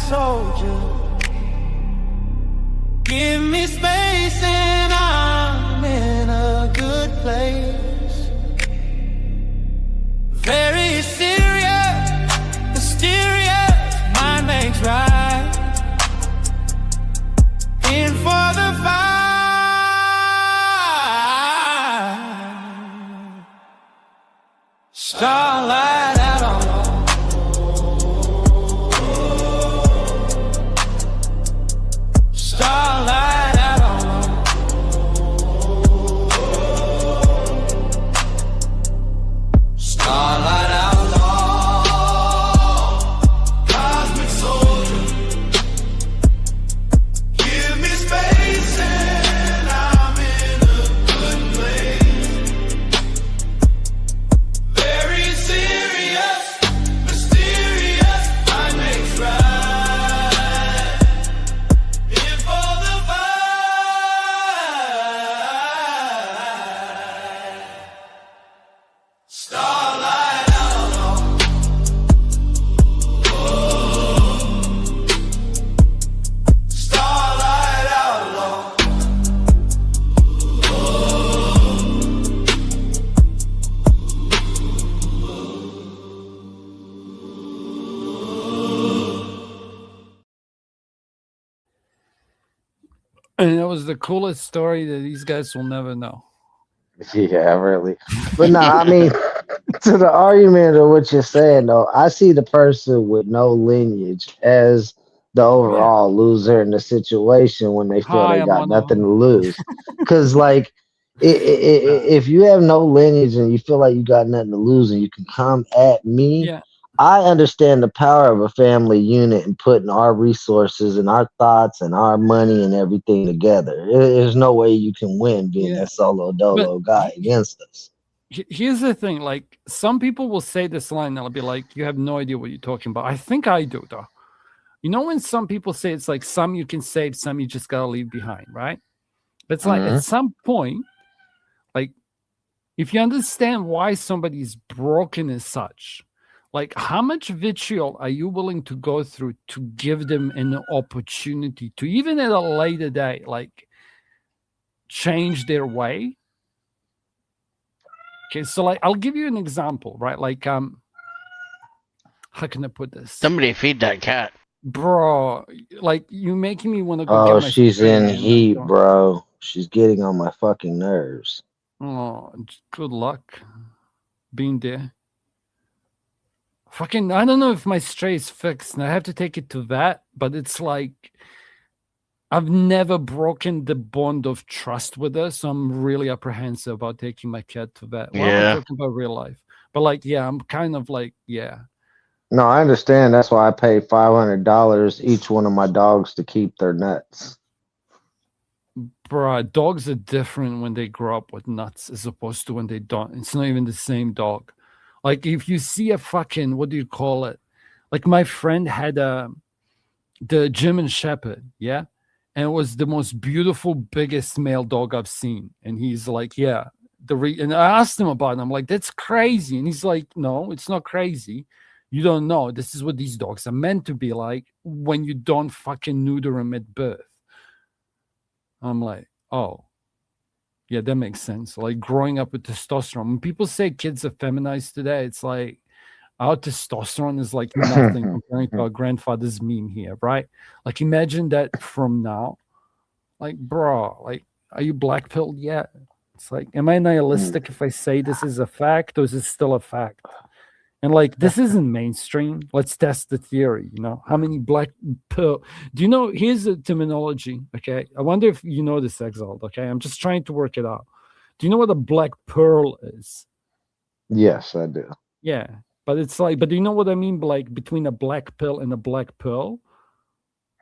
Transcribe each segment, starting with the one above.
soldier. Give me space and I'm in a good place. Very serious, mysterious, mind makes right. In for the fight. Starlight out on low. Starlight out on low. Starlight out low. Cosmic soldier. Give me space and I'm in a good place. Very serious, mysterious, mind makes right. In for the fight. Starlight out low. Starlight out low. And that was the coolest story that these guys will never know. Yeah, really. But no, I mean, to the argument of what you're saying, though, I see the person with no lineage as the overall loser in the situation when they feel Hi, they I'm got on nothing to lose. Because, like, if you have no lineage and you feel like you got nothing to lose and you can come at me, Yeah. I understand the power of a family unit and putting our resources and our thoughts and our money and everything together. There's no way you can win being Yeah. that solo dolo guy against us. Here's the thing, like some people will say this line, they'll be like, you have no idea what you're talking about. I think I do, though. You know, when some people say it's like some you can save, some you just gotta leave behind, right? But it's like at some point, like if you understand why somebody's broken as such, like how much vitriol are you willing to go through to give them an opportunity to, even at a later date, like change their way? Okay, so like I'll give you an example, right? Like how can I put this? Somebody feed that cat. Bro, like you making me want to go Oh, get my she's spray in and I'm heat, going, bro. She's getting on my fucking nerves. oh, good luck being there. Fucking, I don't know if my stray is fixed and I have to take it to vet, but it's like I've never broken the bond of trust with her, so I'm really apprehensive about taking my cat to vet. Well, I'm talking about real life, but like, yeah, I'm kind of like, yeah. No, I understand. That's why I pay $500 each one of my dogs to keep their nuts. Bro, dogs are different when they grow up with nuts as opposed to when they don't. It's not even the same dog. Like if you see a fucking, what do you call it? Like my friend had the German Shepherd, yeah? And it was the most beautiful, biggest male dog I've seen. And he's like, yeah. And I asked him about it. I'm like, that's crazy. And he's like, no, it's not crazy. You don't know. This is what these dogs are meant to be like when you don't fucking neuter them at birth. I'm like, oh, yeah, that makes sense. Like growing up with testosterone. When people say kids are feminized today, it's like our testosterone is like nothing comparing to our grandfather's meme here, right? Like imagine that from now. Like, bro, like, are you black-pilled yet? It's like, am I nihilistic if I say this is a fact or is it still a fact? And like, this isn't mainstream. Let's test the theory, you know? How many black pill? Do you know, here's the terminology, okay? I wonder if you know this, Exiled, okay? I'm just trying to work it out. Do you know what a black pearl is? Yes, I do. Yeah, but it's like, but do you know what I mean, like, between a black pill and a black pearl?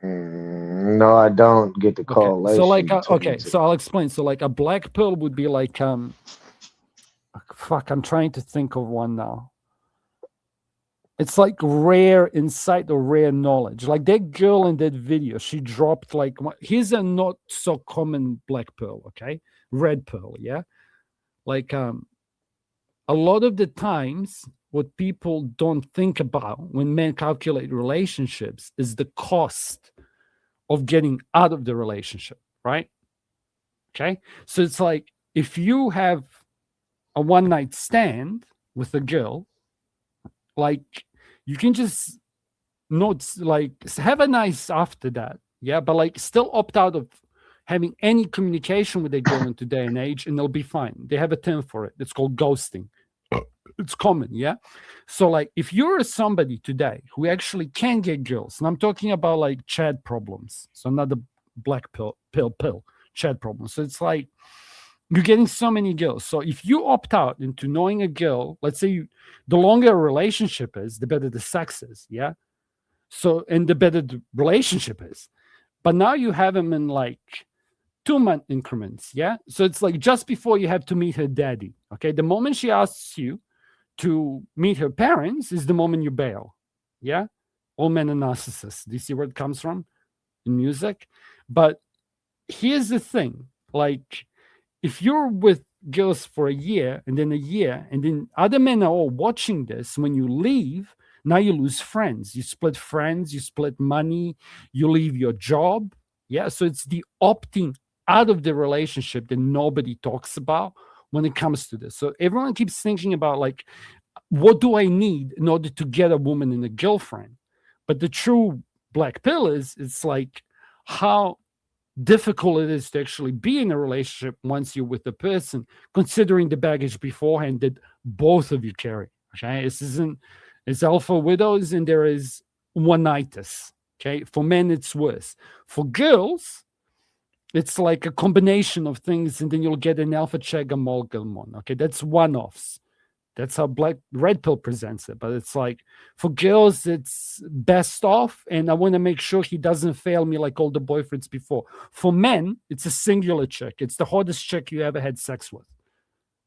No, I don't get the correlation. So like, okay, so I'll explain. So like a black pearl would be like, fuck, I'm trying to think of one now. It's like rare insight or rare knowledge. Like that girl in that video, she dropped like, here's a not so common black pearl, okay? Red pearl, yeah? Like a lot of the times what people don't think about when men calculate relationships is the cost of getting out of the relationship, right? Okay. So it's like if you have a one night stand with a girl, like you can just not like have a nice after that. Yeah. But like still opt out of having any communication with a girl in today and age, and they'll be fine. They have a term for it. It's called ghosting. It's common, yeah. So like if you're somebody today who actually can get girls, and I'm talking about like Chad problems, so not the black pill Chad problems. So it's like you're getting so many girls. So if you opt out into knowing a girl, let's say the longer a relationship is, the better the sex is, yeah. So and the better the relationship is, but now you have them in like 2-month increments, yeah. So it's like just before you have to meet her daddy, okay. The moment she asks you to meet her parents is the moment you bail. Yeah. All men are narcissists. Do you see where it comes from in music? But here's the thing, like if you're with girls for a year and then other men are all watching this, when you leave, now you lose friends, you split money, you leave your job. Yeah. So it's the opting out of the relationship that nobody talks about when it comes to this. So everyone keeps thinking about like, what do I need in order to get a woman and a girlfriend? But the true black pill is it's like how difficult it is to actually be in a relationship once you're with the person, considering the baggage beforehand that both of you carry. Okay. It's alpha widows and there is one-nightitis. Okay. For men, it's worse. For girls, it's like a combination of things, and then you'll get an alpha cheg amalgamon. Okay, that's one-offs. That's how red pill presents it. But it's like for girls, it's best off, and I want to make sure he doesn't fail me like all the boyfriends before. For men, it's a singular chick. It's the hottest chick you ever had sex with.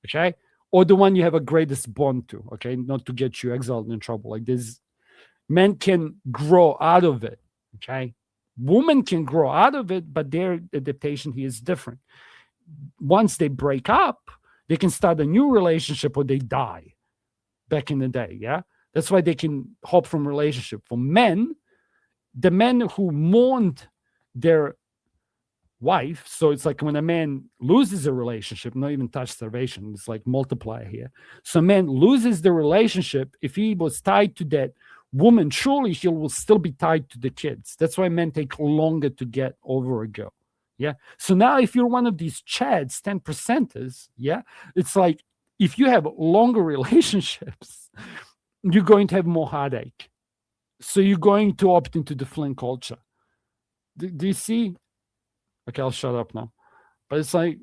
Okay, or the one you have a greatest bond to. Okay, not to get you exiled and in trouble. Like this, men can grow out of it. Okay. Women can grow out of it, but their adaptation here is different. Once they break up, they can start a new relationship or they die back in the day. Yeah. That's why they can hop from relationship. For men, the men who mourned their wife, so it's like when a man loses a relationship, not even touch starvation, it's like multiplier here. So a man loses the relationship. If he was tied to that woman, surely he will still be tied to the kids. That's why men take longer to get over a girl. Yeah. So now if you're one of these chads, 10%ers, yeah, it's like if you have longer relationships, you're going to have more heartache. So you're going to opt into the fling culture. Do you see? Okay, I'll shut up now. But it's like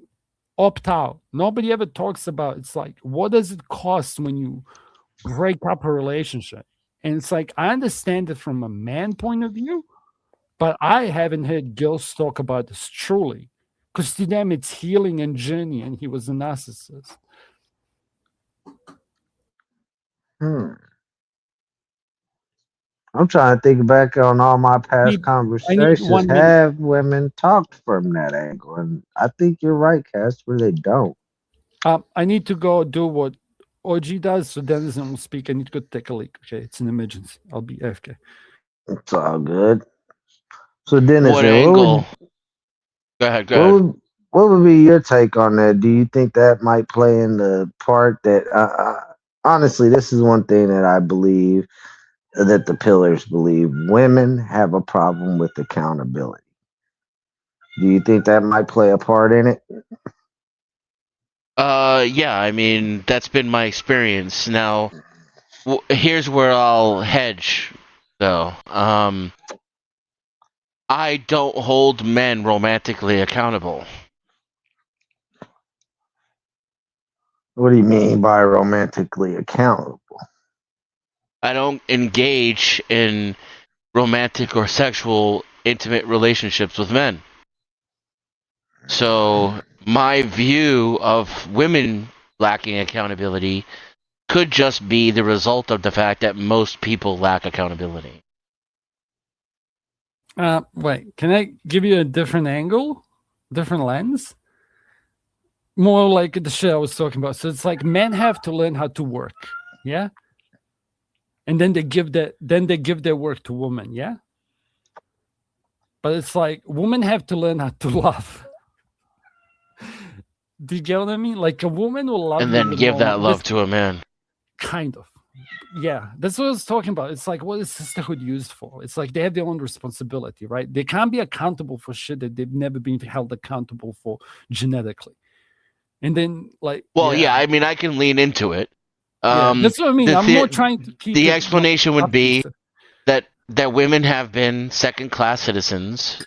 opt out. Nobody ever talks about it's like what does it cost when you break up a relationship? And it's like, I understand it from a man point of view, but I haven't heard girls talk about this truly. Because to them, it's healing and journey, and he was a narcissist. I'm trying to think back on all my past I need conversations. 1 minute. Have women talked from that angle? And I think you're right, Casper. They don't. I need to go do what OG does, so Dennis will speak. I need to go take a leak. Okay, it's an emergency. I'll be AFK. It's all good. So Dennis, What man, angle? Go ahead. what would be your take on that? Do you think that might play in the part that honestly, this is one thing that I believe that the pillars believe women have a problem with accountability. Do you think that might play a part in it? Yeah. I mean, that's been my experience. Now, here's where I'll hedge, though. I don't hold men romantically accountable. What do you mean by romantically accountable? I don't engage in romantic or sexual intimate relationships with men. So my view of women lacking accountability could just be the result of the fact that most people lack accountability. Wait, can I give you a different angle, different lens? More like the shit I was talking about. So it's like men have to learn how to work. Yeah. and then they give their work to women. Yeah, but it's like women have to learn how to love. Do you get what I mean? Like a woman will love And you then even give more. that love to a man. Kind of. Yeah, that's what I was talking about. It's like, what is sisterhood used for? It's like they have their own responsibility, right? They can't be accountable for shit that they've never been held accountable for genetically. And then, like, Well, yeah, yeah, I mean, I can lean into it. yeah, that's what I mean. The I'm more trying to keep the it explanation would be obtuse. that women have been second class citizens.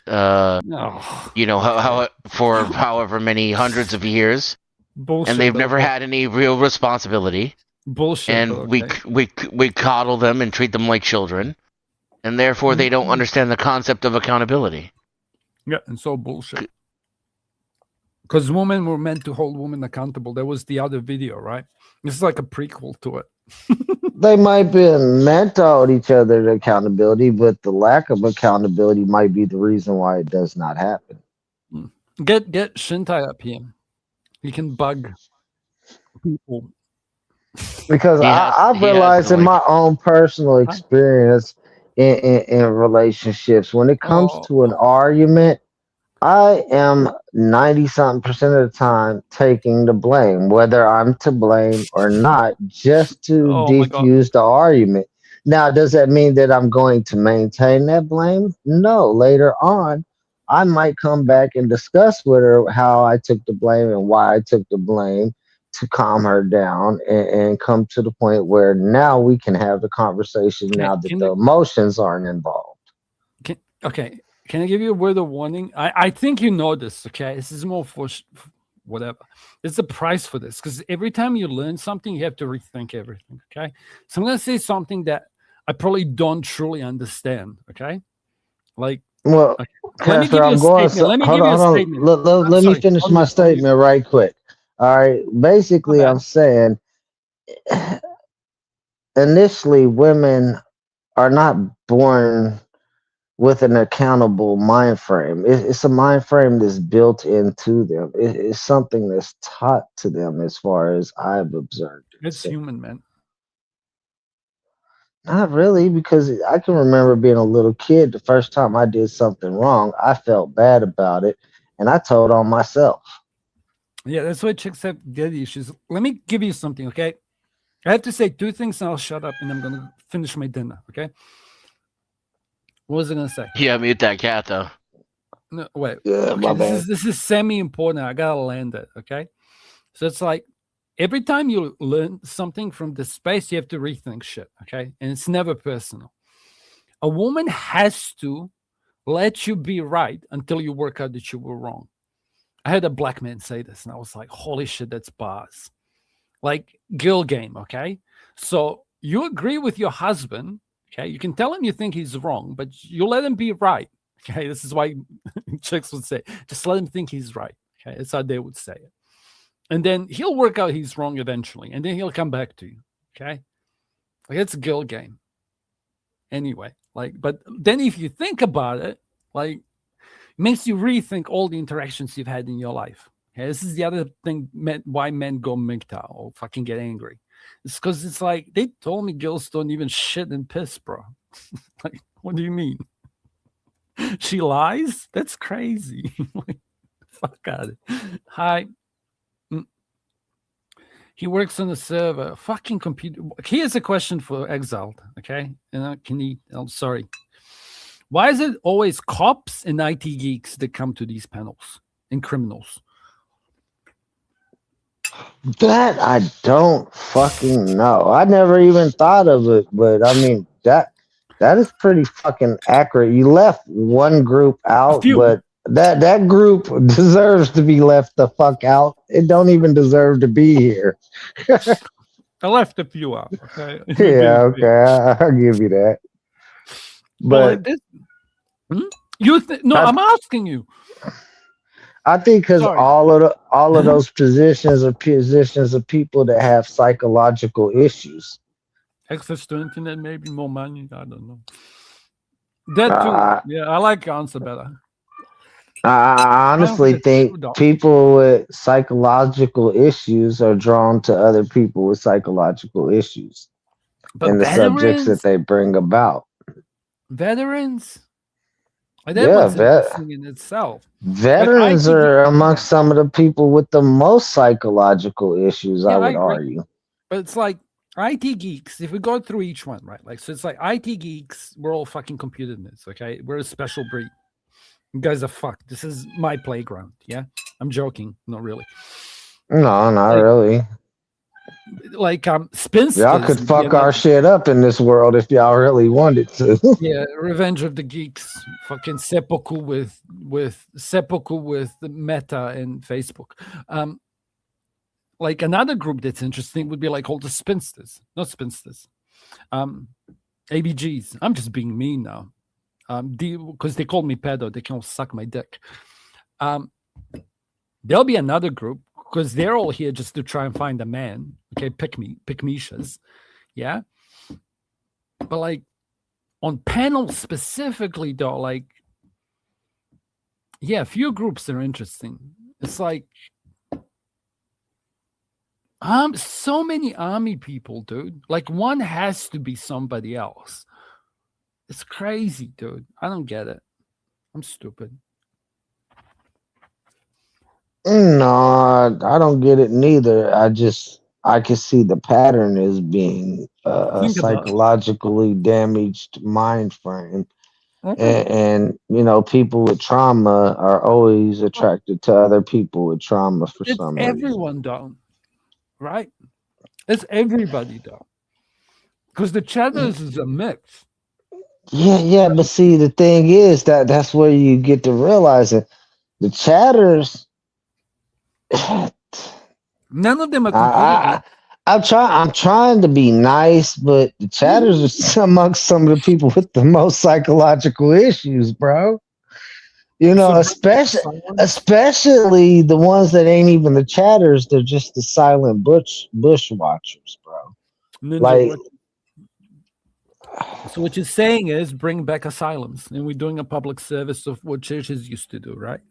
Oh, You know okay. how for however many hundreds of years, and Bullshit, they've but never okay. had any real responsibility. Bullshit, but And okay. we coddle them and treat them like children, and therefore they don't Mhm. understand the concept of accountability. Yeah, and so bullshit. Because women were meant to hold women accountable. That was the other video, right? This is like a prequel to it. They might be meant to hold each other to accountability, but the lack of accountability might be the reason why it does not happen. Mm. Get Shintai up here. He can bug people. Because I've He has realized in joined. my own personal Huh? experience in relationships, when it comes Oh, to an argument, I am 90 something percent of the time taking the blame, whether I'm to blame or not, just to oh my god. defuse the argument. Now, does that mean that I'm going to maintain that blame? No. Later on, I might come back and discuss with her how I took the blame and why I took the blame to calm her down and come to the point where now we can have the conversation Can now that can the emotions aren't involved. can okay? Can I give you a word of warning? I think you know this. Okay, this is more for whatever. There's a price for this because every time you learn something, you have to rethink everything. Okay, so I'm gonna say something that I probably don't truly understand. Okay, like Well, okay. Let me Casper, give you a I'm going. statement. So, Let me hold give on, you a hold on. statement. I'm Let me sorry. finish On my you. On you. statement right quick. All right. My Basically, bad. I'm saying initially women are not born with an accountable mind frame. It's a mind frame that's built into them. It's something that's taught to them, as far as I've observed and It's seen. human, man. Not really, because I can remember being a little kid. The first time I did something wrong, I felt bad about it, and I told on myself. Yeah, that's why chicks have daddy issues. Let me give you something, okay? I have to say two things and I'll shut up and I'm gonna finish my dinner, okay? What was I gonna say? Yeah, mute that cat though. No, wait. Yeah, Okay, my bad. this is semi-important. I gotta land it, okay? So it's like every time you learn something from this space, you have to rethink shit, okay? And it's never personal. A woman has to let you be right until you work out that you were wrong. I had a black man say this, and I was like, holy shit, that's bars. Like girl game, okay? So you agree with your husband, okay? You can tell him you think he's wrong, but you let him be right. Okay, this is why chicks would say, just let him think he's right. Okay, that's how they would say it. And then he'll work out he's wrong eventually, and then he'll come back to you. Okay, like it's a girl game anyway. Like, but then if you think about it, like, it makes you rethink all the interactions you've had in your life. Okay, this is the other thing why men go MGTOW or fucking get angry. It's because it's like they told me girls don't even shit and piss, bro. Like, what do you mean? She lies? That's crazy. Like, fuck out of it. Hi. Mm. He works on the server. Fucking computer. Here's a question for Exiled. Okay. Can he? I'm sorry. Why is it always cops and IT geeks that come to these panels and criminals? That I don't fucking know. I never even thought of it, but I mean that is pretty fucking accurate. You left one group A out, few. but that group deserves to be left the fuck out. It don't even deserve to be here. I left a few out. Okay. Yeah, okay, I'll give you that. But like But this. Hmm? No, I I'm asking you. I think because Sorry. all of those positions are positions of people that have psychological issues. Access to internet, maybe more money. I don't know. That too. Uh, Yeah, I like your answer better. I I don't think honestly it's true think though. people with psychological issues are drawn to other people with psychological issues. But and the subjects that veterans, they bring about. veterans, that Yeah, one's interesting in itself. Like veterans IT are geeks, amongst some of the people with the most psychological issues, I yeah, I would agree. argue. But it's like IT geeks, if we go through each one, right? Like, so it's like IT geeks, we're all fucking computer nerds, okay? We're a special breed. You guys are fucked. This is my playground, yeah? I'm joking, not really. No, not Like, really. like Y'all spinsters could would be fuck our another. shit up in this world if y'all really wanted to. Yeah, Revenge of the Geeks, fucking seppuku with the Meta and Facebook. Um, like another group that's interesting would be like all the spinsters, not spinsters, um, ABGs. I'm just being mean now, because they call me pedo. They can all suck my dick. There'll be another group because they're all here just to try and find a man. Okay, pick mishas, yeah. But like on panels specifically, though, like yeah, a few groups are interesting. It's like so many army people, dude. Like one has to be somebody else. It's crazy, dude. I don't get it. I'm stupid. No, I don't get it neither. I can see the pattern as being a Think about it. psychologically damaged mind frame. Okay. And you know, people with trauma are always attracted to other people with trauma for It's some reason. everyone, though, right? It's everybody, though, because the chatters is a mix. Yeah, but see, the thing is that that's where you get to realize it. The chatters, I, None of them are computer I, nerds. I'm trying to be nice, but the chatters are amongst some of the people with the most psychological issues, bro. You So know, bring back silence. especially the ones that ain't even the chatters, they're just the silent bush watchers, bro. Ninja Like watch. So what you're saying is bring back asylums, and we're doing a public service of what churches used to do, right?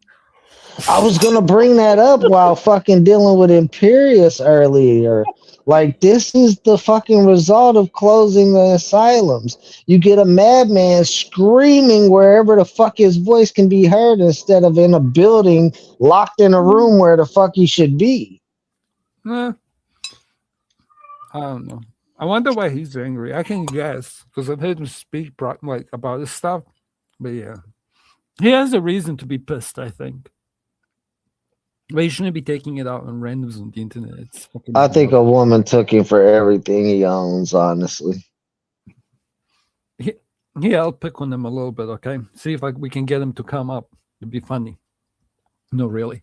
I was gonna bring that up while fucking dealing with Imperius earlier. Like this is the fucking result of closing the asylums. You get a madman screaming wherever the fuck his voice can be heard instead of in a building locked in a room where the fuck he should be. Eh, I don't know. I wonder why he's angry. I can guess because I've heard him speak like about this stuff. But yeah, he has a reason to be pissed. I think. But he shouldn't be taking it out on randoms on the internet. It's fucking I think idiotic. a woman took him for everything he owns, honestly. Yeah, I'll pick on them a little bit. Okay, see if we can get him to come up. It'd be funny. No, really.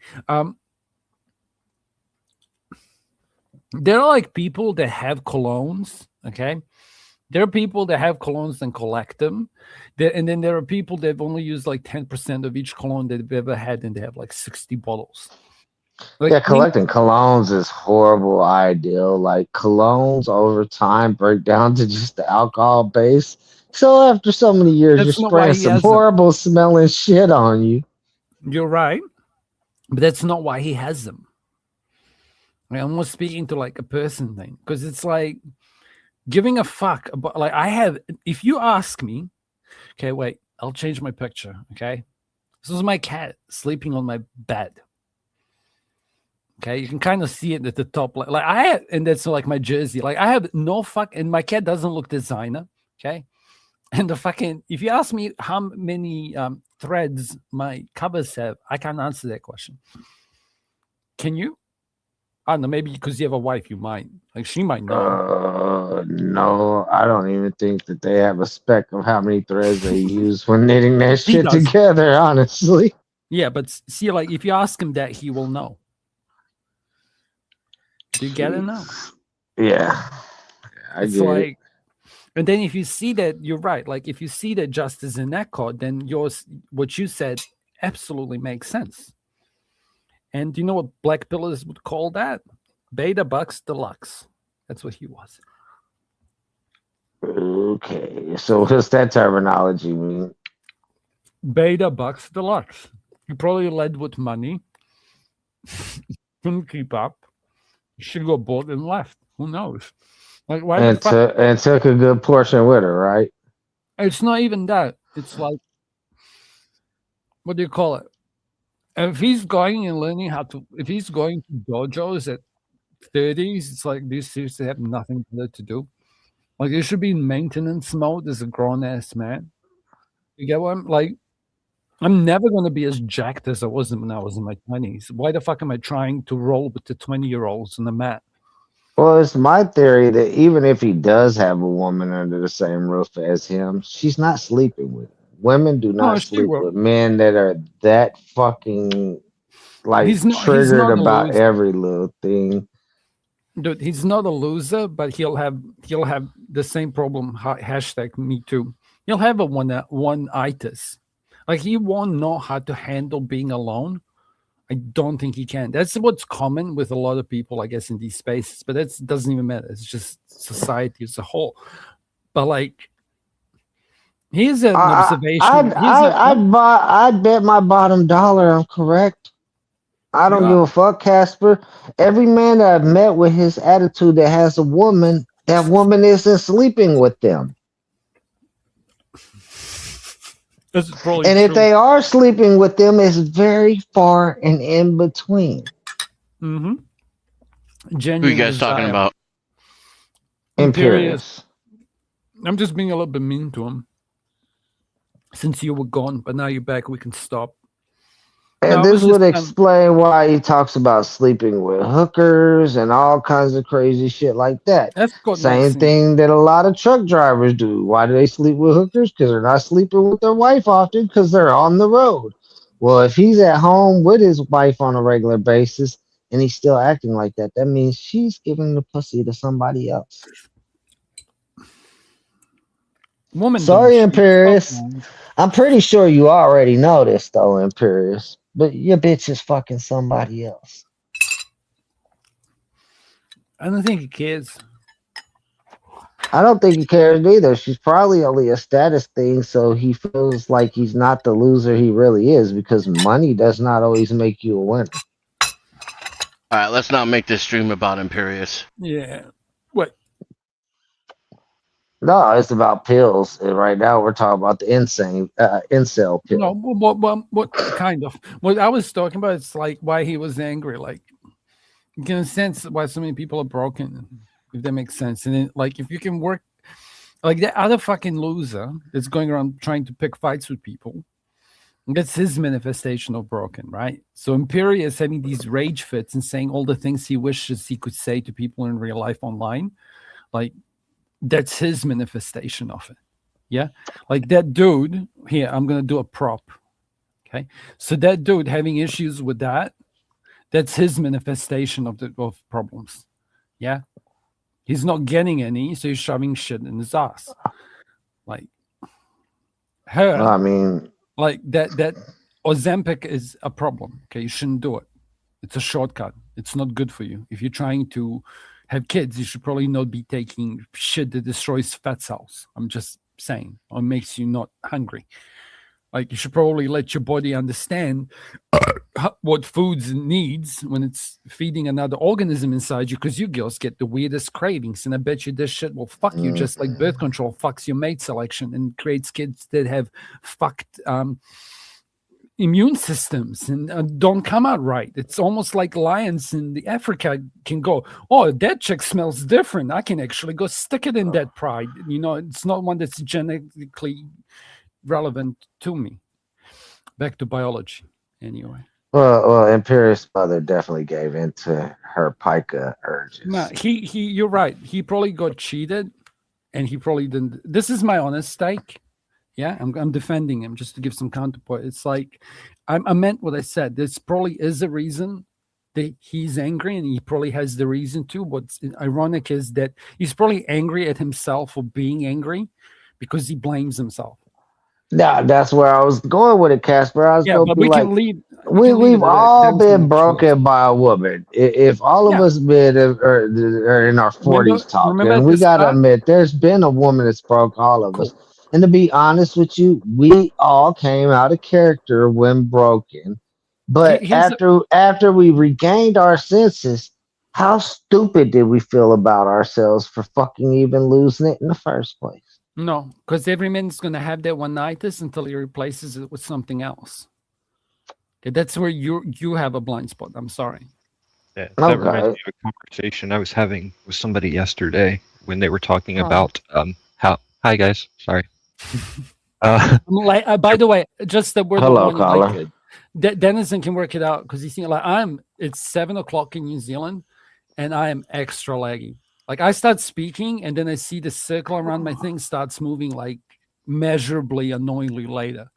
There are like people that have colognes. Okay, there are people that have colognes and collect them. And then there are people that have only used like 10% of each cologne that they've ever had, and they have like 60 bottles. Like Yeah, me, collecting colognes is horrible ideal. Like colognes over time break down to just the alcohol base. So after so many years, you're that's not why spraying he some has them. horrible smelling shit on you. You're right, but that's not why he has them. I'm almost speaking to like a person thing because it's like giving a fuck about like I have. If you ask me, okay, wait, I'll change my picture. Okay, this is my cat sleeping on my bed. Okay, you can kind of see it at the top, like I have, and that's like my jersey. Like I have no fuck, and my cat doesn't look designer. Okay, and the fucking if you ask me how many threads my covers have, I can't answer that question. Can you? I don't know, maybe because you have a wife, you might. Like she might know. No, I don't even think that they have a spec of how many threads they use when knitting that He shit does. together, honestly. Yeah, but see, like if you ask him that, he will know. Do you get it now? Jeez. Yeah, I It's get it. like, and then if you see that, you're right. Like if you see that justice in echo, then what you said absolutely makes sense. And do you know what Black Pillars would call that? Beta Bucks Deluxe. That's what he was. Okay, so what's that terminology mean? Beta Bucks Deluxe. He probably led with money, couldn't keep up. She got bought and left. Who knows? Like, why the and fuck? took a good portion with her, right? It's not even that. It's like, what do you call it? If he's going and learning how to, if he's going to dojos at 30s, it's like these seriously have nothing better to do. Like, you should be in maintenance mode as a grown ass man. You get what I'm like? I'm never going to be as jacked as I was when I was in my 20s. Why the fuck am I trying to roll with the 20-year-olds on the mat? Well, it's my theory that even if he does have a woman under the same roof as him, she's not sleeping with him. Women do No, not she sleep will. with men that are that fucking like He's triggered not a about loser. every little thing. Dude, he's not a loser, but he'll have the same problem. Hashtag me too. He'll have a one itis. Like, he won't know how to handle being alone. I don't think he can. That's what's common with a lot of people, I guess, in these spaces. But that doesn't even matter. It's just society as a whole. But like, here's an I observation. Here's a I'd bet my bottom dollar I'm correct. I you don't give are. a fuck, Casper. Every man that I've met with his attitude that has a woman, that woman isn't sleeping with them. This is probably And if true. they are sleeping with them, it's very far and in between. Mm-hmm. Who you Genuine guys talking desire. about? Imperious. Imperious. I'm just being a little bit mean to him since you were gone, but now you're back. We can stop. No, And I this was just would explain why he talks about sleeping with hookers and all kinds of crazy shit like that. that's got Same nothing. thing that a lot of truck drivers do. Why do they sleep with hookers? Because they're not sleeping with their wife often because they're on the road. Well, if he's at home with his wife on a regular basis and he's still acting like that, that means she's giving the pussy to somebody else. Women don't Sorry, cheat. Stop, Imperious. man. I'm pretty sure you already know this, though, Imperious. But your bitch is fucking somebody else. I don't think he cares. I don't think he cares either. She's probably only a status thing, so he feels like he's not the loser he really is because money does not always make you a winner. All right, let's not make this stream about Imperious. Yeah. What? No, it's about pills. And right now, we're talking about the incel No, pill. what kind of? What I was talking about is like why he was angry. Like, you can sense why so many people are broken, if that makes sense. And then, like, if you can work, like that other fucking loser that's going around trying to pick fights with people, that's his manifestation of broken, right? So Imperius is having these rage fits and saying all the things he wishes he could say to people in real life online. Like, that's his manifestation of it. Yeah. Like that dude here, I'm going to do a prop. Okay. So that dude having issues with that's his manifestation of problems. Yeah. He's not getting any, so he's shoving shit in his ass. Like her, I mean, like that Ozempic is a problem. Okay. You shouldn't do it. It's a shortcut. It's not good for you. If you're trying to have kids, you should probably not be taking shit that destroys fat cells. I'm just saying, or makes you not hungry. Like, you should probably let your body understand what foods it needs when it's feeding another organism inside you, because you girls get the weirdest cravings. And I bet you this shit will fuck you just like birth control fucks your mate selection and creates kids that have fucked immune systems and don't come out right. It's almost like lions in the Africa can go, oh, that chick smells different. I can actually go stick it in that pride. You know, it's not one that's genetically relevant to me. Back to biology, anyway. well, Imperious' mother definitely gave in to her pica urges. No, you're right. He probably got cheated, and he probably didn't. This is my honest take. Yeah, I'm defending him just to give some counterpoint. It's like I meant what I said. This probably is a reason that he's angry, and he probably has the reason to. What's ironic is that he's probably angry at himself for being angry because he blames himself. Now, that's where I was going with it, Casper. I was Yeah, going to but be we like, can leave. We can leave we've it at that. That all was my been choice. broken by a woman. If all of Yeah. us been or in our 40s talking, Remember at we the got to start? admit there's been a woman that's broke all of us. Cool. And to be honest with you, we all came out of character when broken. But Here's the after we regained our senses, How stupid did we feel about ourselves for fucking even losing it in the first place? No, because every man's gonna have that one-nitis until he replaces it with something else. Okay, that's where you have a blind spot. I'm sorry. Yeah, that reminds Okay. me of a conversation I was having with somebody yesterday when they were talking Hi. about how. Hi guys, sorry. Uh, By the way, just that we're the Hello, one like caller. Dennison can work it out because he's like it's 7 o'clock in New Zealand, and I am extra laggy. Like I start speaking, and then I see the circle around my thing starts moving like measurably annoyingly later.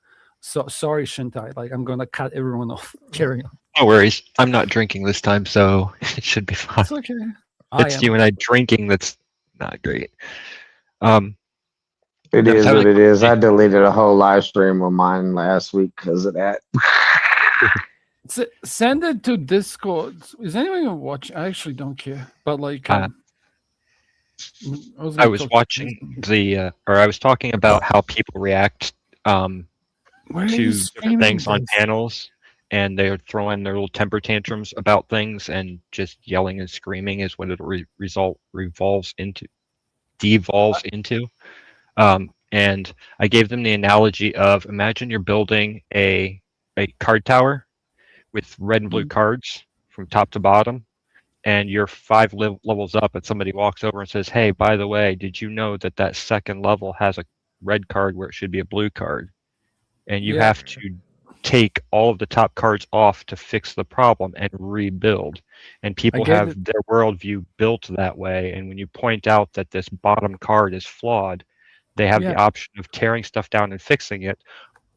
So sorry, Shintai. Like I'm gonna cut everyone off. Carry on. no worries. I'm not drinking this time, so it should be fine. It's okay. I It's am. you and I drinking that's not great. Um, It I was is having what a it is. I conversation- deleted a whole live stream of mine last week because of that. Send it to Discord. Is anyone gonna watch? I actually don't care. But like, Uh, I I was watching or I was talking about how people react Where are to you different streaming things on this? panels, and they're throwing their little temper tantrums about things, and just yelling and screaming is what it devolves into. And I gave them the analogy of imagine you're building a card tower with red and blue cards from top to bottom, and you're five levels up, and somebody walks over and says, "Hey, by the way, did you know that that second level has a red card where it should be a blue card?" And you Yeah. have to take all of the top cards off to fix the problem and rebuild. And people get have it. their worldview built that way. And when you point out that this bottom card is flawed, they have the Yeah. option of tearing stuff down and fixing it,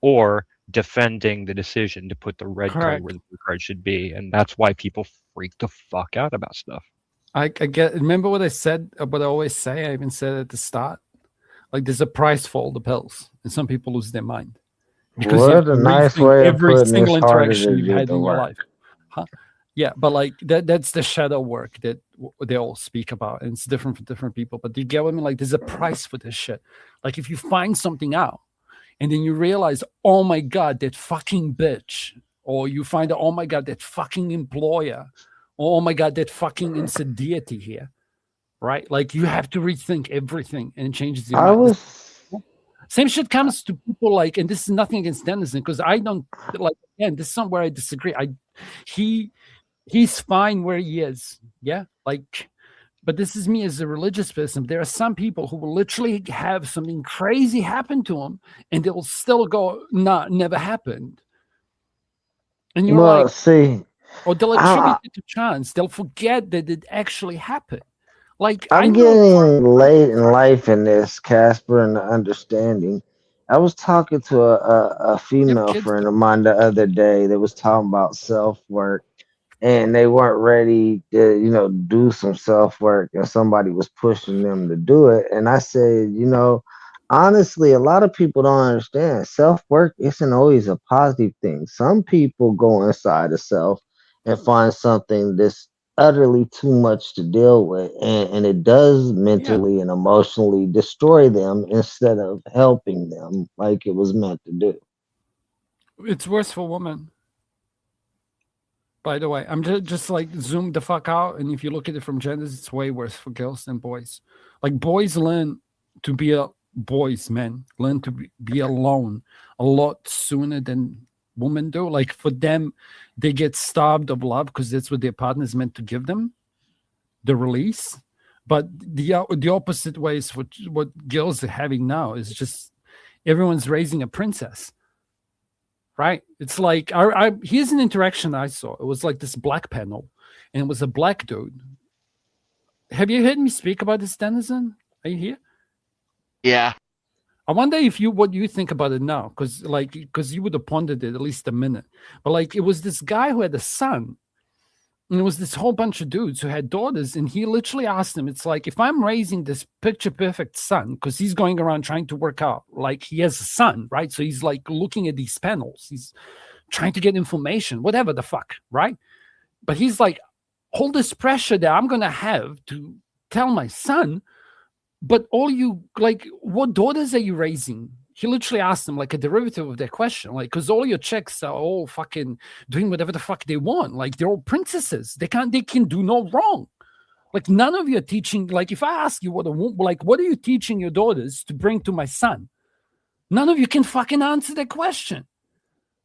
or defending the decision to put the red card Correct. where the blue card should be. And that's why people freak the fuck out about stuff. I get. Remember what I said? What I always say. I even said at the start. Like there's a price for all the pills, and some people lose their mind because you have What to a nice rethink way of every putting single it's harder interaction to you've do had the in your work. life. Huh? Yeah, but like that's the shadow work that they all speak about, and it's different for different people. But do you get what I mean? Like there's a price for this shit. Like if you find something out, and then you realize, oh my god, that fucking bitch, or you find out, oh my god, that fucking employer, or oh my god, that fucking insidiety here, right? Like you have to rethink everything, and it changes your I mind. was Same shit comes to people like, and this is nothing against Dennison because I don't like. Again, this is somewhere I disagree. He's fine where he is, yeah. Like, but this is me as a religious person. There are some people who will literally have something crazy happen to them, and they'll still go, "Nah, never happened." And you're well. like, See, or they'll I, attribute it to chance. They'll forget that it actually happened. Like I I'm know for getting late in life in this, Casper, and the understanding. I was talking to a you have female kids. friend of mine the other day that was talking about self work, and they weren't ready to, do some self work, and somebody was pushing them to do it. And I said, honestly, a lot of people don't understand self work isn't always a positive thing. Some people go inside of self and find something that's utterly too much to deal with, and it does Yeah, mentally and emotionally destroy them instead of helping them like it was meant to do. it's worse for women. By the way, I'm just like zoom the fuck out, and if you look at it from genders, it's way worse for girls than boys. Like boys learn to be men learn to be alone a lot sooner than women do. Like for them, they get starved of love because that's what their partner is meant to give them, the release. But the opposite way is what girls are having now is just everyone's raising a princess. Right? It's like here's an interaction I saw. It was like this black panel, and it was a black dude. Have you heard me speak about this, Denizen? Are you here? Yeah. I wonder what you think about it now, because you would have pondered it at least a minute. But like it was this guy who had a son, and it was this whole bunch of dudes who had daughters, and he literally asked them, it's like, if I'm raising this picture perfect son, because he's going around trying to work out, like he has a son, right? So he's like looking at these panels, he's trying to get information, whatever the fuck, right? But he's like, all this pressure that I'm gonna have to tell my son, but all you like, what daughters are you raising He literally asked them like a derivative of their question, like, because all your chicks are all fucking doing whatever the fuck they want. Like, they're all princesses. They can do no wrong. Like, none of you are teaching. Like, if I ask you what are you teaching your daughters to bring to my son? None of you can fucking answer that question.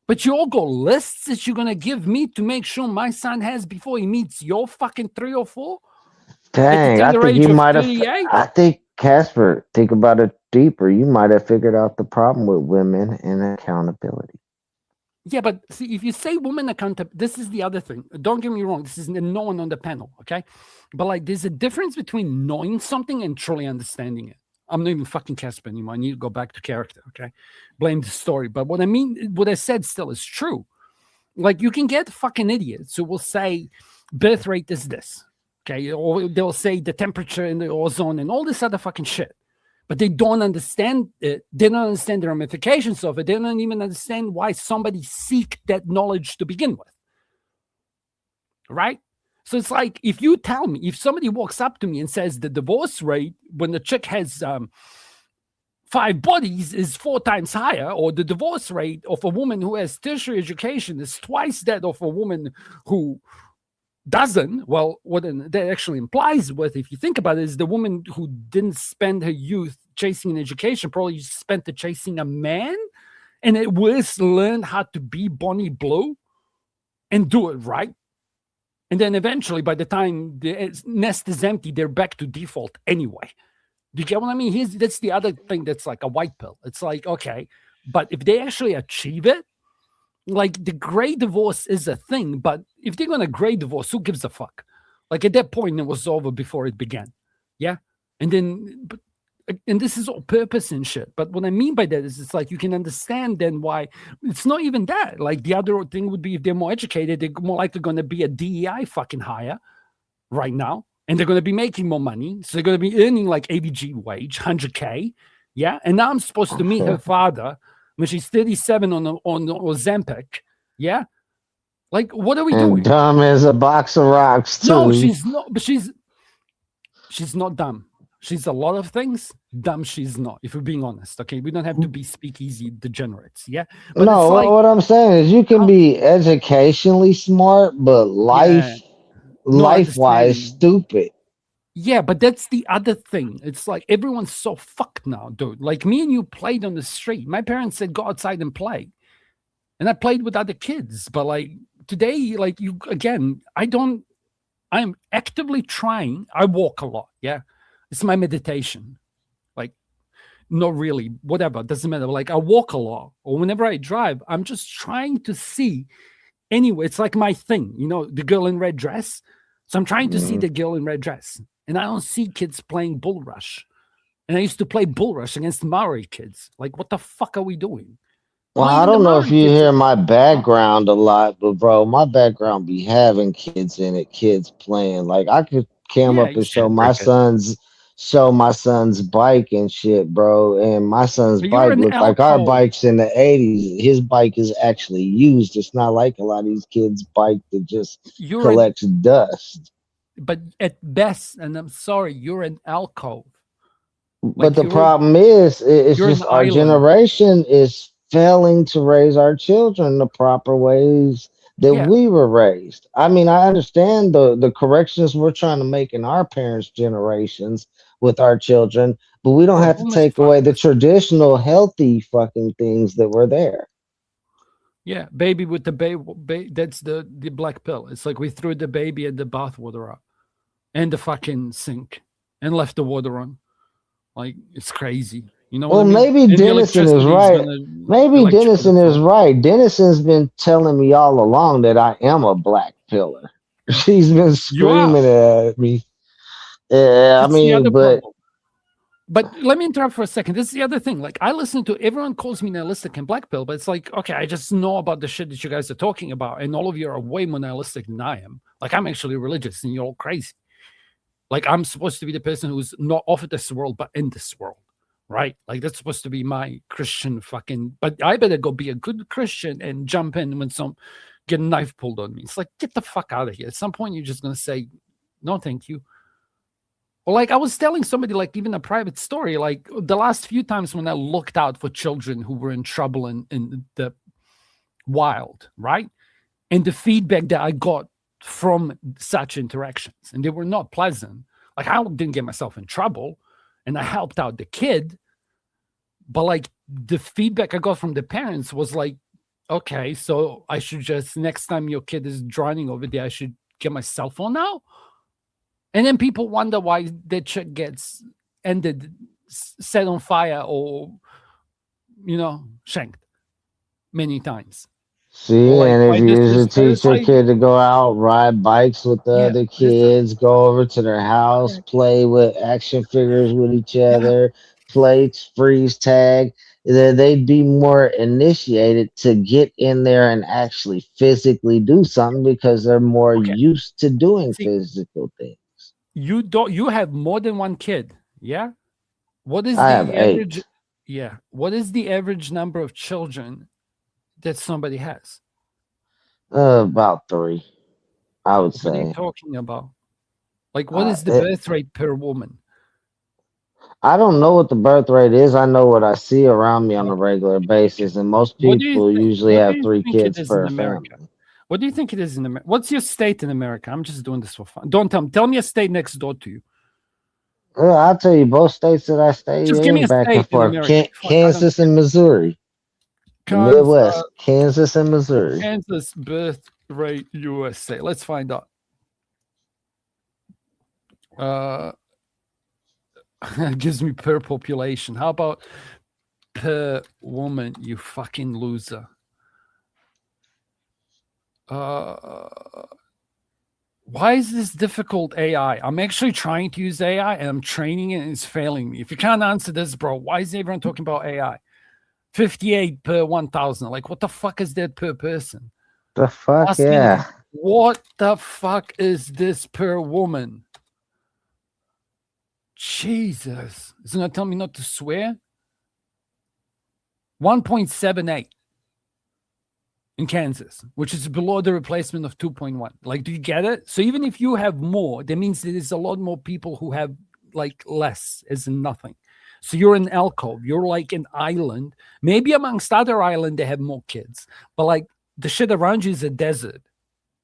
But you all got lists that you're gonna give me to make sure my son has before he meets your fucking 3 or 4 at the Dang, I tender think age you of might have. 38. I think Casper, think about it deeper. You might have figured out the problem with women and accountability. Yeah, but see, if you say women accountability, this is the other thing. Don't get me wrong. This is no one on the panel, okay? But like, there's a difference between knowing something and truly understanding it. I'm not even fucking Casper anymore. I need to go back to character, okay? Blame the story. But what I said still is true. Like, you can get fucking idiots who will say birth rate is this, okay? Or they'll say the temperature in the ozone and all this other fucking shit. But they don't understand it. They don't understand the ramifications of it. They don't even understand why somebody seek that knowledge to begin with. Right? So it's like, if you tell me, if somebody walks up to me and says the divorce rate when the chick has 5 bodies is 4 times higher, or the divorce rate of a woman who has tertiary education is twice that of a woman who doesn't, well, what that actually implies with, if you think about it, is the woman who didn't spend her youth chasing an education probably spent it chasing a man, and it was learned how to be Bonnie Blue and do it right. And then eventually, by the time the nest is empty, they're back to default anyway. Do you get what I mean? That's the other thing that's like a white pill. It's like, okay, but if they actually achieve it, like, the gray divorce is a thing, but if they're going to gray divorce, who gives a fuck? Like, at that point, it was over before it began. Yeah? And then, and this is all purpose and shit. But what I mean by that is, it's like, you can understand then why it's not even that. Like, the other thing would be, if they're more educated, they're more likely going to be a DEI fucking hire right now. And they're going to be making more money. So they're going to be earning like ABG wage, 100K. Yeah? And now I'm supposed to meet her father when she's 37 on Ozempic. Yeah? Like, what are we doing? Dumb as a box of rocks, too. No, she's not. But she's not dumb. She's a lot of things. Dumb, she's not. If we're being honest, okay, we don't have to be speakeasy degenerates. Yeah. But no, it's like, what I'm saying is, you can be educationally smart, but life wise stupid. Yeah, but that's the other thing. It's like, everyone's so fucked now, dude. Like, me and you played on the street. My parents said, go outside and play. And I played with other kids. But like, today, like, you, again, I'm actively trying. I walk a lot. Yeah. It's my meditation. Like, not really, whatever, doesn't matter. Like, I walk a lot, or whenever I drive, I'm just trying to see. Anyway, it's like my thing, the girl in red dress. So I'm trying to see the girl in red dress. And I don't see kids playing Bull Rush. And I used to play Bull Rush against Maori kids. Like, what the fuck are we doing? Well, I don't know if you hear my background a lot, but bro, my background be having kids in it, kids playing. Like, I could come up and show my son's bike and shit, bro. And my son's bike looked like our bikes in the 80s. His bike is actually used. It's not like a lot of these kids' bike that just collects dust. But at best, and I'm sorry, you're an alcove. But the problem is, it's just our generation is failing to raise our children the proper ways that we were raised. I mean, I understand the corrections we're trying to make in our parents' generations with our children, but we don't have to take away the traditional healthy fucking things that were there. Yeah, baby with the baby, that's the black pill. It's like we threw the baby and the bathwater up and the fucking sink and left the water on. Like, it's crazy. You know well, what I mean? Maybe Dennison is right. Maybe Dennison is right. Dennison's been telling me all along that I am a black pillar. She's been screaming at me. Yeah, I mean, but let me interrupt for a second. This is the other thing. Like, I listen to, everyone calls me nihilistic and black pill, but it's like, okay, I just know about the shit that you guys are talking about, and all of you are way more nihilistic than I am. Like, I'm actually religious, and you're all crazy. Like, I'm supposed to be the person who's not of this world, but in this world, right? Like, that's supposed to be my Christian fucking, but I better go be a good Christian and jump in when get a knife pulled on me. It's like, get the fuck out of here. At some point, you're just going to say, no, thank you. Or like I was telling somebody, like even a private story, like the last few times when I looked out for children who were in trouble in the wild, right? And the feedback that I got from such interactions, and they were not pleasant. Like I didn't get myself in trouble, and I helped out the kid, but like the feedback I got from the parents was like, okay, so I should just next time your kid is drowning over there, I should get my cell phone now. And then people wonder why the chick gets ended, set on fire, or shanked many times. Or See, like and if why you this usually is teach your like kid to go out, ride bikes with the yeah, other this is kids, go over to their house, correct. play with action figures with each Yeah, other, play freeze tag, then they'd be more initiated to get in there and actually physically do something because they're more okay. used to doing See, physical things. you have more than one kid, yeah? What is I have the average? 8, Yeah, what is the average number of children that somebody has? about 3, I would What are you say. talking about? Like, what is the It, birth rate per woman? I don't know what the birth rate is. I know what I see around me on a Okay, regular okay. basis, and most What do you people think? usually What do have you 3 think it kids is in per America? family. What do you think it is in America? What's your state in America? I'm just doing this for fun. Don't tell me. Tell me a state next door to you. Well, I'll tell you, both states that I stay Just give me in a back and state in forth, America. Fuck, I don't Kansas care. and Missouri, the Kansas, Midwest, Kansas and Missouri. Kansas birth rate USA. Let's find out. Uh, it gives me per population. How about per woman? You fucking loser. Uh, why is this difficult AI? I'm actually trying to use AI and I'm training it and it's failing me. If you can't answer this, bro, why is everyone talking about AI? 58 per 1,000. Like, what the fuck is that per person? The fuck, Asking it, yeah. what the fuck is this per woman? Jesus. Isn't that telling me not to swear? 1.78 in Kansas, which is below the replacement of 2.1. Like, do you get it? So even if you have more, that means there's a lot more people who have like less, as in nothing. So you're an alcove, you're like an island. Maybe amongst other islands they have more kids, but like the shit around you is a desert.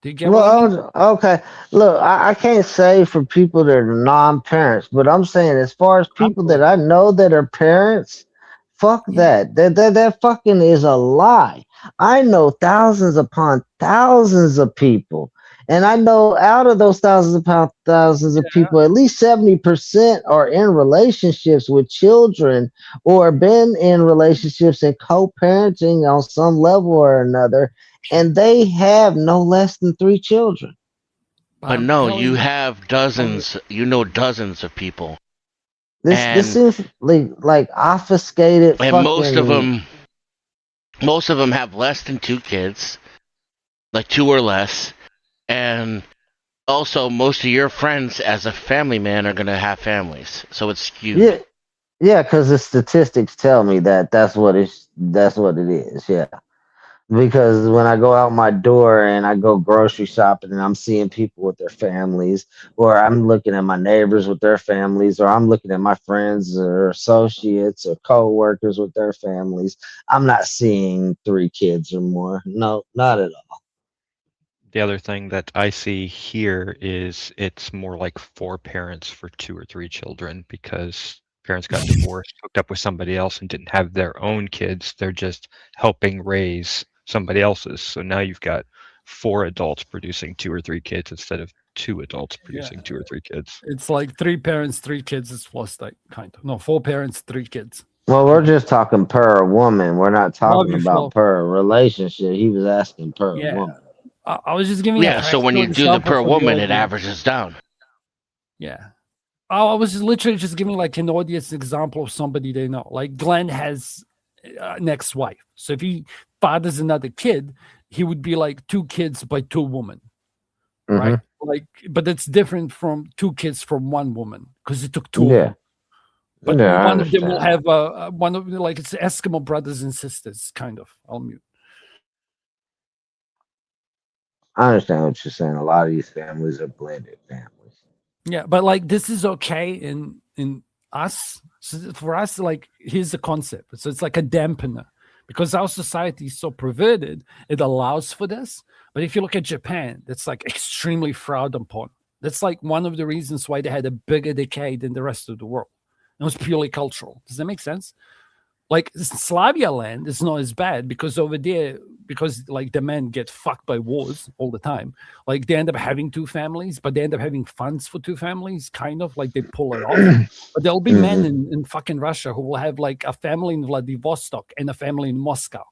Do you get what I mean? Well, okay. Look, I can't say for people that are non-parents, but I'm saying as far as I'm people that correct. I know that are parents, fuck Yeah. that. That fucking is a lie. I know thousands upon thousands of people, and I know out of those thousands upon thousands of Yeah. people, at least 70% are in relationships with children or been in relationships and co-parenting on some level or another, and they have no less than 3 children. But I'm no, telling you you, have I'm dozens. You know dozens of people, This and seems like obfuscated and most of fucking. them, most of them have less than 2 kids, like 2 or less, and also most of your friends as a family man are gonna have families, so it's skewed. Yeah, yeah, because the statistics tell me that that's what it is. Yeah, because when I go out my door and I go grocery shopping and I'm seeing people with their families, or I'm looking at my neighbors with their families, or I'm looking at my friends or associates or co-workers with their families, I'm not seeing 3 kids or more. No, not at all. The other thing that I see here is it's more like 4 parents for 2 or 3 children because parents got divorced, hooked up with somebody else, and didn't have their own kids. They're just helping raise somebody else's. So now you've got 4 adults producing 2 or 3 kids instead of 2 adults yeah. producing 2 or 3 kids. It's like 3 parents, 3 kids is plus like kind of no 4 parents, 3 kids. Well, we're Kind of. just talking per woman. We're not Love talking you, about Flo. per relationship. He was asking per Yeah. woman. I was just giving a Yeah, so when practical you do the example per for the woman, it audience. averages down. Yeah. I was just literally just giving like an audience example of somebody they know. Like Glenn has an ex-wife. So if he fathers another kid, he would be like 2 kids by 2 women, right? Hmm. Like, but it's different from 2 kids from 1 woman because it took 2 of Yeah, them. But yeah, I one of them will understand. have one of like it's Eskimo brothers and sisters, kind of. I'll mute. I understand what you're saying. A lot of these families are blended families. Yeah, but like this is okay in us. So for us, like here's the concept. So it's like a dampener because our society is so perverted, it allows for this. But if you look at Japan, that's like extremely frowned upon. That's like one of the reasons why they had a bigger decay than the rest of the world. It was purely cultural. Does that make sense? Like Slavia land is not as bad because over there, because like the men get fucked by wars all the time. Like they end up having two families, but they end up having funds for two families, kind of like they pull it off. But there'll be men in fucking Russia who will have like a family in Vladivostok and a family in Moscow.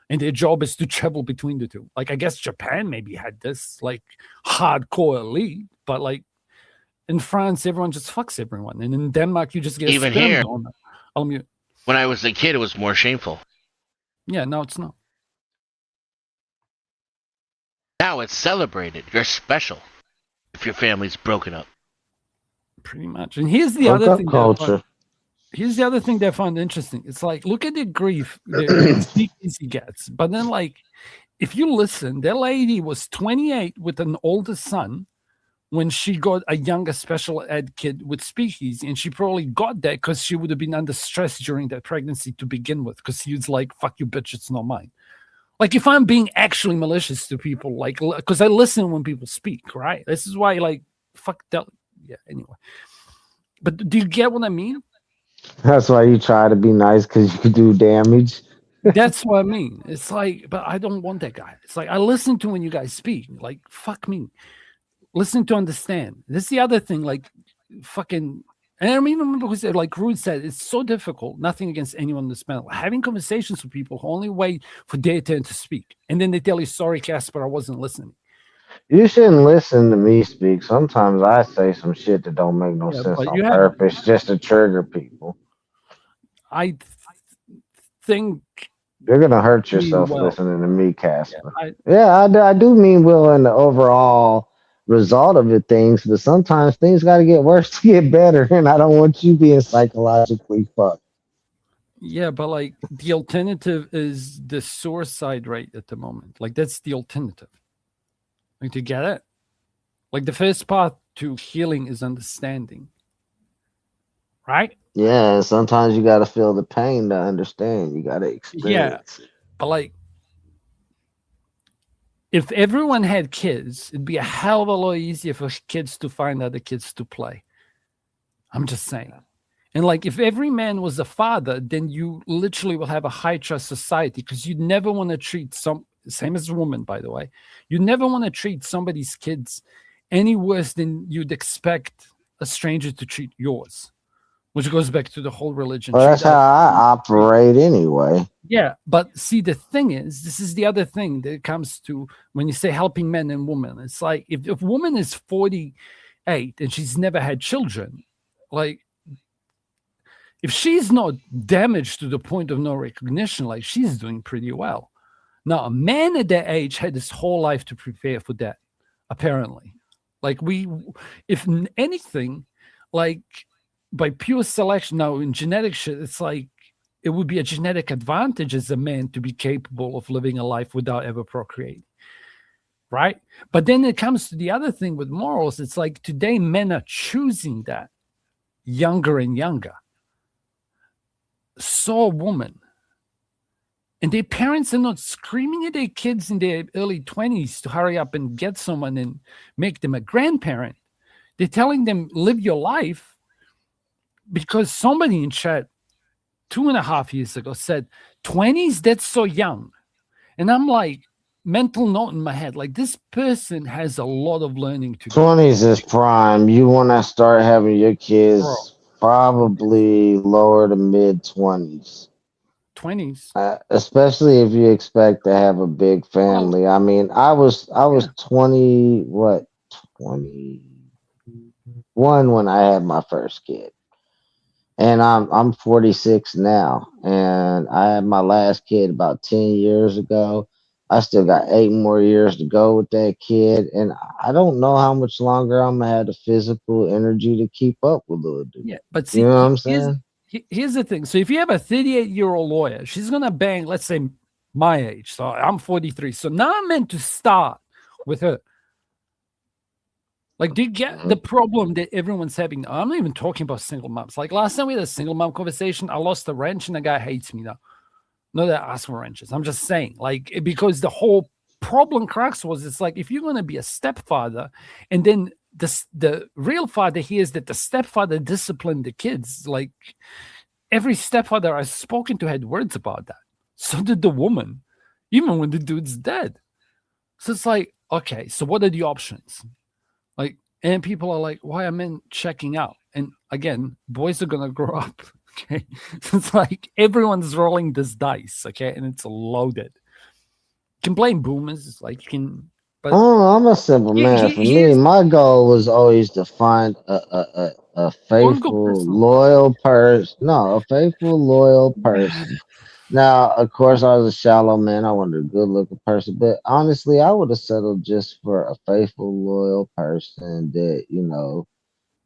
And their job is to travel between the two. Like I guess Japan maybe had this like hardcore elite, but like in France, everyone just fucks everyone. And in Denmark, you just get Even a sperm here, donor. when I was a kid, it was more shameful. Yeah, no, it's not. Now it's celebrated. You're special if your family's broken up. Pretty much. And here's the Fuck other up thing. culture. Here's the other thing that I found interesting. It's like, look at the grief that Speakeasy gets. But then, like, if you listen, that lady was 28 with an older son when she got a younger special ed kid with Speakeasy. And she probably got that because she would have been under stress during that pregnancy to begin with. Because he was like, fuck you, bitch, it's not mine. Like, if I'm being actually malicious to people, like, because I listen when people speak, right? This is why, like, fuck that. Yeah, anyway. But do you get what I mean? That's why you try to be nice because you could do damage. That's what I mean. It's like, but I don't want that guy. It's like I listen to when you guys speak. Like, fuck me. Listen to understand. This is the other thing. Like, fucking. And I mean, remember who said, like Rude said, it's so difficult. Nothing against anyone on this panel. Having conversations with people who only wait for their turn to speak, and then they tell you, "Sorry, Casper, I wasn't listening." You shouldn't listen to me speak. Sometimes I say some shit that don't make no Yeah, sense but on you have. purpose just to trigger people. I think You're gonna hurt you mean yourself well. listening to me, Yeah, Casper. I do mean well in the overall result of the things, but sometimes things got to get worse to get better, and I don't want you being psychologically fucked. yeah, but like the alternative is the suicide rate at the moment. Like that's the alternative. Like to get it. Like the first path to healing is understanding. Right? Yeah, and sometimes you got to feel the pain to understand. You got to Yeah. experience it. But like if everyone had kids, it'd be a hell of a lot easier for kids to find other kids to play. I'm just saying. And like if every man was a father, then you literally will have a high trust society because you never want to treat same as a woman, by the way. You never want to treat somebody's kids any worse than you'd expect a stranger to treat yours, which goes back to the whole religion. Well, that's how I operate anyway. Yeah, but see, the thing is, this is the other thing that comes to when you say helping men and women. It's like if a woman is 48 and she's never had children, like if she's not damaged to the point of no recognition, like she's doing pretty well. Now, a man at that age had his whole life to prepare for that, apparently. Like if anything, like by pure selection, now in genetic shit, it's like it would be a genetic advantage as a man to be capable of living a life without ever procreating. Right? But then it comes to the other thing with morals. It's like today men are choosing that younger and younger. So a woman. And their parents are not screaming at their kids in their early 20s to hurry up and get someone and make them a grandparent. They're telling them, live your life, because somebody in chat 2.5 years ago said, 20s, that's so young. And I'm like, mental note in my head, like this person has a lot of learning to do. 20s is prime. You want to start having your kids probably lower to mid 20s. 20s. Especially if you expect to have a big family. I mean, I was 21 when I had my first kid. And I'm 46 now, and I had my last kid about 10 years ago. I still got 8 more years to go with that kid, and I don't know how much longer I'm gonna have the physical energy to keep up with little dude. Yeah, but see, you know what I'm saying? Here's the thing. So if you have a 38-year-old lawyer, she's gonna bang, let's say, my age. So I'm 43. So now I'm meant to start with her. Like, do you get the problem that everyone's having? I'm not even talking about single moms. Like last time we had a single mom conversation, I lost a wrench and the guy hates me now. Not that I asked for wrenches. I'm just saying, like, because the whole problem crux was it's like if you're gonna be a stepfather and then the real father here is that the stepfather disciplined the kids. Like every stepfather I've spoken to had words about that. So did the woman, even when the dude's dead. So it's like, okay, so what are the options? Like, and people are like, why are men checking out? And again, boys are gonna grow up. Okay. So it's like everyone's rolling this dice, okay, and it's loaded. You can blame boomers, it's like you can, but Oh, I'm a simple man. For me, here's my goal was always to find a don't go faithful, personal. loyal person. No, a faithful, loyal person. Now, of course, I was a shallow man. I wanted a good looking person, but honestly, I would have settled just for a faithful, loyal person that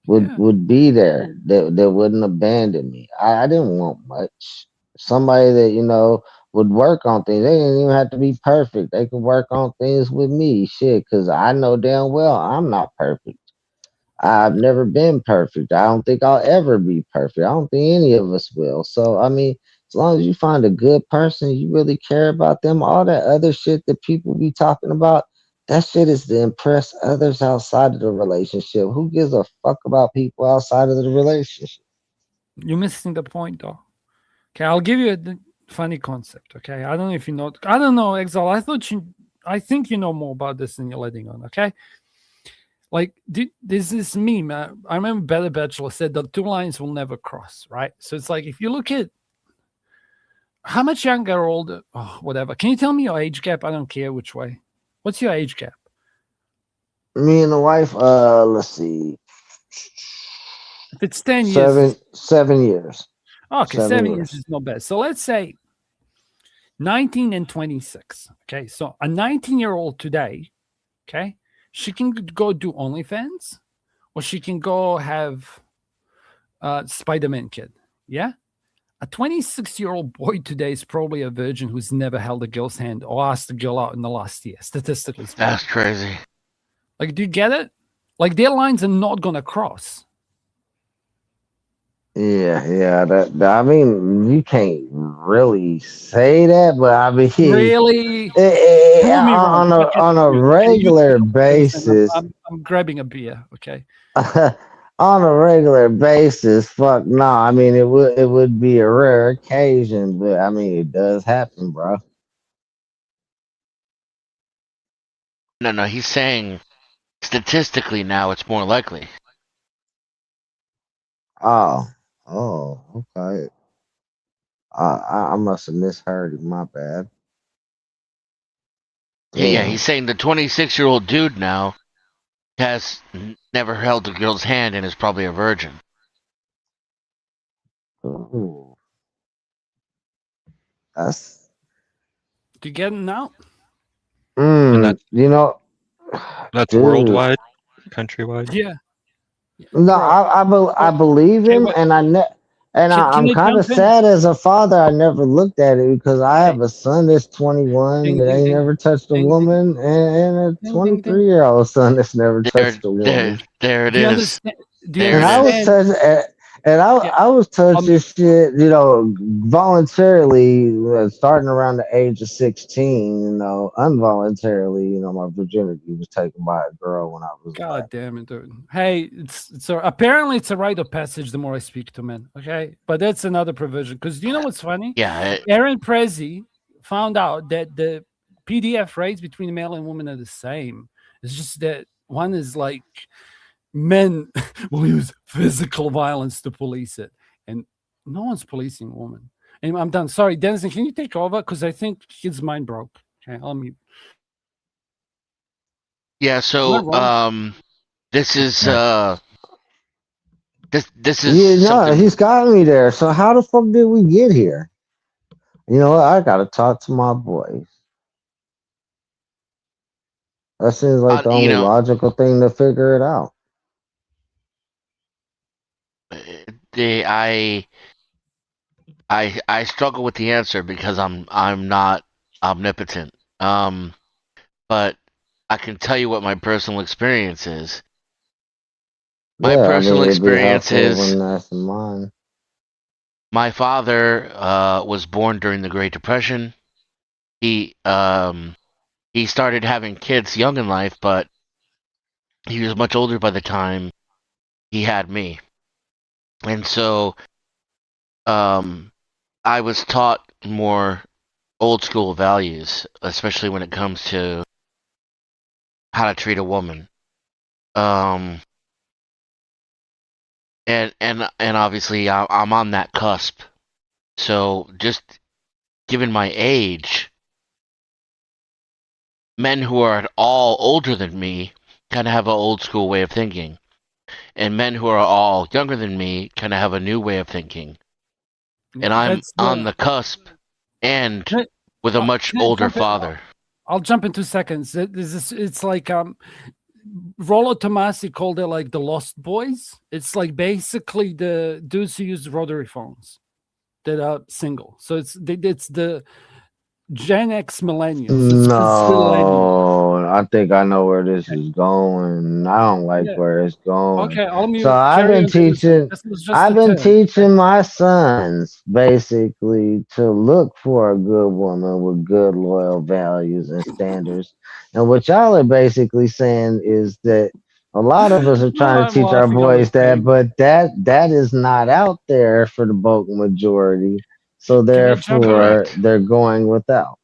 would Yeah. would be there, that wouldn't abandon me. I didn't want much. Somebody that would work on things. They didn't even have to be perfect. They could work on things with me, shit. Because I know damn well I'm not perfect. I've never been perfect. I don't think I'll ever be perfect. I don't think any of us will. So I mean, as long as you find a good person, you really care about them, all that other shit that people be talking about, that shit is to impress others outside of the relationship. Who gives a fuck about people outside of the relationship? You're missing the point though. Okay, I'll give you a funny concept. Okay. I don't know if you know, I don't know, Exile. I think you know more about this than you're letting on. Okay. Like there's this meme. I remember Better Bachelor said the two lines will never cross, right? So it's like if you look at how much younger or older, oh, whatever. Can you tell me your age gap? I don't care which way. What's your age gap? Me and the wife, let's see, If it's 10 years, 7 years. okay, 7 years 7 years. is not bad. So let's say 19 and 26. Okay. So a 19-year-old today, okay, she can go do OnlyFans or she can go have Spider-Man kid. Yeah. A 26-year-old boy today is probably a virgin who's never held a girl's hand or asked a girl out in the last year, statistically speaking. That's crazy. Like, do you get it? Like, their lines are not going to cross. Yeah. I mean, you can't really say that, but I mean, Really? Prove me wrong. on a Okay, on a okay, you regular tell me. Listen, basis, I'm grabbing a beer. Okay. on a regular basis, fuck no. I mean, it would be a rare occasion, but I mean, it does happen, bro. No, he's saying statistically now it's more likely. Oh, okay. I must have misheard it. My bad. Yeah, Damn. he's saying the 26-year-old dude now has never held a girl's hand and is probably a virgin. Ooh, that's Do you get it now? And that's you know, dude. worldwide, countrywide. Yeah. No, Bro. I believe Okay, him, what? and Can I'm I kind of jump in? sad as a father. I never looked at it because I Okay. have a son that's 21 Ding, that ding, ain't ding. never touched a Ding, ding, woman, and a ding, ding, ding. 23-year-old son that's never There, touched a there, woman. there it Do you is. understand? Do you There And it I is. was understand? touched, Yeah. I was touched Um, this shit, voluntarily, starting around the age of 16. Involuntarily, my virginity was taken by a girl when I was like, God damn it, dude. Hey, apparently it's a rite of passage the more I speak to men. Okay. But that's another provision. Because do you know what's funny? Yeah, Aaron Prezi found out that the PDF rates between male and woman are the same. It's just that one is like men will use physical violence to police it, and no one's policing women. And I'm done. Sorry, Denison, can you take over? Because I think his mind broke. Okay, I'll mute. yeah. Am I So, wrong? this is No, this is yeah, no, something. he's got me there. So how the fuck did we get here? You know what? I gotta talk to my boys. That seems like the You only know, logical thing to figure it out. the I struggle with the answer because I'm not omnipotent. But I can tell you what my personal experience is. My Yeah, I mean personal it'd be experience helpful is when that's in mind. my father was born during the Great Depression. He he started having kids young in life, but he was much older by the time he had me. And so um, I was taught more old school values, especially when it comes to how to treat a woman. Um, and obviously I'm on that cusp. So just given my age, men who are at all older than me kind of have an old school way of thinking, and men who are all younger than me kind of have a new way of thinking. And I'm That's on the. the cusp, and Can with a much can I older jump in? father. I'll jump in 2 seconds. It's like Rollo Tomasi called it like the Lost Boys. It's like basically the dudes who use rotary phones that are single. So it's the Gen X millennials. It's the zillennials. No, I think I know where this is going. I don't like Yeah. where it's going. Okay, I'll So mute. Carry on, Innocent. This was just I've a been turn. teaching my sons basically to look for a good woman with good loyal values and standards. And what y'all are basically saying is that a lot of us are No, trying to I'm teach our laughing on the boys that, table. but that is not out there for the bulk majority. So Can I jump in? therefore Correct. they're going without.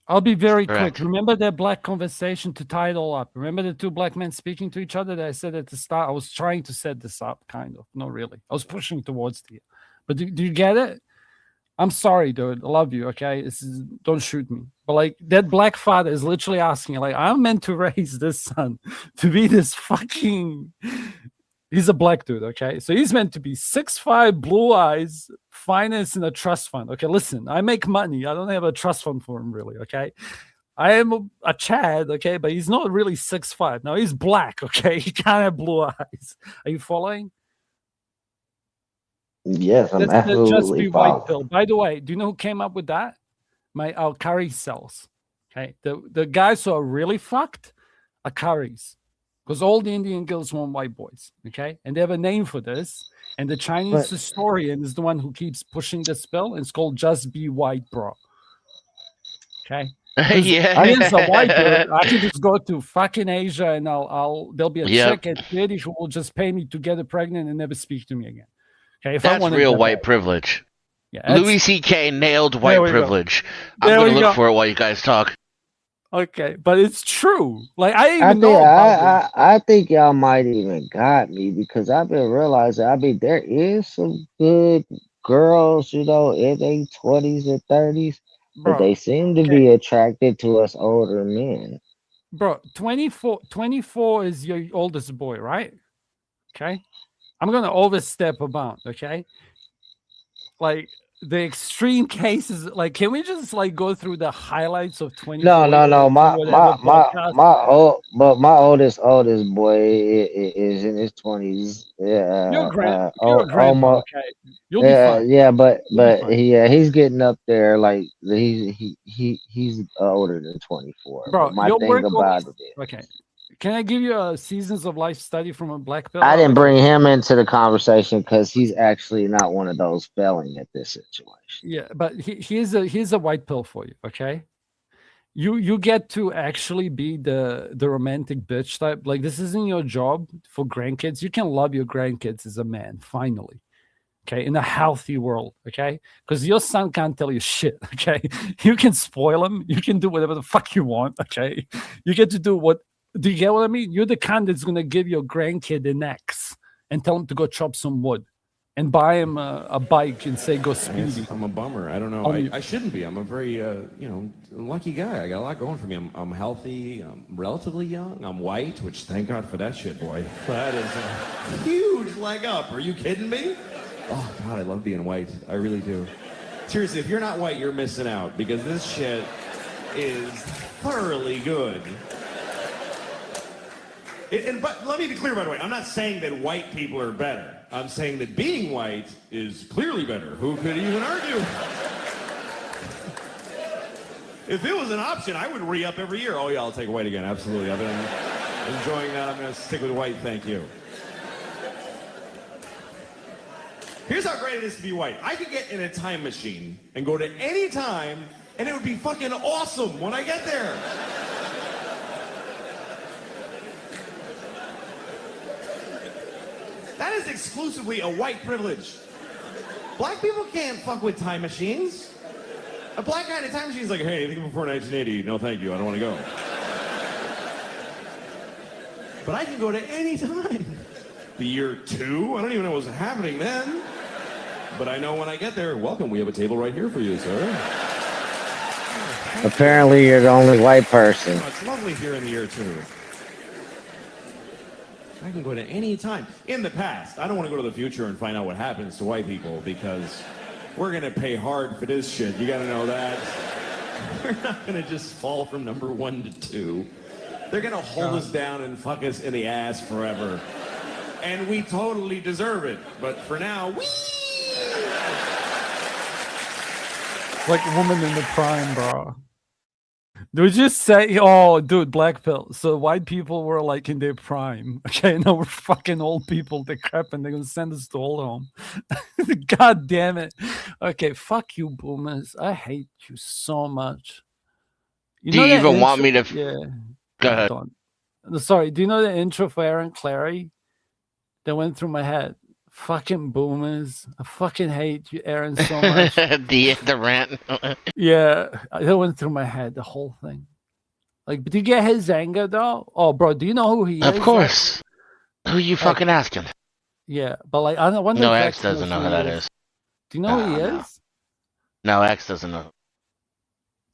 I'll be very quick. Correct. Remember that black conversation to tie it all up? Remember the two black men speaking to each other that I said at the start? I was trying to set this up, kind of. Not really. I was pushing towards you. But do you get it? I'm sorry, dude. I love you. Okay, don't shoot me. But like that black father is literally asking, like, I'm meant to raise this son to be this fucking. He's a black dude. Okay, so he's meant to be 6'5", blue eyes, finance in a trust fund. Okay, listen, I make money. I don't have a trust fund for him, really. Okay, I am a Chad. Okay, but he's not really 6'5". Now he's black. Okay, he can't have blue eyes. Are you following? Yes, I'm That's the Just absolutely Be White following. pill. By the way, do you know who came up with that? My Alkari cells. Okay. The guys who are really fucked are curries. Because all the Indian girls want white boys. Okay. And they have a name for this. And the Chinese But historian is the one who keeps pushing this pill. And it's called Just Be White, bro. Okay. Because me as a white Yeah. dude, I can just go to fucking Asia and there'll be a Yep. chick at 30 who will just pay me to get her pregnant and never speak to me again. Okay. If I That's want it real that white bad. privilege. Yeah. Louis C.K. nailed There white we go. privilege. I'm There gonna we look go. for it while you guys talk. Okay, but it's true. Like I didn't I even think know about this. I think y'all might even got me because I've been realizing. I mean, there is some good girls, in their 20s and 30s, but Bro. they seem to Okay, be attracted to us older men. bro. 24 is your oldest boy, right? Okay. I'm gonna overstep amount, okay? Like the extreme cases, like can we just like go through the highlights of No, 24 no, year no. olds or whatever podcast? My oldest boy is in his 20s. Yeah, You're a grandpa, almost. okay? You'll be fine. Yeah, You'll be fine. he's getting up there. Like he's older than 24. But Bro, my your thing work about always it is, okay. Can I give you a seasons of life study from a black pill? I Or didn't like bring him into the conversation because he's actually not one of those failing at this situation. yeah, but here's a white pill for you, okay? You get to actually be the romantic bitch type. Like this isn't your job for grandkids. You can love your grandkids as a man, finally. Okay, in a healthy world, okay? Because your son can't tell you shit, okay? You can spoil him, you can do whatever the fuck you want, okay? You get to do what do you get what I mean? You're the kind that's gonna give your grandkid an X and tell him to go chop some wood and buy him a bike and say go speedy. I'm a bummer. I don't know. I shouldn't be. I'm a very, lucky guy. I got a lot going for me. I'm healthy. I'm relatively young. I'm white, which thank God for that shit, boy. That is a huge leg up. Are you kidding me? Oh, God, I love being white. I really do. Seriously, if you're not white, you're missing out because this shit is thoroughly good. But let me be clear, by the way. I'm not saying that white people are better. I'm saying that being white is clearly better. Who could even argue? If it was an option, I would re-up every year. Oh, yeah, I'll take white again. Absolutely. I've been enjoying that. I'm going to stick with white. Thank you. Here's how great it is to be white. I could get in a time machine and go to any time, and it would be fucking awesome when I get there. That is exclusively a white privilege. Black people can't fuck with time machines. A black guy in a time machine is like, hey, anything before 1980? No, thank you. I don't want to go. But I can go to any time. The year 2? I don't even know what's happening then. But I know when I get there, welcome, we have a table right here for you, sir. Apparently, you're the only white person. Oh, it's lovely here in the year 2. I can go to any time. In the past, I don't want to go to the future and find out what happens to white people because we're going to pay hard for this shit. You got to know that. We're not going to just fall from number 1 to 2. They're going to hold us down and fuck us in the ass forever. And we totally deserve it. But for now, we... Like woman in the prime, bro. They would just say, oh, dude, black pill. So white people were like in their prime. Okay, now we're fucking old people. They're crap and they're going to send us to old home. God damn it. Okay, fuck you, boomers. I hate you so much. Do you even want me to... Yeah. Go ahead. Sorry, do you know the intro for Aaron Clary that went through my head? Fucking boomers. I fucking hate you, Aaron, so much. the rant. Yeah, that went through my head, the whole thing. Like, do you get his anger, though? Oh, bro, do you know who he is? Of course. Who you fucking asking? Yeah, but like, I don't wonder No, if X doesn't know who that is. Do you know who he No. is? No, X doesn't know.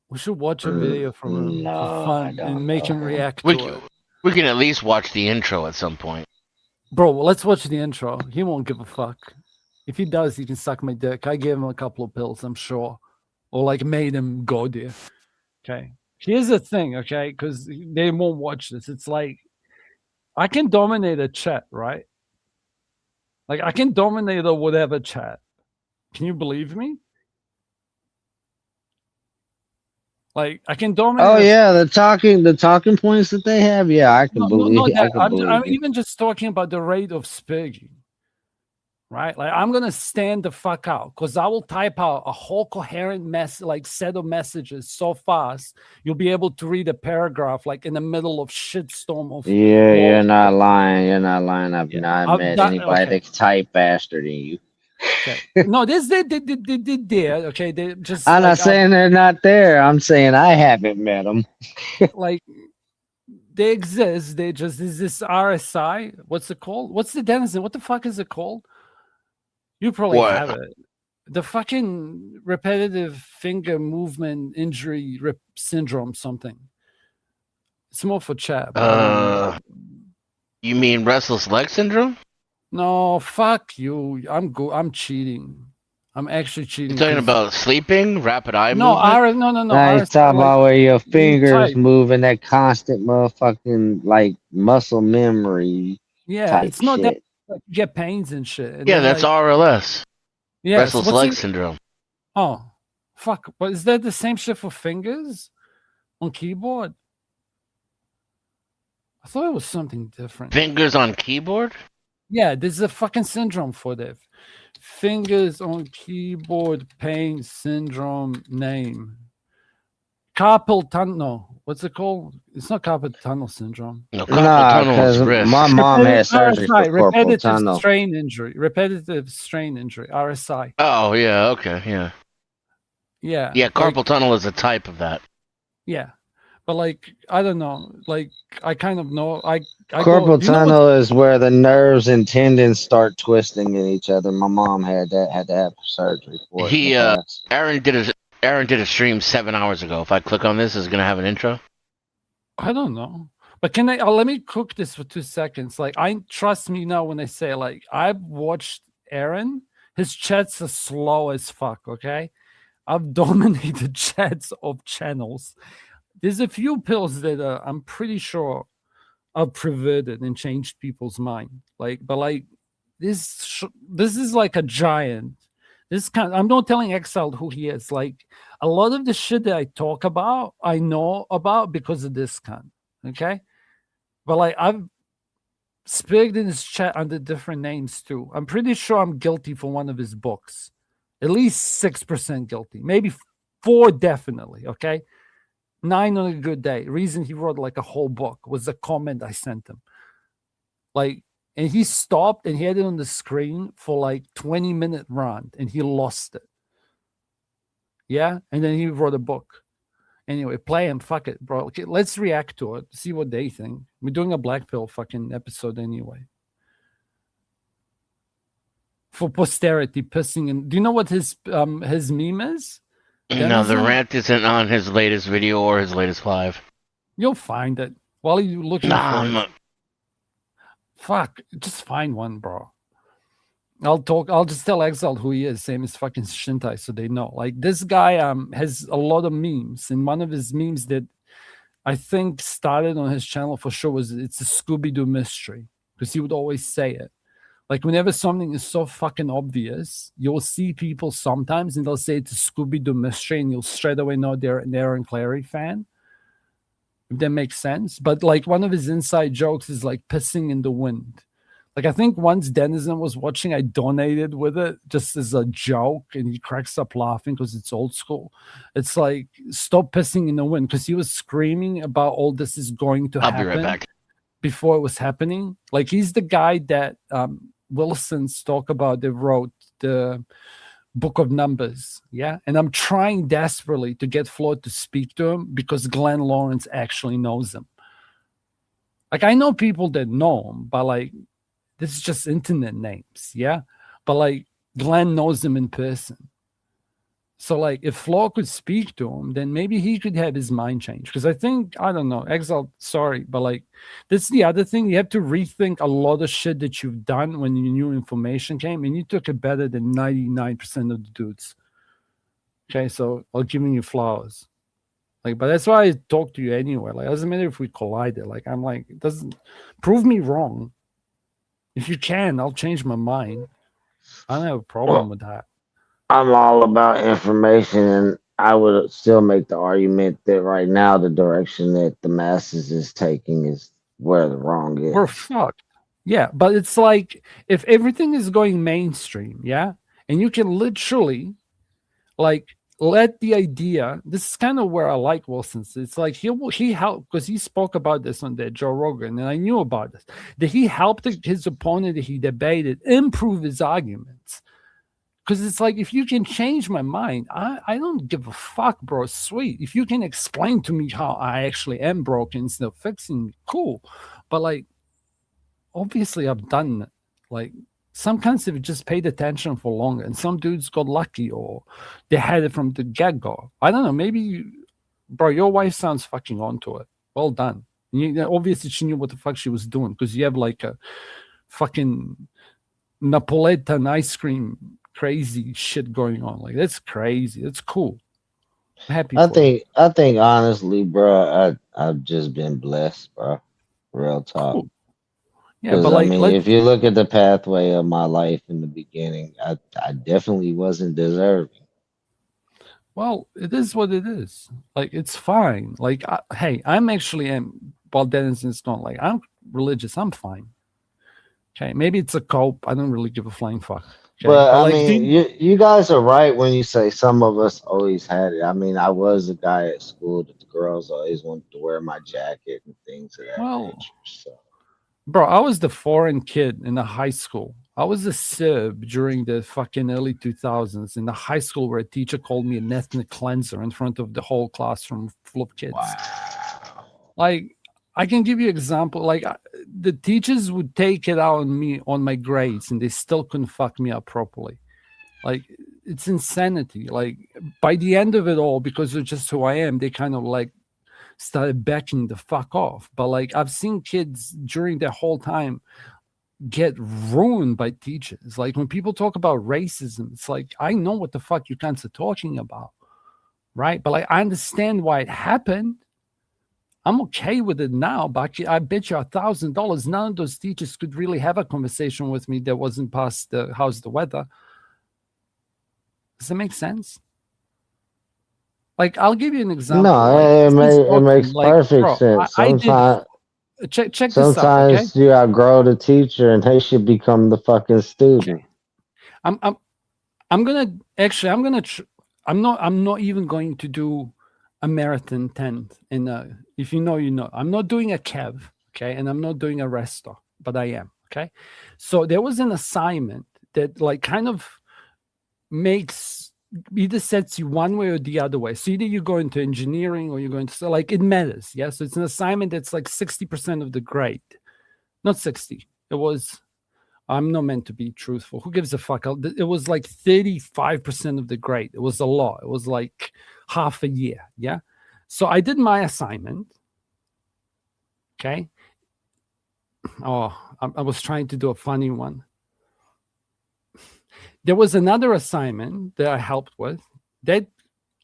We should watch a video from him No, for fun and make him react We to can, it. we can at least watch the intro at some point. Bro, well, let's watch the intro. He won't give a fuck. If he does, he can suck my dick. I gave him a couple of pills, I'm sure. Or like made him go there. Okay. Here's the thing, okay? Because they won't watch this. It's like, I can dominate a chat, right? Like, I can dominate a whatever chat. Can you believe me? Like, I can dominate. Oh yeah, the talking points that they have. Yeah, I can believe. I can believe I'm it. even just talking about the rate of speaking, right? Like, I'm gonna stand the fuck out because I will type out a whole coherent set of messages so fast you'll be able to read a paragraph like in the middle of shitstorm of. Yeah, you're not lying. You're not lying. I've Yeah, not met anybody that can type faster than you. Okay. No, this they there. Okay, they just. I'm like, not saying they're not there. I'm saying I haven't met them. like they exist. They just is this RSI? What's it called? What's the denizen? What the fuck is it called? You probably What? have it. The fucking repetitive finger movement injury syndrome something. It's more for chat. But I don't know. You mean restless leg syndrome? No, fuck you. I'm cheating. I'm actually cheating. You're talking about sleeping, rapid eye no, movement? no. Now he's talking like, about where your fingers type. moving, that constant motherfucking like muscle memory. Yeah, type it's not shit. that you get pains and shit. And Yeah, then, that's like, RLS. yeah, Restless leg syndrome. Oh, fuck. But is that the same shit for fingers on keyboard? I thought it was something different. Fingers on keyboard? Yeah, there's a fucking syndrome for that. Fingers on keyboard pain syndrome name. Carpal tunnel. No, what's it called? It's not carpal tunnel syndrome. No, carpal tunnel is wrist. my mom had surgery for carpal repetitive tunnel. strain injury. Repetitive strain injury. RSI. Oh, yeah, okay, yeah. Yeah. Yeah, carpal tunnel is a type of that. Yeah. But like, I don't know. Like, I kind of know. Carpal tunnel is where the nerves and tendons start twisting in each other. My mom had to have surgery for it. Aaron did a stream 7 hours ago. If I click on this, is it gonna have an intro? I don't know. But can I let me cook this for 2 seconds? Like, trust me now when I say, like, I've watched Aaron. His chats are slow as fuck, okay? I've dominated chats of channels. There's a few pills that I'm pretty sure are perverted and changed people's mind. Like, but like this is like a giant. I'm not telling Exile who he is. Like, a lot of the shit that I talk about, I know about because of this kind. Okay, but like speak in his chat under different names too. I'm pretty sure I'm guilty for one of his books. At least 6% guilty. Maybe 4 definitely, okay? 9 on a good day. Reason he wrote like a whole book was a comment I sent him. Like, and he stopped and he had it on the screen for like 20-minute rant and he lost it. Yeah? And then he wrote a book. Anyway, play him. Fuck it, bro. Okay, let's react to it. See what they think. We're doing a Black Pill fucking episode anyway. For posterity, pissing in. Do you know what his meme is? No, the Denizen? rant isn't on his latest video or his latest live. You'll find it. While you're looking Nah, for I'm it. not. Fuck. Just find one, bro. I'll just tell Exile who he is, same as fucking Shintai, so they know. Like, this guy has a lot of memes, and one of his memes that I think started on his channel for sure was it's a Scooby-Doo mystery, because he would always say it. Like, whenever something is so fucking obvious, you'll see people sometimes and they'll say it's a Scooby-Doo mystery, and you'll straight away know they're an Aaron Clary fan. If that makes sense. But like, one of his inside jokes is like pissing in the wind. Like, I think once Denizen was watching, I donated with it just as a joke, and he cracks up laughing because it's old school. It's like, stop pissing in the wind, because he was screaming about all this is going to I'll happen be right back. before it was happening. Like, he's the guy that Wilson's talk about that wrote the Book of Numbers. Yeah. And I'm trying desperately to get Flo to speak to him because Glenn Lawrence actually knows him. Like, I know people that know him, but like, this is just internet names, yeah? But like, Glenn knows him in person. So like, if Flo could speak to him, then maybe he could have his mind changed. Because I think, I don't know, Exile, sorry, but like, this is the other thing. You have to rethink a lot of shit that you've done when new information came, and you took it better than 99% of the dudes. Okay, so I'll give you flowers. Like, but that's why I talk to you anyway. Like, it doesn't matter if we collided. Like, I'm like, it doesn't prove me wrong. If you can, I'll change my mind. I don't have a problem with that. I'm all about information, and I would still make the argument that right now the direction that the masses is taking is where the wrong is. We're fucked. Yeah, but it's like, if everything is going mainstream, yeah, and you can literally like let the idea. This is kind of where I like Wilson's. It's like he helped, because he spoke about this on the Joe Rogan, and I knew about this, that he helped his opponent that he debated improve his arguments. Because it's like, if you can change my mind, I don't give a fuck, bro. Sweet. If you can explain to me how I actually am broken instead of fixing me, cool. But like, obviously I've done it. Like, some kinds have just paid attention for longer, and some dudes got lucky, or they had it from the get-go. I don't know. Maybe, bro, your wife sounds fucking onto it. Well done. Obviously, she knew what the fuck she was doing, because you have like a fucking Napolitan ice cream crazy shit going on. Like, that's crazy. That's cool. I'm happy. I think honestly, bro, I've just been blessed, bro. Real talk. Cool. Yeah, but I like, mean, if you look at the pathway of my life in the beginning, I definitely wasn't deserving. well, it is what it is. Like, it's fine. Like, hey, I'm actually while Denison's gone, like, I'm religious. I'm fine. Okay, maybe it's a cope. I don't really give a flying fuck. Okay? But I like, mean, you guys are right when you say some of us always had it. I mean, I was a guy at school that the girls always wanted to wear my jacket and things of that nature. So. Bro, I was the foreign kid in the high school. I was a Serb during the fucking early 2000s in the high school, where a teacher called me an ethnic cleanser in front of the whole classroom full of kids. Wow. Like, I can give you an example. Like, the teachers would take it out on me on my grades, and they still couldn't fuck me up properly. Like, it's insanity. Like, by the end of it all, because of just who I am, they kind of like started backing the fuck off. But like, I've seen kids during their whole time get ruined by teachers. Like, when people talk about racism, it's like, I know what the fuck you guys are talking about, right? But like, I understand why it happened. I'm okay with it now, but I bet you $1,000 none of those teachers could really have a conversation with me that wasn't past the how's the weather. Does that make sense? Like, I'll give you an example. No, like, it makes perfect sense. Sometimes check this out, okay? Sometimes you outgrow the teacher and they should become the fucking student. Okay. I'm gonna actually I'm not even going to do a marathon 10 in if you know you know. I'm not doing a Kev, okay, and I'm not doing a Resto, but I am, okay. So there was an assignment that like kind of makes either sets you one way or the other way. So either you go into engineering or you're going to, so like it matters, yeah. So it's an assignment that's like 60% of the grade, not 60. It was. I'm not meant to be truthful. Who gives a fuck? It was like 35% of the grade. It was a lot. It was like half a year. Yeah. So I did my assignment. Okay. Oh, I was trying to do a funny one. There was another assignment that I helped with.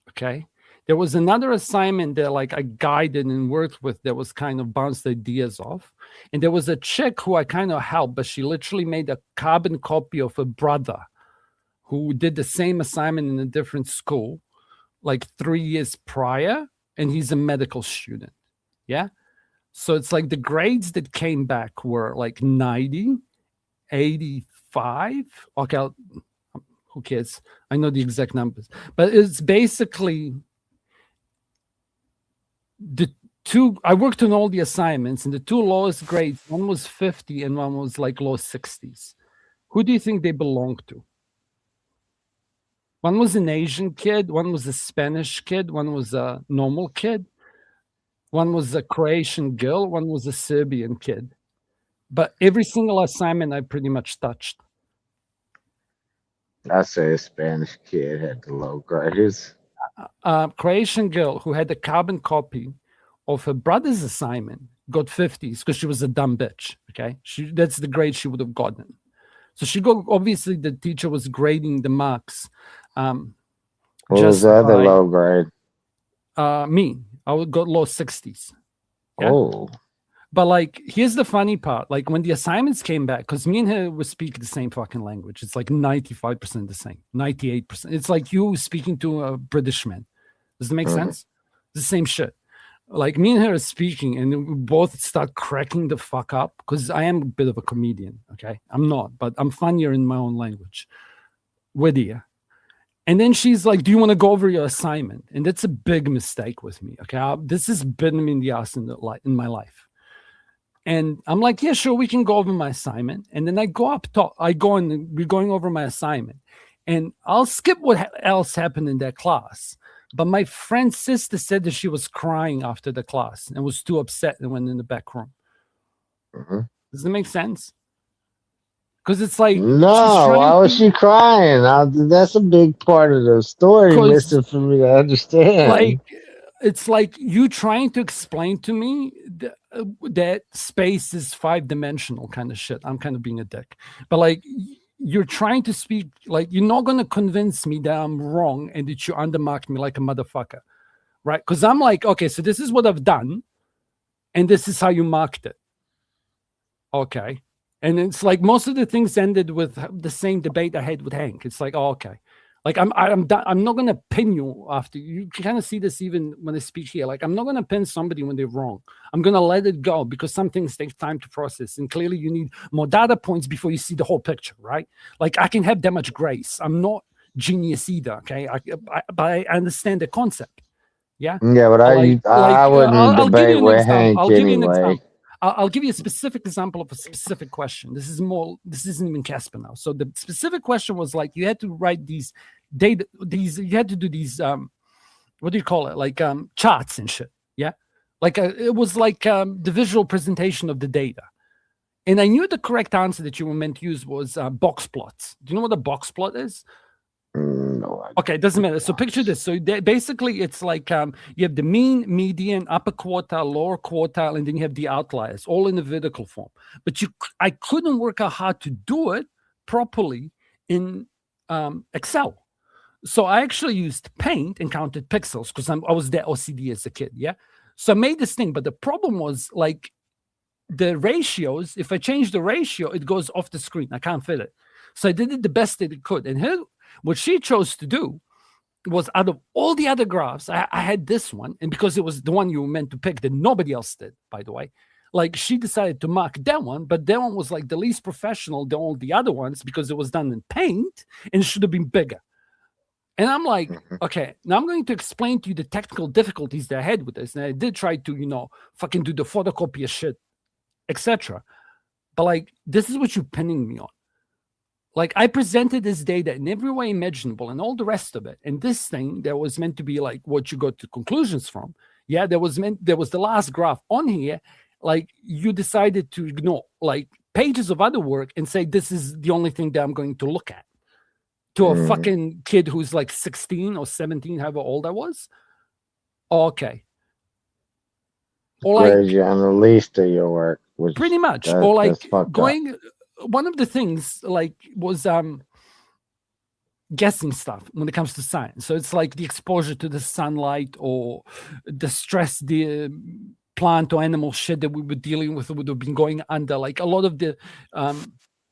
Okay. There was another assignment that like I guided and worked with that was kind of bounced ideas off. And there was a chick who I kind of helped, but she literally made a carbon copy of a brother who did the same assignment in a different school like 3 years prior. And he's a medical student. Yeah. So it's like the grades that came back were like 90, 85. Okay. Who cares? I know the exact numbers, but it's basically the two. I worked on all the assignments, and the two lowest grades, one was 50 and one was like low 60s. Who do you think they belonged to? One was an Asian kid, one was a Spanish kid, one was a normal kid, one was a Croatian girl, one was a Serbian kid. But every single assignment I pretty much touched. I say a Spanish kid had the low grades. Croatian girl who had a carbon copy of her brother's assignment got 50s because she was a dumb bitch. Okay, that's the grade she would have gotten. So she got, obviously the teacher was grading the marks. What was the other low grade? Me, I got low 60s. Yeah? Oh. But like, here's the funny part. Like when the assignments came back, because me and her were speaking the same fucking language. It's like 95% the same, 98%. It's like you speaking to a British man. Does that make sense? The same shit. Like me and her are speaking and we both start cracking the fuck up because I am a bit of a comedian. Okay. I'm not, but I'm funnier in my own language. Wittier. And then she's like, do you want to go over your assignment? And that's a big mistake with me. Okay. This has bitten me in the ass in my life. And I'm like, yeah, sure, we can go over my assignment. And then I go up top, we're going over my assignment. And I'll skip what else happened in that class. But my friend's sister said that she was crying after the class and was too upset and went in the back room. Does that make sense? Because it's like, no, why was she crying? That's a big part of the story missing for me to understand. Like, it's like you trying to explain to me that space is 5-dimensional kind of shit. I'm kind of being a dick, but like you're trying to speak, like you're not going to convince me that I'm wrong and that you undermarked me like a motherfucker, right? Because I'm like, okay, so this is what I've done, and this is how you marked it. Okay, and it's like most of the things ended with the same debate I had with Hank. It's like, oh, okay. Like I'm not gonna pin you after. You can kind of see this even when I speak here. Like I'm not gonna pin somebody when they're wrong. I'm gonna let it go because some things take time to process, and clearly you need more data points before you see the whole picture, right? Like I can have that much grace. I'm not genius either, okay? But I understand the concept. Yeah. Yeah, but I wouldn't debate with Hank anyway. I'll give you a specific example of a specific question. This isn't even Casper now. So the specific question was like, you had to write these data, you had to do these, what do you call it? Like charts and shit. Yeah. Like it was like the visual presentation of the data. And I knew the correct answer that you were meant to use was box plots. Do you know what a box plot is? No. Okay, it doesn't matter. So picture this. So basically, it's like you have the mean, median, upper quartile, lower quartile, and then you have the outliers, all in a vertical form. But I couldn't work out how to do it properly in Excel. So I actually used Paint and counted pixels because I was that OCD as a kid. Yeah. So I made this thing, but the problem was like the ratios. If I change the ratio, it goes off the screen. I can't fit it. So I did it the best that it could. And what she chose to do was, out of all the other graphs, I had this one. And because it was the one you were meant to pick that nobody else did, by the way, like she decided to mark that one, but that one was like the least professional than all the other ones because it was done in paint and it should have been bigger. And I'm like, okay, now I'm going to explain to you the technical difficulties that I had with this. And I did try to, fucking do the photocopy of shit, etc. But like, this is what you're pinning me on. Like, I presented this data in every way imaginable and all the rest of it. And this thing that was meant to be like what you got to conclusions from. Yeah, there was the last graph on here. Like, you decided to ignore like pages of other work and say, this is the only thing that I'm going to look at. To a fucking kid who's like 16 or 17, however old I was. Okay. Or like, grade you on the least of your work, which pretty much. Or like going, one of the things like was guessing stuff when it comes to science. So it's like the exposure to the sunlight or the stress the plant or animal shit that we were dealing with would have been going under. Like a lot of the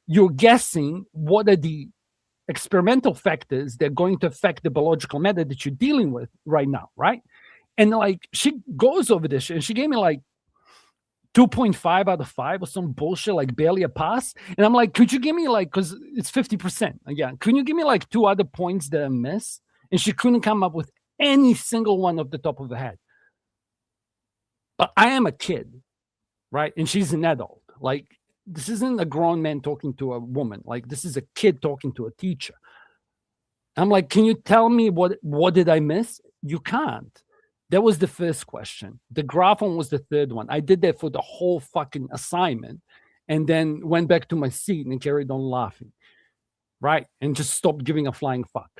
you're guessing what are the experimental factors that are going to affect the biological matter that you're dealing with right now, right? And like she goes over this and she gave me like 2.5 out of 5 or some bullshit, like barely a pass. And I'm like, could you give me like, because it's 50% again, can you give me like 2 other points that I missed? And she couldn't come up with any single one off the top of her head. But I am a kid, right? And she's an adult. Like, this isn't a grown man talking to a woman. Like, this is a kid talking to a teacher. I'm like, can you tell me what did I miss? You can't. That was the first question. The graph one was the third one. I did that for the whole fucking assignment and then went back to my seat and carried on laughing, right? And just stopped giving a flying fuck.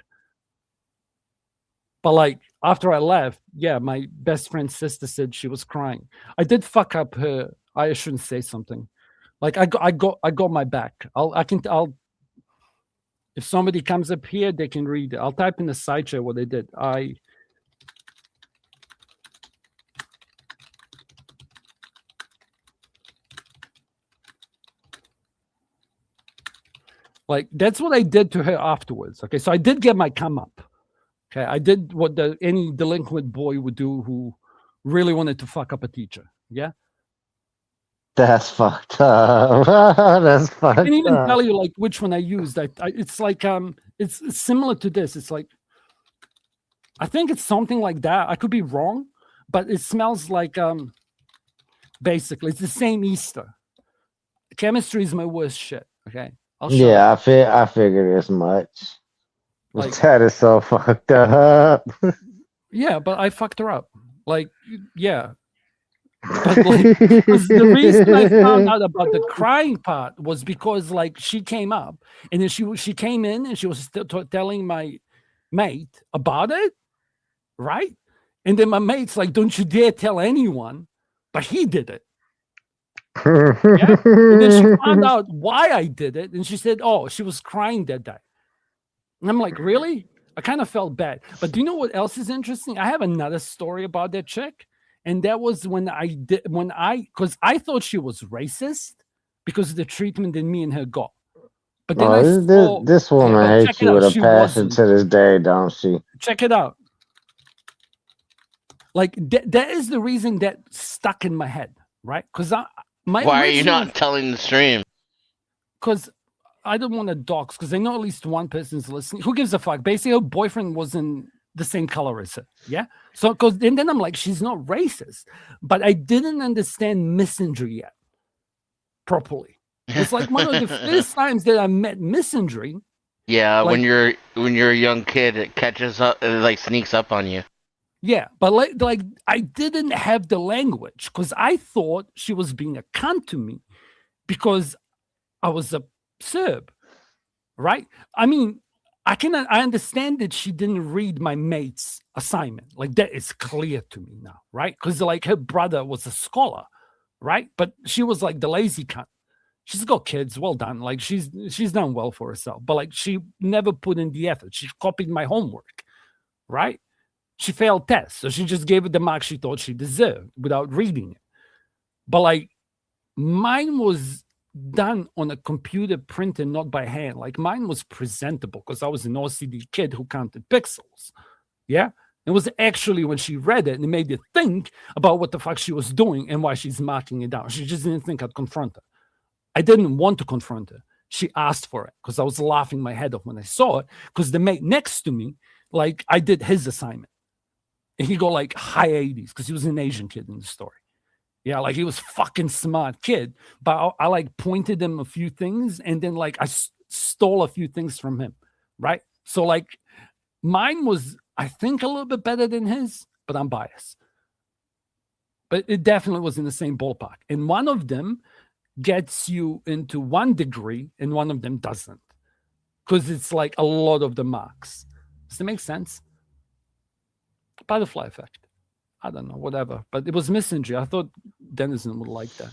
But like, after I left, yeah, my best friend's sister said she was crying. I did fuck up her. I shouldn't say something. Like I got my back. I'll if somebody comes up here, they can read it. I'll type in the side chat what they did. Like that's what I did to her afterwards. Okay, so I did get my come up. Okay, I did what any delinquent boy would do who really wanted to fuck up a teacher. Yeah. That's fucked up. That's fucked I can even up. tell you like which one I used. It's like it's similar to this. It's like I think it's something like that. I could be wrong, but it smells like basically it's the same Easter. Chemistry is my worst shit. Okay. Yeah, I figured as much. Like, that is so fucked up. Yeah, but I fucked her up. Like, yeah. But like, the reason I found out about the crying part was because like she came up and then she came in and she was still telling my mate about it, right? And then my mate's like, "Don't you dare tell anyone," but he did it. Yeah? And then she found out why I did it, and she said, "Oh, she was crying that day." And I'm like, "Really?" I kind of felt bad. But do you know what else is interesting? I have another story about that chick. And that was because I thought she was racist because of the treatment that me and her got. But then this woman hates you with a passion to this day, don't she? Check it out. Like that is the reason that stuck in my head, right? Because why are you not telling the stream? Because I don't want to dox. Because I know at least one person's listening. Who gives a fuck? Basically, her boyfriend wasn't the same color as her. Yeah. So and then I'm like, she's not racist, but I didn't understand misandry yet properly. It's like one of the first times that I met misandry. Yeah, like, when you're a young kid, it catches up, it like sneaks up on you. Yeah, but like I didn't have the language because I thought she was being a cunt to me because I was a Serb, right? I mean, I understand that she didn't read my mate's assignment. Like that is clear to me now, right? Because like her brother was a scholar, right? But she was like the lazy cunt. She's got kids, well done. Like she's done well for herself, but like she never put in the effort. She copied my homework, right? She failed tests, so she just gave it the mark she thought she deserved without reading it. But like mine was done on a computer printer, not by hand. Like mine was presentable because I was an OCD kid who counted pixels. Yeah. It was actually when she read it and it made you think about what the fuck she was doing and why she's marking it down. She just didn't think I'd confront her. I didn't want to confront her. She asked for it because I was laughing my head off when I saw it because the mate next to me, like I did his assignment. And he got like high 80s because he was an Asian kid in the story. Yeah, like he was fucking smart kid. But I like pointed him a few things and then like I stole a few things from him, right? So like mine was, I think, a little bit better than his, but I'm biased. But it definitely was in the same ballpark. And one of them gets you into one degree and one of them doesn't. Because it's like a lot of the marks. Does that make sense? Butterfly effect. I don't know, whatever. But it was misandry. I thought Denizen would like that.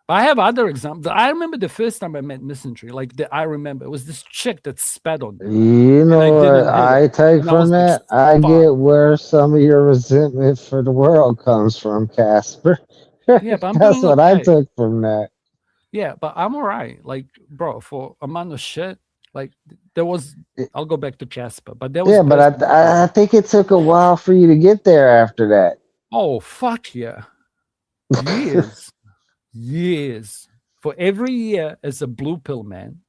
But I have other examples. I remember the first time I met misandry. Like I remember it was this chick that spat on me. You know what I take from that? I get where some of your resentment for the world comes from, Casper. Yeah, but That's what I took from that. Yeah, but I'm all right. Like, bro, for amount of shit, like there was. I'll go back to Casper, but there was. Yeah, but I think it took a while for you to get there after that. Oh fuck yeah, years. For every year as a blue pill man,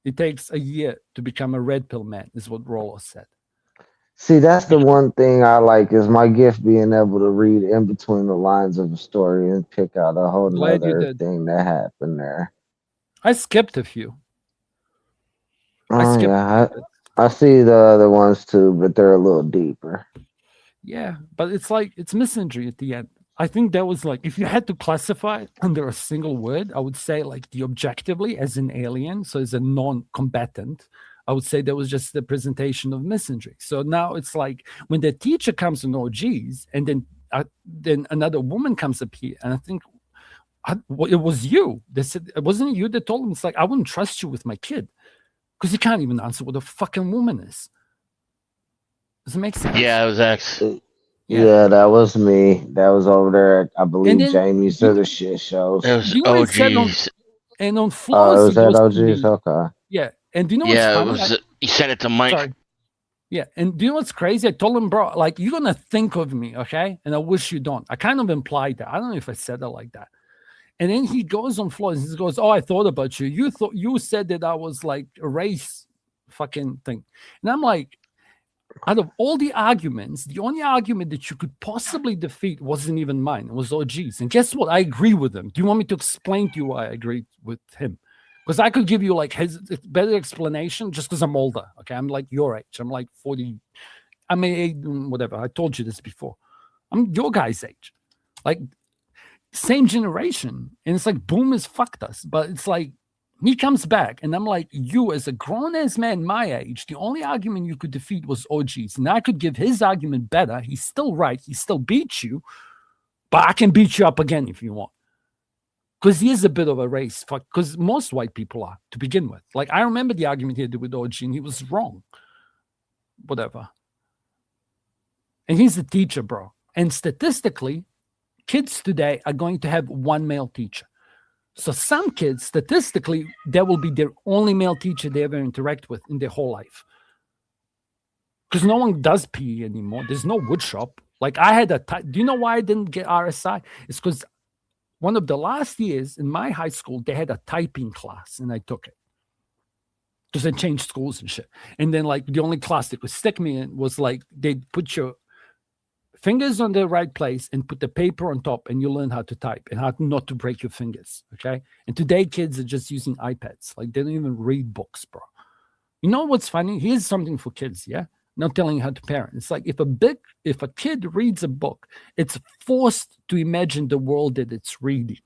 it takes a year to become a red pill man. Is what Rollo said. See, that's the one thing I like is my gift being able to read in between the lines of a story and pick out a whole other thing that happened there. I skipped a few. I see the other ones too, but they're a little deeper. Yeah, but it's like it's misandry at the end. I think that was like if you had to classify it under a single word, I would say like the objectively as an alien, so as a non-combatant. I would say that was just the presentation of misandry. So now it's like when the teacher comes in OGs and then another woman comes up here, and I think it was you. They said it wasn't you that told him. It's like I wouldn't trust you with my kid because you can't even answer what a fucking woman is. Does it make sense? Yeah, it was X. Yeah, that was me. That was over there at, I believe, Jamie's other shit shows. It was OGs. And on floors, it was at OGs? Okay. Yeah. And do you know what's funny? Yeah, you sent it to Mike. Sorry. Yeah. And do you know what's crazy? I told him, bro, like, you're going to think of me, okay? And I wish you don't. I kind of implied that. I don't know if I said it like that. And then he goes on floors and he goes, oh, I thought about you. You said that I was like a race fucking thing. And I'm like, out of all the arguments, the only argument that you could possibly defeat wasn't even mine. It was OG's. And guess what? I agree with him. Do you want me to explain to you why I agreed with him? Because I could give you like his better explanation just because I'm older. Okay. I'm like your age. I'm like 40. I'm whatever. I told you this before. I'm your guy's age. Like same generation. And it's like boomers fucked us. But it's like he comes back and I'm like, you as a grown-ass man my age, the only argument you could defeat was OG's. And I could give his argument better. He's still right. He still beats you. But I can beat you up again if you want. Because he is a bit of a race fuck. Because most white people are, to begin with. Like, I remember the argument he did with OG and he was wrong. Whatever. And he's a teacher, bro. And statistically, kids today are going to have one male teacher. So some kids, statistically, that will be their only male teacher they ever interact with in their whole life. Because no one does PE anymore. There's no wood shop. Like I had do you know why I didn't get RSI? It's because one of the last years in my high school, they had a typing class and I took it. Because they changed schools and shit. And then like the only class they could stick me in was like they'd put your fingers on the right place and put the paper on top and you learn how to type and how not to break your fingers, okay? And today kids are just using iPads. Like they don't even read books, bro. You know what's funny? Here's something for kids, yeah? Not telling you how to parent. It's like if a kid reads a book, it's forced to imagine the world that it's reading.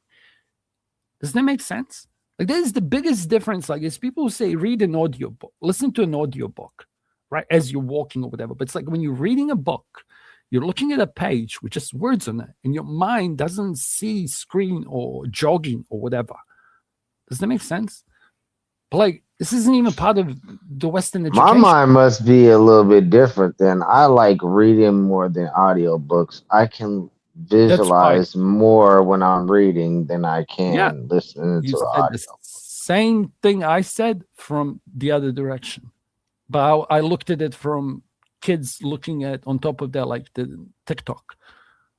Does that make sense? Like that is the biggest difference. Like is people who say read an audiobook, listen to an audiobook, right? As you're walking or whatever. But it's like when you're reading a book, you're looking at a page with just words on it, and your mind doesn't see screen or jogging or whatever. Does that make sense? But like, this isn't even part of the Western education. My mind must be a little bit different then. I like reading more than audiobooks. I can visualize more when I'm reading than I can listening to audio. The same thing I said from the other direction. But I looked at it from kids looking at on top of that like the TikTok.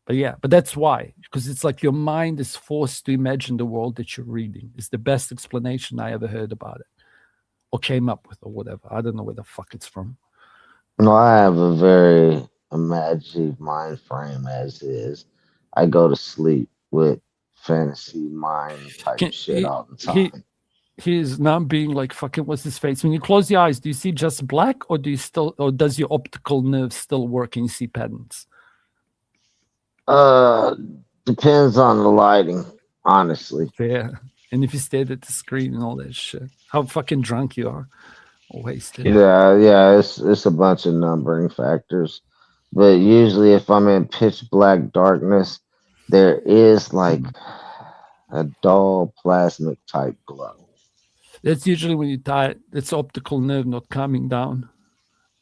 But yeah, but that's why, because it's like your mind is forced to imagine the world that you're reading. It's the best explanation I ever heard about it or came up with or whatever. I don't know where the fuck it's from. No, I have a very imaginative mind frame as is. I go to sleep with fantasy mind type Can, shit all the he time. he's now being like fucking what's his face? When you close your eyes, do you see just black or do you still or does your optical nerve still work and you see patterns? Uh, Depends on the lighting, honestly. Fair. And if you stayed at the screen and all that shit. How fucking drunk you are or wasted. Yeah, it's a bunch of numbering factors. But usually if I'm in pitch black darkness, there is like a dull plasmic type glow. That's usually when you die. It's optical nerve not coming down.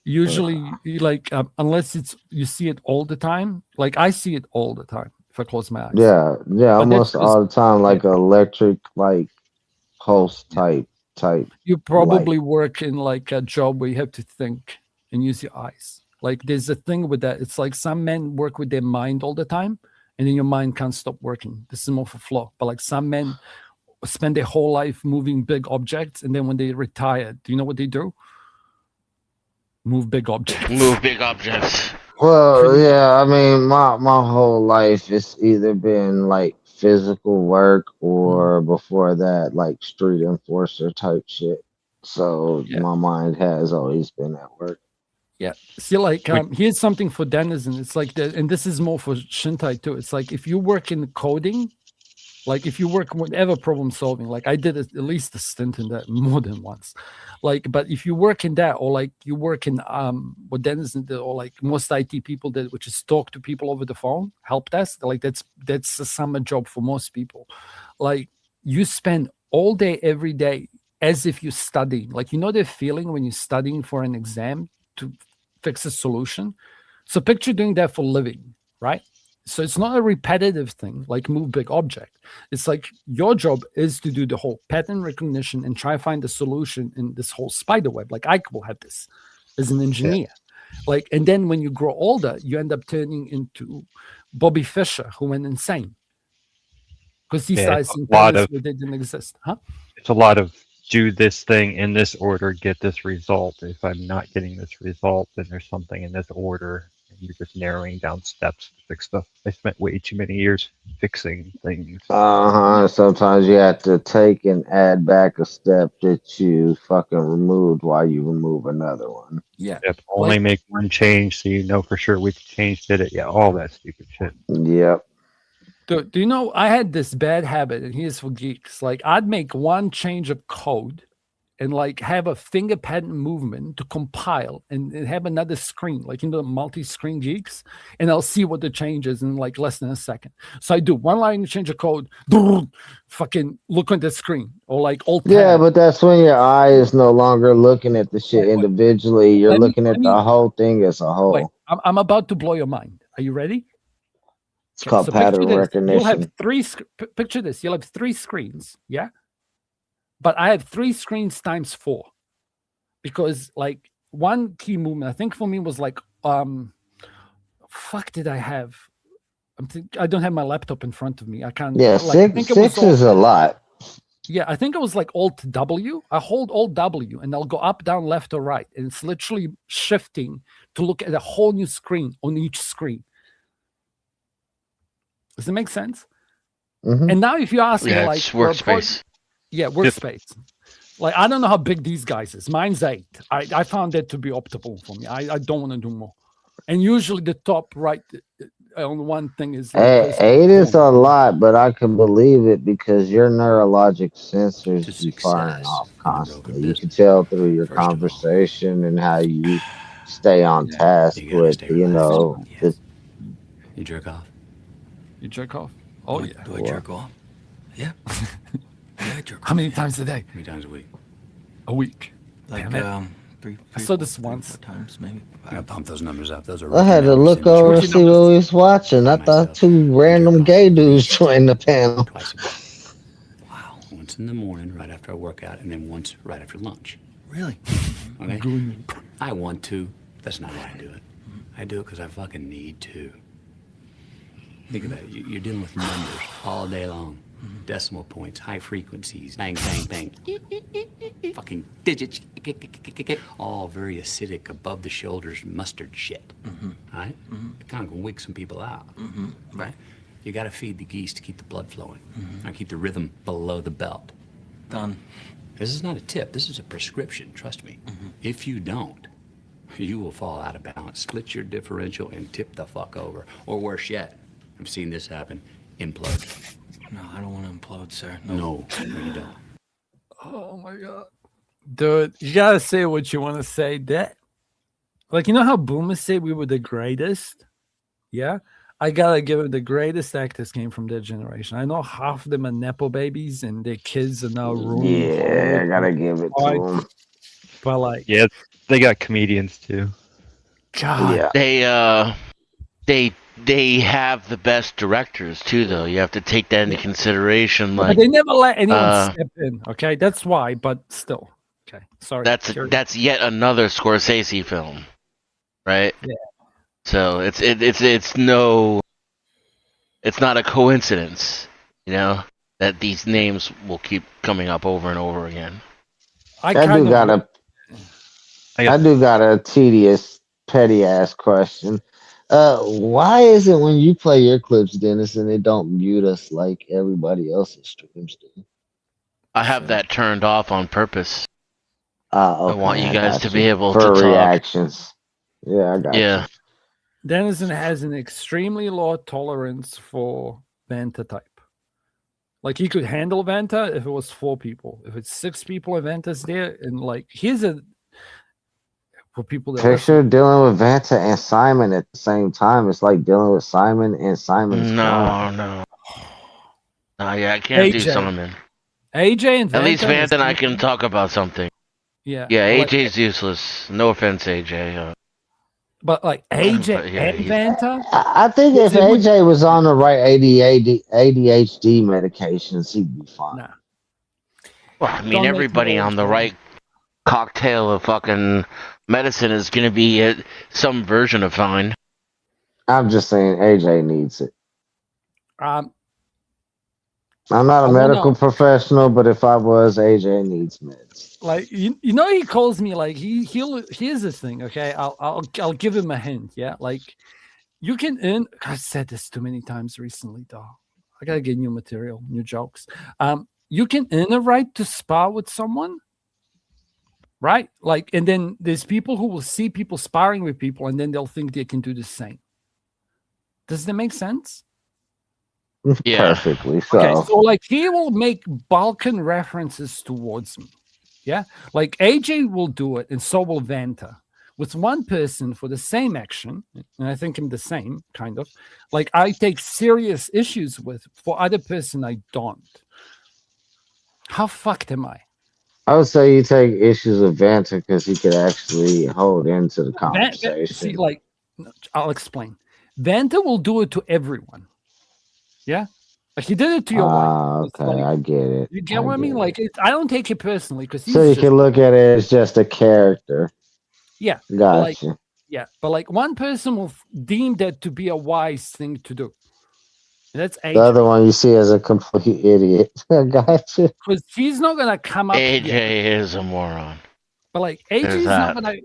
Usually, like unless it's you see it all the time. Like I see it all the time if I close my eyes. Yeah, But that's almost just all the time, yeah. like electric, like pulse type. You light. probably work in like a job where you have to think and use your eyes. Like there's a thing with that. It's like some men work with their mind all the time, and then your mind can't stop working. This is more for flow. But like some men spend their whole life moving big objects, and then when they retire, do you know what they do? Move big objects. Move big objects. Well, yeah, I mean, my whole life it's either been like physical work or before that, like street enforcer type shit. So Yeah. my mind has always been at work. Yeah. See, like here's something for denizen. It's like that, and this is more for Shintai too. It's like if you work in coding, like if you work whatever problem solving, like I did at least a stint in that more than once. Like, but if you work in that, or like you work in what denizen did, or like most IT people did, which is talk to people over the phone, help desk, like that's a summer job for most people. Like you spend all day every day as if you're studying. Like you know the feeling when you're studying for an exam to fix a solution. So picture doing that for living, right? So it's not a repetitive thing like move big object. It's like your job is to do the whole pattern recognition and try to find a solution in this whole spider web. Like I will have this as an engineer. Like, and then when you grow older, you end up turning into Bobby Fischer, who went insane because he started seeing patterns where they didn't exist. Huh? It's a lot of do this thing in this order, get this result. If I'm not getting this result, then there's something in this order. You're just narrowing down steps to fix stuff. I spent way too many years fixing things. Sometimes you have to take and add back a step that you fucking removed while you remove another one. Yeah. Yep. Only make one change so you know for sure which change did it. Yeah, all that stupid shit. Yep. Do you know I had this bad habit, and here's for geeks. Like I'd make one change of code and like have a finger pattern movement to compile and have another screen, like multi-screen geeks, and I'll see what the change is in like less than a second. So I do one line change of code, fucking look on the screen, or like alt tab. Yeah, but that's when your eye is no longer looking at the shit individually. You're looking at the whole thing as a whole. Wait, I'm about to blow your mind. Are you ready? It's called pattern recognition. You'll have picture this. You'll have 3 screens, yeah? But I have 3 screens times 4 because like one key movement, I think for me was like, fuck did I have? I don't have my laptop in front of me. I can't. Yeah, like, six is a lot. Yeah, I think it was like Alt W. I hold Alt W and I'll go up, down, left, or right. And it's literally shifting to look at a whole new screen on each screen. Does it make sense? Mm-hmm. And now if you ask me like workspace. Yeah, workspace. Like I don't know how big these guys is. Mine's 8. I found that to be optimal for me. I don't want to do more. And usually the top right on one thing is like 8 is a lot, but I can believe it because your neurologic sensors be firing off constantly. You can tell through your conversation and how you stay on task with, you jerk off. You jerk off? Oh yeah. Do I jerk off? Yeah. Yeah, I jerk off. How many times a day? How many times a week? A week. Like three. I saw this once. 4 times maybe. I gotta pump those numbers up. Those are. I had to look over and see what we was watching. I thought 2 random gay dudes joined the panel. Twice a day. Wow. Once in the morning, right after I work out, and then once right after lunch. Really? Okay. I want to That's not why I do it. I do it because I fucking need to. Think of that. You're dealing with numbers all day long. Decimal points, high frequencies, bang, bang, bang. Fucking digits. All very acidic, above the shoulders mustard shit. Right? It kind of can wig some people out. Right? You got to feed the geese to keep the blood flowing. And keep the rhythm below the belt. Done. This is not a tip. This is a prescription. Trust me. If you don't, you will fall out of balance, split your differential, and tip the fuck over. Or worse yet, I've seen this happen, implode. No, I don't want to implode, sir. No, you don't. Oh my god, dude! You gotta say what you want to say. That, like, you know how Boomers say we were the greatest? Yeah, I gotta give it the greatest actors came from their generation. I know half of them are nepo babies, and their kids are now ruining. Yeah, I gotta give it to them. But like, Yeah, they got comedians too. God, Yeah. They have the best directors too, though. You have to take that into consideration. but Like they never let anyone step in. Okay, that's why. But still, okay, sorry. that's yet another Scorsese film, right? Yeah. So it's not a coincidence, you know, that these names will keep coming up over and over again. I do got a tedious, petty ass question. Why is it when you play your clips, Dennis, and it don't mute us like everybody else's streams do? I have that turned off on purpose. Okay, I want you guys to got be able for to talk. reactions. Yeah, I got you. Dennison has an extremely low tolerance for Vanta type. Like, he could handle Vanta if it was 4 people. If it's 6 people and Vanta's there, and like, here's a for people that Picture dealing with Vanta and Simon at the same time. It's like dealing with Simon and Simon's clone. No, yeah, I can't do AJ. Simon. AJ and Vanta. At least Vanta and I can talk about something. Yeah. Yeah, but AJ's useless. No offense, AJ. but like AJ But yeah, and he's- Vanta. I think if AJ was on the right ADHD medications, he'd be fine. Nah. Well, I mean, Don't make everybody me on the old, right cocktail of fucking medicine is going to be some version of fine. I'm just saying AJ needs it. Um, I'm not a I don't medical know. professional, but if I was, AJ needs meds. like you know, he calls me like he'll. Here's this thing, okay? I'll give him a hint. Yeah, like you can earn. I've said this too many times recently, dog. I gotta get new material, new jokes. You can earn a right to spar with someone, right? Like, and then there's people who will see people sparring with people, and then they'll think they can do the same. Does that make sense? Yeah. Perfectly so. Okay, so like he will make Balkan references towards me. Yeah, like AJ will do it, and so will Vanta. With one person for the same action, and I think I'm the same kind of. Like, I take serious issues with. For other person, I don't. How fucked am I? I would say you take issues with Vanta because he could actually hold into the See, conversation. like, I'll explain. Vanta will do it to everyone. Yeah, like he did it to your wife. It's Okay, like, I get it. you get what I mean? Like, I don't take it personally because So you can look at it as just a character. Yeah, Gotcha. like, yeah, but like one person will deem that to be a wise thing to do. And that's The AJ. other one you see as a complete idiot. I gotcha. Because he's not gonna come up AJ here. is a moron. But like There's AJ's not that. gonna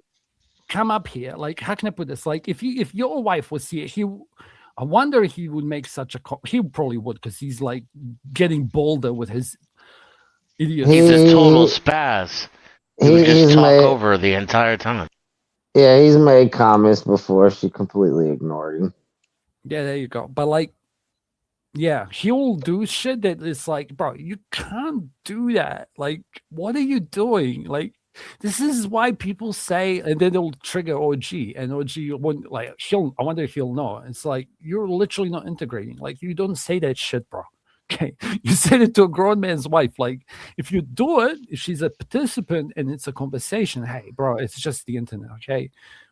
come up here. Like, how can I put this? Like, if your wife was here, I wonder if he would make such a he probably would, because he's like getting bolder with his idiocy. He's a total spaz. He would just he's talk made- over the entire time. Yeah, he's made comments before. She completely ignored him. Yeah, there you go. But like, yeah, he'll do shit that is like, bro, you can't do that. Like, what are you doing? Like, this is why people say, and then they'll trigger OG, and OG won't, like, I wonder if he'll know. It's like, you're literally not integrating. Like, you don't say that shit, bro. Okay, you said it to a grown man's wife. Like, if you do it, if she's a participant and it's a conversation, hey, bro, it's just the internet. Okay,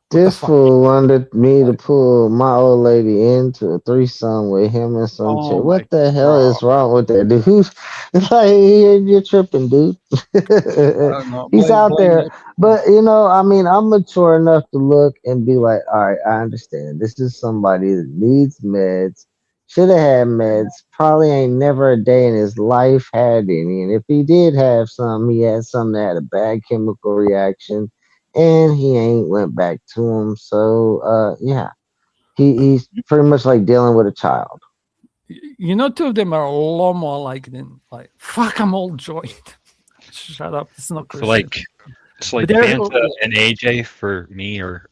What the This fuck? fool wanted me to pull my old lady into a threesome with him and some chick. Oh my What the hell bro. is wrong with that dude? Like you're tripping, dude. I don't know. He's out Blame there, it. but you know, I mean, I'm mature enough to look and be like, all right, I understand. This is somebody that needs meds. Should have had meds. Probably ain't never a day in his life had any. And if he did have some, he had some that had a bad chemical reaction and he ain't went back to him. So yeah, he's pretty much like dealing with a child. You know, two of them are a lot more like than like fuck. I'm all joined. Shut up. It's not So Christian. like But they're Vanta and AJ for me are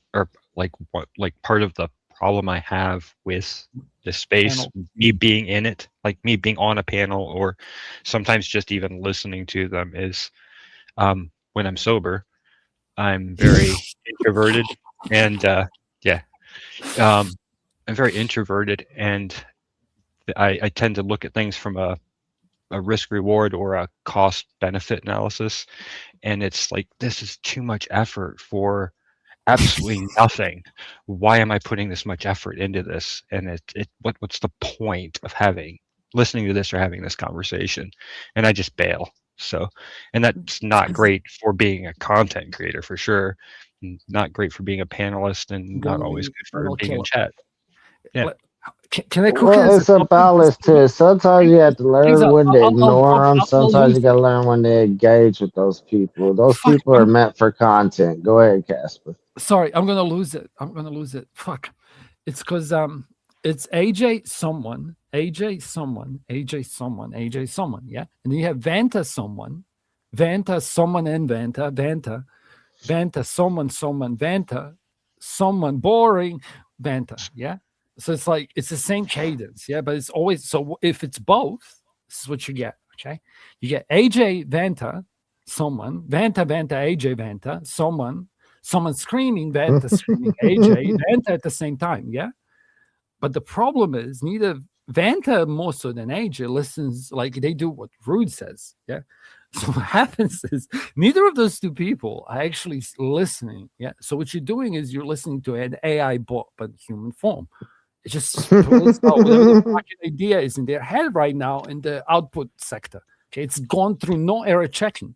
like what like part of the problem I have with the space, panel. me being in it, like me being on a panel or sometimes just even listening to them is when I'm sober, I'm very introverted and yeah. I'm very introverted and I tend to look at things from a risk reward or a cost benefit analysis. And it's like, this is too much effort for absolutely nothing. Why am I putting this much effort into this? And what's the point of listening to this or having this conversation? And I just bail. So, and that's not great for being a content creator for sure. Not great for being a panelist and not Gonna always be good for panel being in killer. chat. Yeah. Can I cook it Well, as a it's a topic? balance to it. Sometimes you have to Things learn when to ignore them. I'll Sometimes lose you it. got to learn when to engage with those people. Those Fuck. people are meant for content. Go ahead, Casper. Sorry, I'm gonna lose it. I'm gonna lose it. Fuck. It's because it's AJ someone, AJ someone, AJ someone, AJ someone, yeah. And then you have Vanta someone, Vanta someone and Vanta, Vanta, Vanta someone, someone, Vanta, someone boring, Vanta, yeah. So it's like it's the same cadence, yeah. But it's always so if it's both, this is what you get. Okay, you get AJ Vanta, someone, Vanta Vanta AJ Vanta, someone screaming, Vanta screaming, AJ, Vanta at the same time. Yeah. But the problem is neither Vanta more so than AJ listens like they do what Rude says. Yeah. So what happens is neither of those two people are actually listening. Yeah. So what you're doing is you're listening to an AI bot, but in human form. It just spills out whatever the fucking idea is in their head right now in the output sector. Okay. It's gone through no error checking.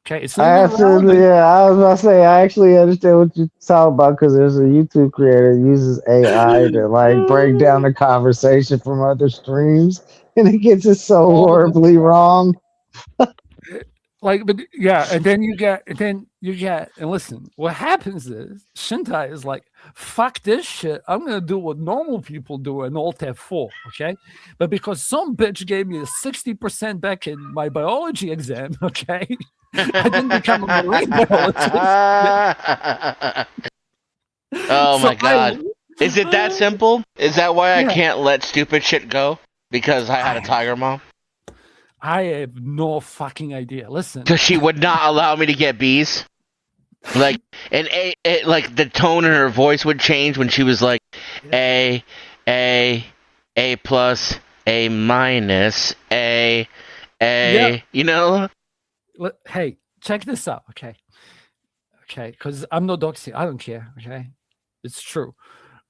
Okay. It's not I even absolutely, relevant. yeah. I was about to say, I actually understand what you're talking about because there's a YouTube creator that uses AI to like break down the conversation from other streams, and it gets it so All of them. horribly wrong. Like, but yeah, and listen, what happens is Shintai is like, fuck this shit. I'm gonna do what normal people do in Alt F4, okay? But because some bitch gave me a 60% back in my biology exam, okay, I didn't become a marine biologist. Oh So my god. Is it that simple? Is that why I yeah, can't let stupid shit go? Because I had a tiger mom? I have no fucking idea. Listen, Because she would not allow me to get B's? Like, like the tone in her voice would change when she was like, A, A, A plus, A minus, yeah. you know? Hey, check this out, okay? Okay, because I'm no doxy. I don't care. Okay, it's true.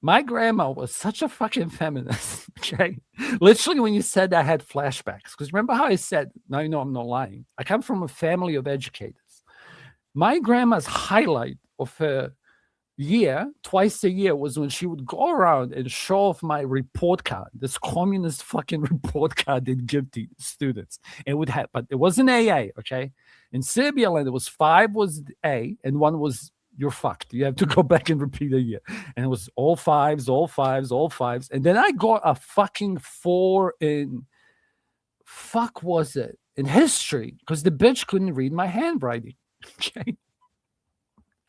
My grandma was such a fucking feminist. Okay, literally, when you said that, I had flashbacks. Because remember how I said, now you know I'm not lying. I come from a family of educators. My grandma's highlight of her year, twice a year, was when she would go around and show off my report card, this communist fucking report card they'd give to students. It would have, but it wasn't AA, okay? In Serbia land, it was 5 was A and 1 was you're fucked. You have to go back and repeat a year. And it was all fives, all fives, all fives. And then I got a fucking 4 in fuck was it? In history, because the bitch couldn't read my handwriting. Okay.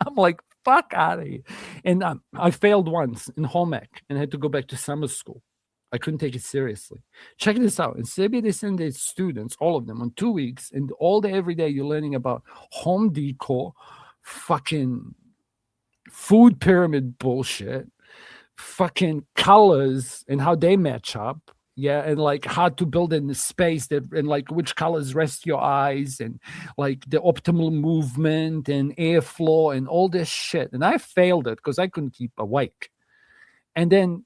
I'm like, fuck out of here. And I failed once in home ec and had to go back to summer school. I couldn't take it seriously. Check this out. In Serbia, they send their students, all of them, on 2 weeks, and all day, every day, you're learning about home decor, fucking food pyramid bullshit, fucking colors and how they match up. Yeah, and like how to build in the space that, and like which colors rest your eyes, and like the optimal movement and airflow and all this shit. And I failed it because I couldn't keep awake. And then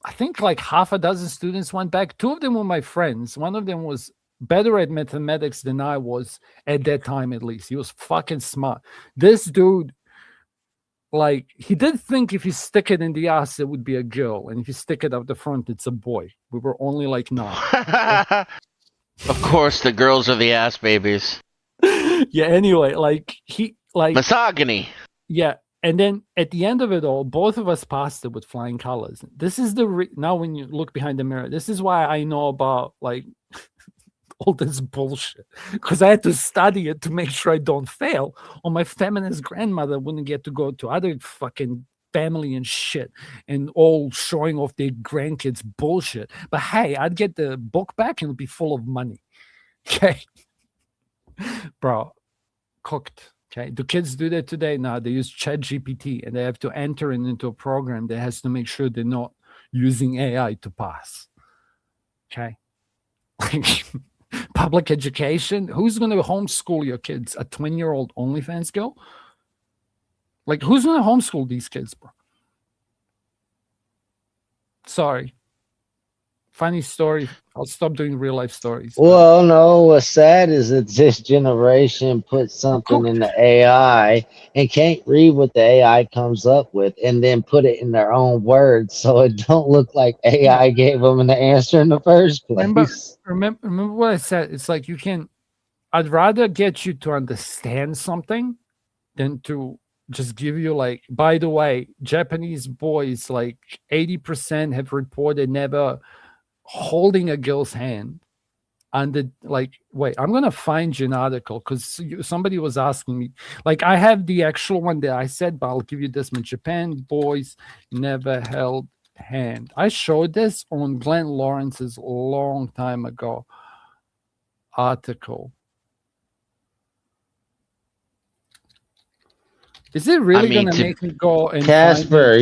I think like half a dozen students went back. Two of them were my friends. One of them was better at mathematics than I was at that time, at least. He was fucking smart. This dude, like, he did think if you stick it in the ass, it would be a girl. And if you stick it out the front, it's a boy. We were only like 9. Of course, the girls are the ass babies. Yeah, anyway, like, he, like, Misogyny. yeah. And then at the end of it all, both of us passed it with flying colors. This is now when you look behind the mirror, this is why I know about like all this bullshit, because I had to study it to make sure I don't fail, or my feminist grandmother wouldn't get to go to other fucking family and shit and all showing off their grandkids bullshit. But hey, I'd get the book back and it'd be full of money. Okay. Bro, cooked. Okay. Do kids do that today? No, they use ChatGPT and they have to enter it into a program that has to make sure they're not using AI to pass. Okay. Like public education. Who's going to homeschool your kids? A 20-year-old OnlyFans girl? Like, who's going to homeschool these kids, bro? Sorry. Funny story. I'll stop doing real life stories. Well, no, what's sad is that this generation puts something in the AI and can't read what the AI comes up with and then put it in their own words so it don't look like AI gave them the answer in the first place. Remember what I said? It's like I'd rather get you to understand something than to just give you like, by the way, Japanese boys, like 80% have reported never holding a girl's hand. And wait, I'm gonna find you an article because somebody was asking me. Like, I have the actual one that I said, but I'll give you this one. Japan boys never held hand. I showed this on Glenn Lawrence's long time ago article. Is it really gonna make me go and Casper,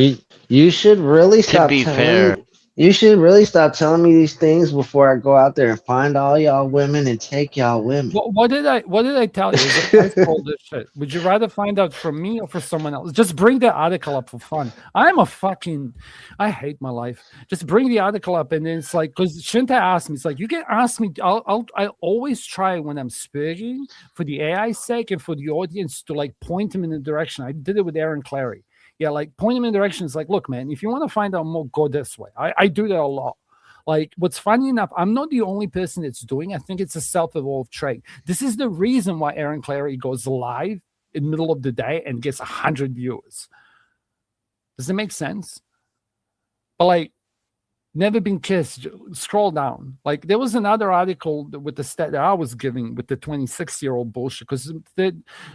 you should really stop. To be fair, you should really stop telling me these things before I go out there and find all y'all women and take y'all women. What did I tell you? Is it all this shit? Would you rather find out from me or for someone else? Just bring the article up for fun. I hate my life. Just bring the article up, and then it's like, because Shinta asked me, it's like, you can ask me. I always try when I'm speaking for the AI's sake and for the audience to like point them in the direction. I did it with Aaron Clary. Yeah, like point them in directions like, look, man, if you want to find out more, go this way. I do that a lot. Like, what's funny enough, I'm not the only person that's doing. I think it's a self-evolved trait. This is the reason why Aaron Clary goes live in the middle of the day and gets 100 viewers. Does it make sense? But like, never been kissed. Scroll down. Like, there was another article with the stat that I was giving with the 26-year-old bullshit.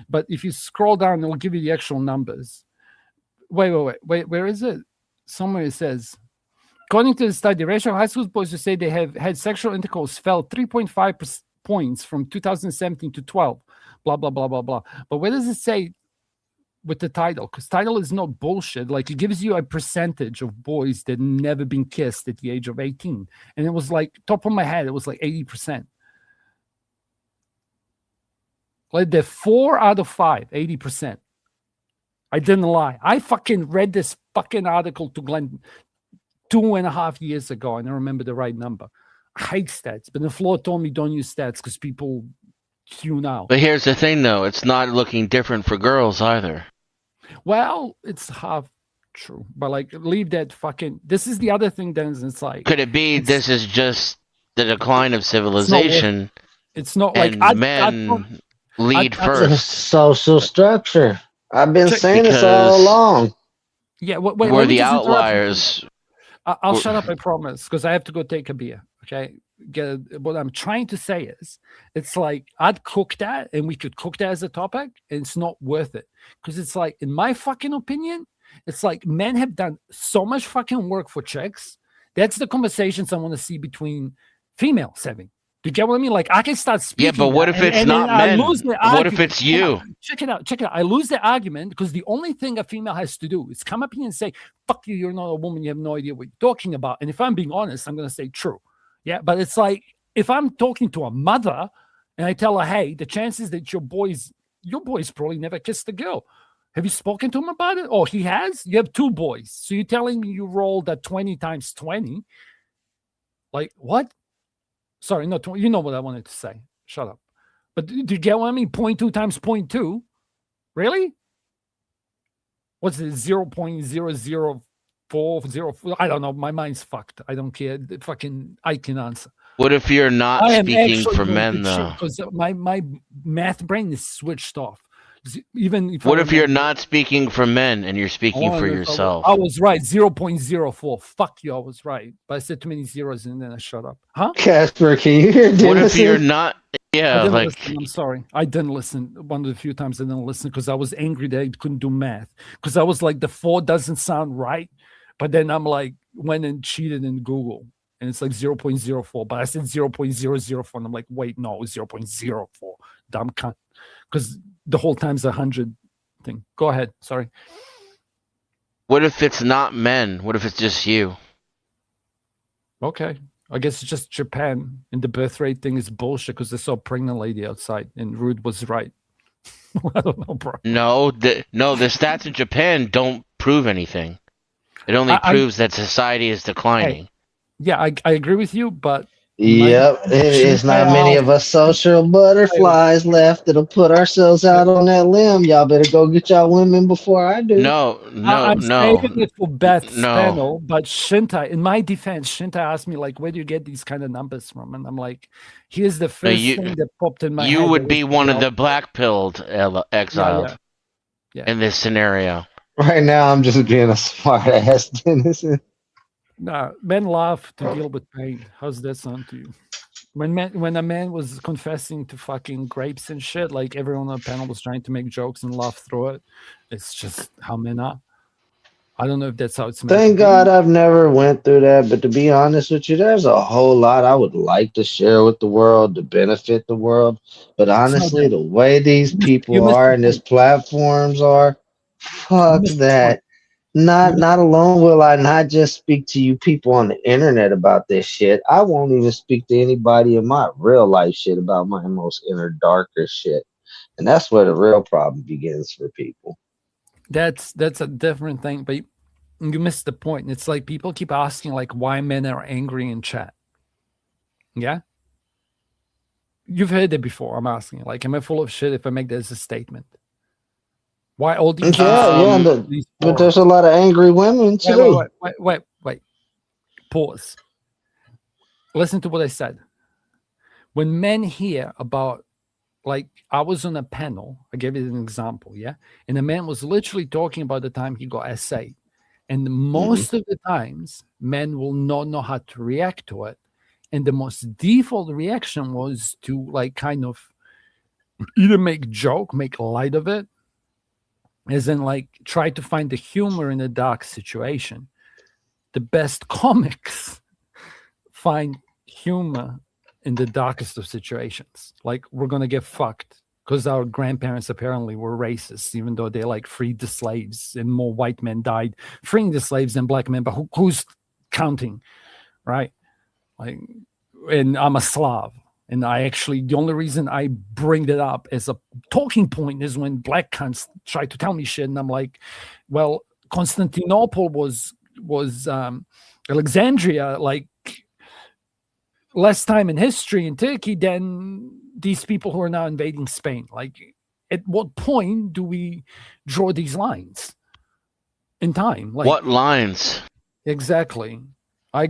But if you scroll down, it'll give you the actual numbers. Wait. Where is it? Somewhere it says, according to the study, the ratio of high school boys who say they have had sexual intercourse fell 3.5 points from 2017 to 12. Blah, blah, blah, blah, blah. But where does it say with the title? Because title is not bullshit. Like, it gives you a percentage of boys that never been kissed at the age of 18. And it was like, top of my head, it was like 80%. Like, they're 4 out of 5, 80%. I didn't lie. I fucking read this fucking article to Glenn 2.5 years ago, and I remember the right number. I hate stats, but the floor told me don't use stats because people tune out. But here's the thing, though. It's not looking different for girls either. Well, it's half true, but like, leave that fucking. This is the other thing, Dennis. It's like, could it be this is just the decline of civilization? It's not and like men lead first. It's a social structure. I've been saying this all along. Yeah, we're the outliers. I'll shut up, I promise, because I have to go take a beer. Okay, what I'm trying to say is, it's like, I'd cook that, and we could cook that as a topic, and it's not worth it, because it's like, in my fucking opinion, it's like men have done so much fucking work for chicks. That's the conversations I want to see between females having. Do you get what I mean? Like I can start speaking. Yeah, but what if it's not I men? lose the What argument. if it's you? Check it out. Check it out. I lose the argument because the only thing a female has to do is come up here and say, "Fuck you, you're not a woman. You have no idea what you're talking about." And if I'm being honest, I'm gonna say true. Yeah, but it's like if I'm talking to a mother and I tell her, "Hey, the chances that your boy's probably never kissed a girl. Have you spoken to him about it? Oh, he has. You have 2 boys, so you're telling me you rolled at 20 times 20? Like what? Sorry, no, you know what I wanted to say. Shut up. But do you get what I mean? 0.2 times 0.2? Really? What's it? 0.00404? I don't know. My mind's fucked. I don't care. I can answer. What if you're not I am speaking actually for going men, to though? because my math brain is switched off. Even if What if you're not speaking for men and you're speaking for yourself? I was right. 0.04. Fuck you. I was right. But I said too many zeros and then I shut up. Huh? Casper, can you hear Dennis? What if you're not? I Yeah, didn't like listen. I'm sorry. I didn't listen. One of the few times I didn't listen because I was angry that I couldn't do math. Because I was like, the 4 doesn't sound right. But then I'm like, went and cheated in Google. And it's like 0.04. But I said 0.004. And I'm like, wait, no, 0.04. Dumb cunt. Because the whole time's 100 thing. Go ahead. Sorry. what if it's not men? What if it's just you? Okay. I guess it's just Japan. And the birth rate thing is bullshit because they saw a pregnant lady outside. And Rude was right. I don't know, bro. No, the stats in Japan don't prove anything. It only proves that society is declining. Yeah, I agree with you, but Yep, it's not many of us social butterflies left that'll put ourselves out on that limb. Y'all better go get y'all women before I do. I'm saving it for Beth's No. panel, but Shinta, in my defense, Shinta asked me, like, where do you get these kind of numbers from? And I'm like, here's the first thing that popped in my head. You would be one of the black-pilled exiled Yeah. in this scenario. Right now, I'm just being a smart ass, Dennis. Nah, men laugh to deal with pain. How's that sound to you? When a man was confessing to fucking grapes and shit, like everyone on the panel was trying to make jokes and laugh through it. It's just how men are. I don't know if that's how it's meant. Thank God I've never went through that, but to be honest with you, there's a whole lot I would like to share with the world to benefit the world. But honestly, the way these people are and these platforms are, fuck that. Not alone will I not just speak to you people on the internet about this shit. I won't even speak to anybody in my real life shit about my most inner darker shit. And that's where the real problem begins for people. That's a different thing, but you missed the point. It's like people keep asking like why men are angry in chat. Yeah? You've heard it before. I'm asking, like, am I full of shit if I make that as a statement? Why all these? But there's a lot of angry women too. Wait. Pause. Listen to what I said. When men hear about, like, I was on a panel, I gave it an example, yeah? And the man was literally talking about the time he got essayed. And most of the times, men will not know how to react to it. And the most default reaction was to, like, kind of either make joke, make light of it, as in, like, try to find the humor in a dark situation. The best comics find humor in the darkest of situations. Like, we're going to get fucked because our grandparents apparently were racist, even though they, like, freed the slaves and more white men died freeing the slaves than black men. But who's counting, right? Like, and I'm a Slav. And the only reason I bring that up as a talking point is when black cunts try to tell me shit. And I'm like, well, Constantinople was Alexandria, like, less time in history in Turkey than these people who are now invading Spain. Like, at what point do we draw these lines in time? Like, what lines? Exactly. I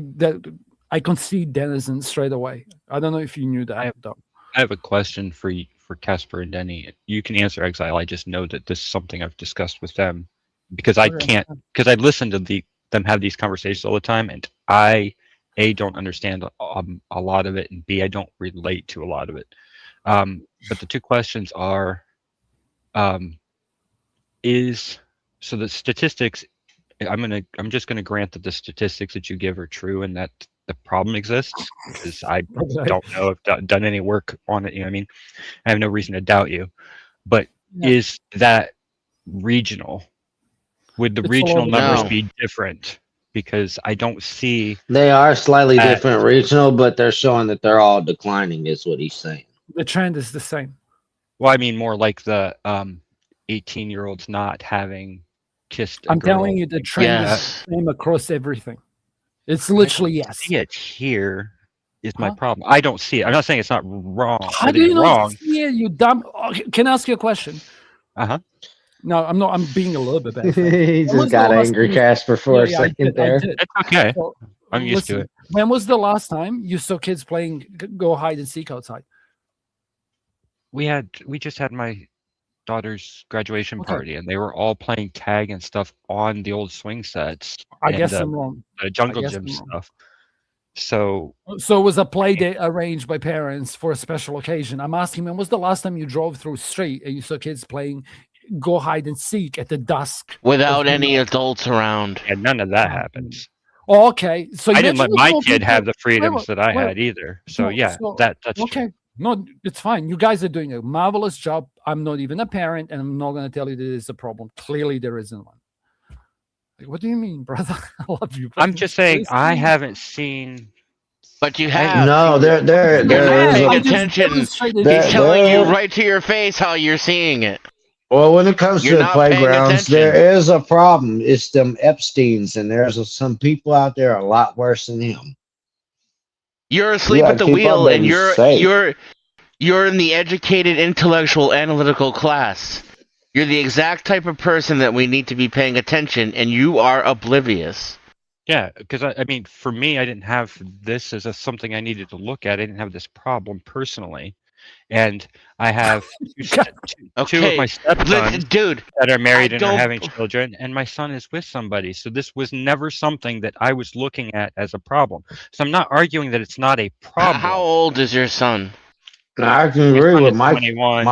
concede Denizen straight away. I don't know if you knew that. I have a question for Casper and Denny. You can answer Exile. I just know that this is something I've discussed with them because I can't, because I listen to them have these conversations all the time, and I don't understand a lot of it, and B, I don't relate to a lot of it. But the two questions are, so the statistics, I'm just gonna grant that the statistics that you give are true, and that the problem exists, because I Okay. don't know if I've done any work on it. You know what I mean? I have no reason to doubt you. But Yeah. is that regional? Would the It's all regional over the numbers No. be different? Because I don't see They are slightly that. different regional, but they're showing that they're all declining, is what he's saying. The trend is the same. Well, I mean more like the 18-year-olds not having kissed a I'm girl. telling you, the trend Yes. is the same across everything. It's I literally don't yes. see it here is my Huh? problem. I don't see it. I'm not saying it's not wrong. How do you not see it, you dumb? Okay, can I ask you a question? Uh-huh. No, I'm not. I'm being a little bit bad. He When just was the got last angry, time Casper, for a I second did. I there. did. It's okay. So, I'm used to listen, it. when was the last time you saw kids playing go hide and seek outside? We just had my daughter's graduation Okay. party, and they were all playing tag and stuff on the old swing sets I and guess I'm wrong. the jungle guess gym I'm wrong. stuff. So So it was a play date arranged by parents for a special occasion. I'm asking, when was the last time you drove through a street and you saw kids playing go hide and seek at the dusk? Without of any night? adults around. and none of that happens. Oh, okay, so I you didn't let mentioned my small kid have people- the freedoms wait, that I wait, had either. So no, yeah, so- that's okay. true. No, it's fine. You guys are doing a marvelous job. I'm not even a parent, and I'm not going to tell you there is a problem. Clearly, there isn't one. Like, what do you mean, brother? I love you. I'm just saying Listen, I haven't seen. But you have. No, there You're there not is paying a I just attention. demonstrated There- He's it. telling you there- right to your face how you're seeing it. well, when it comes You're to not paying playgrounds, attention. there is a problem. It's them Epsteins, and some people out there a lot worse than him. You're asleep gotta at the keep our wheel, and babies safe. you're in the educated, intellectual, analytical class. You're the exact type of person that we need to be paying attention, and you are oblivious. Yeah, because I mean, for me, I didn't have this as something I needed to look at. I didn't have this problem personally, and I have two of my stepsons Dude, that are married I and are don't- having children, and my son is with somebody. So this was never something that I was looking at as a problem. So I'm not arguing that it's not a problem. how old is your son? I can My agree son with is my 21.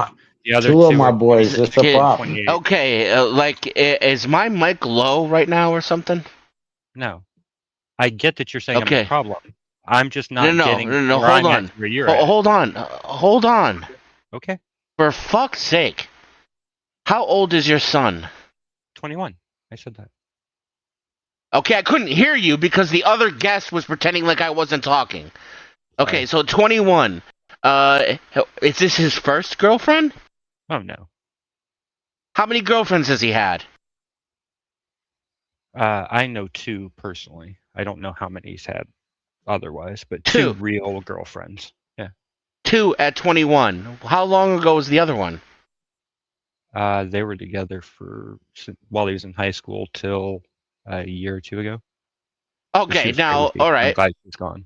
The other two of two my are boys. 26, It's a Kid. problem. 28. Okay, is my mic low right now or something? No, I get that you're saying I'm Okay. a problem. I'm just not No, getting no, where hold I'm on. at where you're at. Hold on. Hold on. Okay, For fuck's sake. How old is your son? 21. I said that. Okay, I couldn't hear you because the other guest was pretending like I wasn't talking. Okay, so 21. Is this his first girlfriend? Oh no. How many girlfriends has he had? I know 2 personally. I don't know how many he's had otherwise, but 2. 2 real girlfriends. Yeah. 2 at 21. How long ago was the other one? They were together while he was in high school till a year or 2 ago. So she Okay, was now, crazy. all I'm right. glad she's gone.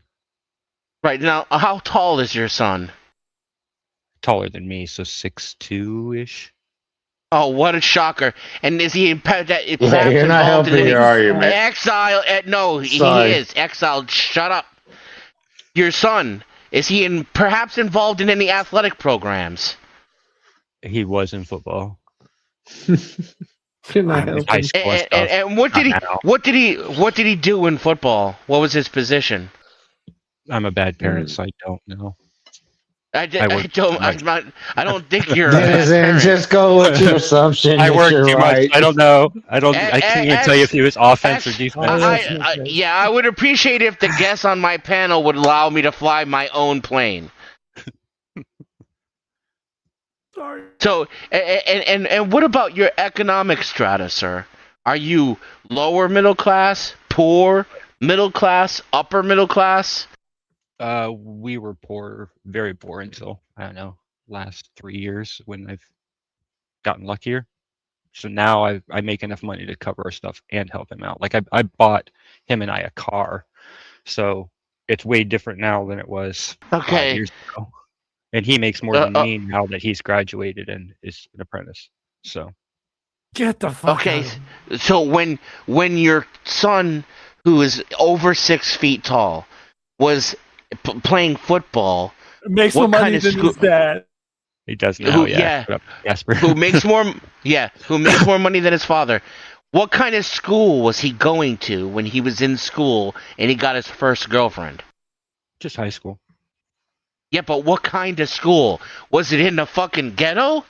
Right, now, how tall is your son? Taller than me, so 6'2"-ish. Oh, what a shocker. And is he perhaps you're not involved in helping any your argument. exile? No, Sorry. he is exiled. Shut up. Your son, is he perhaps involved in any athletic programs? He was in football. Can I I'm in help high him? school and stuff. And what did Not he now. what did he do in football? What was his position? I'm a bad parent, so I don't know. I worked don't. too much. I don't think you're a bad Denison, parent. just go with your assumption. I that worked you're too right. much. I don't know. I can't even tell you if he was offense or defense. I would appreciate if the guests on my panel would allow me to fly my own plane. Sorry. So, and what about your economic strata, sir? Are you lower middle class, poor, middle class, upper middle class? We were poor, very poor until, I don't know, last 3 years when I've gotten luckier. So now I make enough money to cover our stuff and help him out. Like I bought him and I a car, so it's way different now than it was 5 years ago. And he makes more than me now that he's graduated and is an apprentice. So Get the fuck out of here. So when your son, who is over 6 feet tall, was playing football, Makes what more kind money of than his dad. he does now. Who- Yeah. yeah. Shut up, Jasper. who makes more money than his father, What kind of school was he going to when he was in school and he got his first girlfriend? Just high school. Yeah, but what kind of school? Was it in the fucking ghetto?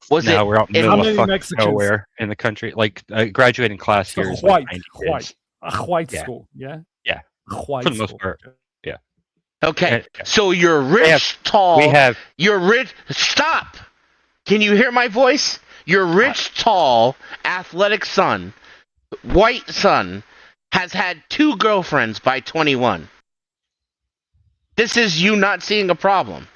No, we're out in the How middle of many fucking Mexicans? nowhere in the country. Like graduating class So here is like 90 white. kids. A white Yeah. school, yeah? Yeah. White For the most school. part. Yeah. Okay, Yeah. so you're rich, tall. You're rich. Stop! Can you hear my voice? Your rich, tall, athletic son, white son, has had 2 girlfriends by 21. This is you not seeing a problem.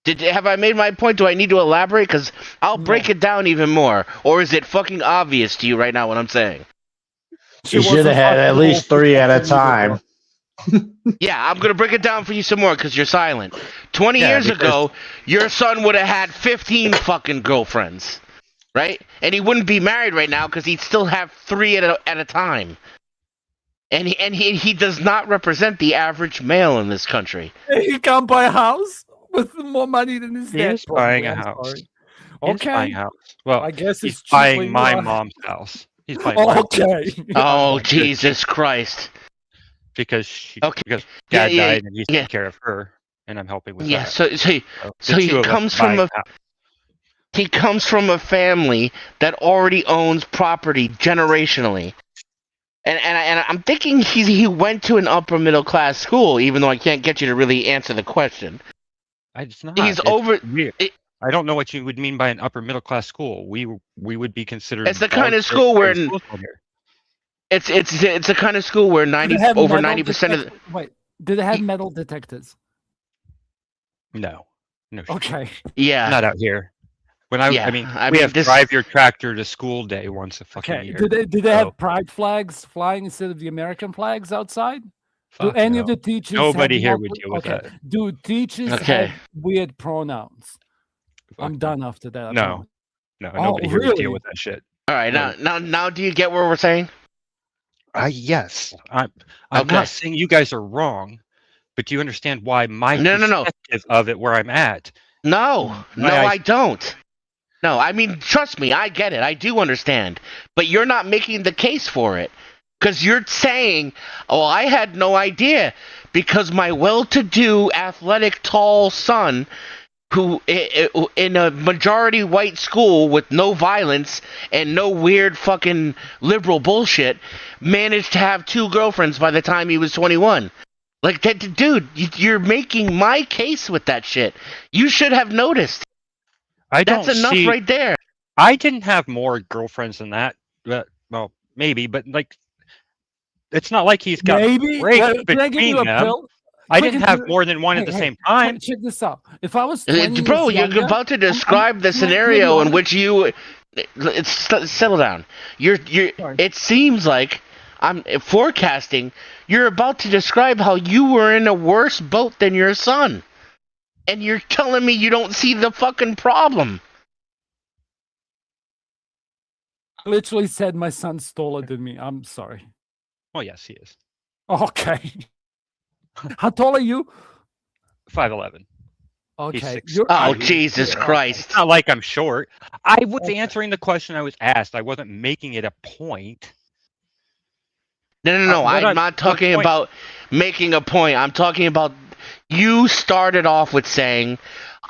Have I made my point? Do I need to elaborate? Because I'll break it down even more. Or is it fucking obvious to you right now what I'm saying? You should have had at least 3 at a time. Yeah, I'm going to break it down for you some more because you're silent. 20 years ago, your son would have had 15 fucking girlfriends, right? And he wouldn't be married right now because he'd still have 3 at a time. And he does not represent the average male in this country. He can't buy a house with more money than his dad. He is buying a house. He is buying a house. Well, I guess he's it's buying my mom's house. He's buying my Okay. Oh, Jesus Christ. Because because dad died and he's taking care of her, and I'm helping with that. Yeah, so he comes from a family that already owns property generationally. And I'm thinking he went to an upper middle class school, even though I can't get you to really answer the question. It's not. He's I don't know what you would mean by an upper middle class school. We would be considered. It's the kind of school where it's the kind of school where 90% of the... Wait, did it have metal detectors? No. Okay. Yeah. Not out here. When we have drive your tractor to school day once a fucking year. Did they have pride flags flying instead of the American flags outside? Do any of the teachers? Nobody here would deal with that. Do teachers have weird pronouns? I'm done after that. No, nobody here would deal with that shit. All right, now, do you get what we're saying? Yes, I'm not saying you guys are wrong, but do you understand why my perspective of it where I'm at? No, I don't. No, I mean, trust me, I get it. I do understand. But you're not making the case for it. Because you're saying, oh, I had no idea. Because my well-to-do, athletic, tall son, who in a majority white school with no violence and no weird fucking liberal bullshit, managed to have 2 girlfriends by the time he was 21. Like, that, dude, you're making my case with that shit. You should have noticed. That's enough right there. I didn't have more girlfriends than that. Well, maybe, but like, it's not like he's got breaks between them. I didn't have more than one at the same time. Check this out. If I was 20 bro, you're about to describe the scenario in which you settle down. It seems like I'm forecasting. You're about to describe how you were in a worse boat than your son. And you're telling me you don't see the fucking problem. I literally said my son's taller than me. I'm sorry. Oh, yes, he is. Okay. How tall are you? 5'11". Okay. Jesus Christ. It's not like I'm short. I was answering the question I was asked. I wasn't making it a point. No. I'm not talking about making a point. I'm talking about you started off with saying,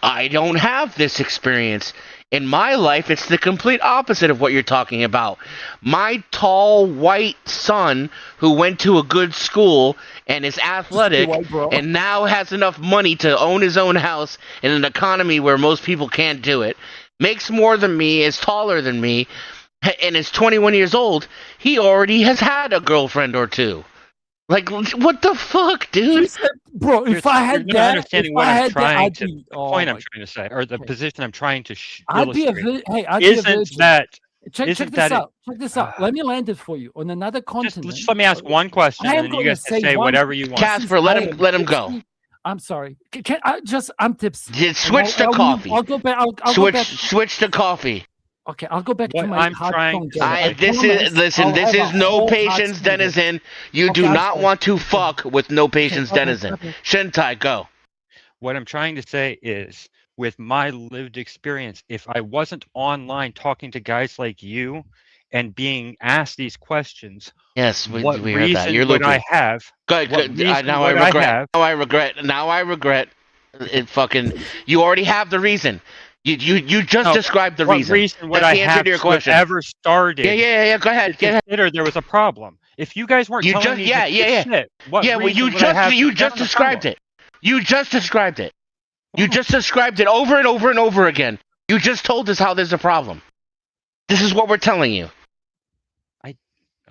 I don't have this experience. In my life, it's the complete opposite of what you're talking about. My tall, white son who went to a good school and is athletic and now has enough money to own his own house in an economy where most people can't do it, makes more than me, is taller than me, and is 21 years old, he already has had a girlfriend or 2. Like, what the fuck, dude? Bro, if I had that, understanding what I'm trying to, the point I'm trying to say, or the position I'm trying to illustrate, isn't that? Check this out. Check this out. Let me land it for you on another continent. Just let me ask one question, and then you guys can say whatever you want. Casper, let him go. I'm sorry. I'm tipsy. Switch to coffee. I'll go back. Switch to coffee. Okay, I'll go back to my this is no patience denizen. You do not want to fuck with no patience denizen. Shentai, go. What I'm trying to say is, with my lived experience. If I wasn't online talking to guys like you and being asked these questions, Yes, what we heard that. reason You're would I loopy. have? Good, What good. reason Now I would I regret. have? Now I regret. Now I regret. It fucking. You already have the reason. You just No, described the what reason. reason would That's I the answer have to your to question. have ever started? Yeah. Go ahead. To consider there was a problem. If you guys weren't You telling just me yeah. shit, what Yeah, well, reason would I have you to just found a described problem? it. You just described it. You Wow. just described it over and over and over again. You just told us how there's a problem. This is what we're telling you.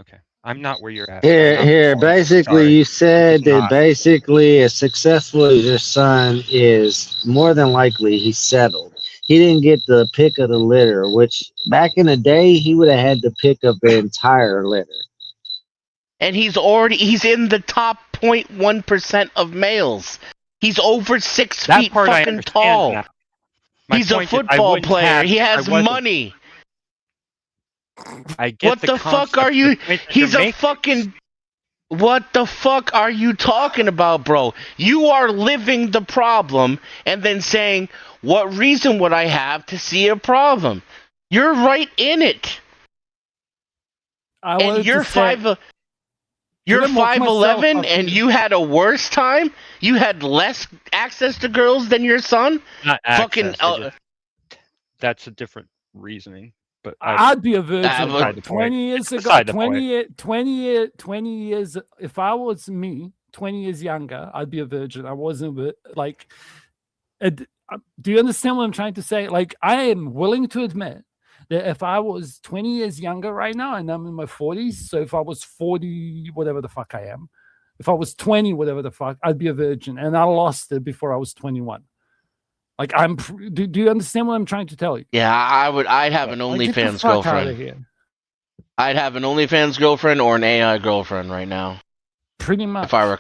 Okay, I'm not where you're at. Here. Basically, Sorry. you said that not. basically, as successful as your son is, more than likely he's settled. He didn't get the pick of the litter, which back in the day he would have had to pick up the entire litter. And he's in the top 0.1% of males. He's over 6 That feet part I fucking understand tall. now. My He's a point is, I football wouldn't player. have He if I has wasn't. money. I get What the fuck concept. are you? The point that He's you're a making- fucking. What the fuck are you talking about, bro? You are living the problem and then saying, what reason would I have to see a problem? You're right in it. I And wanted you're to say, you're Didn't mock myself 5'11", up and here. you had a worse time? You had less access to girls than your son? Not Fucking access, that's a different reasoning. But I'd be a virgin beside the point. 20 years ago. Beside the 20 years. If I was me, 20 years younger, I'd be a virgin. I wasn't like. Do you understand what I'm trying to say? Like, I am willing to admit that if I was 20 years younger right now, and I'm in my 40s, so if I was 40, whatever the fuck I am, if I was 20, whatever the fuck, I'd be a virgin, and I lost it before I was 21. Like, do you understand what I'm trying to tell you? Yeah, I'd have an Like, get the OnlyFans fuck out of girlfriend. here. I'd have an OnlyFans girlfriend or an AI girlfriend right now. Pretty much. If I were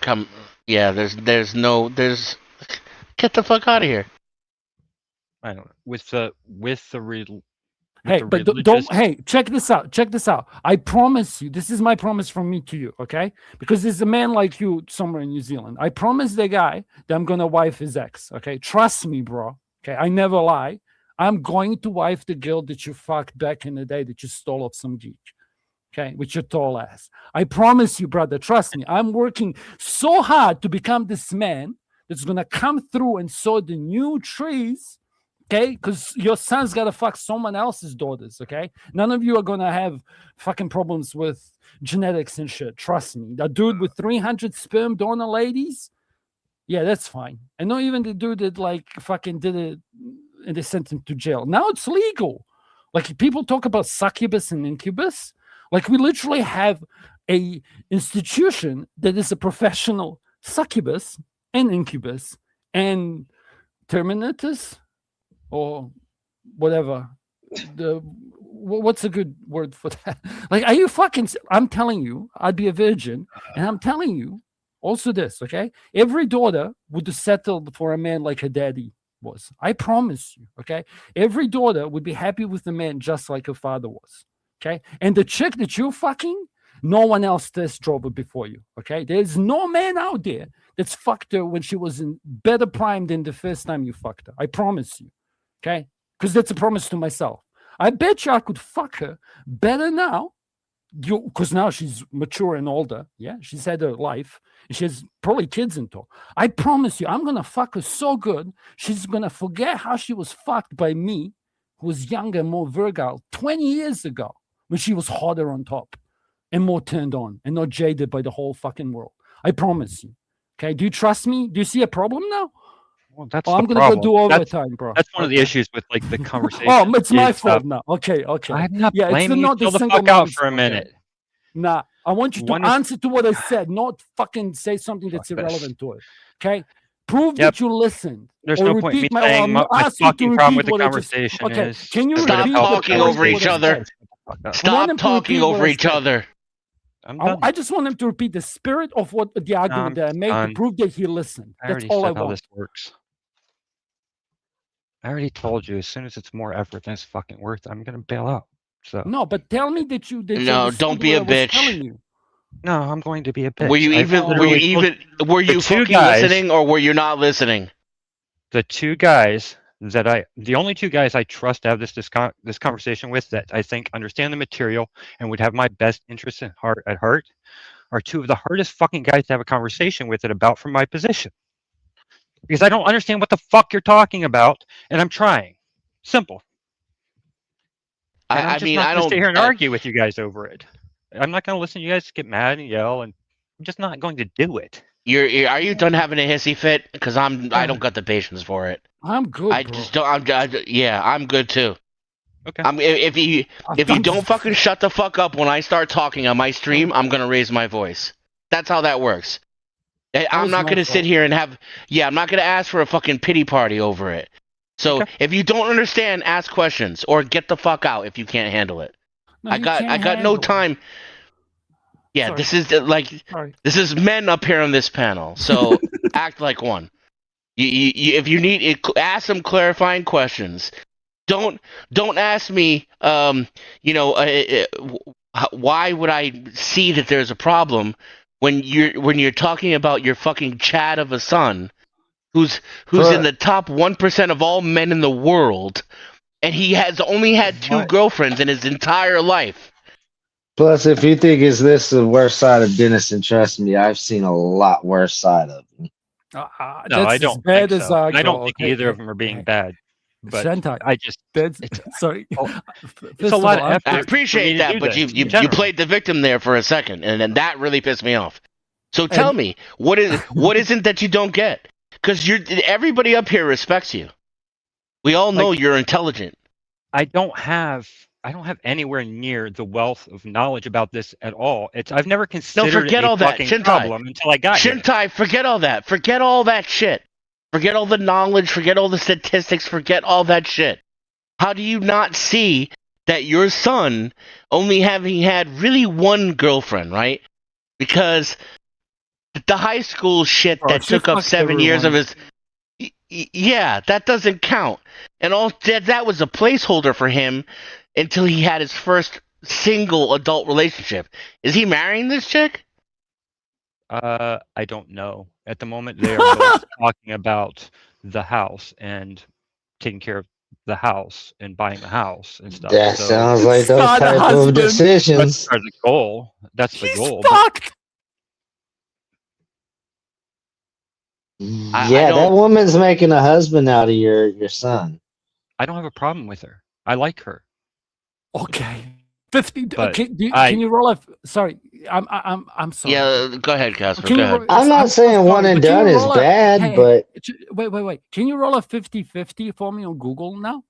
yeah, there's get the fuck out of here. I don't know. With the Hey, but don't. Hey, check this out. Check this out. I promise you, this is my promise from me to you, okay? Because there's a man like you somewhere in New Zealand. I promise the guy that I'm gonna wife his ex. Okay, trust me, bro. Okay, I never lie. I'm going to wife the girl that you fucked back in the day that you stole off some geek. Okay, with your tall ass. I promise you, brother. Trust me. I'm working so hard to become this man that's gonna come through and sow the new trees. Okay, because your son's got to fuck someone else's daughters. Okay, none of you are gonna have fucking problems with genetics and shit. Trust me. That dude with 300 sperm donor ladies, yeah, that's fine. And not even the dude that like fucking did it and they sent him to jail. Now it's legal. Like, people talk about succubus and incubus. Like, we literally have a institution that is a professional succubus and incubus and terminatus. Or whatever. What's a good word for that? Like, are you fucking? I'm telling you, I'd be a virgin, and I'm telling you also this. Okay, every daughter would have settled for a man like her daddy was. I promise you. Okay, every daughter would be happy with the man just like her father was. Okay, and the chick that you're fucking, no one else test drove her before you. Okay, there's no man out there that's fucked her when she was in better prime than the first time you fucked her. I promise you. Okay, because that's a promise to myself. I bet you I could fuck her better now, because now she's mature and older. Yeah, she's had her life. She has probably kids in tow. I promise you, I'm gonna fuck her so good, she's gonna forget how she was fucked by me, who was younger, more virgile, 20 years ago, when she was hotter on top and more turned on and not jaded by the whole fucking world. I promise you. Okay, do you trust me? Do you see a problem now? Well, that's I'm gonna go do overtime, bro. That's one of the issues with like the conversation. Oh, it's my fault now. Okay. I'm not blaming it's you. Chill the fuck out for a minute. Nah, I want you to answer to what I said, not fucking say something that's irrelevant to it. Okay? Prove that you listened. There's no point in me saying my fucking problem with the conversation is... Can you stop talking over each other? Stop talking over each other. I just want him to repeat the spirit of what the argument that I made to prove that he listened. That's all I want. How this works. I already told you, as soon as it's more effort than it's fucking worth, I'm gonna bail out. So no, but tell me that you did. No, don't be a bitch. No, I'm going to be a bitch. Were you fucking listening, or were you not listening? The two guys that the only two guys I trust to have this conversation with that I think understand the material and would have my best interests at heart are two of the hardest fucking guys to have a conversation with it about from my position. Because I don't understand what the fuck you're talking about, and I'm trying. Simple. And I'm I just mean, not I going to sit don't. here and argue with you guys over it. I'm not going to listen to you guys get mad and yell, and I'm just not going to do it. Are you done having a hissy fit? Because I don't got the patience for it. I'm good, I bro. just don't. Yeah, I'm good too. Okay. If you don't fucking shut the fuck up when I start talking on my stream, I'm gonna raise my voice. That's how that works. I'm not gonna sit here and have. Yeah, I'm not gonna ask for a fucking pity party over it. So if you don't understand, ask questions or get the fuck out if you can't handle it. No, I got no time. Yeah, Sorry. this is this is men up here on this panel, so act like one. You if you need it, ask some clarifying questions. Don't ask me. Why would I see that there's a problem when you're talking about your fucking Chad of a son, who's in the top 1% of all men in the world, and he has only had 2 girlfriends in his entire life. Plus, if you think it's this the worst side of Dennis, and trust me, I've seen a lot worse side of him. No, I don't think so. I don't think either of them are being bad. But Shantai, I just sorry. It's a lot of effort. I appreciate that, but you played the victim there for a second, and then that really pissed me off. So tell me, what isn't that you don't get? Because everybody up here respects you. We all know you're intelligent. I don't have anywhere near the wealth of knowledge about this at all. I've never considered forget all that, fucking problem until I got here. Shintai, forget all that. Forget all that shit. Forget all the knowledge. Forget all the statistics. Forget all that shit. How do you not see that your son only having had really 1 girlfriend, right? Because the high school shit that took up 7 years of his... Yeah, that doesn't count. And all that was a placeholder for him until he had his first single adult relationship. Is he marrying this chick? I don't know. At the moment, they are both talking about the house and taking care of the house and buying the house and stuff. That sounds like those type of decisions. That's the goal. That's the goal. Yeah, that woman's making a husband out of your son. I don't have a problem with her. I like her. Okay. 50. But Can you roll a? Sorry, I'm sorry. Yeah, go ahead, Casper. Go ahead. I'm not saying one and done is bad, but wait. Can you roll a 50-50 for me on Google now?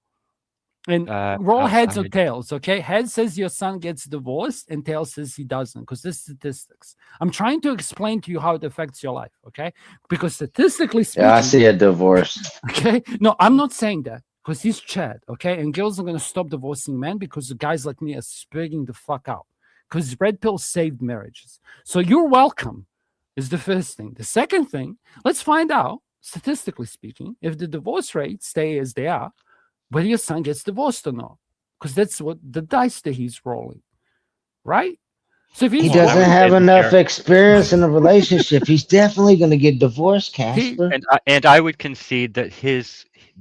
And roll heads or tails, okay? Head says your son gets divorced, and tails says he doesn't, because this is statistics. I'm trying to explain to you how it affects your life, okay? Because statistically speaking, yeah, I see a divorce. Okay, no, I'm not saying that. Because he's Chad, okay? And girls are going to stop divorcing men because the guys like me are speaking the fuck out. Because red pill saved marriages. So you're welcome, is the first thing. The second thing, let's find out, statistically speaking, if the divorce rates stay as they are, whether your son gets divorced or not. Because that's what the dice that he's rolling, right? So if he doesn't have enough experience in a relationship, he's definitely going to get divorced, Casper. And I would concede that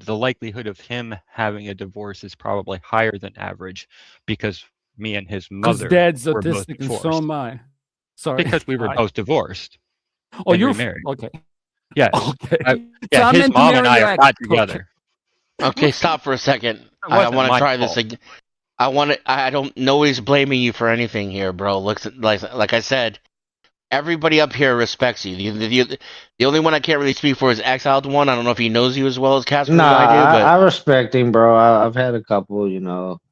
the likelihood of him having a divorce is probably higher than average because me and his mother were both divorced. And so am I. Sorry. Because we were both divorced. Oh, you're married. Okay. Yes. Okay. Yeah, his mom and I are not together. Okay, stop for a second. I want to try this again. I don't nobody's blaming you for anything here, bro. Like I said, everybody up here respects you. The only one I can't really speak for is Exiled One. I don't know if he knows you as well as Casper as I do. But I respect him, bro. I've had a couple,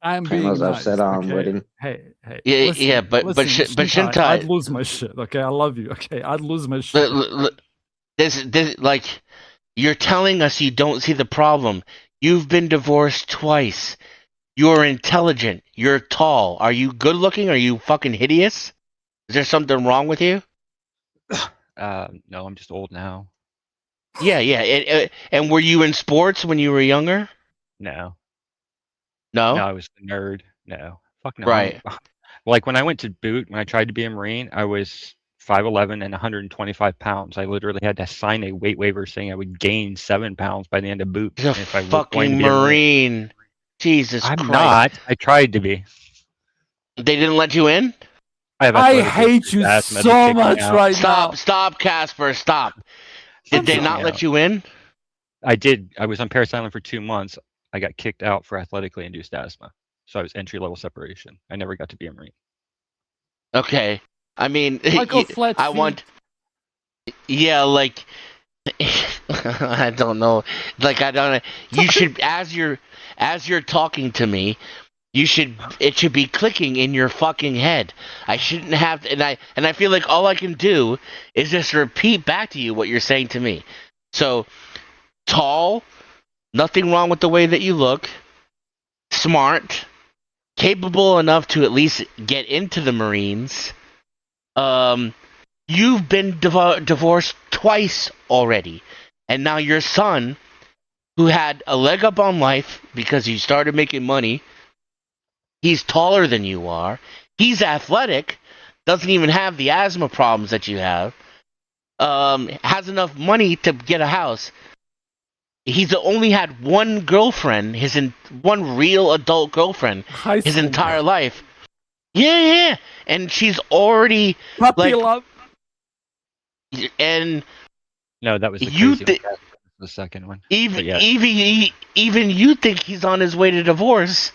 panels I've sat on with him. Hey. Yeah, but Shintai, I'd lose my shit. Okay, I love you. Okay, I'd lose my shit. This like you're telling us you don't see the problem. You've been divorced twice. You're intelligent. You're tall. Are you good looking? Are you fucking hideous? Is there something wrong with you? No, I'm just old now. Yeah. And were you in sports when you were younger? No. No, I was a nerd. No. Fuck no. Right. Like when I went to boot, when I tried to be a Marine, I was 5'11" and 125 pounds. I literally had to sign a weight waiver saying I would gain 7 pounds by the end of boot He's a if I was going fucking to be a Marine. Marine. Jesus I'm Christ. not. I tried to be. They didn't let you in? I hate you so much right now. Stop, Casper, stop. Did they not let you in? I did. I was on Parris Island for 2 months. I got kicked out for athletically induced asthma. So I was entry-level separation. I never got to be a Marine. Okay. I mean, Michael Flat I feet. want... Yeah, like... I don't know. Like, I don't... You should, as you're talking to me, it should be clicking in your fucking head. I shouldn't have... And I feel like all I can do is just repeat back to you what you're saying to me. So, tall, nothing wrong with the way that you look, smart, capable enough to at least get into the Marines. You've been divorced twice already, and now your son, who had a leg up on life because he started making money, he's taller than you are, he's athletic, doesn't even have the asthma problems that you have, has enough money to get a house. He's only had one girlfriend, one real adult girlfriend, his entire life. Yeah, and she's already puppy love. And no, that was the crazy one. The second one. Even you think he's on his way to divorce,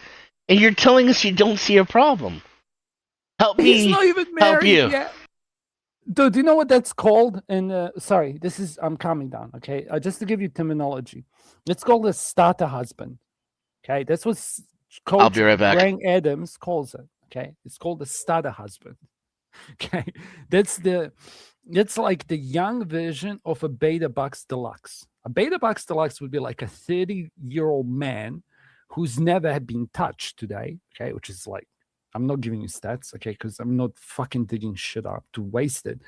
and you're telling us you don't see a problem. Help me. He's not even married help you. yet. Dude, do you know what that's called? And sorry, I'm calming down. Okay, just to give you terminology, it's called a starter husband. Okay, that's what Coach I'll be right back. Grant Adams calls it. Okay, it's called a starter husband. Okay, that's like the young version of a Beta Bucks Deluxe. A Beta Bucks Deluxe would be like a 30-year-old man who's never been touched today. Okay, which is like, I'm not giving you stats, okay, because I'm not fucking digging shit up to waste it.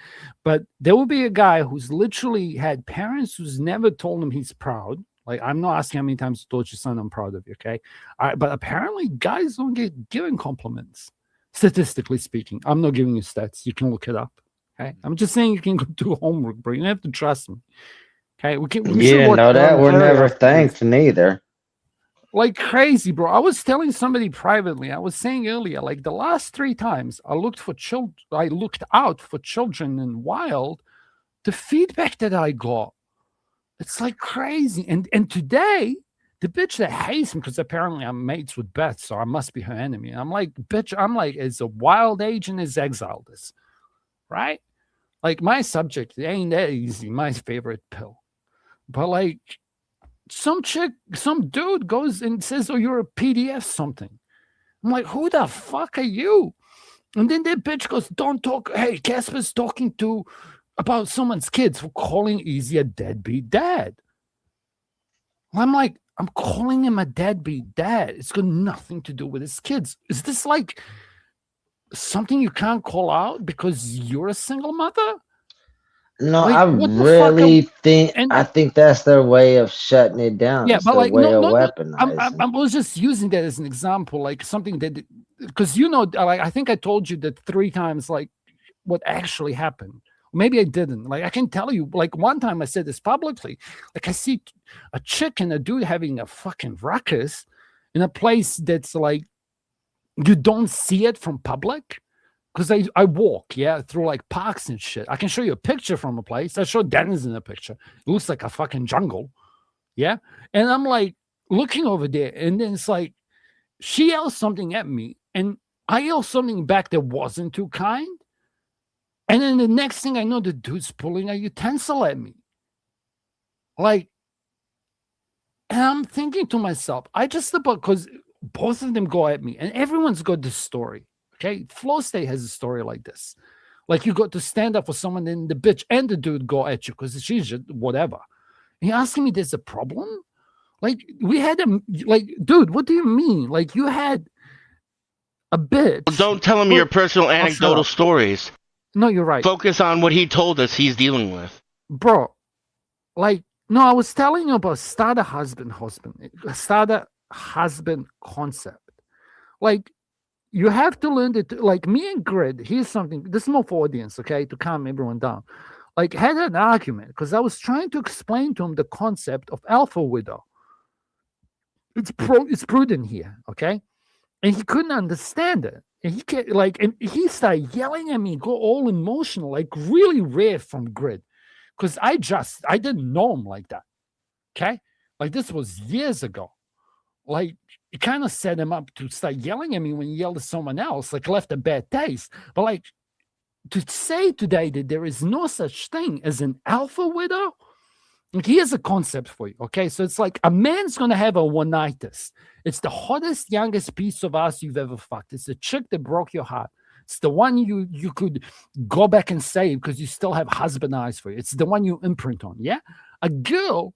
But there will be a guy who's literally had parents who's never told him he's proud. Like, I'm not asking how many times you told your son I'm proud of you, okay? But apparently guys don't get given compliments, statistically speaking. I'm not giving you stats. You can look it up, okay? I'm just saying you can go do homework, bro. You don't have to trust me, okay? We're never thanked neither. Like crazy, bro. I was telling somebody privately, I was saying earlier, like the last 3 times I looked out for children in wild, the feedback that I got, it's like crazy. And today, the bitch that hates me, because apparently I'm mates with Beth, so I must be her enemy. And I'm like, bitch, as a wild agent is exiled this, right? Like my subject, it ain't that easy, my favorite pill. But like, some dude goes and says, oh, you're a PDF something. I'm like, who the fuck are you? And then that bitch goes, don't talk. Hey, Casper's talking about someone's kids for calling Easy a deadbeat dad. I'm like, I'm calling him a deadbeat dad. It's got nothing to do with his kids. Is this like something you can't call out because you're a single mother? No, like, I really think that's their way of shutting it down. Yeah, it's but their like, way of weaponizing. I was just using that as an example, like something that, because like I think I told you that 3 times, like what actually happened. Maybe I didn't. Like I can tell you, like one time I said this publicly. Like I see a chick and a dude having a fucking ruckus in a place that's like you don't see it from public. Because I walk, through like parks and shit. I can show you a picture from a place. I showed Dennis in a picture. It looks like a fucking jungle. Yeah. And I'm like looking over there. And then it's like, she yells something at me. And I yell something back that wasn't too kind. And then the next thing I know, the dude's pulling a utensil at me. Like, and I'm thinking to myself, because both of them go at me. And everyone's got this story. Okay, Flow State has a story like this. Like you got to stand up for someone, and the bitch and the dude go at you because she's just whatever. And you're asking me, there's a problem? Like we had dude, what do you mean? Like you had a bitch. Well, don't tell him your personal anecdotal stories. No, you're right. Focus on what he told us he's dealing with. Bro, like, no, I was telling you about starter husband concept. Like, you have to learn that, like me and Grid, here's something, this is more for audience, okay, to calm everyone down. Like, had an argument because I was trying to explain to him the concept of alpha widow. It's prudent here, okay? And he couldn't understand it. And he started yelling at me, go all emotional, like really rare from Grid. Because I didn't know him like that. Okay? Like this was years ago. Like it kind of set him up to start yelling at me when he yelled at someone else, like left a bad taste. But like to say today that there is no such thing as an alpha widow, like, here's a concept for you. Okay. So it's like a man's gonna have a one-nightus. It's the hottest, youngest piece of ass you've ever fucked. It's the chick that broke your heart. It's the one you could go back and save because you still have husband eyes for you. It's the one you imprint on. Yeah. A girl,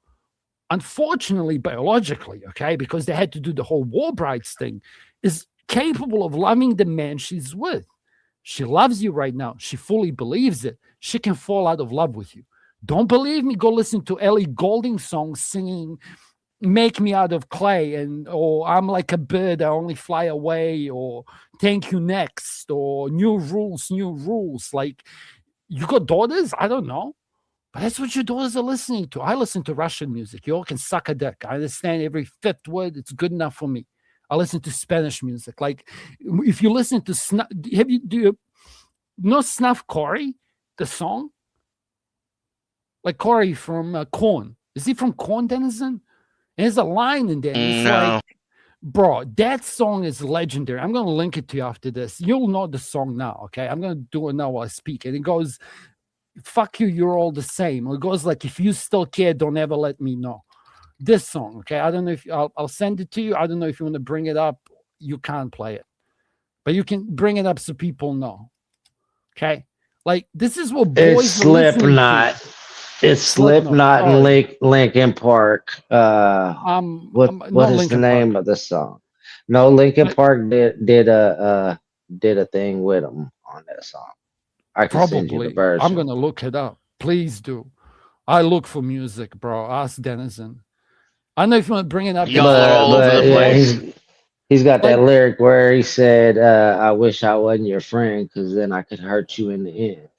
unfortunately, biologically, okay, because they had to do the whole war brides thing, is capable of loving the man she's with. She loves you right now. She fully believes it. She can fall out of love with you. Don't believe me? Go listen to Ellie Goulding songs singing "Make Me Out of Clay" or "I'm Like a Bird, I Only Fly Away," or "Thank You Next," or "New Rules, New Rules." Like, you got daughters? I don't know. But that's what your daughters are listening to. I listen to Russian music. You all can suck a dick. I understand every fifth word. It's good enough for me. I listen to Spanish music. Like, if you listen to do you know Snuff Corey, the song? Like Corey from Korn. Is he from Korn, Denizen? And there's a line in there. It's No. like, bro, that song is legendary. I'm going to link it to you after this. You'll know the song now, okay? I'm going to do it now while I speak. And it goes, fuck you, you're all the same. Or it goes like, if you still care, don't ever let me know. This song, okay? I don't know if I'll send it to you. I don't know if you want to bring it up. You can't play it. But you can bring it up so people know. Okay? Like, this is what boys It's are listening to. Slipknot. It's Slipknot and Linkin Park. What is the name of the song? No, Linkin Park did a thing with them on that song. I can send you the version. I'm gonna look it up. Please do. I look for music, bro. Ask Denizen. I don't know if you want to bring it up. Y'all are all over the place. He's got that lyric where he said, "I wish I wasn't your friend, because then I could hurt you in the end."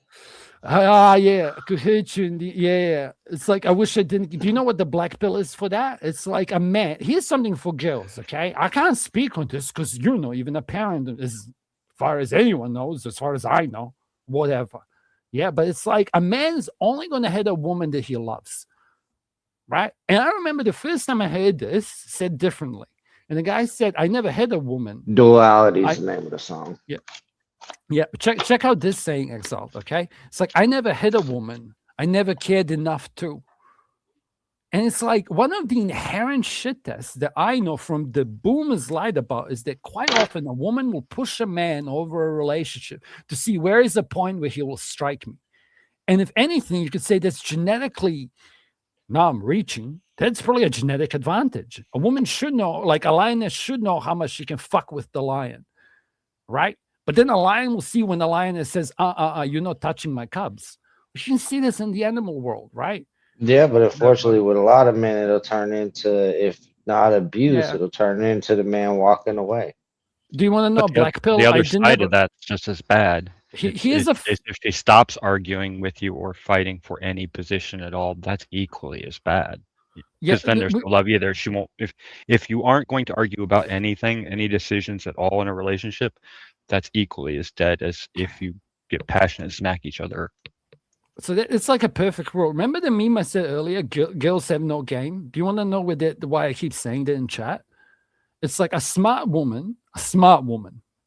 Yeah, I could hurt you in the It's like, I wish I didn't. Do you know what the black pill is for that? It's like a man. Here's something for girls, okay? I can't speak on this because even a parent, as far as anyone knows, as far as I know, whatever. Yeah, but it's like a man's only gonna hit a woman that he loves, right? And I remember the first time I heard this said differently, and the guy said, "I never hit a woman." Duality is the name of the song. Yeah. Yeah, check out this saying, Exalt, okay? It's like, I never hit a woman. I never cared enough to. And it's like, one of the inherent shit tests that I know from the boomers lied about is that quite often a woman will push a man over a relationship to see where is the point where he will strike me. And if anything, you could say that's genetically, now I'm reaching, that's probably a genetic advantage. A woman should know, like a lioness should know how much she can fuck with the lion, right? But then a lion will see when the lioness says, you're not touching my cubs. You can see this in the animal world, right? Yeah, but unfortunately, with a lot of men, it'll turn into, if not abuse, it'll turn into the man walking away. Do you want to know Black Pill? The other side of that's just as bad. If she stops arguing with you or fighting for any position at all, that's equally as bad. Because then there's no love either. She won't. If you aren't going to argue about anything, any decisions at all in a relationship, that's equally as dead as if you get passionate and smack each other. So it's like a perfect rule. Remember the meme I said earlier? Girls have no game. Do you want to know why I keep saying that in chat? It's like a smart woman,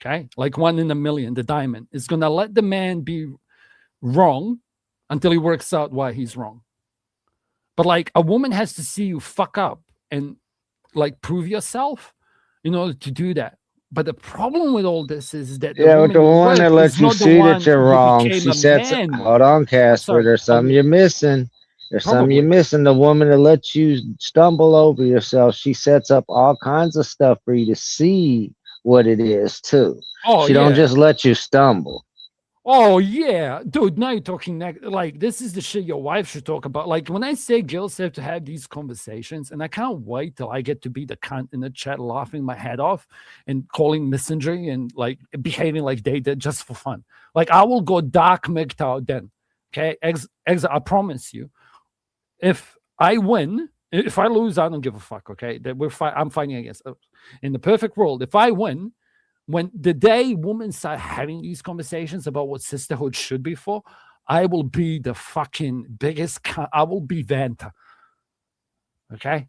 okay, like one in a million, the diamond, is gonna let the man be wrong until he works out why he's wrong. But like a woman has to see you fuck up and like prove yourself in order to do that. But the problem with all this is that with the one that lets you see that you're wrong, she sets. Hold on, Casper. There's something you're missing. There's something you're missing. The woman that lets you stumble over yourself, she sets up all kinds of stuff for you to see what it is too. She don't just let you stumble. Oh yeah, dude. Now you're talking like this is the shit your wife should talk about. Like when I say girls have to have these conversations, and I can't wait till I get to be the cunt in the chat, laughing my head off and calling misandry and like behaving like they did just for fun. Like I will go dark MGTOW then. Okay, I promise you. If I win, if I lose, I don't give a fuck. Okay, that I'm fighting against. In the perfect world, if I win, when the day women start having these conversations about what sisterhood should be for, I will be the fucking biggest. I will be Vanta. Okay,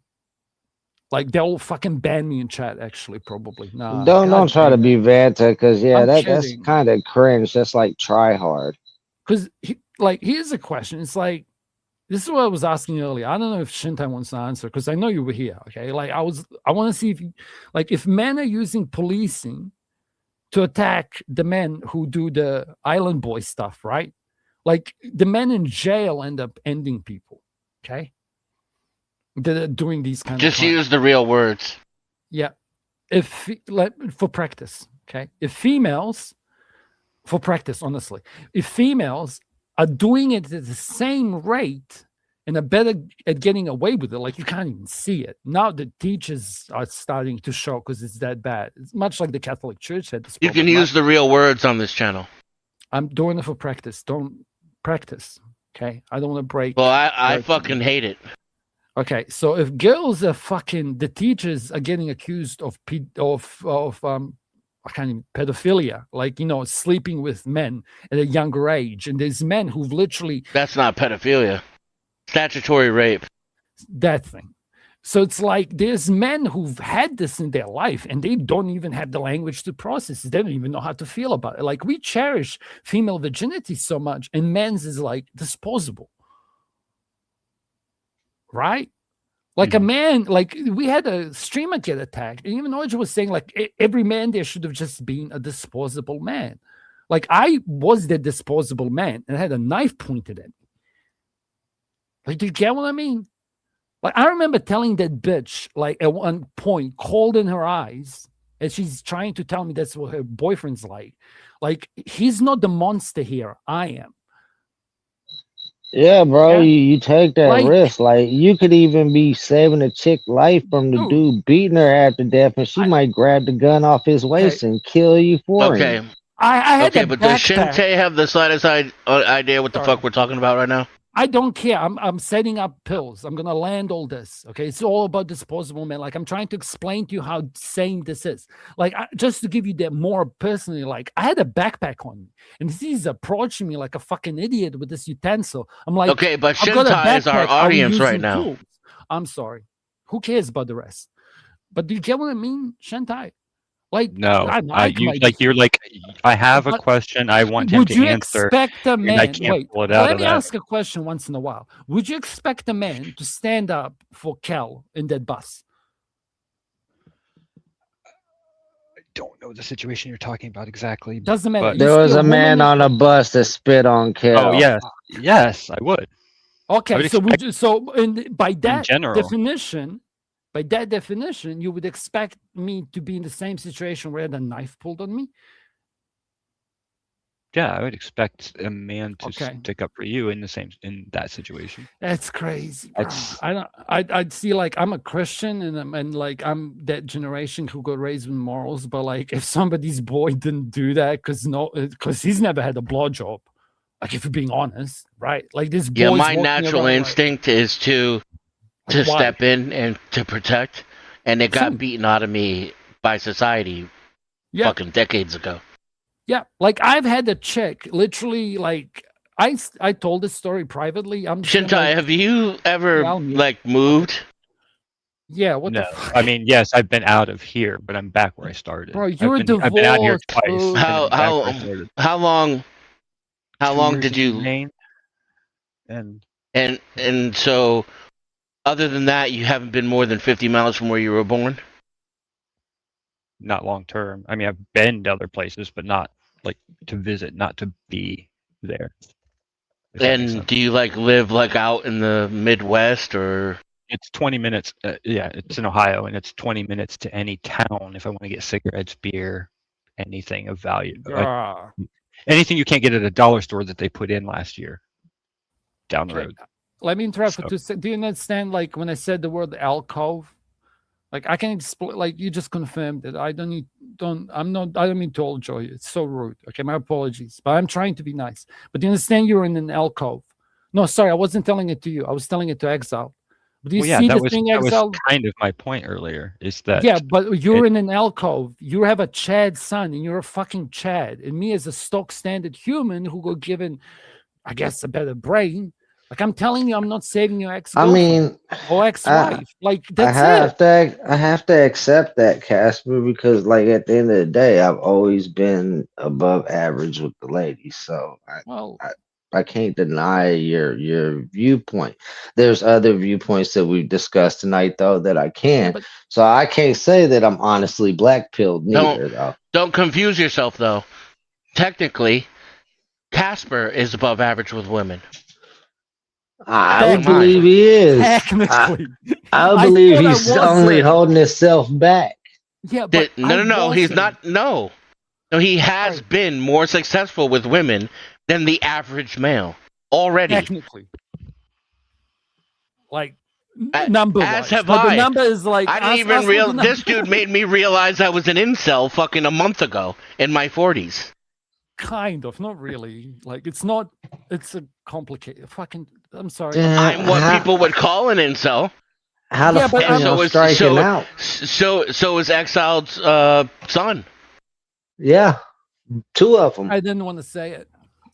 like they'll fucking ban me in chat. Actually, probably. Nah, Don't try to be Vanta, because yeah, I'm that's kidding. kind of cringe. That's like try hard. Because like here's a question. It's like this is what I was asking earlier. I don't know if Shintai wants to answer because I know you were here. Okay, like I want to see if if men are using policing to attack the men who do the island boy stuff, right? Like the men in jail end up ending people. Okay, they're doing these kind Just of crimes. use the real words. Yeah, if for practice, okay. If females, for practice, honestly, if females are doing it at the same rate and are better at getting away with it, like you can't even see it now. The teachers are starting to show because it's that bad. It's much like the Catholic Church had this You problem, can use the real words on this channel. I'm doing it for practice. Don't practice. Okay. I don't want to break. Well, I fucking hate it. Okay. So if girls are fucking, the teachers are getting accused of I can't even, pedophilia, like, sleeping with men at a younger age. And there's men who've literally. That's not pedophilia. Statutory rape. That thing. So it's like there's men who've had this in their life and they don't even have the language to process it. They don't even know how to feel about it. Like we cherish female virginity so much, and men's is like disposable. Right? Like a man, like we had a streamer get attacked. And even Oja was saying, like, every man there should have just been a disposable man. Like I was the disposable man and I had a knife pointed at me. Like, do you get what I mean? Like, I remember telling that bitch, like, at one point, cold in her eyes, as she's trying to tell me that's what her boyfriend's like. Like, he's not the monster here. I am. Yeah, bro, Yeah. you take that Like- risk. Like you could even be saving a chick life from the dude beating her half to death, and she might grab the gun off his waist and kill you for Okay. him. I had Okay, a but does backpack. Shintae have the slightest idea what the Sorry. fuck we're talking about right now? I don't care. I'm setting up pills. I'm gonna land all this. Okay, it's all about disposable men. Like I'm trying to explain to you how sane this is. Like just to give you that more personally. Like I had a backpack on me, and he's approaching me like a fucking idiot with this utensil. I'm like, Okay, but I've got a Shintai is our backpack. Are we audience right using now. tools? I'm sorry. Who cares about the rest? But do you get what I mean, Shantai? Like No, I like my you're like, I have a But question I want him would to you answer. expect a man? I can't Wait, pull it out let of me that. ask a question once in a while. Would you expect a man to stand up for Kel in that bus? I don't know the situation you're talking about exactly. Doesn't matter. but- You There was see a man woman- on a bus that spit on Kel. Oh yes, I would. Okay, would so expect- by that general. definition, you would expect me to be in the same situation where I had a knife pulled on me. Yeah, I would expect a man to Okay. stick up for you in that situation. That's crazy. Bro. That's- I'd see like I'm a Christian and like I'm that generation who got raised with morals, but like if somebody's boy didn't do that because he's never had a blowjob, like if you're being honest, right? Like this boy's Yeah, my walking natural around, instinct is to Like, why? step in and to protect, and it got Same. beaten out of me by society Yeah. fucking decades ago. Yeah, like I've had a chick literally like I told this story privately. I'm just gonna, Shintai, like, have you ever Yeah, I'll mute. like moved? yeah, what No, the fuck? I mean, yes, I've been out of here, but I'm back where I started. Bro, you're I've been out here divorced, twice. dude. and How I'm back where I started. how 2 long years did in you Maine, and and so other than that you haven't been more than 50 miles from where you were born? not long term. I mean, I've been to other places, but not like to visit, not to be there. if that makes And sense. do you like live like out in the Midwest or It's 20 minutes. Yeah, it's in Ohio, and it's 20 minutes to any town if I want to get cigarettes, beer, anything of value. Ah, anything you can't get at a dollar store that they put in last year down the Okay, road. let me interrupt for So- 2 seconds. Do you understand? Like when I said the word alcove, like I can explain. Like you just confirmed it. I don't need. Don't. I'm not. I don't mean to hold joy. It's so rude. Okay, my apologies. But I'm trying to be nice. But do you understand? You're in an alcove. No, sorry, I wasn't telling it to you. I was telling it to Exile. But do you Well, yeah, see that the was thing, that was Exile? kind of my point earlier. Is that Yeah, but you're it- in an alcove. You have a Chad son, and you're a fucking Chad. And me, as a stock standard human who got given, I guess, a better brain. Like I'm telling you, I'm not saving your ex I girlfriend mean, or ex I wife. Like I that's have it. to I have to accept that, Casper, because like at the end of the day, I've always been above average with the ladies. So Well, I, I can't deny your viewpoint. There's other viewpoints that we've discussed tonight though that I yeah, can. but So I can't say that I'm honestly black pilled Don't neither though. don't confuse yourself though. Technically, Casper is above average with women. I So would am I. believe he is. technically, I would I believe thought I he's only wasn't. holding himself back. Yeah, but I No. He's wasn't. not. No. No, he has Sorry, been more successful with women than the average male already. technically, like A- number As wise, have but the I. number is like I didn't ask, even ask what the real. number. This dude made me realize I was an incel fucking a month ago in my 40s. Kind of, not really. Like it's not. It's a complicated. Fucking. I'm sorry. Then I'm what people would call an incel, how the Yeah, but fuck and y'all striking out? so is Exiled son. Yeah, two of them. I didn't want to say it,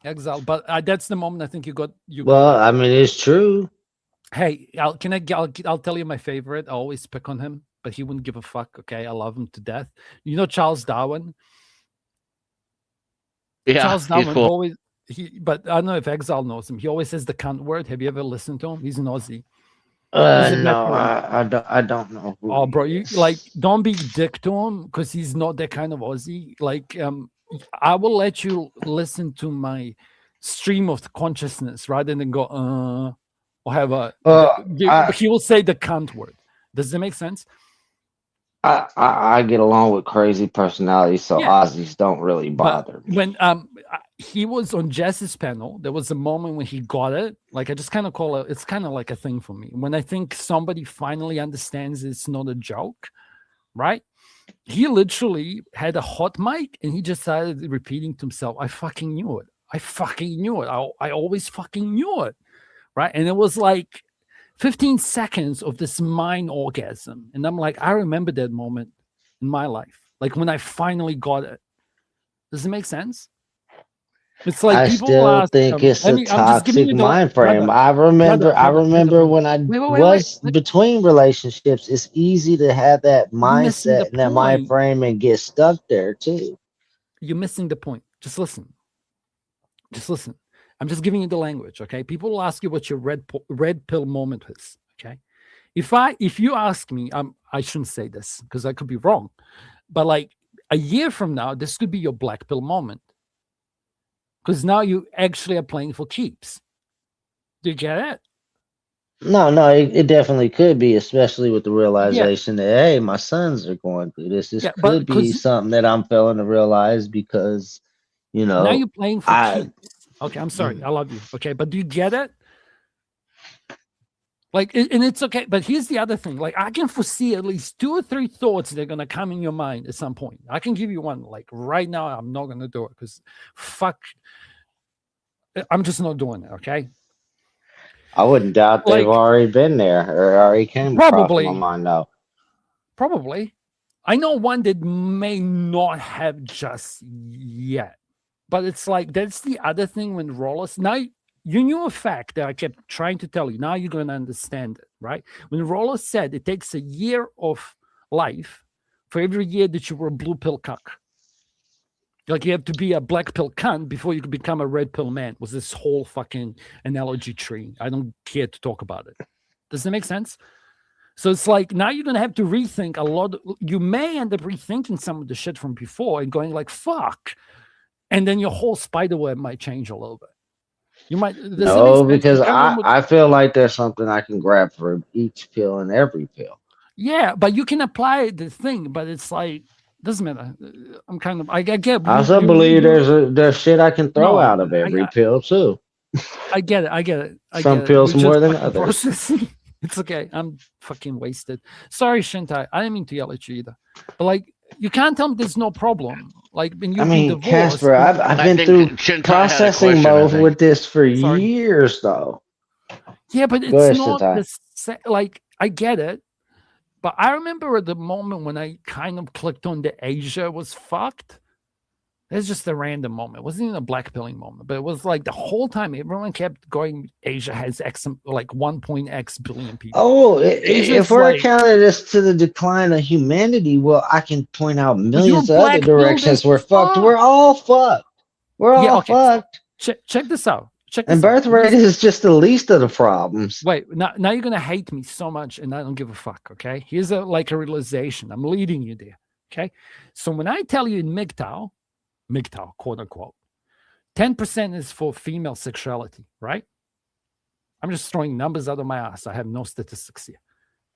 Exile, but that's the moment I think you got Well, like. I mean, it's true. Hey, I'll tell you my favorite. I always pick on him, but he wouldn't give a fuck. Okay, I love him to death. You know Charles Darwin. Yeah, Charles he's Darwin cool. always but I don't know if Exile knows him. He always says the cunt word. Have you ever listened to him? He's an Aussie. He's a No, veteran. I don't know who Oh, he bro, you is. like don't be dick to him because he's not that kind of Aussie. Like, I will let you listen to my stream of consciousness rather than go or have a. He will say the cunt word. Does that make sense? I get along with crazy personalities, so Yeah. Aussies don't really But bother me. when he was on Jess's panel, there was a moment when he got it. Like I just kind of call it. It's kind of like a thing for me. When I think somebody finally understands it's not a joke, right? He literally had a hot mic and he just started repeating to himself, I fucking knew it. I fucking knew it. I always fucking knew it. Right. And it was like 15 seconds of this mind orgasm. And I'm like, I remember that moment in my life. Like when I finally got it. Does it make sense? It's like I people still ask, think it's I a mean, I'm just giving toxic you the mind frame. brother, I remember brother. when I Wait. was between relationships, it's easy to have that You're missing the mindset and that mind point. frame and get stuck there too. You're missing the point. Just listen. Just listen. I'm just giving you the language, okay? People will ask you what your red pill moment is, okay? If you ask me, I shouldn't say this because I could be wrong, but like a year from now, this could be your black pill moment because now you actually are playing for keeps. Do you get it? No, it definitely could be, especially with the realization that hey, my sons are going through this. This Yeah, but could be because something that I'm failing to realize because now you're playing for I keeps. Okay, I'm sorry. I love you. Okay, but do you get it? Like, and it's okay. But here's the other thing. Like, I can foresee at least 2 or 3 thoughts that are gonna come in your mind at some point. I can give you one. Like right now, I'm not gonna do it because fuck, I'm just not doing it. Okay. I wouldn't doubt they've Like already been there or already came across my probably, mind now. probably. I know one that may not have just yet, but it's like that's the other thing when rollers now. You knew a fact that I kept trying to tell you. Now you're going to understand it, right? When Roller said it takes a year of life for every year that you were a blue pill cuck. Like you have to be a black pill cunt before you can become a red pill man. Was this whole fucking analogy tree? I don't care to talk about it. Does that make sense? So it's like now you're going to have to rethink a lot. You may end up rethinking some of the shit from before and going like, fuck. And then your whole spider web might change a little bit. You might No, because I feel like there's something I can grab for each pill and every pill. Yeah, but you can apply the thing, but it's like Doesn't matter. I'm kind of. I get. I also believe there's shit I can throw out of every pill too. I get it. I get it. Some pills more than others. Processing. It's okay. I'm fucking wasted. Sorry, Shintai. I didn't mean to yell at you either. But like, you can't tell me there's no problem. Like when you've been divorced. Casper, I've been through processing mode with this for years, though. Yeah, but it's not like I get it. But I remember at the moment when I kind of clicked on the Asia was fucked. It's just a random moment. It wasn't even a blackpilling moment, but it was like the whole time everyone kept going. Asia has X, like 1.x billion people. Oh, if we're counting this to the decline of humanity, well, I can point out millions of other directions we're fucked. We're all fucked. We're all fucked. Check this out. And birth rate is just the least of the problems. Wait, now you're gonna hate me so much, and I don't give a fuck. Okay, here's a realization. I'm leading you there. Okay, so when I tell you in MGTOW, quote unquote, 10% is for female sexuality, right? I'm just throwing numbers out of my ass. I have no statistics here.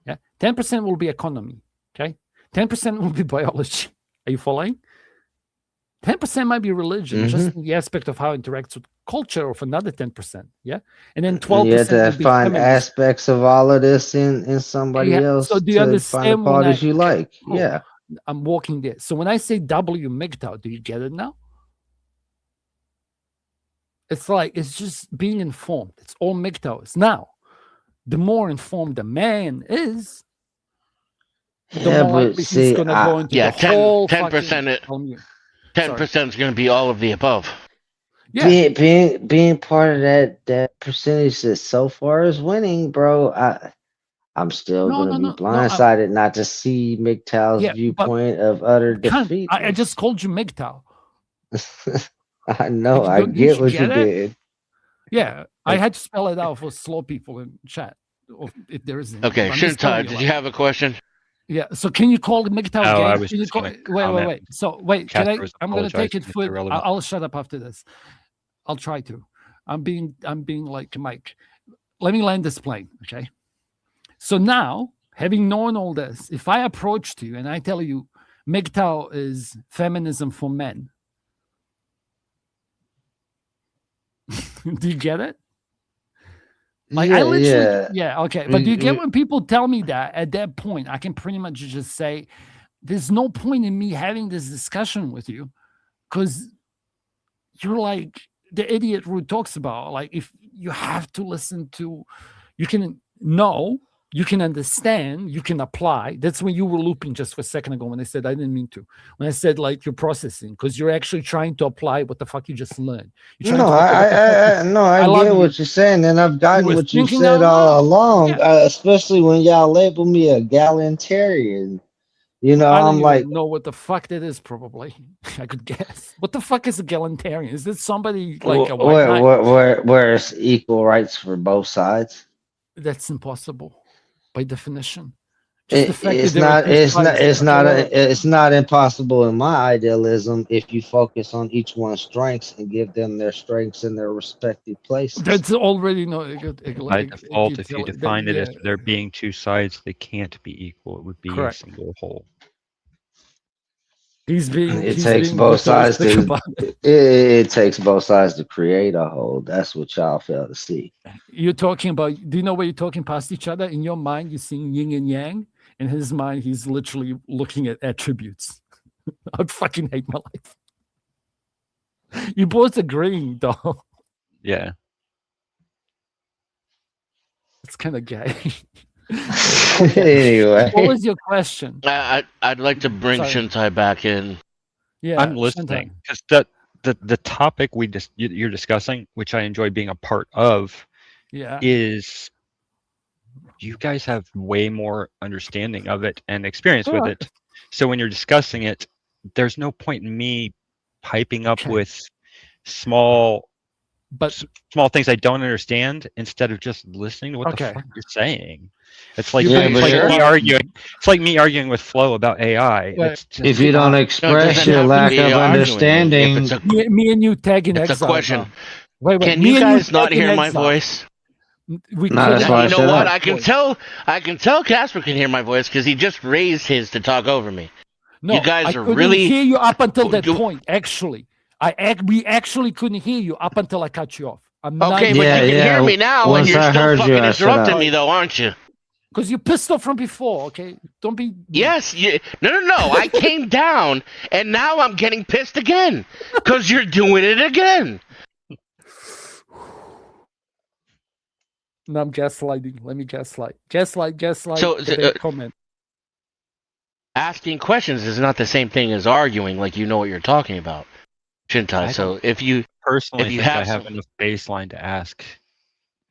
Yeah, 10% will be economy. Okay, 10% will be biology. Are you following? 10% might be religion, just in the aspect of how it interacts with culture, of another 10%. Yeah. And then 12%. You have to find aspects of all of this in somebody else. So do you understand find the parties you like? Yeah. I'm walking there. So when I say W MGTOW, do you get it now? It's like, it's just being informed. It's all MGTOWs. Now, the more informed a man is, the more likely he's going to go into the whole 10%. 10% is going to be all of the above. Yeah, being part of that percentage that so far is winning, bro. I'm still going to be blindsided not to see MGTOW's viewpoint of utter defeat. I just called you MGTOW. I know. I get what you did. Yeah, I had to spell it out for slow people in chat. If there isn't. Okay, Shintai, did you have a question? Yeah, so can you call the MGTOW game? I was just wait. So wait, I'm going to take it for. I'll shut up after this. I'll try to. I'm being like Mike. Let me land this plane, okay? So now, having known all this, if I approach you and I tell you MGTOW is feminism for men, do you get it? Like I literally, okay. But do you get when people tell me that at that point, I can pretty much just say, there's no point in me having this discussion with you because you're like the idiot Rude talks about. Like if you have to listen to, you can know, you can understand, you can apply. That's when you were looping just for a second ago when I said I didn't mean to. When I said like you're processing because you're actually trying to apply what the fuck you just learned. I get what you're saying, and I've gotten what you said all along. Especially when y'all label me a egalitarian. You know, I'm like, know what the fuck that is. Probably, I could guess. What the fuck is a egalitarian? Is this somebody like a white guy? Where it's equal rights for both sides? That's impossible. By definition, it's not impossible in my idealism if you focus on each one's strengths and give them their strengths in their respective places. That's already by default. If you define it as there being two sides, they can't be equal. It would be a single whole. It takes both sides to create a whole. That's what y'all fail to see. You're talking about, do you know where you're talking past each other? In your mind, you're seeing yin and yang. In his mind, he's literally looking at attributes. I fucking hate my life. You both agreeing, though. Yeah. It's kind of gay. Anyway, what was your question? I'd like to bring Shintai back in. Yeah, I'm listening because the topic you're discussing, which I enjoy being a part of, is you guys have way more understanding of it and experience with it. So when you're discussing it, there's no point in me piping up with small things I don't understand instead of just listening to what the fuck you're saying. It's like me arguing. It's like me arguing with Flo about AI. If you don't express your lack of understanding, me and you tag in exile. It's a question. Wait, can you guys not hear my voice? We you know what? I can tell Casper can hear my voice because he just raised his to talk over me. No, You guys I are couldn't really. hear you up until that Do- point. Actually, we actually couldn't hear you up until I cut you off. I'm Okay, not but Yeah, you can hear me now, and Once you're I still heard you, fucking I shut interrupting up. me, though, aren't you? because you pissed off from before. Okay, don't be. Yes. No. I came down, and now I'm getting pissed again because you're doing it again. No, I'm gaslighting. Let me gaslight. Gaslight. So, Comment. asking questions is not the same thing as arguing, like you know what you're talking about, shouldn't I? I So if you personally think I have have some, enough baseline to ask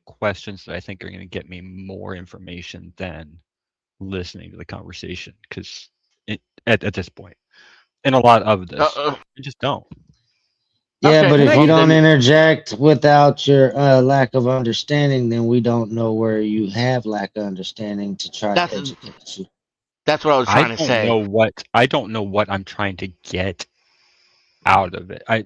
questions that I think are going to get me more information than listening to the conversation. Because at this point, and a lot of this, I just don't. Yeah, Okay, but if well, you don't then- interject without your lack of understanding, then we don't know where you have lack of understanding to try to That's- educate you. that's what I was I trying to don't say. know what I'm trying to get out of it. I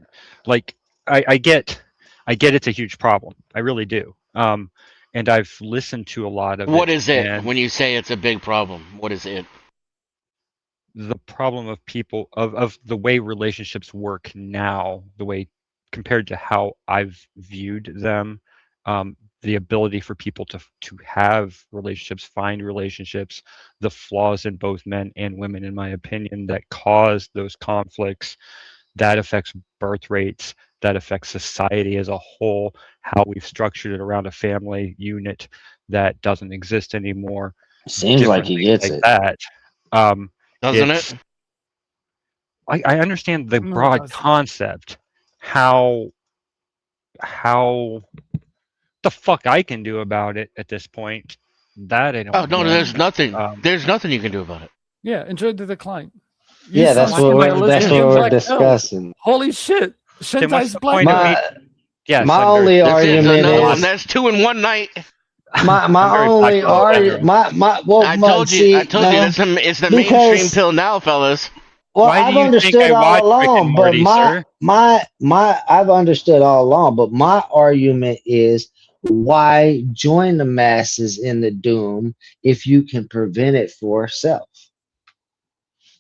get it's a huge problem. I really do. And I've listened to a lot of What it. is it and when you say it's a big problem? What is it? the problem of people of the way relationships work now, the way compared to how I've viewed them, the ability for people to have relationships, find relationships, the flaws in both men and women, in my opinion, that cause those conflicts, that affects birth rates, that affects society as a whole, how we've structured it around a family unit that doesn't exist anymore. Seems like he things gets like it. that. Doesn't It's, it? I understand the No, it broad doesn't. concept. How the fuck I can do about it at this point? That I don't Oh no, know. there's nothing. Um, There's nothing you can do about it. Yeah, enjoy the decline. You Yeah, sound that's what similar we're listening to we're Black Pill. discussing. Holy shit! Then what's Shentai's the Black point of Pill. me? Yes, My I'm very only That's it. argument Another one. is That's 2 in one night. my I'm my very only popular with argument. everyone. I told you. I told you. It's the mainstream because pill now, fellas. well, Why do I've you think understood I all watch Rick and along, but Morty, sir? my I've understood all along, but my argument is why join the masses in the doom if you can prevent it for self?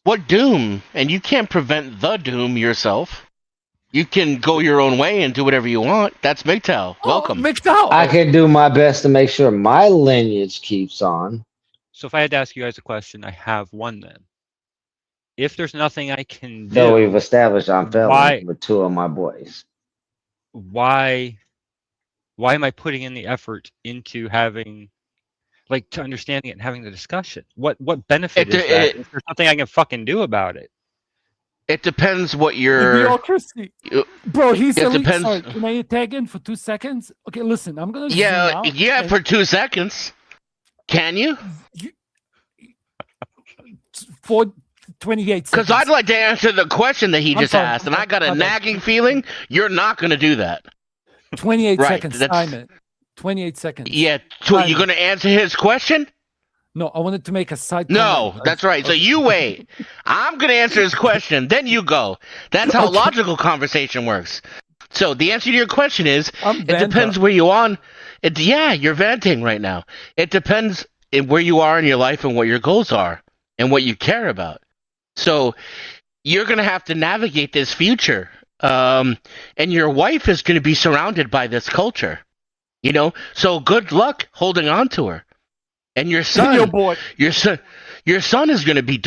What doom? And you can't prevent the doom yourself. You can go your own way and do whatever you want. That's MGTOW. Welcome. MGTOW. I can do my best to make sure my lineage keeps on. So if I had to ask you guys a question, I have one then. If there's nothing I can Though we've do, established I'm why felon with 2 of my boys. why am I putting in the effort into having to understanding it and having the discussion? What benefit is that if there's nothing I can fucking do about it? It depends what your. Idiocracy. Bro, he's It elite. depends. Sorry, can I tag in for 2 seconds? Okay, listen, I'm gonna zoom Yeah, out. yeah, and for 2 seconds. Can you? for 28 Because seconds. I'd like to answer the question that he I'm just sorry, asked, I'm and I got a sorry. nagging feeling you're not going to do that. 28 Right, seconds. that's- Time it. 28 seconds. Yeah, so you're going to answer his question? No, I wanted to make a side No, comment. that's right. So you wait. I'm going to answer his question, then you go. That's how Okay. logical conversation works. So the answer to your question is, I'm it depends where you on. Yeah, you're venting right now. It depends in where you are in your life and what your goals are and what you care about. So you're going to have to navigate this future. And your wife is going to be surrounded by this culture. You know, so good luck holding on to her. And your son, Your boy. your son is going to be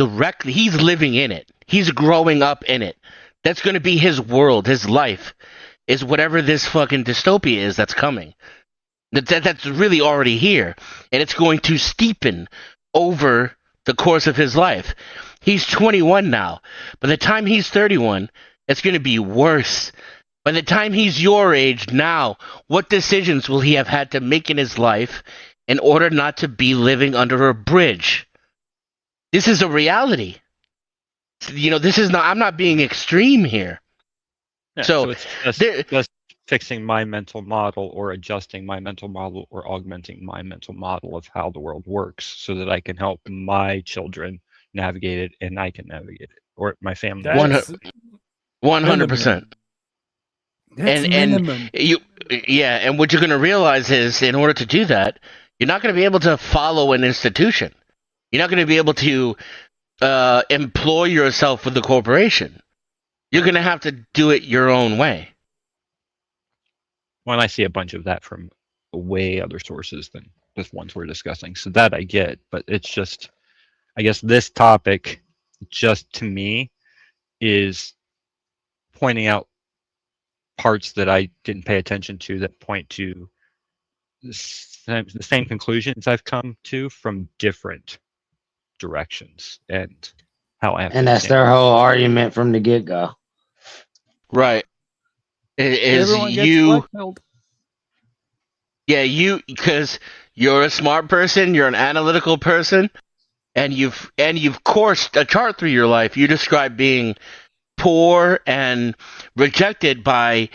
he's living in it. He's growing up in it. That's going to be his world, his life, is whatever this fucking dystopia is that's coming. That's really already here. And it's going to steepen over the course of his life. He's 21 now. By the time he's 31, it's going to be worse. By the time he's your age now, what decisions will he have had to make in his life in order not to be living under a bridge? This is a reality. You know, this is not. I'm not being extreme here. Yeah, So, it's just fixing my mental model or adjusting my mental model or augmenting my mental model of how the world works so that I can help my children navigate it and I can navigate it or my family. That's 100%. That's And minimum. and what you're going to realize is, in order to do that, you're not going to be able to follow an institution. You're not going to be able to employ yourself with the corporation. You're gonna have to do it your own way. Well, I see a bunch of that from way other sources than the ones we're discussing. So that I get, but it's just, I guess this topic, just to me, is pointing out parts that I didn't pay attention to that point to the same conclusions I've come to from different directions, and how I have And to that's their examine. whole argument from the get go. Right. Is Everyone gets you blackmailed. Yeah, because you're a smart person, you're an analytical person, and you've coursed a chart through your life. You describe being poor and rejected by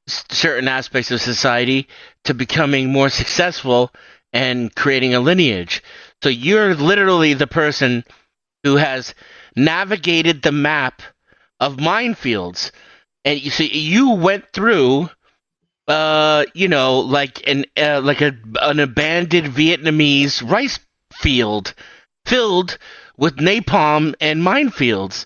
certain aspects of society to becoming more successful and creating a lineage. So you're literally the person who has navigated the map of minefields, and you see you went through like an abandoned Vietnamese rice field filled with napalm and minefields.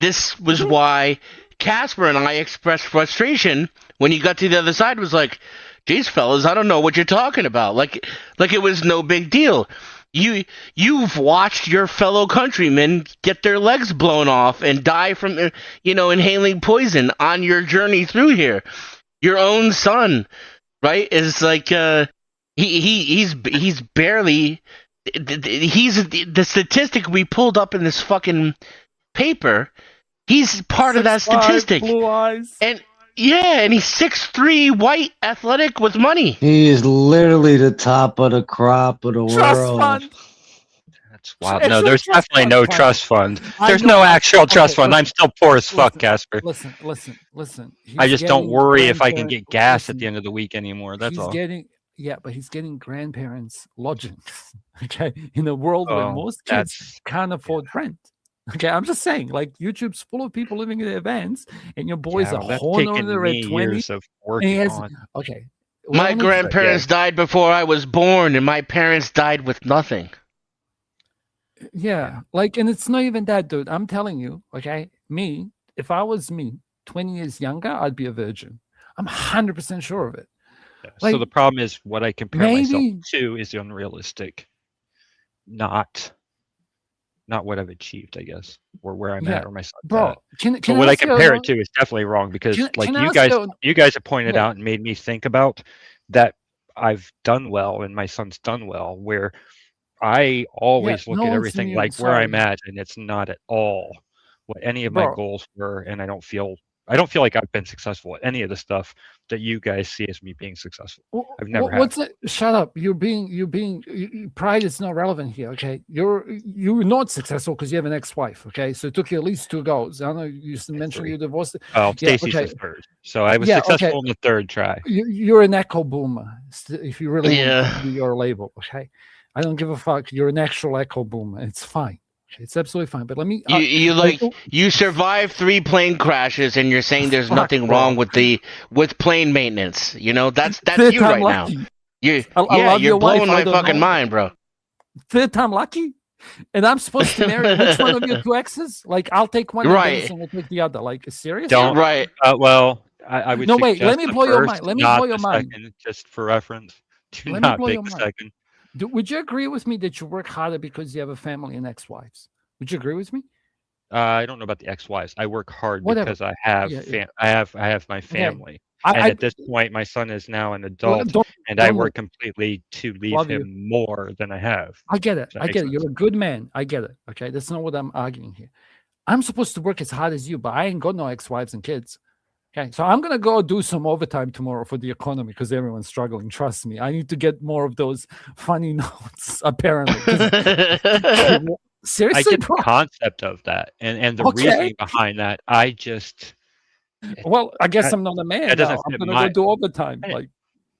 This was why Casper and I expressed frustration when he got to the other side. Was like, "Geez, fellas, I don't know what you're talking about." Like it was no big deal. You've watched your fellow countrymen get their legs blown off and die from inhaling poison on your journey through here. Your own son, right, is like he's barely he's the statistic we pulled up in this fucking paper. He's part of that 6'5", statistic, blue eyes. and he's 6'3", white, athletic, with money. He is literally the top of the crop of the Trust world. fund. That's wild. Actual No, there's trust definitely fund, no Kyle. trust fund. I There's know, no actual trust okay, fund. I'm still poor as fuck, listen, Casper. Listen. I He's just don't getting worry if I can grandparent- get gas at listen, the end of the week anymore. That's he's all. but he's getting grandparents' lodgings. Okay, in a world where Oh, most kids that's can't afford rent. Okay, I'm just saying, like YouTube's full of people living in their vans, and your boy's yeah, a that's homeowner taken there me at 20. years of And he working has on. okay. My let me- grandparents died before I was born, and my parents died with nothing. Yeah, like, and it's not even that, dude. I'm telling you, okay, if I was 20 years younger, I'd be a virgin. I'm 100% sure of it. Yeah, Like, so the problem is what I compare myself maybe- to is unrealistic, not what I've achieved, I guess, or where I'm Yeah, at or my son's bro. at. Can But what I ask you compare a- it to is definitely wrong because, like can I you ask guys, you- you guys have pointed Wait. out and made me think about that I've done well and my son's done well, where I always look no at one's everything immune, like where I'm sorry. at, and it's not at all what any of my Bro. goals were, and I don't feel like I've been successful at any of the stuff that you guys see as me being successful. I've never had. What's it? Shut up! Pride is not relevant here. Okay, you're not successful because you have an ex-wife. Okay, so it took you at least 2 goes. I know you mentioned three. you divorced. Well, Yeah, Stacy's okay. the third, so I was Yeah, successful okay. in the third try. You're an echo boomer. If you really want Yeah. to be your label, okay. I don't give a fuck. You're an actual echo boomer. It's fine. Okay, it's absolutely fine. But let me. You survived 3 plane crashes, and you're saying there's Fuck, nothing bro. wrong with plane maintenance. That's Third you time right now. lucky. You I love you're your wife, blowing I my don't fucking know. mind, bro. Third time lucky, and I'm supposed to marry which one of your 2 exes? Like, I'll take one, Right. and we'll take the other. Like, serious? Don't. Right. Well, I would. No, wait, let suggest me the blow your first, mind. Let me not blow your the mind. second, just for reference. Do Let me not blow pick your the mind. second. Would you agree with me that you work harder because you have a family and ex-wives? Would you agree with me? I don't know about the ex-wives. I work hard Whatever. because I have Yeah. I have my family, and I at this point, my son is now an adult, don't- and I don't work look. completely to leave Love him you. more than I have. I get it. That I makes get it. sense. You're a good man. I get it. Okay, that's not what I'm arguing here. I'm supposed to work as hard as you, but I ain't got no ex-wives and kids. Okay, so I'm gonna go do some overtime tomorrow for the economy because everyone's struggling. Trust me, I need to get more of those funny notes. Apparently, 'Cause- I seriously, get bro. the concept of that, and the Okay. reasoning behind that. I just Well, I guess that- I'm not a man. that doesn't Now. I'm fit gonna my- go do overtime. I didn't- Like,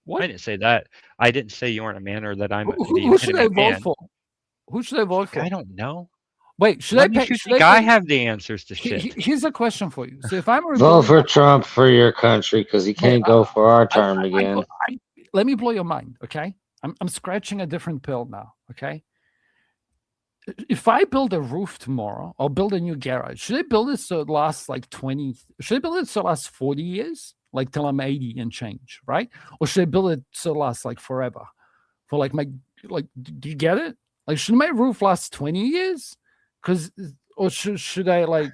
what? I didn't say that. I didn't say you aren't a man or that I'm Who the should I epitome vote man. for? Who should I vote for? I don't know. Wait, should What I pay? makes you Should think I I pay? have the answers to shit? Here's a question for you. So if I'm a Vote for Republican, Trump for your country because he can't go for our term again. let me blow your mind, okay? I'm scratching a different pill now, okay? if I build a roof tomorrow, I'll build a new garage. Should I build it so it lasts like 20? Should I build it so it lasts 40 years? Like till I'm 80 and change, right? Or should I build it so it lasts like forever? For like do you get it? Like, should my roof last 20 years? Because, or should I like,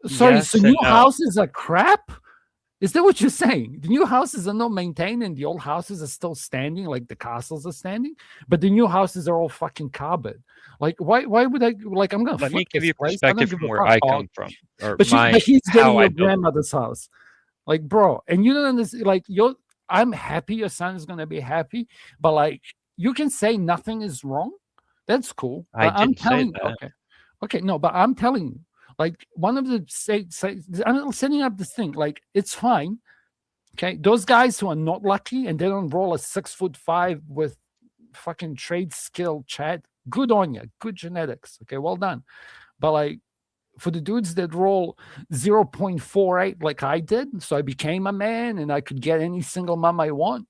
sorry, Yes so and new no. houses are crap? Is that what you're saying? The new houses are not maintained and the old houses are still standing, like the castles are standing, but the new houses are all fucking cardboard. Like, why would I, like, I'm going to Let me flip give this you place. I don't perspective give from a where fuck. I Oh, come from, or but he's getting how I your built. grandmother's house. Like, bro, and you don't understand, like, I'm happy your son is going to be happy, but like, you can say nothing is wrong. That's cool. I But I'm didn't say telling, that. okay, no, but I'm telling you, like, one of the say, I'm setting up this thing, like, it's fine. Okay, those guys who are not lucky and they don't roll a 6'5" with fucking trade skill, Chad. Good on you, good genetics. Okay, well done. But like for the dudes that roll 0.48 like I did, so I became a man and I could get any single mom I want.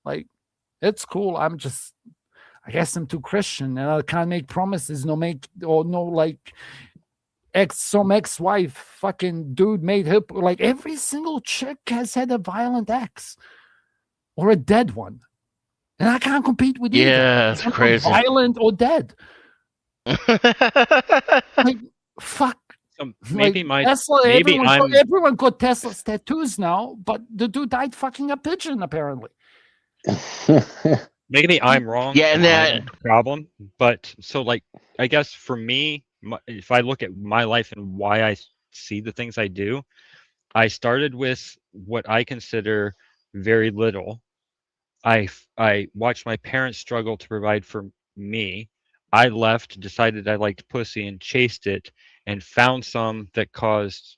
Like it's cool. I guess I'm too Christian and I can't make promises. No like some ex-wife fucking dude made her like every single chick has had a violent ex or a dead one. And I can't compete with either. Yeah, It's it's not crazy. violent or dead. Like fuck. So maybe like, Tesla, maybe everyone got Tesla's tattoos now, but the dude died fucking a pigeon apparently. maybe I'm wrong. Yeah, and I'm the problem. But so like, I guess for me, if I look at my life and why I see the things I do, I started with what I consider very little. I watched my parents struggle to provide for me. I left, decided I liked pussy, and chased it, and found some that caused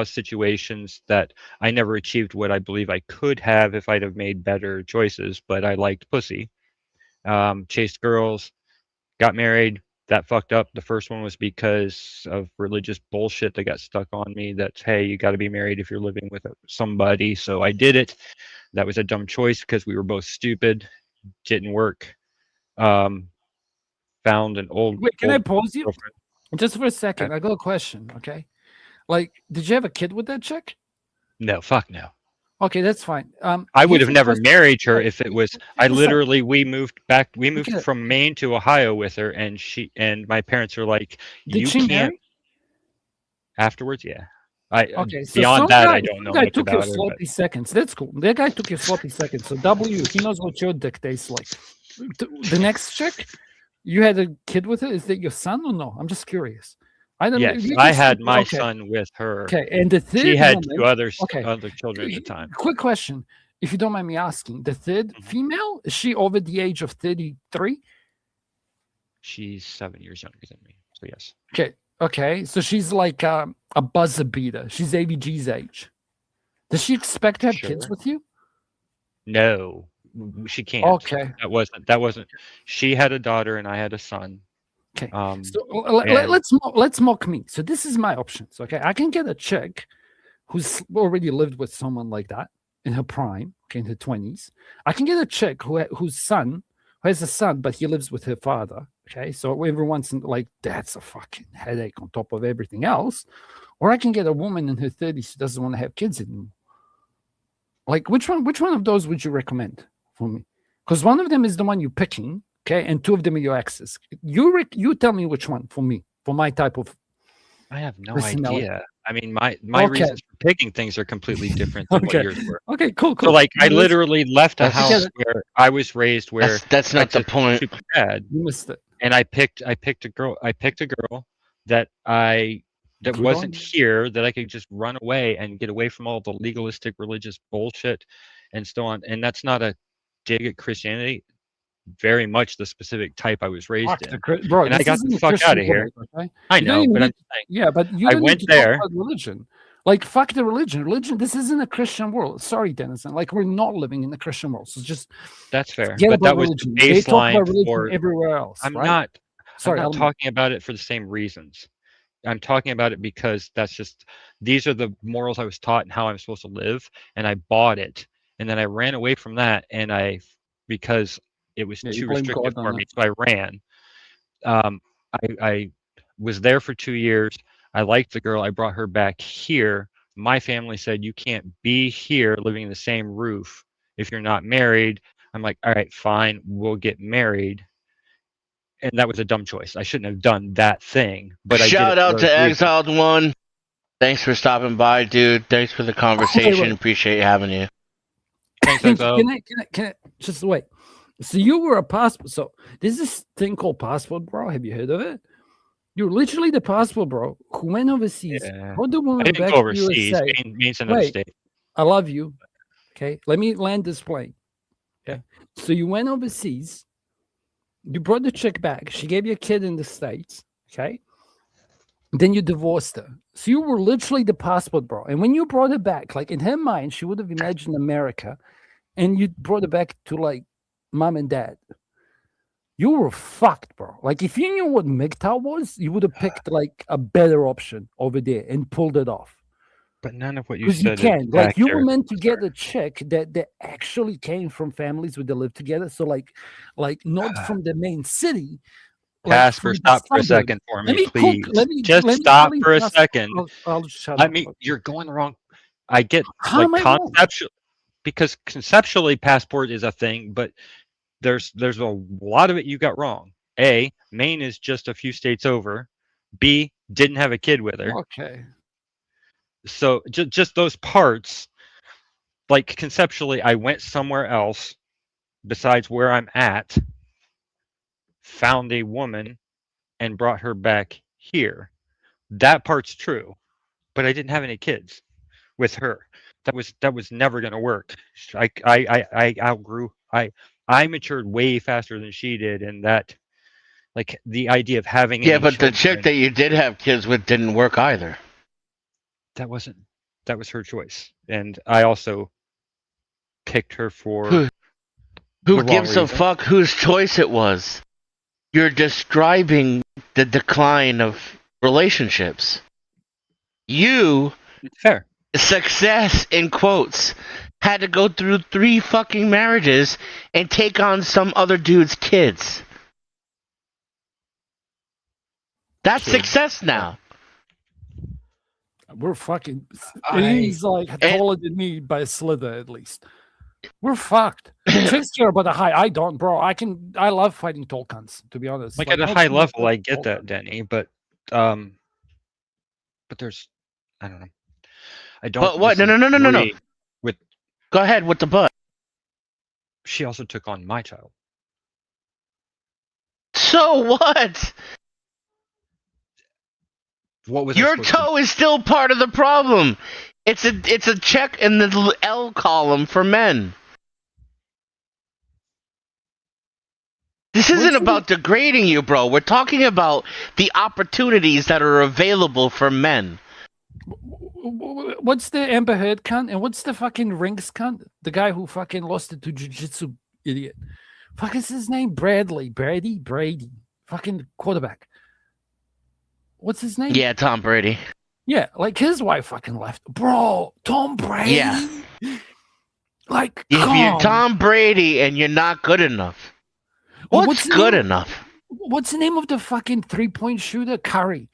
situations that I never achieved what I believe I could have if I'd have made better choices. But I liked pussy. Chased girls, got married. That fucked up. The first one was because of religious bullshit that got stuck on me. That's, hey, you got to be married if you're living with somebody. So I did it. That was a dumb choice because we were both stupid. Didn't work. Found an old. Wait, can I old pause you girlfriend. just for a second? I got a question. Okay, like, did you have a kid with that chick? No, fuck no. Okay, that's fine. I would here's have the never question. married her if it was. I Check this out. literally we moved Okay. from Maine to Ohio with her, and my parents were like, Did "You she can't." marry? Afterwards, yeah. I Okay, so beyond that, I don't know much took your about her. But sloppy seconds. That's cool. That guy took your sloppy seconds. So W, he knows what your dick tastes like. The next chick, you had a kid with her. Is that your son or no? I'm just curious. I don't. yes, you I just- had my okay. son with her. Okay, and the third She had woman, two other okay. children at the time. Quick question, if you don't mind me asking, the third Mhm. female, is she over the age of 33? She's 7 years younger than me. So yes. Okay, so she's like a buzzer beater. She's AVG's age. Does she expect to have kids Sure. with you? No, she can't. Okay. That wasn't. She had a daughter and I had a son. Okay. Um, So and- let's mock me. So this is my options. Okay, I can get a chick who's already lived with someone like that in her prime, okay, in her 20s. I can get a chick who has a son, but he lives with her father. Okay, so everyone's like, that's a fucking headache on top of everything else. Or I can get a woman in her 30s who doesn't want to have kids anymore. Like, which one of those would you recommend for me? Because one of them is the one you're picking, okay, and two of them are your exes. You tell me which one for me, for my type of. I have no personality. idea. I mean, my Okay. reasons for picking things are completely different than Okay. what yours were. Okay, cool. So like, I You missed- literally left a That's- house where I was raised, where That's not the just point. super bad, You missed it. and I picked a girl. I picked a girl that Good on wasn't you. here, that I could just run away and get away from all the legalistic religious bullshit and so on. And that's not a dig at Christianity. Very much the specific type I was raised Fuck in. the Bro, And I this got isn't the a fuck Christian outta here. world, okay? I You don't know, even but need I'm to- saying, Yeah, but you I don't went need to there. talk about religion. Like, fuck the religion. Religion, this isn't a Christian world. Sorry, Dennison. Like, we're not living in the Christian world. So just That's fair. forget But about that was religion. the They talk about baseline religion for. everywhere else, I'm right? not. Sorry, I'm not I'll- talking about it for the same reasons. I'm talking about it because these are the morals I was taught and how I'm supposed to live, and I bought it, and then I ran away from that, because it was Yeah, you too blame restrictive God for on me, it. so I ran. I was there for 2 years. I liked the girl. I brought her back here. My family said you can't be here living in the same roof if you're not married. I'm like, all right, fine, we'll get married. And that was a dumb choice. I shouldn't have done that thing, but I did it Shout for out those to reasons. Exiled One. Thanks for stopping by, dude. Thanks for the conversation. wait. Appreciate having you. Thanks, Can Exile. I just wait? So you were a passport. So there's this thing called passport, bro. Have you heard of it? You're literally the passport, bro, who went overseas. Yeah. Brought the I woman didn't back go to overseas. USA. Maine's another Wait. state. I love you. Okay, let me land this plane. Okay, so you went overseas. You brought the chick back. She gave you a kid in the States. Okay, then you divorced her. So you were literally the passport, bro. And when you brought her back, like in her mind, she would have imagined America, and you brought her back to like mom and dad. You were fucked, bro. Like if you knew what MGTOW was, you would have picked like a better option over there and pulled it off. But none of what you Because you said can. is Like you were accurate, meant to get sir. a chick that actually came from families where they live together. So like not from the main city. Like Casper, from the stop for a suburbs. second for Let me, me please. cook. Let me stop really for a just- second. I'll shut Let up. me. You're going wrong. I get How like am I wrong? conceptual because conceptually passport is a thing, but there's a lot of it you got wrong. A, Maine is just a few states over. B, didn't have a kid with her. Okay. So just those parts, like conceptually, I went somewhere else besides where I'm at, found a woman, and brought her back here. That part's true, but I didn't have any kids with her. That was never going to work. I outgrew. I matured way faster than she did, and that like the idea of having Yeah, any but the children, chick that you did have kids with didn't work either. that was her choice, and I also picked her for Who the wrong gives a reason. fuck whose choice it was? You're describing the decline of relationships. You, Fair. success in quotes, had to go through 3 fucking marriages and take on some other dude's kids. That's True. success now. We're fucking. I- He's like taller than me by a slither at least. We're fucked. Chicks care about the height. I don't, bro. I love fighting tall cunts, to be honest. Like at a most high of my level, I fucking get tall that, cunts. Denny, but there's, I don't know. I don't. But what? No. disagree With Go ahead with the butt. she also took on my child. So what? What was I Your supposed to toe is still part of the problem. It's a check in the L column for men. This isn't about degrading you, bro. We're talking about the opportunities that are available for men. What's the Amber Heard cunt? And what's the fucking Rings cunt? The guy who fucking lost it to Jiu-Jitsu idiot. Fuck is his name? Brady. Fucking quarterback. What's his name? Yeah, Tom Brady. Yeah, like his wife fucking left. Bro, Tom Brady. Yeah. Like, If come you're on. Tom Brady and you're not good enough, Well, what's the good name- enough? What's the name of the fucking 3-point shooter? Curry.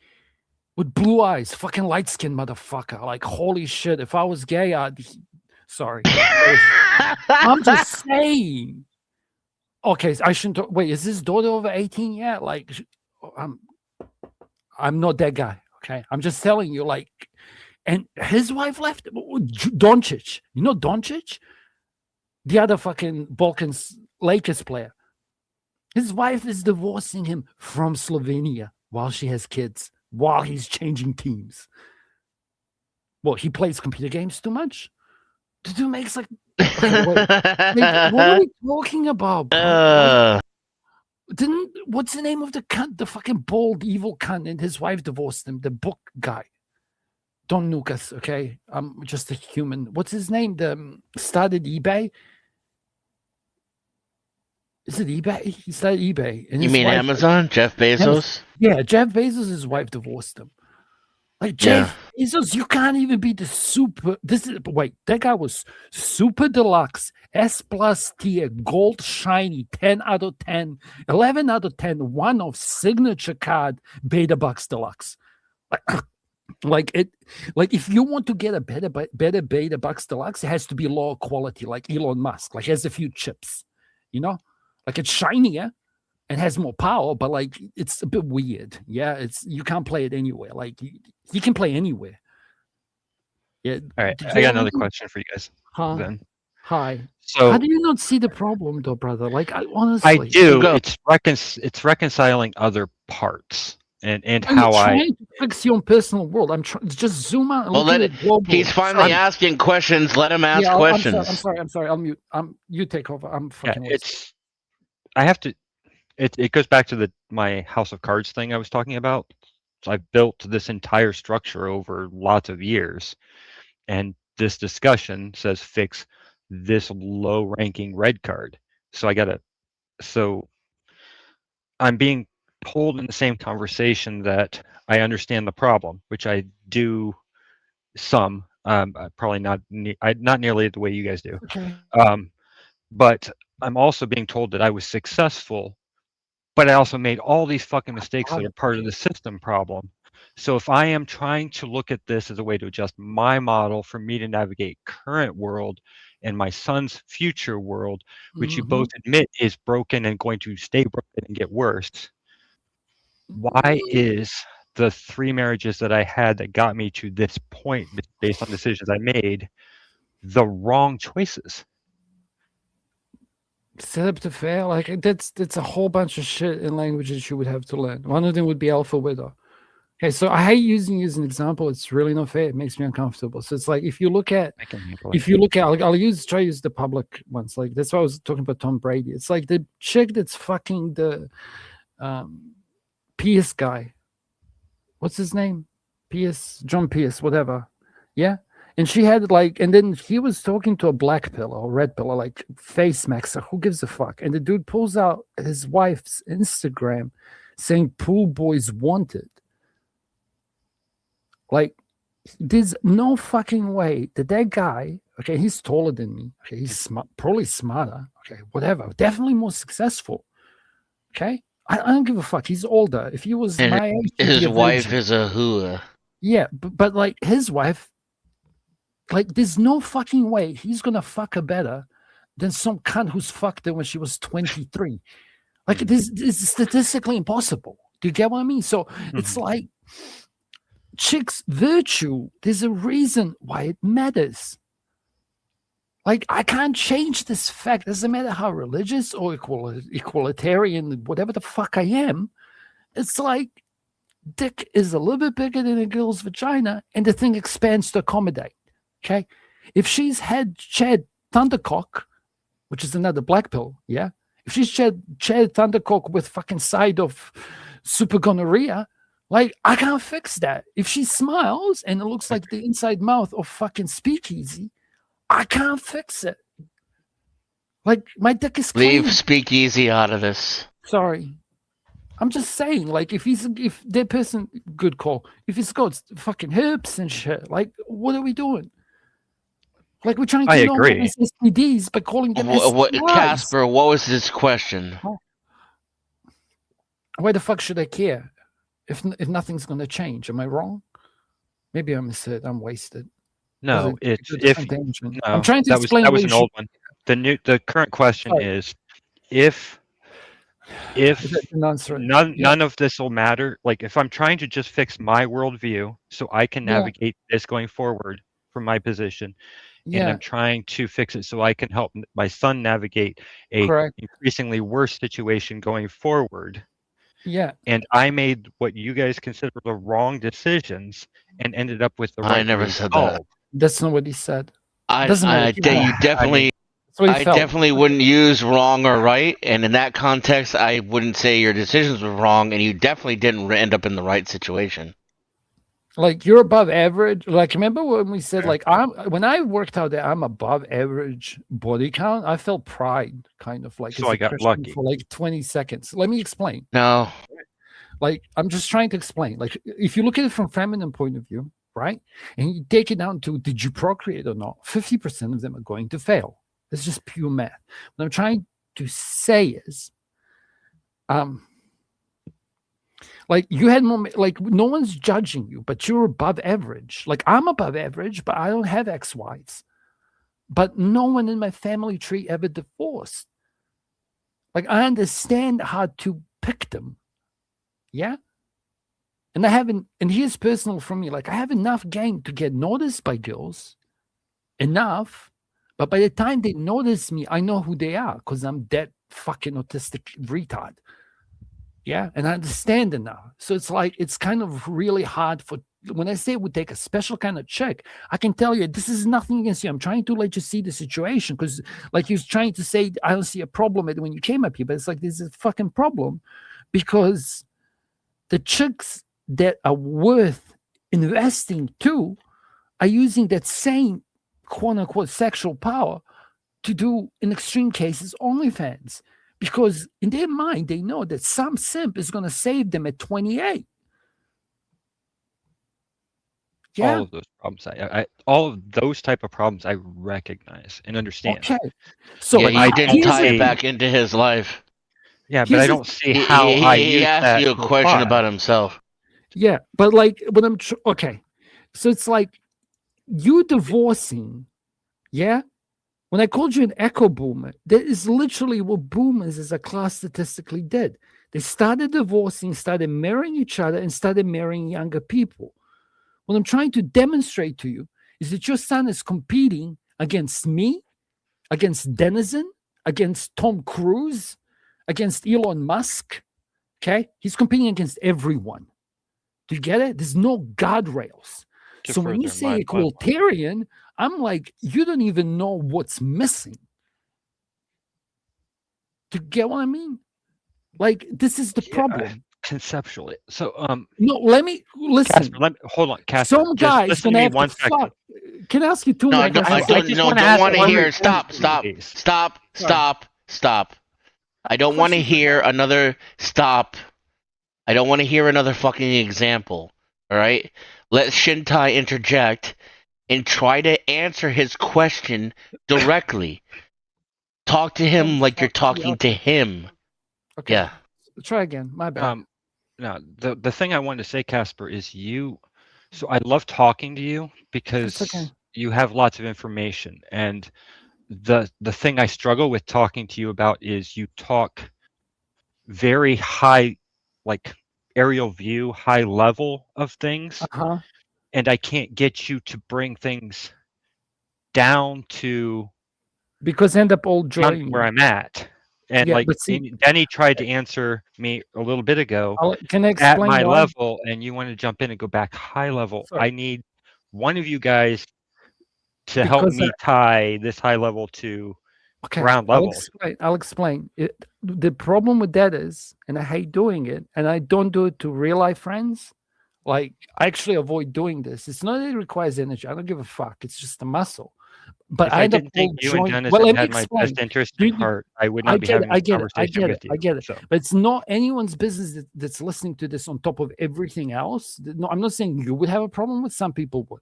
With blue eyes. Fucking light-skinned motherfucker. Like, holy shit. If I was gay, Sorry. I'm just saying. Okay, I shouldn't. Wait, is his daughter over 18 yet? Like, I'm not that guy. Okay, I'm just telling you. Like, and his wife left. Doncic, you know Doncic, the other fucking Balkans Lakers player. His wife is divorcing him from Slovenia while she has kids, while he's changing teams. Well, he plays computer games too much. The dude makes like. Okay, wait. Like, what are we talking about, bro? Like, what's the name of the cunt? The fucking bald, evil cunt, and his wife divorced him. The book guy. Don't nuke us, okay? I'm just a human. What's his name? The started eBay. Is it eBay? He started eBay. And You his mean wife, Amazon? Jeff Bezos? Yeah, Jeff Bezos' wife divorced him. Like Yeah. Jeff Bezos, you can't even be the super. That guy was super deluxe, S plus tier, gold shiny, 10 out of 10, 11 out of 10, one of signature card, Beta Bucks Deluxe. Like it, like if you want to get a better Beta Bucks Deluxe, it has to be lower quality, like Elon Musk, like has a few chips, like it's shinier and has more power, but like it's a bit weird. Yeah, you can't play it anywhere. Like you can play anywhere. Yeah. All right, Do you I get got what I another mean? question for you guys. Huh? Then, Hi. How so do you not see the problem, though, brother? Like, I honestly, do. Go. It's reconciling other parts and are you how I. trying to fix your own personal world? I'm trying just zoom out and Well, look at it globally. he's finally asking questions. Let him ask Yeah, questions. I'm sorry. I'll mute. You take over. I'm Yeah, fucking wasted. I have to. It goes back to my House of Cards thing I was talking about. So I've built this entire structure over lots of years, and this discussion says fix this low-ranking red card. So So I'm being told in the same conversation that I understand the problem, which I do some. Probably not not nearly the way you guys do. Okay. But I'm also being told that I was successful, but I also made all these fucking mistakes that are part of the system problem. So if I am trying to look at this as a way to adjust my model for me to navigate current world and my son's future world, which you both admit is broken and going to stay broken and get worse, why is the 3 marriages that I had that got me to this point based on decisions I made the wrong choices? Set up to fail. Like that's a whole bunch of shit in languages you would have to learn. One of them would be alpha widow. Okay, so I hate using you as an example. It's really not fair. It makes me uncomfortable. So it's like if you look at, I'll try to use the public ones. Like that's why I was talking about Tom Brady. It's like the chick that's fucking the Pierce guy. What's his name? John Pierce, whatever. Yeah. And she had and then he was talking to a black pillar or red pillar, like face maxer. Who gives a fuck? And the dude pulls out his wife's Instagram saying pool boys wanted. Like, there's no fucking way that guy, okay, he's taller than me. Okay, he's smart, probably smarter. Okay, whatever. Definitely more successful. Okay. I don't give a fuck. He's older. If he was my age, his wife is a hua. Yeah, but like his wife, like there's no fucking way he's gonna fuck her better than some cunt who's fucked her when she was 23. Like this is statistically impossible. Do you get what I mean? So it's like chicks' virtue, there's a reason why it matters. Like, I can't change this fact. Doesn't matter how religious or equalitarian, whatever the fuck I am. It's like dick is a little bit bigger than a girl's vagina, and the thing expands to accommodate. Okay? If she's had Chad Thundercock, which is another black pill, yeah? If she's Chad Thundercock with fucking side of super gonorrhea, like, I can't fix that. If she smiles and it looks like the inside mouth of fucking Speakeasy, I can't fix it. Like, my dick is clean. Leave Speakeasy out of this. Sorry. I'm just saying, like, if that person, good call. If he's got fucking hips and shit, like, what are we doing? Like, we're trying to normalize STDs by calling them STIs. Casper, what was his question? Why the fuck should I care if nothing's going to change? Am I wrong? Maybe I missed it. I'm wasted. No, I'm trying to explain. That was an old one. The current question is if none of this will matter, like if I'm trying to just fix my worldview so I can navigate this going forward from my position, and I'm trying to fix it so I can help my son navigate a increasingly worse situation going forward. Yeah. And I made what you guys consider the wrong decisions and ended up with the right. I never said that. That's not what he said. I definitely wouldn't use wrong or right, and in that context, I wouldn't say your decisions were wrong, and you definitely didn't end up in the right situation. Like, you're above average. Like, remember when we said, like, when I worked out that I'm above average body count, I felt pride, kind of like. So I got lucky for like 20 seconds. Let me explain. No. Like, I'm just trying to explain. Like, if you look at it from feminine point of view, right, and you take it down to did you procreate or not, 50% of them are going to fail. It's just pure math. What I'm trying to say is, like, you had more, like, no one's judging you, but you're above average. Like, I'm above average, but I don't have ex-wives. But no one in my family tree ever divorced. Like, I understand how to pick them. Yeah. And I haven't, and here's personal for me. Like, I have enough game to get noticed by girls. Enough. But by the time they notice me, I know who they are because I'm that fucking autistic retard. Yeah. And I understand it now. So it's like, it's kind of really hard for, when I say it would take a special kind of check, I can tell you this is nothing against you. I'm trying to let you see the situation because, like, you're trying to say, I don't see a problem when you came up here, but it's like, there's a fucking problem because the chicks that are worth investing to are using that same quote unquote sexual power to do, in extreme cases, OnlyFans. Because in their mind, they know that some simp is going to save them at 28. Yeah. All of those problems, all of those type of problems, I recognize and understand. Okay. So yeah, you didn't here's tie the- it back into his life. Yeah, but Here's I the- don't see how I He use asked that you a to question apply. about himself. Yeah, but like when I'm okay, so it's like you divorcing, yeah. When I called you an echo boomer, that is literally what boomers as a class statistically did. They started divorcing, started marrying each other, and started marrying younger people. What I'm trying to demonstrate to you is that your son is competing against me, against Denizen, against Tom Cruise, against Elon Musk. Okay, he's competing against everyone. Do you get it? There's no guardrails. To So when you further my say equalitarian, I'm like, you don't even know what's missing. Do you get what I mean? Like, this is the problem. Conceptually. So, No, let me listen. Casper, hold on, Casper. Some Just guy's listen gonna to me have one to second. fuck. Can I ask you two No, more I don't, questions? I don't, just no, wanna don't ask want to one hear. more Stop, question, stop, please. stop, stop, stop. I don't want to Questions hear another stop. I don't want to hear another fucking example. All right? Let Shintai interject and try to answer his question directly. Talk to him like you're talking to him. Okay. Yeah. Try again. My bad. No, the thing I wanted to say, Casper, is so I love talking to you because okay. you have lots of information. And the thing I struggle with talking to you about is you talk very high, like aerial view, high level of things. Uh-huh. And I can't get you to bring things down to Because end up all joining where you. I'm at. And Yeah, like but see, and Denny tried to answer me a little bit ago can I at explain my why? level, and you want to jump in and go back high level. Sorry. I need one of you guys to help Because me tie this high level to okay, ground I'll level. explain. I'll explain. The problem with that is, and I hate doing it, and I don't do it to real life friends. Like, I actually avoid doing this. It's not that it requires energy. I don't give a fuck. It's just a muscle. But If I I end up didn't think all you and joining. Dennis Well, let me had my explain. best interest Do at you- heart, I would I not be get it. having I this get it. I conversation get with it. you. I get it. So But it's not anyone's business that's listening to this on top of everything else. No, I'm not saying you would have a problem with. Some people would.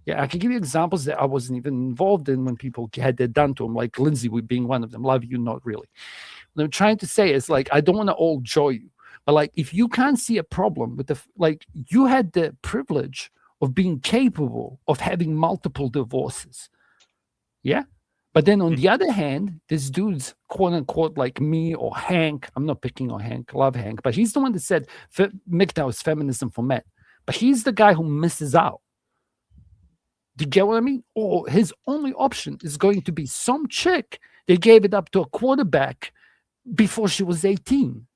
Yeah, I can give you examples that I wasn't even involved in when people had that done to them, like Lindsay being one of them. Love you, not really. What I'm trying to say is, like, I don't want to all joy you, but like, if you can't see a problem with like, you had the privilege of being capable of having multiple divorces. Yeah. But then on the other hand, this dude's quote unquote like me or Hank. I'm not picking on Hank, love Hank, but he's the one that said MGTOW is feminism for men. But he's the guy who misses out. Do you get what I mean? Or his only option is going to be some chick they gave it up to a quarterback before she was 18.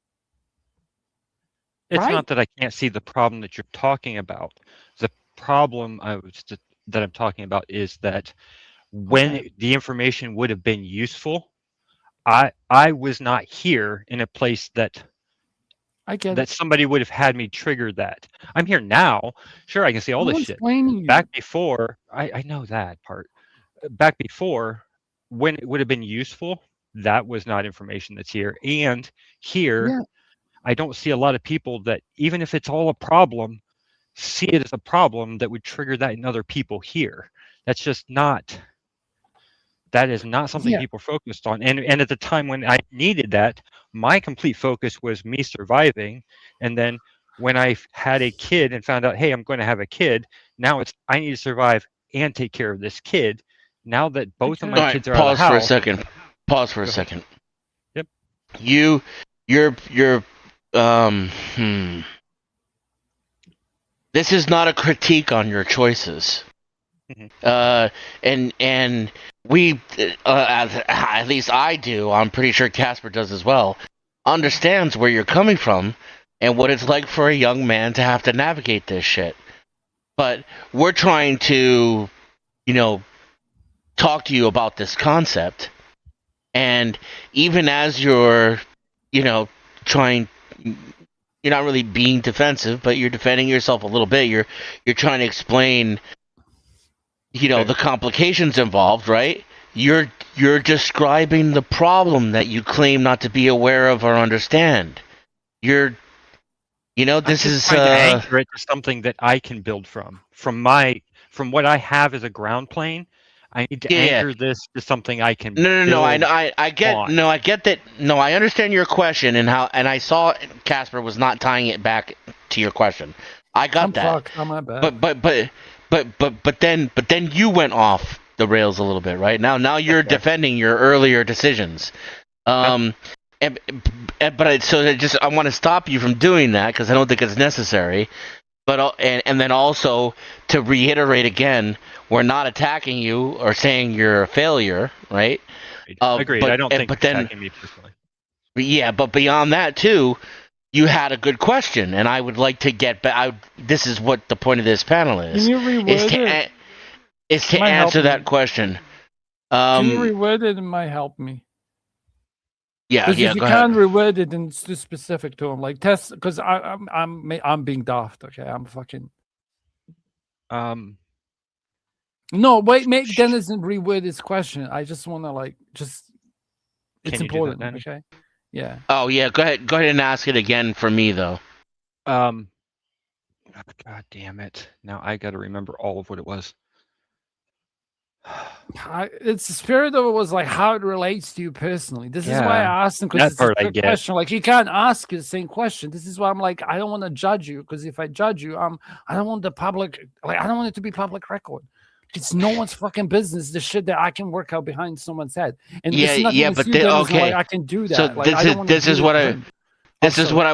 it's Right? not that I can't see the problem that you're talking about. The problem that I'm talking about is that when the information would have been useful, I was not here in a place that I get that it. somebody would have had me trigger that. I'm here now. Sure, I can see all No this one's shit. blaming you. Back before, I know that part. Back before, when it would have been useful, that was not information that's here. And here, Yeah. I don't see a lot of people that, even if it's all a problem, see it as a problem that would trigger that in other people here. That's just not. That is not something Yeah. people focused on. And at the time when I needed that, my complete focus was me surviving. And then when I had a kid and found out, hey, I'm going to have a kid, now it's I need to survive and take care of this kid. Now that both of my All right, kids are out of the pause for a house. second. Pause for a Go ahead. second. Yep. You're This is not a critique on your choices. And we, at least I do, I'm pretty sure Casper does as well, understands where you're coming from and what it's like for a young man to have to navigate this shit. But we're trying to, talk to you about this concept. And even as you're, trying, you're not really being defensive, but you're defending yourself a little bit. You're trying to explain, the complications involved, right? You're describing the problem that you claim not to be aware of or understand. This I'm just is trying to anchor it to something that I can build from what I have as a ground plane. I need to anchor this to something I can. No. I get on. no. I get that. No, I understand your question and I saw Casper was not tying it back to your question. I got that. Fucked. I'm not bad. But then you went off the rails a little bit, right? Now you're defending your earlier decisions. I want to stop you from doing that because I don't think it's necessary. But and then also to reiterate again, we're not attacking you or saying you're a failure, right? Agreed. I don't think but then, attacking me personally. Yeah, but beyond that too, you had a good question, and I would like to get back. This is what the point of this panel is. Can you reword it? Is to answer that question. Can you reword it? It might help me. Yeah, Because if you go can't ahead. reword it, then it's too specific to him. Like test, because I'm being daft. Okay, I'm fucking. No, wait, make Dennis reword his question. I just want to it's important. Okay. Yeah. Oh yeah, go ahead and ask it again for me though. God damn it! Now I got to remember all of what it was. It's the spirit of it was like how it relates to you personally. This is why I asked him, because it's a trick question. Like, you can't ask the same question. This is why I'm like, I don't want to judge you, because if I judge you, I don't want the public, I don't want it to be public record. It's no one's fucking business, the shit that I can work out behind someone's head. And okay, I can do that. So this is what I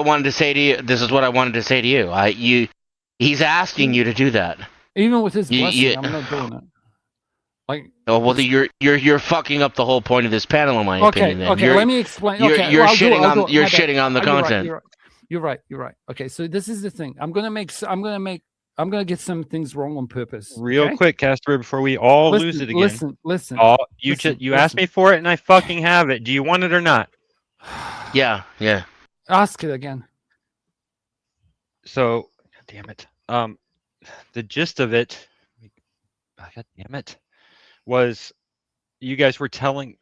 wanted to say to you. This is what I wanted to say to you. He's asking you to do that. Even with his blessing, I'm not doing it. You're fucking up the whole point of this panel, in my opinion. Then. Okay, let me explain. You're shitting on the content. You're right. Okay, so this is the thing. I'm gonna get some things wrong on purpose. Real quick, Casper, before we all lose it again. Listen. You asked me for it, and I fucking have it. Do you want it or not? Yeah. Ask it again. So, damn it. The gist of it. God damn it. Was you guys were telling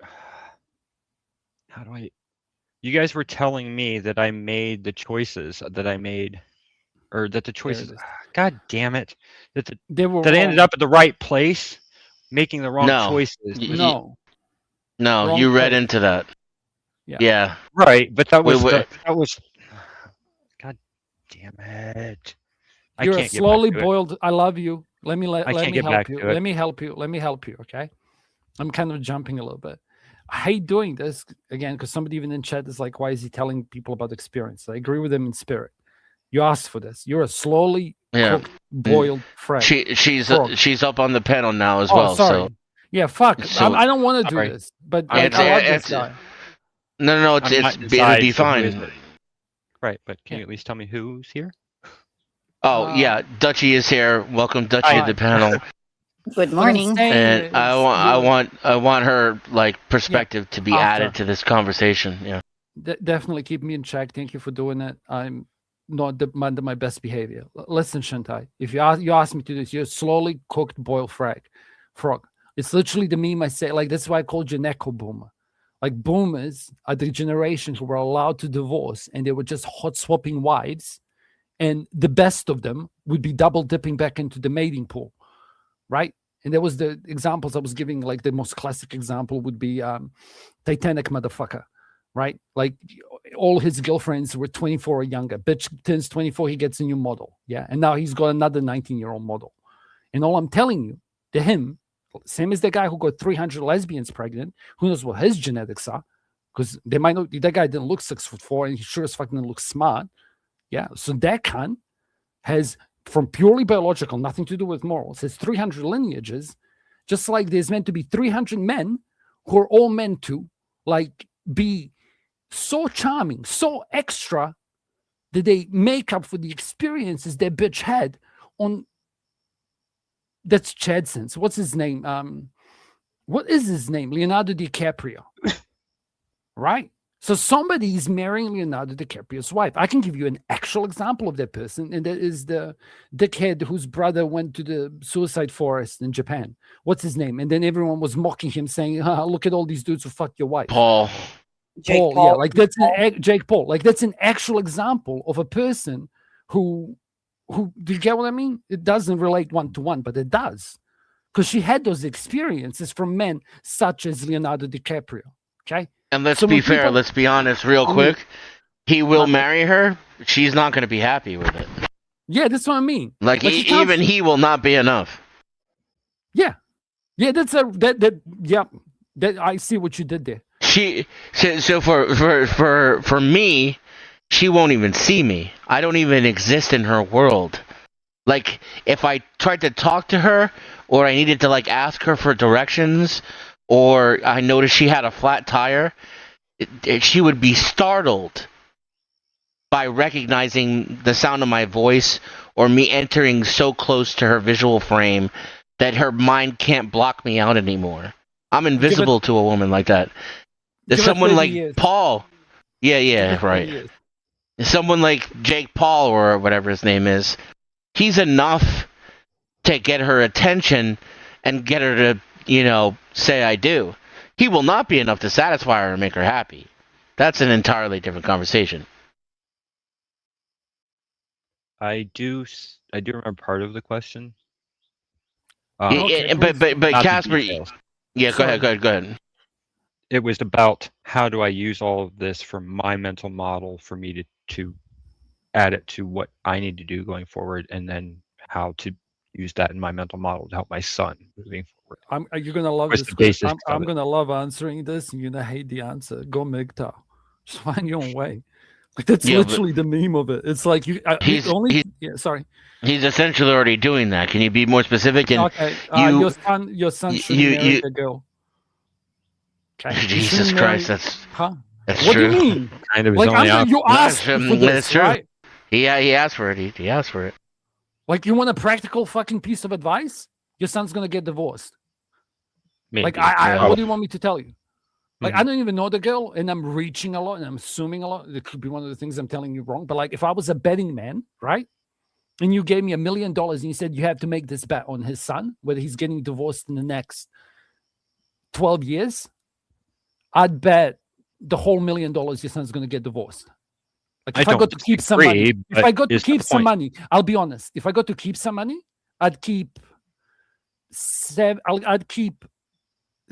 me that I made the choices that I made, or that the choices, god damn it, that I ended up at the right place making the wrong choices. No, you read into that. Yeah. Right, but that was god damn it. You're slowly boiled. I love you. Let me help you. Let me help you. Okay. I'm kind of jumping a little bit. I hate doing this again because somebody even in chat is like, why is he telling people about experience? I agree with him in spirit. You asked for this. You're a slowly cooked, boiled frog. She's up on the panel now as well. Sorry. So yeah, fuck. So, I don't want to do this, but I love this guy. No, it'll be fine. Right, but can you at least tell me who's here? Oh yeah, Dutchie is here. Welcome, Dutchie, to the panel. Good morning. And I want her perspective to be added to this conversation. Yeah. Definitely keep me in check. Thank you for doing it. I'm not under my best behavior. Listen, Shantai, if you ask me to do this, you're slowly cooked boiled frog. It's literally the meme I say. Like, that's why I called you Neko Boomer. Like boomers are the generation who were allowed to divorce, and they were just hot swapping wives, and the best of them would be double dipping back into the mating pool, right? And there was the examples I was giving. Like the most classic example would be Titanic motherfucker, right? Like all his girlfriends were 24 or younger. Bitch turns 24, he gets a new model, yeah, and now he's got another 19-year-old model. And all I'm telling you, to him, same as the guy who got 300 lesbians pregnant, who knows what his genetics are, because they might not. That guy didn't look 6'4", and he sure as fuck didn't look smart. Yeah, so that cunt has, from purely biological, nothing to do with morals, has 300 lineages, just like there's meant to be 300 men who are all meant to like be so charming, so extra, that they make up for the experiences that bitch had on. That's Chadson's. What's his name? What is his name? Leonardo DiCaprio. Right? So somebody is marrying Leonardo DiCaprio's wife. I can give you an actual example of that person, and that is the dickhead whose brother went to the suicide forest in Japan. What's his name? And then everyone was mocking him, saying, look at all these dudes who fucked your wife. Paul. Paul, yeah, like that's Jake Paul. Like that's an actual example of a person who do you get what I mean? It doesn't relate one to one, but it does, because she had those experiences from men such as Leonardo DiCaprio. Okay, and let's be fair. Let's be honest, real quick. He will marry her. She's not going to be happy with it. Yeah, that's what I mean. Like even he will not be enough. Yeah, that's that I see what you did there. So for me, she won't even see me. I don't even exist in her world. Like, if I tried to talk to her, or I needed to, like, ask her for directions, or I noticed she had a flat tire, she would be startled by recognizing the sound of my voice, or me entering so close to her visual frame that her mind can't block me out anymore. I'm invisible to a woman like that. There's someone like Paul. Yeah, right. Someone like Jake Paul, or whatever his name is, he's enough to get her attention and get her to, say I do. He will not be enough to satisfy her and make her happy. That's an entirely different conversation. I do remember part of the question. But Casper, yeah, go ahead. It was about how do I use all of this for my mental model for me to add it to what I need to do going forward, and then how to use that in my mental model to help my son moving forward. You're gonna love this question. I'm gonna love answering this, and you're gonna hate the answer. Go MGTOW. Just find your own way. Like that's literally the meme of it. It's like sorry. He's essentially already doing that. Can you be more specific? And okay, your son should marry a girl. Okay. Jesus Christ, that's what true. Do you mean? Kind of you asked for this, that's true. Right? He asked for it. He asked for it. Like, you want a practical fucking piece of advice? Your son's gonna get divorced. Maybe. Like, what do you want me to tell you? Like, I don't even know the girl, and I'm reaching a lot, and I'm assuming a lot. It could be one of the things I'm telling you wrong. But like, if I was a betting man, right, and you gave me $1 million and you said you have to make this bet on his son, whether he's getting divorced in the next 12 years, I'd bet the whole $1 million your son's going to get divorced. Like, if I got to keep some money, I'll be honest. If I got to keep some money, I'd keep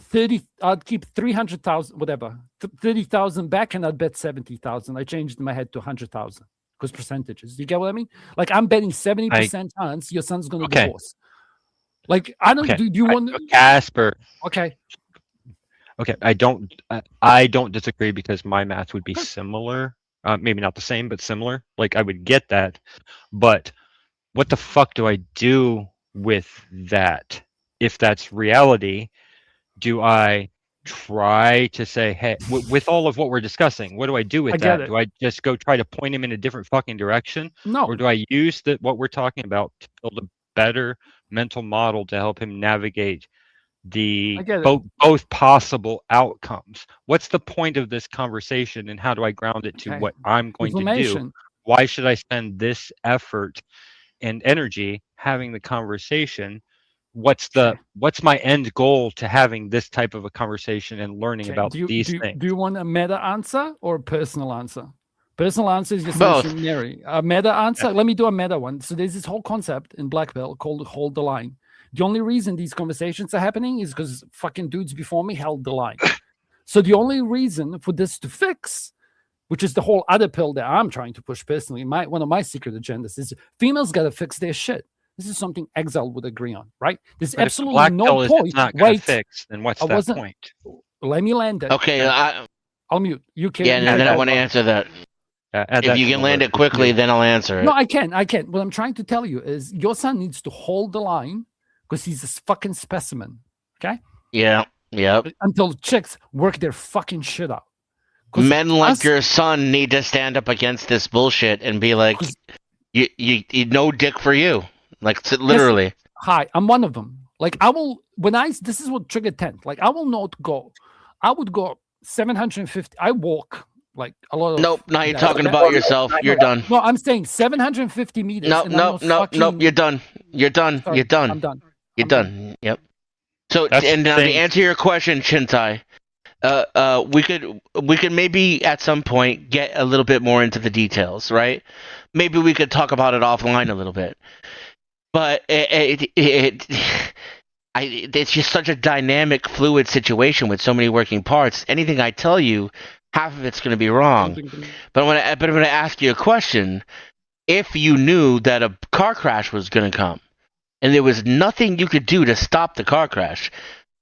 300,000, whatever, 30,000 back, and I'd bet 70,000. I changed my head to 100,000 because percentages. You get what I mean? Like, I'm betting 70% chance your son's going to divorce. Like, I don't. Do you want Casper? Okay. Okay, I don't disagree, because my math would be similar. Maybe not the same, but similar. Like, I would get that, but what the fuck do I do with that? If that's reality, do I try to say, hey, with all of what we're discussing, what do I do with that? Do I just go try to point him in a different fucking direction? No. Or do I use what we're talking about to build a better mental model to help him navigate the both possible outcomes? What's the point of this conversation, and how do I ground it to what I'm going to do? Why should I spend this effort and energy having the conversation what's my end goal to having this type of a conversation and learning about these things? Do you want a meta answer or a personal answer? Personal answer is just Both. mentioning Mary. A meta answer, let me do a meta one. So there's this whole concept in Black Belt called hold the line. The only reason these conversations are happening is because fucking dudes before me held the line. So the only reason for this to fix, which is the whole other pill that I'm trying to push personally, one of my secret agendas is females got to fix their shit. This is something Exile would agree on, right? There's absolutely no point. It's not going to fix, then what's that point? Let me land it. Okay, I'll mute. You can. Yeah, and then I want to answer that. If you can land it quickly, then I'll answer it. No, I can. What I'm trying to tell you is your son needs to hold the line because he's a fucking specimen. Okay? Yeah. Yep. Until chicks work their fucking shit out. Men like your son need to stand up against this bullshit and be like, you no dick for you. Like, literally. Listen, hi, I'm one of them. Like, I will, this is what triggered 10. Like, I will not go. I would go 750. I walk. Like a lot of. Nope, now you're talking about yourself. You're done. No, I'm saying 750 meters. Nope. You're done. You're done. Sorry, you're done. I'm done. You're done. Yep. So, and now to answer your question, Shintai, we could maybe at some point get a little bit more into the details, right? Maybe we could talk about it offline a little bit. But it's just such a dynamic, fluid situation with so many working parts. Anything I tell you, half of it's going to be wrong. But I'm going to ask you a question. If you knew that a car crash was going to come, and there was nothing you could do to stop the car crash,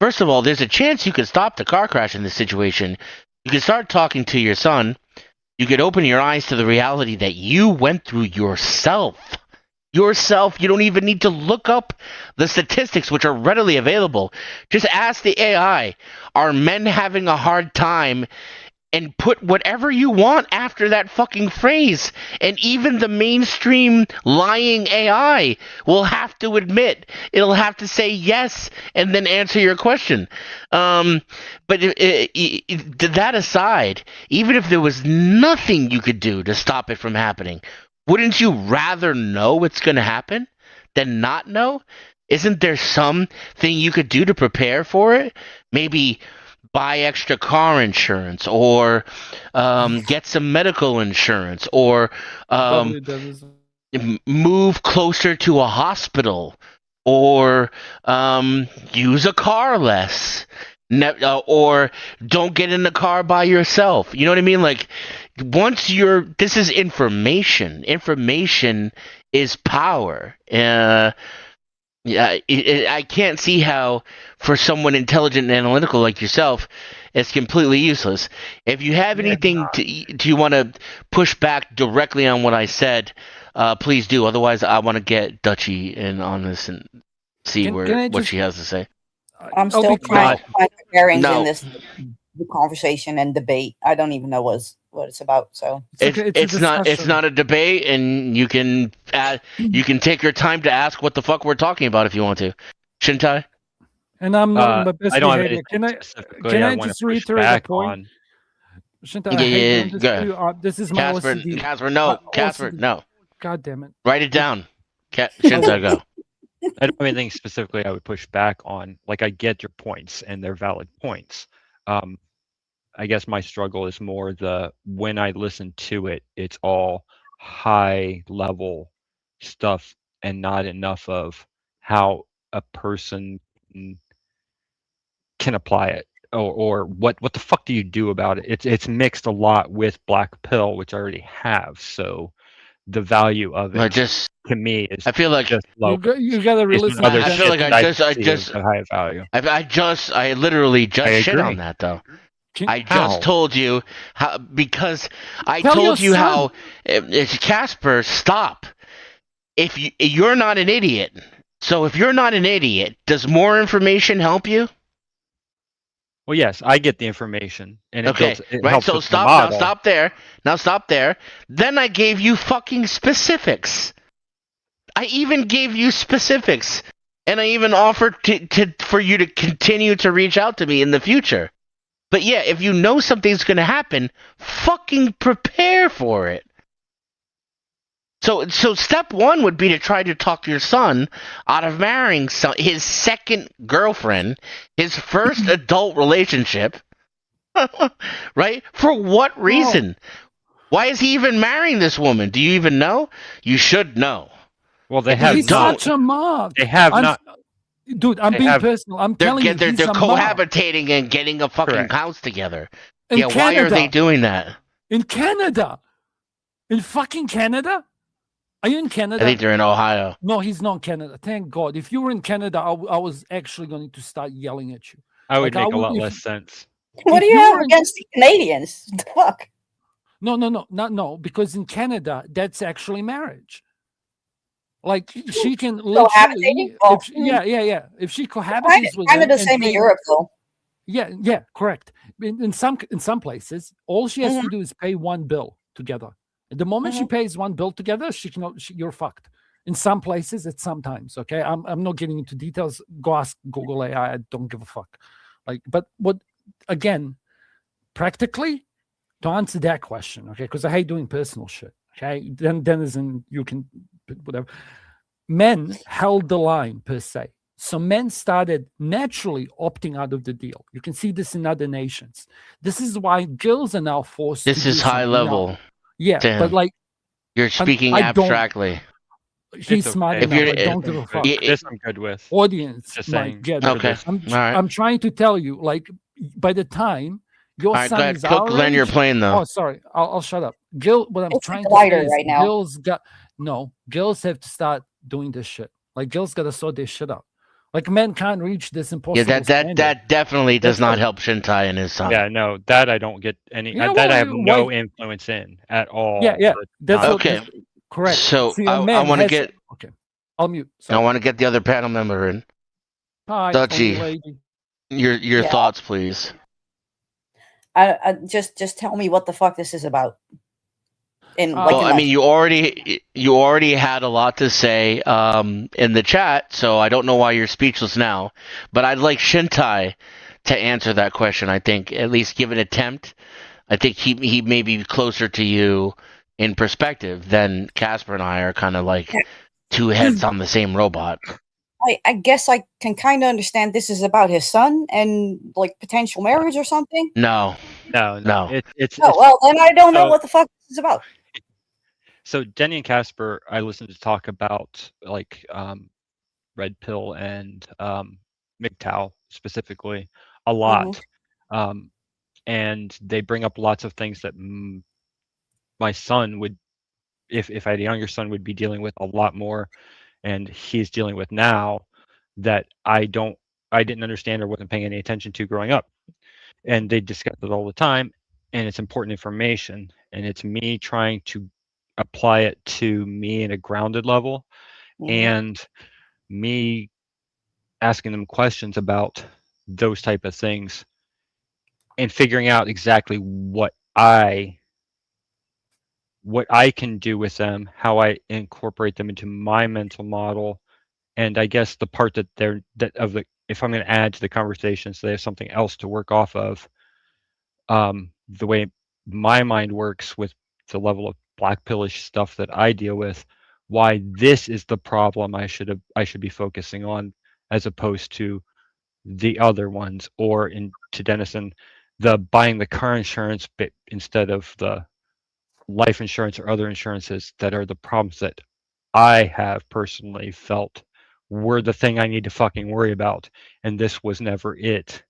first of all, there's a chance you could stop the car crash in this situation. You could start talking to your son. You could open your eyes to the reality that you went through yourself. You don't even need to look up the statistics, which are readily available. Just ask the AI, are men having a hard time? And put whatever you want after that fucking phrase. And even the mainstream lying AI will have to admit, it'll have to say yes and then answer your question. But that aside, even if there was nothing you could do to stop it from happening, wouldn't you rather know it's going to happen than not know? Isn't there something you could do to prepare for it? Maybe buy extra car insurance, or get some medical insurance, or move closer to a hospital, or use a car less, or don't get in the car by yourself. You know what I mean? Like, this is information. Information is power. Yeah, I can't see how, for someone intelligent and analytical like yourself, it's completely useless. If you have anything do you want to push back directly on what I said, please do. Otherwise, I want to get Dutchie in on this and see what she has to say. I'm still trying to find the bearings in this conversation and debate. I don't even know what it's about. So it's not a debate, and you can take your time to ask what the fuck we're talking about if you want to. Shintai? And I'm not my best behavior. Can I just reiterate the point? Shintai, this is my OCD. Casper, no. Casper, no. God damn it. Write it down. Shintai, go. I don't have anything specifically I would push back on. Like, I get your points, and they're valid points. I guess my struggle is more when I listen to it, it's all high level stuff and not enough of how a person can apply it, or what the fuck do you do about it? It's mixed a lot with Black Pill, which I already have, so the value of it to me is, I feel like just low. You gotta listen. I feel like I just high value. I literally just shit on that though. I just told you how, because I told you how Casper, stop. If you're not an idiot, so if you're not an idiot, does more information help you? Well, yes, I get the information, and it right. So stop there. Now stop there. Then I gave you fucking specifics. I even gave you specifics, and I even offered for you to continue to reach out to me in the future. But yeah, if you know something's going to happen, fucking prepare for it. So step one would be to try to talk your son out of marrying his second girlfriend, his first adult relationship, right? For what reason? Why is he even marrying this woman? Do you even know? You should know. Well, they If have you He's not. such a mark. They have not. Dude, I'm They being have- personal. I'm They're telling you, they're, he's they're a mark. cohabitating and getting a fucking Correct. house together. In Yeah, why are they Canada. doing that? In Canada. In fucking Canada? Are you in I Canada? think they're in Ohio. No, he's not in Canada. Thank God. If you were in Canada, I was actually going to start yelling at you. I would Like, make a lot less sense. What do If you you have were in- against the Canadians? The fuck? No, because in Canada, that's actually marriage. Like she can literally, Cohabitating? Oh, yeah. If she cohabitates with Kind him of the and same in pay- Europe, though. yeah, correct. In some places, all she has to do is pay one bill together. And the moment she pays one bill together, you're fucked. In some places, it's sometimes. Okay, I'm not getting into details. Go ask Google AI. I don't give a fuck. Like, but what again? Practically, to answer that question, okay? Because I hate doing personal shit. Okay, then Denizen, you can whatever. Men held the line per se. So men started naturally opting out of the deal. You can see this in other nations. This is why girls are now forced. This to is do high something level. else. Yeah, Damn. but like You're speaking I don't- abstractly. he's It's smart okay. enough. If I don't give a fuck. This I'm good with. Audience Just might saying. get it. Okay. This- All right. I'm trying to tell you, like, by the time your All right, son go ahead. is Cook, our land your age- plane, though. Oh, sorry. I'll shut up. Gil, what I'm It's trying like to say lighter is right now. girls have to start doing this shit. Like, girls got to sort this shit out. Like, men can't reach this impossible Yeah, that standard. definitely does That's not like- help Shintai and his son. Yeah, no, that I don't get any. Yeah, that I well, have no why- influence in at all. Yeah. But That's not- what, Okay. that's correct. So See, a I man want to has- get Okay, I'll mute. I Sorry. want to get the other panel member in. Hi, Dutchy. Tony lady. Your Yeah. thoughts, please. I just tell me what the fuck this is about. In like, Well, Well, in I mean, you already had a lot to say in the chat, so I don't know why you're speechless now. But I'd like Shintai to answer that question. I think at least give an attempt. I think he may be closer to you in perspective than Casper and I are kind of like two heads on the same robot. I guess I can kind of understand this is about his son and like potential marriage or something. No. No. It's Oh well, then I don't know so- what the fuck this is about. So Denny and Casper, I listened to talk about like Red Pill and MGTOW specifically a lot, and they bring up lots of things that my son would, if I had a younger son, would be dealing with a lot more, and he's dealing with now that I didn't understand or wasn't paying any attention to growing up, and they discuss it all the time, and it's important information, and it's me trying to apply it to me in a grounded level and me asking them questions about those type of things and figuring out exactly what I can do with them, how I incorporate them into my mental model. And I guess the part if I'm going to add to the conversation so they have something else to work off of, the way my mind works with the level of blackpillish stuff that I deal with, why this is the problem I should be focusing on as opposed to the other ones, or to Dennison, the buying the car insurance bit instead of the life insurance or other insurances that are the problems that I have personally felt were the thing I need to fucking worry about, and this was never it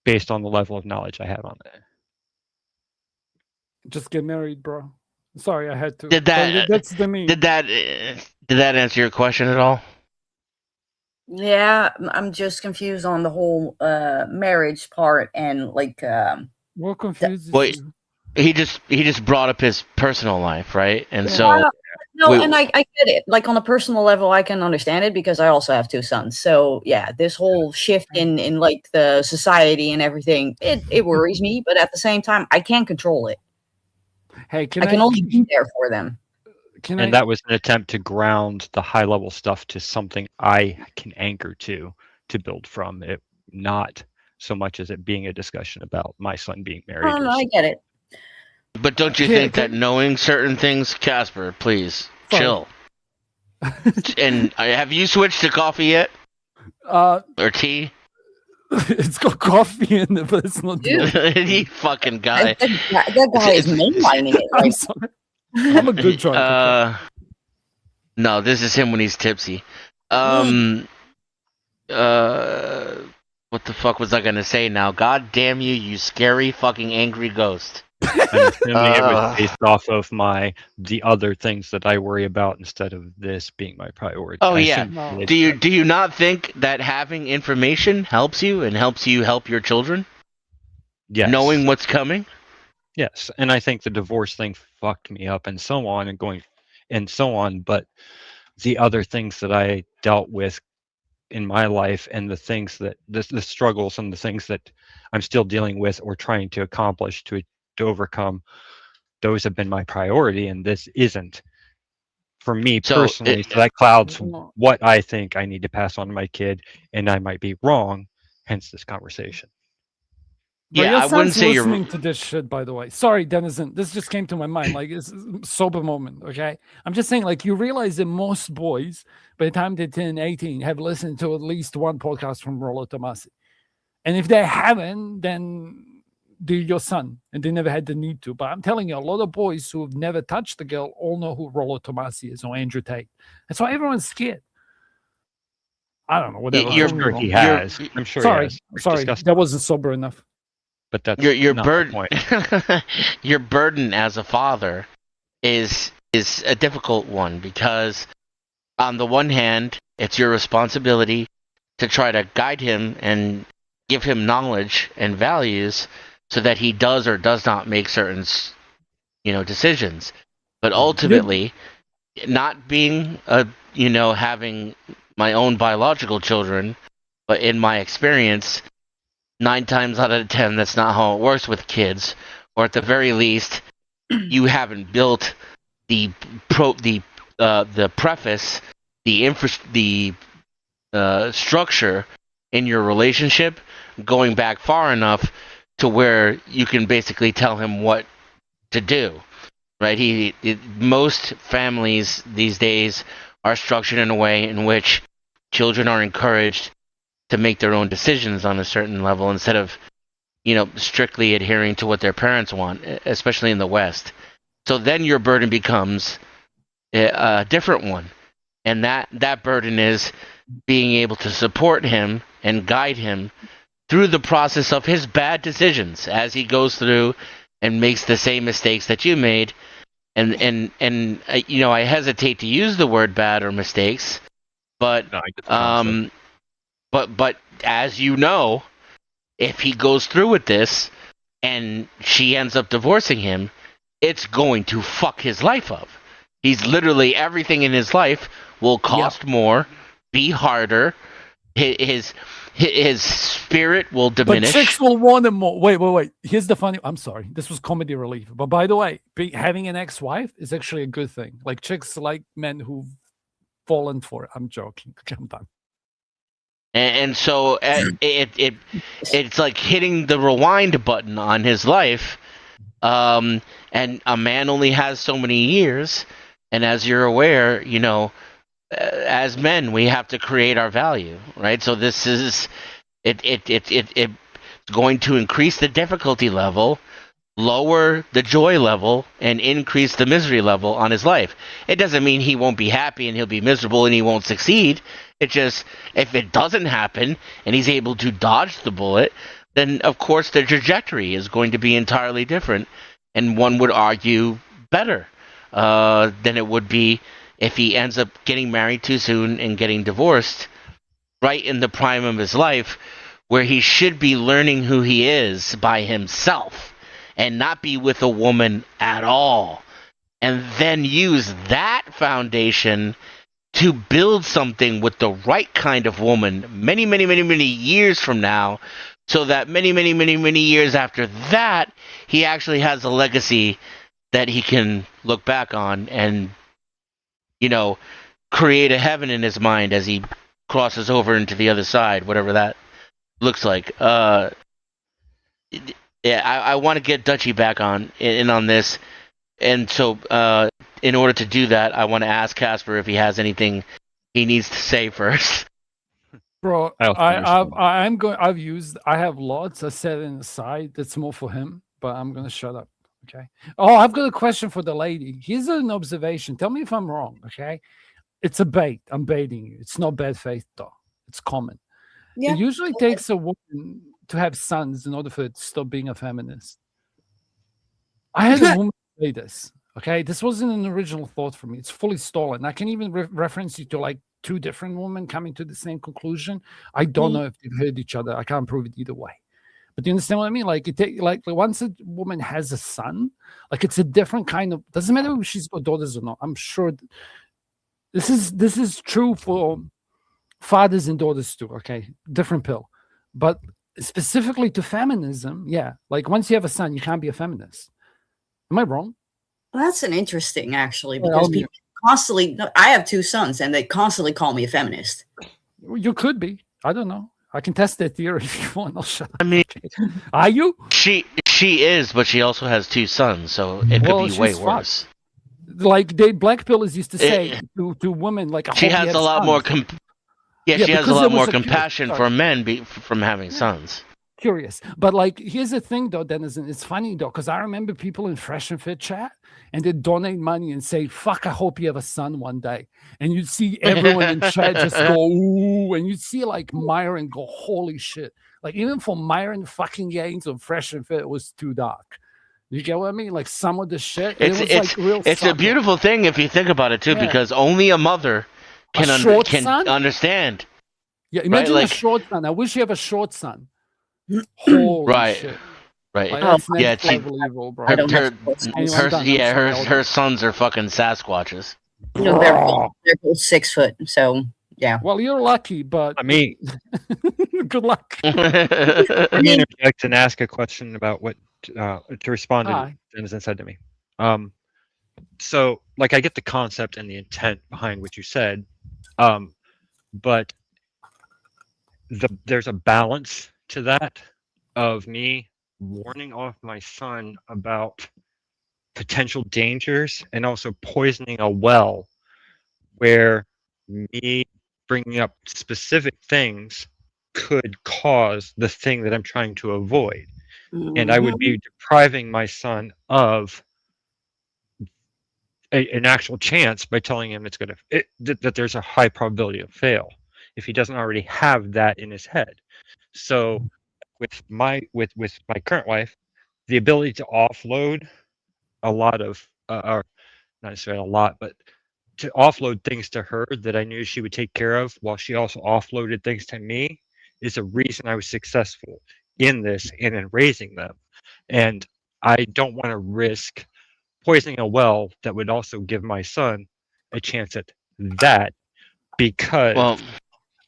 based on the level of knowledge I have on it. Just get married, bro. Sorry, I had to. Did that- That's the meme. Did that answer your question at all? Yeah, I'm just confused on the whole marriage part and like What confuses Wait. you? He just brought up his personal life, right? And so Well, no, Wait. and I get it. Like on a personal level, I can understand it because I also have two sons. So yeah, this whole shift in like the society and everything, it worries me. But at the same time, I can't control it. Hey, I can only be there for them. And that was an attempt to ground the high level stuff to something I can anchor to build from it, not so much as it being a discussion about my son being married. Oh, no, I get it. But don't you Yeah, think that knowing certain things, Casper, please, Chill. And have you switched to coffee yet? Or tea? It's got coffee in it, but it's not milk. You fucking guy. That guy is mainlining it. I'm Like, sorry. I'm a good drunk. No, this is him when he's tipsy. What the fuck was I gonna say now? God damn you, you scary fucking angry ghost. I'm assuming it was based off of the other things that I worry about instead of this being my priority. Oh I yeah. assume Do you not think that having information helps you and helps you help your children? Yes. Knowing what's coming? Yes, and I think the divorce thing fucked me up and so on and so on, but the other things that I dealt with in my life and the things that the struggles and the things that I'm still dealing with or trying to accomplish to overcome, those have been my priority, and this isn't for me personally. So that clouds what I think I need to pass on to my kid, and I might be wrong, hence this conversation. But your son's listening to this shit, by the way. Sorry, Denizen. This just came to my mind. Like, it's a sober moment, okay? I'm just saying, like, you realize that most boys, by the time they turn 18, have listened to at least one podcast from Rollo Tomasi. And if they haven't, then they're your son, and they never had the need to. But I'm telling you, a lot of boys who have never touched a girl all know who Rollo Tomasi is or Andrew Tate. That's why everyone's scared. I don't know, whatever. I'm sure he has. Sorry, that wasn't sober enough. But that's your not burden. the point. Your burden as a father is a difficult one because, on the one hand, it's your responsibility to try to guide him and give him knowledge and values so that he does or does not make certain, decisions. But ultimately, not being having my own biological children, but in my experience, 9 times out of 10, that's not how it works with kids. Or at the very least, you haven't built the preface, the structure in your relationship going back far enough to where you can basically tell him what to do. Right? Most families these days are structured in a way in which children are encouraged to make their own decisions on a certain level instead of, strictly adhering to what their parents want, especially in the West. So then your burden becomes a different one. And that burden is being able to support him and guide him through the process of his bad decisions as he goes through and makes the same mistakes that you made. And I hesitate to use the word bad or mistakes, but No, I get the concept. But as you know, if he goes through with this and she ends up divorcing him, it's going to fuck his life up. He's literally, everything in his life will cost more, be harder. His spirit will diminish. But chicks will want him more. Wait. Here's the funny. I'm sorry. This was comedy relief. But by the way, having an ex-wife is actually a good thing. Like, chicks like men who've fallen for it. I'm joking. I'm done. And so it's like hitting the rewind button on his life. And a man only has so many years. And as you're aware, as men, we have to create our value, right? So this is it's going to increase the difficulty level, lower the joy level, and increase the misery level on his life. It doesn't mean he won't be happy and he'll be miserable and he won't succeed. It just, if it doesn't happen and he's able to dodge the bullet, then of course the trajectory is going to be entirely different, and one would argue better than it would be if he ends up getting married too soon and getting divorced right in the prime of his life, where he should be learning who he is by himself and not be with a woman at all, and then use that foundation to build something with the right kind of woman many, many, many, many years from now, so that many, many, many, many years after that, he actually has a legacy that he can look back on and, create a heaven in his mind as he crosses over into the other side, whatever that looks like. I want to get Dutchy back in on this. and so in order to do that, I want to ask Casper if he has anything he needs to say first. Bro, I also understand. I have lots. I set it aside. That's more for him, but I'm gonna shut up. Okay. Oh, I've got a question for the lady. Here's an observation. Tell me if I'm wrong. Okay. It's a bait. I'm baiting you. It's not bad faith though. It's common. Yeah. It usually takes a woman to have sons in order for it to stop being a feminist. I had a woman say this. Okay, this wasn't an original thought for me. It's fully stolen. I can even reference you to like two different women coming to the same conclusion. I don't know if they've heard each other. I can't prove it either way. But do you understand what I mean? Like like once a woman has a son, like it's a different kind of. Doesn't matter if she's got daughters or not. I'm sure this is true for fathers and daughters too. Okay, different pill. But specifically to feminism, yeah. Like once you have a son, you can't be a feminist. Am I wrong? Well, that's an interesting, actually, Well, because people constantly. I have two sons, and they constantly call me a feminist. You could be. I don't know. I can test that theory if you want. I'll shut up. I mean, are you? She is, but she also has two sons, so it could be way worse. Like Blackpillers used to say to women, like she has a lot more. She has a lot more compassion for men from having sons. Curious, but like here's the thing though, Denizen. It's funny though, because I remember people in Fresh and Fit chat and they'd donate money and say, "Fuck, I hope you have a son one day." And you'd see everyone in chat just go, "Ooh," and you'd see like Myron go, "Holy shit!" Like even for Myron fucking Gaines of Fresh and Fit, it was too dark. You get what I mean? Like some of the shit. It's a beautiful thing if you think about it too, because only a mother can understand. Yeah, imagine a short son. I wish you have a short son. Holy shit. Right. Like, yeah, evil, bro. Her sons are fucking Sasquatches. You know, they're both 6 foot, so yeah. Well, you're lucky, but I mean, good luck. Let me interject and ask a question about what to respond to what Denizen said to me. So, like, I get the concept and the intent behind what you said, but there's a balance to that of me warning off my son about potential dangers and also poisoning a well where me bringing up specific things could cause the thing that I'm trying to avoid. And I would be depriving my son of an actual chance by telling him that there's a high probability of fail if he doesn't already have that in his head. So with my current wife, the ability to offload a lot of or not necessarily a lot, but to offload things to her that I knew she would take care of while she also offloaded things to me is a reason I was successful in this and in raising them. And I don't want to risk poisoning a that would also give my son a chance at that because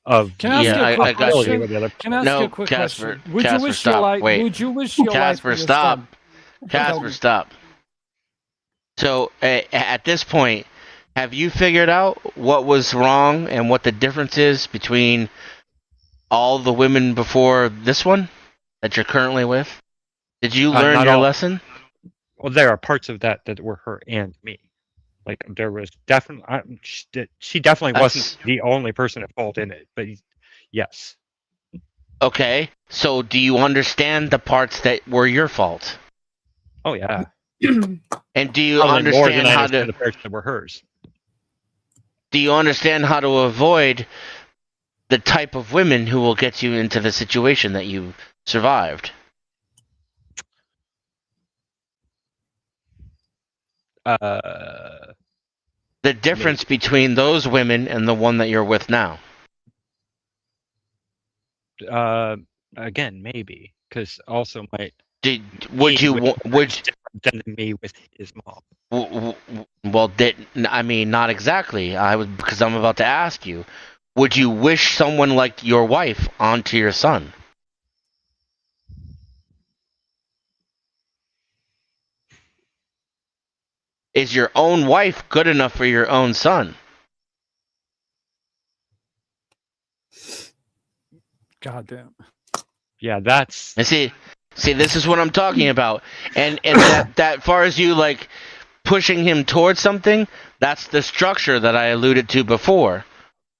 of Can I ask you a quick question? Can I ask you a quick question? Would you wish your life? Would you wish your life? Casper, stop. Casper, stop. So at this point, have you figured out what was wrong and what the difference is between all the women before this one that you're currently with? Did you learn your lesson? Well, there are parts of that were her and me. Like there was definitely, she definitely wasn't the only person at fault in it, but yes. Okay, so do you understand the parts that were your fault? Oh yeah. And do you understand how to? The parts that were hers. Do you understand how to avoid the type of women who will get you into the situation that you survived? The difference between those women and the one that you're with now. Again, maybe because also would than me with his mom. Well, I mean, not exactly. Because I'm about to ask you. Would you wish someone like your wife onto your son? Is your own wife good enough for your own son? Goddamn. Yeah, that's. And see, this is what I'm talking about. And that far as you like pushing him towards something, that's the structure that I alluded to before.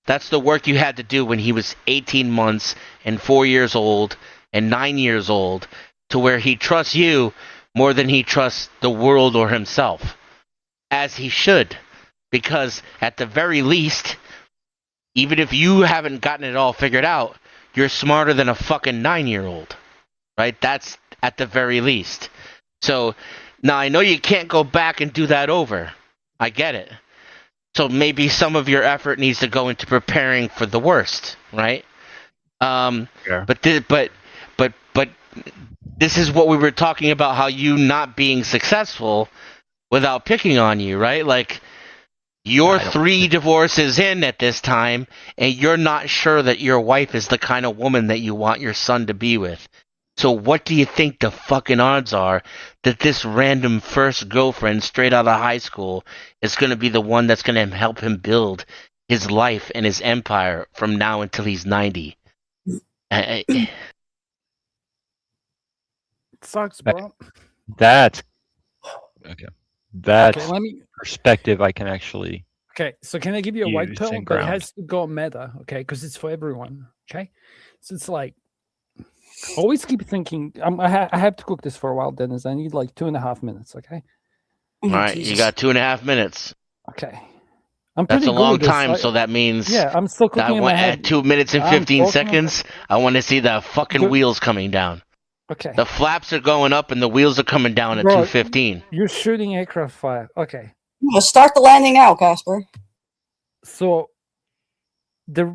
That's the work you had to do when he was 18 months and 4 years old and 9 years old, to where he trusts you more than he trusts the world or himself. As he should. Because at the very least, even if you haven't gotten it all figured out, you're smarter than a fucking 9-year-old. Right? That's at the very least. So, now I know you can't go back and do that over. I get it. So maybe some of your effort needs to go into preparing for the worst, right? Yeah. But this is what we were talking about, how you not being successful without picking on you, right? Like, you're 3 divorces in at this time, and you're not sure that your wife is the kind of woman that you want your son to be with. So what do you think the fucking odds are that this random first girlfriend straight out of high school is going to be the one that's going to help him build his life and his empire from now until he's 90? It sucks, bro. That's okay. That's Okay, let me. perspective I can actually. Okay, so can I give you a white Use pill? and But it ground. has to go meta, okay? Because it's for everyone, okay? So it's like, always keep thinking. I have to cook this for a while, Dennis. I need like 2.5 minutes, okay? All right, you got 2.5 minutes. Okay. I'm That's pretty a good long at this. time, so that means Yeah, I'm still that cooking in my head. at 2 minutes and I'm 15 talking seconds, I want to see the fucking Good. wheels coming down. Okay. The flaps are going up and the wheels are coming down at Bro, 2:15. You're shooting aircraft fire. Okay. Start the landing now, Casper. So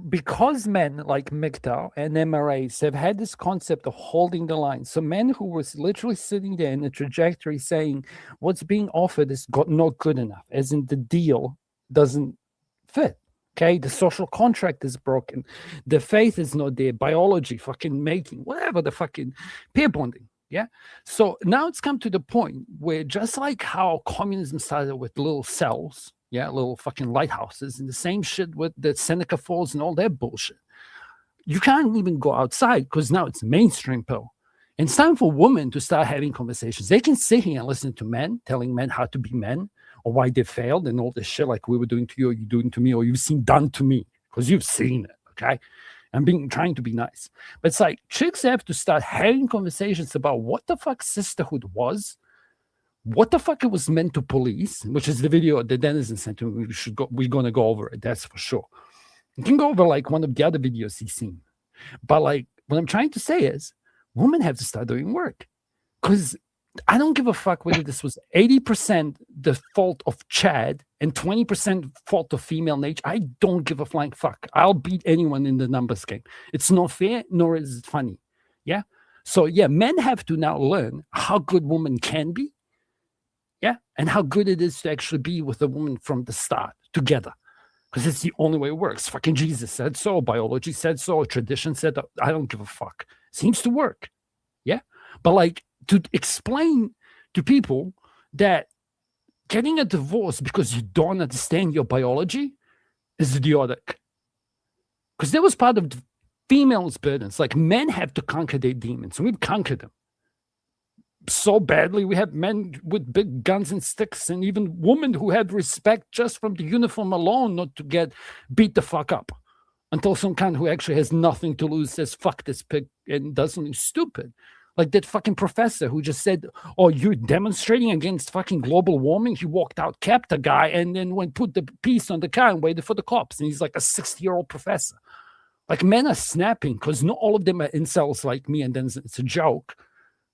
because men like MGTOW and MRAs have had this concept of holding the line. So men who was literally sitting there in a trajectory saying what's being offered is not good enough, as in the deal doesn't fit. Okay, the social contract is broken, the faith is not there, biology, fucking mating, whatever, the fucking pair bonding. Yeah. So now it's come to the point where, just like how communism started with little cells, yeah, little fucking lighthouses, and the same shit with the Seneca Falls and all that bullshit. You can't even go outside because now it's mainstream pill. And it's time for women to start having conversations. They can sit here and listen to men, telling men how to be men, or why they failed and all this shit like we were doing to you, or you doing to me, or you've seen done to me, because you've seen it, okay? I'm trying to be nice. But it's like chicks have to start having conversations about what the fuck sisterhood was, what the fuck it was meant to police, which is the video that Dennis sent to me. We're gonna go over it, that's for sure. You can go over like one of the other videos he's seen. But like what I'm trying to say is women have to start doing work. Because I don't give a fuck whether this was 80% the fault of Chad and 20% fault of female nature. I don't give a flying fuck. I'll beat anyone in the numbers game. It's not fair, nor is it funny. Yeah. So yeah, men have to now learn how good women can be. Yeah. And how good it is to actually be with a woman from the start together. Because it's the only way it works. Fucking Jesus said so. Biology said so. Tradition said that. I don't give a fuck. Seems to work. Yeah. But like to explain to people that getting a divorce because you don't understand your biology is idiotic. Because that was part of the females' burdens. Like men have to conquer their demons. We've conquered them so badly. We have men with big guns and sticks, and even women who had respect just from the uniform alone, not to get beat the fuck up until some cunt who actually has nothing to lose says fuck this pig and does something stupid. Like that fucking professor who just said, oh, you're demonstrating against fucking global warming. He walked out, kept a guy, and then went put the piece on the car and waited for the cops. And he's like a 60-year-old professor. Like men are snapping because not all of them are incels like me, and then it's a joke.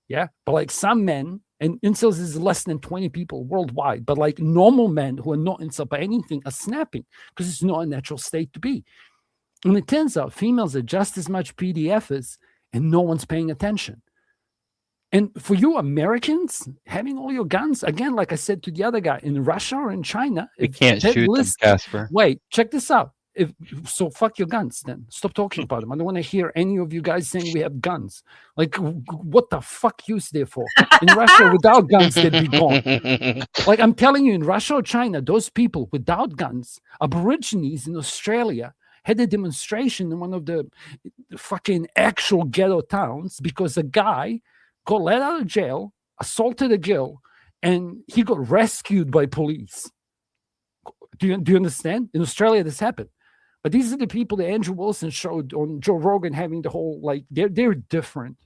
Yeah. But like some men, and incels is less than 20 people worldwide, but like normal men who are not incel by anything are snapping because it's not a natural state to be. And it turns out females are just as much PDFers and no one's paying attention. And for you Americans, having all your guns, again, like I said to the other guy, in Russia or in China, You can't shoot them, Casper. Wait, check this out. So fuck your guns then. Stop talking about them. I don't want to hear any of you guys saying we have guns. Like, what the fuck use there for? In Russia, without guns, they'd be gone. Like, I'm telling you, in Russia or China, those people without guns, Aborigines in Australia, had a demonstration in one of the fucking actual ghetto towns because a guy got let out of jail, assaulted a girl, and he got rescued by police. Do you understand? In Australia, this happened. But these are the people that Andrew Wilson showed on Joe Rogan, having the whole, like, they're different,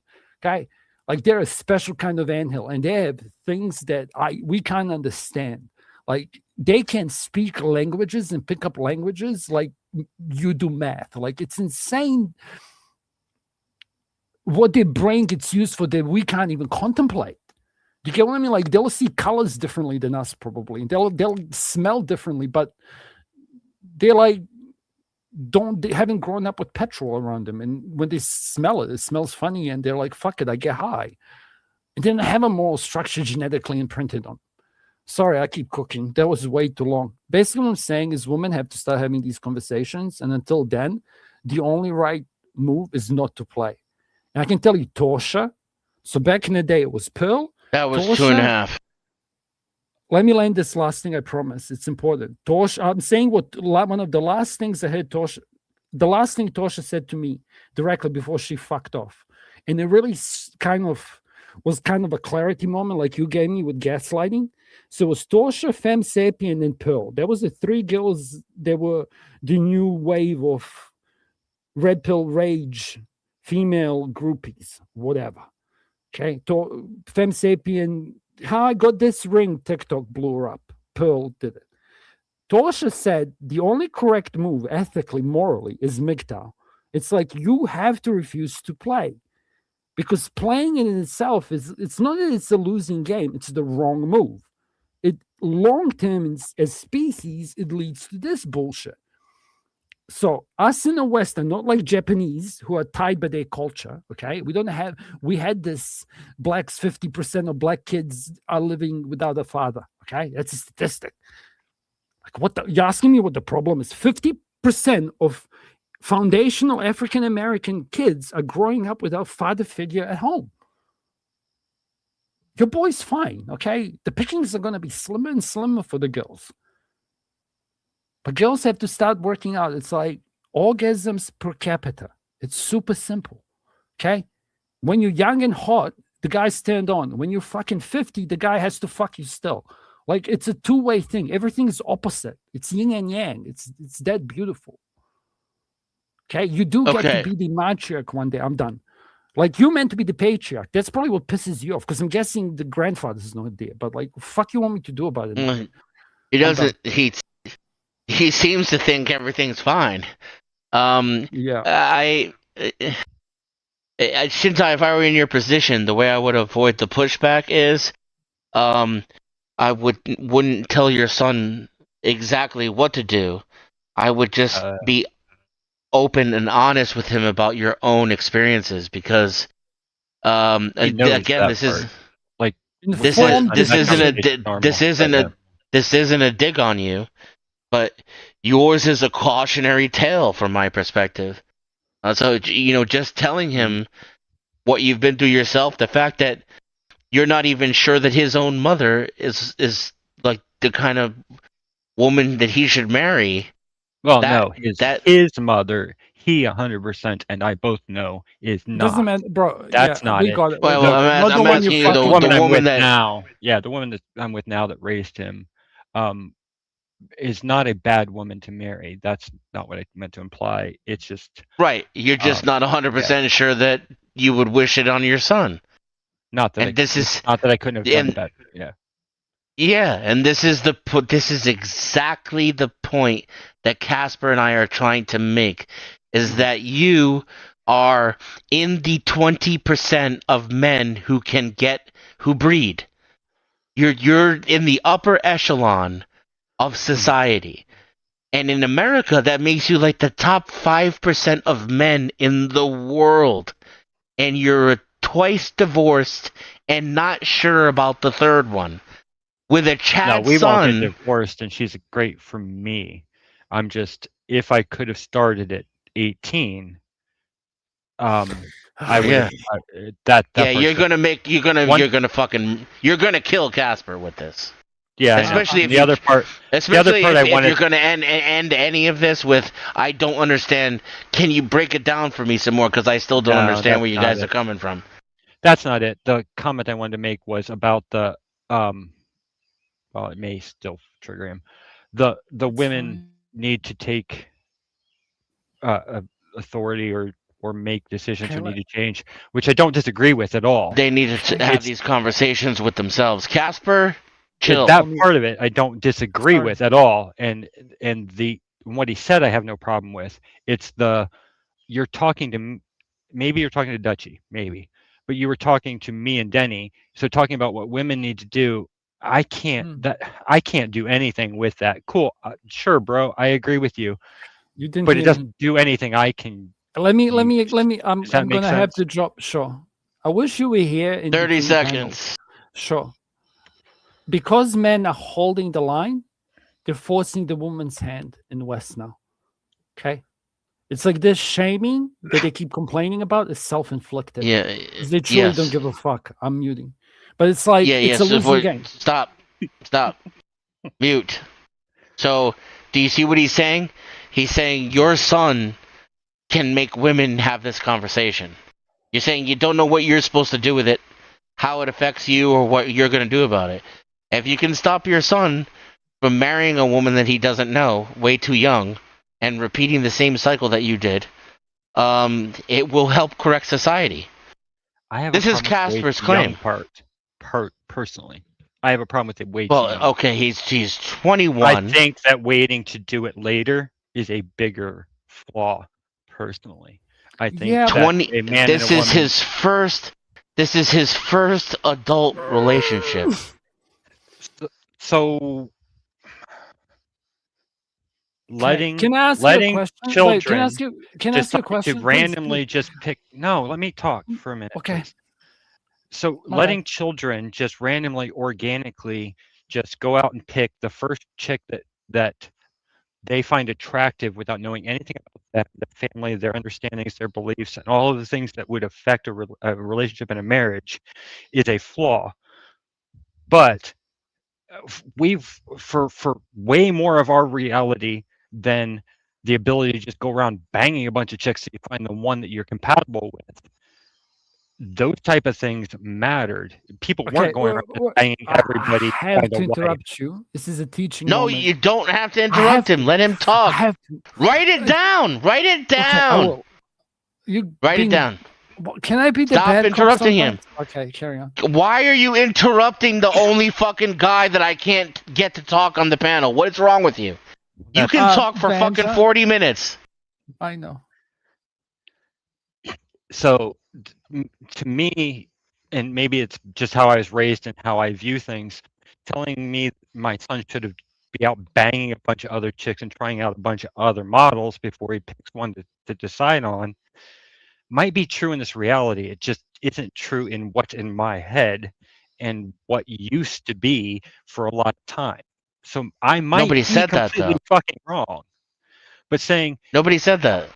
okay? Like, they're a special kind of anthill, and they have things that we can't understand. Like, they can speak languages and pick up languages like you do math. Like, it's insane what their brain gets used for that we can't even contemplate. Do you get what I mean? Like, they'll see colors differently than us, probably. And they'll smell differently, but they're like, they haven't grown up with petrol around them. And when they smell it, it smells funny, and they're like, fuck it, I get high. And then have a moral structure genetically imprinted on. Sorry, I keep cooking. That was way too long. Basically, what I'm saying is women have to start having these conversations. And until then, the only right move is not to play. And I can tell you, Torsha, so back in the day, it was Pearl. That was Torsha, 2.5. Let me land this last thing, I promise. It's important. Torsha, I'm saying one of the last things I heard Torsha, the last thing Torsha said to me directly before she fucked off. And it really was kind of a clarity moment like you gave me with gaslighting. So it was Torsha, Femme Sapien, and Pearl. There was the three girls that were the new wave of red pill rage, female groupies, whatever. Okay, Femme Sapien, how I got this ring, TikTok blew her up. Pearl did it. Torsha said the only correct move, ethically, morally, is MGTOW. It's like you have to refuse to play. Because playing in itself it's not that it's a losing game, it's the wrong move. It long-term as species, it leads to this bullshit. So us in the West are not like Japanese who are tied by their culture. Okay, we had this blacks, 50% of black kids are living without a father. Okay, that's a statistic. Like you're asking me what the problem is? 50% of foundational African American kids are growing up without father figure at home. Your boy's fine. Okay, the pickings are going to be slimmer and slimmer for the girls. But girls have to start working out. It's like orgasms per capita. It's super simple. Okay? When you're young and hot, the guy's turned on. When you're fucking 50, the guy has to fuck you still. Like, it's a two-way thing. Everything is opposite. It's yin and yang. It's that beautiful. Okay? You do get to be the matriarch one day. I'm done. Like, you're meant to be the patriarch. That's probably what pisses you off, because I'm guessing the grandfather's no idea. But, like, fuck you want me to do about it? He doesn't. He seems to think everything's fine. Yeah. Shintai, if I were in your position, the way I would avoid the pushback is, I wouldn't tell your son exactly what to do. I would just be open and honest with him about your own experiences, because again, this isn't a dig on you, but yours is a cautionary tale from my perspective. So just telling him what you've been through yourself, the fact that you're not even sure that his own mother is like the kind of woman that he should marry. Well, no, his mother, he 100%, and I both know is not. Doesn't matter, bro. That's not it. Well, I'm asking you, the woman I'm with now. Yeah, the woman that I'm with now that raised him, is not a bad woman to marry. That's not what I meant to imply. It's just right. You're just not 100% sure that you would wish it on your son. Not that. Not that I couldn't have done that. Yeah. Yeah, and this is exactly the point that Casper and I are trying to make, is that you are in the 20% of men who breed. You're in the upper echelon of society. And in America, that makes you like the top 5% of men in the world. And you're twice divorced and not sure about the third one. With a Chad son. No, we won't get divorced, and she's great for me. I'm just, if I could have started at 18, I would. Yeah. You're gonna kill Casper with this. Yeah, especially if the other part. Especially if you're gonna end any of this with, I don't understand. Can you break it down for me some more? Because I still don't understand where you guys are coming from. That's not it. The comment I wanted to make was about the well, it may still trigger him. The women need to take authority or make decisions Okay, or need to change, which I don't disagree with at all. They need to have these conversations with themselves. Casper, chill. That part of it I don't disagree Sorry. with at all, and what he said I have no problem with. It's you're talking to maybe you're talking to Dutchy, maybe, but you were talking to me and Denny. So talking about what women need to do, I can't do anything with that. Cool, sure, bro, I agree with you. You didn't. But it doesn't do anything I can. Let me. I'm that make gonna have sense? to drop. Sure. I wish you were here in 30 between seconds. panels. Sure. Because men are holding the line, they're forcing the woman's hand in the West now. Okay. It's like this shaming that they keep complaining about is self-inflicted. Yeah. 'Cause they truly don't give a fuck. I'm muting. But it's like it's a losing game. Stop. Mute. So, do you see what he's saying? He's saying your son can make women have this conversation. You're saying you don't know what you're supposed to do with it, how it affects you, or what you're going to do about it. If you can stop your son from marrying a woman that he doesn't know, way too young, and repeating the same cycle that you did, it will help correct society. This is Casper's claim. Personally, I have a problem with it way too Well, young. okay, he's 21. I think that waiting to do it later is a bigger flaw. Personally, I think that 20. a man This and a is woman, his first. This is his first adult relationship. So letting Can I ask you a question? children Wait, can I ask you a question? to please? randomly just pick. No, let me talk for a minute. Okay. Please. So My letting bad. children just randomly, organically, just go out and pick the first chick that they find attractive without knowing anything about the family, their understandings, their beliefs, and all of the things that would affect a relationship and a marriage is a flaw. But we've for way more of our reality than the ability to just go around banging a bunch of chicks till you find the one that you're compatible with. Those type of things mattered. People weren't going around just banging everybody. I have by to the way. interrupt you. This is a teaching No, moment. you don't have to interrupt him. Let him talk. I have to. Write it down. Write it Okay, I down. will. You Write it being- down. Can I be the Stop bad cop interrupting him. sometimes? Okay, carry on. Why are you interrupting the only fucking guy that I can't get to talk on the panel? What is wrong with you? You can talk for fucking Banja. 40 minutes. I know. So to me, and maybe it's just how I was raised and how I view things, telling me my son should be out banging a bunch of other chicks and trying out a bunch of other models before he picks one to decide on might be true in this reality. It just isn't true in what's in my head and what used to be for a lot of time. So I might Nobody be said that, completely though. fucking wrong. But saying, Nobody said that.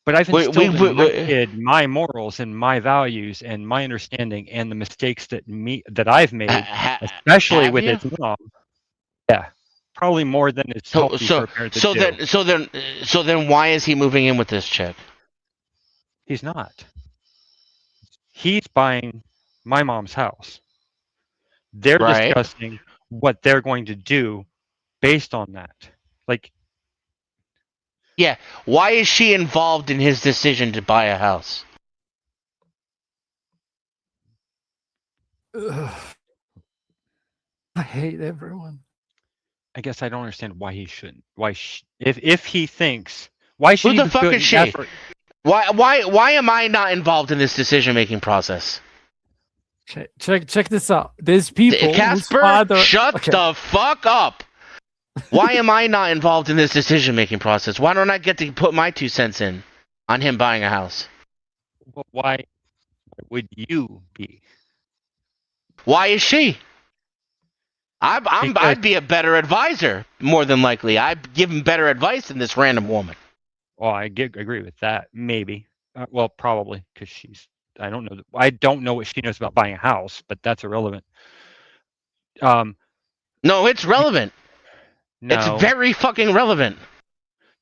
but I've We- instilled we- in my we- kid my morals and my values and my understanding and the mistakes that I've made, especially have with you? his mom. Yeah, probably more than it's healthy for a parent to do. So then why is he moving in with this chick? He's not. He's buying my mom's house. They're Right. discussing what they're going to do based on that. Like, Yeah. Why is she involved in his decision to buy a house? Ugh. I hate everyone. I guess I don't understand why he shouldn't. If he thinks, why should Who he the fuck put is she? effort- Why am I not involved in this decision making process? Check this out. There's people whose Casper, father. shut Okay. the fuck up. Why am I not involved in this decision making process? Why don't I get to put my 2 cents in on him buying a house? Well, why would you be? Why is she? I'd be a better advisor, more than likely. I'd give him better advice than this random woman. Well, I agree with that. Maybe. Well, probably because I don't know. I don't know what she knows about buying a house, but that's irrelevant. No, it's relevant. No, It's very fucking relevant.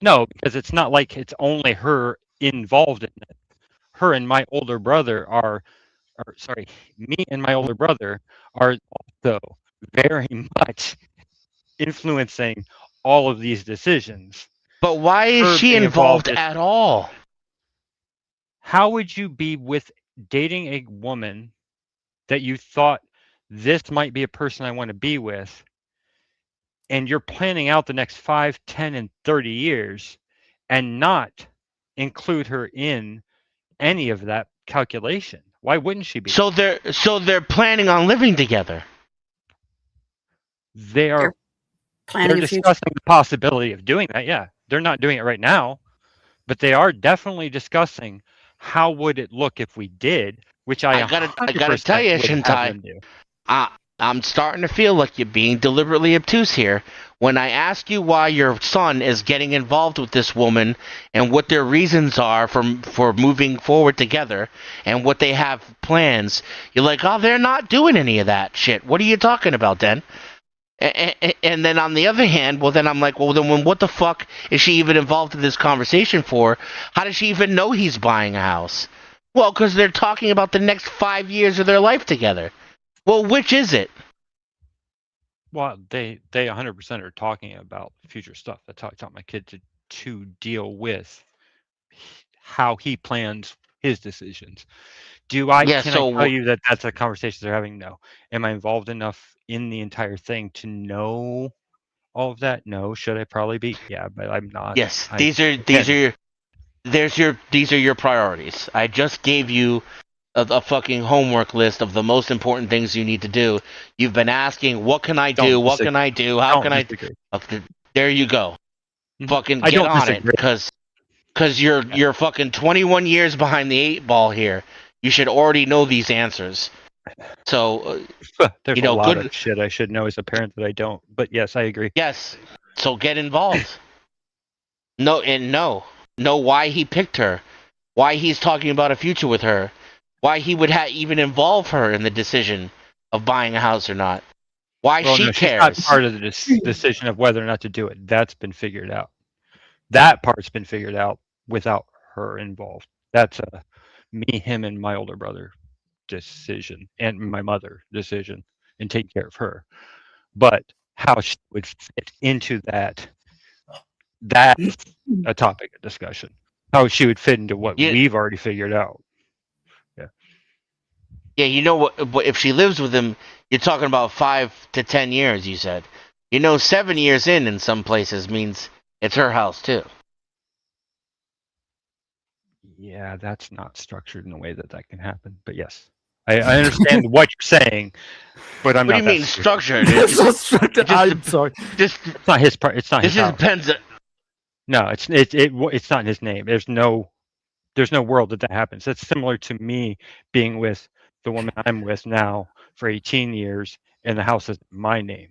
no, because it's not like it's only her involved in it. Her and my older brother are or sorry, me and my older brother are also very much influencing all of these decisions. But why is Her she being involved is- at all? How would you be with dating a woman that you thought this might be a person I want to be with, and you're planning out the next 5, 10, and 30 years and not include her in any of that calculation? Why wouldn't she be? So they're planning on living together. They are They're planning they're a future. discussing the possibility of doing that. Yeah. They're not doing it right now, but they are definitely discussing how would it look if we did, which I gotta 100% tell you, would have Shintai, them do. I'm starting to feel like you're being deliberately obtuse here. When I ask you why your son is getting involved with this woman and what their reasons are for moving forward together and what they have plans, you're like, oh, they're not doing any of that shit. What are you talking about then? And then on the other hand, well, then I'm like, well, then what the fuck is she even involved in this conversation for? How does she even know he's buying a house? Well, because they're talking about the next 5 years of their life together. Well, which is it? Well, they 100% are talking about future stuff. That's how I taught my kid to deal with how he plans his decisions. Can I tell you that that's a conversation they're having? No. Am I involved enough in the entire thing to know all of that? No. Should I probably be? Yeah, but I'm not. Yes, these are your priorities. I just gave you a fucking homework list of the most important things you need to do. You've been asking, what can I do? What can I do? How can I? Okay, there you go. Fucking get on it, because you're fucking 21 years behind the 8 ball here. You should already know these answers. So there's a lot of shit I should know as a parent that I don't. But yes, I agree. Yes, so get involved. Know why he picked her, why he's talking about a future with her, why he would even involve her in the decision of buying a house or not, why she cares. She's not part of the decision of whether or not to do it. That's been figured out. That part's been figured out without her involved. That's a me, him, and my older brother decision, and my mother decision, and take care of her. But how she would fit into that's a topic of discussion. How she would fit into what we've already figured out. Yeah. Yeah, you know what? If she lives with him, you're talking about 5 to 10 years. You said, 7 years in some places means it's her house too. Yeah, that's not structured in a way that can happen. But yes, I understand what you're saying, but I'm not. What do you mean structured? It's not structured. I'm sorry. It's not his part. It's not his house. Depends. No, it's not in his name. There's no world that happens. That's similar to me being with the woman I'm with now for 18 years, and the house is my name.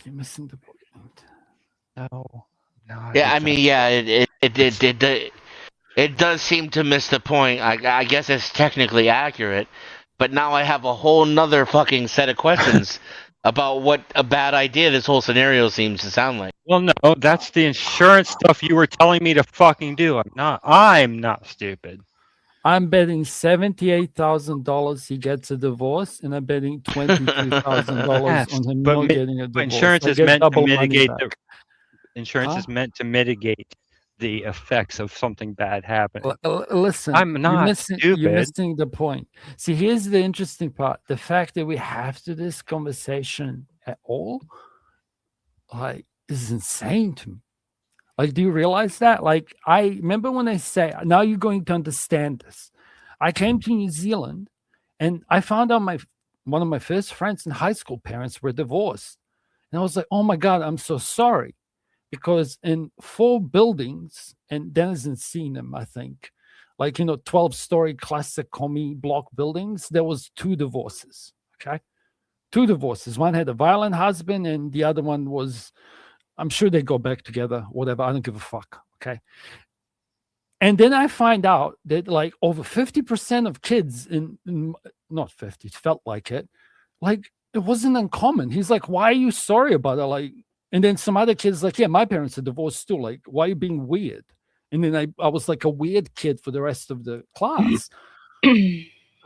You're missing the point. No. Yeah, I mean, yeah, it does seem to miss the point. I guess it's technically accurate, but now I have a whole nother fucking set of questions about what a bad idea this whole scenario seems to sound like. Well, no, that's the insurance stuff you were telling me to fucking do. I'm not stupid. I'm betting $78,000 he gets a divorce, and I'm betting $22,000 on him not getting a divorce. Insurance is meant to mitigate Insurance is meant to mitigate the effects of something bad happening. Listen, I'm not stupid. You're missing the point. See, here's the interesting part: the fact that we have to this conversation at all, is insane to me. Do you realize that? I remember when they say, now you're going to understand this. I came to New Zealand, and I found out one of my first friends in high school parents were divorced, and I was like, oh my God, I'm so sorry. Because in 4 buildings, and Dennis hasn't seen them, I think, 12-story classic commie block buildings, there was 2 divorces, okay? 2 divorces. One had a violent husband, and the other one was, I'm sure they go back together, whatever, I don't give a fuck, okay? And then I find out that, over 50% of kids not 50, it felt like it, it wasn't uncommon. He's like, why are you sorry about it? And then some other kids yeah, my parents are divorced too. Why are you being weird? And then I was like a weird kid for the rest of the class.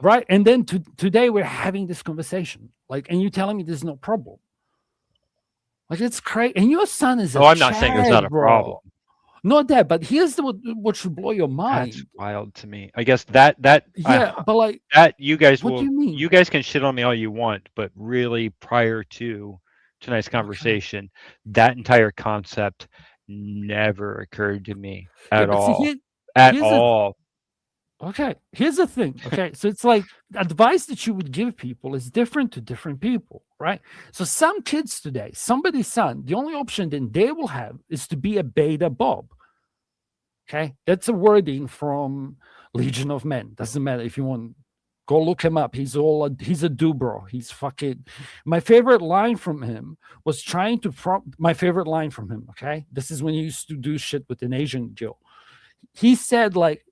right? And then today we're having this conversation, like, and you're telling me there's no problem. Like, it's crazy. And your son is a I'm not saying there's not a bro. problem. Not that, but here's what should blow your mind. That's wild to me. I guess that yeah, but like that you guys what will. do you mean? You guys can shit on me all you want, but really, prior to tonight's conversation, that entire concept never occurred to me at all. At all. Okay, here's the thing. Okay, so it's like advice that you would give people is different to different people, right? So some kids today, somebody's son, the only option then they will have is to be a beta Bob. Okay, that's a wording from Legion of Men. Doesn't matter if you want, go look him up. He's a dubro. He's fucking. My favorite line from him was trying to my favorite line from him. Okay, this is when he used to do shit with an Asian girl. He said like,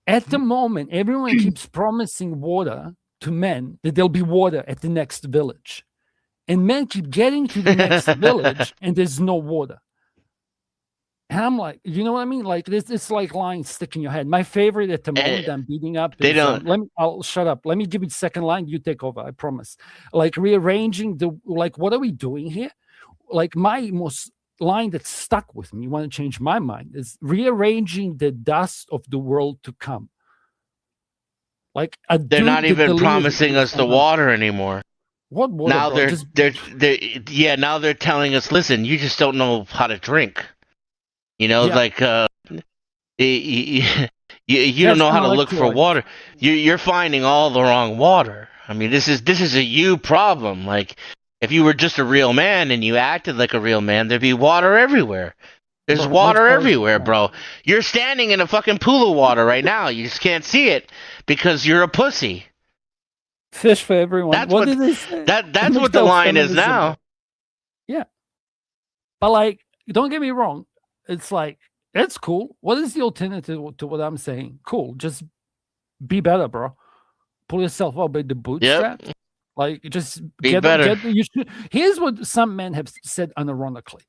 at the moment, everyone keeps promising water to men that there'll be water at the next village. And men keep getting to the next village and there's no water. And I'm like, you know what I mean? Like it's like lines stick in your head. My favorite at the moment I'm beating up They is, don't. I'll shut up. Let me give you the second line. You take over, I promise. Like rearranging what are we doing here? Like my most line that stuck with me, you want to change my mind, is rearranging the dust of the world to come. Like they're not even promising us the water anymore. What water? Now bro? now they're telling us, listen, you just don't know how to drink. You know, like you don't know how to look for water. You're finding all the wrong water. I mean, this is a you problem. Like, if you were just a real man and you acted like a real man, there'd be water everywhere. There's water everywhere, bro. You're standing in a fucking pool of water right now. You just can't see it because you're a pussy. Fish for everyone. That's what the line is now. Yeah. But like, don't get me wrong. It's like, it's cool. What is the alternative to what I'm saying? Cool. Just be better, bro. Pull yourself up by the bootstraps. Yep. Like, just be better. Here's what some men have said unironically.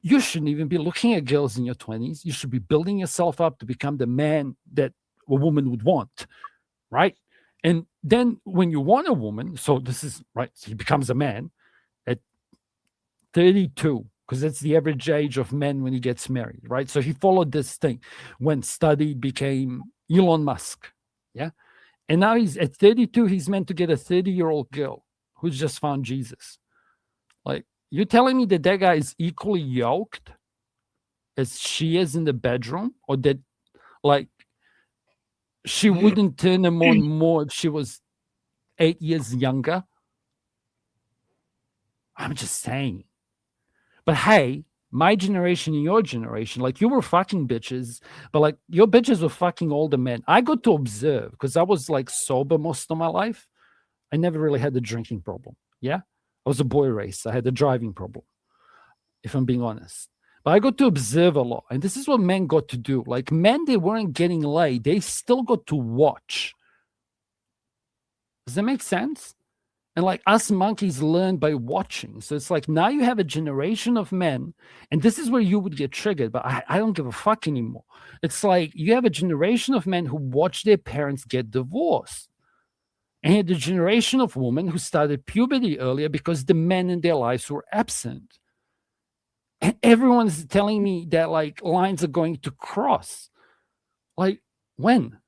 You shouldn't even be looking at girls in your 20s. You should be building yourself up to become the man that a woman would want, right? And then when you want a woman, so this is, right, so he becomes a man at 32, because that's the average age of men when he gets married, right? So he followed this thing. When studied, became Elon Musk, yeah? And now he's at 32, he's meant to get a 30-year-old girl who's just found Jesus. Like, you're telling me that guy is equally yoked as she is in the bedroom? Or that, like, she wouldn't turn him on more if she was 8 years younger? I'm just saying. But hey, my generation and your generation, like, you were fucking bitches, but like your bitches were fucking older men. I got to observe because I was like sober most of my life. I never really had the drinking problem. Yeah. I was a boy racer. I had the driving problem, if I'm being honest. But I got to observe a lot. And this is what men got to do. Like, men, they weren't getting laid. They still got to watch. Does that make sense? And like, us monkeys learn by watching. So it's like, now you have a generation of men, and this is where you would get triggered, but I don't give a fuck anymore. It's like, you have a generation of men who watch their parents get divorced. And you had a generation of women who started puberty earlier because the men in their lives were absent. And everyone's telling me that like lines are going to cross. Like, when?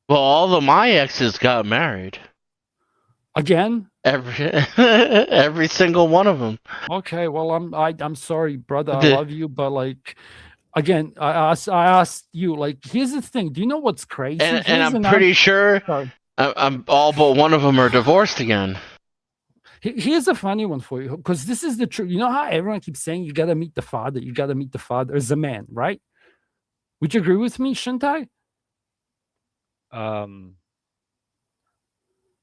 Well, all of my exes got married. Again? Every single one of them. Okay, well, I'm sorry, brother. I love you, but like, again, I asked you. Like, here's the thing. Do you know what's crazy? And I'm pretty sure I'm all but one of them are divorced again. Here's a funny one for you, because this is the truth. You know how everyone keeps saying you got to meet the father. You got to meet the father as a man, right? Would you agree with me, Shantai?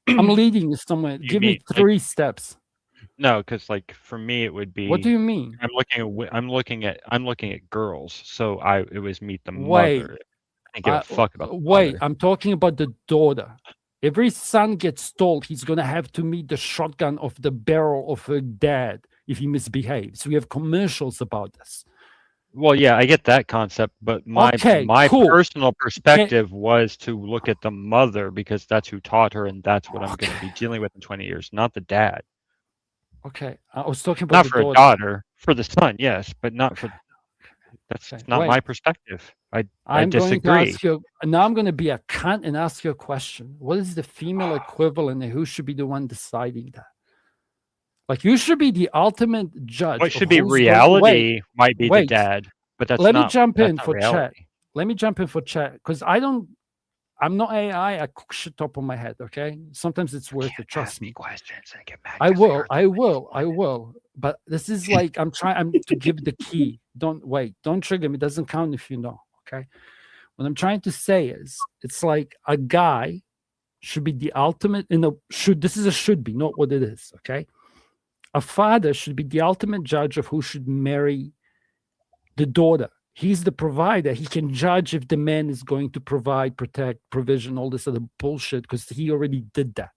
I'm leading you somewhere. Give me 3 steps. No, because like for me, it would be. What do you mean? I'm looking at girls. So it was meet the mother. I didn't give a fuck about. Wait, I'm talking about the daughter. Every son gets told he's gonna have to meet the shotgun of the barrel of her dad if he misbehaves. We have commercials about this. Well, yeah, I get that concept, but my Okay, my cool. personal perspective was to look at the mother because that's who taught her, and that's what I'm going to be dealing with in 20 years, not the dad. Okay, I was talking about Not the for a daughter. daughter, for the son, yes, but not for. That's Okay, not wait. my perspective. I I'm going to disagree. ask you now. I'm going to be a cunt and ask you a question. What is the female equivalent, and who should be the one deciding that? Like, you should be the ultimate judge What of should be who's going. Wait, reality might be the wait. dad, but that's Let me not jump in that's not for chat. reality. Let me jump in for chat because I'm not AI. I cook shit top on my head. Okay, sometimes it's worth it. Trust me. Questions and get mad I 'cause they will. are I will. I will. But this is like I'm to give the key. Don't wait. Don't trigger me. It doesn't count if you know. Okay. What I'm trying to say is, it's like a guy should be the ultimate. This is a should be, not what it is. Okay. A father should be the ultimate judge of who should marry the daughter. He's the provider. He can judge if the man is going to provide, protect, provision, all this other bullshit, because he already did that.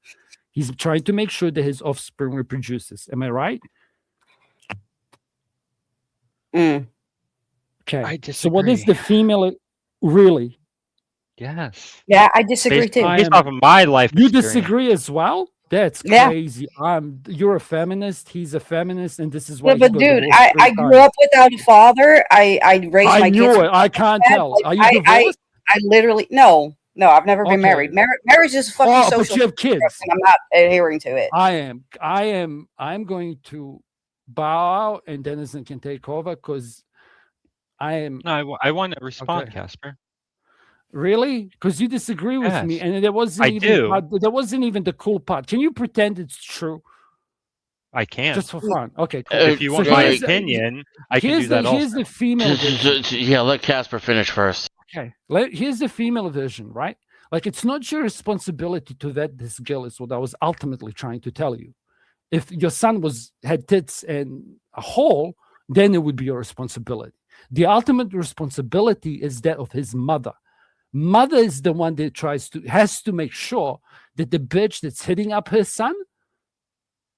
He's trying to make sure that his offspring reproduces. Am I right? Mm. Okay. I So what is disagree. the female really? Yes. Yeah, I disagree Based, too. based off of my life You experience. disagree as well? That's Yeah. crazy. You're a feminist. He's a feminist, and this is why Yeah, you but got dude, divorced I 3 grew times. up without a father. I raised I my knew kids. it. I can't tell. Like, Are you divorced? I literally no. I've never been Okay. married. Marriage is a fucking Oh, but social you have construct, kids. and I'm not adhering to it. I'm going to bow out, and Denizen can take over because I am. No, I want to respond, Okay. Casper. Really? Because you disagree with me, Yes, and there wasn't I even do. there wasn't even the cool part. Can you pretend it's true? I can. Just for fun. Okay, cool. If you So want my here's opinion, I can do here's that the here's also. the female vision. Yeah, let Casper finish first. Okay, here's the female vision, right? Like, it's not your responsibility to vet this girl, is what I was ultimately trying to tell you. If your son had tits and a hole, then it would be your responsibility. The ultimate responsibility is that of his mother. Mother is the one that has to make sure that the bitch that's hitting up her son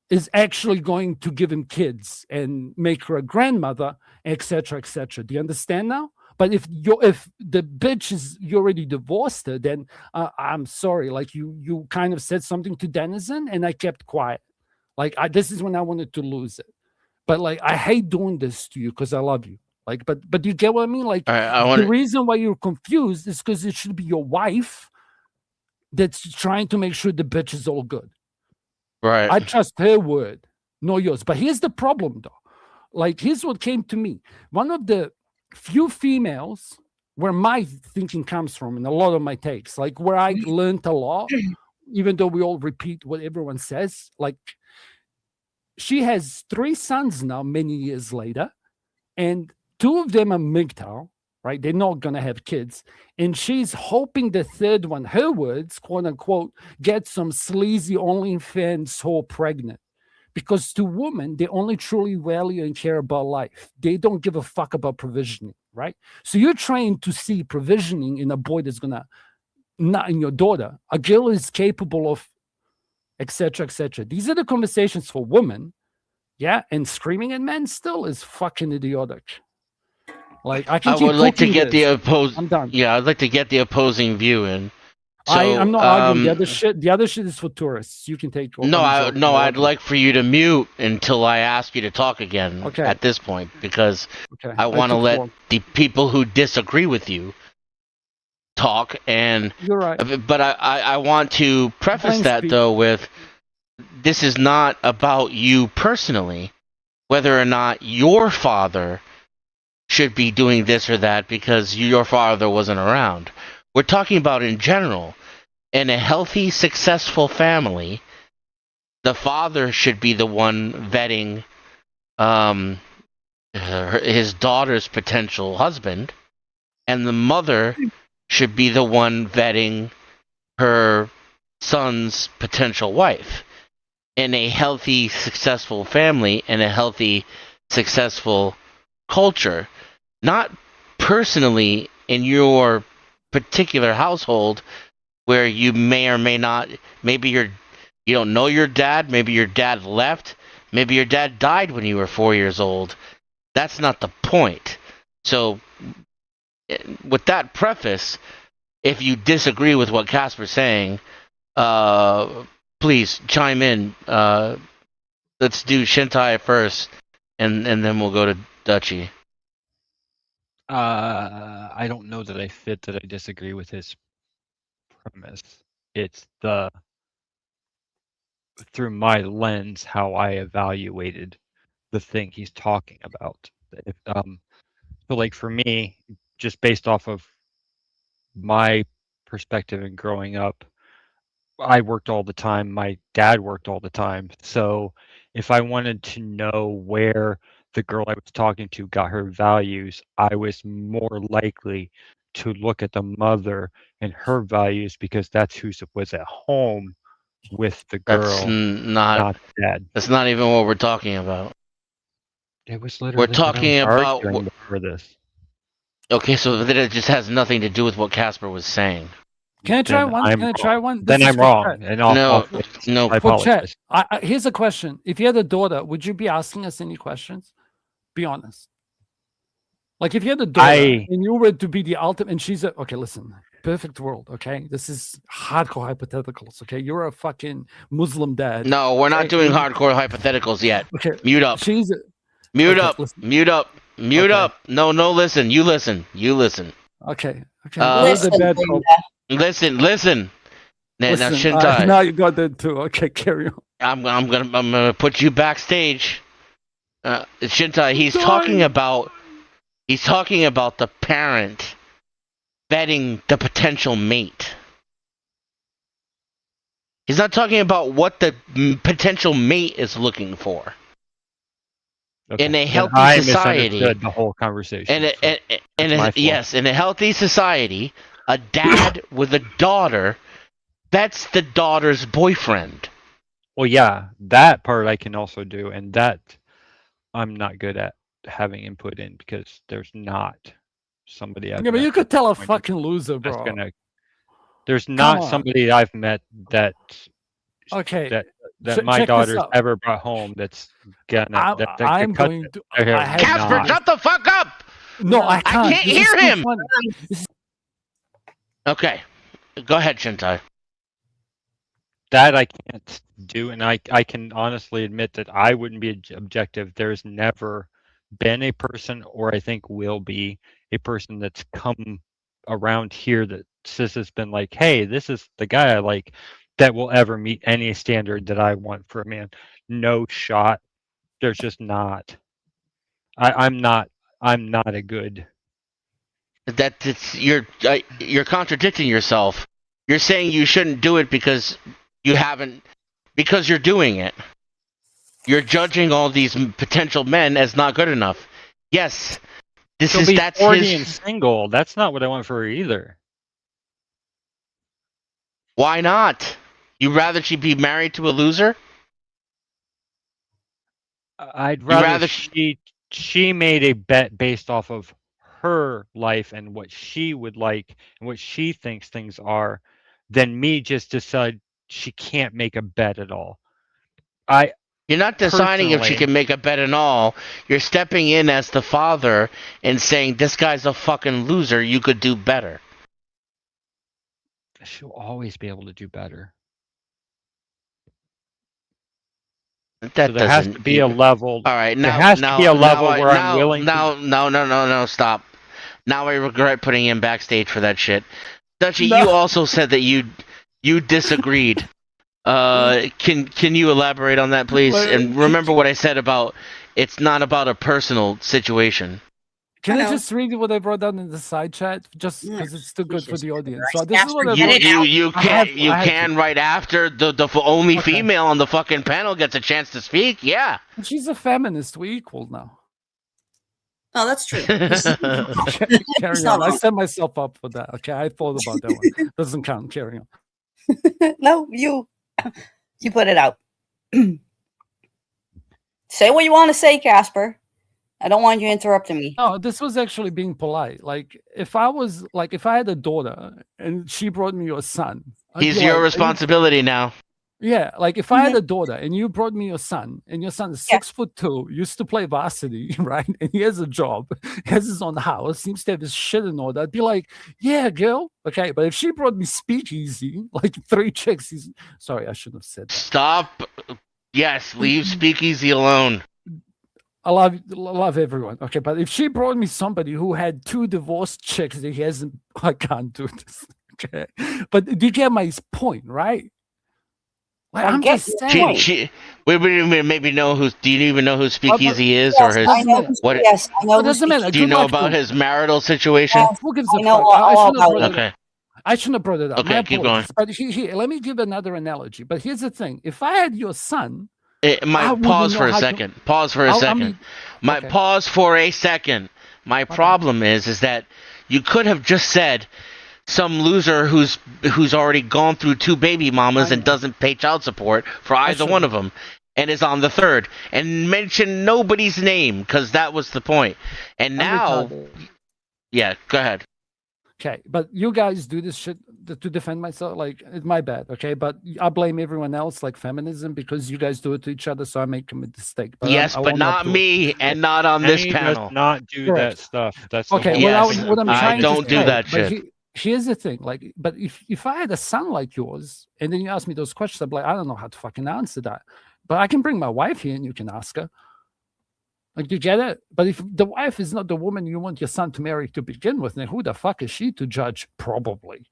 is actually going to give him kids and make her a grandmother, etc., etc. Do you understand now? But if the bitch you already divorced her, then I'm sorry. Like, you kind of said something to Denizen, and I kept quiet. Like, this is when I wanted to lose it. But like, I hate doing this to you because I love you. Like, but you get what I mean? Like, the reason why you're confused is because it should be your wife that's trying to make sure the bitch is all good. Right. I trust her word, not yours. But here's the problem, though. Like, here's what came to me. One of the few females where my thinking comes from, and a lot of my takes, like where I learned a lot, even though we all repeat what everyone says. Like, she has 3 sons now, many years later, and 2 of them are MGTOW, right? They're not going to have kids. And she's hoping the third one, her words, quote unquote, gets some sleazy OnlyFans whore pregnant. Because to women, they only truly value and care about life. They don't give a fuck about provisioning, right? So you're trying to see provisioning in a boy that's going to, not in your daughter. A girl is capable of, etc., etc. These are the conversations for women. Yeah, and screaming at men still is fucking idiotic. Like, I would like to get the opposing. I'm done. Yeah, I'd like to get the opposing view in. So, I'm not arguing. The other shit is for tourists. You can take. No, I'd like for you to mute until I ask you to talk again. Okay. At this point, because I want to let the people who disagree with you talk. And you're right. But I want to preface that though with, this is not about you personally, whether or not your father should be doing this or that because your father wasn't around. We're talking about in general. In a healthy, successful family, the father should be the one vetting his daughter's potential husband, and the mother should be the one vetting her son's potential wife. In a healthy, successful family, in a healthy, successful culture, not personally in your particular household, where you may or may not, maybe you don't know your dad, maybe your dad left, maybe your dad died when you were 4 years old. That's not the point. So, with that preface, if you disagree with what Casper's saying, please chime in. Let's do Shintai first, and then we'll go to Dutchy. I don't know that I disagree with his premise. It's through my lens how I evaluated the thing he's talking about. So like for me, just based off of my perspective and growing up, I worked all the time. My dad worked all the time. So if I wanted to know where the girl I was talking to got her values, I was more likely to look at the mother and her values because that's who was at home with the girl, not dad. That's not even what we're talking about. It was literally we're talking about before this. Okay, so then it just has nothing to do with what Casper was saying. Can I try one? Can I try one? Then I'm wrong. And no. I apologize. Here's a question. If you had a daughter, would you be asking us any questions? Be honest. Like if you had a daughter and you were to be the ultimate, and she's okay, listen, perfect world, okay? This is hardcore hypotheticals, okay? You're a fucking Muslim dad. No, we're not doing hardcore hypotheticals yet. Okay. Mute up. Mute up. No, listen. You listen. Okay. Listen. Now, Shintai. Now you got that too. Okay, carry on. I'm gonna put you backstage. Shintai, he's talking about the parent vetting the potential mate. He's not talking about what the potential mate is looking for. Okay. In a healthy society, the whole conversation. in a healthy society, a dad with a daughter vets the daughter's boyfriend. Well, yeah, that part I can also do, and that I'm not good at having input in because there's not somebody I've met. But you could tell a fucking loser, bro. There's not somebody I've met that my daughter's ever brought home that's gonna. Casper, shut the fuck up! No, I can't. I can't hear him. Okay, go ahead, Shintai. That I can't do, and I can honestly admit that I wouldn't be objective. There's never been a person, or I think will be a person that's come around here that has been like, hey, this is the guy I like, that will ever meet any standard that I want for a man. No shot. There's just not. I'm not a good. You're contradicting yourself. You're saying you shouldn't do it because you're doing it. You're judging all these potential men as not good enough. Yes, that's 40 and single. That's not what I want for her either. Why not? You'd rather she be married to a loser? I'd rather she made a bet based off of her life and what she would like and what she thinks things are, than me just decide she can't make a bet at all. You're not deciding if she can make a bet at all. You're stepping in as the father and saying, this guy's a fucking loser, you could do better. She'll always be able to do better. There has to be a level. All right, now there has to be a level where I'm willing. No, stop. Now I regret putting him backstage for that shit. Dutchy, you also said that you disagreed. Can you elaborate on that, please? And remember what I said about it's not about a personal situation. Can I just read what I brought down in the side chat, just because it's too good for the audience? So this is what you can right after the only female on the fucking panel gets a chance to speak. Yeah, she's a feminist. We equal now. Oh, that's true. Carry on. I set myself up for that. Okay, I thought about that one. Doesn't count. Carry on. No, you put it out. Say what you want to say, Casper. I don't want you interrupting me. No, this was actually being polite. Like if I had a daughter and she brought me a son, he's your responsibility now. Yeah, like if I had a daughter and you brought me your son, and your son is Yeah. 6'2", used to play varsity, right? And he has a job, has his own house, seems to have his shit in order. I'd be like, yeah, girl, okay. But if she brought me Speakeasy, like 3 chicks, sorry, I shouldn't have said that. Stop. Yes, leave Speakeasy alone. I love everyone, okay. But if she brought me somebody who had 2 divorced chicks that he hasn't, I can't do this, okay. But do you get my point, right? Like, I'm get just your saying. point. We maybe know who. Do you even know who Speakeasy is, Yes, or his I know. what? Yes, I know. It who doesn't matter. Speakeasy Do you Good know luck about to his marital situation? Yes, Who gives I a know fuck? all I shouldn't have about brought it. it up. Okay. I shouldn't have brought it up. My Okay, keep going. apologies. But here, let me give another analogy. But here's the thing: if I had your son, I My wouldn't pause know for a how to. second. Pause for a I second. mean, My okay. pause for a second. My problem is that you could have just said some loser who's already gone through 2 baby mamas I and know. doesn't pay child support for either should one have. of them, and is on the 3rd, and mention nobody's name because that was the point. And I'm now, retarded. yeah, go ahead. Okay, but you guys do this shit to defend myself. Like, it's my bad. Okay, but I blame everyone else, like feminism, because you guys do it to each other. So I make a mistake. But Yes, I but will not not do it. me, and not on this Kenny does panel. not do Correct. that stuff. That's the Okay, whole Yes, point what of I'm being I trying to don't do say, that but shit. here's the thing, like, but if I had a son like yours, and then you ask me those questions, I'd be like, I don't know how to fucking answer that. But I can bring my wife here and you can ask her. Like, you get it? But if the wife is not the woman you want your son to marry to begin with, then who the fuck is she to judge? Probably.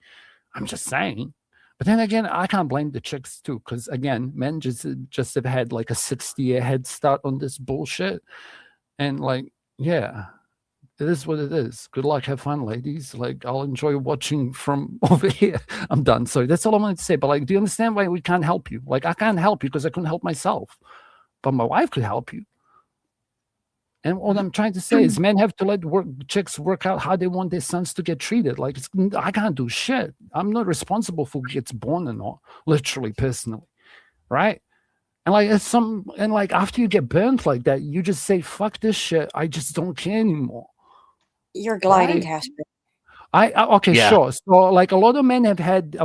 I'm just saying. But then again, I can't blame the chicks too, because again, men just have had like a 60-year head start on this bullshit. And like, yeah, it is what it is. Good luck, have fun, ladies. Like, I'll enjoy watching from over here. I'm done. Sorry, that's all I wanted to say. But like, do you understand why we can't help you? Like, I can't help you because I couldn't help myself, but my wife could help you. And what I'm trying to say is, men have to let chicks work out how they want their sons to get treated. Like, I can't do shit. I'm not responsible for who gets born or not, literally, personally, right? And like, after you get burnt like that, you just say, "Fuck this shit. I just don't care anymore." You're gliding, Right? Casper. Okay, Yeah. sure. So like, a lot of men have had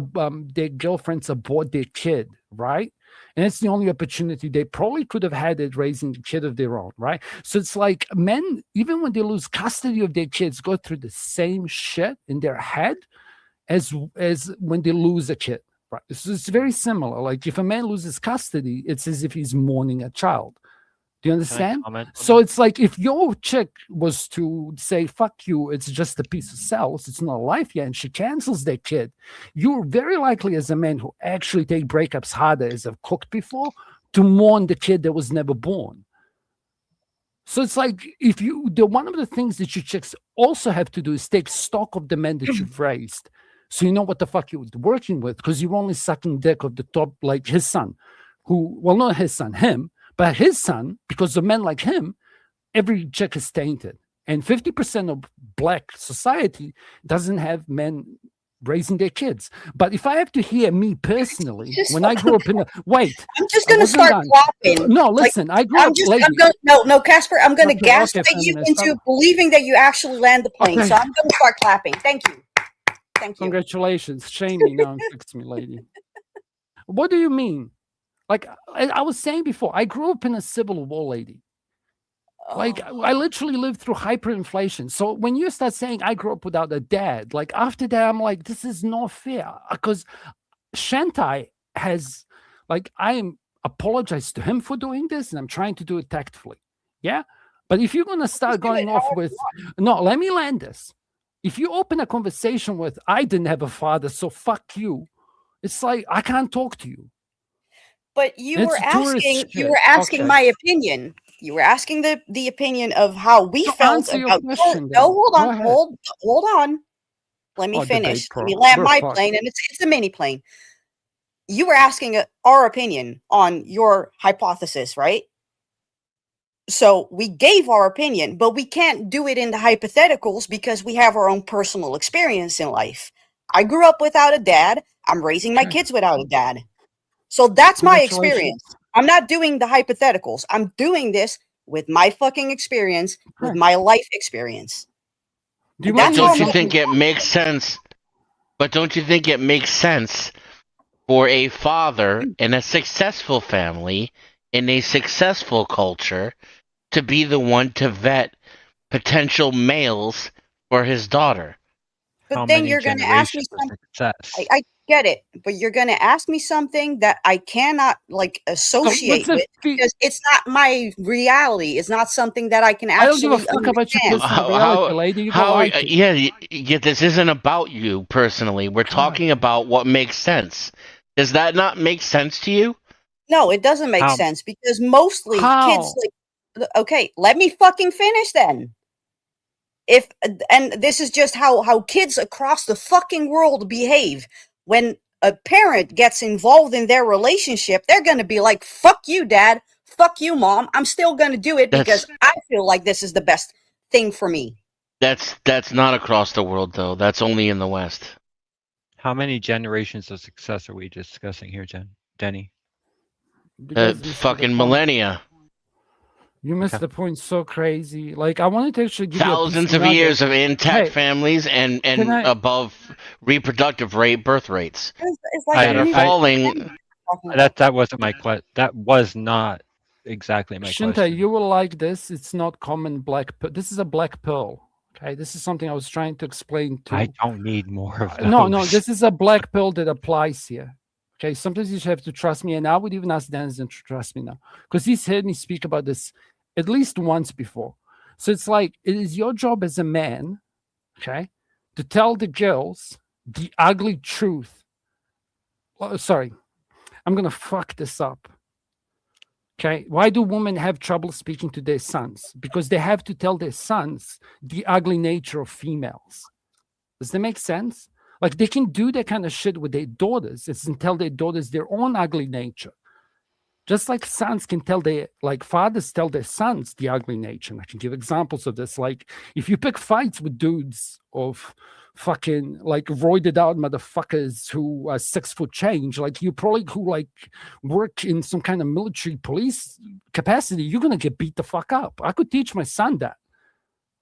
their girlfriends abort their kid, right? And it's the only opportunity they probably could have had at raising a kid of their own, right? So it's like, men, even when they lose custody of their kids, go through the same shit in their head as when they lose a kid, right? So it's very similar. Like, if a man loses custody, it's as if he's mourning a child. Do you understand? comment on So that? it's like, if your chick was to say, fuck you, it's just a piece of cells, it's not a life yet, and she cancels their kid, you're very likely, as a man who actually take breakups harder, as I've cooked before, to mourn the kid that was never born. So it's like, one of the things that you chicks also have to do is take stock of the men that you've raised. So you know what the fuck you're working with, because you're only sucking dick of the top, like his son, not his son, him, but his son, because of men like him, every chick is tainted. And 50% of black society doesn't have men raising their kids. But if I have to hear me personally, when I grew up in wait, I'm just gonna start clapping. No, listen, I grew up. No, Casper, I'm gonna gaslight you feminist, into believing that you actually land the plane. Okay. So I'm gonna start clapping. Thank you. Thank you. Congratulations. Shame me now and fix me, lady. What do you mean? Like, I was saying before, I grew up in a civil war, lady. Like, I literally lived through hyperinflation. So when you start saying I grew up without a dad, like, after that, I'm like, this is not fair. Because Shantai has, like, I am apologize to him for doing this, and I'm trying to do it tactfully. Yeah. But if you're gonna start going off with, no, let me land this. If you open a conversation with, I didn't have a father, so fuck you, it's like, I can't talk to you. But you were asking Okay. my opinion. You were asking the opinion of how we felt about. Hold on. Let me finish. Let me land my plane, and it's a mini plane. You were asking our opinion on your hypothesis, right? So we gave our opinion, but we can't do it in the hypotheticals because we have our own personal experience in life. I grew up without a dad. I'm raising my kids without a dad. So that's my experience. I'm not doing the hypotheticals. I'm doing this with my fucking experience, with my life experience. But don't you think it makes sense? But don't you think it makes sense for a father in a successful family, in a successful culture, to be the one to vet potential males for his daughter. But How then many you're going to ask me generations of something. success? I get it, but you're going to ask me something that I cannot associate with because it's not my reality. It's not something that I can I don't give a actually fuck about your understand. personal reality, lady. You don't like it. Yeah, this isn't about you personally. We're talking about what makes sense. Does that not make sense to you? No, it doesn't make How? sense because mostly kids How? okay, let me fucking finish then. And this is just how kids across the fucking world behave. When a parent gets involved in their relationship, they're going to be like, fuck you, dad. Fuck you, mom. I'm still going to do it because I feel like this is the best thing for me. That's not across the world, though. That's only in the West. How many generations of success are we discussing here, Denny? Fucking millennia. You missed the point so crazy. Like, I wanted to actually give thousands you a of years of intact families and above reproductive birth rates. It's like that are falling. That wasn't my question. That was not exactly my Shinta, question. you will like this. It's not common black pill. This is a black pill. Okay, this is something I was trying to explain to. I don't need more of those. No, this is a black pill that applies here. Okay, sometimes you have to trust me, and I would even ask Denison to trust me now because he's heard me speak about this at least once before. So it's like it is your job as a man, okay, to tell the girls the ugly truth. Oh, sorry, I'm gonna fuck this up. Okay, why do women have trouble speaking to their sons? Because they have to tell their sons the ugly nature of females. Does that make sense? Like they can do that kind of shit with their daughters and tell their daughters their own ugly nature. Just like sons can tell fathers tell their sons the ugly nature. And I can give examples of this. Like if you pick fights with dudes of fucking like roided out motherfuckers who are 6 foot change, like you probably who like work in some kind of military police capacity, you're gonna get beat the fuck up. I could teach my son that.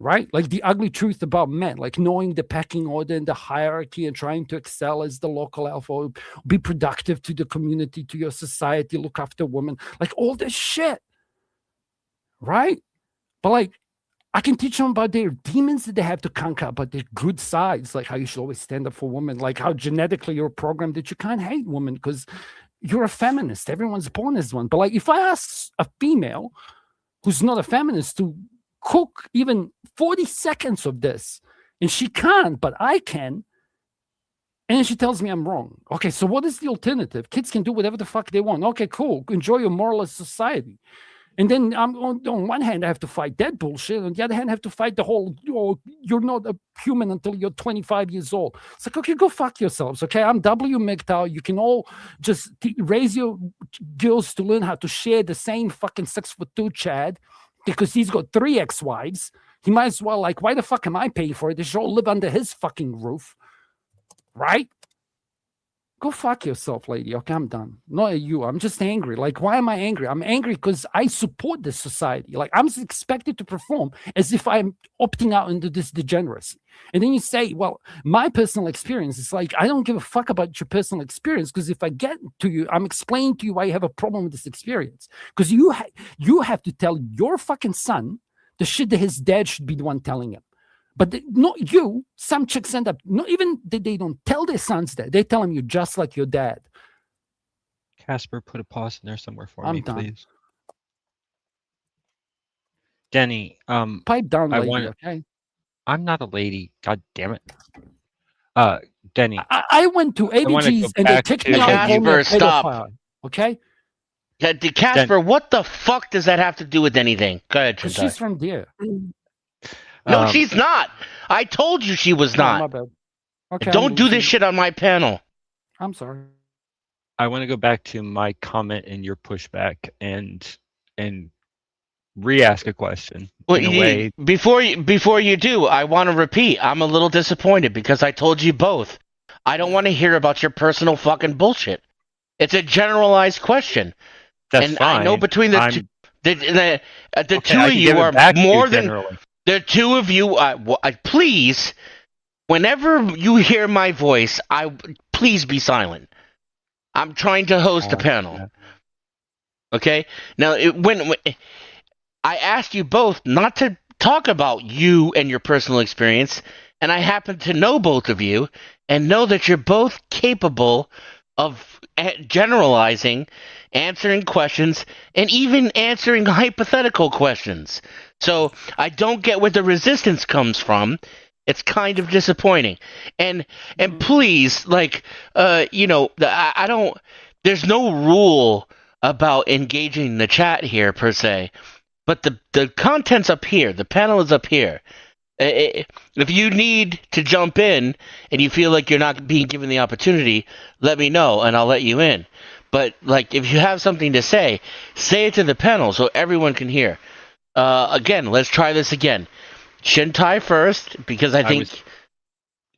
Right? Like the ugly truth about men, like knowing the pecking order and the hierarchy and trying to excel as the local alpha, be productive to the community, to your society, look after women, like all this shit. Right? But like, I can teach them about their demons that they have to conquer, about their good sides, like how you should always stand up for women, like how genetically you're programmed that you can't hate women because you're a feminist. Everyone's born as one. But like, if I ask a female who's not a feminist to cook even 40 seconds of this and she can't, but I can, and she tells me I'm wrong. Okay, so what is the alternative? Kids can do whatever the fuck they want. Okay, cool, enjoy your moralist society. And then on one hand I have to fight that bullshit, on the other hand I have to fight the whole you're not a human until you're 25 years old. It's like, okay, go fuck yourselves. Okay, I'm W MGTOW. You can all just raise your girls to learn how to share the same fucking 6'2" Chad, because he's got 3 ex-wives. He might as well, like, why the fuck am I paying for it? They should all live under his fucking roof. Right? Go fuck yourself, lady. Okay, I'm done. Not at you. I'm just angry. Like, why am I angry? I'm angry because I support this society. Like, I'm expected to perform as if I'm opting out into this degeneracy. And then you say, well, my personal experience is like, I don't give a fuck about your personal experience because if I get to you, I'm explaining to you why you have a problem with this experience. Because you have to tell your fucking son the shit that his dad should be the one telling him. But not you. Some chicks end up, not even they don't tell their sons that. They tell them you're just like your dad. Casper, put a pause in there somewhere for I'm me, done. please. Denny, pipe down, lady, okay? I'm not a lady. God damn it. Denny. I went to ABG's and they kicked me out. Casper, stop. Okay? Casper, what the fuck does that have to do with anything? Go ahead, Because she's from there. No, she's not. I told you she was not. My bad. Okay, don't do this shit on my panel. I'm sorry. I want to go back to my comment and your pushback and re-ask a question in a way. Before you do, I want to repeat. I'm a little disappointed because I told you both. I don't want to hear about your personal fucking bullshit. It's a generalized question. That's fine. I know between the two of you are more than the two of you. Please, whenever you hear my voice, please be silent. I'm trying to host a panel. Okay? Now, when I asked you both not to talk about you and your personal experience, and I happen to know both of you and know that you're both capable of generalizing, answering questions, and even answering hypothetical questions. So I don't get where the resistance comes from. It's kind of disappointing. And please, like, I don't. There's no rule about engaging the chat here per se, but the content's up here. The panel is up here. If you need to jump in and you feel like you're not being given the opportunity, let me know and I'll let you in. But like, if you have something to say it to the panel so everyone can hear. Again, let's try this again. Shintai first, because I think.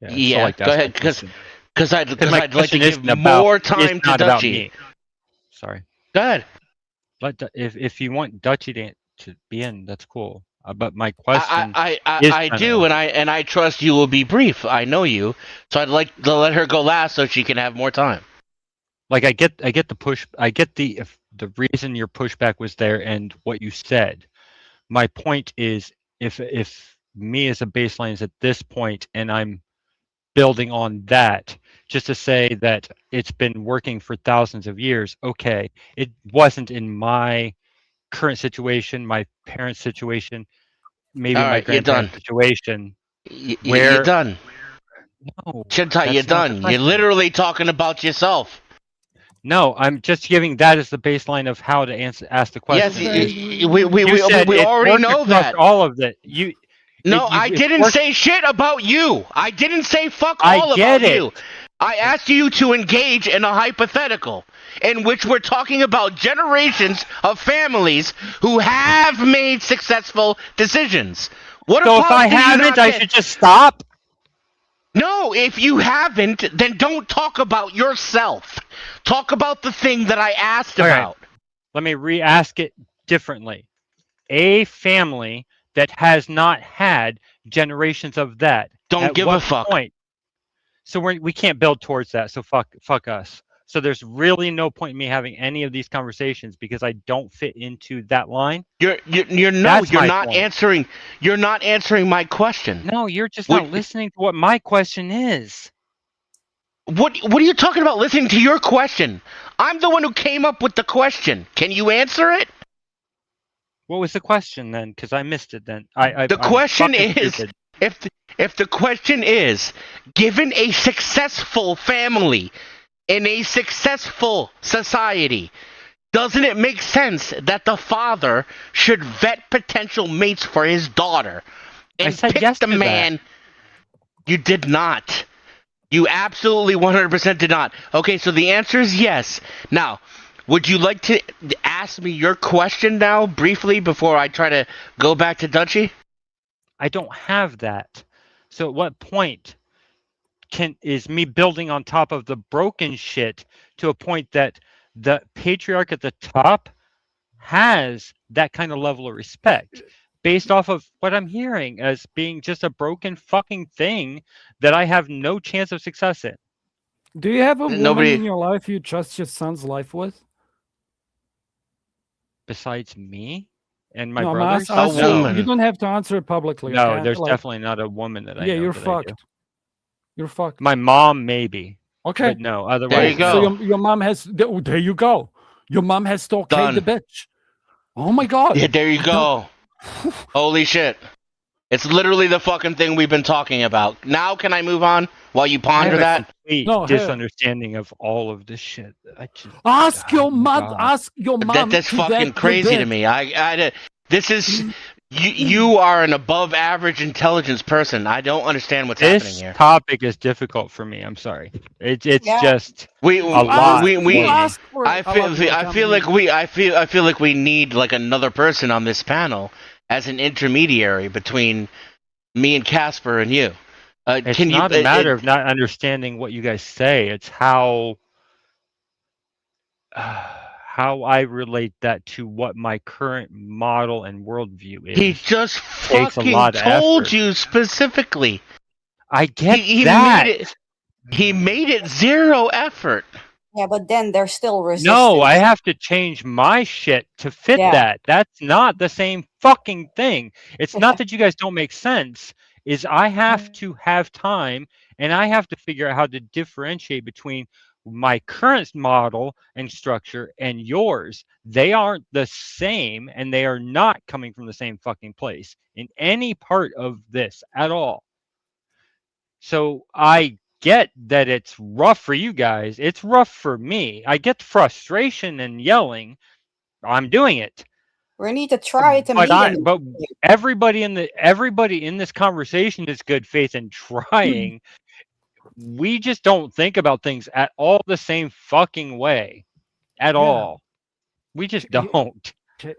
Go ahead, because I'd like to give more time to Dutchie. Sorry. Go ahead. But if you want Dutchie to be in, that's cool. But my question, I do, and I trust you will be brief. I know you, so I'd like to let her go last so she can have more time. Like I get the push. I get the reason your pushback was there and what you said. My point is, if me as a baseline is at this point and I'm building on that, just to say that it's been working for thousands of years. Okay, it wasn't in my current situation, my parents' situation, maybe my grandparents' situation. You're done. No, Shintai, you're done. You're literally talking about yourself. No, I'm just giving that as the baseline of how to ask the question. Yes, we already know that. All of it. I didn't say shit about you. I didn't say fuck all about you. I asked you to engage in a hypothetical in which we're talking about generations of families who have made successful decisions. So if I haven't, I should just stop? No, if you haven't, then don't talk about yourself. Talk about the thing that I asked about. Let me re-ask it differently. A family that has not had generations of that. Don't give a fuck. Point? So we can't build towards that. So fuck us. So there's really no point in me having any of these conversations because I don't fit into that line. You're not answering. You're not answering my question. No, you're just not listening to what my question is. What are you talking about listening to your question? I'm the one who came up with the question. Can you answer it? What was the question then? Because I missed it then. The question is, if the question is, given a successful family in a successful society, doesn't it make sense that the father should vet potential mates for his daughter and pick the man? You did not. You absolutely 100% did not. Okay, so the answer is yes. Now, would you like to ask me your question now, briefly, before I try to go back to Dutchie? I don't have that. So at what point is me building on top of the broken shit to a point that the patriarch at the top has that kind of level of respect based off of what I'm hearing as being just a broken fucking thing that I have no chance of success in? Do you have a woman in your life you trust your son's life with? Besides me and my brothers? You don't have to answer it publicly. No, okay? there's definitely not a woman that I know. Yeah, you're fucked. You're fucked. My mom, maybe. Okay. But no, otherwise. There you go. So your mom has. There you go. Your mom has to okay the bitch. Oh my god. Yeah, there you go. Holy shit. It's literally the fucking thing we've been talking about. Now can I move on while you ponder that? Misunderstanding of all of this shit. Ask your mom. Ask your mom. That's fucking crazy to me. This is you are an above average intelligence person. I don't understand what's happening here. This topic is difficult for me. I'm sorry. It's just a lot. I feel like we need like another person on this panel as an intermediary between me and Casper and you. It's not a matter of not understanding what you guys say. It's how I relate that to what my current model and worldview is. He just fucking told you specifically. I get that. He made it zero effort. Yeah, but then there's still resistance. No, I have to change my shit to fit that. That's not the same fucking thing. It's not that you guys don't make sense. Is I have to have time and I have to figure out how to differentiate between my current model and structure and yours. They aren't the same and they are not coming from the same fucking place in any part of this at all. So I get that it's rough for you guys. It's rough for me. I get frustration and yelling. I'm doing it. We need to try to meet him. But everybody in this conversation is good faith and trying. We just don't think about things at all the same fucking way. At all. We just don't. Okay.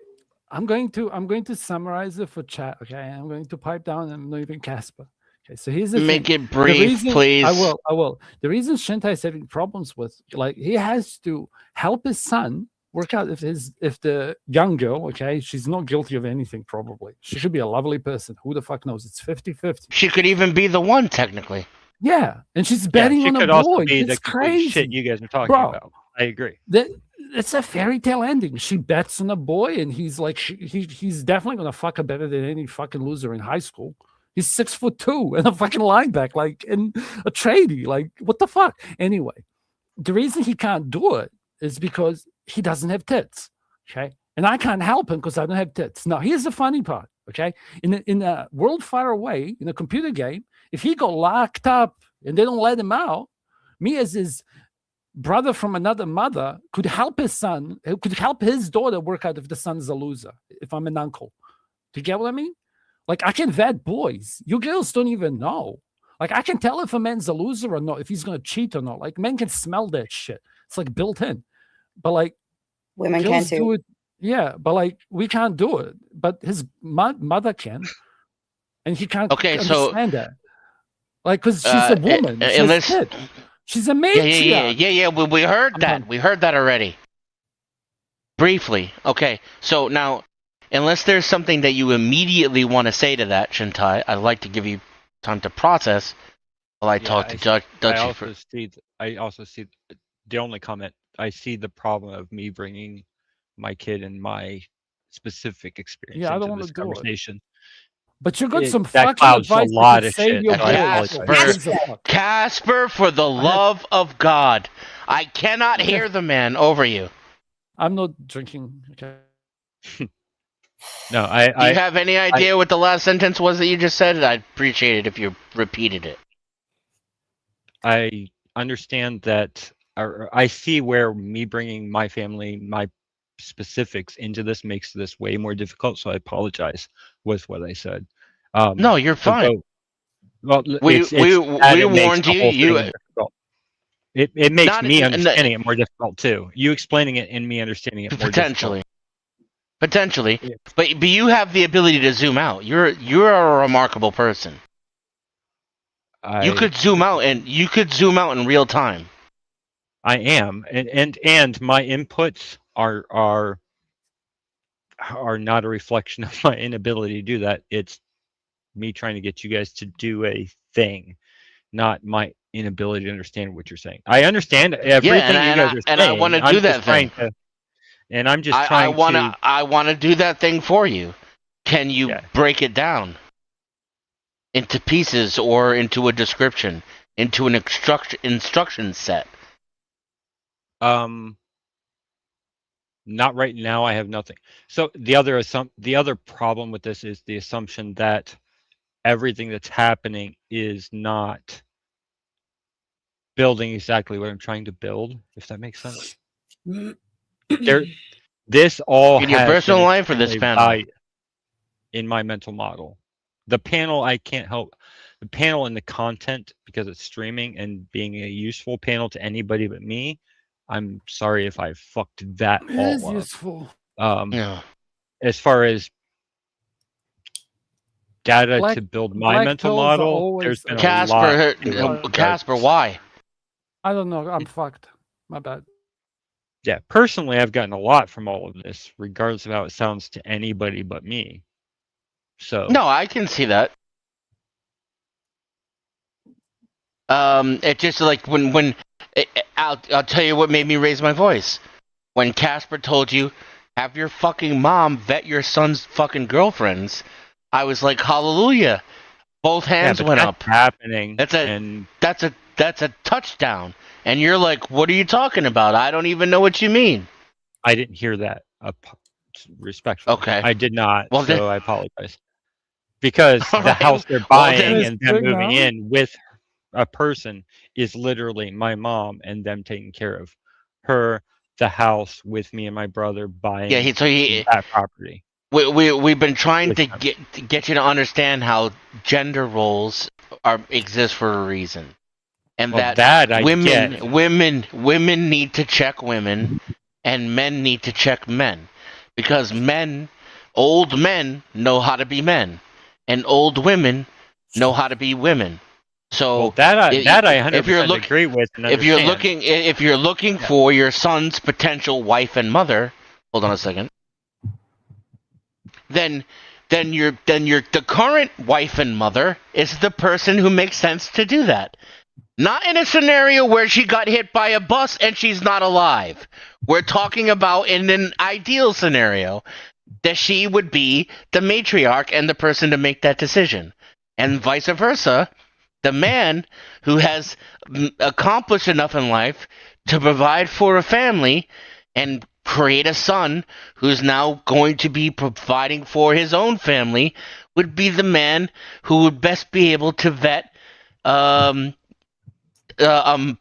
I'm going to summarize it for chat. Okay. I'm going to pipe down and I'm not even Casper. Okay, so here's the Make thing. it brief, please. I will. The reason Shintai's having problems with, like, he has to help his son work out if the young girl, okay, she's not guilty of anything, probably. She should be a lovely person. Who the fuck knows? It's 50-50. She could even be the one, technically. Yeah, and she's betting on a boy. Also be it's the crazy shit you guys are talking about. I agree. It's a fairy tale ending. She bets on a boy, and he's like, he's definitely gonna fuck her better than any fucking loser in high school. He's 6'2" and a fucking linebacker, like, and a tradie. Like, what the fuck? Anyway, the reason he can't do it is because he doesn't have tits. Okay, and I can't help him because I don't have tits. Now, here's the funny part. Okay, in a world far away, in a computer game, if he got locked up and they don't let him out, me as his brother from another mother could help his son, could help his daughter work out if the son's a loser, if I'm an uncle. Do you get what I mean? Like, I can vet boys. You girls don't even know. Like, I can tell if a man's a loser or not, if he's going to cheat or not. Like, men can smell that shit. It's like built in. But like, women can too. Do it. Yeah, but like, we can't do it. But his mother can. And he can't understand that. Like, because she's a woman. She's a matriarch. Yeah. We heard that. We heard that already. Briefly. Okay, so now, unless there's something that you immediately want to say to that, Shintai, I'd like to give you time to process while I talk to Dutch. I also see the only comment. I see the problem of me bringing my kid and my specific experience into this conversation. But you got some fucking advice. A lot of shit. Casper, for the love of God, I cannot hear the man over you. I'm not drinking. Okay. No, Do you have any idea what the last sentence was that you just said? I'd appreciate it if you repeated it. I understand that. I see where me bringing my family, my specifics into this makes this way more difficult. So I apologize with what I said. No, you're fine. Well, we warned you. It makes me understanding it more difficult too. You explaining it and me understanding it more Potentially, yeah. but you have the ability to zoom out. You're a remarkable person. You could zoom out in real time. I am, and my inputs are not a reflection of my inability to do that. It's me trying to get you guys to do a thing, not my inability to understand what you're saying. I understand everything you guys are saying, and I want to do that thing. And I'm just trying to. I want to do that thing for you. Can you break it down into pieces or into a description, into an instruction set? Not right now. I have nothing. So the other problem with this is the assumption that everything that's happening is not building exactly what I'm trying to build. If that makes sense. This all in your personal life or this panel? In my mental model, the panel I can't help. The panel and the content, because it's streaming and being a useful panel to anybody but me. I'm sorry if I fucked that all up. It is useful. As far as data to build my mental model, there's been Casper, why? I don't know. I'm fucked. My bad. Yeah, personally, I've gotten a lot from all of this, regardless of how it sounds to anybody but me. So no, I can see that. It's just like when I'll tell you what made me raise my voice. When Casper told you, have your fucking mom vet your son's fucking girlfriends, I was like, hallelujah. Both hands went up. Happening. That's a touchdown. And you're like, what are you talking about? I don't even know what you mean. I didn't hear that. Respectfully. Okay. I did not. Well, so I apologize. Because the house they're buying and them moving in with a person is literally my mom and them taking care of her, the house with me and my brother buying that property. We've been trying to get you to understand how gender roles exist for a reason, and women need to check women, and men need to check men, because old men know how to be men, and old women know how to be women. So that I 100% agree with. And if you're looking for your son's potential wife and mother, hold on a second. Then the current wife and mother is the person who makes sense to do that. Not in a scenario where she got hit by a bus and she's not alive. We're talking about in an ideal scenario that she would be the matriarch and the person to make that decision, and vice versa. The man who has accomplished enough in life to provide for a family and create a son who's now going to be providing for his own family would be the man who would best be able to vet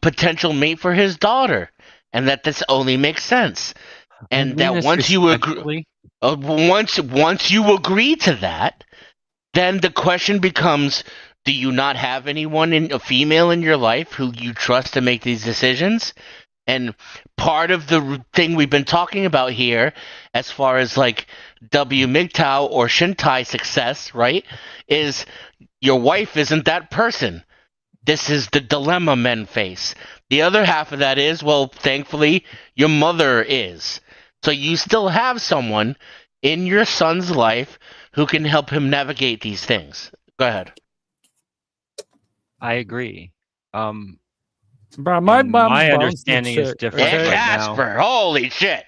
potential mate for his daughter, and that this only makes sense. And that once you agree, once you agree to that, then the question becomes: do you not have anyone a female in your life who you trust to make these decisions? And part of the thing we've been talking about here, as far as like WMGTOW or Shintai success, right, is your wife isn't that person. This is the dilemma men face. The other half of that is, well, thankfully, your mother is. So you still have someone in your son's life who can help him navigate these things. Go ahead. I agree. Bro, my understanding is different right now. Holy shit!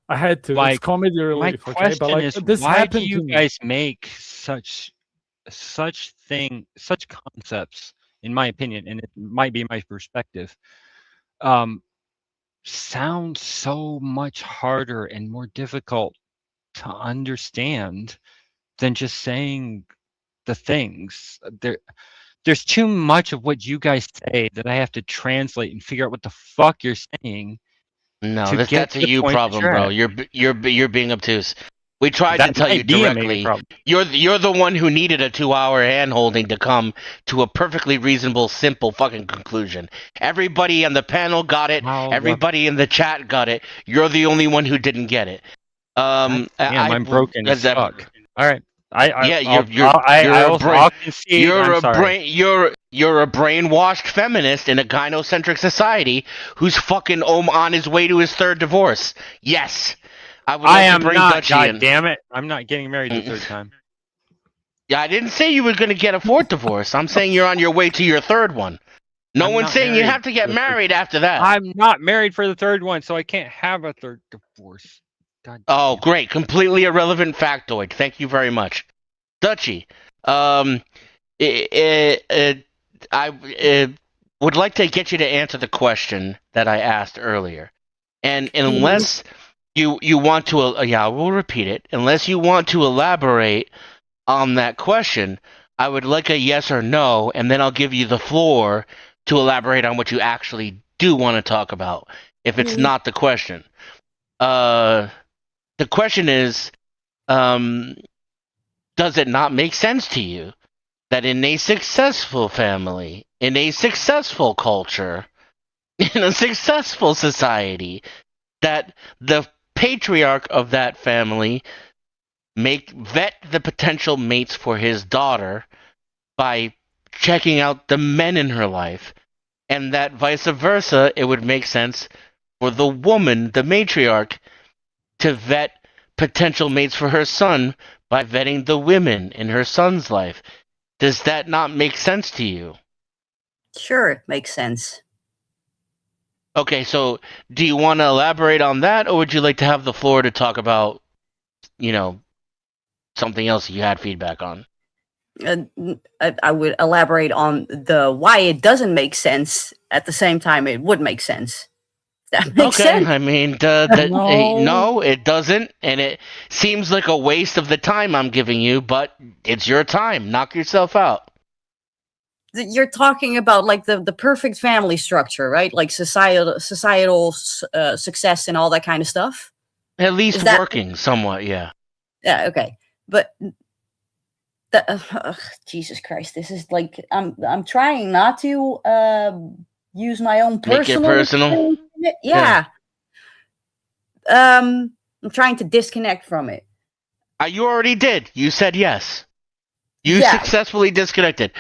I had to. It's comedy relief. My question is, this why do you guys make such concepts, in my opinion, and it might be my perspective, sound so much harder and more difficult to understand than just saying the things. There's too much of what you guys say that I have to translate and figure out what the fuck you're saying. No, that's a you problem, bro. You're being obtuse. We tried to tell you directly. You're the one who needed a 2-hour hand-holding to come to a perfectly reasonable, simple fucking conclusion. Everybody on the panel got it. Everybody in the chat got it. You're the only one who didn't get it. I'm broken as fuck. All right. You're a brainwashed feminist in a gynocentric society who's fucking on his way to his third divorce. Yes, I am not. God damn it! I'm not getting married the third time. Yeah, I didn't say you were going to get a fourth divorce. I'm saying you're on your way to your third one. No one's saying you have to get married after that. I'm not married for the third one, so I can't have a third divorce. Oh, great. Completely irrelevant factoid. Thank you very much. Dutchie, I would like to get you to answer the question that I asked earlier. And unless you want to, I will repeat it. Unless you want to elaborate on that question, I would like a yes or no, and then I'll give you the floor to elaborate on what you actually do want to talk about, if it's not the question. The question is, does it not make sense to you that in a successful family, in a successful culture, in a successful society, that the patriarch of that family vet the potential mates for his daughter by checking out the men in her life, and that vice versa, it would make sense for the woman, the matriarch, to vet potential mates for her son by vetting the women in her son's life. Does that not make sense to you? Sure, it makes sense. Okay, so do you want to elaborate on that, or would you like to have the floor to talk about, something else you had feedback on? I would elaborate on the why it doesn't make sense. At the same time, it would make sense. That makes Okay, sense. I mean, no, it doesn't, and it seems like a waste of the time I'm giving you, but it's your time. Knock yourself out. You're talking about like the perfect family structure, right? Like societal success and all that kind of stuff. At least working somewhat, yeah. Yeah, okay, but Jesus Christ, this is like I'm trying not to use my own personal. Make it personal. Yeah. I'm trying to disconnect from it. You already did. You said yes. You successfully disconnected.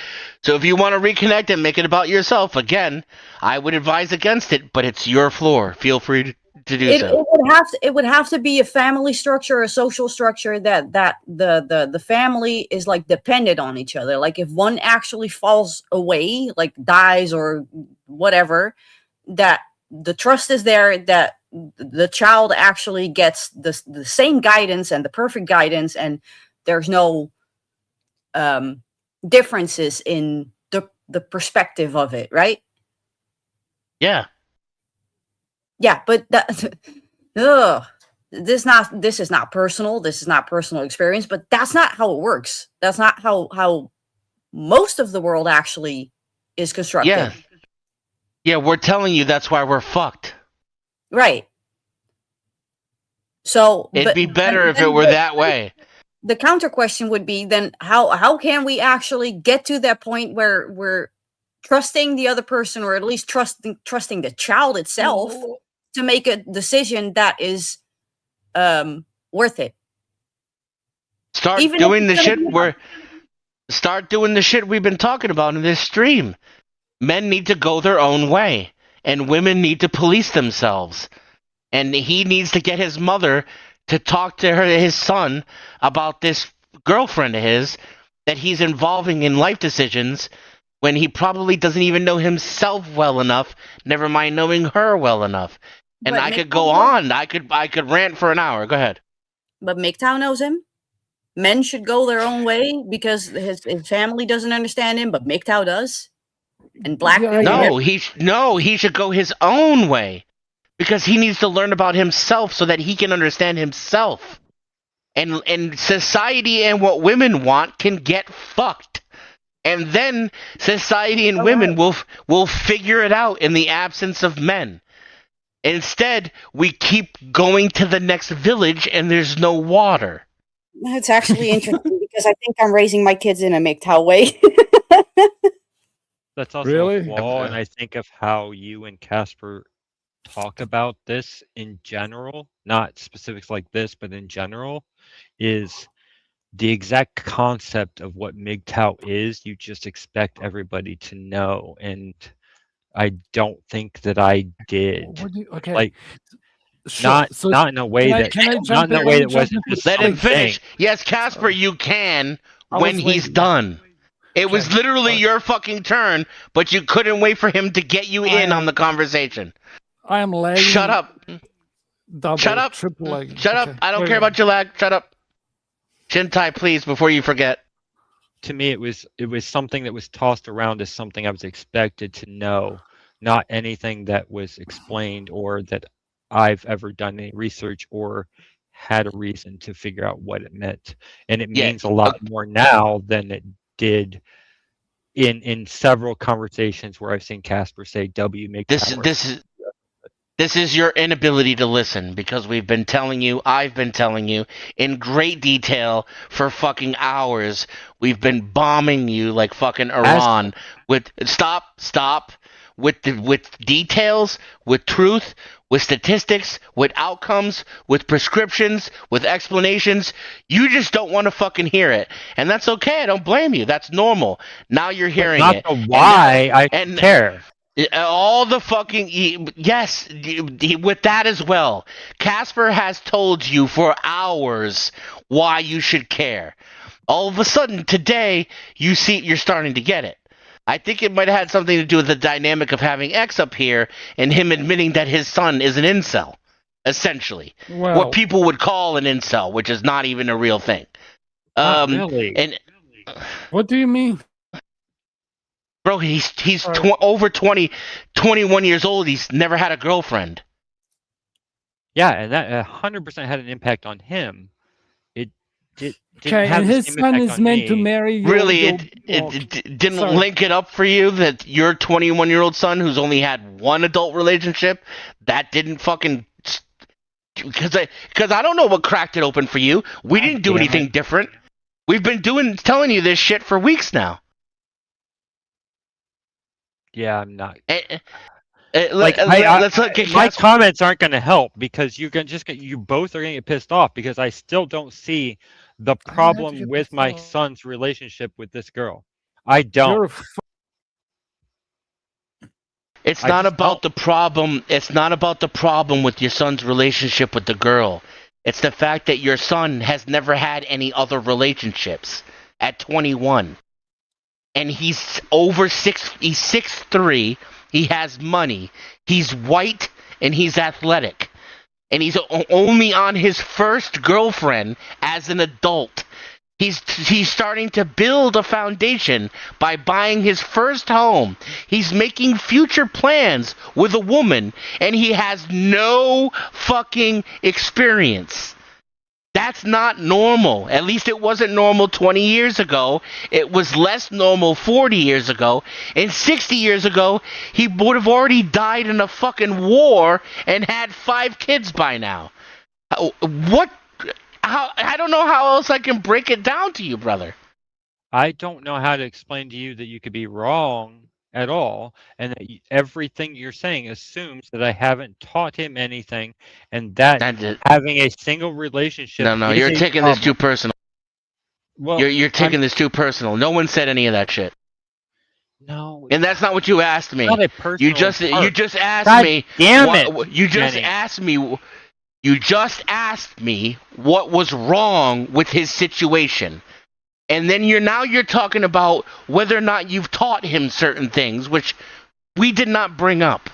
So if you want to reconnect and make it about yourself, again, I would advise against it, but it's your floor. Feel free to do so. It would have to be a family structure, a social structure that the family is like dependent on each other. Like if one actually falls away, like dies or whatever, that the trust is there, that the child actually gets the same guidance and the perfect guidance, and there's no differences in the perspective of it, right? Yeah. Yeah, but that this is not personal. This is not personal experience, but that's not how it works. That's not how most of the world actually is constructed. Yeah, we're telling you that's why we're fucked. Right. So it'd be better if it were that way. The counter question would be then how can we actually get to that point where we're trusting the other person, or at least trusting the child itself to make a decision that is worth it. Start doing the shit we've been talking about in this stream. Men need to go their own way, and women need to police themselves. And he needs to get his mother to talk to his son about this girlfriend of his that he's involving in life decisions when he probably doesn't even know himself well enough, never mind knowing her well enough. And I could go on. I could rant for an hour. Go ahead. But MGTOW knows him. Men should go their own way because his family doesn't understand him, but MGTOW does. And Blackpilling. He should go his own way. Because he needs to learn about himself so that he can understand himself. And society and what women want can get fucked. And then society and women will figure it out in the absence of men. Instead, we keep going to the next village and there's no water. It's actually interesting because I think I'm raising my kids in a MGTOW way. That's also a flaw, and I think of how you and Casper talk about this in general, not specifics like this, but in general, is the exact concept of what MGTOW is. You just expect everybody to know, and I don't think that I did. Okay. Like, not in a way that wasn't just let him finish. Yes, Casper, you can when he's done. It was literally your fucking turn, but you couldn't wait for him to get you in on the conversation. I am lagging. Shut up. Shut up. Triple lagging. Shut up. I don't care about your lag. Shut up. Shintai, please, before you forget. To me, it was something that was tossed around as something I was expected to know, not anything that was explained or that I've ever done any research or had a reason to figure out what it meant. And it means a lot more now than it did in several conversations where I've seen Casper say W make this is your inability to listen, because I've been telling you in great detail for fucking hours. We've been bombing you like fucking Iran with with details, with truth, with statistics, with outcomes, with prescriptions, with explanations. You just don't want to fucking hear it. And that's okay. I don't blame you. That's normal. Now you're hearing it. Not why I care. All the fucking... Yes, with that as well. Casper has told you for hours why you should care. All of a sudden, today, you're starting to get it. I think it might have had something to do with the dynamic of having X up here and him admitting that his son is an incel, essentially. Well, what people would call an incel, which is not even a real thing. Not really. And what do you mean? bro, he's over 21 years old. He's never had a girlfriend. Yeah, and that 100% had an impact on him. It didn't Okay, have and the his same son impact is on meant me. to marry Really, your it didn't Sorry. link it up for you that your 21-year-old son, who's only had one adult relationship, that didn't fucking. Because I don't know what cracked it open for you. We didn't do anything different. We've been telling you this shit for weeks now. Yeah, I'm not. Let's look at my comments aren't going to help because you both are going to get pissed off because I still don't see the problem with my son's relationship with this girl. I don't. It's not about the problem. It's not about the problem with your son's relationship with the girl. It's the fact that your son has never had any other relationships at 21. And he's over 6, he's 6'3", he has money, he's white, and he's athletic. And he's only on his first girlfriend as an adult. He's starting to build a foundation by buying his first home. He's making future plans with a woman, and he has no fucking experience. That's not normal. At least it wasn't normal 20 years ago. It was less normal 40 years ago. And 60 years ago, he would have already died in a fucking war and had 5 kids by now. I don't know how else I can break it down to you, brother. I don't know how to explain to you that you could be wrong at all, and that everything you're saying assumes that I haven't taught him anything, and that having a single relationship. No, you're taking this too personal. Well, you're taking this too personal. No one said any of that shit. No, and that's not what you asked me. Not a personal You just asked God me. Damn it! You just asked me. You just asked me what was wrong with his situation. And then you're talking about whether or not you've taught him certain things, which we did not bring up.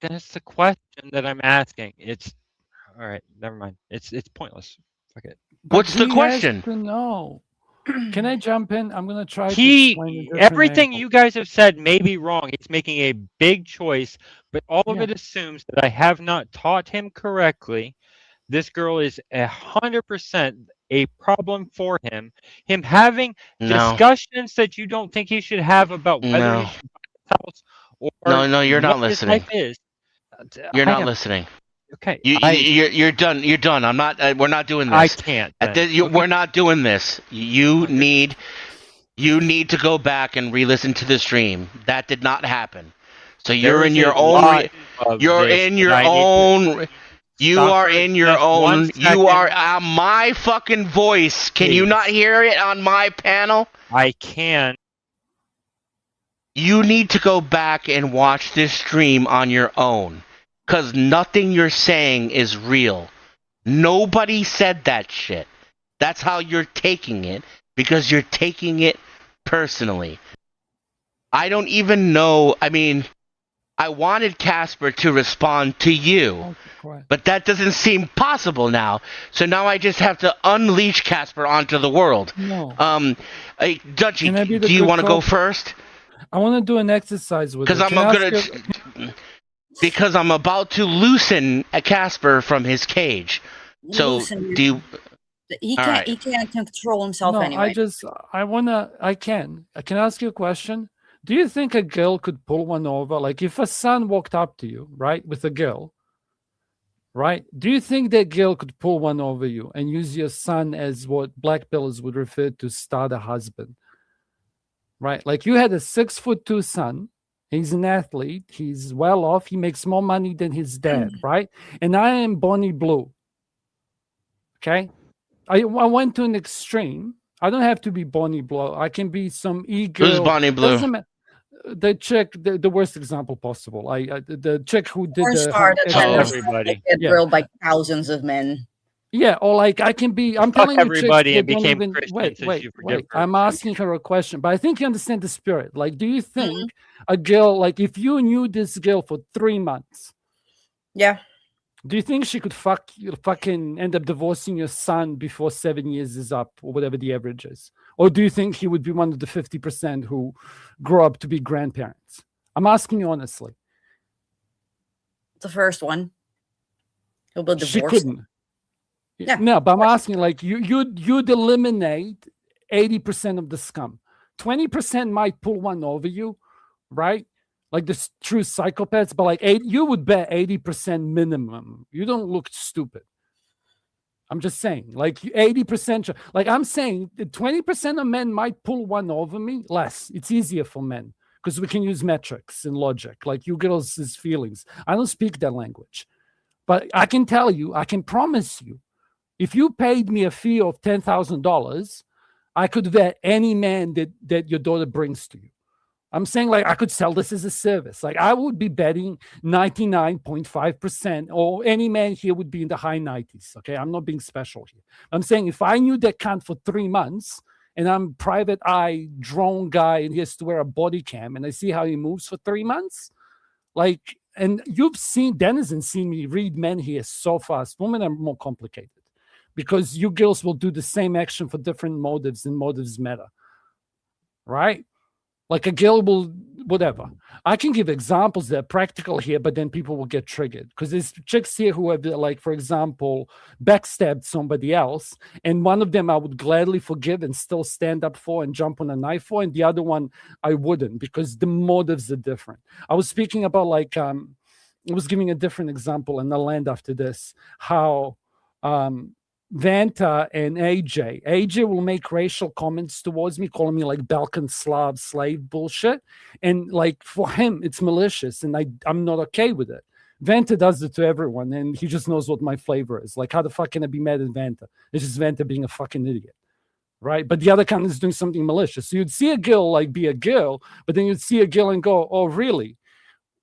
That's the question that I'm asking. It's all right. Never mind. It's pointless. Fuck it. What's the question? No. Can I jump in? I'm gonna try. Everything you guys have said may be wrong. He's making a big choice, but all of it assumes that I have not taught him correctly. This girl is 100% a problem for him. Him having discussions that you don't think he should have about whether he should buy a house or no, you're not listening. You're not listening. Okay, you're done. You're done. I'm not. We're not doing this. I can't. We're not doing this. You need to go back and re-listen to the stream. That did not happen. So you're in your own. You're in your own. You are in your own. You are on my fucking voice. Can you not hear it on my panel? I can. You need to go back and watch this stream on your own. Because nothing you're saying is real. Nobody said that shit. That's how you're taking it. Because you're taking it personally. I don't even know. I mean, I wanted Casper to respond to you. But that doesn't seem possible now. So now I just have to unleash Casper onto the world. No. Dutchie, do you want to go first? I want to do an exercise with you. Because I'm about to loosen a Casper from his cage. So do you? He can't. He can't control himself anyway. I can ask you a question. Do you think a girl could pull one over? Like if a son walked up to you, right, with a girl, right? Do you think that girl could pull one over you and use your son as what Blackpillers would refer to start a husband? Right? Like you had a 6'2" son. He's an athlete. He's well off. He makes more money than his dad, right? And I am Bonnie Blue. Okay? I went to an extreme. I don't have to be Bonnie Blue. I can be some e-girl. Who's Bonnie Blue? The chick, the worst example possible. The chick who did everybody. Get grilled by thousands of men. Yeah, or like I can be. I'm Fuck telling you, everybody chicks and that don't became even Christian wait, since wait, you forgive wait. her. I'm asking her a question, but I think you understand the spirit. Like, do you think a girl, like, if you knew this girl for 3 months, Yeah. do you think she could fucking end up divorcing your son before 7 years is up, or whatever the average is? Or do you think he would be one of the 50% who grow up to be grandparents? I'm asking you honestly. The first one. He'll be divorced. She couldn't. Yeah. No, but I'm asking, like, you'd eliminate 80% of the scum. 20% might pull one over you, right? Like the true psychopaths, but like you would bet 80% minimum. You don't look stupid. I'm just saying, like 80%. Like I'm saying, 20% of men might pull one over me. Less. It's easier for men because we can use metrics and logic. Like you girls' feelings. I don't speak that language, but I can tell you, I can promise you, if you paid me a fee of $10,000, I could vet any man that your daughter brings to you. I'm saying, like, I could sell this as a service. Like, I would be betting 99.5%, or any man here would be in the high 90s. Okay, I'm not being special here. I'm saying if I knew that cunt for 3 months, and I'm private eye drone guy, and he has to wear a body cam, and I see how he moves for 3 months, like, and you've seen Denizens seen me read men here so fast. Women are more complicated because you girls will do the same action for different motives, and motives matter, right? Like a girl will, whatever. I can give examples that are practical here, but then people will get triggered because there's chicks here who have, like, for example, backstabbed somebody else, and one of them I would gladly forgive and still stand up for and jump on a knife for, and the other one I wouldn't because the motives are different. I was speaking about, like, I was giving a different example, and I'll land after this, how Vanta and AJ will make racial comments towards me, calling me like Balkan Slav slave bullshit. And like for him, it's malicious, and I'm not okay with it. Vanta does it to everyone, and he just knows what my flavor is. Like, how the fuck can I be mad at Vanta? It's just Vanta being a fucking idiot. Right? But the other kind is doing something malicious. So you'd see a girl like be a girl, but then you'd see a girl and go, oh, really?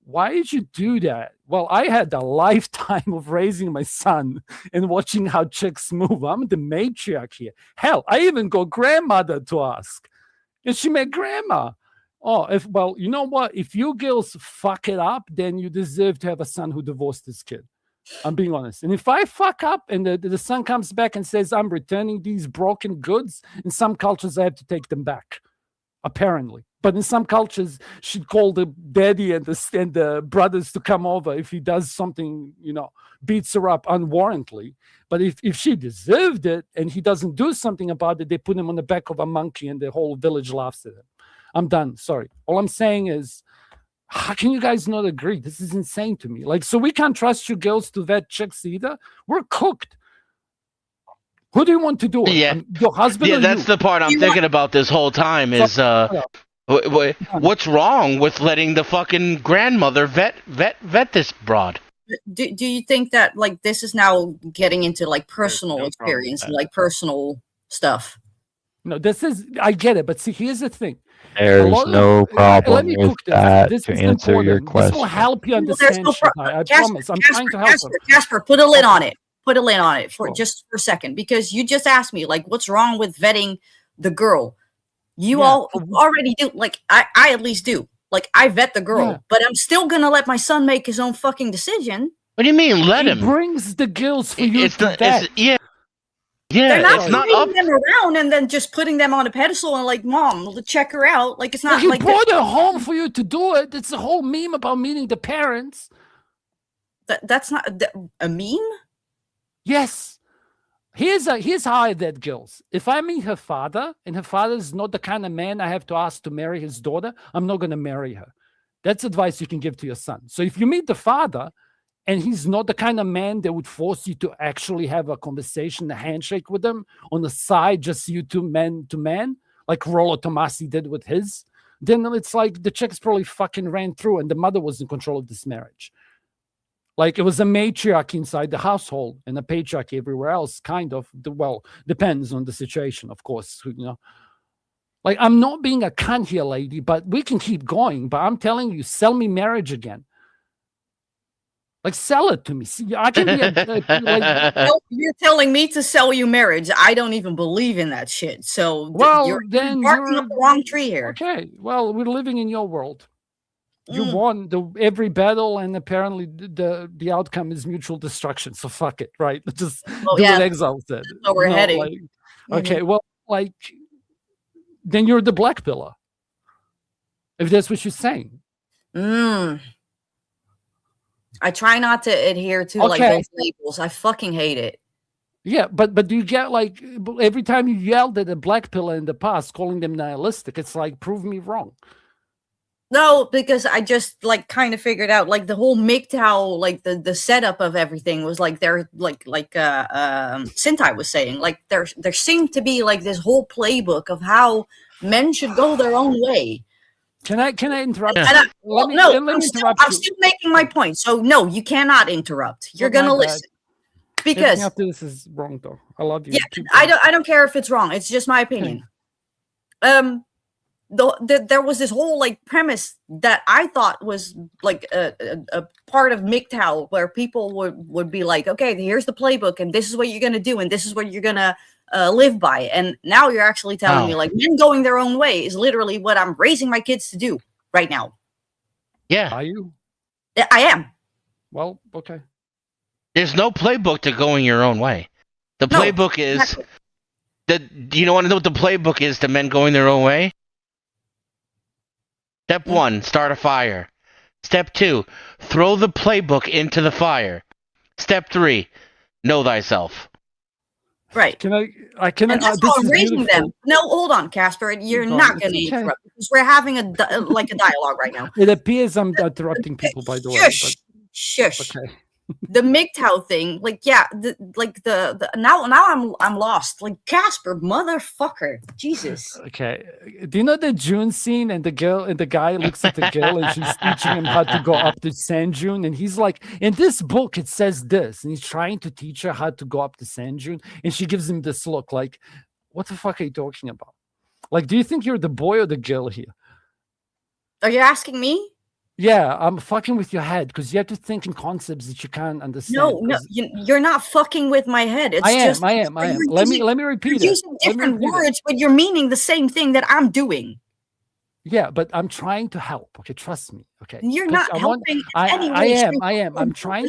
Why did you do that? Well, I had a lifetime of raising my son and watching how chicks move. I'm the matriarch here. Hell, I even got grandmother to ask. And she met grandma. Oh, well, you know what? If you girls fuck it up, then you deserve to have a son who divorced his kid. I'm being honest. And if I fuck up and the son comes back and says, I'm returning these broken goods, in some cultures, I have to take them back. Apparently. But in some cultures, she'd call the daddy and the brothers to come over if he does something, beats her up unwarrantedly. But if she deserved it and he doesn't do something about it, they put him on the back of a monkey and the whole village laughs at him. I'm done. Sorry. All I'm saying is, how can you guys not agree? This is insane to me. Like, so we can't trust you girls to vet chicks either. We're cooked. Who do you want to do it? Yeah, your husband? Yeah, or that's you? the part I'm thinking about this whole time is what's wrong with letting the fucking grandmother vet this broad? Do you think that, like, this is now getting into like personal experience, like personal stuff? No, I get it, but see, here's the thing. There's no problem with that to answer your question. This will help you understand. I promise. I'm trying to help you. Casper, put a lid on it. Put a lid on it for just for a second, because you just asked me, like, what's wrong with vetting the girl? You already do. Like, I at least do. Like, I vet the girl, but I'm still gonna let my son make his own fucking decision. What do you mean, let him? Brings the girls for you to vet. They're not bringing them around and then just putting them on a pedestal and like, Mom, check her out. Like, it's not like he brought her home for you to do it. It's a whole meme about meeting the parents. That's not a meme. Yes. Here's how I vet girls. If I meet her father and her father is not the kind of man I have to ask to marry his daughter, I'm not going to marry her. That's advice you can give to your son. So if you meet the father and he's not the kind of man that would force you to actually have a conversation, a handshake with him on the side, just you two man to man, like Rollo Tomasi did with his, then it's like the chicks probably fucking ran through and the mother was in control of this marriage. Like, it was a matriarchy inside the household and a patriarchy everywhere else, kind of. Well, depends on the situation, of course, Like, I'm not being a cunt here, lady, but we can keep going. But I'm telling you, sell me marriage again. Like, sell it to me. See, I can be you're telling me to sell you marriage. I don't even believe in that shit. So you're barking up the wrong tree here. Okay, well, we're living in your world. You won every battle, and apparently the outcome is mutual destruction. So fuck it, right? Just do what Exile said. So we're heading. Okay, well, like, then you're the black pillar. If that's what you're saying. I try not to adhere to like those labels. I fucking hate it. Yeah, but do you get like every time you yelled at a black pillar in the past, calling them nihilistic, it's like, prove me wrong. No, because I just like kind of figured out like the whole MGTOW, like the setup of everything was like there, like Sintai was saying, like there seemed to be like this whole playbook of how men should go their own way. Can I interrupt? I'm still making my point. So no, you cannot interrupt. You're gonna listen. Because after this is wrong, though. I love you. Yeah, I don't care if it's wrong. It's just my opinion. There was this whole like premise that I thought was like a part of MGTOW where people would be like, okay, here's the playbook, and this is what you're gonna do, and this is what you're gonna live by. And now you're actually telling me like men going their own way is literally what I'm raising my kids to do right now. Yeah. Are you? I am. Well, okay. There's no playbook to going your own way. The playbook is that you don't want to know what the playbook is to men going their own way? Step 1, start a fire. Step 2, throw the playbook into the fire. Step 3, know thyself. Right. Can I and that's how I'm raising them. No, hold on, Casper. You're not going to interrupt because we're having a dialogue right now. It appears I'm interrupting people, by the way. Shush. Okay. The MGTOW thing, like, yeah, now I'm lost. Like, Casper, motherfucker, Jesus. Okay, do you know the June scene and the guy looks at the girl and she's teaching him how to go up the sand dune, and he's like, in this book it says this, and he's trying to teach her how to go up the sand dune, and she gives him this look like, what the fuck are you talking about? Like, do you think you're the boy or the girl here? Are you asking me? Yeah, I'm fucking with your head because you have to think in concepts that you can't understand. No, you're not fucking with my head. It's I am. Let me repeat it. You're using different words, but you're meaning the same thing that I'm doing. Yeah, but I'm trying to help. Okay, trust me. Okay, you're not helping. I am. I'm trying.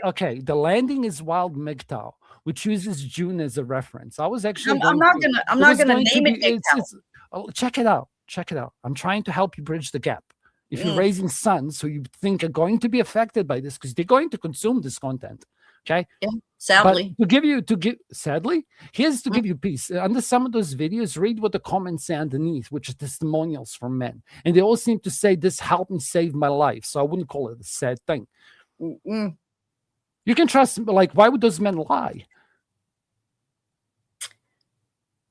Okay, the landing is Wild MGTOW, which uses June as a reference. I was actually. I'm not gonna name it MGTOW. Check it out. I'm trying to help you bridge the gap. If you're raising sons who you think are going to be affected by this, because they're going to consume this content, okay? Yeah, sadly. But sadly, here's to give you peace. Under some of those videos, read what the comments say underneath, which is testimonials from men. And they all seem to say, this helped me save my life. So I wouldn't call it a sad thing. You can trust, like, why would those men lie?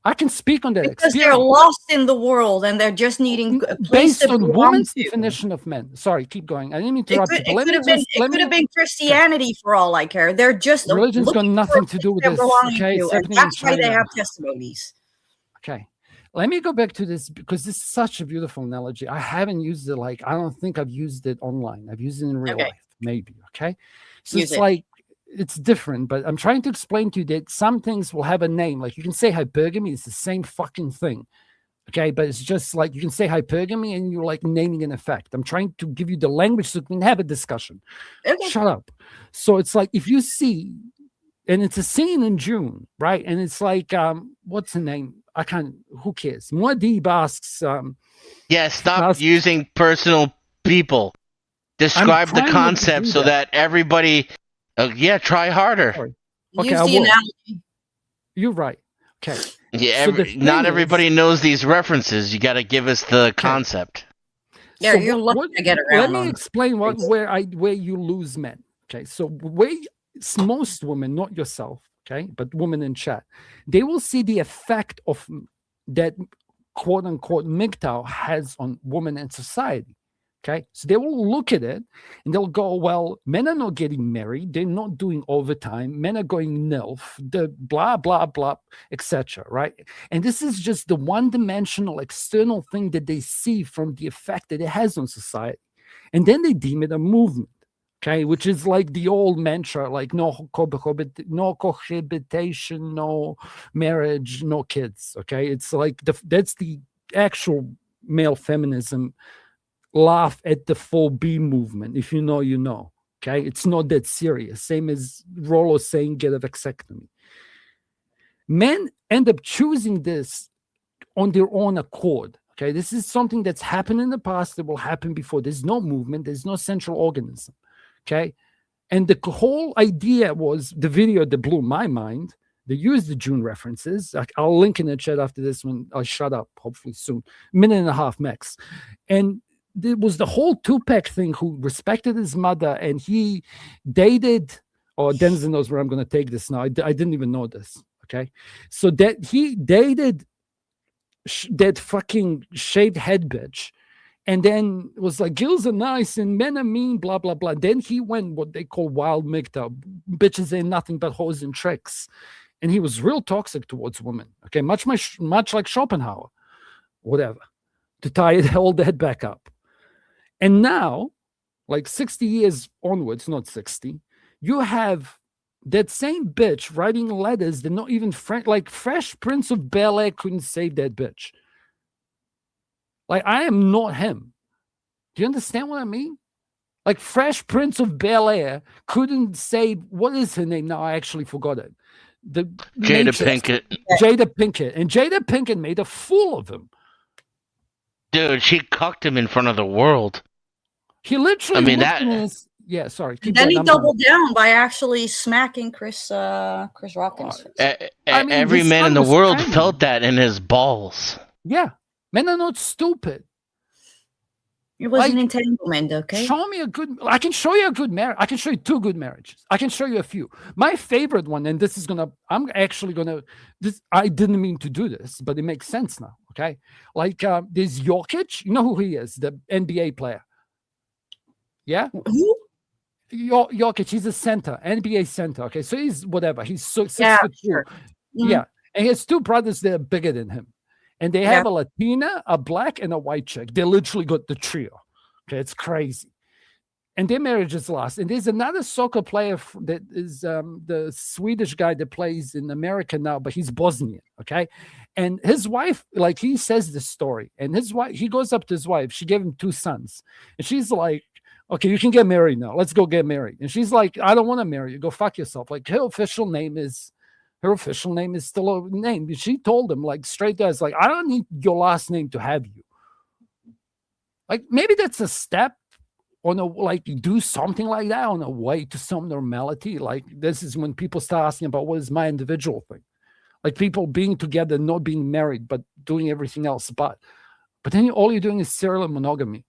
I can speak on that because they're lost in the world and they're just needing a place based on women's definition of men. Sorry, keep going. I didn't mean to interrupt you. It could have been Christianity for all I care. They're just religion's got nothing to do with this. Okay, and that's why they have testimonies. Okay, let me go back to this because this is such a beautiful analogy. I haven't used it I don't think I've used it online. I've used it in real life, maybe. Okay, so it's like. It's different, but I'm trying to explain to you that some things will have a name. Like you can say hypergamy, it's the same fucking thing. Okay, but it's just like you can say hypergamy and you're like naming an effect. I'm trying to give you the language so we can have a discussion. Okay. Shut up. So it's like if you see, and it's a scene in June, right? And it's like, what's the name? I can't, who cares? Muad'Dib asks. Stop using personal people. Describe the concept so that everybody. Try harder. Okay, use the analogy. You're right. Okay. Yeah, not everybody knows these references. You got to give us the concept. Yeah, you're lucky to get around. Let me explain where you lose men. Okay, so most women, not yourself, okay, but women in chat, they will see the effect of that quote unquote MGTOW has on women in society. Okay, so they will look at it and they'll go, well, men are not getting married. They're not doing overtime. Men are going NILF, the blah, blah, blah, etc. Right? And this is just the one-dimensional external thing that they see from the effect that it has on society. And then they deem it a movement. Okay, which is like the old mantra, like no cohabitation, no marriage, no kids. Okay, it's like that's the actual male feminism laugh at the 4B movement. If you know, you know. Okay, it's not that serious. Same as Rollo saying get a vasectomy. Men end up choosing this on their own accord. Okay, this is something that's happened in the past. That will happen before. There's no movement. There's no central organism. Okay. And the whole idea was the video that blew my mind. They used the June references. I'll link in the chat after this when I shut up, hopefully soon. Minute and a half max. And there was the whole Tupac thing, who respected his mother, and he dated, or Denzel knows where I'm going to take this now. I didn't even know this. Okay. So that he dated that fucking shaved head bitch. And then it was like, girls are nice and men are mean, blah, blah, blah. Then he went what they call wild mikta. Bitches ain't nothing but hoes and tricks. And he was real toxic towards women. Okay, much like Schopenhauer, whatever, to tie it all that back up. And now, like 60 years onwards, not 60, you have that same bitch writing letters that not even like Fresh Prince of Bel-Air couldn't save that bitch. Like, I am not him. Do you understand what I mean? Like, Fresh Prince of Bel-Air couldn't save, what is her name now? I actually forgot it. Jada Pinkett. Jada Pinkett. And Jada Pinkett made a fool of him. Dude, she cucked him in front of the world. He literally. I mean, that. Yeah, sorry. Then he doubled down by actually smacking Chris Rockins. Every man in the world felt that in his balls. Yeah. Men are not stupid. It was an entanglement, okay? Show me I can show you a good marriage. I can show you 2 good marriages. I can show you a few. My favorite one, and I'm actually gonna, I didn't mean to do this, but it makes sense now, okay? Like, there's Jokic. You know who he is, the NBA player. Yeah? Who? Jokic, he's a center, NBA center, okay? So he's whatever. He's 6 foot 2. Sure. Yeah. And he has 2 brothers that are bigger than him. And they have a Latina, a black, and a white chick. They literally got the trio. Okay, it's crazy. And their marriages last. And there's another soccer player that is the Swedish guy that plays in America now, but he's Bosnian, okay? And his wife, like, he says this story. And his wife, he goes up to his wife. She gave him 2 sons. And she's like, okay, you can get married now. Let's go get married. And she's like, I don't want to marry you. Go fuck yourself. Like, her official name is still a name. She told him, like, straight there, like, I don't need your last name to have you. Like, maybe that's a step on do something like that on a way to some normality. Like, this is when people start asking about what is my individual thing. Like, people being together, not being married, but doing everything else. But then all you're doing is serial monogamy.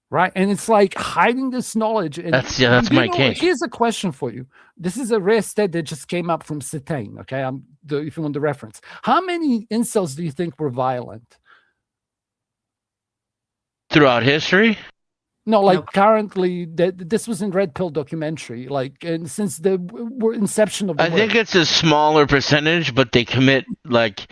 Right. And it's like hiding this knowledge. And that's my case. Here's a question for you. This is a rare stat that just came up from Satane. Okay. If you want the reference. How many incels do you think were violent? Throughout history? No, like currently, this was in Red Pill documentary. Like, and since the inception of the I think it's a smaller percentage, but they commit, like,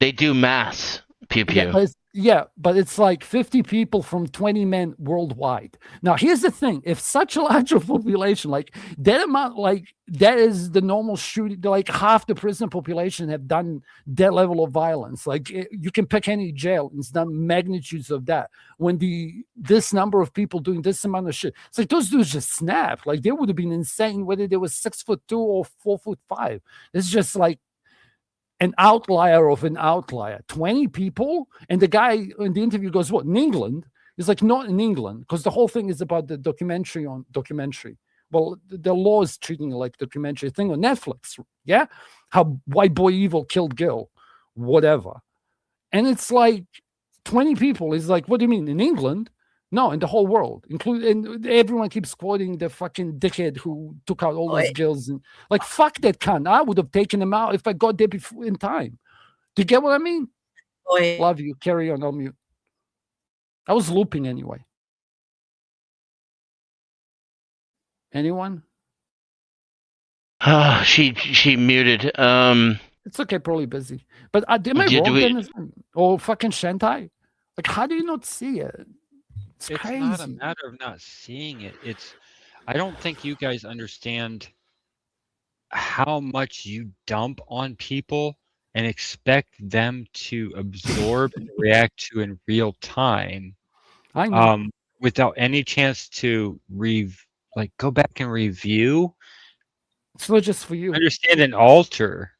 they do mass pew pew. Yeah, but it's like 50 people from 20 men worldwide. Now, here's the thing. If such a large population, like that amount, like that is the normal shooting, like half the prison population have done that level of violence. Like you can pick any jail. It's done magnitudes of that. When this number of people doing this amount of shit, it's like those dudes just snap. Like they would have been insane whether they was 6'2" or 4'5". It's just like an outlier of an outlier. 20 people, and the guy in the interview goes, what, in England? He's like, not in England, because the whole thing is about the documentary. Well, the law is treating it like documentary thing on Netflix, yeah? How white boy evil killed girl, whatever. And it's like 20 people. He's like, what do you mean, in England? No, in the whole world, and everyone keeps quoting the fucking dickhead who took out all those girls. And like, fuck that cunt. I would have taken him out if I got there before in time. Do you get what I mean? Love you. Carry on mute. I was looping anyway. Anyone? She muted. It's okay, probably busy. But am I wrong? Or fucking Shantai? Like, how do you not see it? It's not a crazy. matter of not seeing it. I don't think you guys understand how much you dump on people and expect them to absorb and react to in real time, I know. without any chance to go back and review, It's not just for you. understand and alter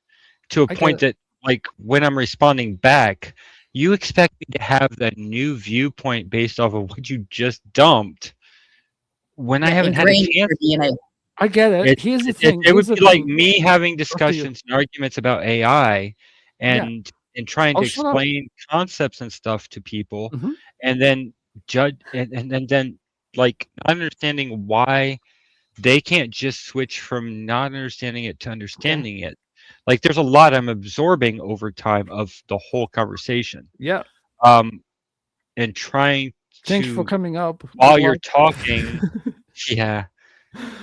to a I get point it. that when I'm responding back, you expect me to have that new viewpoint based off of what you just dumped when I haven't had a Ingrained in chance. your DNA. I get it. Here's the thing. It would Here's the be like thing. me having After you. discussions and arguments about AI Yeah. and trying I'll to shut up. explain concepts and stuff to people, Mhm. and then judge and then like not understanding why they can't just switch from not understanding it to understanding it. Like there's a lot I'm absorbing over time of the whole conversation. Yeah. And trying Thanks for to coming up. while Good you're luck. talking,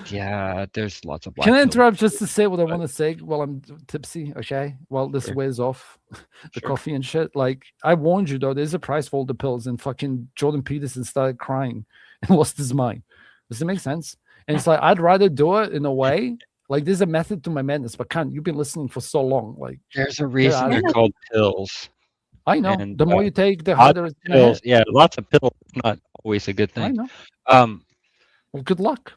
yeah, there's lots of Can I Blackpilling. interrupt just to say what I want to say while I'm tipsy? Okay. While this Sure. wears off the Sure. coffee and shit. Like, I warned you, though, there's a price for all the pills, and fucking Jordan Peterson started crying and lost his mind. Does it make sense? And it's like, I'd rather do it in a way. Like, there's a method to my madness, but Khan, you've been listening for so long. Like, There's a reason they're called pills. I know. And The more you take, the lots harder of it's gonna pills. hit. Yeah, lots of pills is not always a good I thing. know. Um, Well, good luck.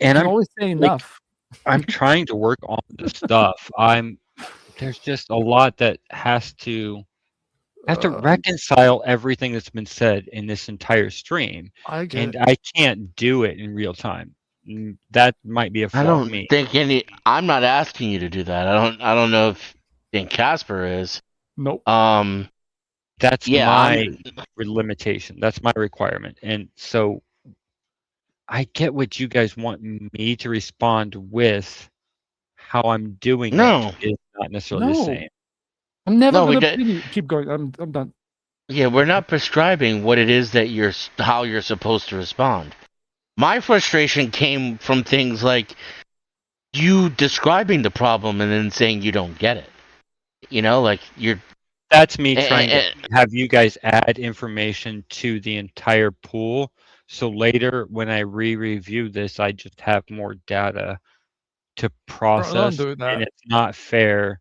and You can I'm always say enough. I'm trying to work on this stuff. There's just a lot that has to reconcile everything that's been said in this entire stream, I get and it. I can't do it in real time. That might be a flaw I of don't me. think I'm not asking you to do that. I don't know if think Casper is. Nope. That's yeah, my limitation. That's my requirement. And so I get what you guys want me to respond with. How I'm doing it is not necessarily the same. I'm never No, we gonna don't- keep going. I'm done. Yeah, we're not prescribing what it is that how you're supposed to respond. My frustration came from things like you describing the problem and then saying you don't get it. You know, like you're. That's me trying to have you guys add information to the entire pool. So later, when I review this, I just have more data to process, do that. and it's not fair.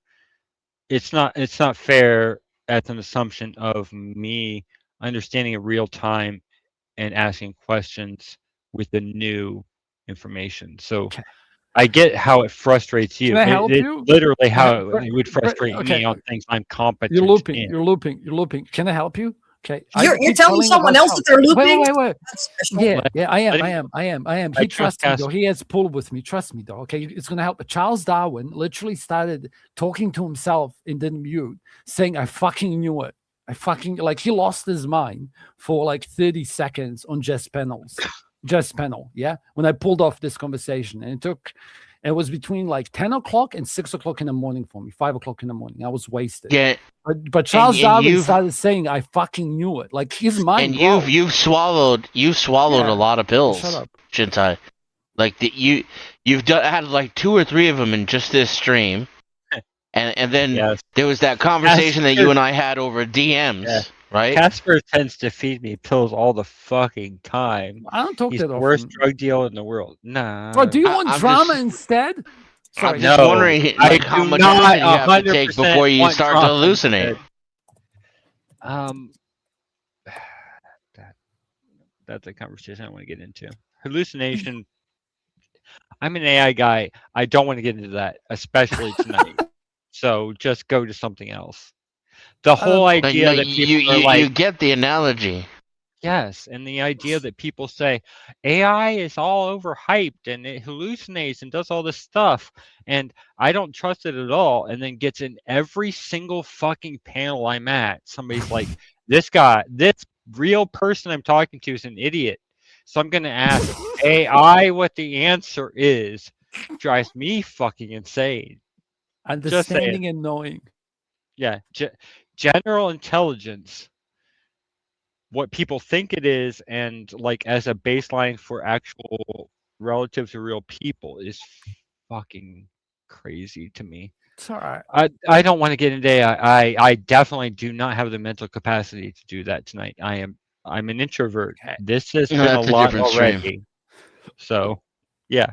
It's not fair as an assumption of me understanding in real time and asking questions with the new information. So I get how it frustrates you. Can I help It's you? literally how it would frustrate okay. me on things I'm competent You're looping. in. You're looping. Can I help you? Okay. You're telling someone else that they're looping? Wait. That's special. Yeah, I am. He trusts me, though. He has pull with me. Trust me, though. Okay, it's gonna help. But Charles Darwin literally started talking to himself in the mute, saying, "I fucking knew it. I fucking like." He lost his mind for like 30 seconds on Jess panel. Yeah. When I pulled off this conversation, and it was between like 10 o'clock and 6 o'clock in the morning for me, 5 o'clock in the morning. I was wasted. Yeah. But Charles Darwin started saying, "I fucking knew it." Like his mind. And you've swallowed a lot of pills, Shut up. Shintai. Like you've had like 2 or 3 of them in just this stream, and then there was that conversation that you and I had over DMs, right? Casper tends to feed me pills all the fucking time. I don't talk He's that the often. worst drug dealer in the world. Nah. Bro, do you want drama instead? I'm just wondering like, how much acid you have to take before you start to hallucinate. That's a conversation I want to get into. Hallucination. I'm an AI guy. I don't want to get into that, especially tonight. So just go to something else. The whole idea that people are like, you get the analogy. Yes, and the idea that people say AI is all overhyped and it hallucinates and does all this stuff, and I don't trust it at all, and then gets in every single fucking panel I'm at. Somebody's like, this real person I'm talking to is an idiot. So I'm going to ask AI what the answer is. Drives me fucking insane. Understanding and knowing. Yeah, general intelligence. What people think it is, and like as a baseline for actual relative to real people is fucking crazy to me. It's all right. I don't want to get into AI. I definitely do not have the mental capacity to do that tonight. I am I'm an introvert. Okay. This has No, been a that's a lot different already. stream. So, yeah.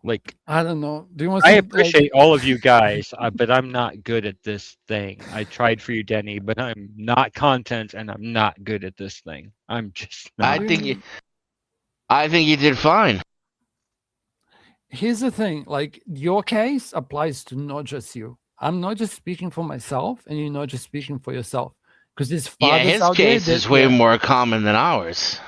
Like, I don't know. Do you want? I appreciate all of you guys, but I'm not good at this thing. I tried for you, Denny, but I'm not content, and I'm not good at this thing. I'm just not. I think you did fine. Here's the thing: like your case applies to not just you. I'm not just speaking for myself, and you're not just speaking for yourself. Because there's fathers his out case there is way more common than ours.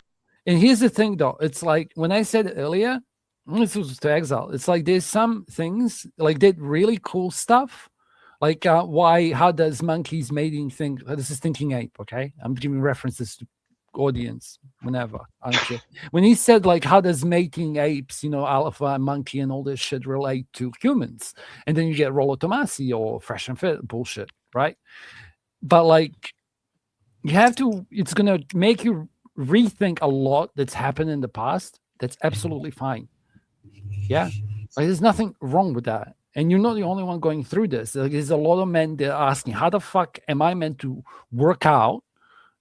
And here's the thing, though. It's like when I said earlier, this was to Exile. It's like there's some things like did really cool stuff. Like how does monkeys mating think? This is Thinking Ape, okay? I'm giving references to audience whenever. I don't care. When he said like how does mating apes, alpha and monkey and all this shit relate to humans? And then you get Rollo Tomasi or Fresh and Fit bullshit, right? But like you have to, it's gonna make you rethink a lot that's happened in the past. That's absolutely fine. Yeah, like, there's nothing wrong with that. And you're not the only one going through this. Like, there's a lot of men that are asking, how the fuck am I meant to work out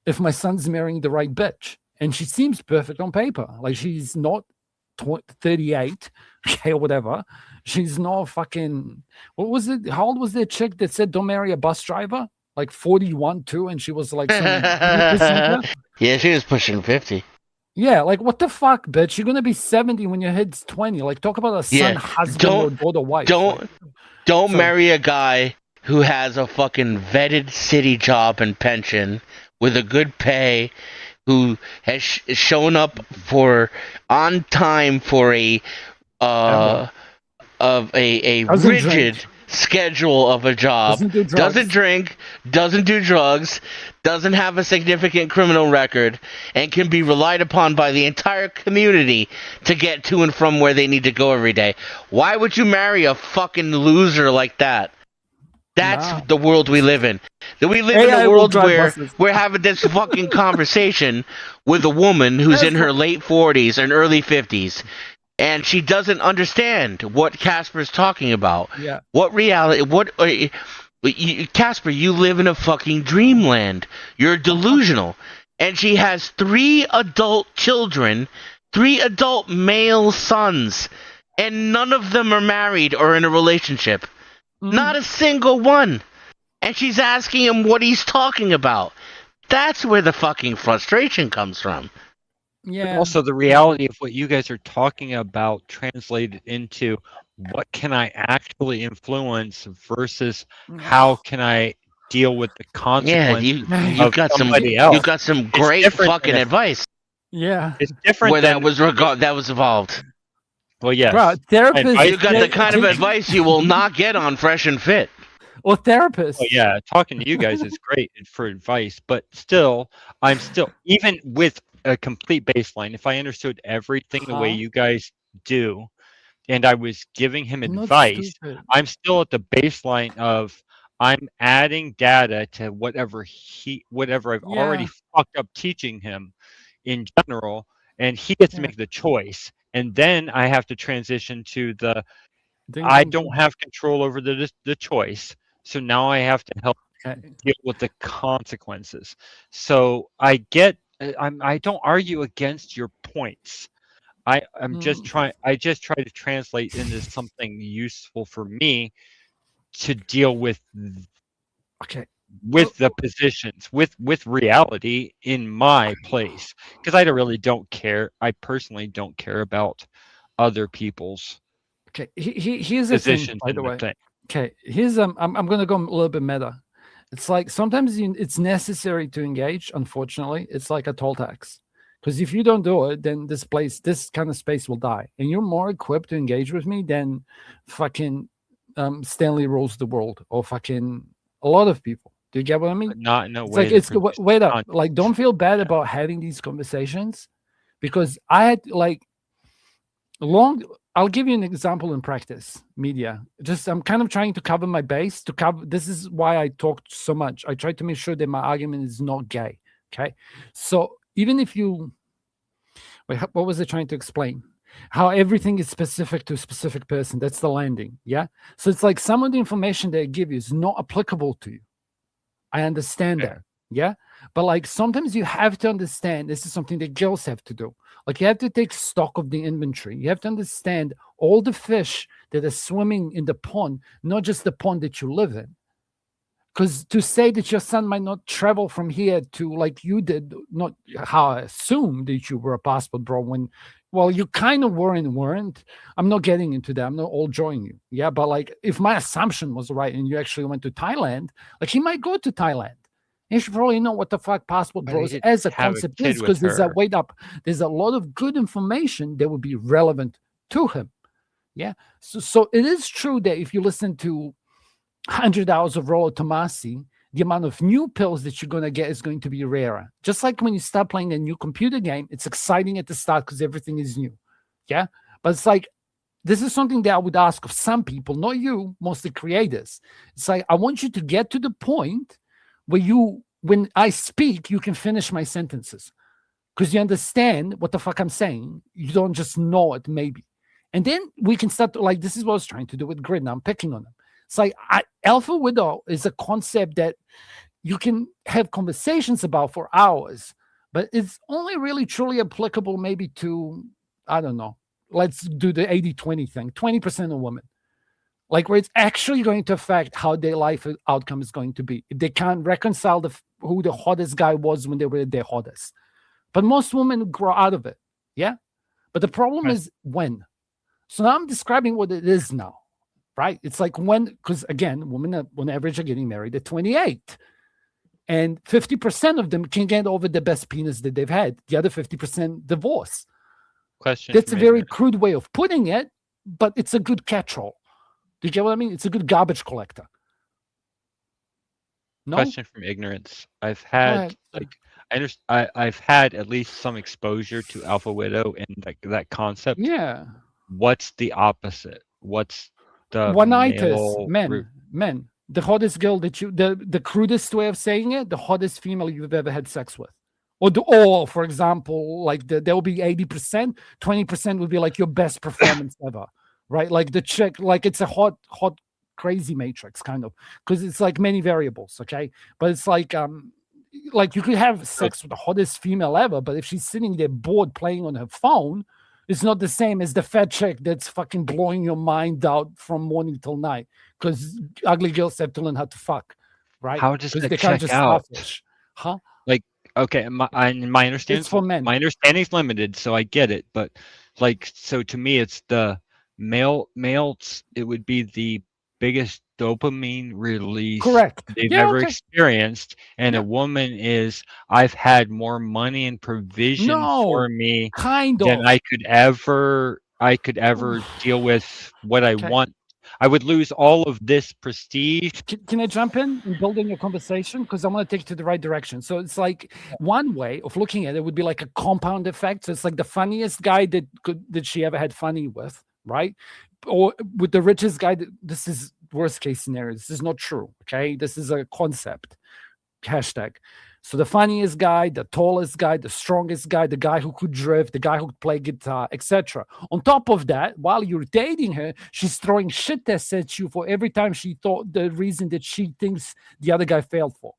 if my son's marrying the right bitch? And she seems perfect on paper. Like she's not 38, okay, or whatever. She's not fucking, what was it? How old was that chick that said don't marry a bus driver? Like 41 too, and she was like some yeah, she was pushing 50. Yeah, like what the fuck, bitch? You're gonna be 70 when your head's 20. Like talk about a son, husband, or daughter, wife. Don't marry a guy who has a fucking vetted city job and pension with a good pay, who has shown up for on time for a rigid schedule of a job, doesn't drink, doesn't do drugs, doesn't have a significant criminal record, and can be relied upon by the entire community to get to and from where they need to go every day. Why would you marry a fucking loser like that? That's the world we live in. We live in a world where we're having this fucking conversation with a woman who's in her late 40s and early 50s. And she doesn't understand what Casper's talking about. Yeah. What reality? Casper, you live in a fucking dreamland. You're delusional. And she has 3 adult children, 3 adult male sons, and none of them are married or in a relationship. Not a single one. And she's asking him what he's talking about. That's where the fucking frustration comes from. Yeah. But also the reality of what you guys are talking about translated into what can I actually influence versus how can I deal with the consequences you've got somebody else. You've got some great fucking advice. Yeah. It's different where that was evolved. Well, yes. Bro, therapists. You got the kind of advice you will not get on Fresh and Fit. Or therapists. Well, yeah, talking to you guys is great for advice, but still, even with a complete baseline, if I understood everything the way you guys do, and I was giving him advice, I'm still at the baseline of I'm adding data to whatever I've already fucked up teaching him in general, and he gets to make the choice. And then I have to transition to I don't have control over the choice. So now I have to help deal with the consequences. So I don't argue against your points. I'm just trying. I just try to translate into something useful for me to deal with. With the positions, with reality in my place, because I don't care. I personally don't care about other people's. Okay, here's the thing, by the way. Okay, here's I'm going to go a little bit meta. It's like sometimes it's necessary to engage. Unfortunately, it's like a toll tax. Because if you don't do it, then this kind of space will die. And you're more equipped to engage with me than fucking Stanley rules the world or fucking a lot of people. Do you get what I mean? Not in a it's way. Like wait up. Like, don't feel bad about having these conversations, because I had like I'll give you an example in practice. Media. I'm kind of trying to cover my base. This is why I talked so much. I try to make sure that my argument is not gay. Okay, so even if you what was I trying to explain? How everything is specific to a specific person. That's the landing. Yeah. So it's like some of the information that I give you is not applicable to you. I understand that. Yeah. But like sometimes you have to understand this is something that girls have to do. Like you have to take stock of the inventory. You have to understand all the fish that are swimming in the pond, not just the pond that you live in. Because to say that your son might not travel from here to like you did, not how I assumed that you were a passport bro when, well, you kind of were and weren't. I'm not getting into that. I'm not all joining you. Yeah. But like if my assumption was right and you actually went to Thailand, like he might go to Thailand. You should probably know what the fuck passport But he bros didn't as a have a concept kid is, with because there's a her. wait up. There's a lot of good information that would be relevant to him. Yeah. So it is true that if you listen to 100 hours of Rollo Tomasi, the amount of new pills that you're going to get is going to be rarer. Just like when you start playing a new computer game, it's exciting at the start because everything is new. Yeah. But it's like, this is something that I would ask of some people, not you, mostly creators. It's like, I want you to get to the point where when I speak, you can finish my sentences because you understand what the fuck I'm saying. You don't just know it, maybe. And then we can start to, like, this is what I was trying to do with Grid. Now I'm picking on them. It's like Alpha Widow is a concept that you can have conversations about for hours, but it's only really truly applicable maybe to, I don't know, let's do the 80-20 thing, 20% of women. Like where it's actually going to affect how their life outcome is going to be. If they can't reconcile who the hottest guy was when they were their hottest. But most women grow out of it. Yeah. But the problem is when. So now I'm describing what it is now. Right? It's like when, because again, women on average are getting married at 28. And 50% of them can get over the best penis that they've had. The other 50% divorce. Question. That's a very crude way of putting it, but it's a good catch-all. Do you get what I mean? It's a good garbage collector. No? Question from ignorance. I've had I've had at least some exposure to Alpha Widow and that concept. Yeah. What's the opposite? What's the one-itis, male men. The hottest girl that the crudest way of saying it, the hottest female you've ever had sex with. Or for example, like there will be 80%, 20% would be like your best performance ever, right? Like the chick, like it's a hot, crazy matrix kind of, because it's like many variables, okay? But it's like you could have sex with the hottest female ever, but if she's sitting there bored playing on her phone, it's not the same as the fat chick that's fucking blowing your mind out from morning till night. Because ugly girls have to learn how to fuck, right? How does that they can't check just out? starfish. Huh? Like, okay, my understanding It's for men. My understanding's limited, so I get it. But like, so to me, it's the males. It would be the biggest dopamine release they've ever experienced, and a woman is, I've had more money and provision for me than I could ever deal with what I want. I would lose all of this prestige. Can I jump in building a conversation? Because I want to take it to the right direction. So it's like one way of looking at it would be like a compound effect. So it's like the funniest guy that she ever had funny with, right? Or with the richest guy. This is worst case scenario. This is not true. Okay, this is a concept. Hashtag. So the funniest guy, the tallest guy, the strongest guy, the guy who could drift, the guy who could play guitar, etc. On top of that, while you're dating her, she's throwing shit tests at you for every time she thought the reason that she thinks the other guy failed for.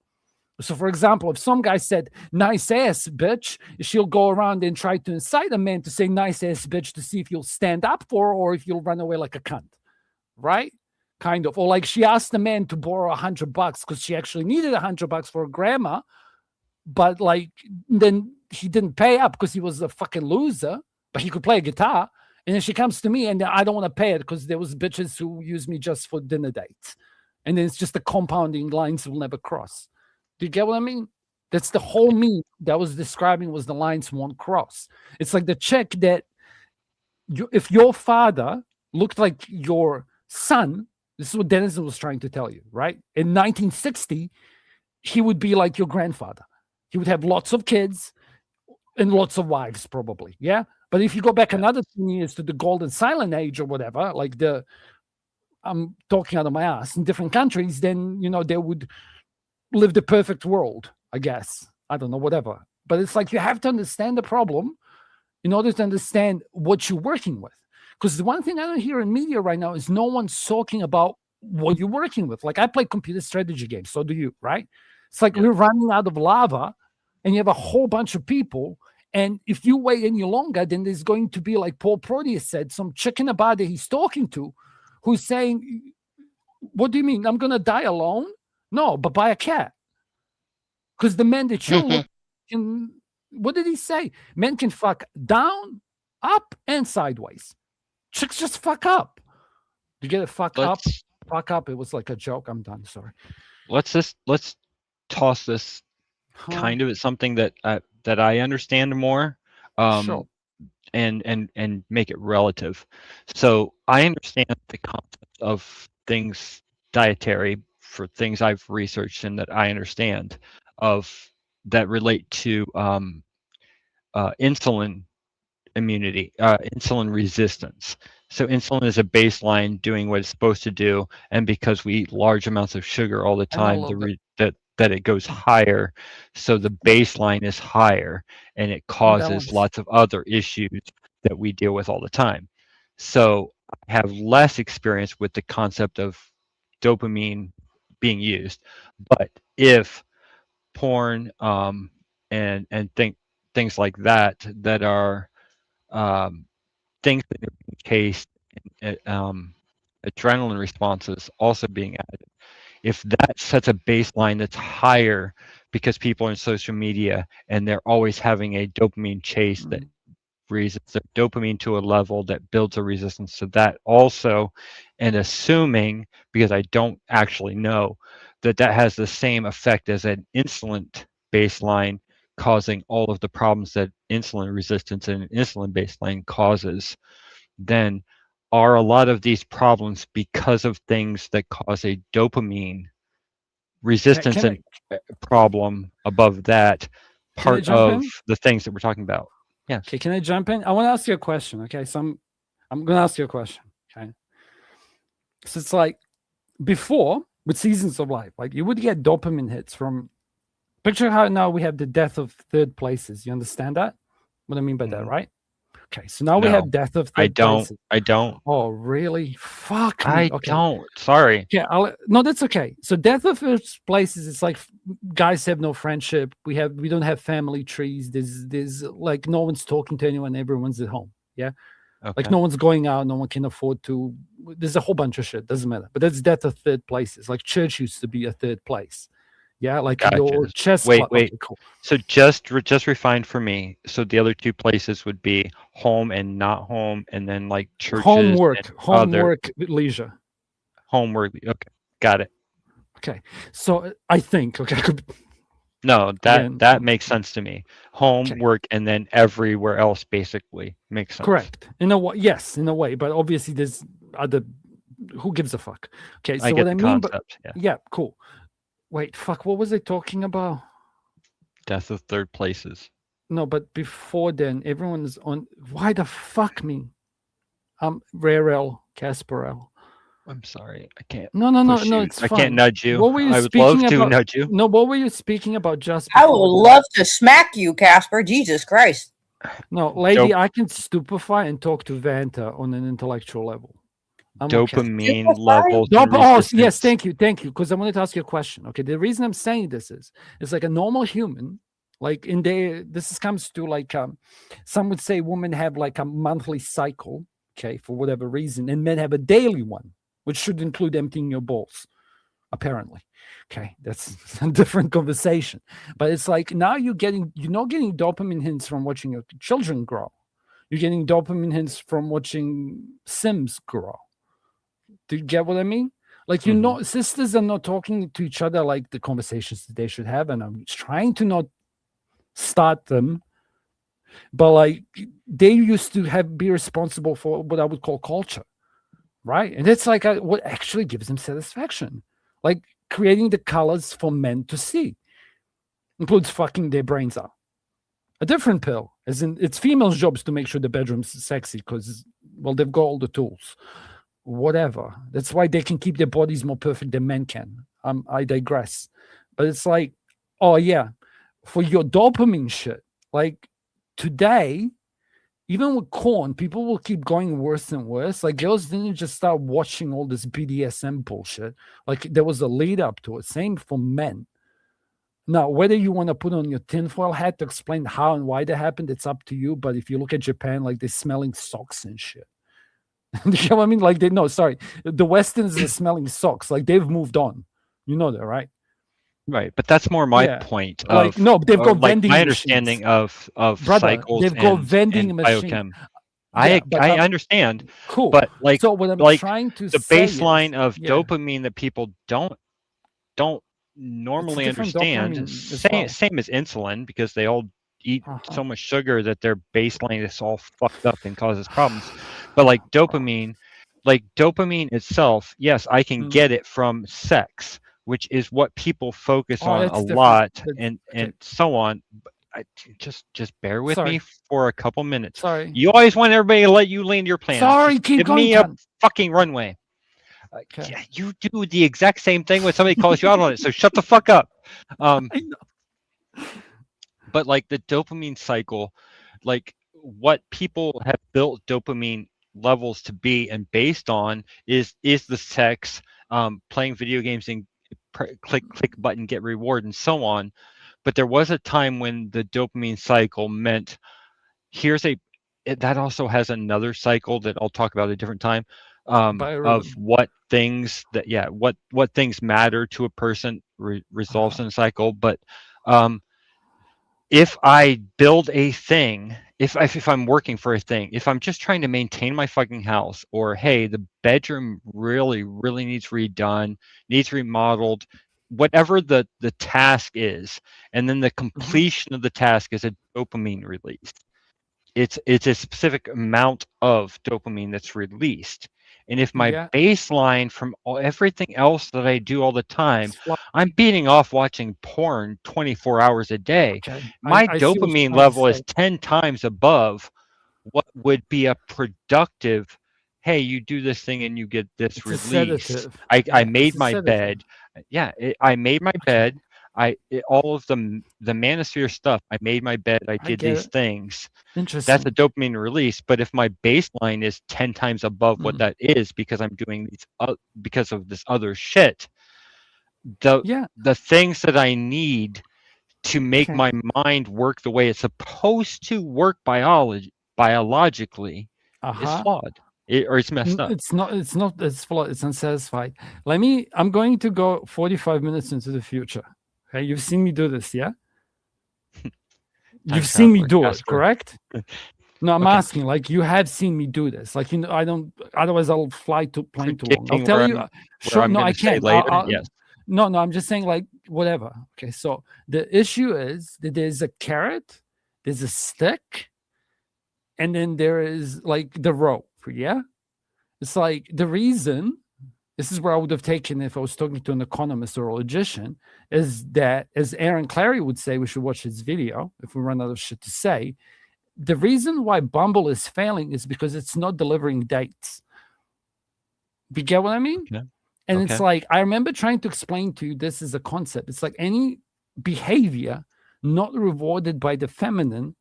So, for example, if some guy said, nice ass, bitch, she'll go around and try to incite a man to say nice ass, bitch, to see if you'll stand up for her or if you'll run away like a cunt. Right? Kind of. Or like she asked the man to borrow $100 because she actually needed $100 for her grandma. But like then he didn't pay up because he was a fucking loser, but he could play a guitar. And then she comes to me and I don't want to pay it because there was bitches who use me just for dinner dates. And then it's just the compounding lines will never cross. Do you get what I mean? That's the whole me that I was describing was the lines won't cross. It's like the chick that if your father looked like your son, this is what Denizen was trying to tell you, right? In 1960, he would be like your grandfather. He would have lots of kids and lots of wives, probably. Yeah. But if you go back another 10 years to the golden silent age or whatever, like I'm talking out of my ass in different countries, then, they would live the perfect world, I guess. I don't know, whatever. But it's like you have to understand the problem in order to understand what you're working with. Because the one thing I don't hear in media right now is no one's talking about what you're working with. Like I play computer strategy games. So do you, right? It's like we're running out of lava, and you have a whole bunch of people. And if you wait any longer, then there's going to be, like Paul Proteus said, some chick in the bar that he's talking to, who's saying, "What do you mean? I'm gonna die alone? No, but by a cat." Because the men that you're looking can, what did he say? Men can fuck down, up, and sideways. Chicks just fuck up. You get it? Fuck up. It was like a joke. I'm done. Sorry. Let's toss this kind of at something that I understand more, Sure. and make it relative. So I understand the concept of things dietary for things I've researched and that I understand of that relate to insulin immunity, insulin resistance. So insulin is a baseline doing what it's supposed to do, and because we eat large amounts of sugar all the time, that it goes higher. So the baseline is higher, and it causes lots of other issues that we deal with all the time. So I have less experience with the concept of dopamine being used, but if porn and things like that are things that are being chased, adrenaline responses also being added. If that sets a baseline that's higher because people are in social media and they're always having a dopamine chase that raises their dopamine to a level that builds a resistance to that also, and assuming, because I don't actually know, that has the same effect as an insulin baseline causing all of the problems that insulin resistance and insulin baseline causes, then are a lot of these problems because of things that cause a dopamine resistance and problem above that part of the things that we're talking about? Yeah. Okay, can I jump in? I want to ask you a question. Okay, so I'm going to ask you a question. Okay, so it's like before with Seasons of Life, like you would get dopamine hits from. Picture how now we have the death of third places. You understand that? What I mean by that, right? Okay, so now we have death of third places. I don't. Oh, really? Fuck me. I don't. Sorry. Yeah, no, that's okay. So death of first places, it's like guys have no friendship. We don't have family trees. There's like no one's talking to anyone. Everyone's at home. Yeah. Okay. Like no one's going out. No one can afford to. There's a whole bunch of shit. Doesn't matter. But that's death of third places. Like church used to be a third place. Yeah, like your chess. Wait. Okay, cool. So just refine for me. So the other two places would be home and not home, and then like churches. Homework, leisure. Homework. Okay, got it. Okay, so I think No, that makes sense to me. Homework and then everywhere else basically makes sense. Correct. In a way, yes, in a way, but obviously there's other. Who gives a fuck? Okay, so what I mean, yeah, cool. Wait, fuck, what was I talking about? Death of third places. No, but before then, everyone's on. Why the fuck me? Rarel, Casperel. I'm sorry, I can't. No, it's fine. I can't nudge you. What were you I would love to nudge you. No, what were you speaking about just before? I would love to smack you, Casper. Jesus Christ. No, lady, I can stupefy and talk to Vanta on an intellectual level. Dopamine level. Yes, thank you. Because I wanted to ask you a question. Okay, the reason I'm saying this is, it's like a normal human, like this comes to like some would say women have like a monthly cycle, okay, for whatever reason, and men have a daily one, which should include emptying your balls, apparently. Okay, that's a different conversation. But it's like now you're not getting dopamine hints from watching your children grow. You're getting dopamine hints from watching Sims grow. Do you get what I mean? Like, sisters are not talking to each other like the conversations that they should have, and I'm trying to not start them, but like they used to be responsible for what I would call culture, right? And it's like what actually gives them satisfaction, like creating the colors for men to see, includes fucking their brains out. A different pill, as in it's females' jobs to make sure the bedroom's sexy because, well, they've got all the tools. Whatever. That's why they can keep their bodies more perfect than men can. I digress. But it's like, oh yeah, for your dopamine shit, like today, even with corn, people will keep going worse and worse. Like girls didn't just start watching all this BDSM bullshit. Like there was a lead up to it. Same for men. Now, whether you want to put on your tinfoil hat to explain how and why that happened, it's up to you. But if you look at Japan, like they're smelling socks and shit. You know what I mean? Like the Westerns are smelling socks. Like they've moved on. You know that, right? Right, but that's more my point. Like no, they've got like vending my machines. understanding of Brother, cycles they've got and vending machines. biochem. Yeah, I understand. Cool. But like, so what I'm like trying to the say baseline is, of dopamine that people don't normally understand, same as insulin, because they all eat so much sugar that their baseline is all fucked up and causes problems. But like dopamine itself, yes, I can get it from sex, which is what people focus on a lot, and so on. Just bear with me for a couple minutes. Sorry. You always want everybody to let you land your plane. Sorry, just keep give going, me a fucking runway. Yeah, you do the exact same thing when somebody calls you out on it. So shut the fuck up. I know. But like the dopamine cycle, like what people have built dopamine levels to be and based on is the sex, playing video games and click button, get reward, and so on. But there was a time when the dopamine cycle meant that also has another cycle that I'll talk about at a different time, of what things what things matter to a person resolves in a cycle. But if I build a thing, if I'm working for a thing, if I'm just trying to maintain my fucking house, or hey, the bedroom really needs redone, needs remodeled, whatever the task is, and then the completion of the task is a dopamine release. It's a specific amount of dopamine that's released. And if my baseline from everything else that I do all the time, I'm beating off watching porn 24 hours a day, my dopamine level is 10 times above what would be a productive, hey, you do this thing and you get this release. I made my bed. Yeah, I made my bed. All of the manosphere stuff, I made my bed, I did these things. Interesting. That's a dopamine release. But if my baseline is 10 times above what that is, because I'm doing these because of this other shit, the things that I need to make my mind work the way it's supposed to work biologically is flawed. Or it's messed up. It's flawed. It's unsatisfied. I'm going to go 45 minutes into the future. Okay, you've seen me do this, yeah? You've seen me do it, correct? No, I'm asking, like, you have seen me do this. Like, I don't, otherwise I'll fly to plane too long. I'll tell you, sure, no, I can't. Yes. No, I'm just saying, like, whatever. Okay, so the issue is that there's a carrot, there's a stick, and then there is, like, the rope, yeah? It's like, the reason, this is where I would have taken if I was talking to an economist or a logician, is that, as Aaron Clary would say, we should watch his video if we run out of shit to say. The reason why Bumble is failing is because it's not delivering dates. You get what I mean? Yeah. And it's like, I remember trying to explain to you this is a concept. It's like any behavior not rewarded by the feminine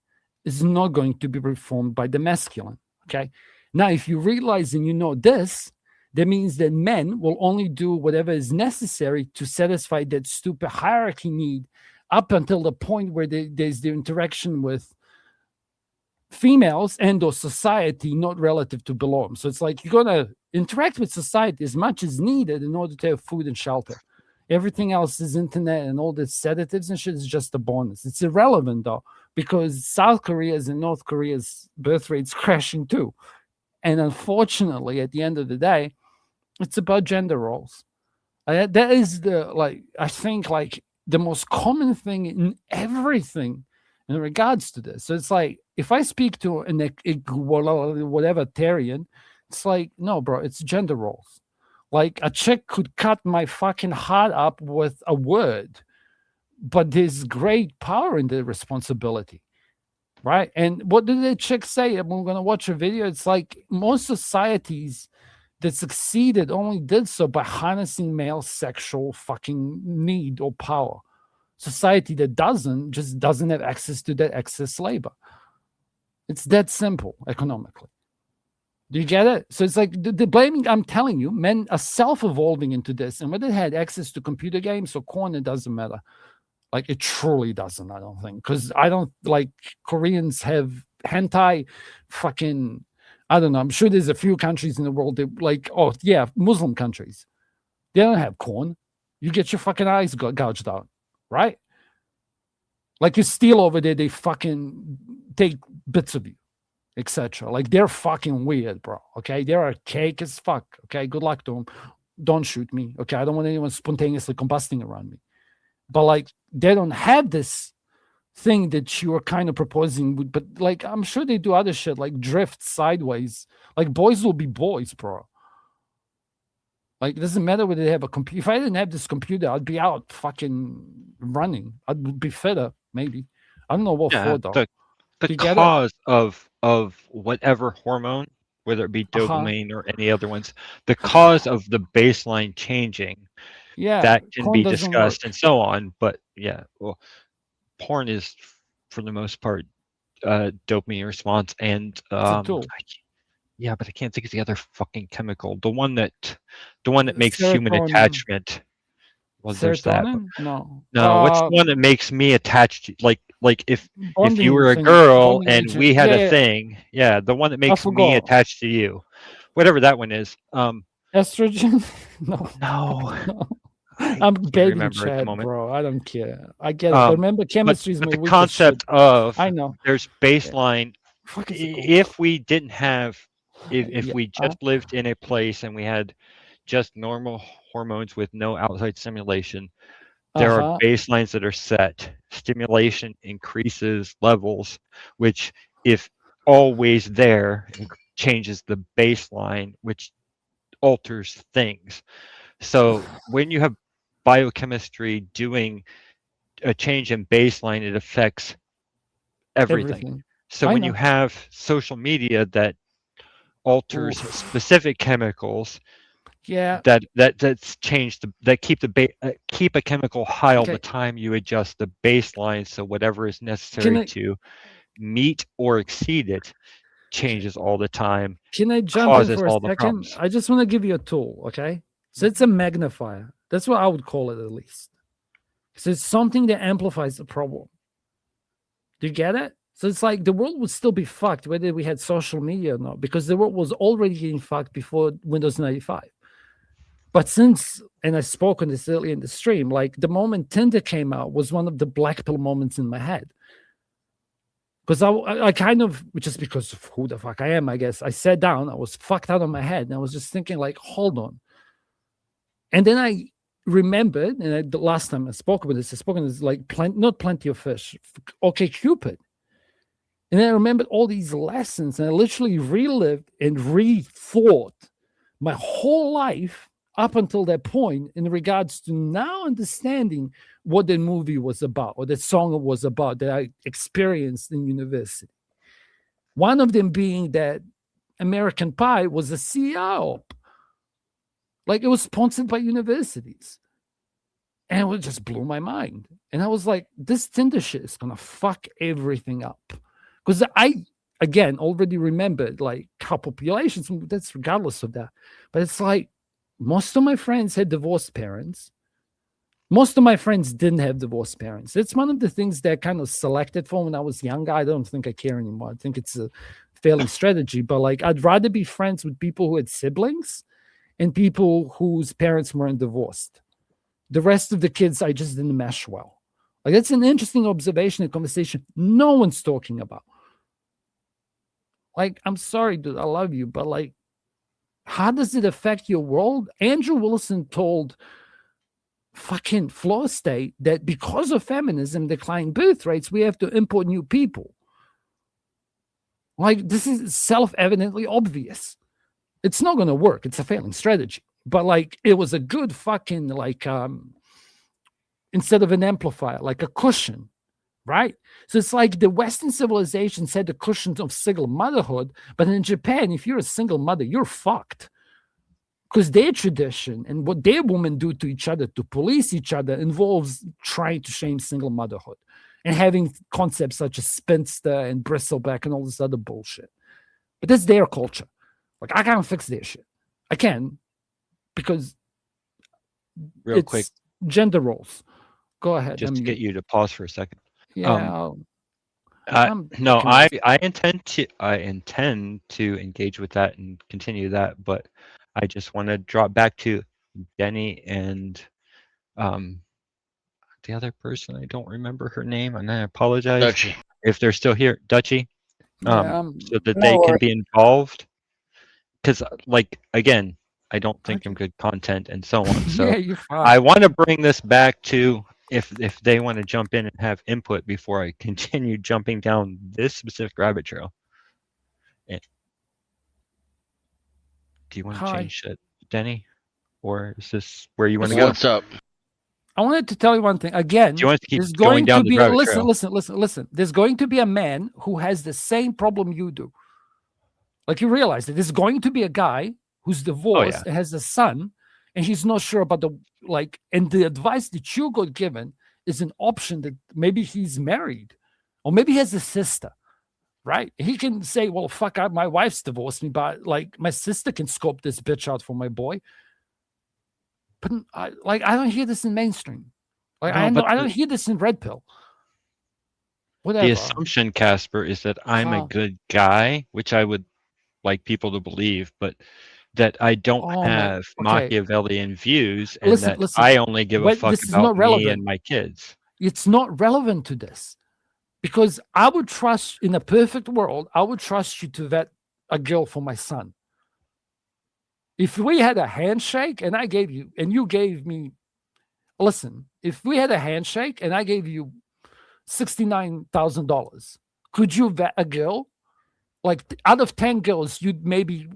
is not going to be performed by the masculine. Okay. Now, if you realize and you know this, that means that men will only do whatever is necessary to satisfy that stupid hierarchy need up until the point where there's the interaction with females and or society, not relative to below them. So it's like you're going to interact with society as much as needed in order to have food and shelter. Everything else is internet and all the sedatives and shit is just a bonus. It's irrelevant, though, because South Korea's and North Korea's birth rate's crashing too. And unfortunately, at the end of the day, it's about gender roles. That is I think the most common thing in everything in regards to this. So it's like, if I speak to an whatever Tarian, it's like, no, bro, it's gender roles. Like, a chick could cut my fucking heart up with a word, but there's great power in the responsibility, right? And what did the chick say? I'm going to watch a video. It's like most societies that succeeded only did so by harnessing male sexual fucking need or power. Society that just doesn't have access to that excess labor. It's that simple economically. Do you get it? So it's like the blaming, I'm telling you, men are self-evolving into this. And when they had access to computer games or corn, it doesn't matter. Like it truly doesn't. I don't think, because I don't like Koreans have hentai, fucking. I don't know. I'm sure there's a few countries in the world that like, oh yeah, Muslim countries. They don't have corn. You get your fucking eyes gouged out, right? Like you steal over there, they fucking take bits of you, etc. Like they're fucking weird, bro. Okay, they're archaic as fuck. Okay, good luck to them. Don't shoot me. Okay, I don't want anyone spontaneously combusting around me. But like they don't have this thing that you are kind of proposing. But like I'm sure they do other shit like drift sideways. Like boys will be boys, bro. Like it doesn't matter whether they have a computer. If I didn't have this computer, I'd be out fucking running. I'd be fitter, maybe. I don't know what for though. The cause of whatever hormone, whether it be Uh-huh. dopamine or any other ones, the cause of the baseline changing, that can corn be doesn't discussed work. and so on. But yeah, well, porn is for the most part dopamine response, and yeah, but I can't think of the other fucking chemical. The one that makes human Serotonin. attachment. Well, there's that. Serotonin? No. What's the one that makes me attached to, like if you Bonding were a thing, girl bonding and agent. we had Yeah, a yeah. thing, the one that makes me forgot. attached to you, whatever that one is. Estrogen? No. No. I'm baiting remember at the Chad, moment. bro. I don't care. I get it. But remember, chemistry is but my the weakest concept shit. of I know. there's baseline. Fuck is it called? If we didn't have, if Yeah, we just lived in a place and we had just normal hormones with no outside stimulation, there are baselines that are set. Stimulation increases levels, which, if always there, changes the baseline, which alters things. So when you have biochemistry doing a change in baseline, it affects everything. So when you have social media that alters specific chemicals, that's changed that keep a chemical high all the time, you adjust the baseline, so whatever is necessary to meet or exceed it changes all the time. Can I jump in for a second? I just want to give you a tool, okay? So it's a magnifier. That's what I would call it, at least. So it's something that amplifies the problem. Do you get it? So it's like the world would still be fucked whether we had social media or not, because the world was already getting fucked before Windows 95. But since, and I spoke on this earlier in the stream, like the moment Tinder came out was one of the black pill moments in my head. Because I kind of, just because of who the fuck I am, I guess, I sat down, I was fucked out of my head, and I was just thinking like, hold on. And then I remembered, and the last time I spoke about this, I spoke on this like, not Plenty of Fish, OK Cupid. And then I remembered all these lessons, and I literally relived and rethought my whole life up until that point in regards to now understanding what the movie was about or the song was about that I experienced in university. One of them being that American Pie was a CEO. Like it was sponsored by universities. And it just blew my mind. And I was like, this Tinder shit is going to fuck everything up. Because I, again, already remembered like how populations, that's regardless of that. But it's like most of my friends had divorced parents. Most of my friends didn't have divorced parents. It's one of the things that I kind of selected for when I was younger. I don't think I care anymore. I think it's a failing strategy. But like, I'd rather be friends with people who had siblings and people whose parents weren't divorced. The rest of the kids, I just didn't mesh well. Like, that's an interesting observation and conversation no one's talking about. Like, I'm sorry, dude, I love you, but like, how does it affect your world? Andrew Wilson told fucking Floor State that because of feminism declining birth rates, we have to import new people. Like, this is self-evidently obvious. It's not going to work. It's a failing strategy. But like, it was a good fucking, like, instead of an amplifier, like a cushion, right? So it's like the Western civilization said the cushion of single motherhood, but in Japan, if you're a single mother, you're fucked. Because their tradition and what their women do to each other, to police each other, involves trying to shame single motherhood and having concepts such as spinster and bristleback and all this other bullshit. But that's their culture. Like, I can't fix their shit. I can, because Real quick, gender roles. Go ahead. Just to get you to pause for a second. Yeah. No, I intend to engage with that and continue that, but I just want to drop back to Denny and the other person. I don't remember her name, and I apologize Dutchy. if they're still here. Dutchy, Yeah, so that they can be involved. Because, like, again, I don't think I'm good content and so on. So yeah, you're fine. I want to bring this back to if they want to jump in and have input before I continue jumping down this specific rabbit trail. Do you want to change it, Denny? Or is this where you want to go? What's up? I wanted to tell you one thing. Again, do you want to keep there's going down to be the listen. There's going to be a man who has the same problem you do. Like, you realize that there's going to be a guy who's divorced and has a son, and he's not sure about and the advice that you got given is an option that maybe he's married, or maybe he has a sister, right? He can say, well, fuck, my wife's divorced me, but like, my sister can scope this bitch out for my boy. But I don't hear this in mainstream. Like, I don't hear this in Red Pill. Whatever. The assumption, Casper, is that I'm a good guy, which I would like people to believe, but that I don't have Machiavellian views, and listen, I only give a fuck about me and my kids. It's not relevant to this, because I would trust, in a perfect world, I would trust you to vet a girl for my son. If we had a handshake and I gave you, and you gave me, listen, if we had a handshake and I gave you $69,000, could you vet a girl? Like, out of 10 girls, you'd maybe,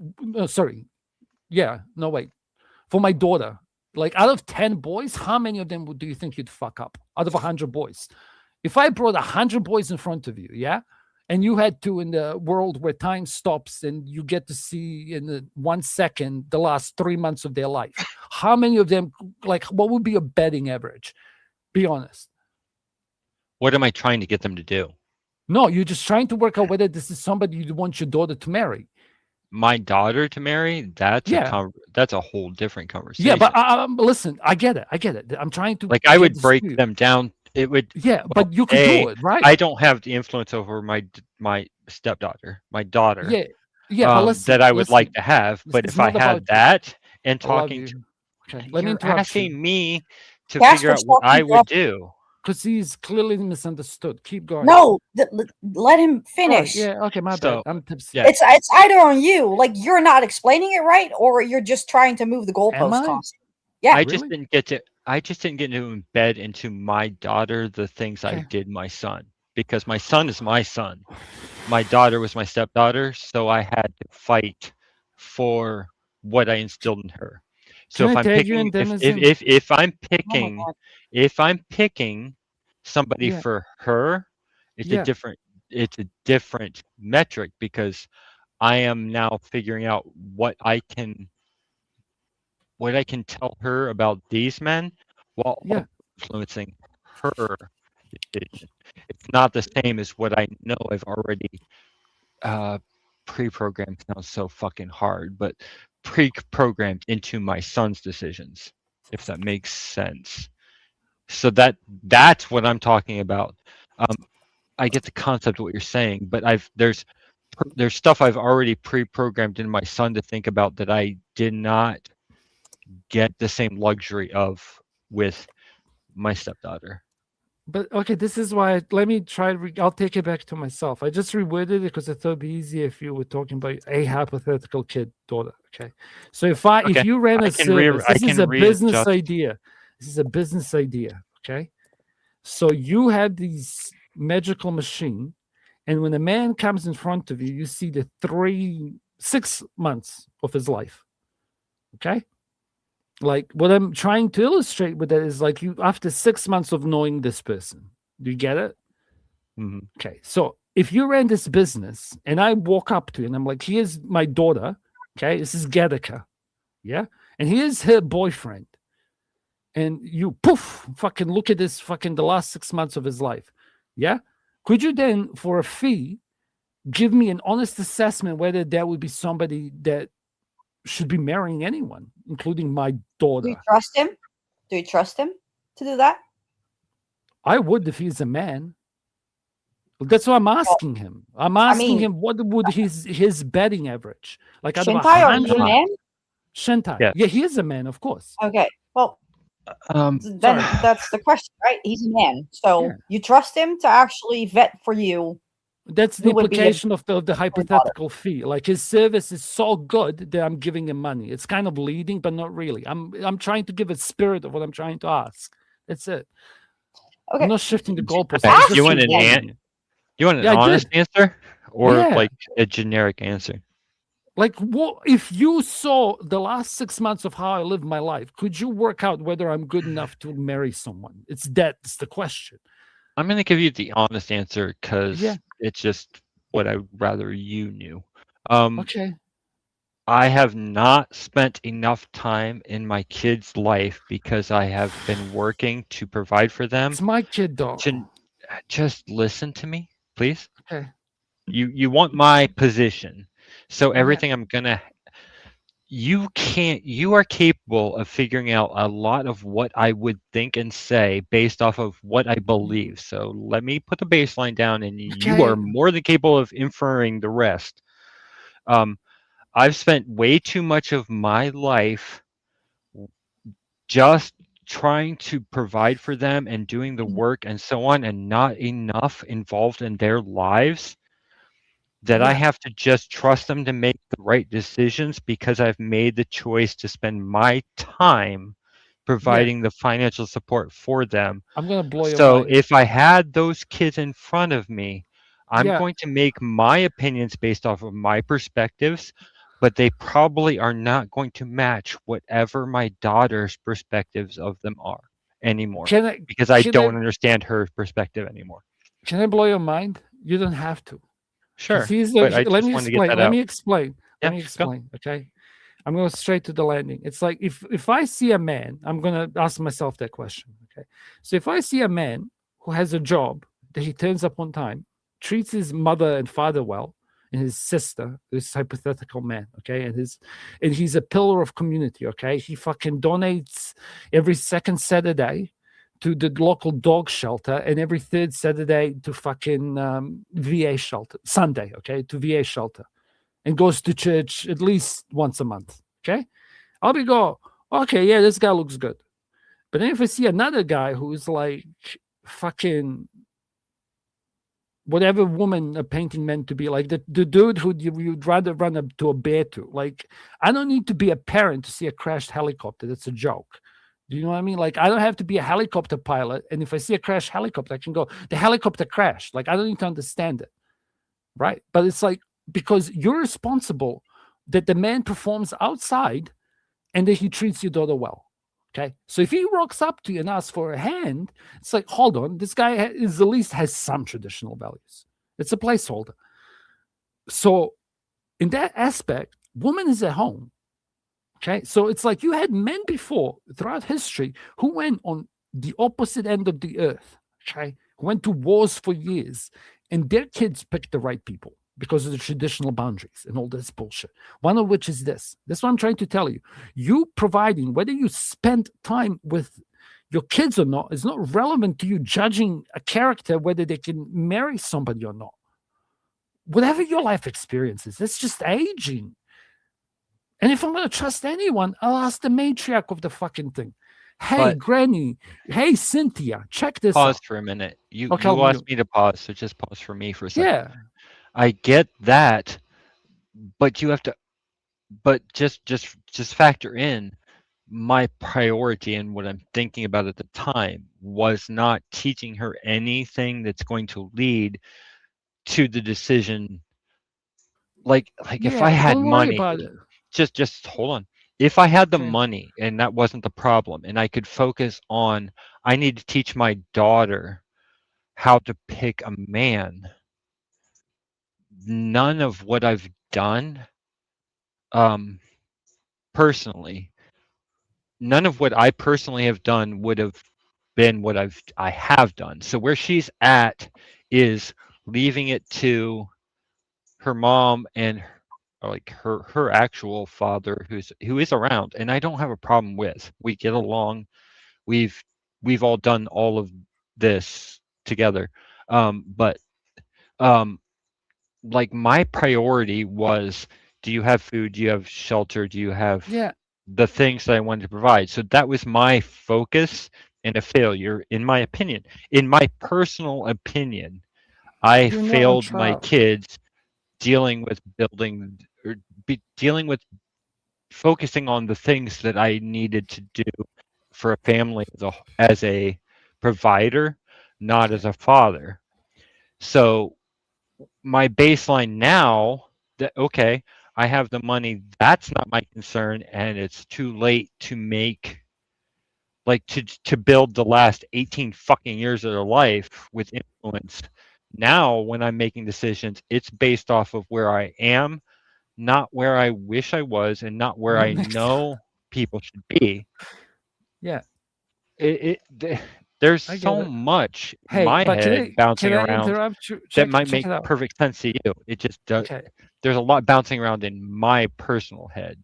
for my daughter, like, out of 10 boys, how many of them do you think you'd fuck up? Out of 100 boys. If I brought 100 boys in front of you, and you had to, in the world where time stops and you get to see in 1 second the last 3 months of their life, how many of them, like, what would be a betting average? Be honest. What am I trying to get them to do? No, you're just trying to work out whether this is somebody you want your daughter to marry. My daughter to marry? That's a whole different conversation. Yeah, but listen, I get it. I'm trying to, like, I would break them down. It would. Yeah, but you could do it, right? I don't have the influence over my stepdaughter, my daughter. Yeah, but listen, that I would like to have. But if I had that and talking to, let me interrupt asking me to figure out what I would do. Because he's clearly misunderstood. Keep going. No, let him finish. Okay, my bad. I'm tipsy. It's either on you, like, you're not explaining it right, or you're just trying to move the goalposts constantly. Yeah, I just didn't get to embed into my daughter the things I did my son, because my son is my son. My daughter was my stepdaughter, so I had to fight for what I instilled in her. So if I'm picking somebody for her, it's a different metric, because I am now figuring out what I can tell her about these men while influencing her decision. It's not the same as what I know I've already pre-programmed. Sounds so fucking hard, but pre-programmed into my son's decisions, if that makes sense. So that's what I'm talking about. I get the concept of what you're saying, but there's stuff I've already pre-programmed in my son to think about that I did not get the same luxury of with my stepdaughter. But okay, this is why. Let me try. I'll take it back to myself. I just reworded it because I thought it'd be easier if you were talking about a hypothetical kid daughter. Okay, so if you ran a service, this is a business idea. This is a business idea. Okay, so you have these magical machine, and when a man comes in front of you, you see the 6 months of his life. Okay. Like, what I'm trying to illustrate with that is, like, you, after 6 months of knowing this person, do you get it? Mm-hmm. Okay. So if you ran this business and I walk up to you and I'm like, here's my daughter. Okay. This is Gadika. Yeah. And here's her boyfriend. And you fucking look at this the last 6 months of his life. Yeah. Could you then, for a fee, give me an honest assessment whether that would be somebody that should be marrying anyone, including my daughter? Do you trust him? Do you trust him to do that? I would if he's a man. That's what I'm asking him. I'm asking him what would his betting average, like out of Shintai, are you a 100. man? Shintai, yeah, he is a man, of course. Okay, well, then Sorry. that's the question, right? He's a man, so Yeah. you trust him to actually vet for you. That's the who would be a- implication of the hypothetical fee. Like his service is so good that I'm giving him money. It's kind of leading, but not really. I'm trying to give a spirit of what I'm trying to ask. That's it. Okay. I'm not shifting the goalposts. Okay, I'm just you want informing you. you want an Yeah, I honest did. answer or Yeah. like a generic answer? Like, what if you saw the last 6 months of how I live my life? Could you work out whether I'm good enough to marry someone? That's the question. I'm going to give you the honest answer because Yeah. it's just what I'd rather you knew. Okay. I have not spent enough time in my kid's life because I have been working to provide for them. It's my kid, dog. Just listen to me, please. Okay. You want my position. So everything I'm gonna you are capable of figuring out a lot of what I would think and say based off of what I believe. So let me put the baseline down and you are more than capable of inferring the rest. I've spent way too much of my life just trying to provide for them and doing the work and so on, and not enough involved in their lives that I have to just trust them to make the right decisions because I've made the choice to spend my time providing the financial support for them. I'm going to blow your So mind. if I had those kids in front of me, I'm Yeah. going to make my opinions based off of my perspectives, but they probably are not going to match whatever my daughter's perspectives of them are anymore because I don't understand her perspective anymore. Can I blow your mind? You don't have to. Sure. Let me wanted to get explain. that Let out. me explain. Yeah, Let me explain. Okay. I'm going straight to the landing. It's like if I see a man, I'm going to ask myself that question. Okay. So if I see a man who has a job that he turns up on time, treats his mother and father well, and his sister, this hypothetical man, okay, and he's a pillar of community, okay. He fucking donates every second Saturday to the local dog shelter and every third Saturday to fucking VA shelter, Sunday, okay, to VA shelter, and goes to church at least once a month, okay? I'll be go, okay, yeah, this guy looks good. But then if I see another guy who's like fucking whatever woman a painting meant to be, like the dude who you'd rather run up to a bear to, like, I don't need to be a parent to see a crashed helicopter. That's a joke. Do you know what I mean? Like, I don't have to be a helicopter pilot. And if I see a crashed helicopter, I can go, the helicopter crashed. Like, I don't need to understand it. Right. But it's like, because you're responsible that the man performs outside and that he treats your daughter well. Okay. So if he rocks up to you and asks for a hand, it's like, hold on, this guy is at least has some traditional values. It's a placeholder. So in that aspect, woman is at home. Okay, so it's like you had men before throughout history who went on the opposite end of the earth, okay, who went to wars for years, and their kids picked the right people because of the traditional boundaries and all this bullshit. One of which is this. That's what I'm trying to tell you. You providing, whether you spend time with your kids or not, is not relevant to you judging a character, whether they can marry somebody or not. Whatever your life experience is, that's just aging. And if I'm going to trust anyone, I'll ask the matriarch of the fucking thing. Hey, Granny. Hey, Cynthia. Check this out. Pause for a minute. You asked me to pause, so just pause for me for a second. Yeah. I get that, but you have to. But just factor in my priority and what I'm thinking about at the time was not teaching her anything that's going to lead to the decision. Like if I had money. Just hold on. If I had the money and that wasn't the problem, and I could focus on, I need to teach my daughter how to pick a man. None of what I've done, personally, none of what I personally have done would have been what I have done. So where she's at is leaving it to her mom and like her actual father who is around, and I don't have a problem with. We get along. We've all done all of this together. But like my priority was, do you have food? Do you have shelter? Do you have the things that I wanted to provide? So that was my focus, and a failure, in my opinion. In my personal opinion, I failed my kids dealing with building or dealing with focusing on the things that I needed to do for a family as a provider, not as a father. So my baseline now, that okay, I have the money, that's not my concern, and it's too late to make, like, to build the last 18 fucking years of their life with influence. Now when I'm making decisions, it's based off of where I am, not where I wish I was, and not where I know people should be. Yeah. There's so much in my head bouncing around that might make perfect sense to you. It just does. There's a lot bouncing around in my personal head.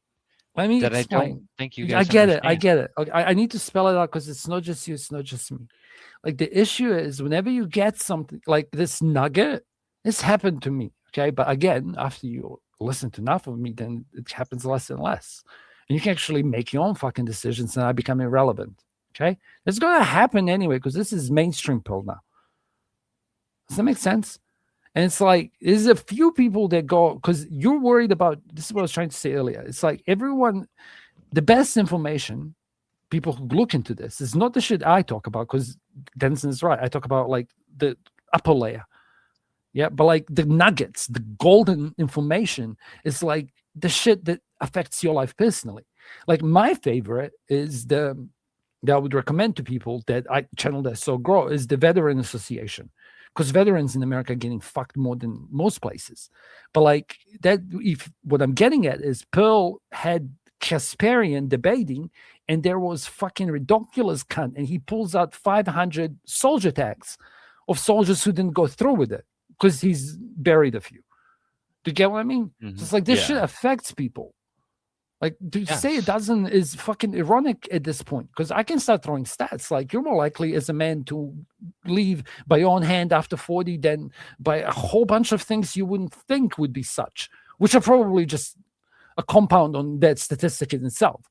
Let me that explain. I don't think you guys I understand. get it. Okay, I need to spell it out because it's not just you, it's not just me. Like the issue is whenever you get something like this nugget, this happened to me. Okay. But again, after you listen to enough of me, then it happens less and less. And you can actually make your own fucking decisions and I become irrelevant. Okay. It's going to happen anyway because this is mainstream pill now. Does that make sense? And it's like, there's a few people that go, because you're worried about, this is what I was trying to say earlier. It's like everyone, the best information, people who look into this, is not the shit I talk about, because Denson is right. I talk about like the upper layer. Yeah, but like the nuggets, the golden information is like the shit that affects your life personally. Like my favorite is that I would recommend to people that I channel that so grow is the Veteran Association. Because veterans in America are getting fucked more than most places. But like that, if what I'm getting at is Pearl had Kasparian debating, and there was fucking ridiculous cunt, and he pulls out 500 soldier tags of soldiers who didn't go through with it because he's buried a few. Do you get what I mean? Mm-hmm. So it's like this shit affects people. Like to say it doesn't is fucking ironic at this point, because I can start throwing stats. Like you're more likely as a man to leave by your own hand after 40 than by a whole bunch of things you wouldn't think would be such, which are probably just a compound on that statistic in itself.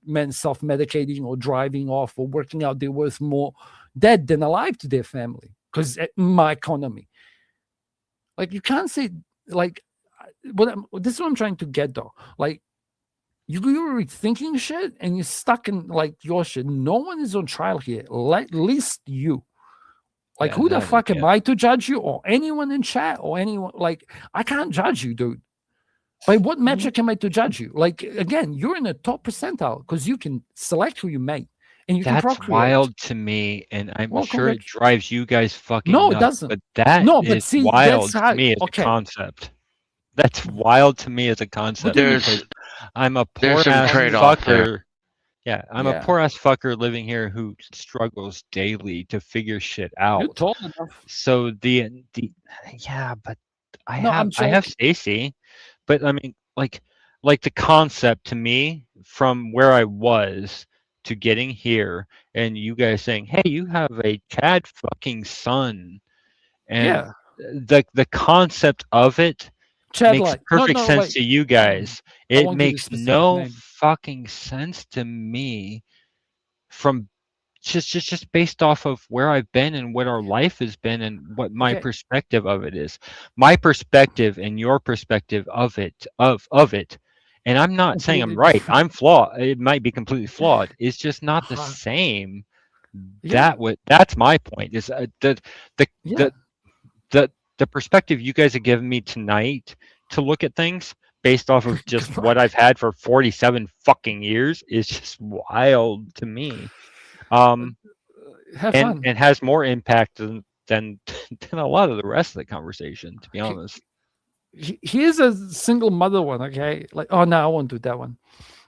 Men self-medicating or driving off or working out, they're worth more dead than alive to their family because my economy. Like you can't say like this is what I'm trying to get though. Like you're rethinking shit and you're stuck in like your shit. No one is on trial here, at least you. Like who the fuck am I to judge you or anyone in chat or anyone? Like I can't judge you, dude. By what metric am I to judge you? Like again, you're in the top percentile because you can select who you make and you can procreate. Wild to me, and I'm sure it drives you guys fucking nuts. It doesn't. But that is wild to me as a concept. That's wild to me as a concept. I'm a poor ass fucker. Yeah, I'm a poor ass fucker living here who struggles daily to figure shit out. You're tall enough. So but I have Stacy. But I mean, like the concept to me from where I was to getting here, and you guys saying, "Hey, you have a Chad fucking son," and the concept of it makes perfect sense to you guys. It makes no fucking sense to me from just based off of where I've been and what our life has been and what my perspective of it is. My perspective and your perspective of it, and I'm not saying I'm right. I'm flawed. It might be completely flawed. It's just not the same. That's my point. Is the perspective you guys have given me tonight to look at things based off of just what I've had for 47 fucking years is just wild to me. And has more impact than a lot of the rest of the conversation, to be honest. Here's a single mother one, okay? Like, oh no, I won't do that one.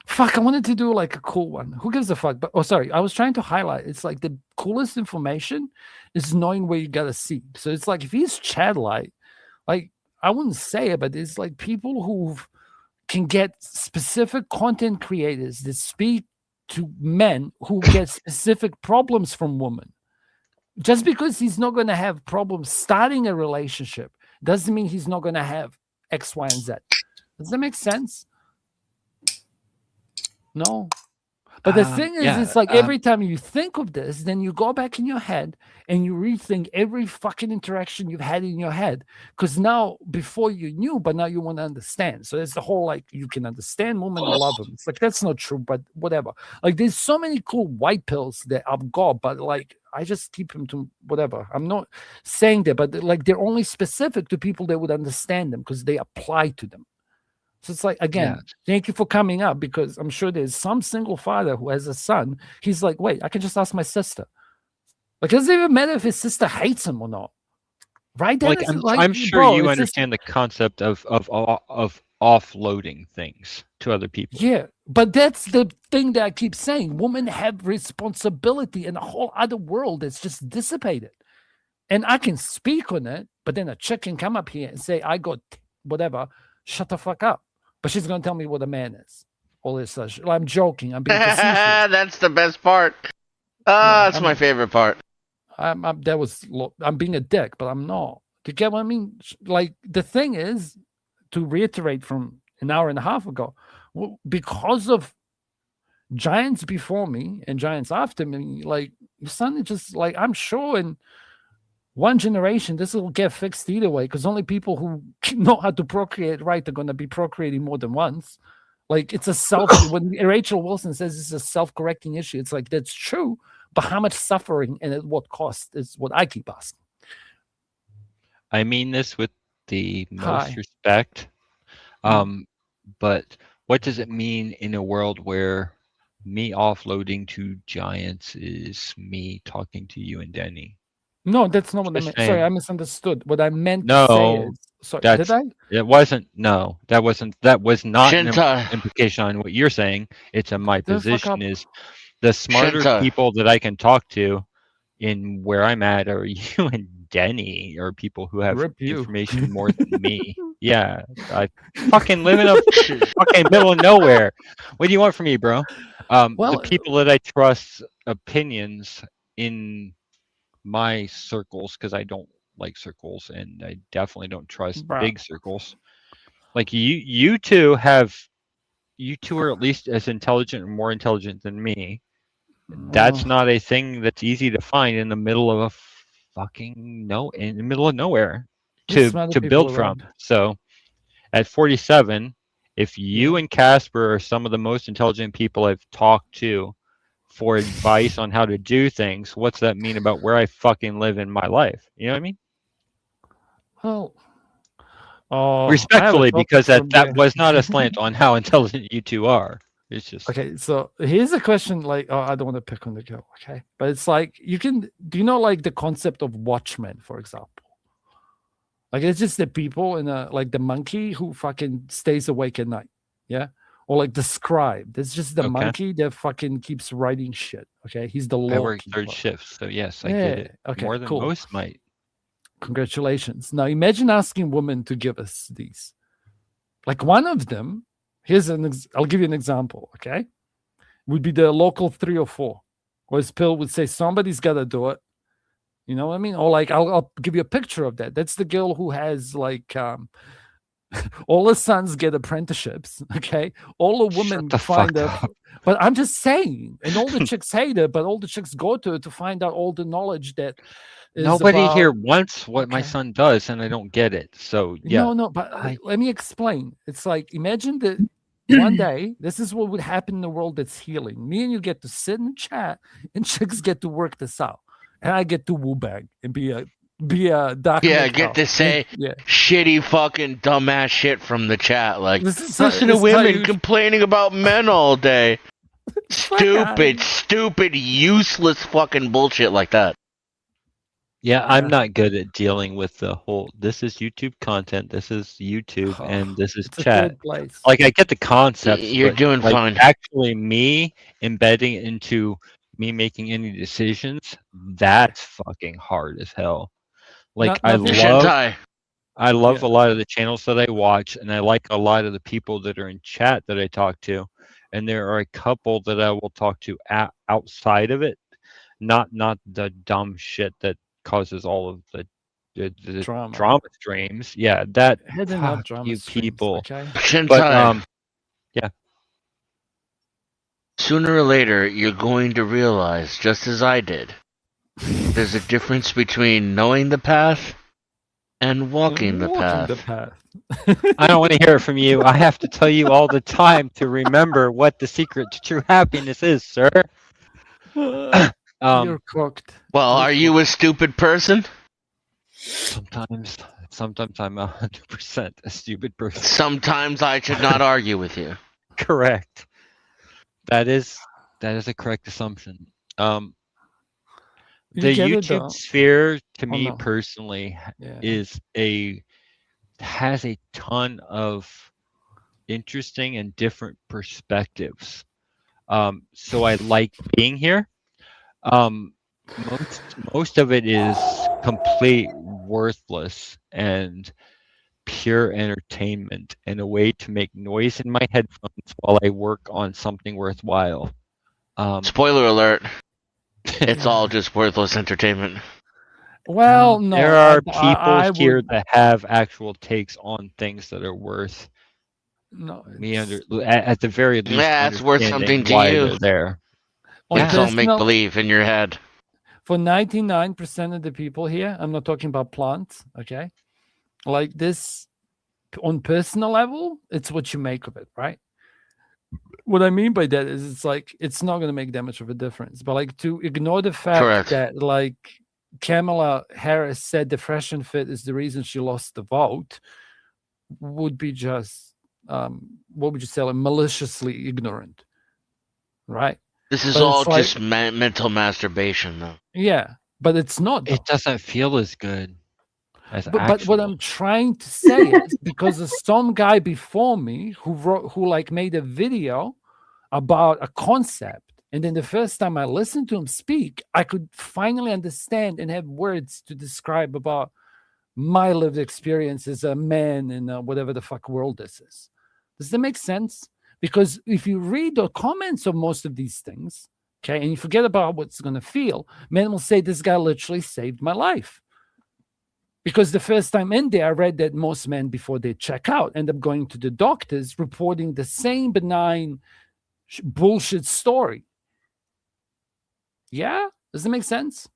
Fuck, I wanted to do like a cool one. Who gives a fuck? But sorry, I was trying to highlight. It's like the coolest information is knowing where you gotta see. So it's like if he's Chad Light, like I wouldn't say it, but it's like people who can get specific content creators that speak to men who get specific problems from women. Just because he's not going to have problems starting a relationship doesn't mean he's not going to have X, Y, and Z. Does that make sense? No. But the thing is, it's like every time you think of this, then you go back in your head and you rethink every fucking interaction you've had in your head. Because now, before you knew, but now you want to understand. So there's the whole like, you can understand women and love them. It's like, that's not true, but whatever. Like, there's so many cool white pills that I've got, but like, I just keep them to whatever. I'm not saying that, but like, they're only specific to people that would understand them because they apply to them. So it's like, again, thank you for coming up, because I'm sure there's some single father who has a son. He's like, wait, I can just ask my sister. Like, it doesn't even matter if his sister hates him or not. Right? Like, I'm sure you understand the concept of offloading things to other people. Yeah, but that's the thing that I keep saying. Women have responsibility in a whole other world that's just dissipated. And I can speak on it, but then a chick can come up here and say, I got whatever, shut the fuck up. But she's going to tell me what a man is. All this such. I'm joking. I'm being facetious. That's the best part. That's my favorite part. I'm being a dick, but I'm not. Do you get what I mean? Like, the thing is, to reiterate from an hour and a half ago, because of giants before me and giants after me, like, your son is just like, I'm sure in one generation, this will get fixed either way, because only people who know how to procreate right are going to be procreating more than once. Like, it's a when Rachel Wilson says it's a self-correcting issue, it's like, that's true, but how much suffering and at what cost is what I keep asking. I mean this with the most respect. But what does it mean in a world where me offloading to giants is me talking to you and Denny? No, that's not what I meant. Sorry, I misunderstood. What I meant to say is, sorry, did I? It wasn't. No, that was not an implication on what you're saying. It's my position is the smarter people that I can talk to in where I'm at are you and Denny, or people who have information more than me. Yeah, I fucking live in a fucking middle of nowhere. What do you want from me, bro? The people that I trust opinions in my circles, because I don't like circles, and I definitely don't trust big circles. Like you two are at least as intelligent or more intelligent than me. That's not a thing that's easy to find in the middle of in the middle of nowhere to build from. So at 47, if you and Casper are some of the most intelligent people I've talked to for advice on how to do things, what's that mean about where I fucking live in my life? You know what I mean? Well, respectfully, because that was not a slant on how intelligent you two are. It's just okay. So here's a question. Like, I don't want to pick on the girl, okay? But it's like, do you know, like, the concept of watchmen, for example? Like, it's just the people in like the monkey who fucking stays awake at night, yeah. Or like the scribe. It's just the monkey that fucking keeps writing shit. Okay, he's the law. I work third shift, so yes, I get it. Okay, more than most might. Congratulations. Now imagine asking women to give us these. Like, one of them, I'll give you an example. Okay, would be the local 3 or 4, where Pill would say somebody's got to do it. You know what I mean? Or like, I'll give you a picture of that. That's the girl who has like. All the sons get apprenticeships, okay? All the women find out. But I'm just saying, and all the chicks hate it, but all the chicks go to it to find out all the knowledge that is nobody here wants what my son does, and I don't get it. So yeah. No, but let me explain. It's like, imagine that one day, this is what would happen in the world that's healing. Me and you get to sit and chat, and chicks get to work this out. And I get to woo bag and be a Dr. Get to say shitty fucking dumbass shit from the chat. Like, listen to women complaining about men all day. Stupid, useless fucking bullshit like that. Yeah, I'm not good at dealing with the whole, this is YouTube content, this is YouTube, and this is chat. Like, I get the concept. You're doing fine. Actually, me embedding into me making any decisions, that's fucking hard as hell. Like, I love a lot of the channels that I watch, and I like a lot of the people that are in chat that I talk to, and there are a couple that I will talk to outside of it not the dumb shit that causes all of the Drama. streams. Yeah, that Hidden up fuck drama you streams, people. okay? Shintai, yeah. Sooner or later, you're going to realize, just as I did, there's a difference between knowing the path and walking the path. I don't want to hear it from you. I have to tell you all the time to remember what the secret to true happiness is, sir. You're cooked. Well, are you a stupid person? Sometimes I'm 100% a stupid person. Sometimes I should not argue with you. Correct. That is a correct assumption. The YouTube sphere, to me personally, has a ton of interesting and different perspectives. So I like being here. Most of it is complete worthless and pure entertainment and a way to make noise in my headphones while I work on something worthwhile. Spoiler alert. It's all just worthless entertainment. Well, no. There are people here that have actual takes on things that are worth me at the very least. Yeah, it's worth something to why you. they're there. It's all make believe in your head. For 99% of the people here, I'm not talking about plants, okay? Like this, on personal level, it's what you make of it, right? What I mean by that is it's like, it's not going to make that much of a difference. But like to ignore the fact that like Kamala Harris said the fresh and fit is the reason she lost the vote would be just, what would you say, like maliciously ignorant, right? This is all just mental masturbation, though. Yeah, but it's not. It doesn't feel as good as but what I'm trying to say is because of some guy before me who like made a video about a concept, and then the first time I listened to him speak, I could finally understand and have words to describe about my lived experience as a man in whatever the fuck world this is. Does that make sense? Because if you read the comments of most of these things, okay, and you forget about what's going to feel, men will say, this guy literally saved my life. Because the first time in there, I read that most men, before they check out, end up going to the doctors, reporting the same benign bullshit story. Yeah? Does that make sense?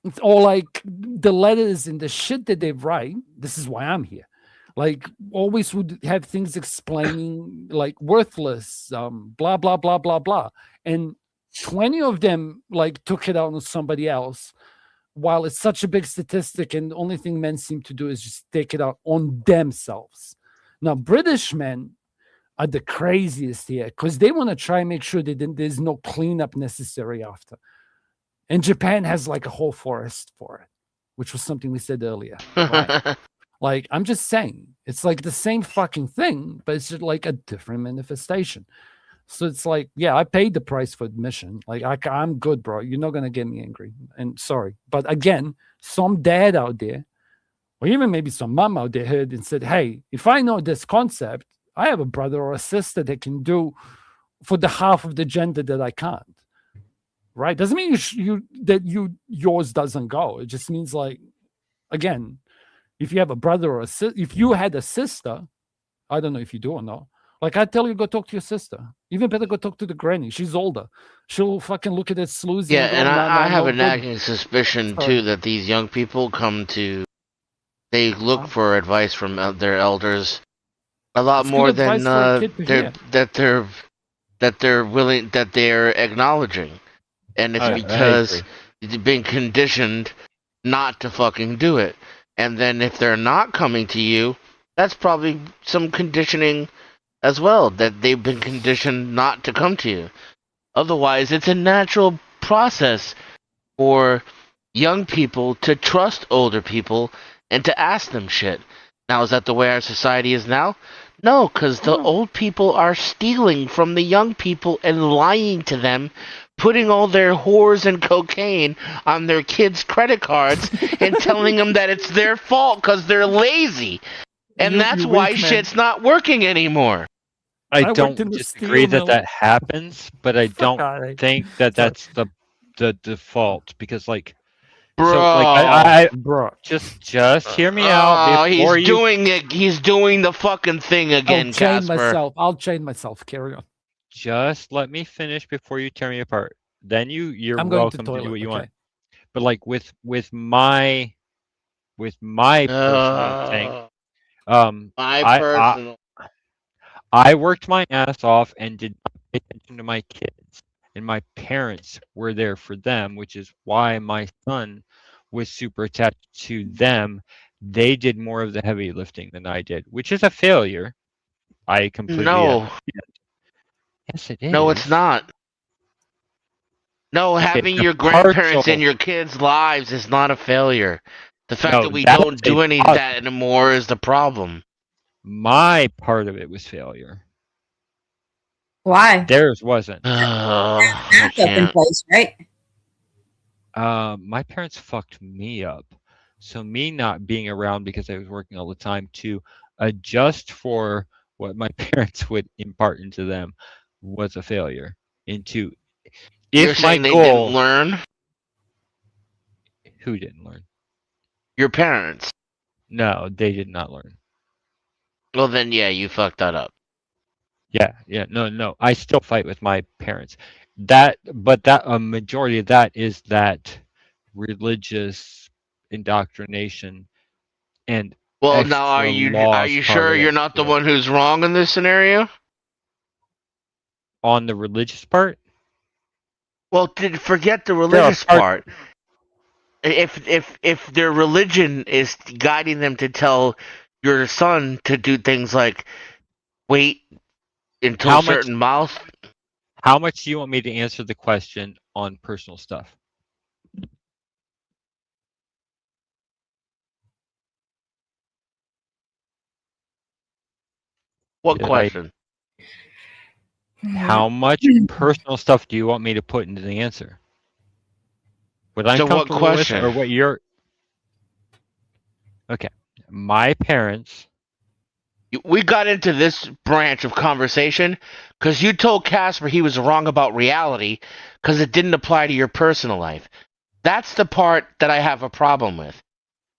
It's all like the letters and the shit that they write. This is why I'm here. Like always would have things explaining like worthless, blah, blah, blah, blah, blah. And 20 of them like took it out on somebody else, while it's such a big statistic and the only thing men seem to do is just take it out on themselves. Now, British men are the craziest here because they want to try and make sure that there's no cleanup necessary after. And Japan has like a whole forest for it, which was something we said earlier. Right? Like, I'm just saying, it's like the same fucking thing, but it's just like a different manifestation. So it's like, yeah, I paid the price for admission. Like, I'm good, bro. You're not going to get me angry. And sorry. But again, some dad out there, or even maybe some mom out there heard and said, hey, if I know this concept, I have a brother or a sister that can do for the half of the gender that I can't. Right? Doesn't mean yours doesn't go. It just means like, again, if you have a brother or if you had a sister, I don't know if you do or not. Like I tell you, go talk to your sister. Even better, go talk to the granny. She's older. She'll fucking look at that sleazy. Yeah, and I have a nagging suspicion too that these young people they look for advice from their elders a lot more than that they're acknowledging, and it's because you've been conditioned not to fucking do it. And then if they're not coming to you, that's probably some conditioning as well, that they've been conditioned not to come to you. Otherwise, it's a natural process for young people to trust older people and to ask them shit. Now, is that the way our society is now? No, because the old people are stealing from the young people and lying to them, putting all their whores and cocaine on their kids' credit cards and telling them that it's their fault because they're lazy. And that's why shit's not working anymore. I don't disagree that happens, but I don't think that that's the the default because like Bro. so like I Bro. just hear me out before he's doing it. He's doing the fucking thing again, I'll chain Casper. myself. I'll chain myself. Carry on. Just let me finish before you tear me apart. Then you're I'm going to welcome to toilet, do what you okay. want. But like with my personal thing, I worked my ass off and did not pay attention to my kids, and my parents were there for them, which is why my son was super attached to them. They did more of the heavy lifting than I did, which is a failure. I completely understand. Yes, it is. No, it's not. No, Okay, having the your grandparents partial- in your kids' lives is not a failure. The fact No, that we that's don't do a any of that anymore is the problem. My part of it was failure. Why? Theirs wasn't. Back up in place, right? My parents fucked me up. So me not being around because I was working all the time to adjust for what my parents would impart into them was a failure. You're saying they didn't learn? Who didn't learn? Your parents. No, they did not learn. Well, then, yeah, you fucked that up. Yeah, no. I still fight with my parents. But a majority of that is that religious indoctrination and Well, now are extra you laws part sure of you're it. not the one who's wrong in this scenario? On the religious part? Well, forget the religious part. If their religion is guiding them to tell your son to do things like wait until certain mouth. How much do you want me to answer the question on personal stuff? What question? How much personal stuff do you want me to put into the answer? What I'm comfortable with or what you're... Okay. My parents... We got into this branch of conversation because you told Casper he was wrong about reality because it didn't apply to your personal life. That's the part that I have a problem with.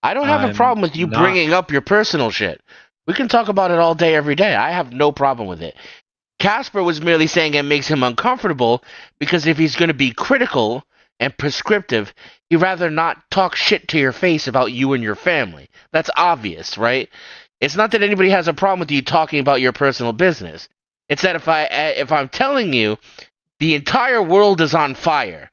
I don't have a problem with you bringing up your personal shit. We can talk about it all day, every day. I have no problem with it. Casper was merely saying it makes him uncomfortable because if he's going to be critical and prescriptive, he'd rather not talk shit to your face about you and your family. That's obvious, right? It's not that anybody has a problem with you talking about your personal business. It's that if I'm telling you the entire world is on fire,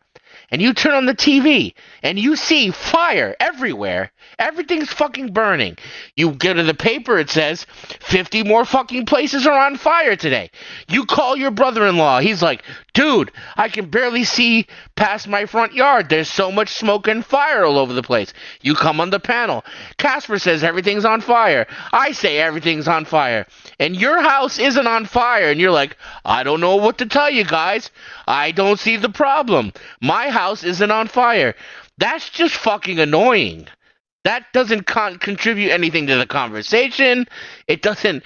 and you turn on the TV and you see fire everywhere. Everything's fucking burning. You go to the paper, it says 50 more fucking places are on fire today. You call your brother-in-law. He's like, dude, I can barely see past my front yard. There's so much smoke and fire all over the place. You come on the panel. Casper says everything's on fire. I say everything's on fire. And your house isn't on fire. And you're like, I don't know what to tell you guys. I don't see the problem. My house isn't on fire. That's just fucking annoying. That doesn't contribute anything to the conversation. It doesn't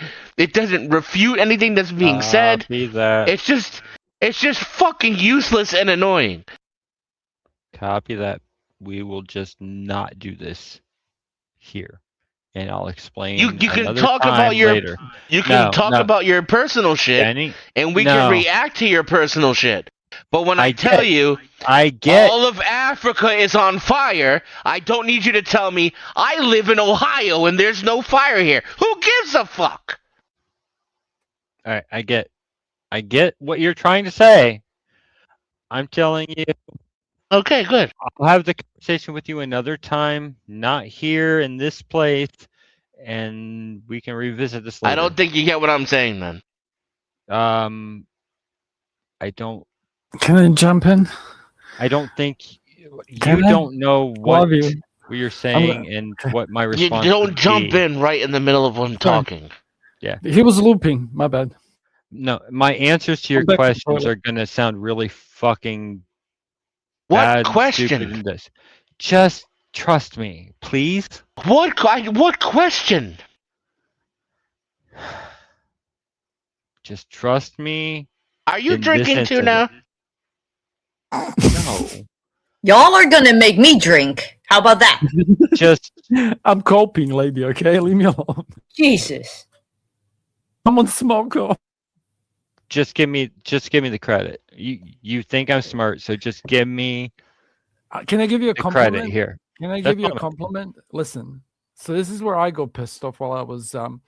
refute anything that's being said. It's just fucking useless and annoying. Copy that. We will just not do this here, and I'll explain. You can talk about your later. You can talk about your personal shit, Danny, and we can react to your personal shit. But when I tell you all of Africa is on fire, I don't need you to tell me I live in Ohio and there's no fire here. Who gives a fuck? All right, I get what you're trying to say. I'm telling you. Okay, good. I'll have the conversation with you another time, not here in this place, and we can revisit this later. I don't think you get what I'm saying, then. I don't. Can I jump in? I don't think you don't know what you're saying and what my response. You don't jump in right in the middle of one talking. Yeah. He was looping. My bad. No, my answers to your questions are going to sound really fucking bad, question? In this. Just trust me, please. What question? Just trust me. Are you drinking too now? No. Y'all are gonna make me drink. How about that? Just I'm coping, lady. Okay, leave me alone. Jesus. I'm on smoke. just give me the credit. You think I'm smart, so just give me Can I give you a the compliment credit here. Can I give you a compliment? Listen. So this is where I go pissed off while I was I'm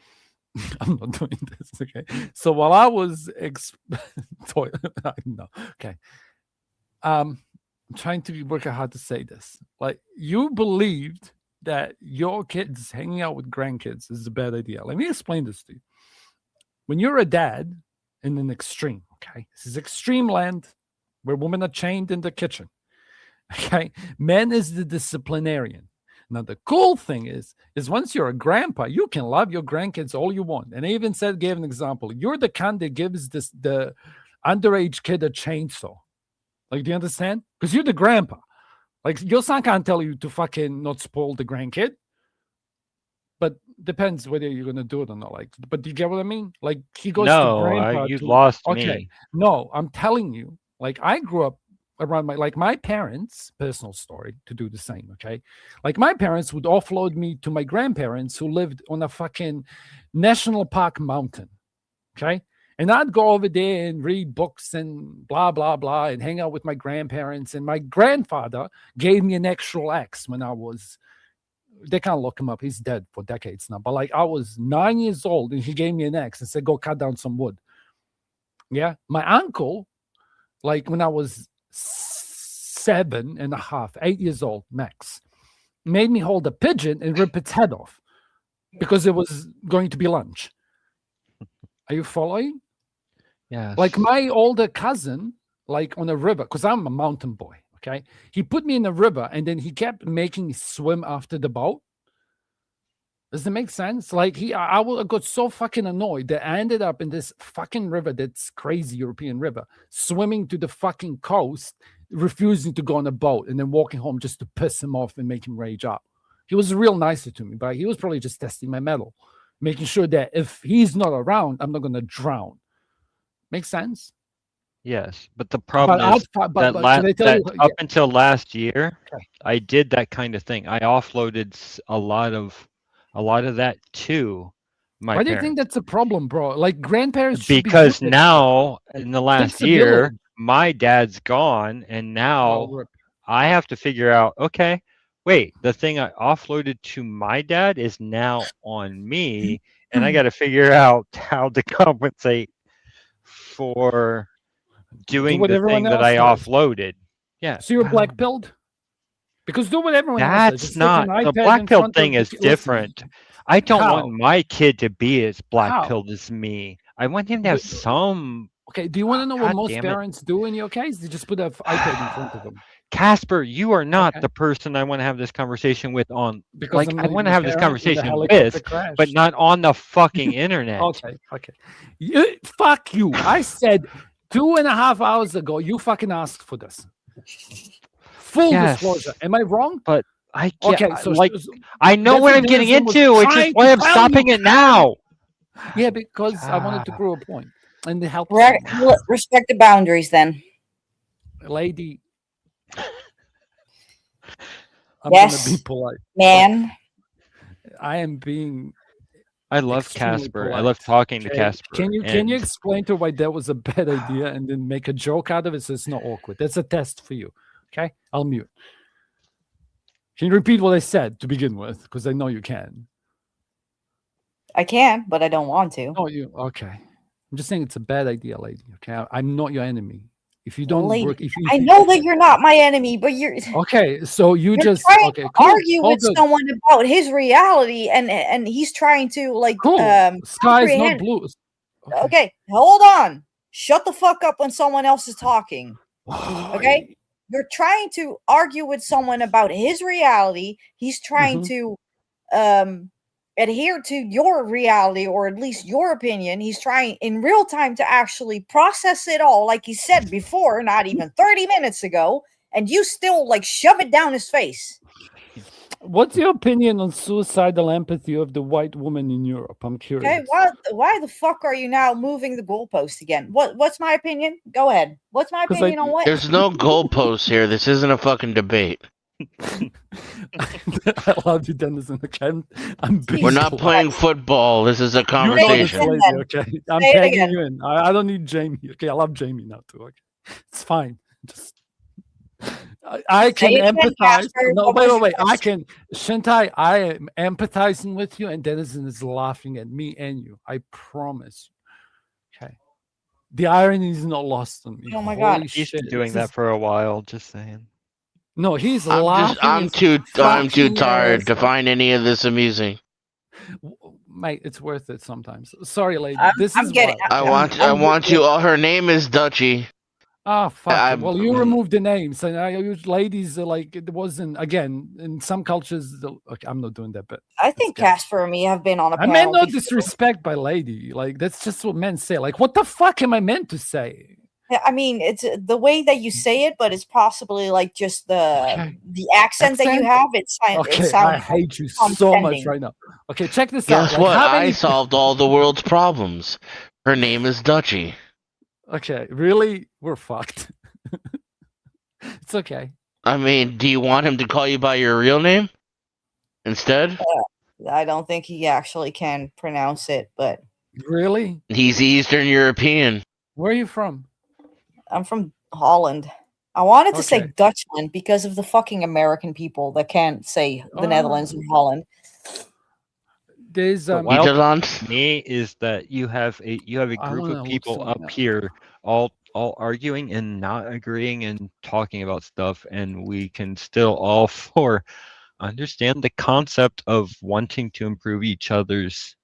not doing this, okay? So while I was no, okay. I'm trying to work out how to say this. Like, you believed that your kids hanging out with grandkids is a bad idea. Let me explain this to you. When you're a dad in an extreme, okay, this is extreme land where women are chained in the kitchen. Okay, man is the disciplinarian. Now the cool thing is once you're a grandpa, you can love your grandkids all you want. And I even gave an example. You're the kind that gives the underage kid a chainsaw. Like, do you understand? Because you're the grandpa. Like, your son can't tell you to fucking not spoil the grandkid. But depends whether you're gonna do it or not. Like, but do you get what I mean? Like, he goes to grandpa. You lost okay. me. No, I'm telling you. Like, I grew up around my parents, personal story, to do the same. Okay, like, my parents would offload me to my grandparents who lived on a fucking national park mountain. Okay, and I'd go over there and read books and blah blah blah and hang out with my grandparents. And my grandfather gave me an actual axe when I was. They can't look him up. He's dead for decades now. But like, I was 9 years old and he gave me an axe and said, "Go cut down some wood." Yeah, my uncle, like when I was 7.5, 8 years old max, made me hold a pigeon and rip its head off because it was going to be lunch. Are you following? Yeah. Like, my older cousin, like on a river, because I'm a mountain boy. Okay, he put me in the river and then he kept making me swim after the boat. Does that make sense? Like, I got so fucking annoyed that I ended up in this fucking river, that's crazy European river, swimming to the fucking coast, refusing to go on a boat, and then walking home just to piss him off and make him rage out. He was real nicer to me, but he was probably just testing my mettle, making sure that if he's not around, I'm not going to drown. Make sense? Yes, but the problem is that up until last year, I did that kind of thing. I offloaded a lot of that to my Why parents. do you think that's a problem, bro? Like, grandparents should because now in the last year, my dad's gone, and now I have to figure out, okay, wait, the thing I offloaded to my dad is now on me, and I got to figure out how to compensate for doing the thing that I offloaded. Yeah. So you're black-pilled? Because do what everyone else does. That's not the black-pilled thing is different. I don't want my kid to be as black-pilled as me. I want him to have some. Okay, do you want to know what most parents do in your case? They just put an iPad in front of them. Casper, you are not the person I want to have this conversation with on. Because I want to have this conversation with, but not on the fucking internet. Okay. Fuck you. I said 2.5 hours ago, you fucking asked for this. Full disclosure. Am I wrong? But I can't. Okay, so I know what I'm getting into. It's just why I'm stopping it now. Yeah, because I wanted to prove a point. And it helps. Respect the boundaries then. Lady. I'm yes, gonna be polite. Man. I am being. I love Casper. Polite. I love talking to Casper. Can you explain to her why that was a bad idea and then make a joke out of it so it's not awkward? That's a test for you. Okay, I'll mute. Can you repeat what I said to begin with? Because I know you can. I can, but I don't want to. Oh, you okay? I'm just saying it's a bad idea, lady. Okay, I'm not your enemy. If you don't work, I know that you're not my enemy, but you're okay. So you're just trying to argue with someone about his reality, and he's trying to like sky's not blue. Okay, hold on. Shut the fuck up when someone else is talking. Okay, you're trying to argue with someone about his reality. He's trying to adhere to your reality, or at least your opinion. He's trying in real time to actually process it all, like he said before, not even 30 minutes ago, and you still like shove it down his face. What's your opinion on suicidal empathy of the white woman in Europe? I'm curious. Okay, why the fuck are you now moving the goalpost again? What's my opinion? Go ahead. What's my opinion on what? There's no goalposts here. This isn't a fucking debate. I love you, Dennis. I'm We're not playing football. This is a conversation. Okay, I'm tagging you in. I don't need Jamie. Okay, I love Jamie now too. Okay, it's fine. Just I can empathize. No, wait. I can, Shintai. I am empathizing with you, and Dennis is laughing at me and you. I promise. Okay, the irony is not lost on me. Oh my god, he's been doing that for a while. Just saying. No, he's laughing. I'm too tired to find any of this amusing. Mate, it's worth it sometimes. Sorry, lady. I want you. Her name is Dutchie. Ah, fuck. Well, you removed the names, and I use ladies like it wasn't. Again, in some cultures, okay, I'm not doing that. But I think Casper and me have been on a I panel. meant no before. disrespect by lady. Like that's just what men say. Like, what the fuck am I meant to say? Yeah, I mean, it's the way that you say it, but it's possibly like just the accent that you have. It sounds. I hate you so much right now. Okay, check this out. Guess what? I solved all the world's problems. Her name is Dutchie. Okay, really? We're fucked. It's okay. I mean, do you want him to call you by your real name instead? I don't think he actually can pronounce it, but really, he's Eastern European. Where are you from? I'm from Holland. I wanted to say Dutchland because of the fucking American people that can't say the Netherlands and Holland. There's the wild to me is that you have a group of people up here all arguing and not agreeing and talking about stuff, and we can still all four understand the concept of wanting to improve each other's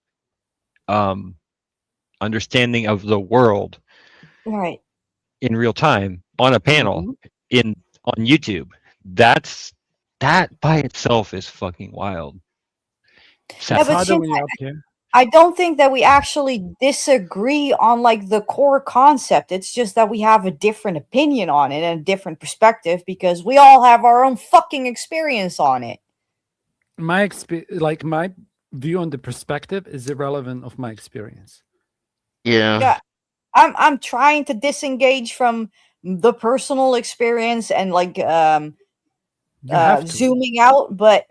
understanding of the world, right, in real time on a panel on YouTube. That by itself is fucking wild. Yeah, but I don't think that we actually disagree on like the core concept. It's just that we have a different opinion on it and a different perspective because we all have our own fucking experience on it. My view on the perspective is irrelevant of my experience. Yeah. I'm trying to disengage from the personal experience and like zooming out, but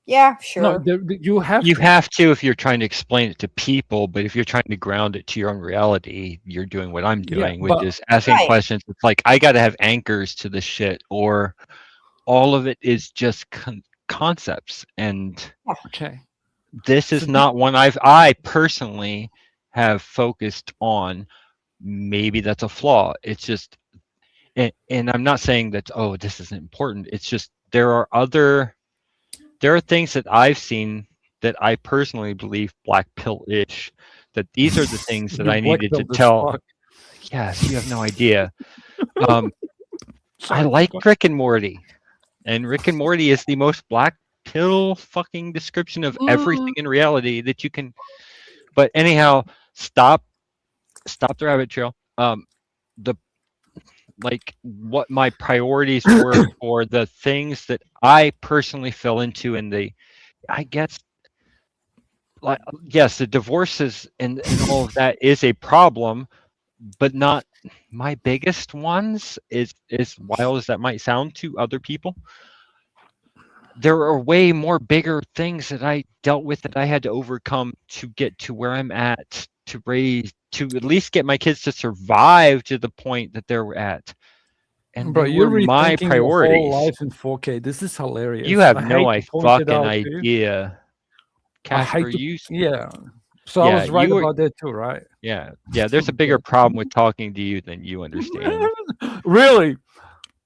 yeah, sure. No, you have to if you're trying to explain it to people, but if you're trying to ground it to your own reality, you're doing what I'm doing, which is asking questions. It's like I got to have anchors to the shit, or all of it is just concepts. And this is not one I personally have focused on. Maybe that's a flaw. It's just, and I'm not saying that this isn't important. It's just there are things that I've seen that I personally believe blackpill-ish, that these are the things that I needed to tell. Yes, you have no idea. I like Rick and Morty, and Rick and Morty is the most black pill fucking description of everything in reality that you can. But anyhow, stop the rabbit trail. What my priorities were for the things that I personally fell into, and I guess, yes, the divorces and all of that is a problem, but not my biggest ones. Is wild as that might sound to other people, there are way more bigger things that I dealt with that I had to overcome to get to where I'm at, to at least get my kids to survive to the point that they're at. And bro, you're my priorities. Your whole life in 4K. This is hilarious. You have no fucking idea. Casper, So I was right about that too, right? Yeah. There's a bigger problem with talking to you than you understand. Really?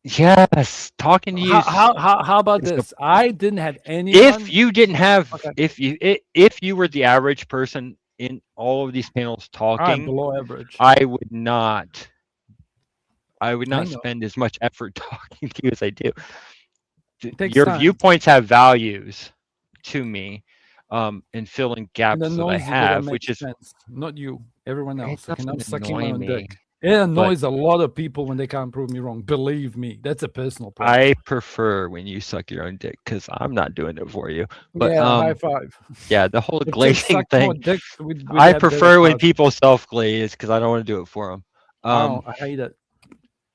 Yes, talking to you. How about this? I didn't have any. If you didn't have, if you were the average person in all of these panels talking, below average, I would not spend as much effort talking to you as I do. Your viewpoints have values to me, in filling gaps that I have, which is not you, everyone else. I'm sucking my own dick. It annoys a lot of people when they can't prove me wrong. Believe me, that's a personal problem. I prefer when you suck your own dick because I'm not doing it for you. But high five. Yeah, the whole If chicks glazing suck more thing. dicks, we'd I have better prefer when cars. people self-glaze because I don't want to do it for them. I hate it.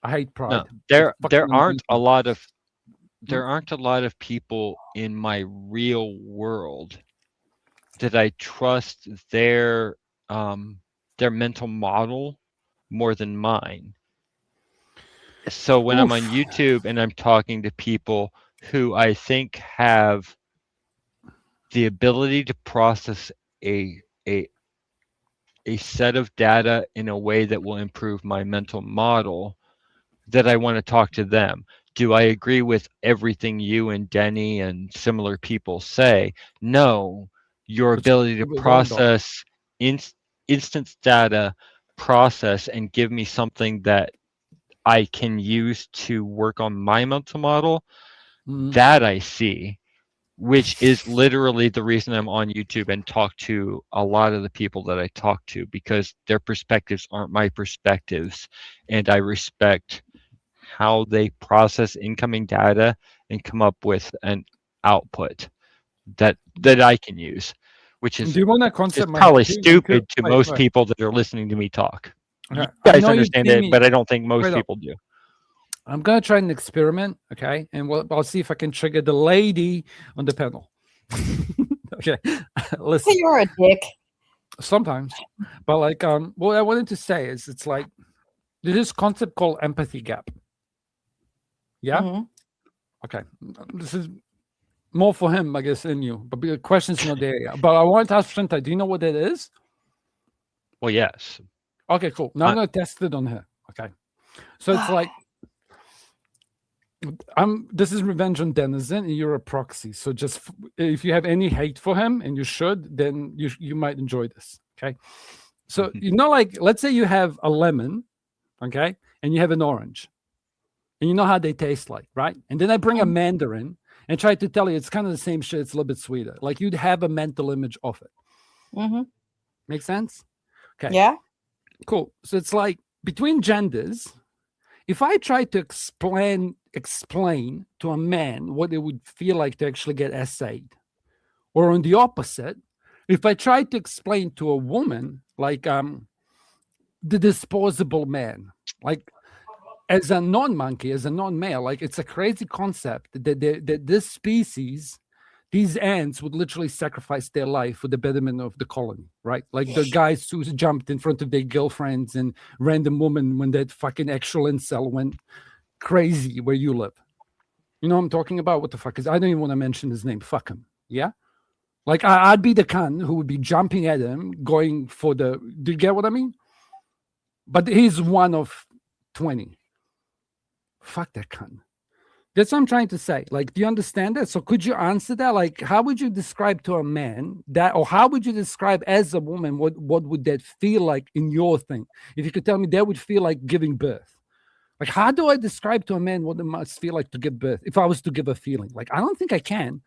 I hate pride. No, there fucking aren't a amusing. lot of people in my real world that I trust their mental model more than mine. So when I'm on YouTube and I'm talking to people who I think have the ability to process a set of data in a way that will improve my mental model, that I want to talk to them. Do I agree with everything you and Denny and similar people say? No. Your ability to process instant data, process, and give me something that I can use to work on my mental model, that I see, which is literally the reason I'm on YouTube and talk to a lot of the people that I talk to, because their perspectives aren't my perspectives, and I respect how they process incoming data and come up with an output that I can use, which is Do you want that concept probably stupid to most people that are listening to me talk. Okay. You guys understand it, but I don't think most people do. I'm gonna try an experiment, okay, and I'll see if I can trigger the lady on the panel. Okay, listen. You're a dick. Sometimes, but like, what I wanted to say is, it's like there's this concept called empathy gap. Yeah. Mm-hmm. Okay, this is more for him, I guess, than you. But the question's not there yet. But I want to ask Shintai, do you know what that is? Well, yes. Okay, cool. Now I'm gonna test it on her. Okay, so it's like, this is Revenge on Denizen, and you're a proxy. So just if you have any hate for him, and you should, then you might enjoy this. Okay, so like, let's say you have a lemon, okay, and you have an orange, and you know how they taste like, right? And then I bring a mandarin and try to tell you it's kind of the same shit. It's a little bit sweeter. Like, you'd have a mental image of it. Mm-hmm. Make sense? Okay. Yeah. Cool. So it's like, between genders, if I try to explain to a man what it would feel like to actually get essayed, or on the opposite, if I try to explain to a woman, like, the disposable man, like, as a non-monkey, as a non-male, like, it's a crazy concept that this species, these ants, would literally sacrifice their life for the betterment of the colony, right? Like the guys who jumped in front of their girlfriends and random woman when that fucking actual incel went crazy where you live. You know what I'm talking about? What the fuck is? I don't even want to mention his name. Fuck him. Yeah? Like, I'd be the cunt who would be jumping at him, going for the... Do you get what I mean? But he's one of 20. Fuck that cunt. That's what I'm trying to say. Like, do you understand that? So could you answer that? Like, how would you describe to a man that, or how would you describe as a woman, what would that feel like in your thing? If you could tell me that would feel like giving birth. Like, how do I describe to a man what it must feel like to give birth? If I was to give a feeling, like, I don't think I can.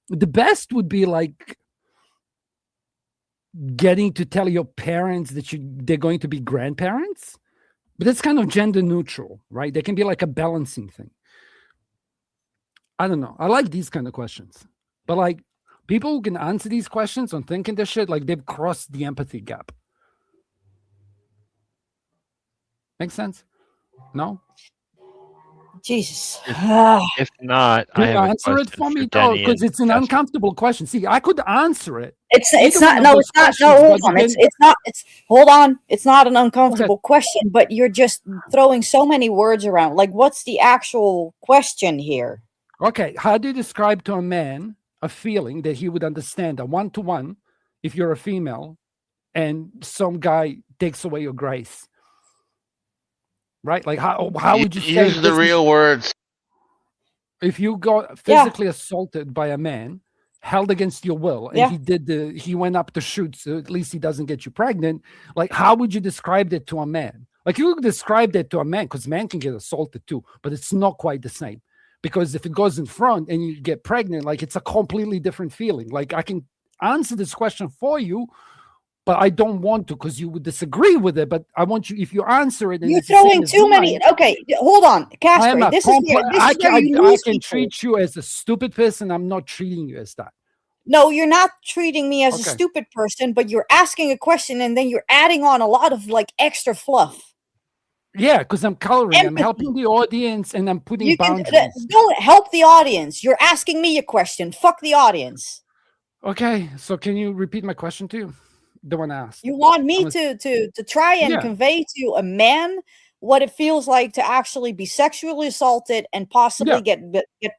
The best would be like getting to tell your parents that they're going to be grandparents. But that's kind of gender neutral, right? They can be like a balancing thing. I don't know. I like these kind of questions. But like, people who can answer these questions on thinking this shit, like, they've crossed the empathy gap. Make sense? No? Jesus. If not, Can I you have answer a it for question me, for though? Denny Because and it's an Casper. uncomfortable question. See, I could answer it. It's Either not. one of No, those it's not. questions, No, hold but on. then- It's not. It's hold on. It's not an uncomfortable question, but you're just throwing so many words around. Like, what's the actual question here? Okay, how do you describe to a man a feeling that he would understand, a one-to-one, if you're a female and some guy takes away your grace? Right? Like, how would you say use the real words? If you got physically assaulted by a man, held against your will, and he went up to shoot, so at least he doesn't get you pregnant, like, how would you describe that to a man? Like, you describe that to a man, because man can get assaulted too, but it's not quite the same. Because if it goes in front and you get pregnant, like, it's a completely different feeling. Like, I can answer this question for you, but I don't want to because you would disagree with it. But I want you, if you answer it, and You're it's the same throwing as too many. mine, Okay, hold on, I am Casper. a This is where I you can lose people. treat you as a stupid person. I'm not treating you as that. No, you're not treating me as a Okay. stupid person, but you're asking a question and then you're adding on a lot of like extra fluff. Yeah, because I'm coloring. I'm Empathy. helping the audience, and I'm putting You can boundaries. don't help the audience. You're asking me a question. Fuck the audience. Okay, so can you repeat my question to you? The one I asked. You want me to try and Yeah. convey to a man what it feels like to actually be sexually assaulted and possibly get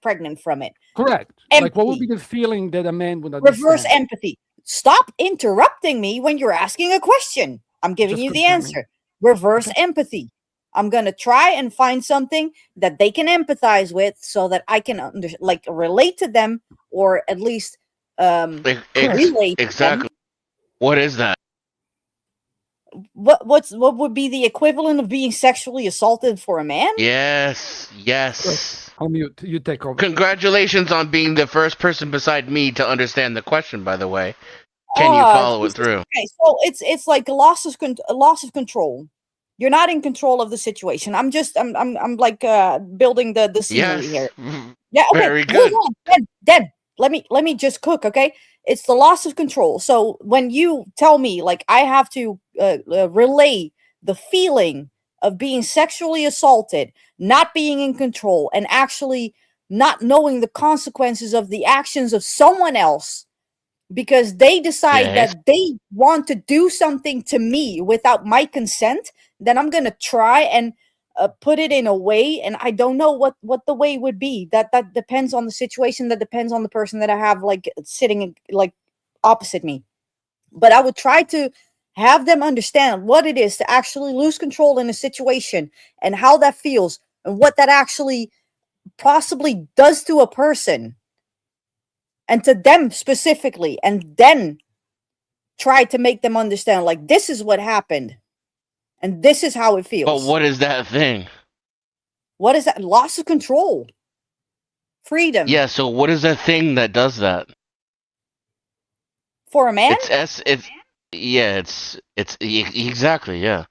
pregnant from it. Correct. Empathy. Like, what would be the feeling that a man would understand? Reverse empathy. Stop interrupting me when you're asking a question. I'm giving Just you the confirming. answer. Reverse empathy. I'm going to try and find something that they can empathize with so that I can relate to them, or at least relate to Exactly. them. What is that? What would be the equivalent of being sexually assaulted for a man? Yes. I'll mute. You take over. Congratulations on being the first person beside me to understand the question, by the way. Can you follow it through? Okay, so it's like a loss of control. You're not in control of the situation. I'm like building the scenery here. Yeah, okay. Very good. Hold on. Deb, let me just cook, okay? It's the loss of control. So when you tell me like I have to relay the feeling of being sexually assaulted, not being in control, and actually not knowing the consequences of the actions of someone else, because they decide that they want to do something to me without my consent, then I'm going to try and put it in a way, and I don't know what the way would be. That depends on the situation. That depends on the person that I have like sitting like opposite me. But I would try to have them understand what it is to actually lose control in a situation and how that feels and what that actually possibly does to a person and to them specifically, and then try to make them understand like this is what happened and this is how it feels. But what is that thing? What is that? Loss of control. Freedom. Yeah, so what is that thing that does that? For a man? It's exactly, yeah.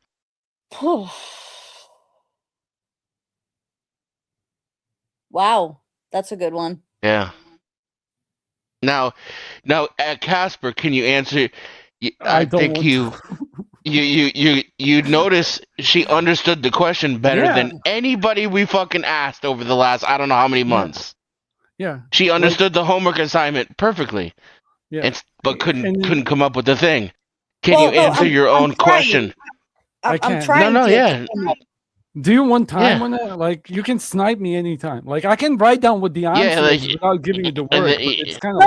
Wow, that's a good one. Yeah. Now, Casper, can you answer? I think you notice she understood the question better than anybody we fucking asked over the last I don't know how many months. Yeah. She understood the homework assignment perfectly. Yeah. But couldn't come up with the thing. Can you answer your I'm own question? I'm trying to. Do you want time on it? Like, you can snipe me anytime. Like, I can write down what the answer is without giving you the word. But it's kind of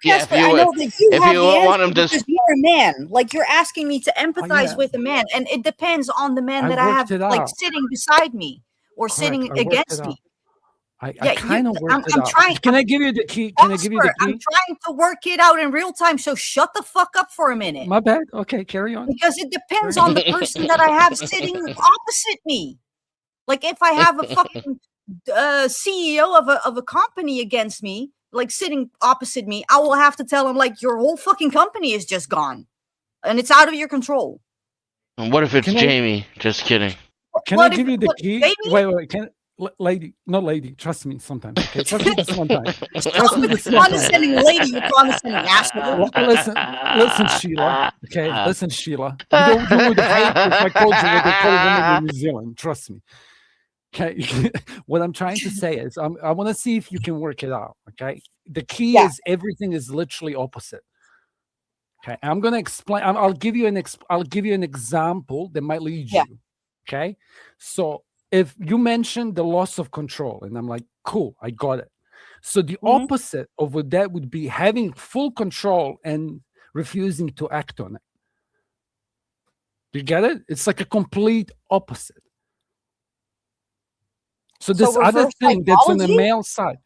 Casper, I know that you have the answer because you're a man. Like, you're asking me to empathize with a man, and it depends on the man that I have like sitting beside me or sitting against me. I kind of worked it out. Trying, can I give you the key? Can I give you the key? I'm trying to work it out in real time, so shut the fuck up for a minute. My bad. Okay, carry on. Because it depends on the person that I have sitting opposite me. Like, if I have a fucking CEO of a company against me, like sitting opposite me, I will have to tell him, like, your whole fucking company is just gone. And it's out of your control. And what if it's Jamie? Just kidding. Can I give you the key? Wait. Lady, not lady. Trust me sometimes. Okay? Trust me this one time. Trust me this one time. Condescending lady, you condescending asshole. Listen, Sheila. Okay, listen, Sheila. You would hate if I called you what they call women in New Zealand. Trust me. Okay, what I'm trying to say is, I want to see if you can work it out. Okay, the key is everything is literally opposite. Okay, I'm gonna explain. I'll give you an example that might lead you. Okay, so if you mentioned the loss of control, and I'm like, cool, I got it. So the opposite of that would be having full control and refusing to act on it. You get it? It's like a complete opposite. So this other thing that's on the male side.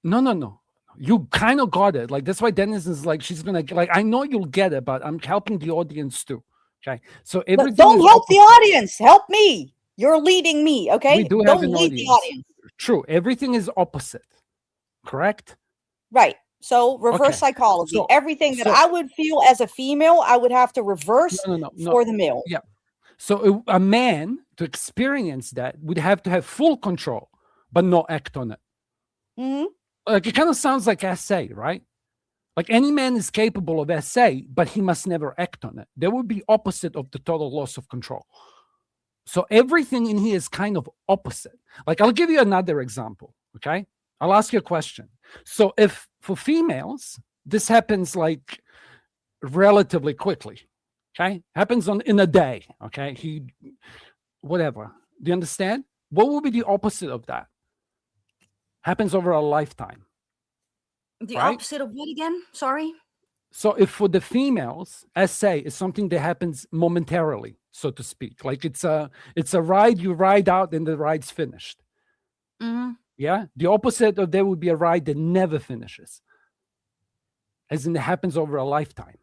No. You kind of got it. Like, that's why Dennis is like, she's gonna like, I know you'll get it, but I'm helping the audience too. Okay. So everything. Don't help the audience. Help me. You're leading me. Okay. We don't lead an audience. the audience. True. Everything is opposite. Correct? Right. So reverse psychology. So, Everything that I would feel as a female, I would have to reverse for the male. Yeah. So a man to experience that would have to have full control, but not act on it. Mm-hmm. Like it kind of sounds like SA, right? Like any man is capable of SA, but he must never act on it. That would be opposite of the total loss of control. So everything in here is kind of opposite. Like I'll give you another example, okay? I'll ask you a question. So if for females, this happens like relatively quickly, okay? Happens in a day, okay? Whatever. Do you understand? What would be the opposite of that? Happens over a lifetime. The opposite of what again? Sorry? So if for the females, SA is something that happens momentarily, so to speak. Like it's a ride, you ride out and the ride's finished. Mm-hmm. Yeah. The opposite of that would be a ride that never finishes. As in it happens over a lifetime.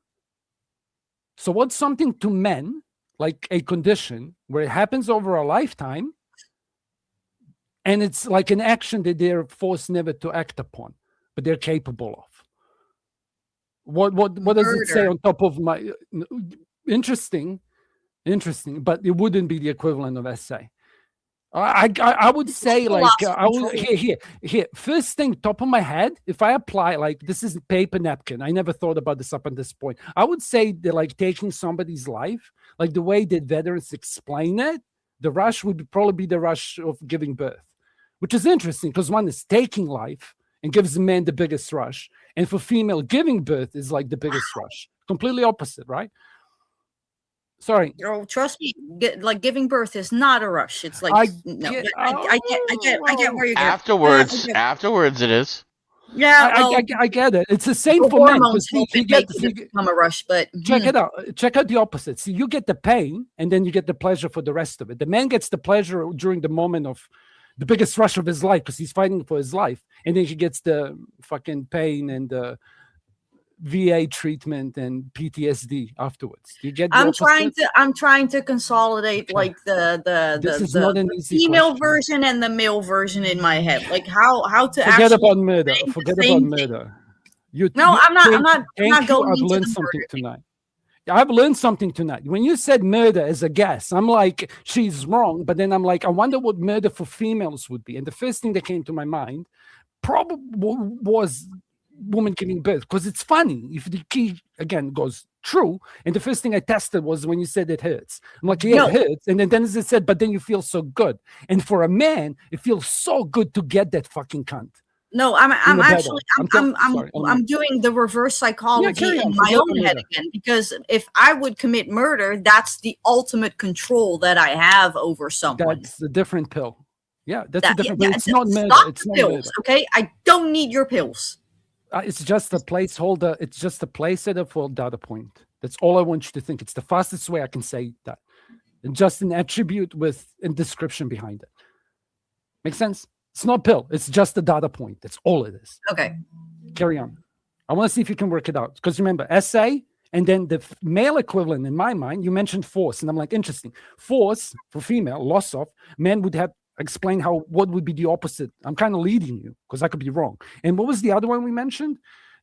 So what's something to men, like a condition where it happens over a lifetime, and it's like an action that they're forced never to act upon, but they're capable of? What does it say on top of my interesting, but it wouldn't be the equivalent of SA. I would say like here first thing top of my head, if I apply like this is paper napkin, I never thought about this up at this point. I would say that like taking somebody's life, like the way that veterans explain it, the rush would probably be the rush of giving birth, which is interesting because one is taking life and gives the man the biggest rush, and for female giving birth is like the biggest rush. Completely opposite, right? Sorry. Oh, trust me. Like giving birth is not a rush. It's like I get where you're going. Afterwards, it is. Yeah, I get it. It's the same for men. You get it become a rush, but check it out. Check out the opposite. See, you get the pain, and then you get the pleasure for the rest of it. The man gets the pleasure during the moment of the biggest rush of his life because he's fighting for his life, and then he gets the fucking pain and the VA treatment and PTSD afterwards. Do you get? I'm trying to consolidate like the female version and the male version in my head. Like how to forget about murder. Forget about murder. I'm not going. I've learned something tonight. I've learned something tonight. When you said murder as a guess, I'm like, she's wrong. But then I'm like, I wonder what murder for females would be. And the first thing that came to my mind probably was woman giving birth, because it's funny if the key again goes true. And the first thing I tested was when you said it hurts. I'm like, yeah, it hurts. And then as it said, but then you feel so good. And for a man, it feels so good to get that fucking cunt. No, I'm doing the reverse psychology in my own head again, because if I would commit murder, that's the ultimate control that I have over someone. That's a different pill. Yeah, that's a different pill. It's not murder. It's not pills, okay? I don't need your pills. It's just a placeholder. It's just a placeholder for a data point. That's all I want you to think. It's the fastest way I can say that. And just an attribute with a description behind it. Make sense? It's not pill. It's just a data point. That's all it is. Okay. Carry on. I want to see if you can work it out. Because remember, SA, and then the male equivalent in my mind, you mentioned force. And I'm like, interesting. Force for female, loss of, men would have explain what would be the opposite. I'm kind of leading you because I could be wrong. And what was the other one we mentioned?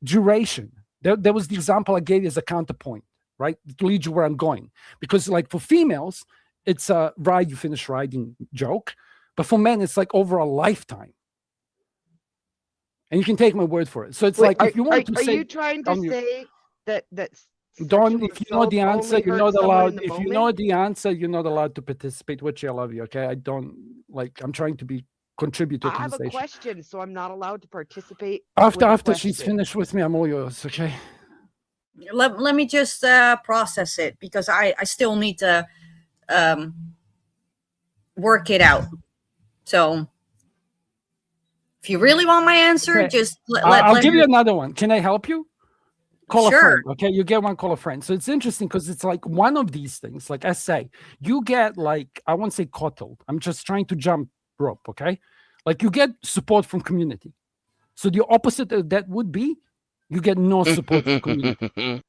Duration. There was the example I gave you as a counterpoint, right? To lead you where I'm going. Because like for females, it's a ride, you finish riding joke. But for men, it's like over a lifetime. And you can take my word for it. So it's if you want to say... Are you trying to say that's... Don, if you know the answer, you're not allowed. If you know the answer, you're not allowed to participate. Which I love you, okay? I don't I'm trying to contribute to the conversation. I have a question, so I'm not allowed to participate. After she's finished with me, I'm all yours, okay? Let me just process it, because I still need to work it out. So if you really want my answer, just I'll give you another one. Can I help you? Call sure. a friend, okay? You get one, call a friend. So it's interesting because it's like one of these things, like I say, you get like, I won't say coddled. I'm just trying to jump rope, okay? Like you get support from community. So the opposite of that would be you get no support from community.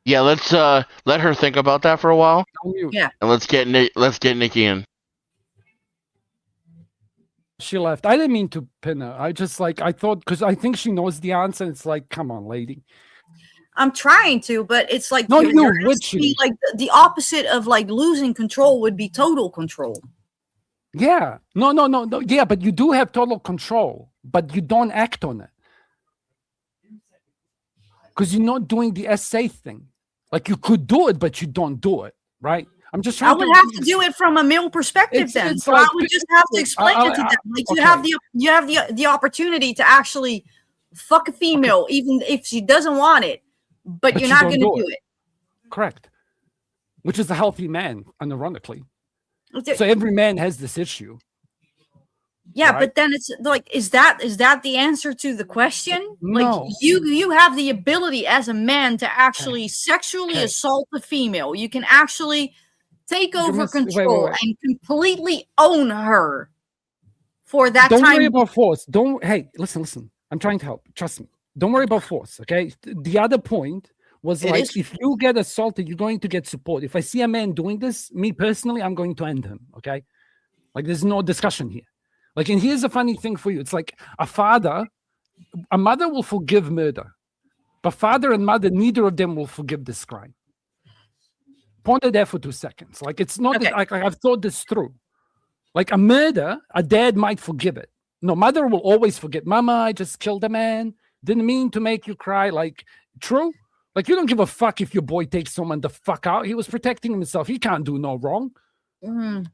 Yeah, let's let her think about that for a while. Yeah. And let's get Nikki in. She left. I didn't mean to pin her. I just like I thought because I think she knows the answer. It's like, come on, lady. I'm trying to, but it's like no, you're asking me, like the opposite of like losing control would be total control. Yeah. No. Yeah, but you do have total control, but you don't act on it. Because you're not doing the essay thing. Like you could do it, but you don't do it, right? I'm just trying I would have to do it from a male perspective then. So like, I would just have to explain it to them. Like you have the opportunity to actually fuck a female, even if she doesn't want it, but you're not going to do it. Correct. Which is a healthy man, ironically. So every man has this issue. Yeah, right? But then it's like, is that the answer to the question? No. Like you have the ability as a man to actually sexually assault a female. You can actually take over control and completely own her for that time. Don't worry about force. Hey, listen. I'm trying to help. Trust me. Don't worry about force, okay? The other point was if you get assaulted, you're going to get support. If I see a man doing this, me personally, I'm going to end him, okay? Like there's no discussion here. Like, and here's a funny thing for you. It's like a mother will forgive murder, but father and mother, neither of them will forgive this crime. Ponder that for 2 seconds. Like, it's not that I've thought this through. Like a murder, a dad might forgive it. No, mother will always forget. Mama, I just killed a man. Didn't mean to make you cry. Like, true? Like, you don't give a fuck if your boy takes someone the fuck out. He was protecting himself. He can't do no wrong. Mm.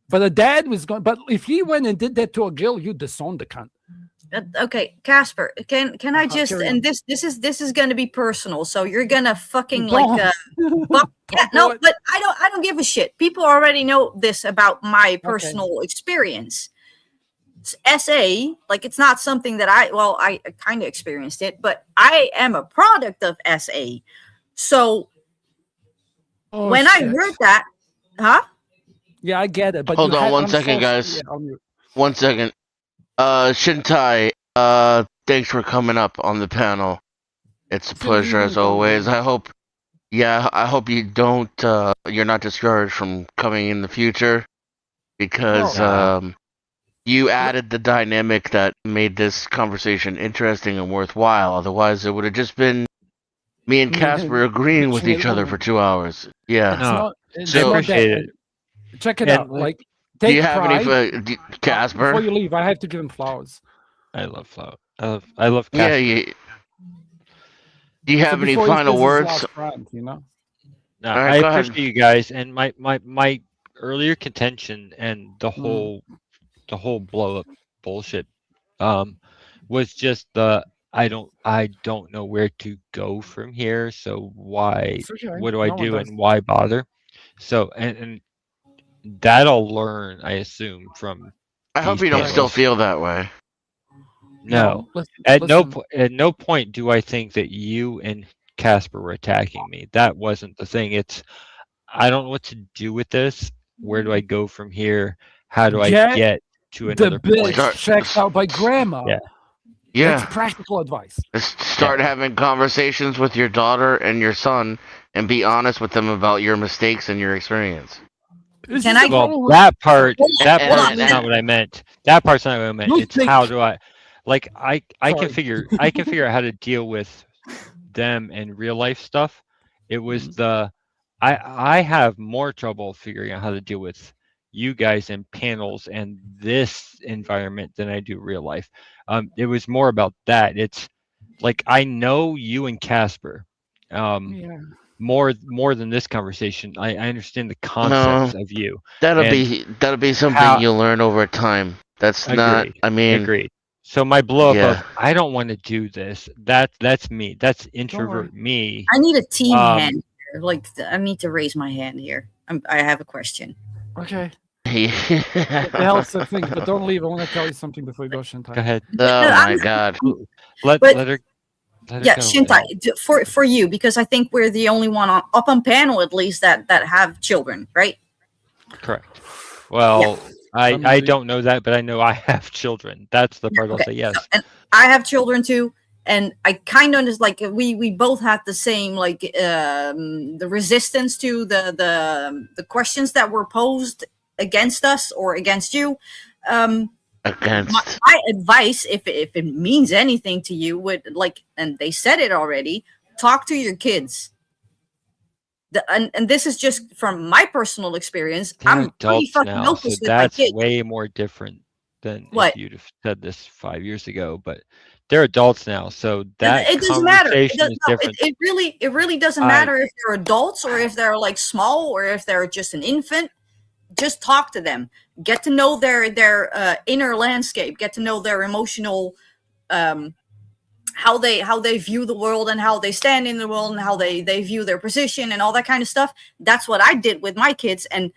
But a dad was going. But if he went and did that to a girl, you disowned the cunt. Okay, Casper, can I just and this is going to be personal, so you're gonna fucking but I don't give a shit. People already know this about my personal experience. SA, like it's not something that I kind of experienced it, but I am a product of SA. So when I heard that, Yeah, I get it. But hold on 1 second, guys. 1 second. Shintai, thanks for coming up on the panel. It's a pleasure as always. I hope you don't, you're not discouraged from coming in the future because, you added the dynamic that made this conversation interesting and worthwhile. Otherwise, it would have just been me and Casper agreeing with each other for 2 hours. Yeah. I appreciate it. Check it out. Like, do you have any, Casper? Before you leave, I have to give him flowers. I love flowers. I love Casper. Yeah. Do you have any final words? Friend, you know? No, I appreciate you guys, and my earlier contention and the whole blow up bullshit was just I don't know where to go from here, so what do I do and why bother? So and that I'll learn, I assume, from I hope you don't still feel that way. No. At no point do I think that you and Casper were attacking me. That wasn't the thing. It's I don't know what to do with this. Where do I go from here? How do I get to another place? Checked out by grandma. Yeah. That's practical advice. Start having conversations with your daughter and your son and be honest with them about your mistakes and your experience. That part's not what I meant. That part's not what I meant. It's how do I I can figure out how to deal with them and real life stuff. It was I have more trouble figuring out how to deal with you guys in panels and this environment than I do real life. It was more about that. It's like I know you and Casper more than this conversation. I understand the concepts of you. That'll be something you'll learn over time. That's not. I mean, agreed. So my blow up of I don't want to do this. That's me. That's introvert me. I need a team hand here. Like I need to raise my hand here. I have a question. Okay. It helps to think, but don't leave. I want to tell you something before you go, Shintai. Go ahead. Oh my God. Let her. Yeah, Shintai, for you, because I think we're the only one up on panel at least that have children, right? Correct. Well, I don't know that, but I know I have children. That's the part I'll say yes. And I have children too, and I kind of just like we both had the same the resistance to the questions that were posed against us or against you. against. My advice, if it means anything to you, would and they said it already. Talk to your kids. And this is just from my personal experience. They're I'm pretty adults fucking now, open so with my that's kids. way more different than What? if you'd have said this 5 years ago. But they're adults now, so that It doesn't matter. conversation is different. It really doesn't matter if they're adults or if they're like small or if they're just an infant. Just talk to them. Get to know their inner landscape. Get to know their emotional, how they view the world and how they stand in the world and how they view their position and all that kind of stuff. That's what I did with my kids. And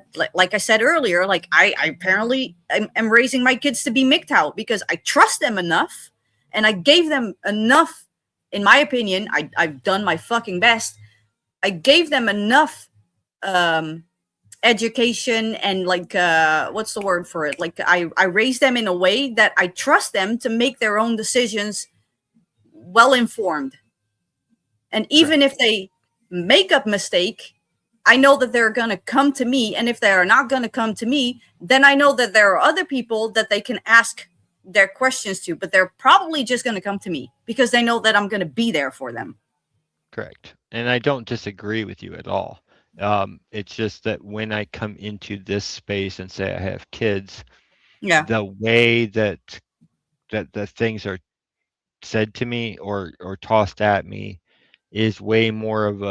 like I said earlier, like I apparently am raising my kids to be MGTOW because I trust them enough and I gave them enough. In my opinion, I've done my fucking best. I gave them enough education and what's the word for it? Like I raised them in a way that I trust them to make their own decisions well informed. And even if they make a mistake, I know that they're going to come to me. And if they are not going to come to me, then I know that there are other people that they can ask their questions to, but they're probably just going to come to me because they know that I'm going to be there for them. Correct. And I don't disagree with you at all. It's just that when I come into this space and say I have kids, the way that the things are said to me or tossed at me is way more of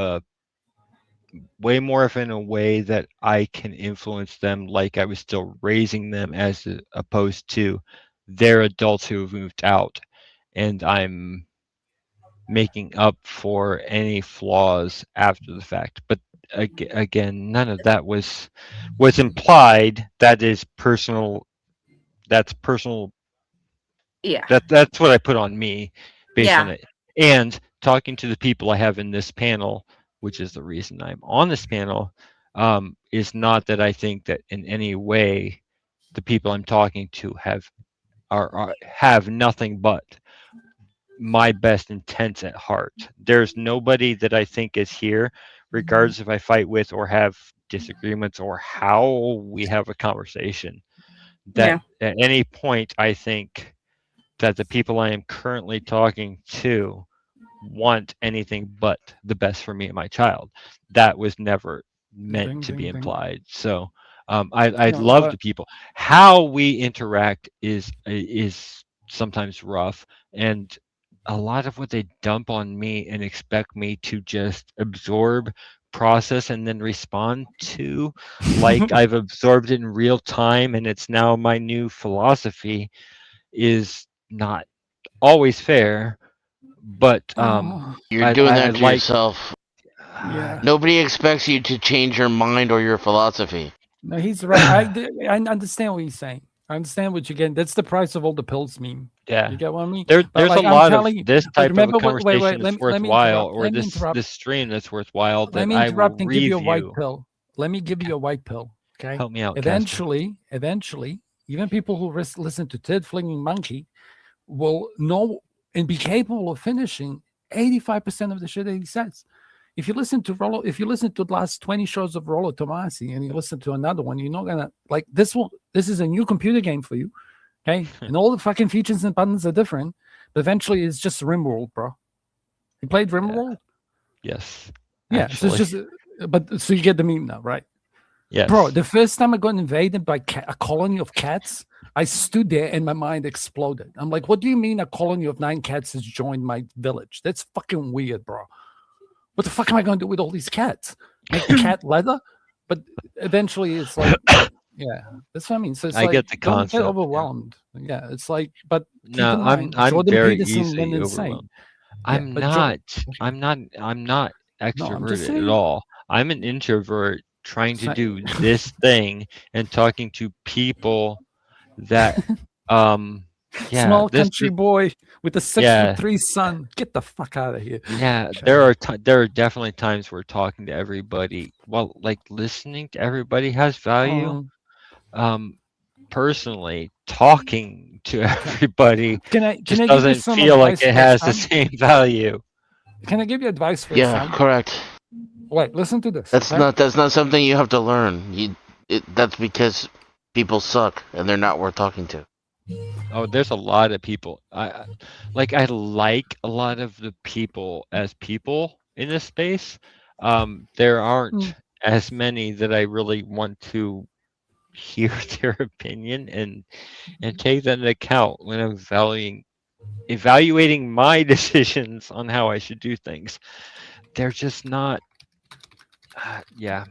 in a way that I can influence them like I was still raising them as opposed to they're adults who have moved out and I'm making up for any flaws after the fact. But again, none of that was implied. That is personal. That's personal. Yeah. That's what I put on me based on it. And talking to the people I have in this panel, which is the reason I'm on this panel, is not that I think that in any way the people I'm talking to have nothing but my best intents at heart. There's nobody that I think is here, regardless if I fight with or have disagreements or how we have a conversation, that at any point I think that the people I am currently talking to want anything but the best for me and my child. That was never meant to be implied. So I love the people. How we interact is sometimes rough, and a lot of what they dump on me and expect me to just absorb, process, and then respond to like I've absorbed it in real time and it's now my new philosophy is not always fair. But you're doing that to yourself. Nobody expects you to change your mind or your philosophy. No, he's right. I understand what he's saying. I understand what you're getting. That's the price of all the pills meme. Yeah. You get what I mean? There's a lot of this type of remember, a conversation wait, that's worthwhile, or this stream that's worthwhile. Let me interrupt and give you a white pill. Let me give you a white pill. Okay. Help me out. Eventually, even people who listen to Ted Flinging Monkey will know and be capable of finishing 85% of the shit that he says. If you listen to the last 20 shows of Rollo Tomasi and you listen to another one, you're not gonna like this one. This is a new computer game for you, okay? And all the fucking features and buttons are different, but eventually it's just RimWorld, bro. You played RimWorld? Yes. Yeah. So it's just, so you get the meme now, right? Yes. Bro, the first time I got invaded by a colony of cats, I stood there and my mind exploded. I'm like, what do you mean a colony of 9 cats has joined my village? That's fucking weird, bro. What the fuck am I going to do with all these cats? Make cat leather? But eventually it's like, yeah, that's what I mean. So it's I get the don't concept. get overwhelmed. Yeah, it's like, but no, I'm Jordan very Peterson easily went insane. overwhelmed. I'm not extroverted at all. I'm an introvert trying to do this thing and talking to people that small country boy with a 6'3" son. Get the fuck out of here. Yeah, there are definitely times where talking to everybody, well, like listening to everybody has value. Personally, talking to everybody doesn't feel like it has the same value. Can I give you advice for correct. Wait, listen to this. That's not something you have to learn. That's because people suck and they're not worth talking to. Oh, there's a lot of people. I like a lot of the people as people in this space. There aren't as many that I really want to hear their opinion and take that into account when I'm evaluating my decisions on how I should do things. They're just not. Yeah,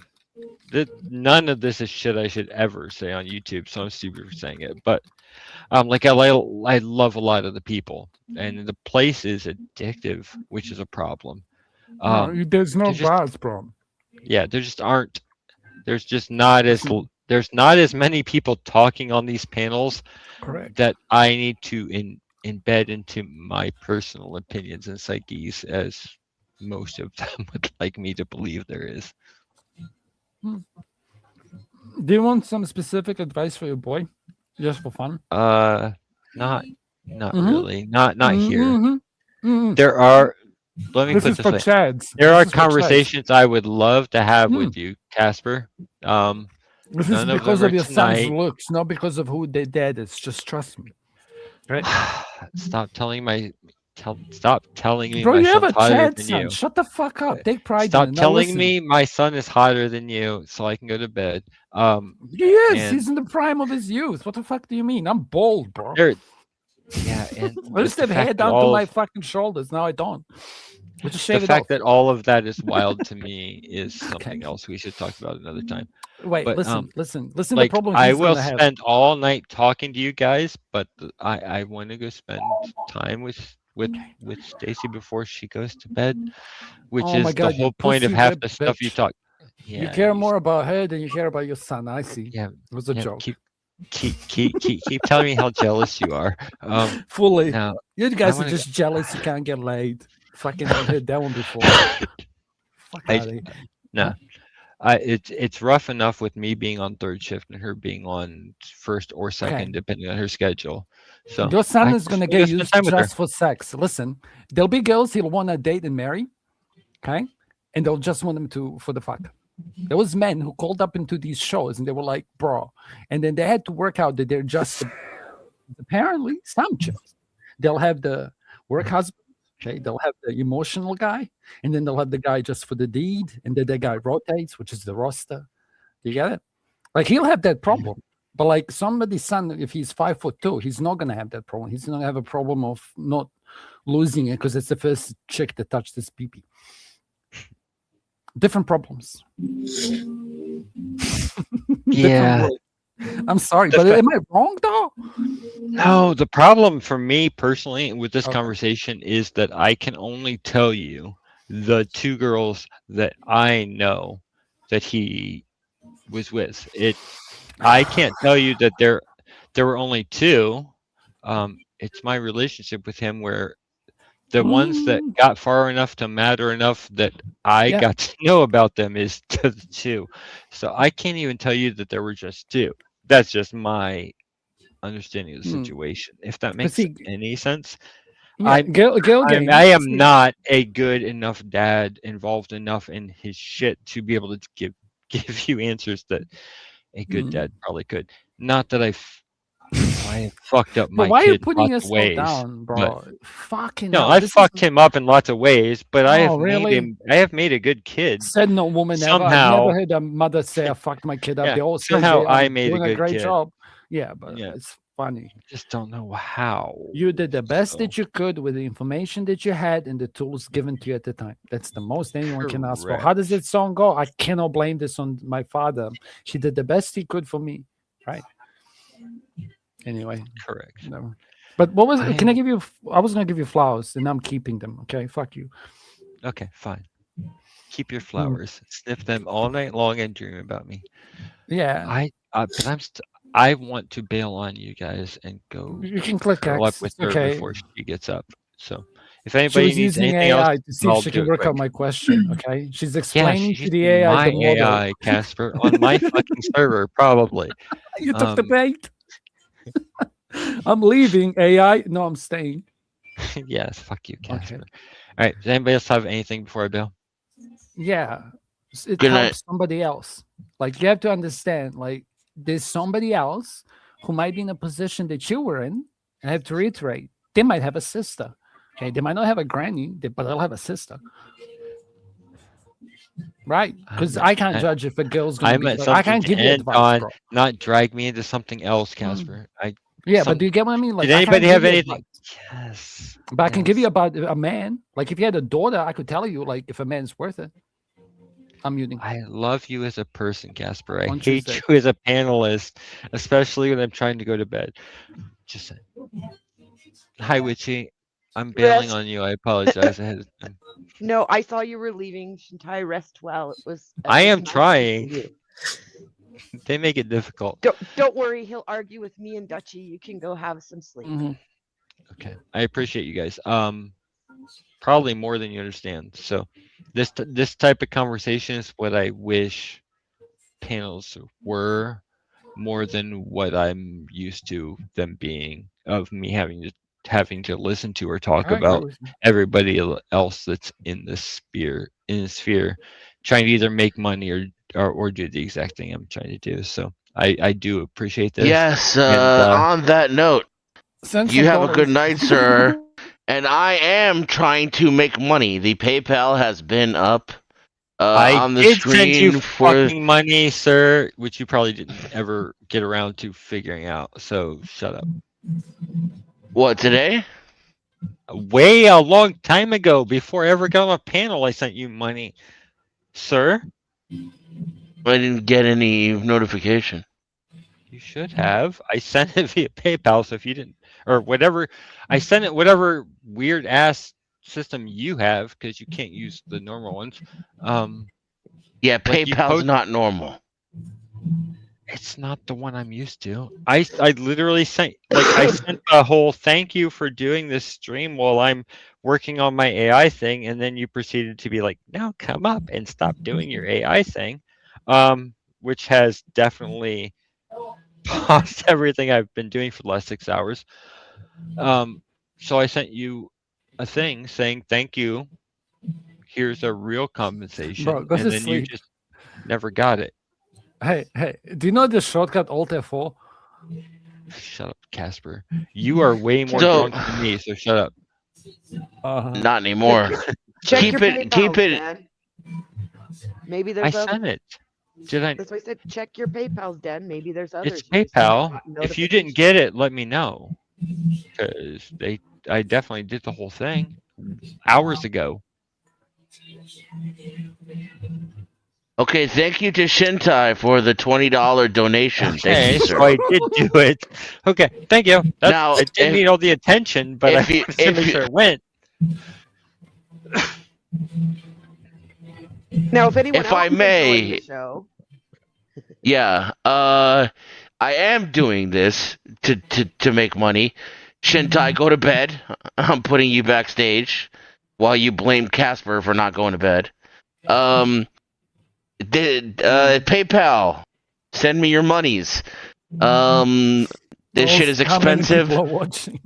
none of this is shit I should ever say on YouTube, so I'm stupid for saying it. But like I love a lot of the people, and the place is addictive, which is a problem. There's no There's just bars, bro. yeah, there just aren't. There's just not as there's not as many people talking on these panels Correct. that I need to embed into my personal opinions and psyches as most of them would like me to believe there is. Do you want some specific advice for your boy, just for fun? Not really. Not here. Mm-hmm. There are. Let me This put is this for way. Chads. There are This is for Chads. conversations I would love to have with you, Casper. This is None of because them of are your son's tonight. looks, not because of who their dad is. Just trust me. Right? Stop telling stop telling me Bro, my you have son's a hotter Chad than son. you. Shut the fuck up. Take pride Stop in it. Now telling listen. me my son is hotter than you so I can go to bed. He is. and He's in the prime of his youth. What the fuck do you mean? I'm bald, bro. Yeah, and I used to have hair down to my fucking shoulders. Now I don't. I just the shave it fact off. that all of that is wild to me is something else we should talk about another time. Wait, But, listen. The like, problem I he's will gonna have. spend all night talking to you guys, but I want to go spend time with Stacy before she goes to bed, which Oh my is the God, you whole point of pussy half whip the stuff you bitch. talk. You Yeah, care more about her than you care about your son. I see. Yeah, It was a yeah, joke. keep telling me how jealous you are. Fully. Now, You guys I are wanna just jealous you can't get laid. Fucking heard that one before. Fuck I- out of here. No, it's rough enough with me being on third shift and her being on first or second, depending on her schedule. So Your son I is gonna just get wanna spend used time with her. just for sex. Listen, there'll be girls he'll want to date and marry, okay, and they'll just want him to for the fuck. There was men who called up into these shows and they were like, "Bro," and then they had to work out that they're just apparently some chicks. They'll have the work husband. Okay, they'll have the emotional guy, and then they'll have the guy just for the deed, and then that guy rotates, which is the roster. You get it? Like he'll have that problem, but like somebody's son, if he's 5'2", he's not gonna have that problem. He's gonna have a problem of not losing it because it's the first chick that touched his pee-pee. Different problems. Yeah. I'm sorry, but am I wrong though? No, the problem for me personally with this conversation is that I can only tell you the two girls that I know that he was with. I can't tell you that there were only two. It's my relationship with him where the ones that got far enough to matter enough that I got to know about them is the two. So I can't even tell you that there were just two. That's just my understanding of the situation. If that makes any sense. I am not a good enough dad involved enough in his shit to be able to give you answers that a good dad probably could. Not that I have fucked up my why are you kid putting lots of yourself ways. down, bro? Fucking No, hell, I this fucked him up in lots of ways, but I have really? made him. I have made a good kid. Said no woman ever. I've Somehow, never heard a mother say I fucked my kid up. Yeah, They all say somehow I I'm made a doing good great kid. job. Yeah, but it's funny. Just don't know how. You did the best that you could with the information that you had and the tools given to you at the time. That's the most anyone can ask for. How does that song go? I cannot blame this on my father. She did the best he could for me, right? Anyway, correct. No. But what was? Can I give you? I was gonna give you flowers, and I'm keeping them. Okay, fuck you. Okay, fine. Keep your flowers. Sniff them all night long and dream about me. Yeah. But I want to bail on you guys and go. You can click curl up X. with her Okay. before she gets up. So if She anybody was needs using anything AI else, to see if I'll she do can it work quick. out my question. Okay, she's Yeah, explaining she's to the using AI my the model. AI, Casper, on my fucking server, probably. You took the bait. I'm leaving AI. No, I'm staying. Yes, fuck you, Casper. All right, does anybody else have anything before I bail? Yeah, it Good helps night. somebody else. Like you have to understand, like there's somebody else who might be in a position that you were in. And I have to reiterate, they might have a sister. Okay, they might not have a granny, but they'll have a sister. Right? Because I can't judge if a girl's going to be. Like, I can't give you advice, on, bro. not drag me into something else, Casper. But do you get what I mean? Like, did anybody have anything? Yes. But I can give you about a man. Like, if you had a daughter, I could tell you, like, if a man's worth it. I'm muting. I love you as a person, Casper. I On hate Tuesday. you as a panelist, especially when I'm trying to go to bed. Just saying. Hi, Witchy. I'm bailing Rest. on you. I apologize ahead of time. No, I saw you were leaving. Shintai, rest well. It was. I am nice trying. to see you. They make it difficult. Don't worry. He'll argue with me and Dutchy. You can go have some sleep. Okay, I appreciate you guys. Probably more than you understand. So, this type of conversation is what I wish panels were, more than what I'm used to them being. Of me having to listen to or talk about everybody else that's in this sphere, trying to either make money or do the exact thing I'm trying to do. So I do appreciate this. Yes. On that note, you have a good night, sir. And I am trying to make money. The PayPal has been up on the screen send you for fucking money, sir, which you probably didn't ever get around to figuring out. So shut up. What, today? Way a long time ago, before I ever got on a panel, I sent you money, sir. I didn't get any notification. You should have. I sent it via PayPal, so if you didn't, or whatever, I sent it whatever weird ass system you have, because you can't use the normal ones. Yeah, PayPal's not normal. It's not the one I'm used to. I literally sent a whole thank you for doing this stream while I'm working on my AI thing, and then you proceeded to be like, now come up and stop doing your AI thing, which has definitely paused everything I've been doing for the last 6 hours. So I sent you a thing saying thank you. Here's a real compensation, Bro, go and to then you sleep. just never got it. Hey, do you know the shortcut Alt F4? Shut up, Casper. You are way more drunk than me, so shut up. Not anymore. Check keep your it. Dan. Maybe I there's sent it. Did I? That's why I said check your PayPal's, Dan. Maybe there's others. It's PayPal. If you didn't get it, let me know. Because I definitely did the whole thing hours ago. Okay, thank you to Shintai for the $20 donation. Thank you, sir. So I did do it. Okay, thank you. Now, I didn't need all the attention, but I wanted to make sure it went. Now, if anyone If else I is enjoying may, the show, yeah, I am doing this to make money. Shintai, go to bed. I'm putting you backstage while you blame Casper for not going to bed. PayPal, send me your monies. This shit is expensive. How many people are watching?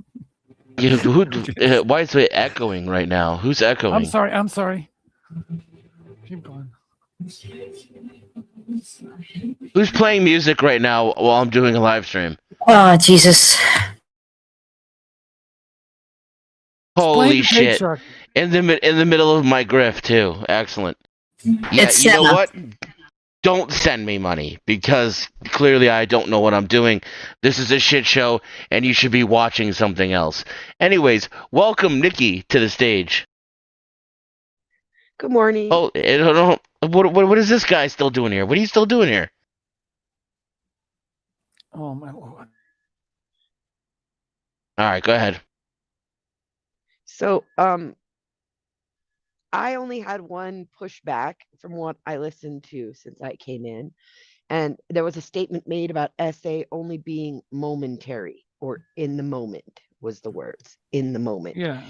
Why is it echoing right now? Who's echoing? I'm sorry. Keep going. Who's playing music right now while I'm doing a live stream? Oh, Jesus. Holy shit! In the middle of my grift too. Excellent. Yeah, you know what? Don't send me money because clearly I don't know what I'm doing. This is a shit show, and you should be watching something else. Anyways, welcome Nikki to the stage. good morning. Oh, what is this guy still doing here? What are you still doing here? Oh my lord. All right, go ahead. So, I only had one pushback from what I listened to since I came in, and there was a statement made about SA only being momentary or in the moment was the words, in the moment. Yeah.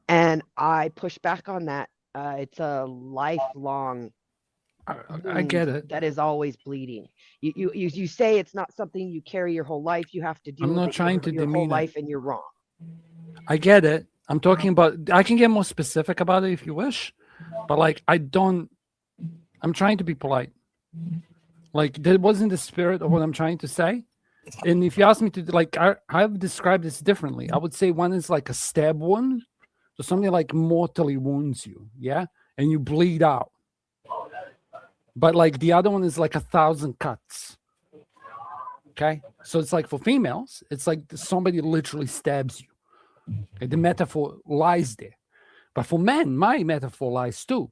And I pushed back on that. It's a lifelong I get it. that is always bleeding. You say it's not something you carry your whole life. You have to do. I'm not trying to your whole demean life, it. and you're wrong. I get it. I'm talking about. I can get more specific about it if you wish, but like I'm trying to be polite. Like that wasn't the spirit of what I'm trying to say. And if you ask me to, like, I've described this differently. I would say one is like a stab wound, so something like mortally wounds you, yeah, and you bleed out. But like the other one is like 1,000 cuts. Okay, so it's like for females, it's like somebody literally stabs you. Okay? The metaphor lies there. But for men, my metaphor lies too.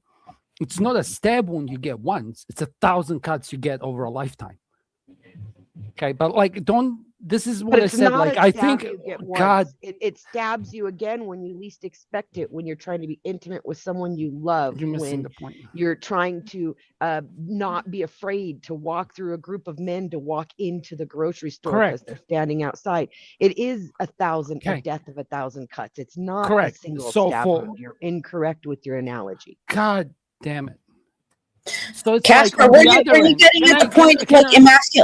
It's not a stab wound you get once; it's 1,000 cuts you get over a lifetime. Okay, but like, don't. This is what I said. Like, I think, God, it stabs you again when you least expect it. When you're trying to be intimate with someone you love, you're missing when the point. you're trying to not be afraid to walk through a group of men to walk into the grocery store because they're standing outside. It is 1,000, a death of 1,000 cuts. It's not a single stab wound. You're incorrect with your analogy. God damn it. So it's Casper, like, were you getting at the point of like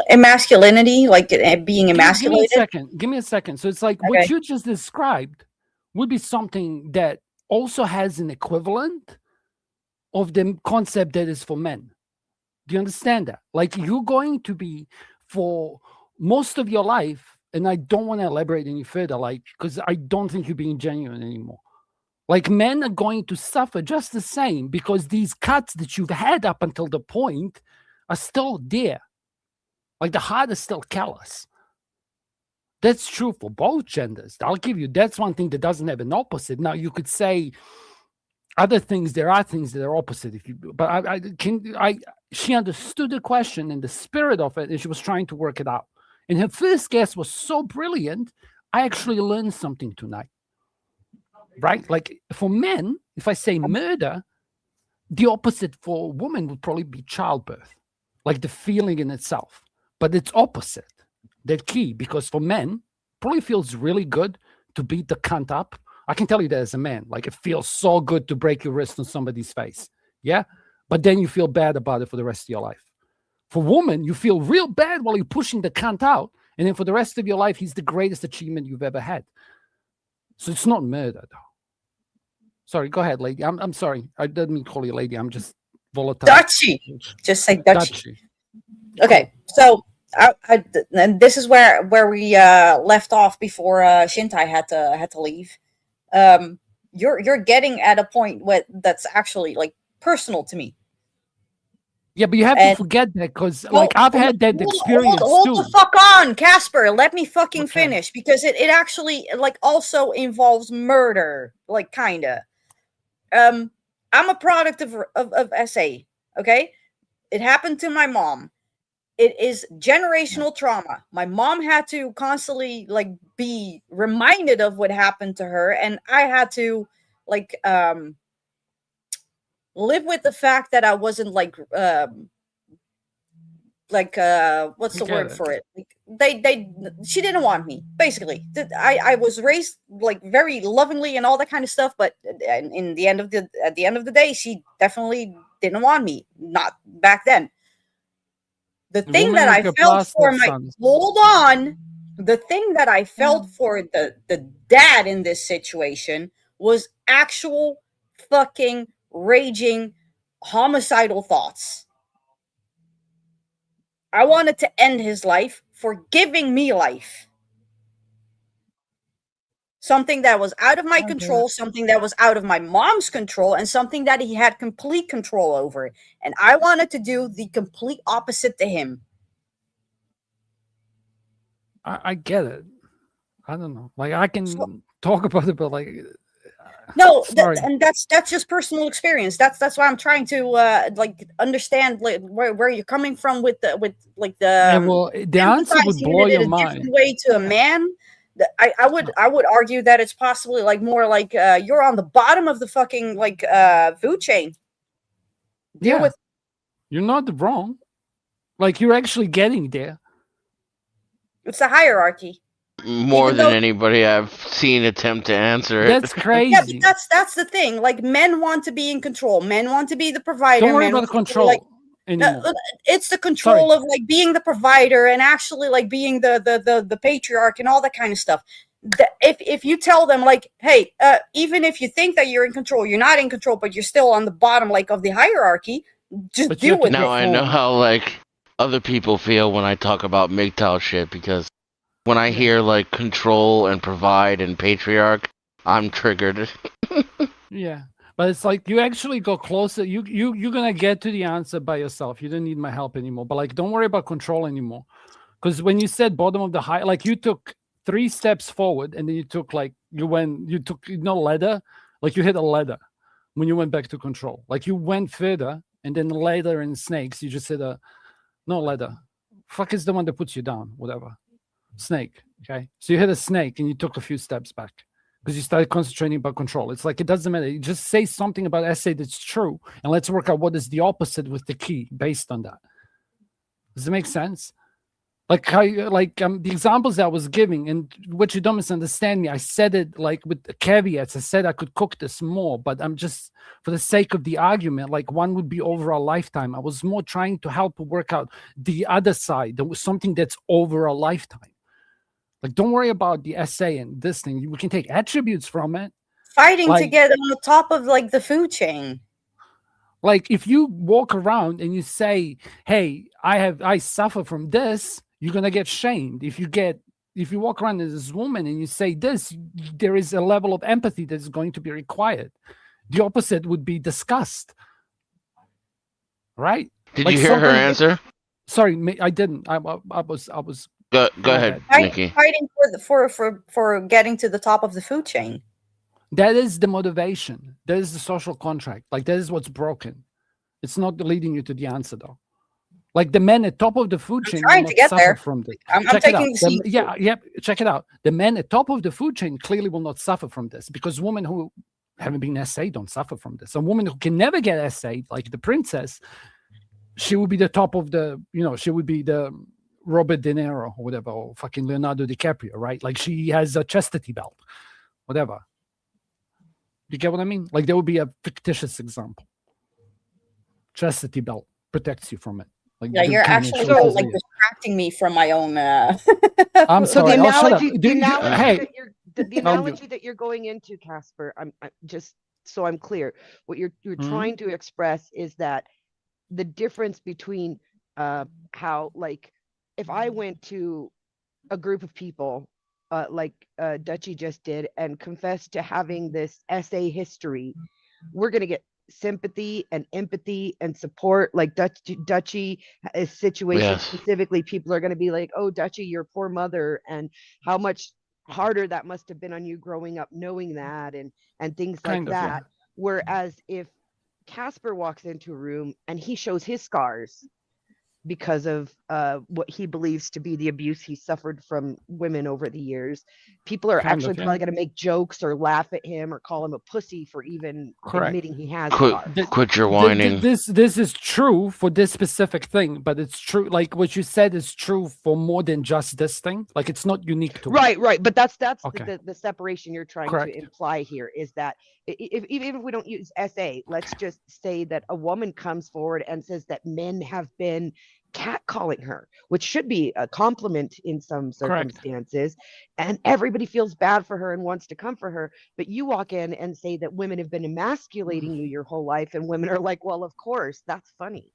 emasculinity, like being emasculated? Give me a second. So it's like what you just described would be something that also has an equivalent of the concept that is for men. Do you understand that? Like, you're going to be, for most of your life, and I don't want to elaborate any further, like, because I don't think you're being genuine anymore. Like, men are going to suffer just the same because these cuts that you've had up until the point are still there. Like, the heart is still callous. That's true for both genders. I'll give you, that's one thing that doesn't have an opposite. Now, you could say other things, there are things that are opposite. But she understood the question and the spirit of it, and she was trying to work it out. And her first guess was so brilliant, I actually learned something tonight. Right? Like, for men, if I say murder, the opposite for women would probably be childbirth, like the feeling in itself. But it's opposite. They're key, because for men, probably feels really good to beat the cunt up. I can tell you that as a man. Like, it feels so good to break your wrist on somebody's face. Yeah? But then you feel bad about it for the rest of your life. For women, you feel real bad while you're pushing the cunt out. And then for the rest of your life, he's the greatest achievement you've ever had. So it's not murder, though. Sorry, go ahead, lady. I'm sorry. I didn't mean to call you lady. I'm just volatile. Dutchy. Just say Dutchy. Okay, so and this is where we left off before Shintai had to leave. You're getting at a point that's actually like personal to me. Yeah, but you have to forget that, because like I've had that experience too. Hold the fuck on, Casper. Let me fucking finish, because it actually like also involves murder, like kinda. I'm a product of SA. Okay, it happened to my mom. It is generational trauma. My mom had to constantly like be reminded of what happened to her, and I had to like live with the fact that I wasn't like what's the word for it? Like, she didn't want me, basically. I was raised like very lovingly and all that kind of stuff, but at the end of the day, she definitely didn't want me. Not back then. The thing that I felt for the thing that I felt for the dad in this situation was actual fucking raging homicidal thoughts. I wanted to end his life for giving me life. Something that was out of my control, something that was out of my mom's control, and something that he had complete control over. And I wanted to do the complete opposite to him. I get it. I don't know. Like, I can talk about it, but like, no, and that's just personal experience. That's why I'm trying to like understand like where you're coming from with the the answer would blow your mind. Way to a man. I would argue that it's possibly like more like you're on the bottom of the fucking like food chain. You're not wrong. Like, you're actually getting there. It's a hierarchy. More than anybody I've seen attempt to answer it. That's crazy. Yeah, but that's the thing. Like, men want to be in control. Men want to be the provider. Don't worry about the control anymore. It's the control of like being the provider and actually like being the patriarch and all that kind of stuff. If you tell them like, hey, even if you think that you're in control, you're not in control, but you're still on the bottom like of the hierarchy. Just deal with it. Now I know how like other people feel when I talk about MGTOW shit, because When I hear like control and provide and patriarch, I'm triggered. Yeah. But it's like you actually go closer. You're gonna get to the answer by yourself. You don't need my help anymore. But like, don't worry about control anymore. Because when you said bottom of the high, like you took 3 steps forward and then you took ladder, like you hit a ladder when you went back to control. Like you went further and then ladder and snakes, you just said no ladder. Fuck is the one that puts you down, whatever. Snake. Okay. So you hit a snake and you took a few steps back because you started concentrating about control. It's like it doesn't matter. You just say something about essay that's true and let's work out what is the opposite with the key based on that. Does it make sense? Like how the examples I was giving, and what you don't misunderstand me, I said it like with the caveats. I said I could cook this more, but I'm just for the sake of the argument, like one would be over a lifetime. I was more trying to help work out the other side. There was something that's over a lifetime. Like, don't worry about the essay and this thing. We can take attributes from it. Fighting to get on the top of like the food chain. Like if you walk around and you say, "Hey, I suffer from this," you're gonna get shamed. If you walk around as this woman and you say this, there is a level of empathy that is going to be required. The opposite would be disgust. Right? Did you hear her answer? Sorry, I didn't. I was. Go ahead, Nikki. Fighting for getting to the top of the food chain. That is the motivation. That is the social contract. Like that is what's broken. It's not leading you to the answer though. Like the men at top of the food chain trying to get there. From this. I'm taking the check it out. The men at top of the food chain clearly will not suffer from this because women who haven't been essayed don't suffer from this. A woman who can never get essayed, like the princess, she would be the top of the, she would be the Robert De Niro or whatever, or fucking Leonardo DiCaprio, right? Like she has a chastity belt, whatever. You get what I mean? Like there would be a fictitious example. Chastity belt protects you from it. Like you're actually like distracting me from my own. I'm sorry. The analogy that you're going into, Casper. I'm just so I'm clear. What you're trying to express is that the difference between how, like, if I went to a group of people like Dutchie just did and confessed to having this essay history, we're going to get sympathy and empathy and support. Like Dutchie situation specifically, people are going to be like, oh, Dutchie, your poor mother, and how much harder that must have been on you growing up knowing that, and things like that. Whereas if Casper walks into a room and he shows his scars because of what he believes to be the abuse he suffered from women over the years, people are probably going to make jokes or laugh at him or call him a pussy for even admitting he has scars. Quit your whining. This is true for this specific thing, but it's true. Like what you said is true for more than just this thing. Like it's not unique to right. But that's the separation you're trying to imply here is that even if we don't use SA, let's just say that a woman comes forward and says that men have been catcalling her, which should be a compliment in some circumstances, and everybody feels bad for her and wants to come for her. But you walk in and say that women have been emasculating you your whole life, and women are like, well, of course, that's funny.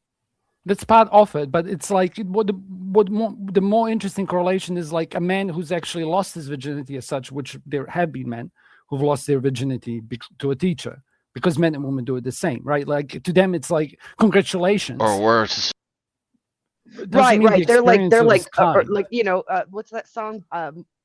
That's part of it, but it's like the more interesting correlation is like a man who's actually lost his virginity as such, which there have been men who've lost their virginity to a teacher, because men and women do it the same, right? Like to them, it's like congratulations, or worse. Right. They're like, what's that song?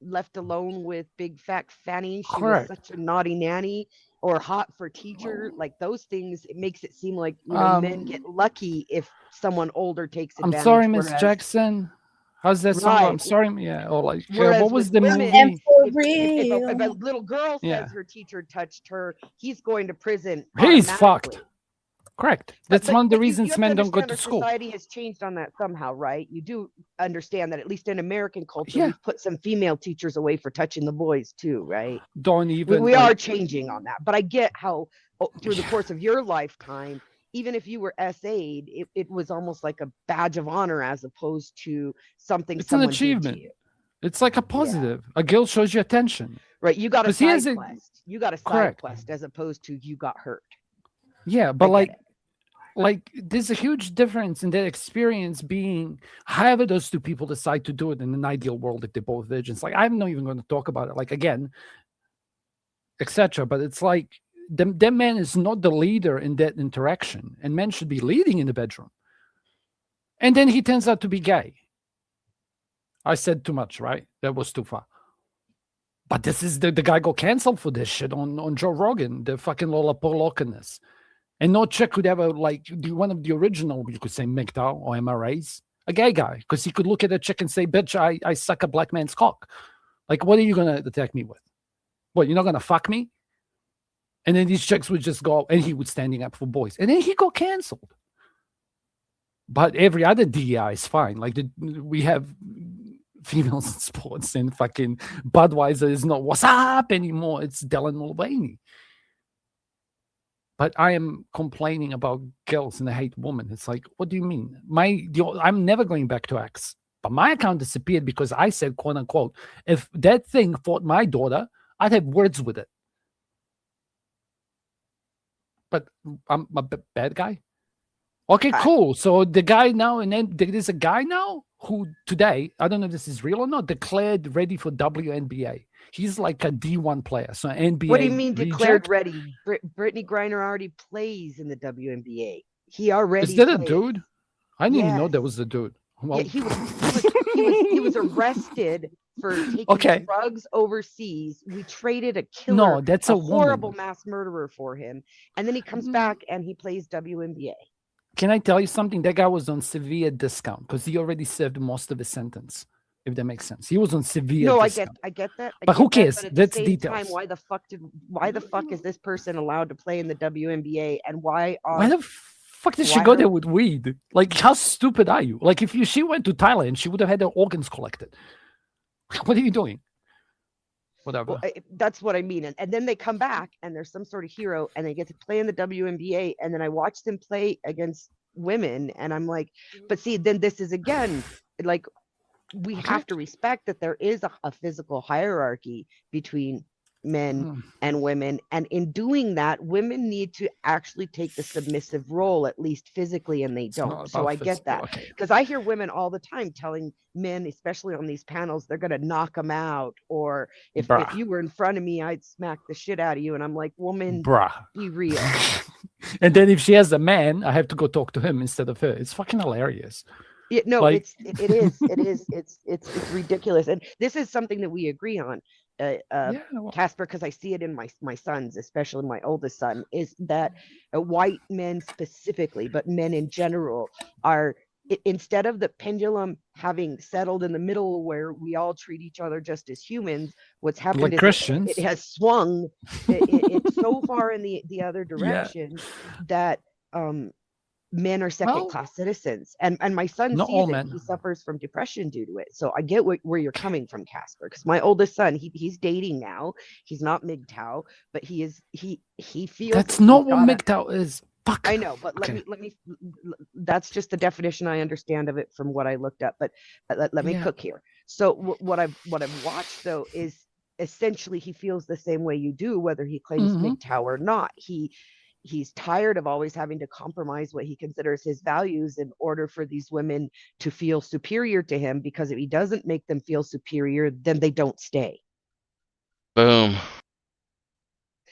Left Alone with Big Fat Fanny. She was such a naughty nanny, or Hot for Teacher. Like those things, it makes it seem like men get lucky if someone older takes advantage. I'm sorry, Miss Jackson. How's that song? I'm sorry. Yeah. Or like, what was the movie? If a little girl says her teacher touched her, he's going to prison. He's fucked. Correct. That's one of the reasons men don't go to school. Society has changed on that somehow, right? You do understand that at least in American culture, we've put some female teachers away for touching the boys too, right? Don't even. We are changing on that, but I get how through the course of your lifetime, even if you were SA'd, it was almost like a badge of honor as opposed to something. It's an achievement. It's like a positive. A guild shows you attention. Right. You got a side quest. You got a side quest as opposed to you got hurt. Yeah, but like like there's a huge difference in that experience being however those two people decide to do it in an ideal world if they're both virgins. Like I'm not even going to talk about it. Like again, etc. But it's like that man is not the leader in that interaction, and men should be leading in the bedroom. And then he turns out to be gay. I said too much, right? That was too far. But this is the guy got canceled for this shit on Joe Rogan, the fucking Lollapalocaness. And no chick could ever, like, one of the original, you could say, MGTOW or MRAs, a gay guy, because he could look at a chick and say, bitch, I suck a black man's cock. Like, what are you going to attack me with? What, you're not going to fuck me? And then these chicks would just go, and he was standing up for boys. And then he got canceled. But every other DEI is fine. Like, we have females in sports, and fucking Budweiser is not what's up anymore. It's Dylan Mulvaney. But I am complaining about girls and I hate women. It's like, what do you mean? I'm never going back to X. But my account disappeared because I said, quote unquote, if that thing fought my daughter, I'd have words with it. But I'm a bad guy. Okay, cool. So the guy now, and then there's a guy now who today, I don't know if this is real or not, declared ready for WNBA. He's like a D1 player. So NBA. What do you mean declared ready? Brittany Griner already plays in the WNBA. He already Is that plays. a dude? I didn't even know there was a dude. Well, yeah, he was arrested for taking drugs overseas. We traded a killer, no, that's a horrible woman. mass murderer for him, and then he comes back and he plays WNBA. Can I tell you something? That guy was on severe discount because he already served most of his sentence. If that makes sense, he was on severe. No, discount. I get that. But who cares? But at That's the same details. time, why the fuck is this person allowed to play in the WNBA? And why the fuck did she go there with weed? Like, how stupid are you? Like, if she went to Thailand, she would have had her organs collected. What are you doing? Whatever. Well, that's what I mean. And then they come back and there's some sort of hero and they get to play in the WNBA. And then I watch them play against women and I'm like, but see, then this is again, like, we have to respect that there is a physical hierarchy between men and women. And in doing that, women need to actually take the submissive role, at least physically, and they don't. So I get that. Because I hear women all the time telling men, especially on these panels, they're going to knock them out. Or if you were in front of me, I'd smack the shit out of you. And I'm like, woman, be real. And then if she has a man, I have to go talk to him instead of her. It's fucking hilarious. Yeah, no, like, it is. It's ridiculous. And this is something that we agree on, Casper, because I see it in my sons, especially my oldest son, is that white men specifically, but men in general, are, instead of the pendulum having settled in the middle where we all treat each other just as humans, what's happened like is Christians. It has swung it's so far in the other direction that men are second class citizens, and my son sees it. He suffers from depression due to it. So I get where you're coming from, Casper, because my oldest son, he's dating now. He's not MGTOW, but he feels that's not what MGTOW is. Fuck. I know, but let me that's just the definition I understand of it from what I looked up, but let me cook here. So what I've watched though is essentially he feels the same way you do, whether he claims MGTOW or not. He's tired of always having to compromise what he considers his values in order for these women to feel superior to him, because if he doesn't make them feel superior, then they don't stay. Boom.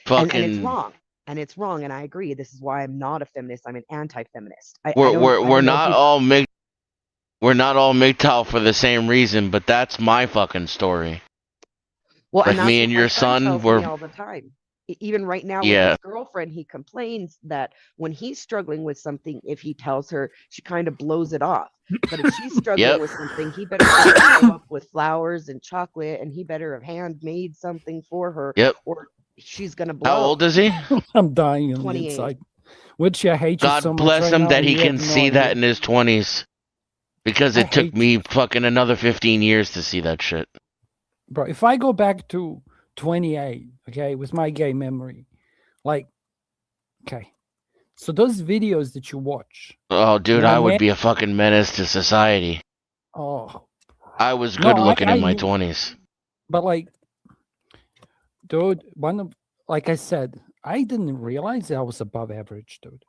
And it's wrong. And it's wrong. And I agree. This is why I'm not a feminist. I'm an anti-feminist. We're not all MGTOW for the same reason, but that's my fucking story. Well, like me and your son were all the time. Even right now with his girlfriend, he complains that when he's struggling with something, if he tells her, she kind of blows it off. But if she's struggling with something, he better show up with flowers and chocolate, and he better have handmade something for her, or she's gonna blow. How old is he? I'm dying on the inside. Which I hate you so much. God bless him right that now, he can see that in his 20s, because it took me fucking another 15 years to see that shit. Bro, if I go back to 28, okay, with my gay memory, like, okay, so those videos that you watch, oh dude, I would be a fucking menace to society. I was good looking in my 20s, but like, dude, like I said, I didn't realize I was above average, dude.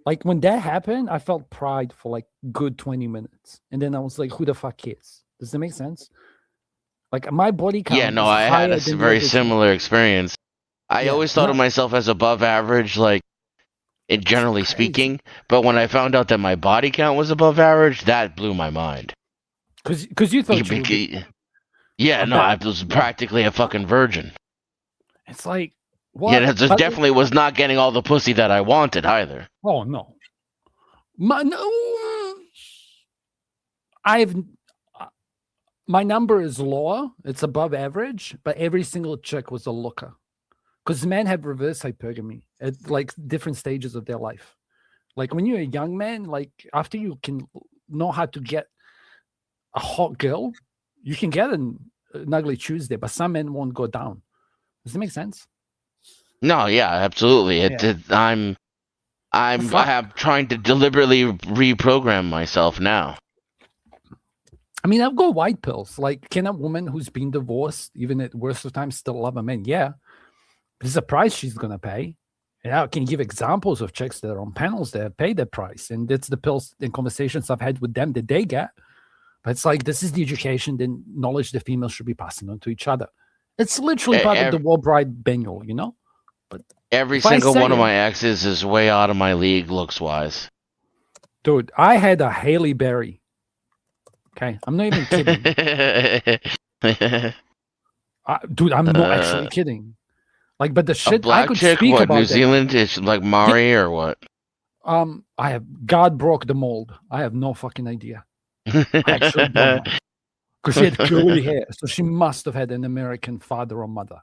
Like when that happened, I felt pride for like good 20 minutes. And then I was like, who the fuck cares? Does that make sense? Like my body count Yeah, no, is I had higher a than the very average man. similar experience. I Yeah, always thought of no, myself as above average, like generally crazy. speaking. But when I found out that my body count was above average, that blew my mind. Because you thought you would be Yeah, a no, I bad. was practically a fucking virgin. It's like Yeah, what? that definitely was not getting all the pussy that I wanted either. Oh no, no. My number is lower. It's above average, but every single chick was a looker. Because men have reverse hypergamy at like different stages of their life. Like when you're a young man, like after you can know how to get a hot girl, you can get an ugly Tuesday, but some men won't go down. Does that make sense? No, yeah, absolutely. I'm trying to deliberately reprogram myself now. I mean, I've got white pills. Like, can a woman who's been divorced, even at worst of times, still love a man? Yeah. There's a price she's going to pay. And I can give examples of chicks that are on panels that have paid that price. And that's the pills and conversations I've had with them that they get. But it's like, this is the education, the knowledge the females should be passing on to each other. It's literally part of the War Bride manual, you know? But every single one of my exes is way out of my league looks-wise. Dude, I had a Haley Berry. Okay, I'm not even kidding. Dude, I'm not actually kidding. Like, but the shit a black I could chick, speak what, about New Zealand? It's like Mari or what? I have God broke the mold. I have no fucking idea. I actually don't know. Because she had curly hair, so she must have had an American father or mother.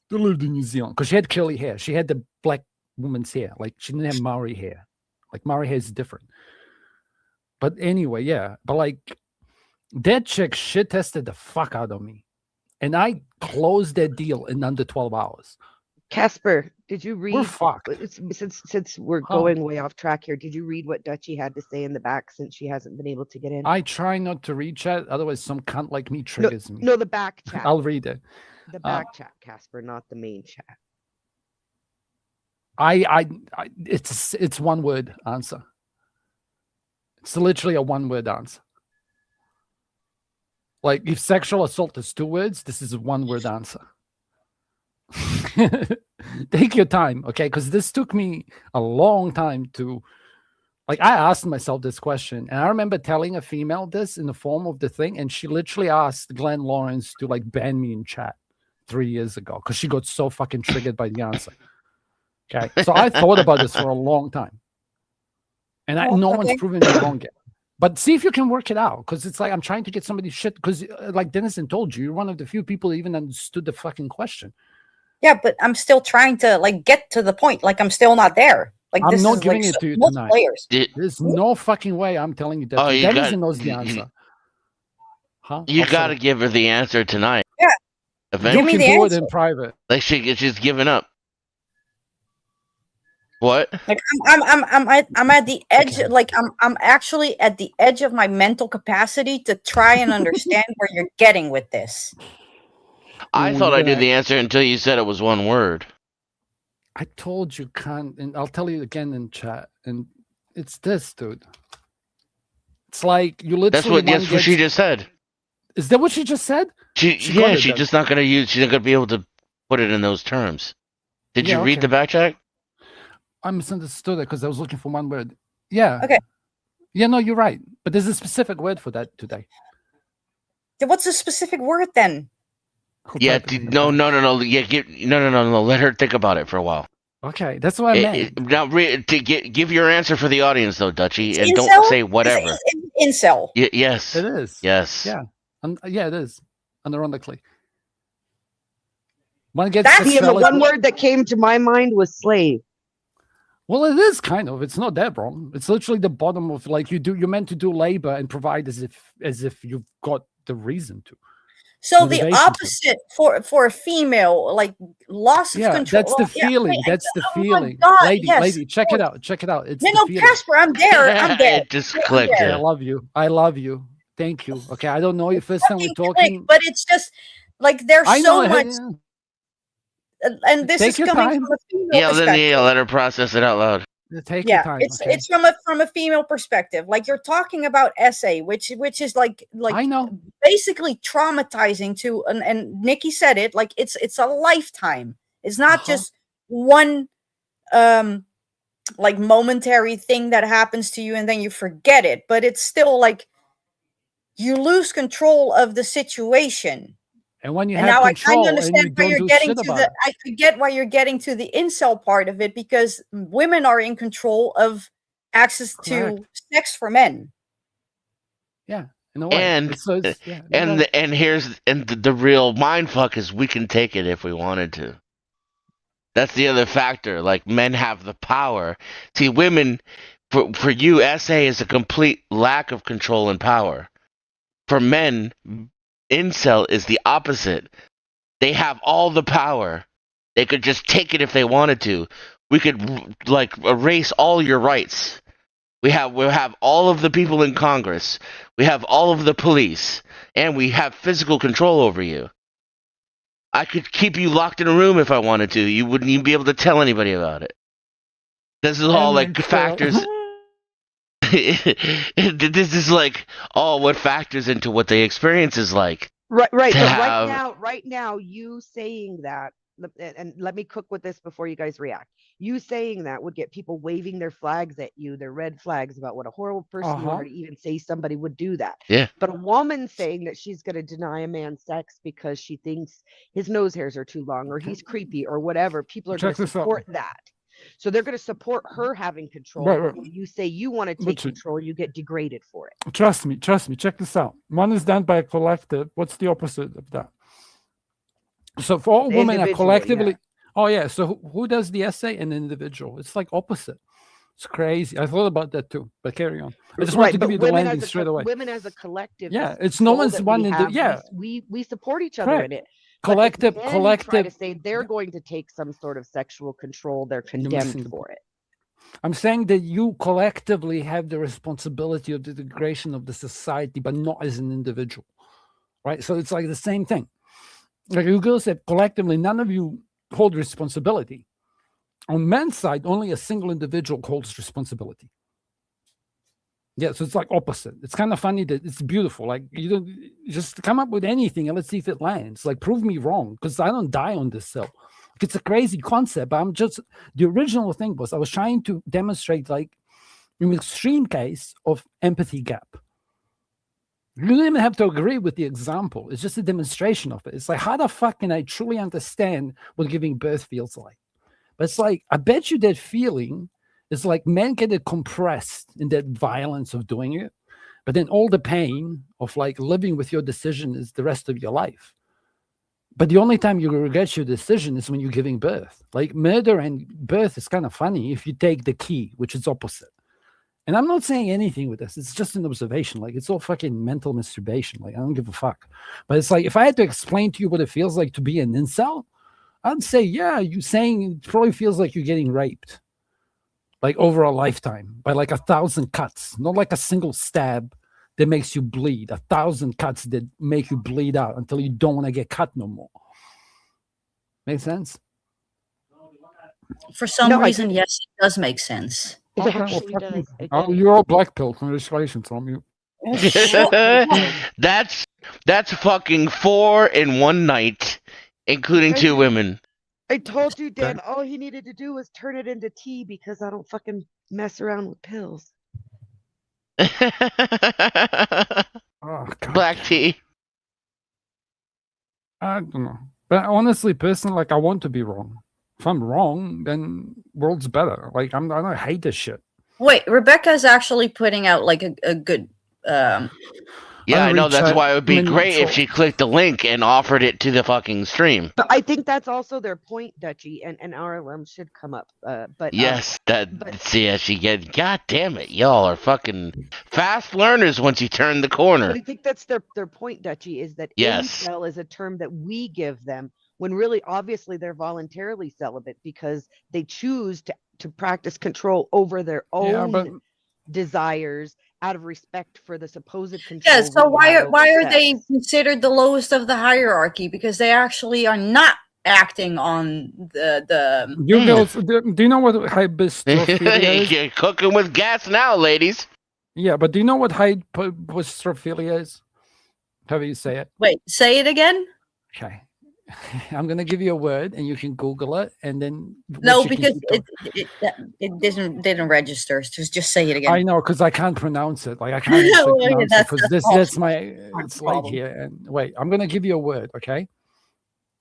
They lived in New Zealand because she had curly hair. She had the black woman's hair. Like she didn't have Maori hair. Like Maori hair is different. But anyway, yeah. But like that chick shit tested the fuck out of me. And I closed that deal in under 12 hours. Casper, did you read? We're fucked. Since we're going way off track here, did you read what Dutchie had to say in the back since she hasn't been able to get in? I try not to read chat, otherwise some cunt like me triggers me. No, the back chat. I'll read it. The back chat, Casper, not the main chat. It's one word answer. It's literally a one word answer. Like if sexual assault is 2 words, this is a one word answer. Take your time, okay? Because this took me a long time to, like, I asked myself this question, and I remember telling a female this in the form of the thing, and she literally asked Glenn Lawrence to like ban me in chat 3 years ago because she got so fucking triggered by the answer. Okay, so I thought about this for a long time, and no one's proven me wrong yet. But see if you can work it out, because it's like I'm trying to get somebody's shit. Because like Dennison told you, you're one of the few people that even understood the fucking question. Yeah, but I'm still trying to like get to the point. Like I'm still not there. Like I'm this not is giving like it to you multiple tonight. layers. There's no fucking way I'm telling you that. Dennison knows the answer. Huh? You gotta give her the answer tonight. Yeah. Eventually. You can do it in private. Like she's giving up. What? Like I'm at the edge. Like I'm actually at the edge of my mental capacity to try and understand where you're getting with this. I thought I knew the answer until you said it was one word. I told you can't, and I'll tell you again in chat. And it's this, dude. It's like you literally. That's what she just said. Is that what she just said? She's just not gonna use. She's not gonna be able to put it in those terms. Did you read the back check? I misunderstood it because I was looking for one word. Yeah. Okay. Yeah, no, you're right. But there's a specific word for that today. What's the specific word then? Yeah. No. Yeah. No. Let her think about it for a while. Okay, that's what I meant. Now, give your answer for the audience though, Dutchie, and don't say whatever. Incel. Yes. It is. Yes. Yeah. Yeah, it is. Ironically. One word that came to my mind was slave. Well, it is kind of. It's not that wrong. It's literally the bottom of like you're meant to do labor and provide as if you've got the reason to. So the opposite for a female, like loss of control. That's the feeling. That's the feeling. Lady, check it out. Check it out. It's Casper, I'm there. I'm there. It just clicked. I love you. I love you. Thank you. Okay, I don't know your first time we're talking, but it's just like there's so much. And this is coming from a female perspective. Let her process it out loud. Take your time. It's from a female perspective. Like you're talking about SA, which is like I know, basically traumatizing to, and Nikki said it, like it's a lifetime. It's not just one like momentary thing that happens to you and then you forget it, but it's still like you lose control of the situation. And when you and have now control, I understand why you're getting to the. I get why you're getting to the incel part of it, because women are in control of access to sex for men. Yeah, in a way. And here's the real mind fuck is we can take it if we wanted to. That's the other factor. Like, men have the power. See, women, for you, SA is a complete lack of control and power. For men, incel is the opposite. They have all the power. They could just take it if they wanted to. We could like erase all your rights. We'll have all of the people in Congress. We have all of the police, and we have physical control over you. I could keep you locked in a room if I wanted to. You wouldn't even be able to tell anybody about it. This is all like factors. This is like all what factors into what the experience is like. Right. But right now, you saying that, and let me cook with this before you guys react. You saying that would get people waving their flags at you, their red flags about what a horrible person you are to even say somebody would do that. Yeah. But a woman saying that she's going to deny a man sex because she thinks his nose hairs are too long or he's creepy or whatever, people are going to support that. So they're going to support her having control. Right. When you say you want to take control, you get degraded for it. Trust me. Check this out. One is done by a collective. What's the opposite of that? So for all women are collectively. Oh yeah. So who does the essay? An individual. It's like opposite. It's crazy. I thought about that too. But carry on. I just want to give you the landing straight away. Women as a collective. Yeah, it's no one's one in the. Yeah, we support each other in it. Collective. Try to say they're going to take some sort of sexual control. They're condemned for it. I'm saying that you collectively have the responsibility of the degradation of the society, but not as an individual, right? So it's like the same thing. Like you girls said, collectively, none of you hold responsibility. On men's side, only a single individual holds responsibility. Yeah, so it's like opposite. It's kind of funny that it's beautiful. Like you don't just come up with anything and let's see if it lands. Like prove me wrong, because I don't die on this hill. It's a crazy concept. But I'm just the original thing was I was trying to demonstrate like an extreme case of empathy gap. You don't even have to agree with the example. It's just a demonstration of it. It's like how the fuck can I truly understand what giving birth feels like? But it's like I bet you that feeling. It's like men get it compressed in that violence of doing it, but then all the pain of like living with your decision is the rest of your life. But the only time you regret your decision is when you're giving birth. Like murder and birth is kind of funny if you take the key, which is opposite. And I'm not saying anything with this. It's just an observation. Like it's all fucking mental masturbation. Like I don't give a fuck. But it's like if I had to explain to you what it feels like to be an incel, I'd say, yeah, you saying it probably feels like you're getting raped. Like over a lifetime by like 1,000 cuts, not like a single stab that makes you bleed, 1,000 cuts that make you bleed out until you don't want to get cut no more. Make sense? For some reason, yes, it does make sense. Okay, well, you're all black pill. Congratulations on you. That's fucking 4 in one night, including 2 women. I told you, Dan, all he needed to do was turn it into tea because I don't fucking mess around with pills. Black tea. I don't know. But honestly, personally, like I want to be wrong. If I'm wrong, then world's better. Like I don't hate this shit. Wait, Rebecca's actually putting out like a good yeah, I know. That's why it would be great if she clicked the link and offered it to the fucking stream. But I think that's also their point, Dutchy, and RLM should come up. But yes, God damn it, y'all are fucking fast learners once you turn the corner. But I think that's their point, Dutchy, is that incel is a term that we give them when really, obviously, they're voluntarily celibate because they choose to practice control over their own desires out of respect for the supposed control. Yeah, so why are they considered the lowest of the hierarchy? Because they actually are not acting on the You girls, do you know what hybristrophilia is? You're cooking with gas now, ladies. Yeah, but do you know what hybristrophilia is? How do you say it? Wait, say it again. Okay. I'm gonna give you a word, and you can Google it, and then no, because it didn't register. Just say it again. I know, because I can't pronounce it. Like I can't pronounce it because that's my. It's late here, and wait, I'm gonna give you a word. Okay.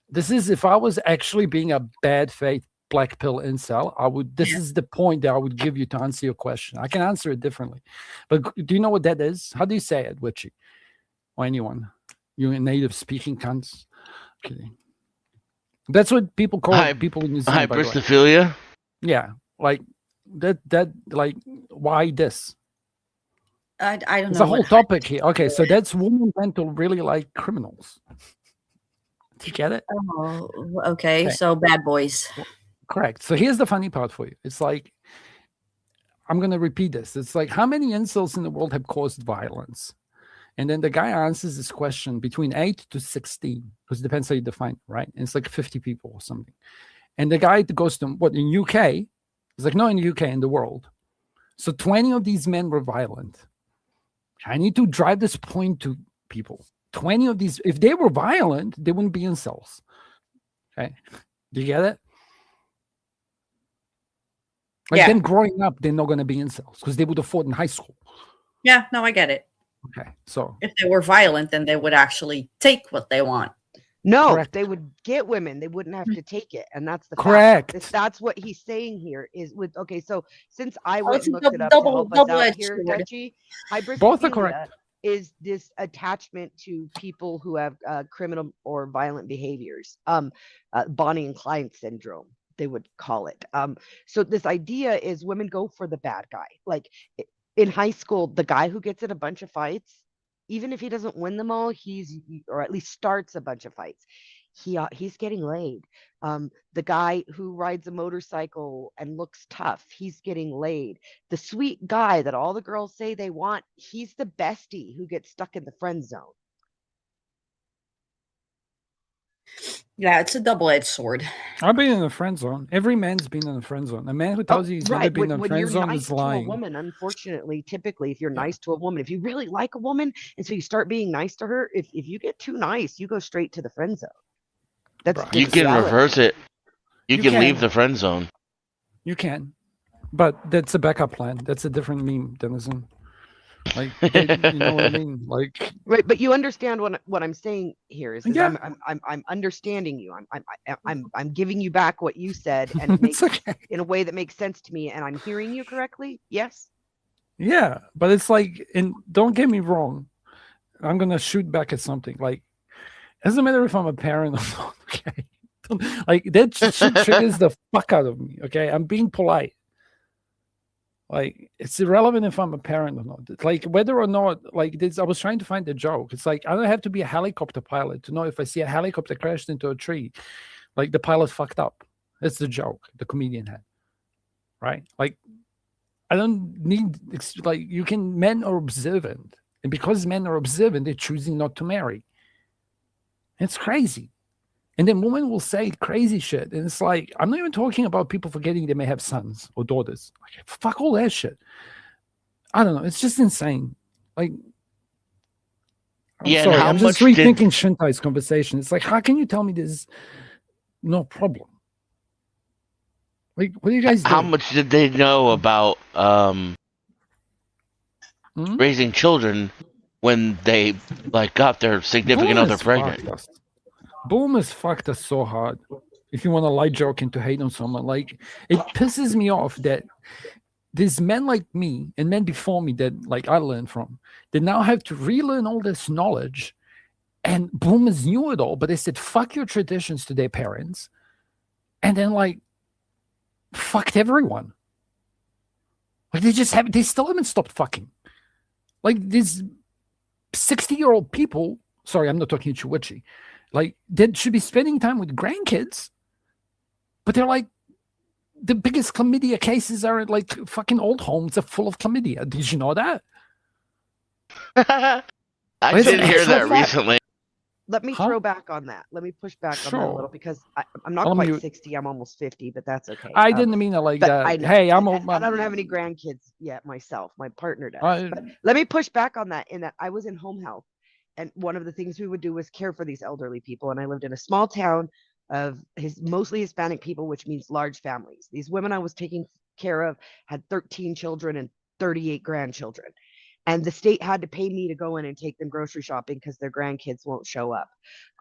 This is if I was actually being a bad faith black pill incel, I would. This is the point that I would give you to answer your question. I can answer it differently, but do you know what that is? How do you say it, Witchy? Or anyone? You native speaking cunts. Okay. That's what people call people in New Zealand. Hybristophilia? Yeah, like that. Like, why this? I don't know. It's a whole topic here. Okay, so that's women tend to really like criminals. Do you get it? Oh, okay. So bad boys. Correct. So here's the funny part for you. It's like, I'm going to repeat this. It's like, how many incels in the world have caused violence? And then the guy answers this question between 8 to 16, because it depends how you define it, right? And it's like 50 people or something. And the guy goes to, what, in UK? It's like, no, in the UK, in the world. So 20 of these men were violent. I need to drive this point to people. 20 of these, if they were violent, they wouldn't be incels. Okay. Do you get it? Like them growing up, they're not going to be incels because they would have fought in high school. Yeah, no, I get it. Okay. So if they were violent, then they would actually take what they want. No, Correct. they would get women. They wouldn't have to take it. And that's the correct. Fact. That's what he's saying here is with, okay, so since I went and looked it up to help us out here, Dutchie, both are correct. Is this attachment to people who have criminal or violent behaviors, Bonnie and Clyde syndrome, they would call it. So this idea is women go for the bad guy. Like in high school, the guy who gets in a bunch of fights, even if he doesn't win them all, or at least starts a bunch of fights, he's getting laid. The guy who rides a motorcycle and looks tough, he's getting laid. The sweet guy that all the girls say they want, he's the bestie who gets stuck in the friend zone. Yeah, it's a double-edged sword. I've been in the friend zone. Every man's been in the friend zone. A man who tells you he's never been in the friend zone is lying. A woman, unfortunately, typically, if you're nice to a woman, if you really like a woman, and so you start being nice to her, if you get too nice, you go straight to the friend zone. That's you can reverse it. You can leave the friend zone. You can, but that's a backup plan. That's a different meme, Denizen. Like, you know what I mean? Like, right, but you understand what I'm saying here is I'm understanding you. I'm giving you back what you said and it makes, in a way that makes sense to me, and I'm hearing you correctly. Yes. Yeah, but it's like, and don't get me wrong, I'm gonna shoot back at something. Like, it doesn't matter if I'm a parent or not. Okay, like that shit triggers the fuck out of me. Okay, I'm being polite. Like, it's irrelevant if I'm a parent or not. Like, whether or not, like this, I was trying to find a joke. It's like, I don't have to be a helicopter pilot to know if I see a helicopter crashed into a tree, like the pilot fucked up. That's the joke the comedian had, right? Like, I don't need, like, men are observant. And because men are observant, they're choosing not to marry. It's crazy. And then women will say crazy shit. And it's like, I'm not even talking about people forgetting they may have sons or daughters. Like, fuck all that shit. I don't know. It's just insane. Like, I'm sorry. I'm just rethinking Shintai's conversation. It's like, how can you tell me there's no problem? Like, what are you guys doing? How much did they know about raising children when they got their significant other pregnant? Boomers fucked us so hard. If you want to lie joke and to hate on someone, like, it pisses me off that there's men like me and men before me that, like, I learned from, they now have to relearn all this knowledge. And boomers knew it all, but they said fuck your traditions to their parents, and then, like, fucked everyone. Like, they still haven't stopped fucking. Like, these 60-year-old people, sorry, I'm not talking Chiwichi, like, they should be spending time with grandkids, but they're like, the biggest chlamydia cases are at, like, fucking old homes are full of chlamydia. Did you know that? I did hear that recently. let me throw back on that. Let me push back on that a little because I'm not quite 60. I'm almost 50, but that's okay. I didn't mean it like that. I know, hey, I don't have any grandkids yet myself. My partner does. But let me push back on that in that I was in home health. And one of the things we would do was care for these elderly people. And I lived in a small town of mostly Hispanic people, which means large families. These women I was taking care of had 13 children and 38 grandchildren. And the state had to pay me to go in and take them grocery shopping because their grandkids won't show up.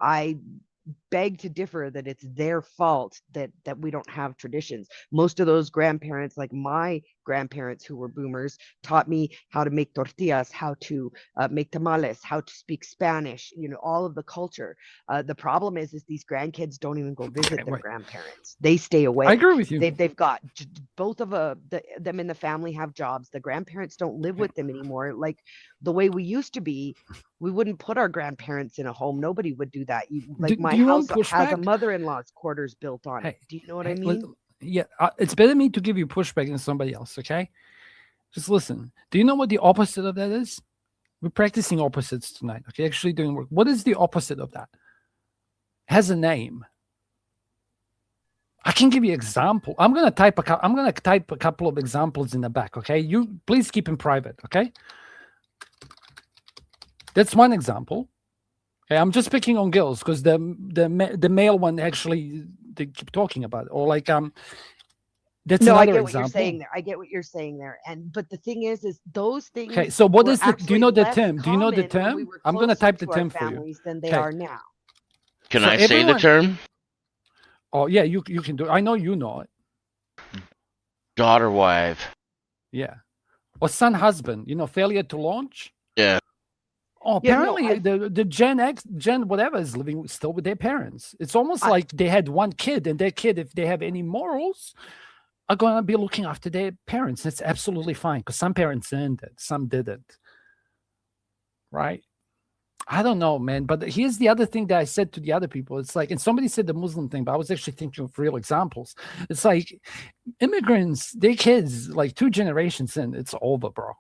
I beg to differ that it's their fault that we don't have traditions. Most of those grandparents, like my grandparents who were boomers, taught me how to make tortillas, how to make tamales, how to speak Spanish, all of the culture. The problem is these grandkids don't even go visit their grandparents. They stay away. I agree with you. They've got both of them in the family have jobs. The grandparents don't live with them anymore. Like the way we used to be, we wouldn't put our grandparents in a home. Nobody would do that. My house has a mother-in-law's quarters built on it. Do you know what I mean? Yeah, it's better me to give you pushback than somebody else, okay? Just listen. Do you know what the opposite of that is? We're practicing opposites tonight, okay? Actually doing work. What is the opposite of that? Has a name. I can give you an example. I'm gonna type a couple of examples in the back, okay? You please keep in private, okay? That's one example. Okay, I'm just picking on girls because the male one actually they keep talking about it. Or like that's no, another I get example. What you're saying there. I get what you're saying there. But the thing is those things. Okay, so what is the? Do you know the term? Do you know the term? I'm gonna type the term for you. Than they are now. Can I say the term? Oh yeah, you can do it. I know you know it. Daughter wife. Yeah, or son husband. Failure to launch. Yeah. Oh, apparently the Gen X, whatever is living still with their parents. It's almost like they had one kid, and their kid, if they have any morals, are going to be looking after their parents. It's absolutely fine because some parents earned it, some didn't. Right? I don't know, man. But here's the other thing that I said to the other people. It's like, and somebody said the Muslim thing, but I was actually thinking of real examples. It's like immigrants, their kids, like 2 generations in, it's over, bro.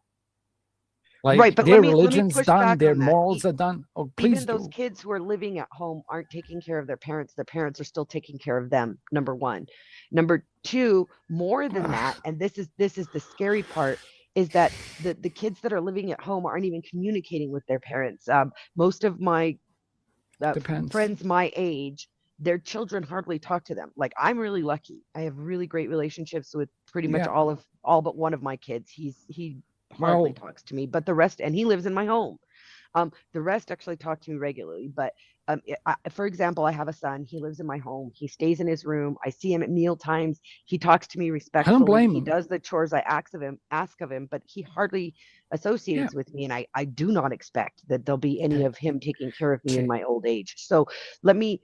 Like right, but their let me religion's push done, back their on that. morals are done. Oh, please even those kids who are living at home aren't taking care of their parents. Their parents are still taking care of them. Number one. Number two, more than that, and this is the scary part, is that the kids that are living at home aren't even communicating with their parents. Most of my friends my age, their children hardly talk to them. Like I'm really lucky. I have really great relationships with pretty much all but one of my kids. He hardly talks to me, but the rest, and he lives in my home. The rest actually talk to me regularly. But for example, I have a son. He lives in my home. He stays in his room. I see him at meal times. He talks to me respectfully. I don't blame him. He does the chores I ask of him, but he hardly associates with me. And I do not expect that there'll be any of him taking care of me in my old age. So let me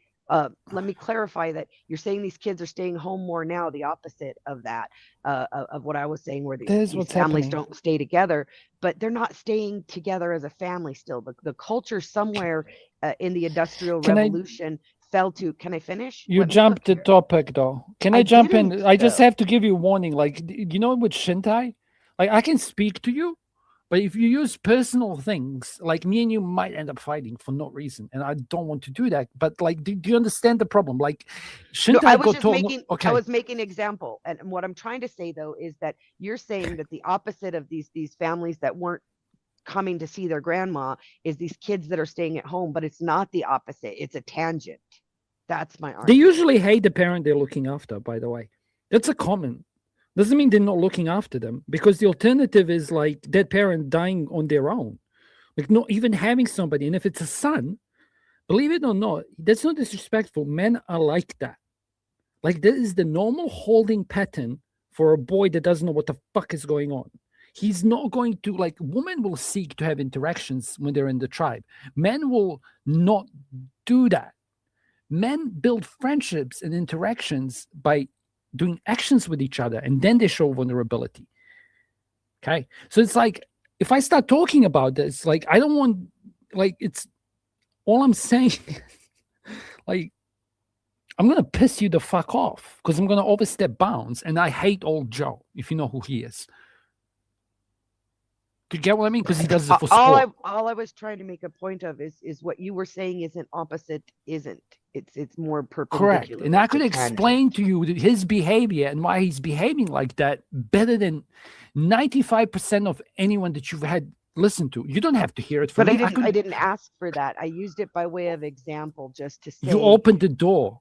clarify that you're saying these kids are staying home more now, the opposite of that, of what I was saying, where these families don't stay together, but they're not staying together as a family still. The culture somewhere in the Industrial Revolution fell to, can I finish? You jumped the topic though. Can I jump in? I just have to give you a warning. Like, you know, with Shintai, like I can speak to you, but if you use personal things, like me and you might end up fighting for no reason, and I don't want to do that. But like, do you understand the problem? Like, I was making an example, and what I'm trying to say though is that you're saying that the opposite of these families that weren't coming to see their grandma is these kids that are staying at home, but it's not the opposite. It's a tangent. That's my argument. They usually hate the parent they're looking after. By the way, that's a common. Doesn't mean they're not looking after them, because the alternative is like that parent dying on their own, like not even having somebody. And if it's a son, believe it or not, that's not disrespectful. Men are like that. Like this is the normal holding pattern for a boy that doesn't know what the fuck is going on. He's not going to, like, women will seek to have interactions when they're in the tribe. Men will not do that. Men build friendships and interactions by doing actions with each other, and then they show vulnerability. Okay, so it's like, if I start talking about this, like, I don't want, like, it's all I'm saying. Like, I'm gonna piss you the fuck off because I'm gonna overstep bounds, and I hate old Joe, if you know who he is. Do you get what I mean? Because he does it for sport. All I was trying to make a point of is what you were saying isn't opposite, isn't. It's more perpendicular. Correct. And I could explain to you his behavior and why he's behaving like that better than 95% of anyone that you've had listen to. You don't have to hear it from me. I didn't ask for that. I used it by way of example just to say. You opened the door.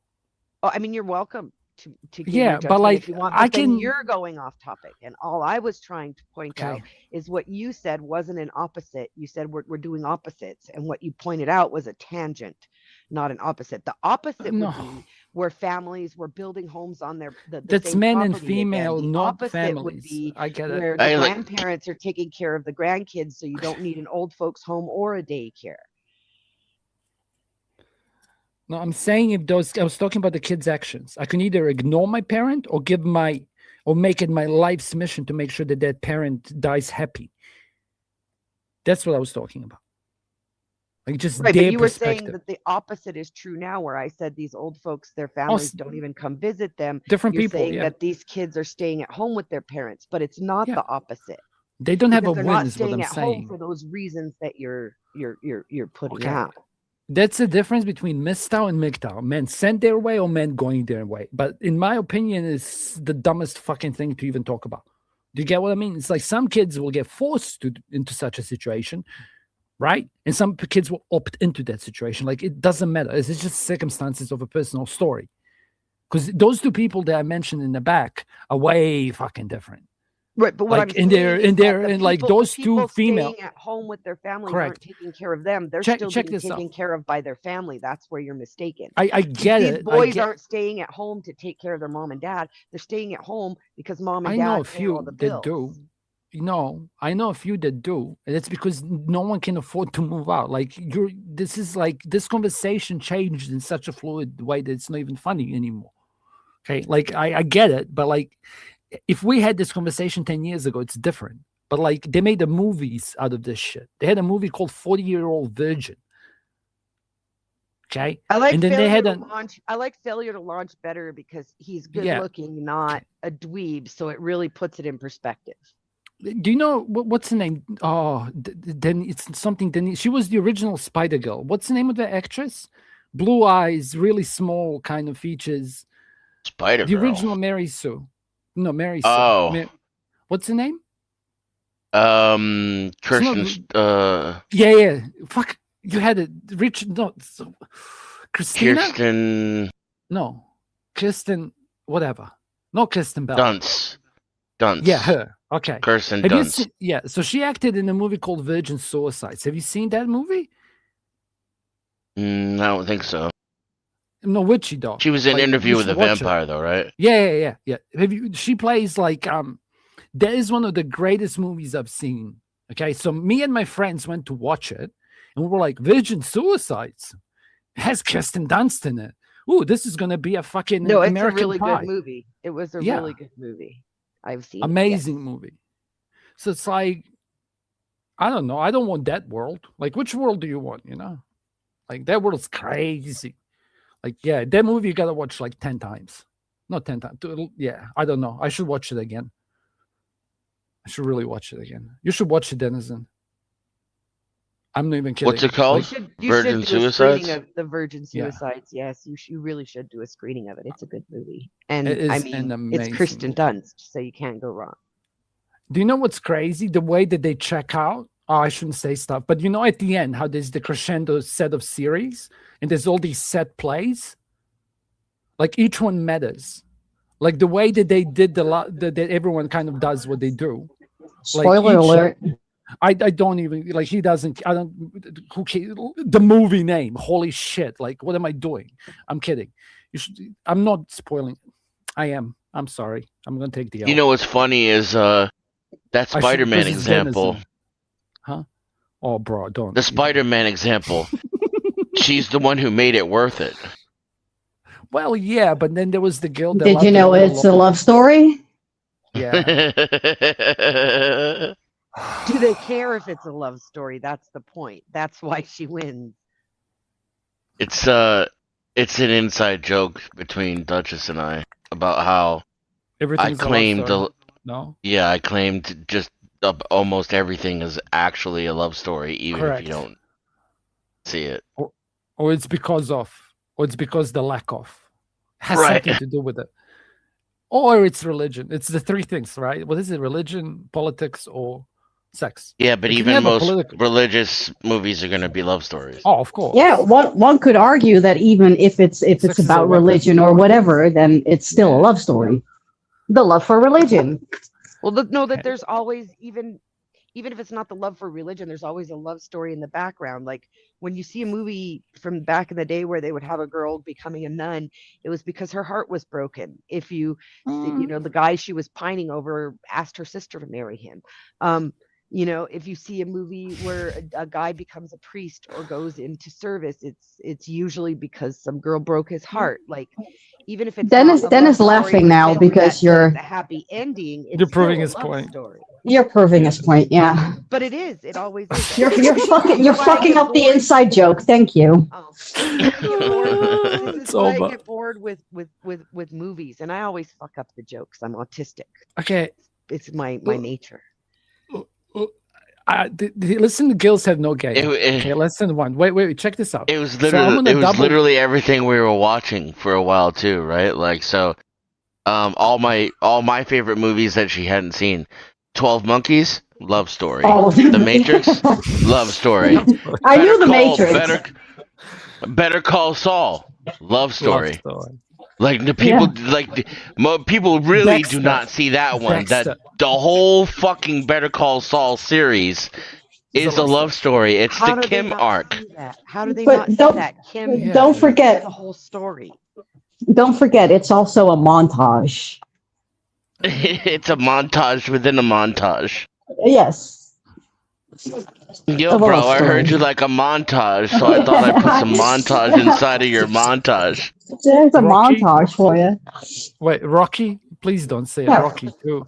Oh, I mean, you're welcome to give yeah, your but like if you want, I can. You're going off topic, and all I was trying to point out is what you said wasn't an opposite. You said we're doing opposites, and what you pointed out was a tangent, not an opposite. The opposite would be where families were building homes on their that's same men and property female, again. The not opposite families. would be I get it. Where the grandparents are taking care of the grandkids, so you don't need an old folks home or a daycare. No, I'm saying if those, I was talking about the kids' actions. I can either ignore my parent or make it my life's mission to make sure that that parent dies happy. That's what I was talking about. Like just right, their but you were perspective. saying that the opposite is true now, where I said these old folks, their families don't even come visit them. Different You're people, saying that these kids are staying at home with their parents, but it's not the opposite. They don't have a they're win, not is what staying I'm at saying. home for those reasons that you're putting Okay. out. That's the difference between MGTOW and MGTOW. Men sent their way or men going their way. But in my opinion, it's the dumbest fucking thing to even talk about. Do you get what I mean? It's like some kids will get forced into such a situation, right? And some kids will opt into that situation. Like, it doesn't matter. It's just circumstances of a personal story. Because those two people that I mentioned in the back are way fucking different. Right, but what like I'm saying and like those two female staying at home with their families Correct. aren't taking care of them. They're Check still being this taken out. care of by their family. That's where you're mistaken. I get These it. boys aren't staying at home to take care of their mom and dad. They're staying at home because mom and I dad know a pay all few the that bills. do. No, I know a few that do. And it's because no one can afford to move out. Like this conversation changed in such a fluid way that it's not even funny anymore. Okay. Like I get it, but like if we had this conversation 10 years ago, it's different. But like they made the movies out of this shit. They had a movie called 40-Year-Old Virgin. Okay. I like and then they had I like Failure to Launch better because he's good Yeah. looking, not a dweeb. So it really puts it in perspective. Do you know what's the name? Oh, then it's something. Then she was the original Spider Girl. What's the name of the actress? Blue eyes, really small kind of features. Spider The Girl. original Mary Sue. No, Mary Sue. Oh. What's the name? Kirsten. Yeah. Fuck. You had it. Richard. No. Christina. Kirsten. No. Kirsten. Whatever. No, Kirsten Bell. Dunst. Yeah, her. Okay. Kirsten Have you Dunst. seen, yeah. So she acted in a movie called Virgin Suicides. Have you seen that movie? I don't think so. No, Witchy Dog. She was in Like, Interview you with a should watch it. Vampire, though, right? Yeah. Have you? She plays like that is one of the greatest movies I've seen. Okay, so me and my friends went to watch it, and we were like, Virgin Suicides has Kirsten Dunst in it. Ooh, this is gonna be a fucking No, it's American a really Pie. good movie. It was a really good movie. I've seen Amazing it, yes. movie. So it's like, I don't know. I don't want that world. Like, which world do you want? You know, like that world's crazy. Like, yeah, that movie you gotta watch like 10 times. Not 10 times. Yeah, I don't know. I should watch it again. I should really watch it again. You should watch it, Denizen. I'm not even kidding. What's it called? You Virgin should do a Suicides? screening of the Virgin Yeah. Suicides. Yes, you really should do a screening of it. It's a good movie, and It is I an mean, amazing it's Kristen movie. Dunst, so you can't go wrong. Do you know what's crazy? The way that they check out. Oh, I shouldn't say stuff, but you know, at the end, how there's the crescendo set of series, and there's all these set plays. Like each one matters. Like the way that they did that everyone kind of does what they do. Like Spoiler alert. I don't even like he doesn't. I don't. Who cares? The movie name? Holy shit! Like what am I doing? I'm kidding. You should. I'm not spoiling. I am. I'm sorry. I'm gonna take the L. You know what's funny is that Spider-Man because it's example. Denizen. Huh? Oh, bro, don't. The Spider-Man example. She's the one who made it worth it. Well, yeah, but then there was the girl. That Did you know it's a love story? Yeah. Do they care if it's a love story? That's the point. That's why she wins. It's an inside joke between Duchess and I about how Everything's a love I claimed story. No. Yeah, I claimed just almost everything is actually a love story, even Correct. if you don't see it. Or it's because the lack of. It has Right. something to do with it. Or it's religion. It's the three things, right? What is it? Religion, politics, or sex? Yeah, but It can even have a most political- religious movies are going to be love stories. Oh, of course. Yeah, one could argue that even if it's Sex is a about weapon. religion or whatever, then it's still a love story. The love for religion. Well, know that there's always, even if it's not the love for religion, there's always a love story in the background. Like when you see a movie from back in the day where they would have a girl becoming a nun, it was because her heart was broken. If you know, the guy she was pining over asked her sister to marry him. You know, if you see a movie where a guy becomes a priest or goes into service, it's usually because some girl broke his heart. Like, even if it's Dennis is laughing now because you're a happy ending, it's You're proving still a his love point. story. You're proving his point, yeah. But it is. It always is. You're fucking up the inside joke. Thank you. This is It's why I over. get bored with movies, and I always fuck up the jokes. I'm autistic. Okay. It's my nature. Listen to Gills Have No Game. It- Okay, listen to one. Wait, check this out. It was So I'm literally gonna double- literally everything we were watching for a while too, right? Like, so all my favorite movies that she hadn't seen. 12 Monkeys, love story. Oh. The Matrix, love story. I knew The Matrix. Better Call Saul, love story. Love story. Like the people, people really do not see that one. Dexter. That the whole fucking Better Call Saul series is a love story. It's How the do they Kim not arc. see that? How do they But not see don't- that? Kim don't forget- the whole story. Don't forget, it's also a montage. It's a montage within a montage. Yes. Yo, Of a bro, love I heard story. you like a montage, so I thought I'd put some montage inside of your montage. There's a Rocky? montage for you. Wait, Rocky? Please don't say Yeah. Rocky too.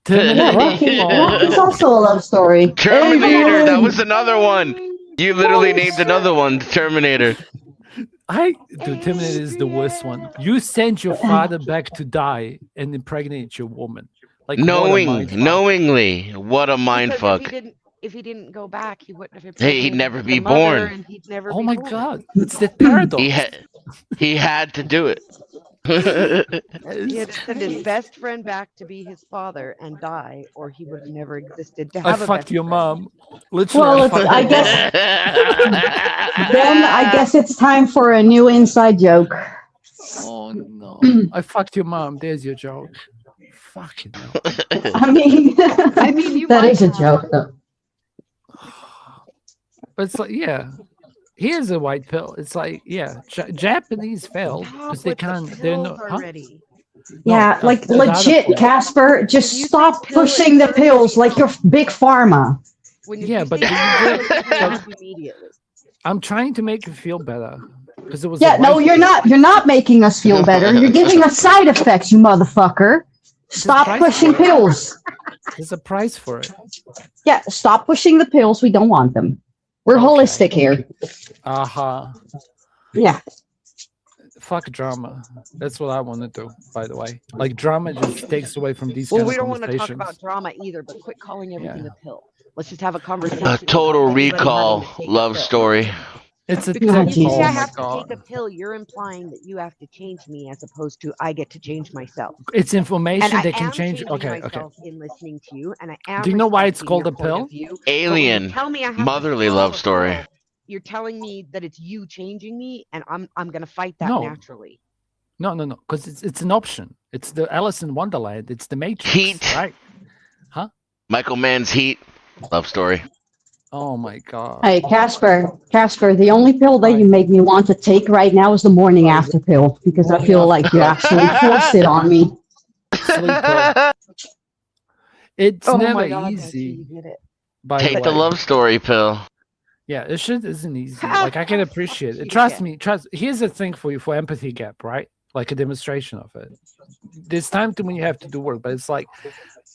Yeah, Rocky's also a love story. Terminator, that was another one. You literally named another one, Terminator. Dude, Terminator is the worst one. You sent your father back to die and impregnate your woman. Like, what a mindfuck. Knowingly, what a mind Because fuck. if he didn't go back, he wouldn't have. Hey, he'd impregnated never the be mother, born. and he'd never Oh be my born. god, it's the paradox. He had to do it. He had to send his best friend back to be his father and die, or he would have never existed to I have a fucked best your friend. mom. Literally, Well, it's, fucked I your guess mom. then I guess it's time for a new inside joke. Oh no, I fucked your mom. There's your joke. Fucking hell. I mean, you that might is a have. joke, though. But it's like, yeah, here's a white pill. It's like, yeah, Japanese failed because they can't. They're Pills not. Huh? already. Yeah, like the other legit, pill. Casper. Just You stop say pill pushing the is pills like you're big pharma. When Yeah, you but say do you pills, get- you have immediately. I'm trying to make you feel better because it was. Yeah, a no, white you're pill. not. You're not making us feel better. You're giving us side effects, you motherfucker. Stop price pushing for it. pills. There's a price for it. Yeah, stop pushing the pills. We don't want them. We're Okay. holistic here. Aha. Yeah. Fuck drama. That's what I want to do. By the way, like drama just takes away from these Well, kind we of don't want to talk conversations. about drama either, but quit calling everything Yeah. a pill. Let's just have a conversation. A Total about anybody Recall having to take a love pill. story. It's a Because Oh, when you Jesus. say I oh my have to god. take a pill, you're implying that you have to change me as opposed to I get to change myself. It's And information I that can am change. changing Okay, okay. myself in listening to you, and I am. Do you know why it's respecting called your a point pill? of view, but when you Alien. tell me I have to Motherly swallow love a story. pill, you're telling me that it's you changing me, and I'm gonna fight that No. naturally. No, because it's an option. It's the Alice in Wonderland. It's the Matrix. Heat. Right? Michael Mann's Heat, love story. Oh my god. Hey, Casper, the only pill that you make me want to take right now is the morning after pill because I feel like you actually forced it on me. Sleep pill. It's Oh never my God, easy. you did it. By Take the way. love story pill. Yeah, this shit isn't easy. Like I can appreciate it. You Trust can. me. Here's the thing for you for empathy gap, right? Like a demonstration of it. There's time to when you have to do work, but it's like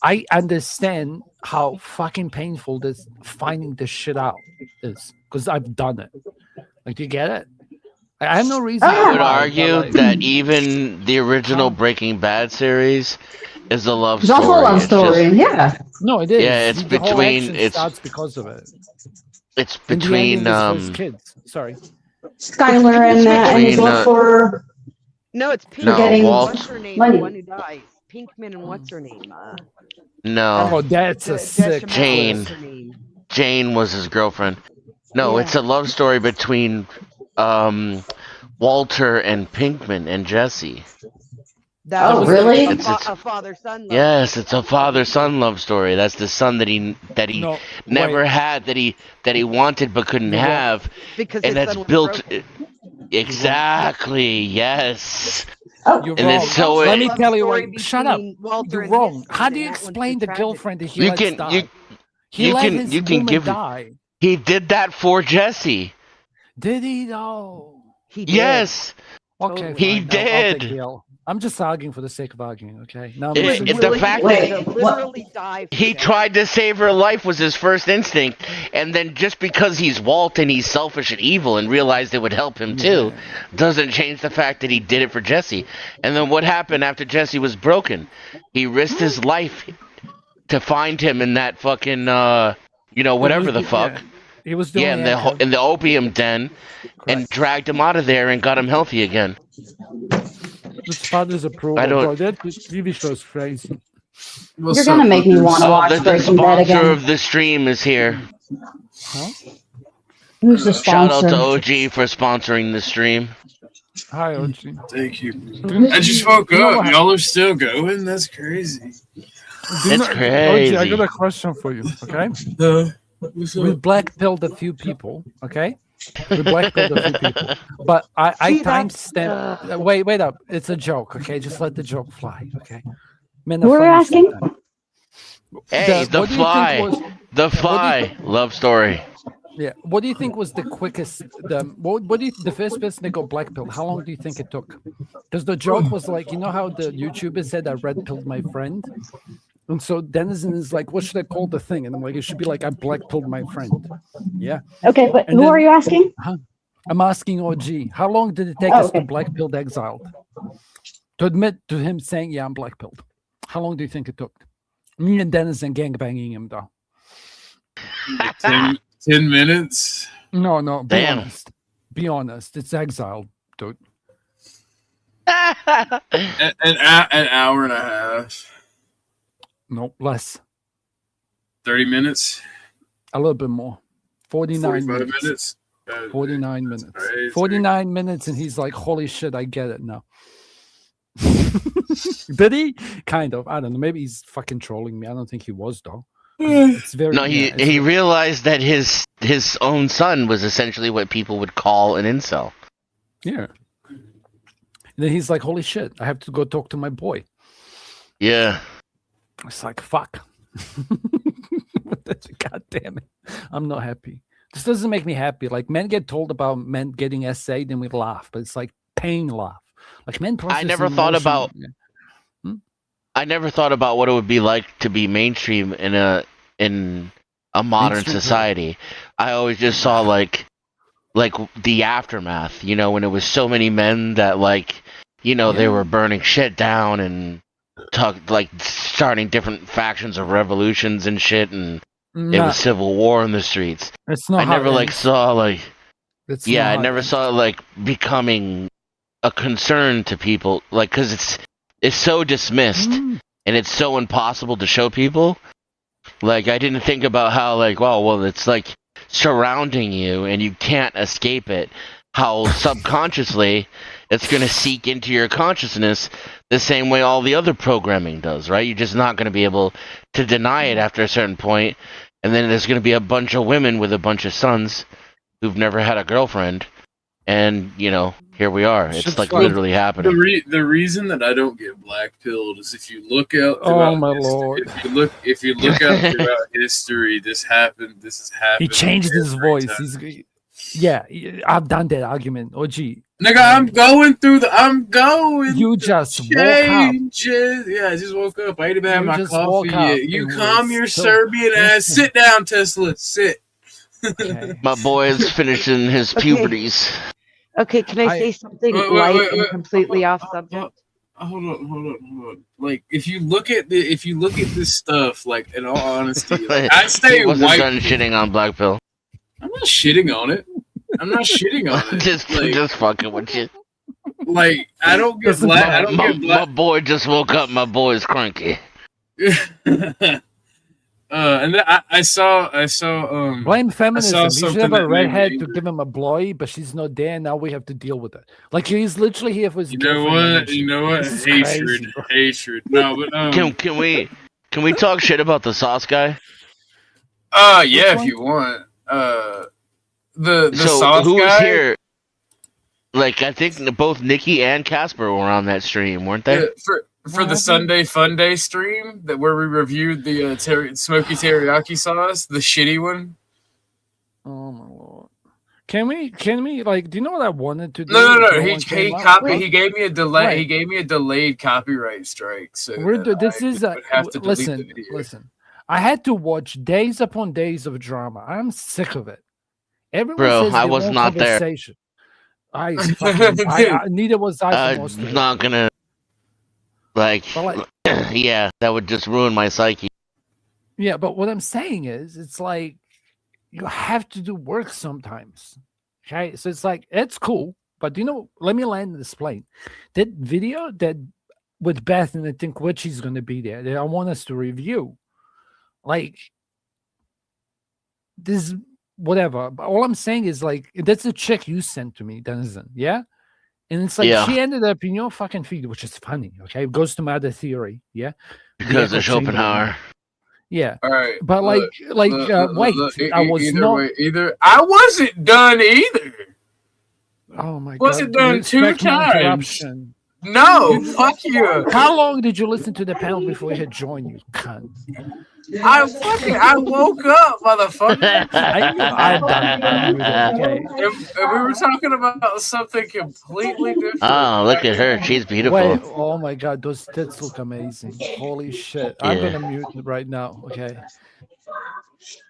I understand how fucking painful this finding this shit out is because I've done it. Like, do you get it? I have no reason. I would why, but, argue like, that even the original Breaking Bad series is a love It's story. also a love story. Yeah. No, it is. Yeah, it's the whole between action it's starts because of it. it's And the between ending is his kids. Sorry. Skylar and his love for No, it's Pinkman. No, getting What's her name? money. The one who dies. Pinkman and what's her name? no. Oh, that's a sick Jane. What's her name? Jane was his girlfriend. No, Yeah. it's a love story between Walter and Pinkman and Jesse. Oh, really? A father-son. Yes, it's a father-son love story. That's the son that he No, never wait. had, that he wanted but couldn't You're wrong. have, Because and his that's son was built broken. exactly. Yes. Oh, You're And wrong. it's so Let me love tell you story what. Shut up. between Walter You're and his wrong. son, How do and you that one's explain the tragic. girlfriend that he You lets can die? He you let can his you can woman give die. he did that for Jesse. Did he though? He did. Yes. Okay, Totally. He fine. I'll take did. the L. I'm just arguing for the sake of arguing, okay? Now I'm It- listening it- to the you. fact wait, that Literally die for he Jesse. tried to save her life was his first instinct, and then just because he's Walt and he's selfish and evil and realized it would help him too, doesn't change the fact that he did it for Jesse. And then what happened after Jesse was broken? He risked his life to find him in that fucking whatever the fuck. Yeah. He was the Yeah, only anchor. in the opium den, and Correct. dragged him out of there and got him healthy again. It's father's approval, I don't- bro. That TV show's crazy. you're gonna make me want to watch the Breaking Bad sponsor again. of the stream is here. Huh? Who's the Shout out to sponsor? OG for sponsoring the stream. Hi, OG. Thank you. I just woke up. Y'all are still going? That's crazy. It's crazy. OG, I got a question for you, okay? What's We up? black-pilled a few people, okay? We black-pilled a few people. But I timestamped... Wait up. It's a joke, okay? Just let the joke fly, okay? Men are Who are you funny asking? sometimes. Hey, the what do you think fly. was- The fly. Love story. Yeah. What do you think was the quickest? The first person that got blackpilled? How long do you think it took? Because the joke was like, you know how the YouTuber said I red pilled my friend, and so Denizen is like, what should I call the thing? And I'm like, it should be like I blackpilled my friend. Yeah. Okay, but And who then- are you asking? I'm asking OG. How long did it take Oh, us to okay. blackpilled exiled? To admit to him saying, yeah, I'm blackpilled. How long do you think it took? Me and Denizen gangbanging him though. 10 minutes? No, be Damn. honest. Be honest. It's exiled, dude. An hour and a half. Nope, less. 30 minutes? A little bit more. 49 45 minutes. minutes? 49 minutes. crazy. 49 minutes, and he's like, holy shit, I get it now. Did he? Kind of. I don't know. Maybe he's fucking trolling me. I don't think he was, though. It's very. No, he realized that his own son was essentially what people would call an incel. Yeah. And then he's like, holy shit, I have to go talk to my boy. Yeah. It's like, fuck. God damn it. I'm not happy. This doesn't make me happy. Like, men get told about men getting essayed and we laugh, but it's like pain laugh. Like, men process I never thought about what it would be like to be mainstream in a modern Mainstream, society. I always just saw like the aftermath, when it was so many men that they were burning shit down and starting different factions of revolutions and shit, and it was civil war in the streets. It's not. I never saw It's I not- never saw it becoming a concern to people, because it's so dismissed and it's so impossible to show people. I didn't think about how it's surrounding you and you can't escape it. How subconsciously it's going to seek into your consciousness the same way all the other programming does, right? You're just not going to be able to deny it after a certain point, and then there's going to be a bunch of women with a bunch of sons who've never had a girlfriend, and here we are. It's literally happening. The reason that I don't get black-pilled is if you look out Oh throughout my lord! if you look out throughout history, this has happened. He changed his every voice. time. Yeah, I've done that argument. OG. Nigga, I'm going. You just woke up. Changes. Yeah, I just woke up. I ain't even had You my just woke coffee up yet. You and calm we're your still- Serbian ass. Listen. Sit down, Tesla. Sit. Okay. My boy is finishing his Okay. puberties. Okay, can I say something Wait, light wait, and wait. completely off subject? hold on. Like, if you look at this stuff, like, in all honesty, like, I stay he wasn't white. done shitting on Blackpill. I'm not shitting on it. I'm not shitting on it. just fucking with you. Like, I don't get black. My boy just woke up. My boy is cranky. And then I saw blame feminism. You should have a that redhead made me to give him a blowy, but she's not there. Now we have to deal with it. Like he's literally here for his. You know what? This is Hatred. crazy, Hatred. No, but Can we talk shit about the sauce guy? Yeah, if you want. The sauce who guy? was here? Like, I think both Nikki and Casper were on that stream, weren't they? Yeah, for the Sunday Fun Day stream where we reviewed the smoky teriyaki sauce, the shitty one. Oh my lord! Can we like? Do you know what I wanted to do? No. He gave me a delay. Right. He gave me a delayed copyright strike. So listen. I had to watch days upon days of drama. I'm sick of it. Everyone Bro, says I was not there. Neither was I. For most of I'm not gonna. Like, yeah, that would just ruin my psyche. Yeah, but what I'm saying is, it's like you have to do work sometimes. Okay, so it's like it's cool, but let me land this plane. That video that with Beth and I think Witchy's going to be there. That I want us to review. Like this, whatever. But all I'm saying is like that's a chick you sent to me, Denizen. Yeah. And it's like she ended up in your fucking feed, which is funny. Okay, it goes to my other theory. Yeah, because of Schopenhauer. Yeah, all right, but wait, I was not. I wasn't done either. Oh my god, wasn't done 2 times. No, fuck you. How long did you listen to the panel before he had joined you, cunt? I woke up, motherfucker. I'm done. Okay. And we were talking about something completely different. Oh, look at her. She's beautiful. Wait, oh my god, those tits look amazing. Holy shit. I'm gonna mute it right now. Okay.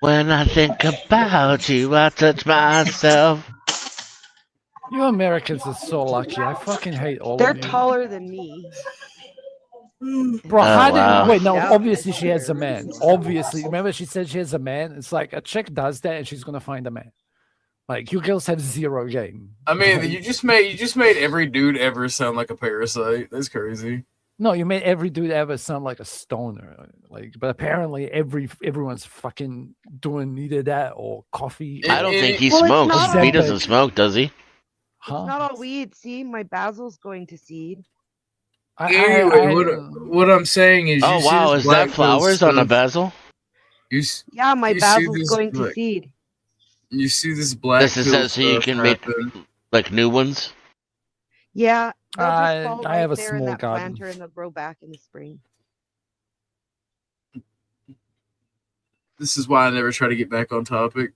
When I think about you, I touch myself. You Americans are so lucky. I fucking hate all They're of you. taller than me. Bro, wait, no, obviously she has a man. Obviously, remember she said she has a man? It's like a chick does that and she's gonna find a man. Like you girls have zero game. I mean, you just made every dude ever sound like a parasite. That's crazy. No, you made every dude ever sound like a stoner. Like, but apparently everyone's fucking doing either that or coffee. I don't think he smokes. He doesn't smoke, does he? Huh? It's not all weed. See, my basil's going to seed. What I'm saying is, oh wow, is that flowers on the basil? Yeah, my basil's going to seed. You see this black. This is so you can make like new ones. Yeah, I have a small garden. Planter and they'll grow back in the spring. This is why I never try to get back on topic.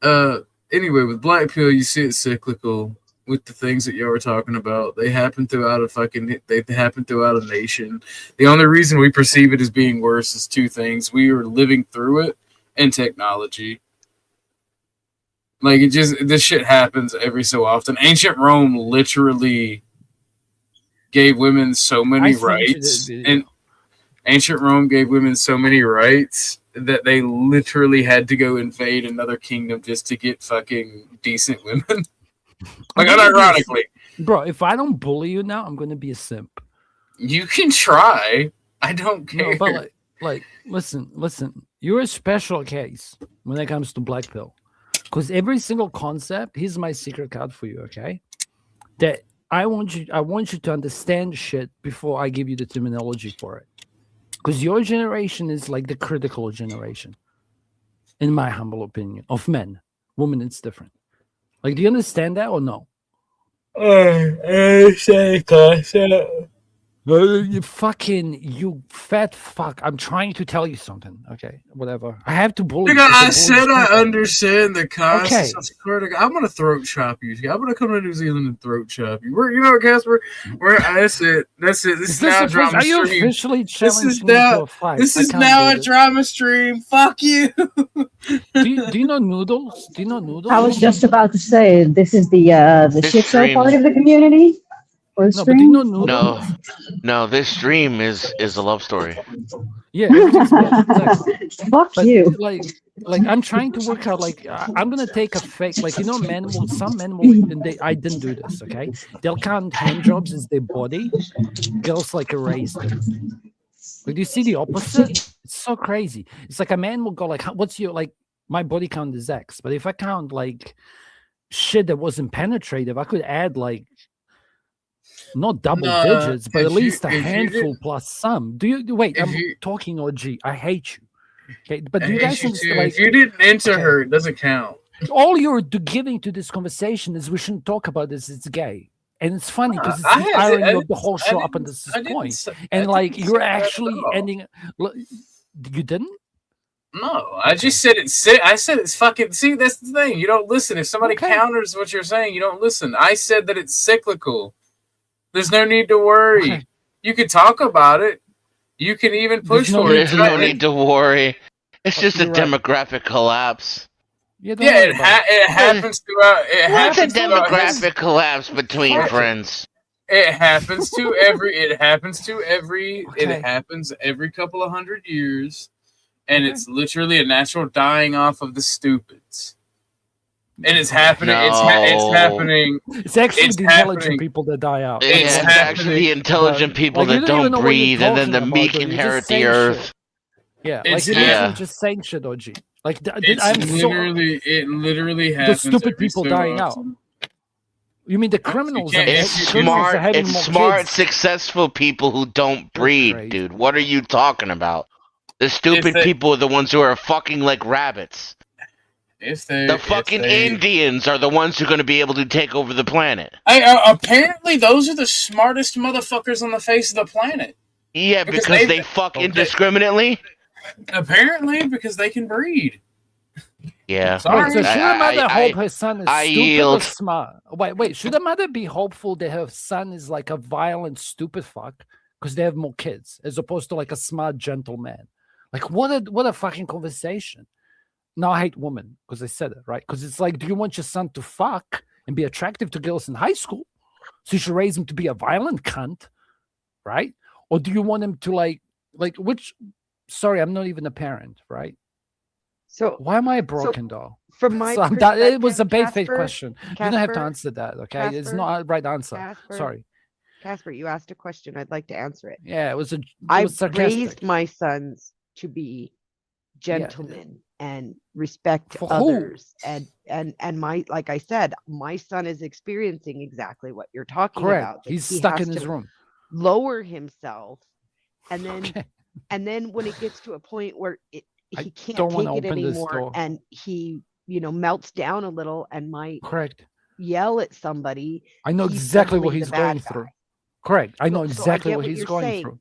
Anyway, with Blackpill, you see it's cyclical. With the things that y'all were talking about, they happen throughout a nation. The only reason we perceive it as being worse is 2 things: we are living through it, and technology. Like this shit happens every so often. Ancient Rome literally gave women so many rights, and ancient Rome gave women so many rights that they literally had to go invade another kingdom just to get fucking decent women. Like, unironically. Bro, if I don't bully you now, I'm going to be a simp. You can try. I don't care. No, but listen. You're a special case when it comes to Blackpill. Because every single concept, here's my secret card for you, okay? That I want you to understand shit before I give you the terminology for it. Because your generation is like the critical generation, in my humble opinion, of men. Women, it's different. Like, do you understand that or no? You fat fuck. I'm trying to tell you something. Okay, whatever. I have to bully you. I said I understand the concept. Okay. I swear to God, I'm going to throat chop you. I'm going to come to New Zealand and throat chop you. You know what, Casper? That's it. This is now a drama stream. Are you officially challenging me to a fight? This is now a drama stream. Fuck you. do you know Noodles? Do you know Noodles? I was just about to say, this is the shit show part of the community. Or No, but do you know stream? noodles? No, this stream is a love story. Yeah, everything's about sex. Fuck But you. like I'm trying to work out. Like I'm gonna take a fake. Like men will. Some men will. And I didn't do this. Okay, they'll count hand jobs as their body. Girls like erase them. Like, do you see the opposite? It's so crazy. It's like a man will go like, "What's your like?" My body count is X, but if I count like shit that wasn't penetrative, I could add like not double digits, but at least a handful plus some. Do you wait? I'm talking OG. I hate you. Okay, but do you guys understand? Like, if you didn't enter her, it doesn't count. All you're giving to this conversation is we shouldn't talk about this. It's gay. And it's funny because it's the irony of the whole show up until this point. And like you're actually ending. You didn't? No, I just said it's. I said it's fucking. See, that's the thing. You don't listen. If somebody counters what you're saying, you don't listen. I said that it's cyclical. There's no need to worry. Okay. You can talk about it. You can even push for it. There's no need to worry. It's just a demographic collapse. Yeah, it happens throughout. What's a demographic collapse between friends? It happens to every. It happens to every. It happens every couple of 100 years, and it's literally a natural dying off of the stupids. And it's happening. No. It's happening. It's actually the intelligent people that die out. It's actually the intelligent people that don't breathe, and then the meek inherit the earth. Yeah, like you're just saying shit, OG. Like it literally happens. The stupid people dying out. You mean the criminals? It's smart, successful people who don't breed, dude. What are you talking about? The stupid people are the ones who are fucking like rabbits. The fucking Indians are the ones who are going to be able to take over the planet. Apparently, those are the smartest motherfuckers on the face of the planet. Yeah, because they fuck indiscriminately? Apparently, because they can breed. Yeah. Sorry. So should a mother hope her son is stupid yield. or smart? Wait. Should a mother be hopeful that her son is like a violent, stupid fuck because they have more kids, as opposed to like a smart, gentle man? Like, what a fucking conversation. Now I hate women because I said it, right? Because it's like, do you want your son to fuck and be attractive to girls in high school? So you should raise him to be a violent cunt, right? Or do you want him to like which? Sorry, I'm not even a parent, right? So why am I broken though? From my it was a bait faith question. You don't have to answer that, okay? It's not a right answer. Sorry. Casper, you asked a question. I'd like to answer it. Yeah, it was I've raised my sons to be gentlemen and respect others. And my, like I said, my son is experiencing exactly what you're talking about. He's stuck in his room. Lower himself, and then when it gets to a point where he can't take it anymore, and he melts down a little and might yell at somebody. I know exactly what he's going through. Correct. I know exactly what he's going through.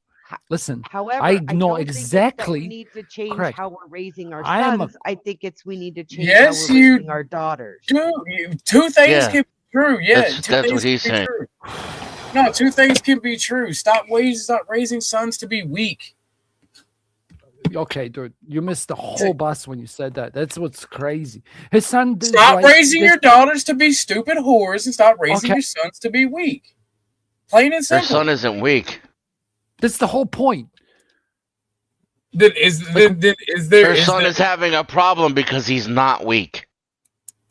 Listen, however, I know exactly. We need to change how we're raising our sons. I think we need to change how we're raising our daughters. Two things can be true. Yeah, that's what he's saying. No, two things can be true. Stop raising sons to be weak. Okay, dude, you missed the whole bus when you said that. That's what's crazy. His son. Stop raising your daughters to be stupid whores, and stop raising your sons to be weak. Plain and simple. Her son isn't weak. That's the whole point. Her son is having a problem because he's not weak.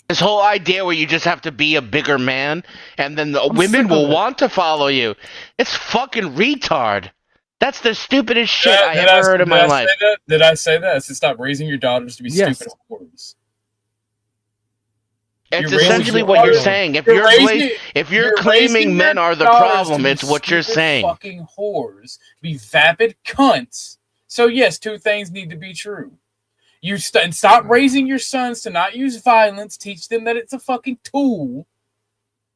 This whole idea where you just have to be a bigger man and then the women will want to follow you. It's fucking retard. That's the stupidest shit I ever heard in my life. Did I say that? I said stop raising your daughters to be stupid whores. It's essentially what you're saying. If you're claiming men are the problem, it's what you're saying. Fucking whores, be vapid cunts. So yes, two things need to be true. You stop raising your sons to not use violence. Teach them that it's a fucking tool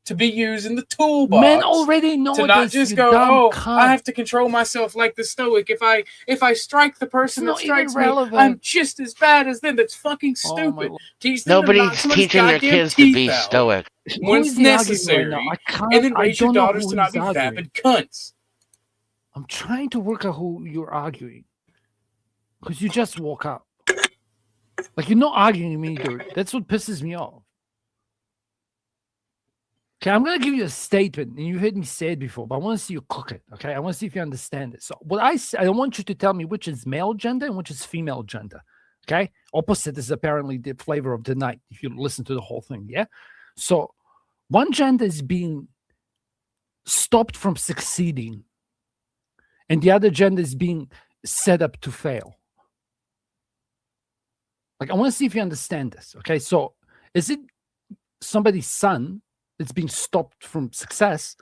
to be used in the toolbox. Men already know to not just go, I have to control myself like the Stoic. If I strike the person that strikes me, I'm just as bad as them. That's fucking stupid. Nobody's teaching their kids to be Stoic. When it's necessary. And then raise your daughters to not be vapid cunts. I'm trying to work out who you're arguing. Because you just woke up. Like, you're not arguing with me, dude. That's what pisses me off. Okay, I'm gonna give you a statement, and you heard me say it before, but I want to see you cook it. Okay, I want to see if you understand it. So, what I say, I want you to tell me which is male gender and which is female gender. Okay, opposite is apparently the flavor of the night. If you listen to the whole thing, yeah. So, one gender is being stopped from succeeding, and the other gender is being set up to fail. Like, I want to see if you understand this. Okay, so is it somebody's son that's being stopped from success,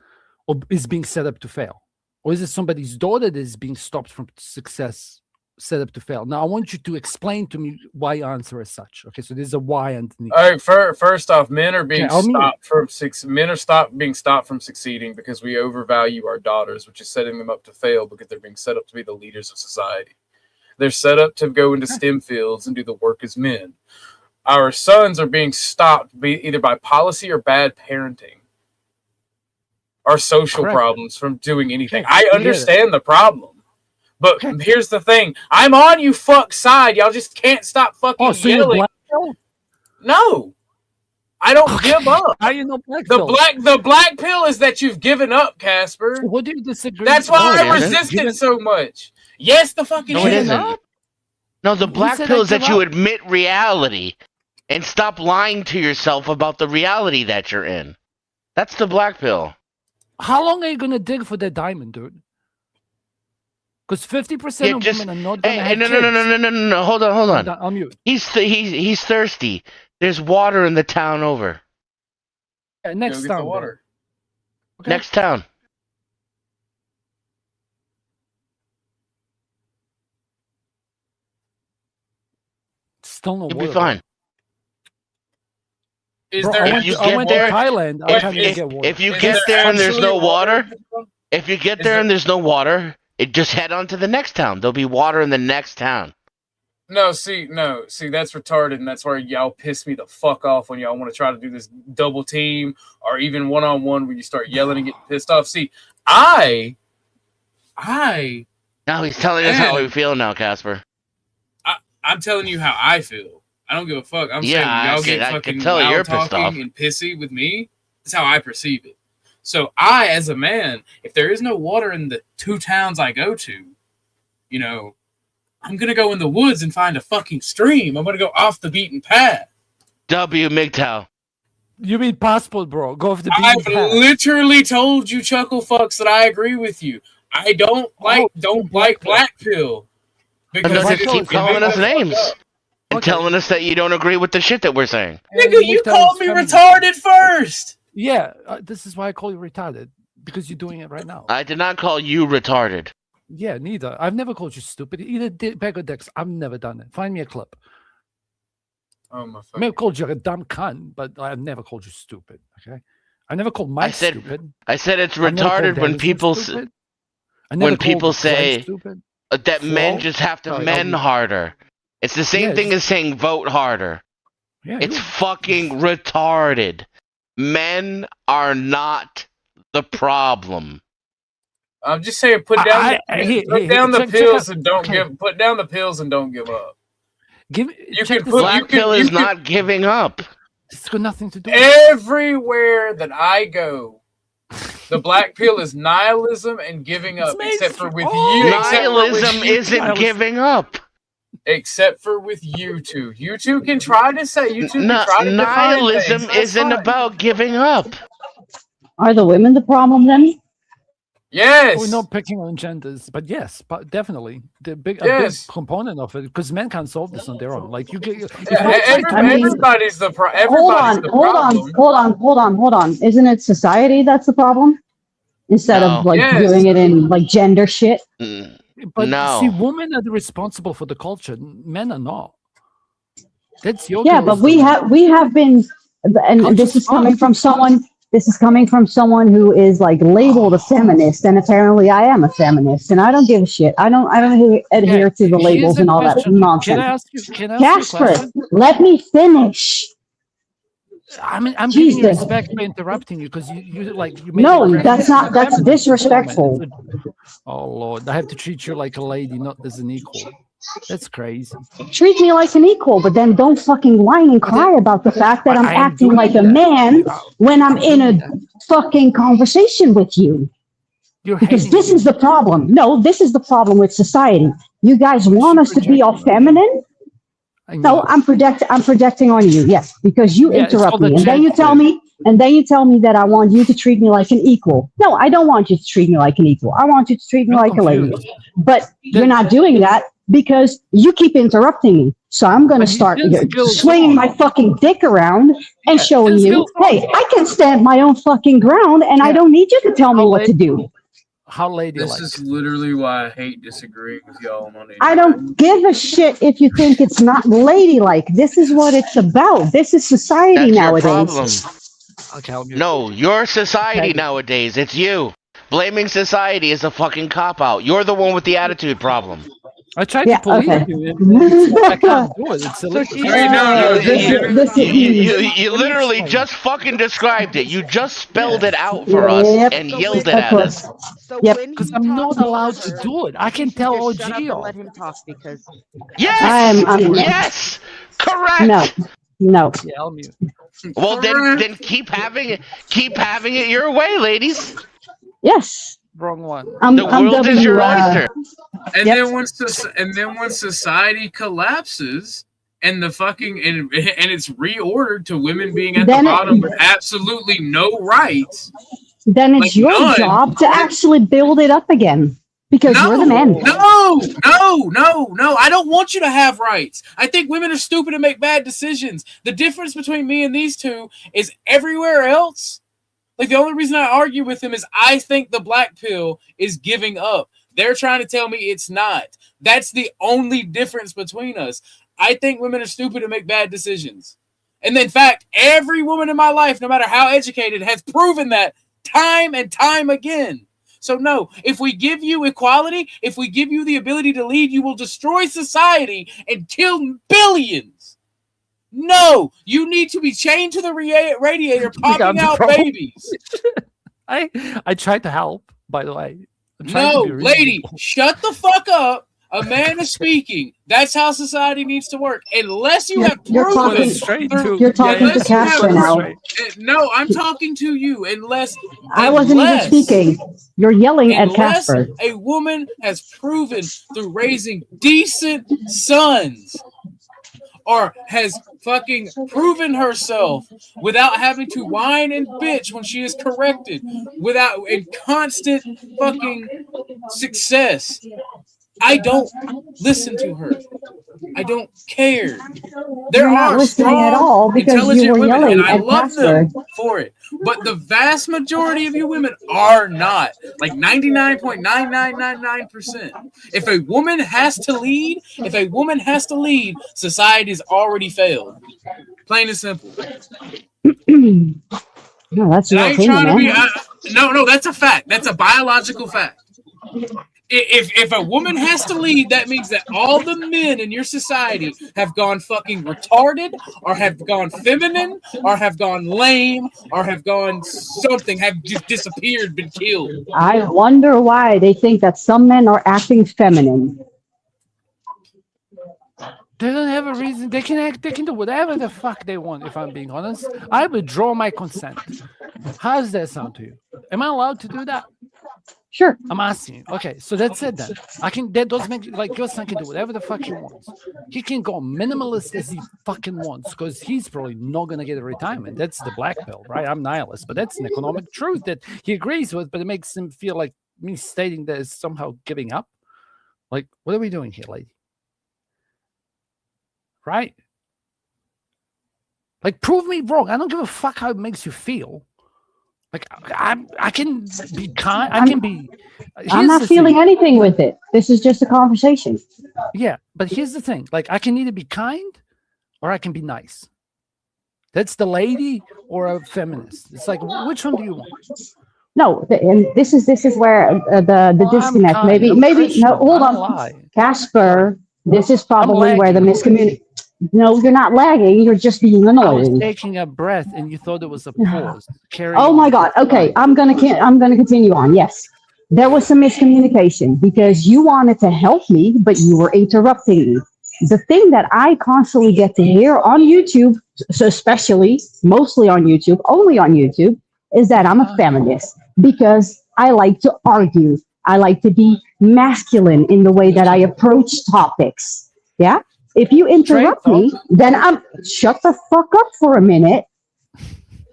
or is being set up to fail? Or is it somebody's daughter that is being stopped from success, set up to fail? Now, I want you to explain to me why you answer as such. Okay, so there's a why underneath. All right, first off, men are being being stopped from succeeding because we overvalue our daughters, which is setting them up to fail because they're being set up to be the leaders of society. They're set up to go into STEM fields and do the work as men. Our sons are being stopped either by policy or bad parenting. Our social problems from doing anything. I understand the problem. But here's the thing. I'm on you fuck side. Y'all just can't stop fucking yelling. No. I don't give up. How you know the black pill is that you've given up, Casper. So what do you disagree? That's why I resist it so much. Yes, the fucking no, it isn't. No, the black pill is that you admit reality and stop lying to yourself about the reality that you're in. That's the black pill. How long are you gonna dig for that diamond, dude? Because 50% of women are not gonna have kids. No. Hold on. I'll mute. He's thirsty. There's water in the town over. Next town. Water. Okay. Next town. Still no water. You'll be fine. Is there? I went to Thailand. If you get there and there's no water, just head on to the next town. There'll be water in the next town. No, see, that's retarded, and that's where y'all piss me the fuck off when y'all want to try to do this double team or even one-on-one where you start yelling and getting pissed off. See, now he's telling us how we feel now, Casper. I'm telling you how I feel. I don't give a fuck. I'm saying y'all get fucking loud talking and pissy with me. That's how I perceive it. So I, as a man, if there is no water in the 2 towns I go to, you know, I'm going to go in the woods and find a fucking stream. I'm going to go off the beaten path. W. MGTOW. You mean passport, bro. Go off the beaten path. I've literally told you chuckle fucks that I agree with you. I don't like black pill. Because they keep calling us names. And telling us that you don't agree with the shit that we're saying. Nigga, you called me retarded first. Yeah, this is why I call you retarded. Because you're doing it right now. I did not call you retarded. Yeah, neither. I've never called you stupid. Either Bag or Dex. I've never done it. Find me a clip. Oh my fuck. I may have called you a dumb cunt, but I've never called you stupid. Okay? I never called Mike stupid. I said it's retarded when people say that men just have to men harder. It's the same thing as saying vote harder. Yeah, it's fucking retarded. Men are not the problem. I'm just saying, put down the pills and don't give up. Black pill is not giving up. It's got nothing to do. Everywhere that I go, the black pill is nihilism and giving up, except for with you. Nihilism isn't giving up. Except for with you two. You two can try to say nihilism isn't about giving up. Are the women the problem then? Yes. We're not picking on genders, but yes, but definitely a big component of it because men can't solve this on their own. Like you get, everybody's the problem. Hold on. Isn't it society that's the problem instead of doing it in like gender shit? But see, women are responsible for the culture. Men are not. That's your but we have been, and this is coming from someone. This is coming from someone who is like labeled a feminist, and apparently I am a feminist, and I don't give a shit. I don't adhere to the labels and all that nonsense. Casper, let me finish. I'm giving you respect for interrupting you because you that's disrespectful. Oh Lord, I have to treat you like a lady, not as an equal. That's crazy. Treat me like an equal, but then don't fucking whine and cry about the fact that I'm acting like a man when I'm in a fucking conversation with you. Because this is the problem. No, this is the problem with society. You guys want us to be all feminine? No, I'm projecting on you. Yes, because you interrupt me, and then you tell me, that I want you to treat me like an equal. No, I don't want you to treat me like an equal. I want you to treat me like a lady. But you're not doing that because you keep interrupting me. So I'm going to start swinging my fucking dick around and showing you, hey, I can stand my own fucking ground, and I don't need you to tell me what to do. How ladylike. This is literally why I hate disagreeing with y'all on it. I don't give a shit if you think it's not ladylike. This is what it's about. This is society nowadays. No, your society nowadays. It's you. Blaming society is a fucking cop-out. You're the one with the attitude problem. I tried to police you. I can't do it. It's you literally just fucking described it. You just spelled it out for us and yelled it at us. So because I'm not allowed to do it. I can tell OG. Let him talk because. Yes. Yes. Correct. No. Yeah, I'll mute. Well, then keep having it your way, ladies. Yes. Wrong one. The world is your oyster. And then when society collapses and the fucking and it's reordered to women being at the bottom with absolutely no rights, then it's your job to actually build it up again because you're the man. No. I don't want you to have rights. I think women are stupid and make bad decisions. The difference between me and these two is everywhere else. Like, the only reason I argue with him is I think the black pill is giving up. They're trying to tell me it's not. That's the only difference between us. I think women are stupid and make bad decisions. And in fact, every woman in my life, no matter how educated, has proven that time and time again. So no, if we give you equality, if we give you the ability to lead, you will destroy society and kill billions. No, you need to be chained to the radiator, popping out babies. I tried to help, by the way. No, lady, shut the fuck up. A man is speaking. That's how society needs to work. Unless you have proven you're talking to Casper now. No, I'm talking to you. Unless I wasn't even speaking. You're yelling at Casper. A woman has proven through raising decent sons, or has fucking proven herself without having to whine and bitch when she is corrected, without in constant fucking success. I don't listen to her. I don't care. There are strong, intelligent women, and I love them for it. But the vast majority of you women are not. Like 99.9999%. If a woman has to lead, society's already failed. Plain and simple. No, that's your opinion, no, that's a fact. That's a biological fact. If a woman has to lead, that means that all the men in your society have gone fucking retarded, or have gone feminine, or have gone lame, or have gone something, have just disappeared, been killed. I wonder why they think that some men are acting feminine. They don't have a reason. They can do whatever the fuck they want, if I'm being honest. I withdraw my consent. How does that sound to you? Am I allowed to do that? Sure. I'm asking you. Okay, so that's it then. That doesn't make, like, your son can do whatever the fuck he wants. He can go minimalist as he fucking wants, because he's probably not going to get a retirement. That's the black pill, right? I'm nihilist, but that's an economic truth that he agrees with, but it makes him feel like me stating that is somehow giving up. Like, what are we doing here, lady? Right? Like, prove me wrong. I don't give a fuck how it makes you feel. Like, I can be kind. I'm not feeling anything with it. This is just a conversation. Yeah, but here's the thing. Like, I can either be kind or I can be nice. That's the lady or a feminist. It's like, which one do you want? No, and this is where the disconnect. Maybe no. Hold on, Casper. This is probably where the miscommunication. No, you're not lagging. You're just being annoying. I was taking a breath, and you thought it was a pause. Oh my God. Okay, I'm gonna continue on. Yes. there was some miscommunication because you wanted to help me, but you were interrupting me. The thing that I constantly get to hear on YouTube, so especially mostly on YouTube, only on YouTube, is that I'm a feminist because I like to argue. I like to be masculine in the way that I approach topics. Yeah. If you interrupt me, then I'm shut the fuck up for a minute.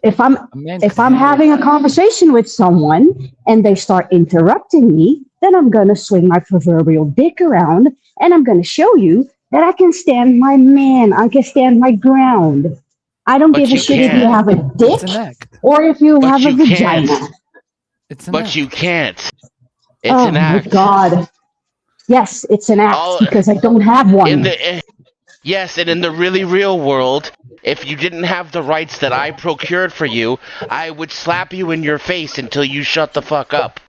If I'm having a conversation with someone and they start interrupting me, then I'm gonna swing my proverbial dick around and I'm gonna show you that I can stand my man. I can stand my ground. I don't give a shit if you have a dick or if you have a vagina. But you can't. It's Oh an my act. God. Yes, it's an act because I don't have one. Yes, and in the really real world, if you didn't have the rights that I procured for you, I would slap you in your face until you shut the fuck up.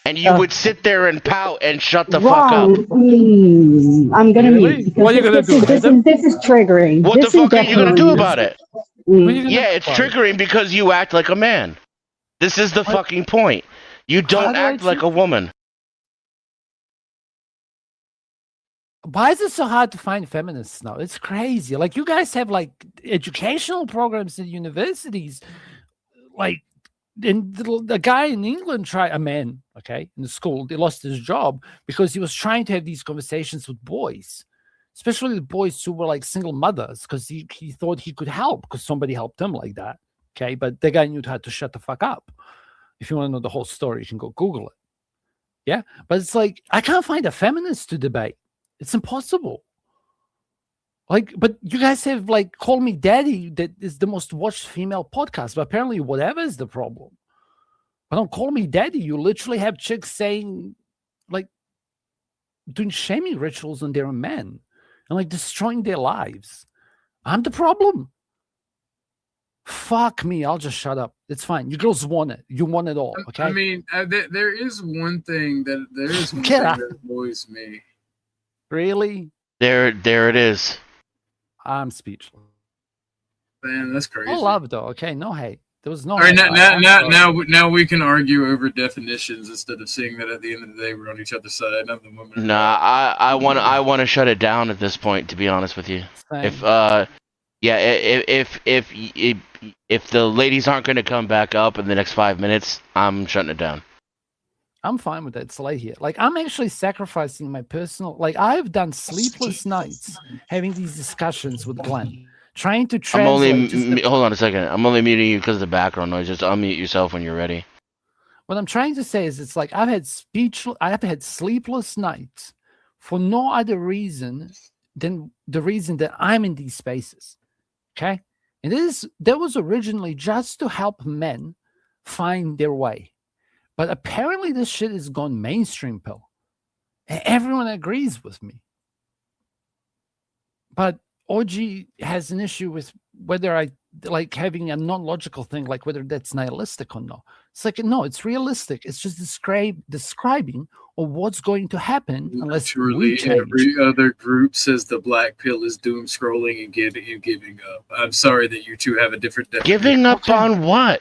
And you would sit there and pout and shut the fuck up. I'm gonna mute. What are you gonna do? This is triggering. What the fuck are you gonna do definitely- about it? Yeah, it's triggering because you act like a man. This is the fucking point. You don't act like a woman. Why is it so hard to find feminists now? It's crazy. Like, you guys have like educational programs in universities. Like, and the guy in England tried, a man, okay, in the school, they lost his job because he was trying to have these conversations with boys, especially the boys who were like single mothers, because he thought he could help because somebody helped him like that. Okay, but the guy knew how to shut the fuck up. If you want to know the whole story, you can go Google it. Yeah, but it's like, I can't find a feminist to debate. It's impossible. Like, but you guys have like Call Me Daddy, that is the most watched female podcast, but apparently whatever is the problem. But on Call Me Daddy, you literally have chicks saying, like, doing shaming rituals on their men and like destroying their lives. I'm the problem. Fuck me, I'll just shut up. It's fine. You girls want it. You want it all, okay? I mean, there is one thing that annoys me. Really? There it is. I'm speechless. Man, that's crazy. All love though, okay? No hate. There was no. All right, hate. now we can argue over definitions instead of seeing that at the end of the day we're on each other's side. I'm the woman. Nah, I want to shut it down at this point. To be honest with you, Same. if the ladies aren't going to come back up in the next 5 minutes, I'm shutting it down. I'm fine with that. It's late here. Like, I'm actually sacrificing my personal. Like, I've done sleepless nights having these discussions with Glenn, trying to translate. Hold on a second. I'm only muting you because of the background noise. Just unmute yourself when you're ready. What I'm trying to say is, it's like I've had sleepless nights for no other reason than the reason that I'm in these spaces. Okay, and that was originally just to help men find their way. But apparently this shit has gone mainstream, Pill. And everyone agrees with me. But OG has an issue with whether I like having a non-logical thing, like whether that's nihilistic or not. It's like, no, it's realistic. It's just describing of what's going to happen unless we change. Every other group says the black pill is doom scrolling and giving up. I'm sorry that you two have a different definition. Giving up on what?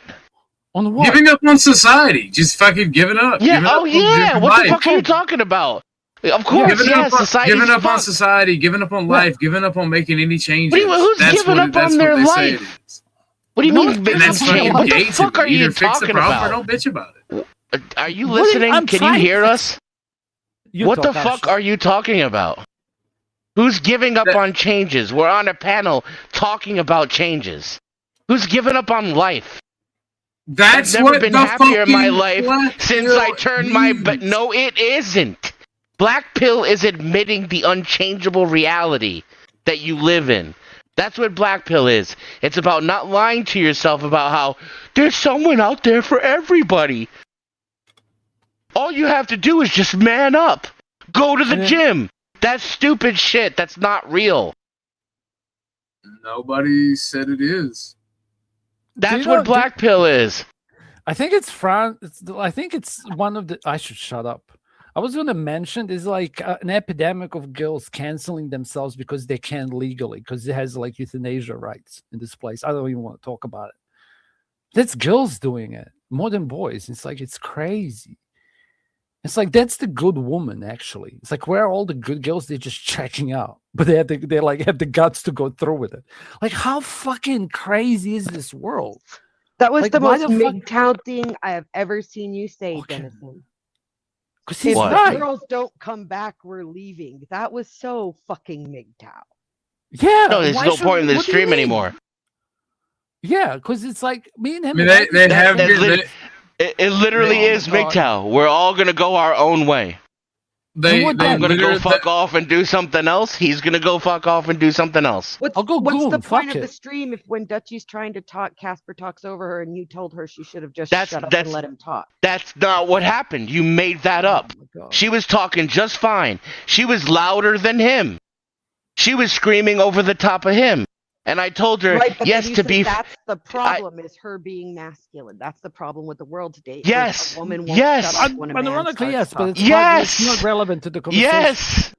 On what? Giving up on society. Just fucking giving up. Yeah. Giving up What life. the fuck are you talking about? Of course, society. Giving up on society. Giving up on life. Giving up on making any changes. Who's giving up on their life? What do you mean? What the fuck are you talking about? Or don't bitch about it. Are you listening? Can you hear us? What the fuck are you talking about? Who's giving up on changes? We're on a panel talking about changes. Who's giving up on life? I've never been happier in my life since I turned my. But no, it isn't. Black Pill is admitting the unchangeable reality that you live in. That's what Black Pill is. It's about not lying to yourself about how there's someone out there for everybody. All you have to do is just man up. Go to the gym. That's stupid shit. That's not real. Nobody said it is. That's what Black Pill is. I think it's France. I think it's one of the. I should shut up. I was going to mention there's like an epidemic of girls canceling themselves because they can't legally, because it has like euthanasia rights in this place. I don't even want to talk about it. That's girls doing it more than boys. It's like, it's crazy. It's like that's the good woman, actually. It's like where are all the good girls? They're just checking out, but they have the guts to go through with it. Like, how fucking crazy is this world? That was Like, the why most the fuck- MGTOW thing I have ever seen you say, Denison. Because If he's the right. girls don't come back, we're leaving. That was so fucking MGTOW. Yeah. No, there's why no should- point in the what do you stream mean? anymore. Yeah, because it's like me and I him. mean, had they this have discussion. It literally Oh my is God. MGTOW. We're all gonna go our own way. I'm gonna go fuck off and do something else. He's gonna go fuck off and do something else. What's the point of the stream if when Dutchie's trying to talk, Casper talks over her, and you told her she should have just shut up and let him talk? That's not what happened. You made that up. She was talking just fine. She was louder than him. She was screaming over the top of him. And I told her, Right, but yes, then you to said be. that's the problem is her being masculine. That's the problem with the world today. is Yes. a woman won't Yes. shut up when a man Ironically, starts yes, but talking. it's hard, it's not relevant to the conversation. Yes.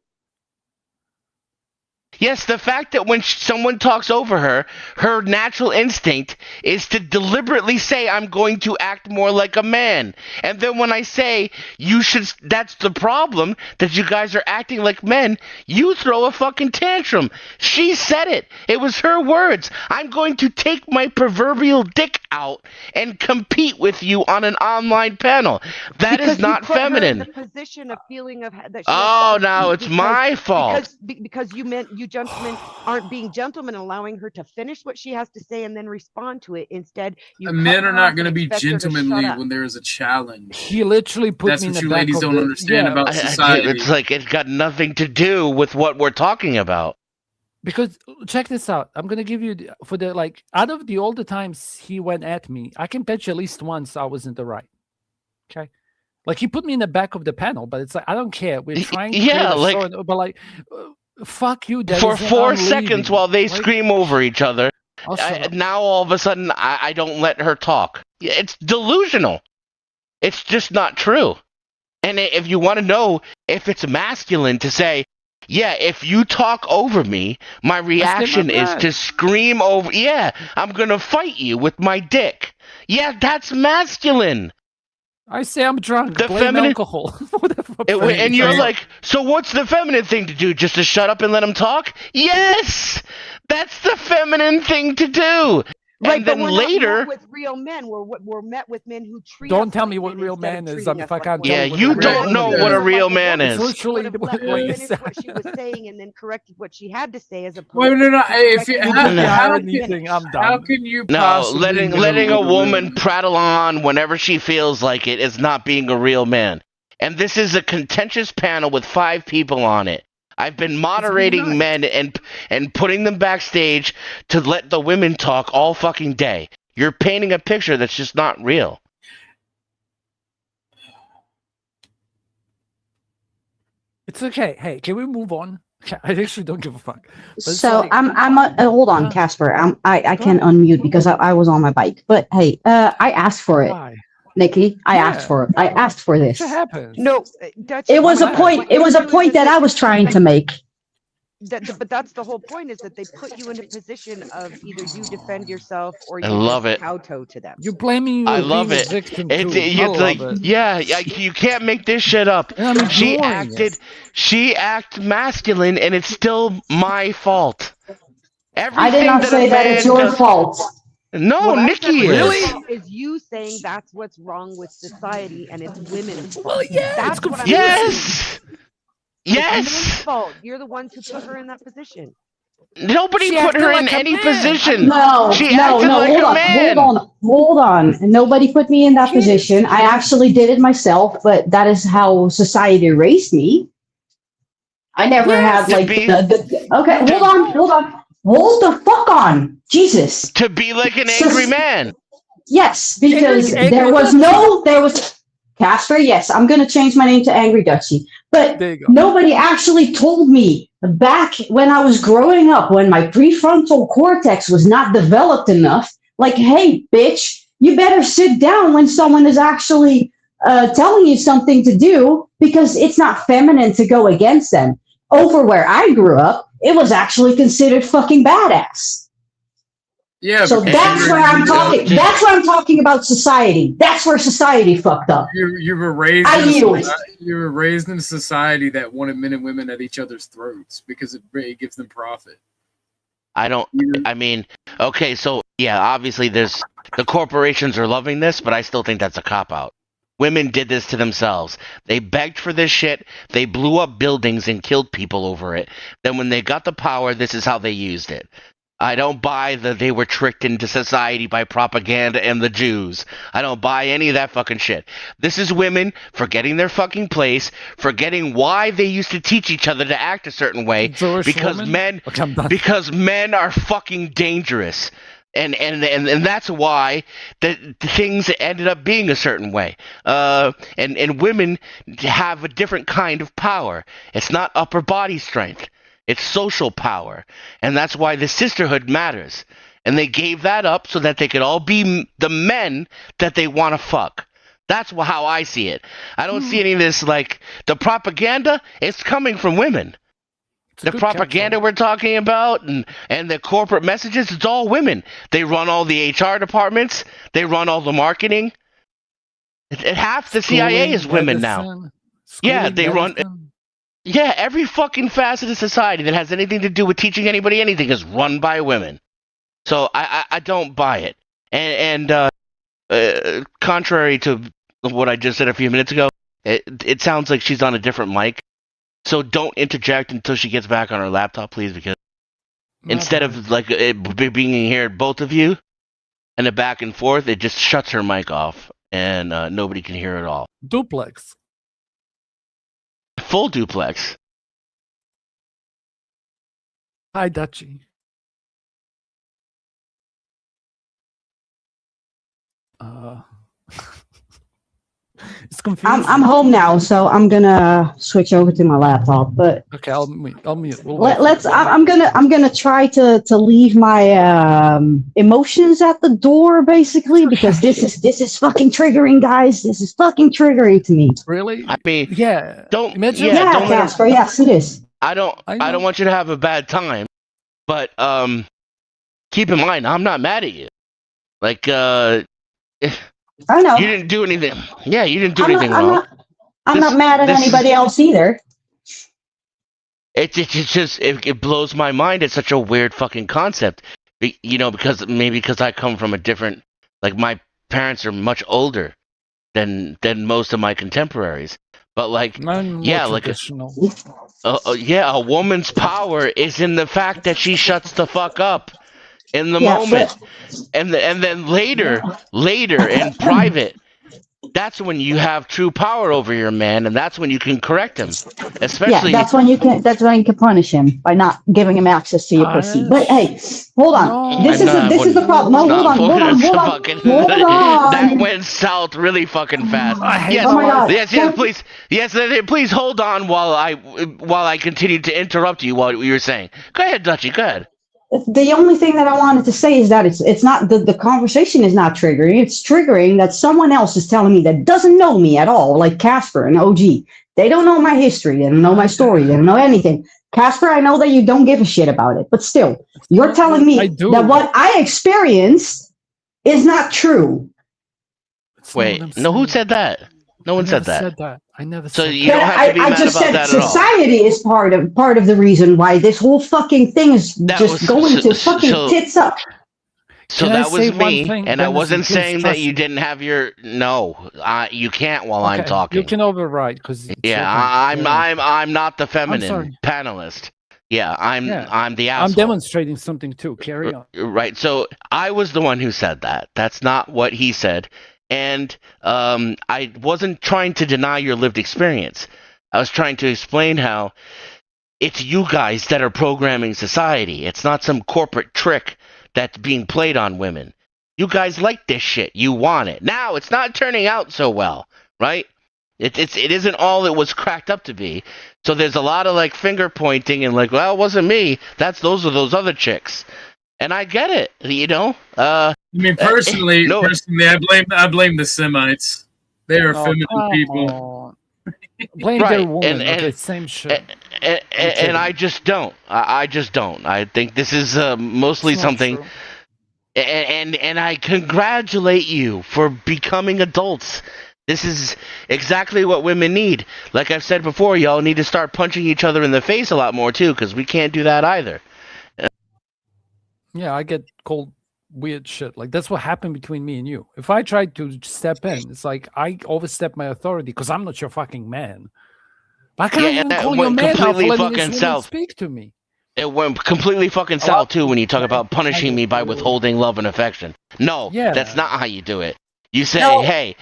Yes, the fact that when someone talks over her, her natural instinct is to deliberately say, I'm going to act more like a man. And then when I say, you should, that's the problem, that you guys are acting like men, you throw a fucking tantrum. She said it. It was her words. I'm going to take my proverbial dick out and compete with you on an online panel. That Because is not you put feminine. Her in the position of feeling of that. She Oh, has to now compete it's my fault. because you gentlemen aren't being gentlemen, allowing her to finish what she has to say and then respond to it. Instead, you Men cut are her not off going to and be expect her to shut gentlemanly up. when there is a challenge. He literally put That's me in what the you back ladies of don't the, understand yeah, about society. It's like it's got nothing to do with what we're talking about. Because check this out. I'm gonna give you for the like out of all the times he went at me, I can bet you at least once I was in the right. Okay. Like he put me in the back of the panel, but it's like I don't care. We're trying to create a show, but like fuck you, For Denison, 4 I'm seconds leaving. while they Like, scream over each other. I'll shut up. Now all of a sudden I don't let her talk. It's delusional. It's just not true. And if you want to know if it's masculine to say, yeah, if you talk over me, my reaction is to scream over. Yeah, I'm going to fight you with my dick. Yeah, that's masculine. I say I'm drunk. The Blame feminine alcohol. and you're like, so what's the feminine thing to do? Just to shut up and let him talk? Yes, that's the feminine thing to do. Right, and but then we're later, not met with real men. We're met with men who treat. Don't us tell like me what men real instead of man is. treating If us I like can't women. tell yeah, you what you a real don't man know is. what a real man It's is. literally Would have what let her you finish said. what she was saying and then corrected what she had to say as opposed Wait, no. to If you, correcting how, what how, she can, finished. I'm done. how can you No, possibly letting know a what woman real- prattle on whenever she feels like it is not being a real man. And this is a contentious panel with 5 people on it. I've been moderating men and putting them backstage to let the women talk all fucking day. You're painting a picture that's just not real. It's okay. Hey, can we move on? I actually don't give a fuck. But it's So like, hold on, Casper. I can't unmute because I was on my bike. But hey, I asked for it, why? Nikki. I asked for it. I asked for this. What happens? No, that's It was a point. It was a point that I was trying to make. But that's the whole point, is that they put you in a position of either you defend yourself or I you love just it. kowtow to them. You're blaming I you love being it. a victim It's too. I like, love it. yeah, you can't make this shit up. And I'm She ignoring acted, it. she acted masculine, and it's still my fault. Everything I did not say that it's your fault. No, Well, Nikki is. Is you saying that's what's wrong with society and it's women's fault. Well, yeah, that's it's what I'm Yes. saying. Yes. It's men's fault. You're the ones who put her in that position. Nobody She put acted her in like a any man. position. No, She no, acted no. like Hold a on, man. hold on. Nobody put me in that position. I actually did it myself, but that is how society raised me. I never had to like be- okay. Hold the fuck on, Jesus. To be like an angry man. Yes, because Angry there was Dutchie. Casper. Yes, I'm gonna change my name to Angry Dutchie. But There you go. nobody actually told me back when I was growing up, when my prefrontal cortex was not developed enough. Like, hey, bitch, you better sit down when someone is actually telling you something to do, because it's not feminine to go against them. Over where I grew up, it was actually considered fucking badass. Yeah. So that's where I'm talking. That's where I'm talking about society. That's where society fucked up. You were raised. You were raised in a society that wanted men and women at each other's throats because it gives them profit. I mean, okay, so yeah, obviously the corporations are loving this, but I still think that's a cop out. Women did this to themselves. They begged for this shit. They blew up buildings and killed people over it. Then when they got the power, this is how they used it. I don't buy that they were tricked into society by propaganda and the Jews. I don't buy any of that fucking shit. This is women forgetting their fucking place, forgetting why they used to teach each other to act a certain way, because men are fucking dangerous. And that's why the things ended up being a certain way. And women have a different kind of power. It's not upper body strength. It's social power. And that's why the sisterhood matters. And they gave that up so that they could all be the men that they want to fuck. That's how I see it. I don't see any of this, like, the propaganda, it's coming from women. The propaganda we're talking about and the corporate messages, it's all women. They run all the HR departments. They run all the marketing. Half the CIA is women now. Yeah, they run... Yeah, every fucking facet of society that has anything to do with teaching anybody anything is run by women. So I don't buy it. And contrary to what I just said a few minutes ago, it sounds like she's on a different mic. So don't interject until she gets back on her laptop, please, because instead of like it being here, both of you, and a back and forth, it just shuts her mic off, and nobody can hear it all. Duplex. Full duplex. Hi, Dutchie. It's confusing. I'm home now, so I'm gonna switch over to my laptop. But okay, I'll mute. Let's. I'm gonna try to leave my emotions at the door, basically, because this is fucking triggering, guys. This is fucking triggering to me. Really? I mean, yeah. Don't. Imagine yeah, Casper. Yes, it is. I don't want you to have a bad time, but keep in mind, I'm not mad at you. Like I know. You didn't do anything. Yeah, you didn't do anything wrong. I'm not mad at anybody else either. It blows my mind. It's such a weird fucking concept. You know, because I come from a different, like, my parents are much older than most of my contemporaries. But like, yeah, like a woman's power is in the fact that she shuts the fuck up in the moment, and then later in private, that's when you have true power over your man, and that's when you can correct him. Especially, that's when you can punish him by not giving him access to your pussy. But hey, hold on. This is the problem. No, hold on. That went south really fucking fast. Yes, oh my God. Yes, please hold on while I continue to interrupt you while you were saying. Go ahead, Dutchie. Go ahead. The only thing that I wanted to say is that it's not the conversation is not triggering. It's triggering that someone else is telling me that doesn't know me at all, like Casper and OG. They don't know my history. They don't know my story. They don't know anything. Casper, I know that you don't give a shit about it, but still, you're telling me that what I experienced is not true. Wait, no, who said that? No one said that. I never so said you don't have to be mad about that at all. Society is part of the reason why this whole fucking thing is going to fucking tits up. So that was me, and I wasn't saying that you didn't have your you can't while I'm talking. You can override because I'm not the feminine panelist. Yeah, I'm the asshole. I'm demonstrating something too. Carry on. Right. So I was the one who said that. That's not what he said. And I wasn't trying to deny your lived experience. I was trying to explain how it's you guys that are programming society. It's not some corporate trick that's being played on women. You guys like this shit. You want it. Now, it's not turning out so well, right? It isn't all it was cracked up to be. So there's a lot of like finger pointing and like, well, it wasn't me. Those are those other chicks. And I get it, you know. I mean, personally, I blame the Semites. They are feminine people. Blame their woman. And same shit. And I just don't. I just don't. I think this is mostly something. And I congratulate you for becoming adults. This is exactly what women need. Like I've said before, y'all need to start punching each other in the face a lot more too, because we can't do that either. Yeah, I get called weird shit. Like that's what happened between me and you. If I tried to step in, it's like I overstep my authority because I'm not your fucking man. But I can't even call you a man now for letting this woman speak to me. It went completely fucking south too when you talk about punishing me by withholding love and affection. No, that's not how you do it. You say, "Hey,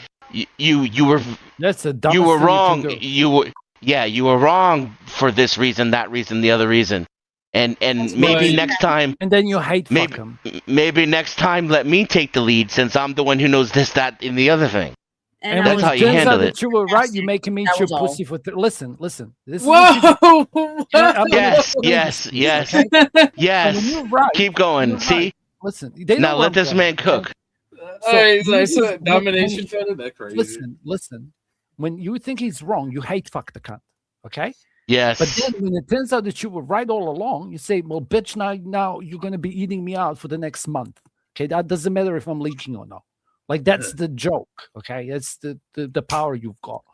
you were that's the you were dumbest thing wrong. you can do. You were wrong for this reason, that reason, the other reason." And maybe next time, and then you hate fuck him. Maybe next time, let me take the lead since I'm the one who knows this, that, and the other thing. And that's how you handle it. That you were right. You making me eat your pussy for. Listen. This Whoa! Yes. Okay? Yes. Right. Keep going. See. Listen. Now let this man cook. So domination fetish. That's crazy. Listen. When you think he's wrong, you hate fuck the cunt. Okay. Yes. But then when it turns out that you were right all along, you say, well, bitch, now you're going to be eating me out for the next month. Okay. That doesn't matter if I'm leaking or not. Like that's the joke. Okay. That's the power you've got.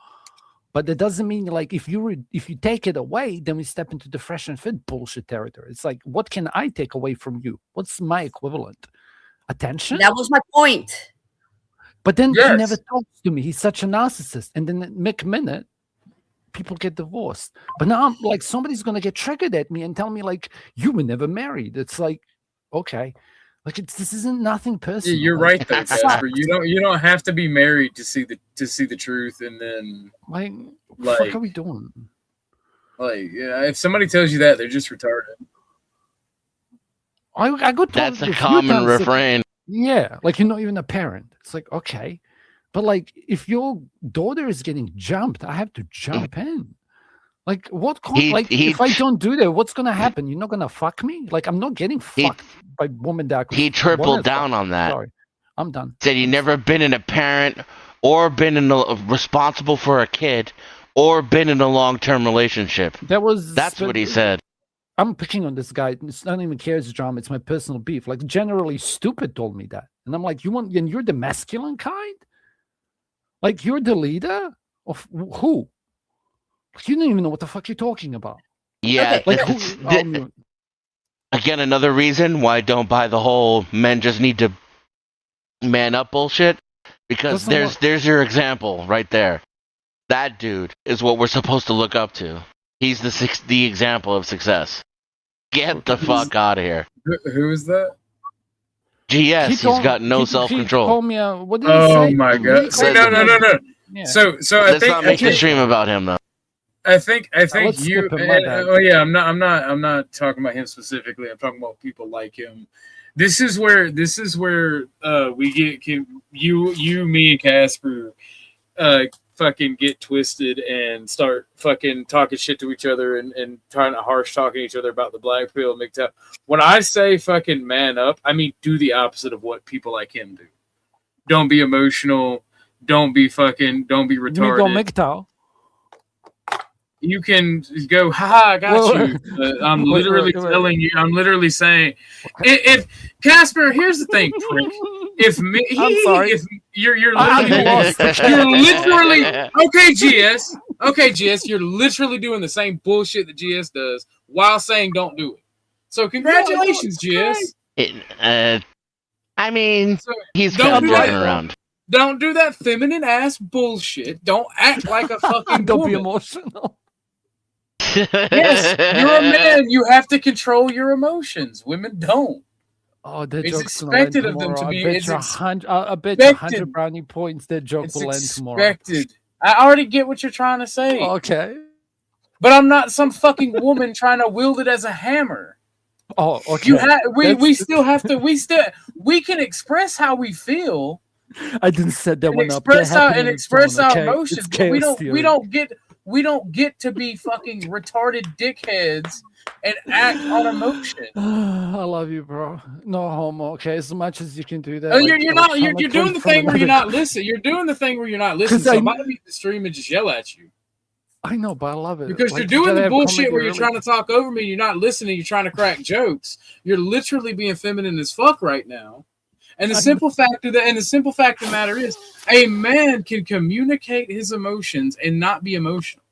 But it doesn't mean like if you take it away, then we step into the fresh and fit bullshit territory. It's like, what can I take away from you? What's my equivalent? Attention? That was my point. But then he never talks to me. He's such a narcissist. And then at minute, people get divorced. But now I'm like, somebody's going to get triggered at me and tell me like, you were never married. It's like, okay. Like this isn't nothing personal. Yeah, you're like, right though, Casper. You don't have to be married to see the truth, and then like what the fuck are we doing? Like, yeah, if somebody tells you that, they're just retarded. I got told that's a common refrain. Yeah, like you're not even a parent. It's like okay, but like if your daughter is getting jumped, I have to jump in. Like what? If I don't do that, what's gonna happen? You're not gonna fuck me? Like I'm not getting fucked by woman that. He tripled down on that. Sorry, I'm done. Said he never been in a parent, or been responsible for a kid, or been in a long-term relationship. That's what he said. I'm picking on this guy. It's not even cares drama. It's my personal beef. Like generally, stupid told me that, and I'm like, and you're the masculine kind. Like you're the leader of who? You don't even know what the fuck you're talking about. Yeah. Okay. Again, another reason why I don't buy the whole men just need to man up bullshit. Because there's your example right there. That dude is what we're supposed to look up to. He's the example of success. Get the fuck out of here. Who is that? GS. He's got no self-control. He told me, what did he say? Oh my god! No. Yeah. So let's not make the stream about him though. I think you. I'm not talking about him specifically. I'm talking about people like him. This is where we get you, me, and Casper fucking get twisted and start fucking talking shit to each other and trying to harsh talking to each other about the black pill and MGTOW. When I say fucking man up, I mean do the opposite of what people like him do. Don't be emotional. Don't be retarded. You go MGTOW. You can go, haha, I got you. I'm literally telling you. I'm literally saying, if Casper, here's the thing, prick. If you're literally okay, GS, you're literally doing the same bullshit that GS does while saying don't do it. So congratulations, GS. I mean, he's kind of joking around. Don't do that feminine ass bullshit. Don't act like a fucking don't woman. Be emotional. Yes, you're a man. You have to control your emotions. Women don't. Oh, that it's joke's expected of them to be. I bet 100 brownie points that joke will end tomorrow. Expected. I already get what you're trying to say. Okay. But I'm not some fucking woman trying to wield it as a hammer. Oh, okay. We can express how we feel. I didn't set that one up. Express our emotions. But we don't get to be fucking retarded dickheads and act on emotion. I love you, bro. No homo. Okay, as much as you can do that. Oh, you're doing the thing where you're not listening. You're doing the thing where you're not listening. So I'm about to beat the stream and just yell at you. I know, but I love it. Because you're doing the bullshit where you're trying to talk over me, you're not listening, you're trying to crack jokes. You're literally being feminine as fuck right now. And the simple fact of the matter is, a man can communicate his emotions and not be emotional.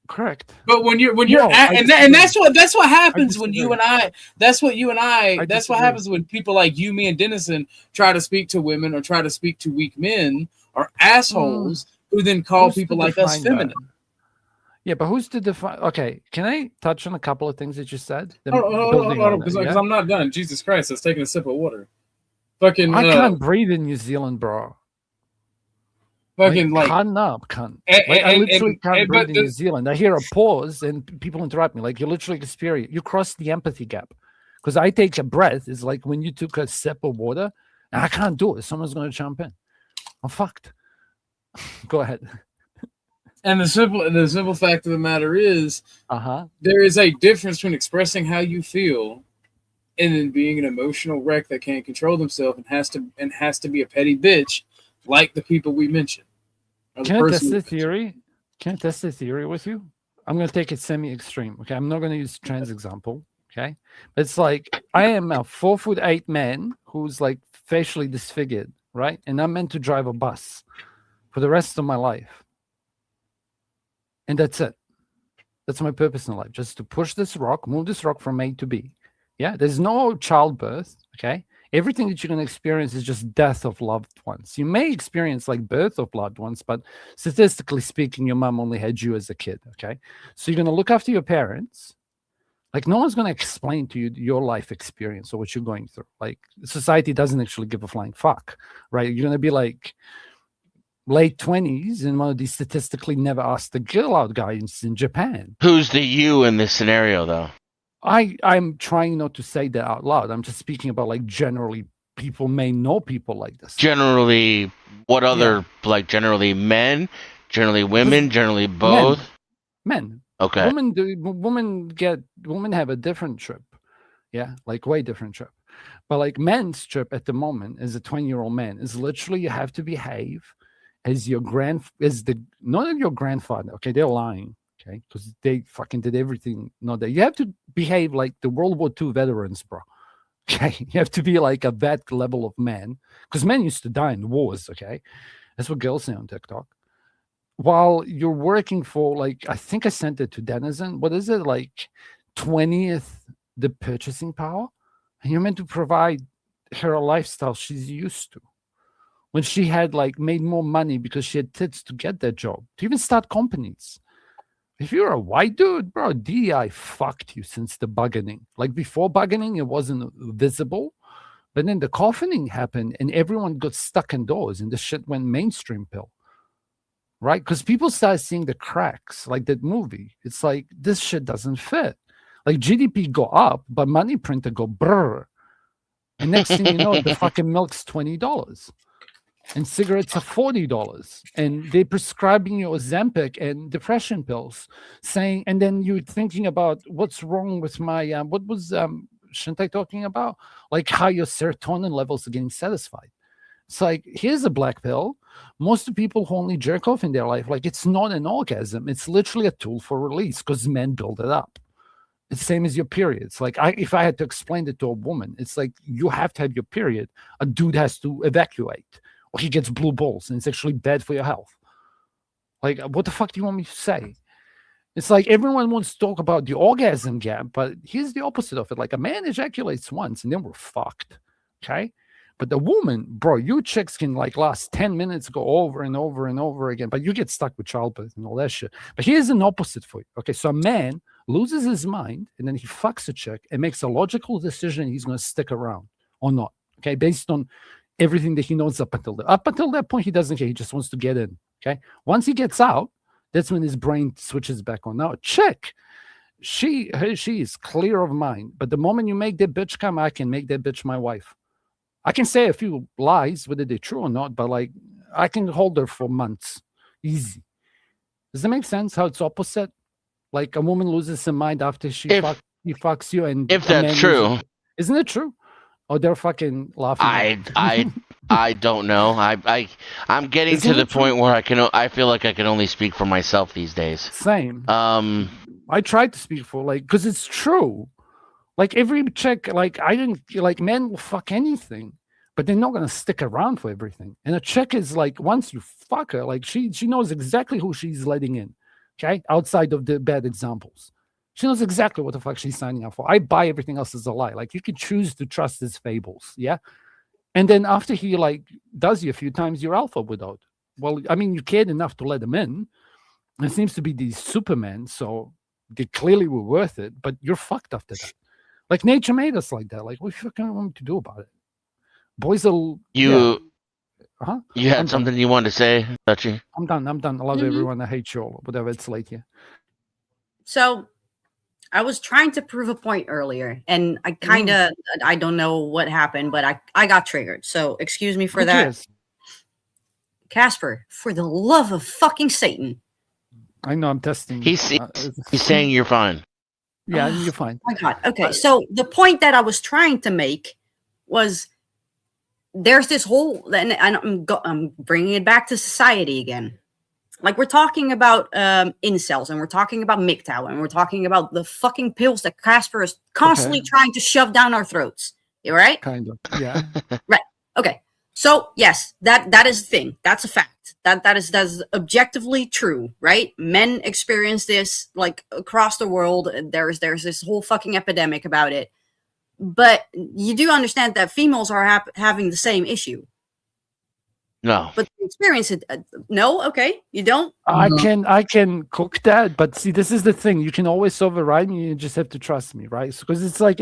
Correct. But when you're that's what happens when you and I. That's what happens when people like you, me, and Dennison try to speak to women or try to speak to weak men or assholes who then call people like us feminine. Yeah, but who's to define? Okay, can I touch on a couple of things that you said? Hold on, because I'm not done. Jesus Christ, I was taking a sip of water. Fucking, I can't breathe in New Zealand, bro. Fucking cunt. I literally can't breathe in New Zealand. I hear a pause and people interrupt me. Like you literally experience, you cross the empathy gap. Because I take a breath. It's like when you took a sip of water, and I can't do it. Someone's going to jump in. I'm fucked. Go ahead. And the simple fact of the matter is, there is a difference between expressing how you feel and then being an emotional wreck that can't control themselves and has to be a petty bitch like the people we mentioned. Can I test the theory? Can I test the theory with you? I'm going to take it semi-extreme. Okay, I'm not going to use trans example. Okay, but it's like I am a 4'8" man who's like facially disfigured, right? And I'm meant to drive a bus for the rest of my life. And that's it. That's my purpose in life, just to push this rock, move this rock from A to B. Yeah, there's no childbirth, okay? Everything that you're going to experience is just death of loved ones. You may experience like birth of loved ones, but statistically speaking, your mom only had you as a kid, okay? So you're going to look after your parents. Like no one's going to explain to you your life experience or what you're going through. Like society doesn't actually give a flying fuck, right? You're going to be like late 20s and one of these statistically never asked the girl out guys in Japan. Who's the you in this scenario, though? I'm trying not to say that out loud. I'm just speaking about like generally people may know people like this. Generally, what other like generally men, generally women, generally both? Men. Okay. Women have a different trip. Yeah, like way different trip. But like men's trip at the moment as a 20-year-old man is literally you have to behave as your not your grandfather. Okay, they're lying. Okay, because they fucking did everything. Not that you have to behave like the World War II veterans, bro. Okay, you have to be like a vet level of man because men used to die in wars. Okay, that's what girls say on TikTok. While you're working for like, I think I sent it to Denizen. What is it like 20th the purchasing power? And you're meant to provide her a lifestyle she's used to. When she had like made more money because she had tits to get that job, to even start companies. If you're a white dude, bro, DEI fucked you since the bargaining. Like before bargaining, it wasn't visible. But then the coffining happened and everyone got stuck indoors and the shit went mainstream pill. Right? Because people started seeing the cracks, like that movie. It's like, this shit doesn't fit. Like GDP go up, but money printer go brrr. And next thing you know, the fucking milk's $20. And cigarettes are $40. And they're prescribing you Ozempic and depression pills, saying, and then you're thinking about what's wrong with my, what was Shintai talking about? Like how your serotonin levels are getting satisfied. It's like, here's a black pill. Most of the people who only jerk off in their life, like it's not an orgasm. It's literally a tool for release because men build it up. It's the same as your period. It's like, if I had to explain it to a woman, it's like you have to have your period. A dude has to evacuate or he gets blue balls and it's actually bad for your health. Like, what the fuck do you want me to say? It's like everyone wants to talk about the orgasm gap, but here's the opposite of it. Like a man ejaculates once and then we're fucked. Okay? But the woman, bro, you chicks can like last 10 minutes, go over and over and over again, but you get stuck with childbirth and all that shit. But here's an opposite for you. Okay, so a man loses his mind and then he fucks a chick and makes a logical decision he's going to stick around or not. Okay, based on everything that he knows up until that point, he doesn't care. He just wants to get in. Okay, once he gets out, that's when his brain switches back on. Now, a chick, she is clear of mind. But the moment you make that bitch come, I can make that bitch my wife. I can say a few lies, whether they're true or not, but like I can hold her for months. Easy. Does that make sense? How it's opposite? Like a woman loses her mind after she fucks you, and if that's true, isn't it true? Or they're fucking laughing. I don't know. I'm getting to the point where I feel like I can only speak for myself these days. Same. I tried to speak for because it's true. Like every chick, like I didn't like men will fuck anything, but they're not going to stick around for everything. And a chick is like, once you fuck her, like she knows exactly who she's letting in. Okay, outside of the bad examples, she knows exactly what the fuck she's signing up for. I buy everything else as a lie. Like you can choose to trust his fables, yeah. And then after he like does you a few times, you're alpha without. Well, I mean, you cared enough to let him in. It seems to be these Supermen, so they clearly were worth it. But you're fucked after that. Like nature made us like that. Like what fucking want to do about it? Boys will. You You had something you wanted to say, Dutchie? I'm done. I love everyone. I hate you all. Whatever. It's late here. So I was trying to prove a point earlier, and I kind of, I don't know what happened, but I got triggered. So excuse me for that. Casper, for the love of fucking Satan. I know I'm testing. He's saying you're fine. Yeah, you're fine. Oh my God. Okay. So the point that I was trying to make was there's this whole, and I'm bringing it back to society again. Like we're talking about incels, and we're talking about MGTOW, and we're talking about the fucking pills that Casper is constantly trying to shove down our throats. You right? Kind of. Yeah. Right. Okay. So yes, that is a thing. That's a fact. That's objectively true, right? Men experience this like across the world. There's this whole fucking epidemic about it. But you do understand that females are having the same issue. No. But the experience it. No, okay, you don't. I can cook that, but see, this is the thing. You can always override me. You just have to trust me, right? Because it's like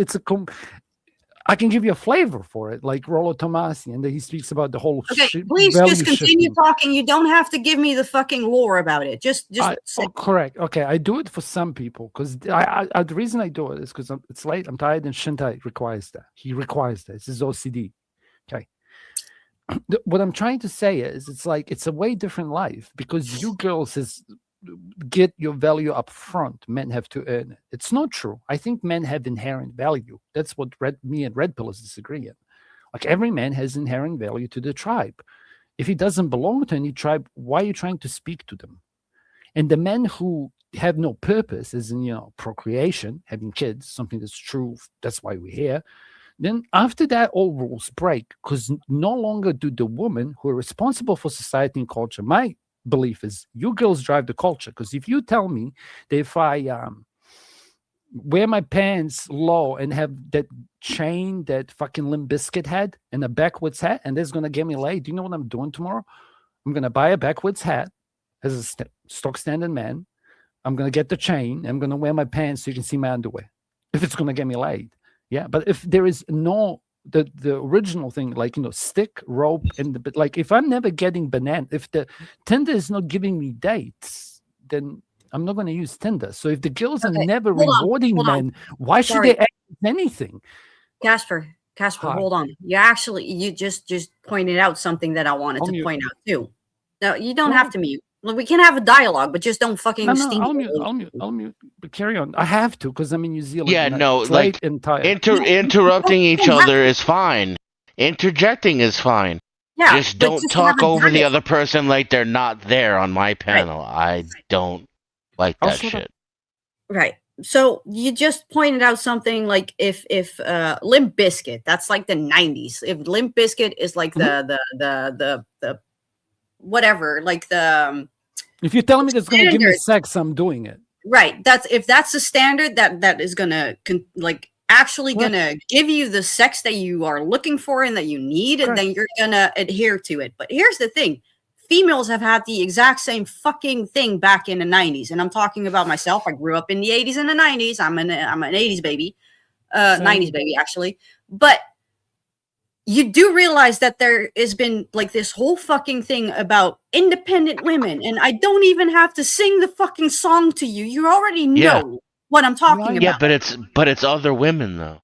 I can give you a flavor for it, like Rollo Tomasi, and he speaks about the whole. Okay, please just continue talking. You don't have to give me the fucking lore about it. Just correct. Okay, I do it for some people because the reason I do it is because it's late. I'm tired, and Shintai requires that. He requires that. It's his OCD. Okay. What I'm trying to say is, it's like it's a way different life because you girls get your value up front. Men have to earn it. It's not true. I think men have inherent value. That's what me and Red Pillars disagree in. Like every man has inherent value to the tribe. If he doesn't belong to any tribe, why are you trying to speak to them? And the men who have no purpose, as in procreation, having kids, something that's true. That's why we're here. Then after that, all rules break because no longer do the women who are responsible for society and culture. My belief is you girls drive the culture, because if you tell me that if I wear my pants low and have that chain that fucking Limp Bizkit had and a backwards hat and that's going to get me laid, do you know what I'm doing tomorrow? I'm going to buy a backwards hat as a stock standard man. I'm going to get the chain. I'm going to wear my pants so you can see my underwear if it's going to get me laid. Yeah, but if there is no the original thing, like stick, rope, and like if I'm never getting banana, if the Tinder is not giving me dates, then I'm not going to use Tinder. So if the girls are never rewarding men, why should they ask anything? Casper, hold on. You just pointed out something that I wanted to point out too. No, you don't have to mute. We can have a dialogue, but just don't fucking steam. I'll mute. But carry on. I have to because I'm in New Zealand. Yeah, no, like interrupting each other is fine. Interjecting is fine. Yeah, just don't talk over the other person like they're not there on my panel. Right. I don't like that shit. Right. So you just pointed out something like if Limp Bizkit, that's like the 90s. If Limp Bizkit is like the whatever, like the if you're telling me that's going to give me sex, I'm doing it. Right. If that's the standard that is going to actually going to give you the sex that you are looking for and that you need, and then you're going to adhere to it. But here's the thing. Females have had the exact same fucking thing back in the 90s. And I'm talking about myself. I grew up in the 80s and the 90s. I'm an 80s baby. 90s baby, actually. But you do realize that there has been like this whole fucking thing about independent women, and I don't even have to sing the fucking song to you. You already know what I'm talking about. Yeah, but it's other women though.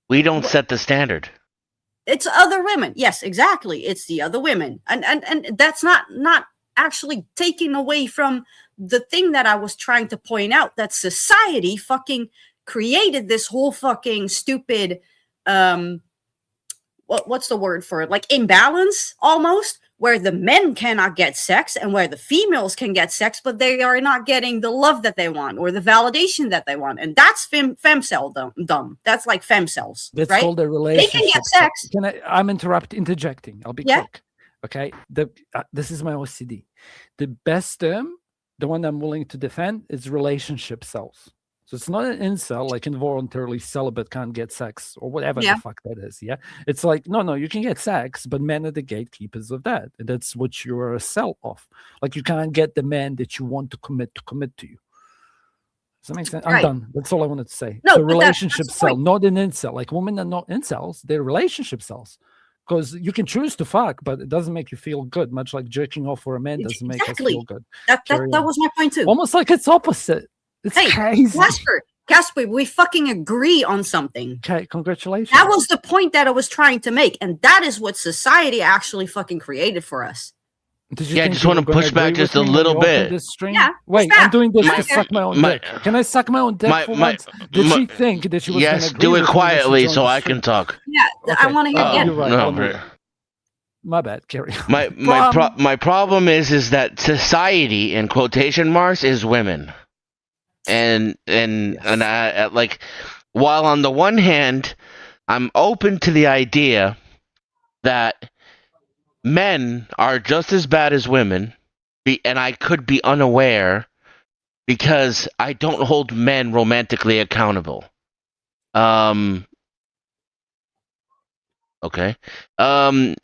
We don't set the standard. It's other women. Yes, exactly. It's the other women, and that's not actually taking away from the thing that I was trying to point out, that society fucking created this whole fucking stupid what's the word for it? Like imbalance almost, where the men cannot get sex and where the females can get sex, but they are not getting the love that they want or the validation that they want. And that's femcel dumb. That's like femcells. That's right? called a relationship. They can get sex. I'm interjecting. I'll be quick. Okay. This is my OCD. The best term, the one I'm willing to defend, is relationship cells. So it's not an incel, like involuntarily celibate can't get sex or whatever the fuck that is. Yeah. It's like, no, you can get sex, but men are the gatekeepers of that. And that's what you're a cell of. Like you can't get the man that you want to commit to you. Does that make sense? I'm done. That's all I wanted to say. No, so relationship cell, not an incel. Like women are not incels, they're relationship cells. Because you can choose to fuck, but it doesn't make you feel good, much like jerking off for a man doesn't make us feel good. That was my point too. Almost like it's opposite. It's crazy. Casper, we fucking agree on something. Okay, congratulations. That was the point that I was trying to make, and that is what society actually fucking created for us. I just want to push back just a little bit. Yeah, wait, I'm doing this to suck my own dick. Can I suck my own dick for once? Did she think that she was Yes, do it quietly so I can talk. Yeah, okay. I want to hear you're right. No, my bad, carry on. My problem is that society, in quotation marks, is women. And I like, while on the one hand, I'm open to the idea that men are just as bad as women, and I could be unaware because I don't hold men romantically accountable. Okay. That's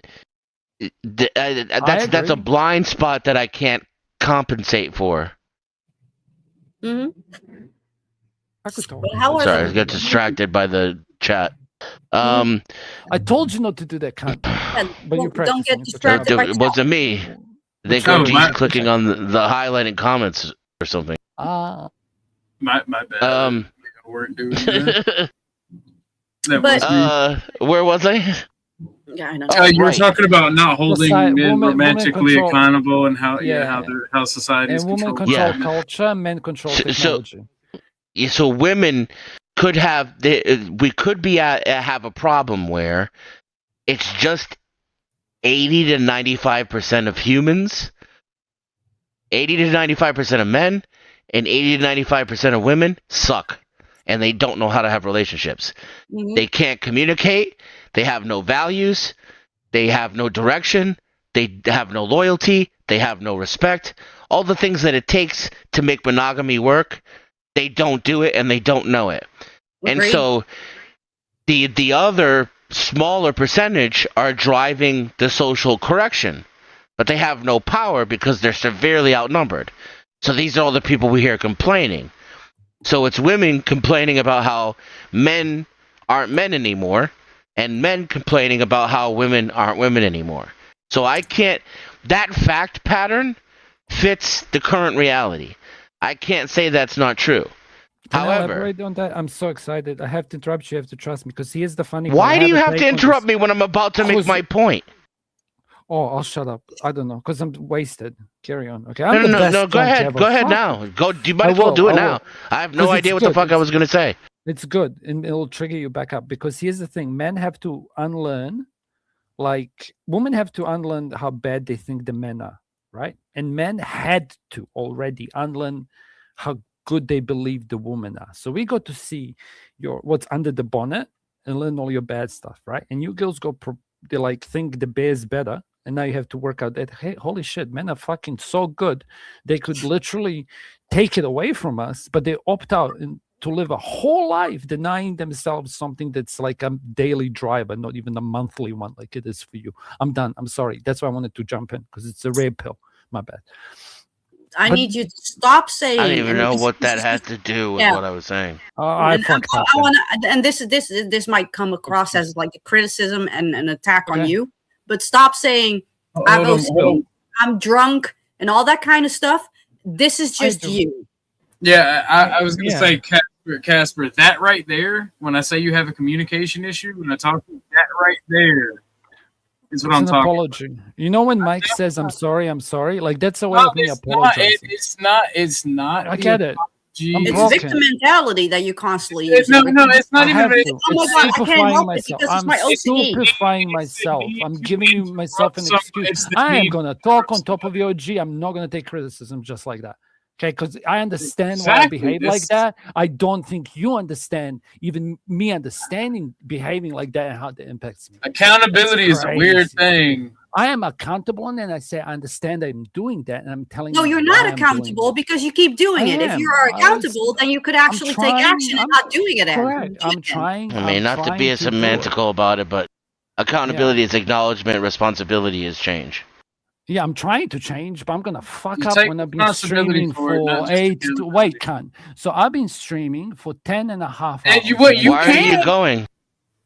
a blind spot that I can't compensate for. Mm-hmm. Sorry, I got distracted by the chat. I told you not to do that, cunt. But you don't get distracted. It wasn't me. They could be clicking on the highlighted comments or something. My bad. I weren't doing that. Where was I? Yeah, I know. You were talking about not holding men romantically accountable and how society is women control culture, men control technology. So women could have we could have a problem where it's just 80 to 95% of humans, 80 to 95% of men, and 80 to 95% of women suck, and they don't know how to have relationships. Mm-hmm. They can't communicate. They have no values. They have no direction. They have no loyalty. They have no respect. All the things that it takes to make monogamy work, they don't do it, and they don't know it. And so the other smaller percentage are driving the social correction, but they have no power because they're severely outnumbered. So these are all the people we hear complaining. So it's women complaining about how men aren't men anymore, and men complaining about how women aren't women anymore. So that fact pattern fits the current reality. I can't say that's not true. However, on that? I'm so excited. I have to interrupt you. You have to trust me because here's the funny. Why do you have to interrupt me when I'm about to make my point? Oh, I'll shut up. I don't know because I'm wasted. Carry on. Okay. No. Go ahead. Go ahead now. You might as well do it now. I have no idea what the fuck I was gonna say. It's good, and it'll trigger you back up because here's the thing: men have to unlearn, like women have to unlearn how bad they think the men are, right? And men had to already unlearn how good they believe the women are. So we got to see what's under the bonnet and learn all your bad stuff, right? And you girls they like think the bear's better, and now you have to work out that, hey, holy shit, men are fucking so good. They could literally take it away from us, but they opt out to live a whole life denying themselves something that's like a daily driver, not even a monthly one like it is for you. I'm done. I'm sorry. That's why I wanted to jump in because it's a rare pill. My bad. I need you to stop saying. I don't even know what that has to do with what I was saying. I want to, and this might come across as like a criticism and an attack on you, but stop saying I'm drunk and all that kind of stuff. This is just you. Yeah, I was going to say, Casper, that right there. When I say you have a communication issue, when I talk to you, that right there. Is what I'm talking apology. About. You know when Mike says I'm sorry, like that's a way of me apologizing. It's not. I get it. I'm It's broken. victim mentality that you constantly use. No, it's not even. Oh my god, I can't help it because it's my I'm OCD. stupefying myself. I'm giving you myself an excuse. I am gonna talk on top of your OG. I'm not gonna take criticism just like that. Okay, because I understand why I behave like that. I don't think you understand even me understanding behaving like that and how that impacts me. Accountability is a weird thing. I am accountable, and then I say I understand that I'm doing that, and I'm telling No, you. you're not accountable because you keep doing it. If you are accountable, then you could actually take action and not doing it. Correct. I'm trying. I mean, not to be a semantical about it, but accountability is acknowledgement. Responsibility is change. Yeah, I'm trying to change, but I'm gonna fuck up when I've been streaming for 8. Wait, cunt. So I've been streaming for 10 and a half hours. Why are you going?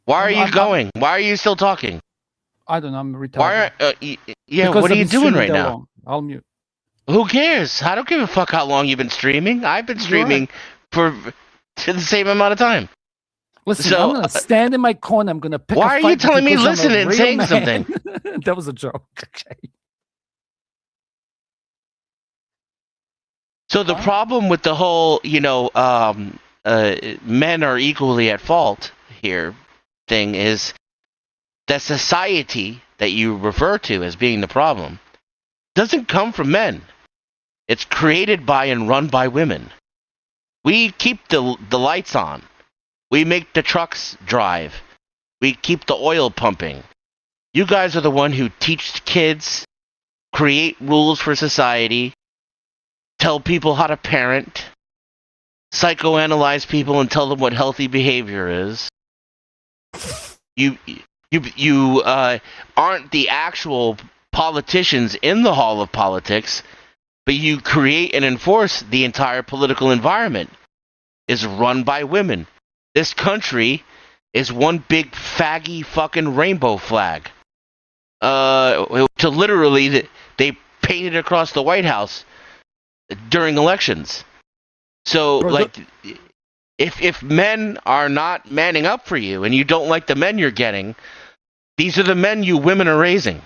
Why are you going? Why are you still talking? I don't know. I'm retarded. Why are, Because what are I've you been doing streaming right that now? long. I'll mute. Who cares? I don't give a fuck how long you've been streaming. I've been streaming for the same amount of time. Listen, I'm gonna stand in my corner. I'm gonna pick. Why a are fight you telling me because I'm a listen and real saying man. something? That was a joke. Okay. So the problem with the whole, men are equally at fault here thing is that society that you refer to as being the problem doesn't come from men. It's created by and run by women. We keep the lights on. We make the trucks drive. We keep the oil pumping. You guys are the one who teach kids, create rules for society, tell people how to parent, psychoanalyze people and tell them what healthy behavior is. You aren't the actual politicians in the hall of politics, but you create and enforce the entire political environment. Is run by women. This country is one big faggy fucking rainbow flag. To literally, they painted across the White House during elections. So, if men are not manning up for you and you don't like the men you're getting, these are the men you women are raising.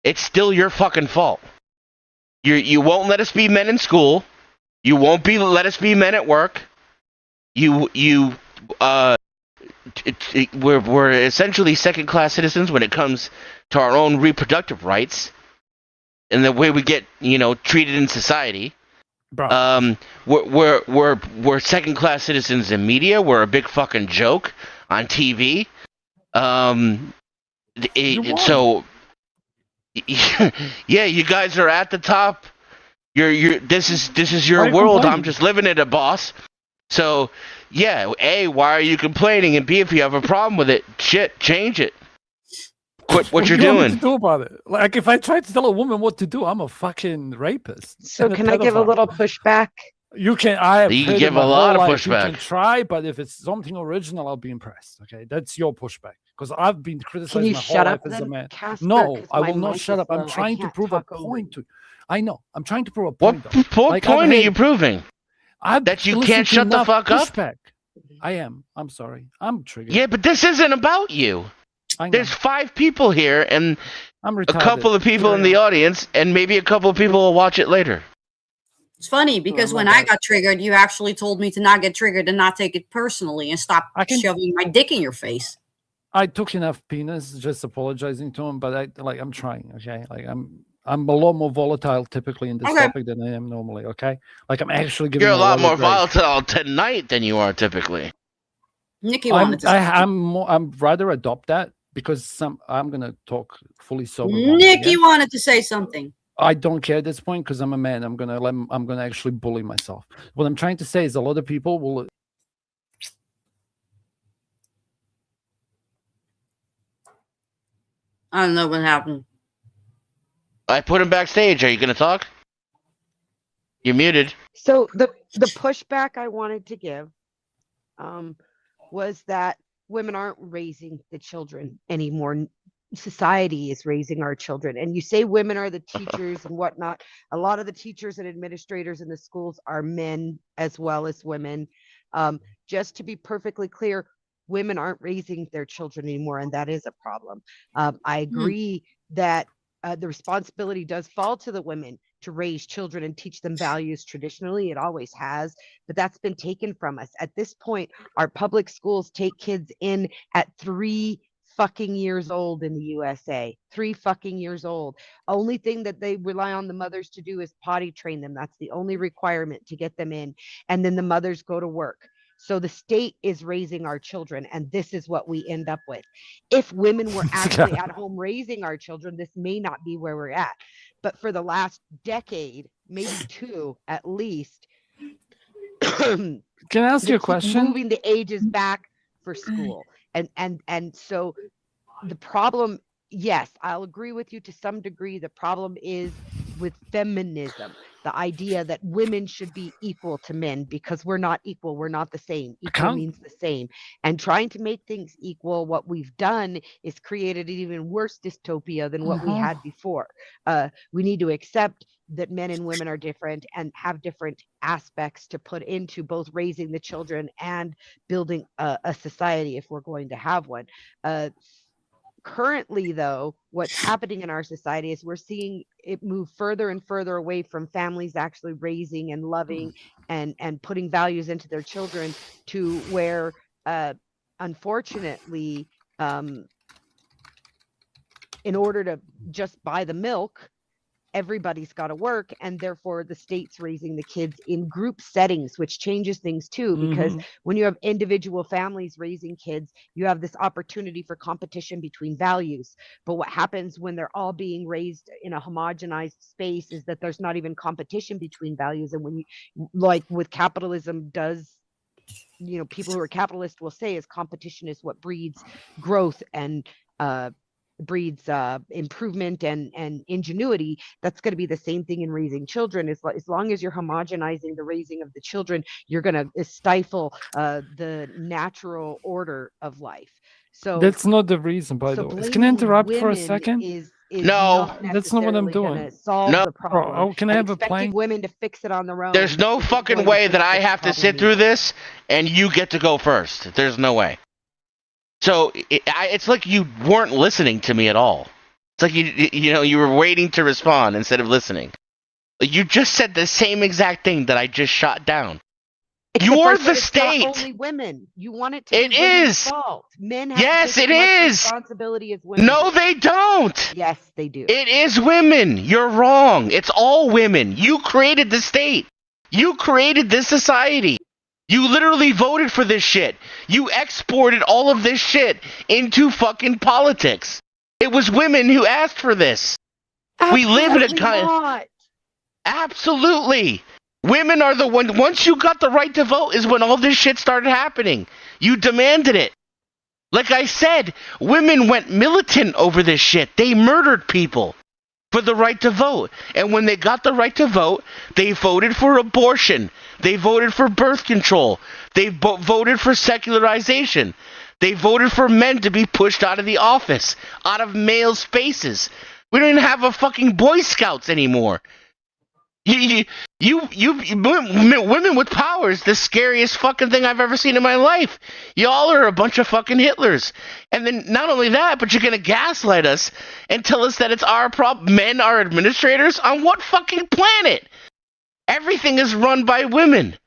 It's still your fucking fault. You won't let us be men in school. You won't let us be men at work. We're essentially second-class citizens when it comes to our own reproductive rights and the way we get, treated in society. Bro. We're second-class citizens in media. We're a big fucking joke on TV. So, yeah, you guys are at the top. This is your world. I'm just living it, a boss. So, yeah, A, why are you complaining? And B, if you have a problem with it, shit, change it. Quit what you're do you want me doing. to do about it? Like, if I try to tell a woman what to do, I'm a fucking rapist. So can I give a little pushback? You can. I have You can heard give it my a lot whole of life. You pushback. can try, but if it's something original, I'll be impressed. Okay, that's your pushback because I've been criticized you my whole shut life up as a then, man. Casper, No, 'cause I my will not mic shut is up. I'm low. I trying to can't prove a talk over point you. to. I know. I'm trying to prove a What point. point are you proving? That you can't shut the fuck up? Pushback. I am. I'm sorry. I'm triggered. Yeah, but this isn't about you. There's 5 people here and I'm a retarded. couple of people in the audience, and maybe a couple of people will watch it later. It's funny because when I got triggered, you actually told me to not get triggered and not take it personally and stop shoving my dick in your face. I took enough penis, just apologizing to him, but I'm trying. Okay, I'm a lot more volatile typically in this topic than I am normally. Okay, like I'm actually giving. You're a lot more grace. volatile tonight than you are typically. Nikki wanted to. I'm rather adopt that because I'm gonna talk fully sober. Nikki wanted to say something. I don't care at this point because I'm a man. I'm gonna actually bully myself. What I'm trying to say is a lot of people will. I don't know what happened. I put him backstage. Are you gonna talk? You're muted. So the pushback I wanted to give was that women aren't raising the children anymore. Society is raising our children. And you say women are the teachers and whatnot. A lot of the teachers and administrators in the schools are men as well as women. Just to be perfectly clear, women aren't raising their children anymore, and that is a problem. I agree that the responsibility does fall to the women to raise children and teach them values. Traditionally, it always has, but that's been taken from us. At this point, our public schools take kids in at 3 fucking years old in the USA. 3 fucking years old. Only thing that they rely on the mothers to do is potty train them. That's the only requirement to get them in. And then the mothers go to work. So the state is raising our children, and this is what we end up with. If women were actually at home raising our children, this may not be where we're at. But for the last decade, maybe 2 at least, can I ask you a question? Moving the ages back for school. And so the problem, yes, I'll agree with you to some degree. The problem is with feminism, the idea that women should be equal to men, because we're not equal. We're not the same. Equal means the same. And trying to make things equal, what we've done is created an even worse dystopia than what we had before. We need to accept that men and women are different and have different aspects to put into both raising the children and building a society if we're going to have one. Currently, though, what's happening in our society is we're seeing it move further and further away from families actually raising and loving and putting values into their children, to where, unfortunately, in order to just buy the milk, everybody's got to work, and therefore the state's raising the kids in group settings, which changes things too, because when you have individual families raising kids, you have this opportunity for competition between values. But what happens when they're all being raised in a homogenized space is that there's not even competition between values. And when you, like with capitalism does, you know, people who are capitalist will say is competition is what breeds growth and breeds improvement and ingenuity. That's going to be the same thing in raising children. As long as you're homogenizing the raising of the children, you're going to stifle the natural order of life. So that's not the reason, by the way. Can I interrupt for a second? No, that's not what I'm doing. Solve the problem. Oh, can I have a plan? Women to fix it on their own. There's no fucking way that I have to sit through this and you get to go first. There's no way. So it's like you weren't listening to me at all. It's like you were waiting to respond instead of listening. You just said the same exact thing that I just shot down. You're the state. Not only women. You want it to be women's fault. Men have yes, to take it as much is. Responsibility as women. No, they don't. Yes, they do. It is women. You're wrong. It's all women. You created the state. You created this society. You literally voted for this shit. You exported all of this shit into fucking politics. It was women who asked for this. Absolutely we live in a kind not. Absolutely. Women are the one. Once you got the right to vote is when all this shit started happening. You demanded it. Like I said, women went militant over this shit. They murdered people for the right to vote. And when they got the right to vote, they voted for abortion. They voted for birth control. They voted for secularization. They voted for men to be pushed out of the office, out of male spaces. We don't even have a fucking Boy Scouts anymore. Women with power is the scariest fucking thing I've ever seen in my life. Y'all are a bunch of fucking Hitlers. And then not only that, but you're going to gaslight us and tell us that it's our problem. Men are administrators? On what fucking planet? Everything is run by women.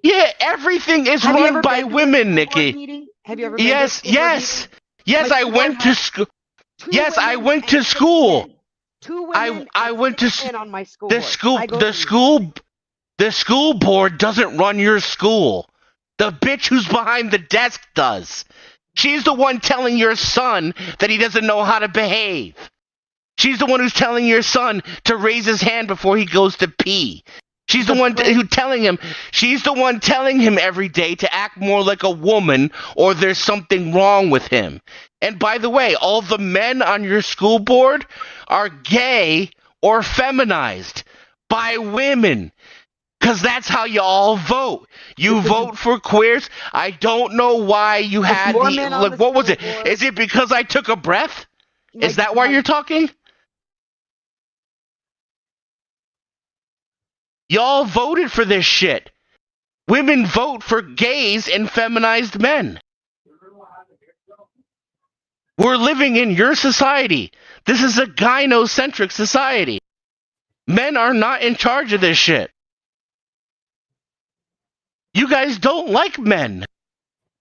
Yeah, everything is run by women, Nikki. Have you ever been to a school meeting? Yes, I went to school. Yes, I went to school. I went to on my school the school board doesn't run your school. The bitch who's behind the desk does. She's the one telling your son that he doesn't know how to behave. She's the one who's telling your son to raise his hand before he goes to pee. She's the one she's the one telling him every day to act more like a woman or there's something wrong with him. And by the way, all the men on your school board are gay or feminized by women. Because that's how you all vote. You vote for queers. I don't know why you had what was it? Is it because I took a breath? Is that why you're talking? Y'all voted for this shit. Women vote for gays and feminized men. We're living in your society. This is a gynocentric society. Men are not in charge of this shit. You guys don't like men.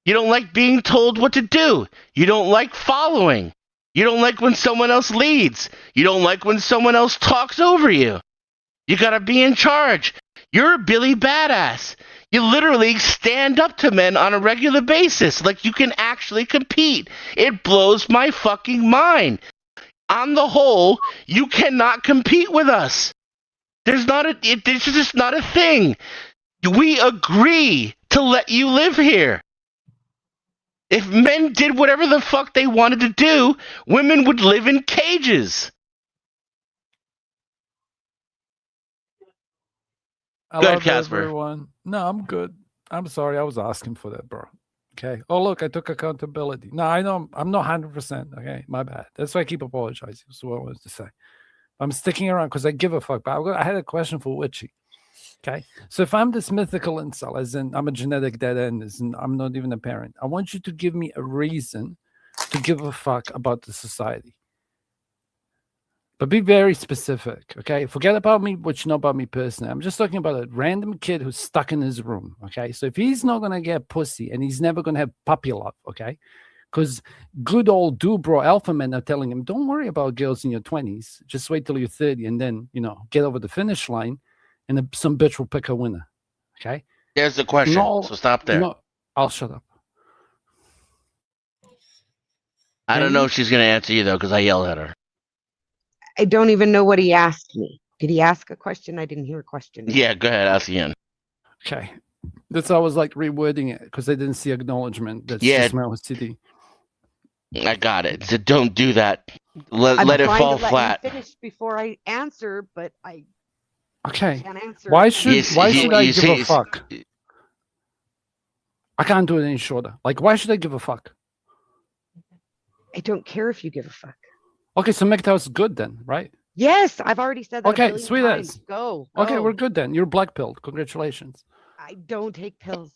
You don't like being told what to do. You don't like following. You don't like when someone else leads. You don't like when someone else talks over you. You gotta be in charge. You're a Billy Badass. You literally stand up to men on a regular basis. Like you can actually compete. It blows my fucking mind. On the whole, you cannot compete with us. This is just not a thing. We agree to let you live here. If men did whatever the fuck they wanted to do, women would live in cages. I Good, love Casper. everyone. No, I'm good. I'm sorry. I was asking for that, bro. Okay. Oh, look, I took accountability. No, I know I'm not 100%. Okay. My bad. That's why I keep apologizing. That's what I wanted to say. I'm sticking around because I give a fuck. But I had a question for Witchy. Okay. So if I'm this mythical incel, as in I'm a genetic dead end, as in I'm not even a parent, I want you to give me a reason to give a fuck about the society. But be very specific, okay? Forget about me, what you know about me personally. I'm just talking about a random kid who's stuck in his room, okay? So if he's not going to get pussy and he's never going to have puppy love, okay? Because good old Dubro alpha men are telling him, don't worry about girls in your 20s. Just wait till you're 30 and then, get over the finish line and some bitch will pick a winner, okay? There's the question, so stop there. I'll shut up. I don't know if she's going to answer you, though, because I yelled at her. I don't even know what he asked me. Did he ask a question? I didn't hear a question. Yeah, go ahead. Ask again. Okay. That's how I was like rewording it because I didn't see acknowledgement. That's just my OCD. I got it. So don't do that. Let it fall flat. I'm finish before I answer, but I can't answer. Why should I give a fuck? I can't do it any shorter. Like, why should I give a fuck? I don't care if you give a fuck. Okay, so MGTOW's good then, right? Yes, I've already said that. Okay, sweet as. Go. Okay, we're good then. You're black-pilled. Congratulations. I don't take pills.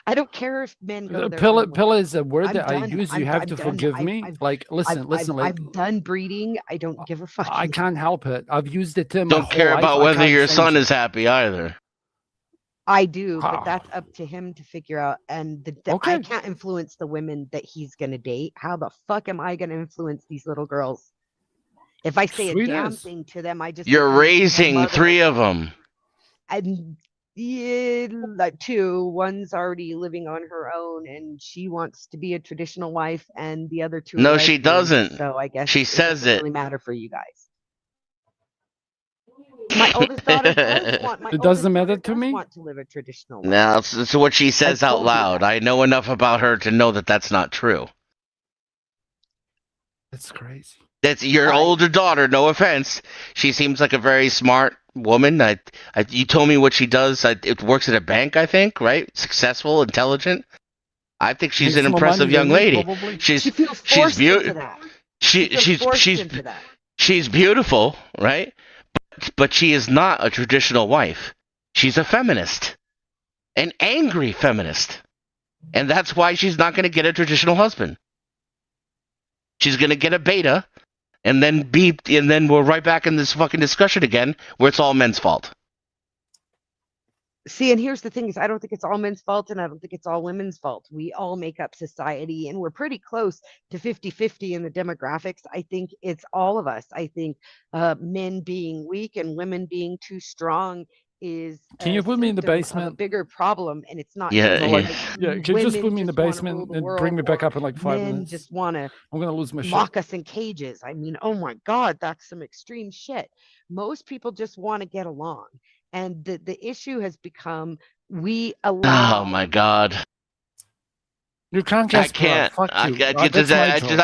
I don't care if men go there. Pill is a word that I use. You have to forgive me. Listen. I've done breeding. I don't give a fuck. I can't help it. I've used it. Don't care about whether your son is happy either. I do, but that's up to him to figure out. And I can't influence the women that he's going to date. How the fuck am I going to influence these little girls? If I say a damn thing to them, You're raising 3 of them. And like 2. One's already living on her own, and she wants to be a traditional wife, and the other 2. No, she doesn't. So I guess she says it. Doesn't really matter for you guys. My oldest daughter does want. It doesn't matter to me. Want to live a traditional life. Now, it's what she says out loud. I know enough about her to know that that's not true. That's crazy. That's your older daughter. No offense. She seems like a very smart woman. You told me what she does. It works at a bank, I think. Right? Successful, intelligent. I think she's an impressive young lady. She's beautiful. She's beautiful, right? But she is not a traditional wife. She's a feminist. An angry feminist. And that's why she's not going to get a traditional husband. She's going to get a beta, and then we're right back in this fucking discussion again, where it's all men's fault. See, and here's the thing is I don't think it's all men's fault, and I don't think it's all women's fault. We all make up society, and we're pretty close to 50-50 in the demographics. I think it's all of us. I think men being weak and women being too strong is can you put me in the basement? A bigger problem, and it's not. Yeah. Can you just put me in the basement and bring me back up in like 5 minutes? Just want to. I'm gonna lose my shit. Lock us in cages. I mean, oh my God, that's some extreme shit. Most people just want to get along, and the issue has become we allow. Oh my God. You can't. I can't. I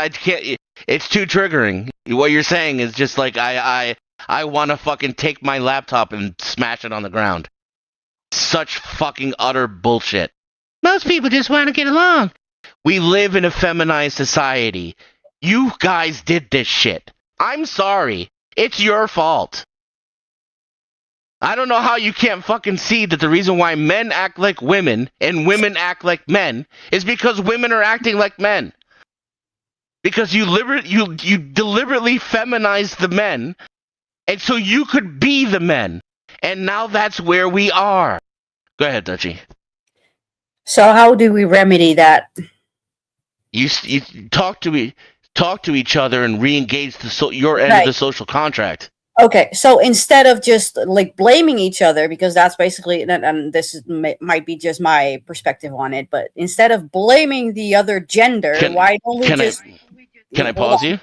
can't. It's too triggering. What you're saying is just like I want to fucking take my laptop and smash it on the ground. Such fucking utter bullshit. Most people just want to get along. We live in a feminized society. You guys did this shit. I'm sorry. It's your fault. I don't know how you can't fucking see that the reason why men act like women and women act like men is because women are acting like men. because you deliberately feminized the men, and so you could be the men, and now that's where we are. Go ahead, Dutchie. So how do we remedy that? You talk to each other and re-engage your end of the social contract. Okay, so instead of just like blaming each other, because that's basically, and might be just my perspective on it, but instead of blaming the other gender, why don't we just? Can I pause you?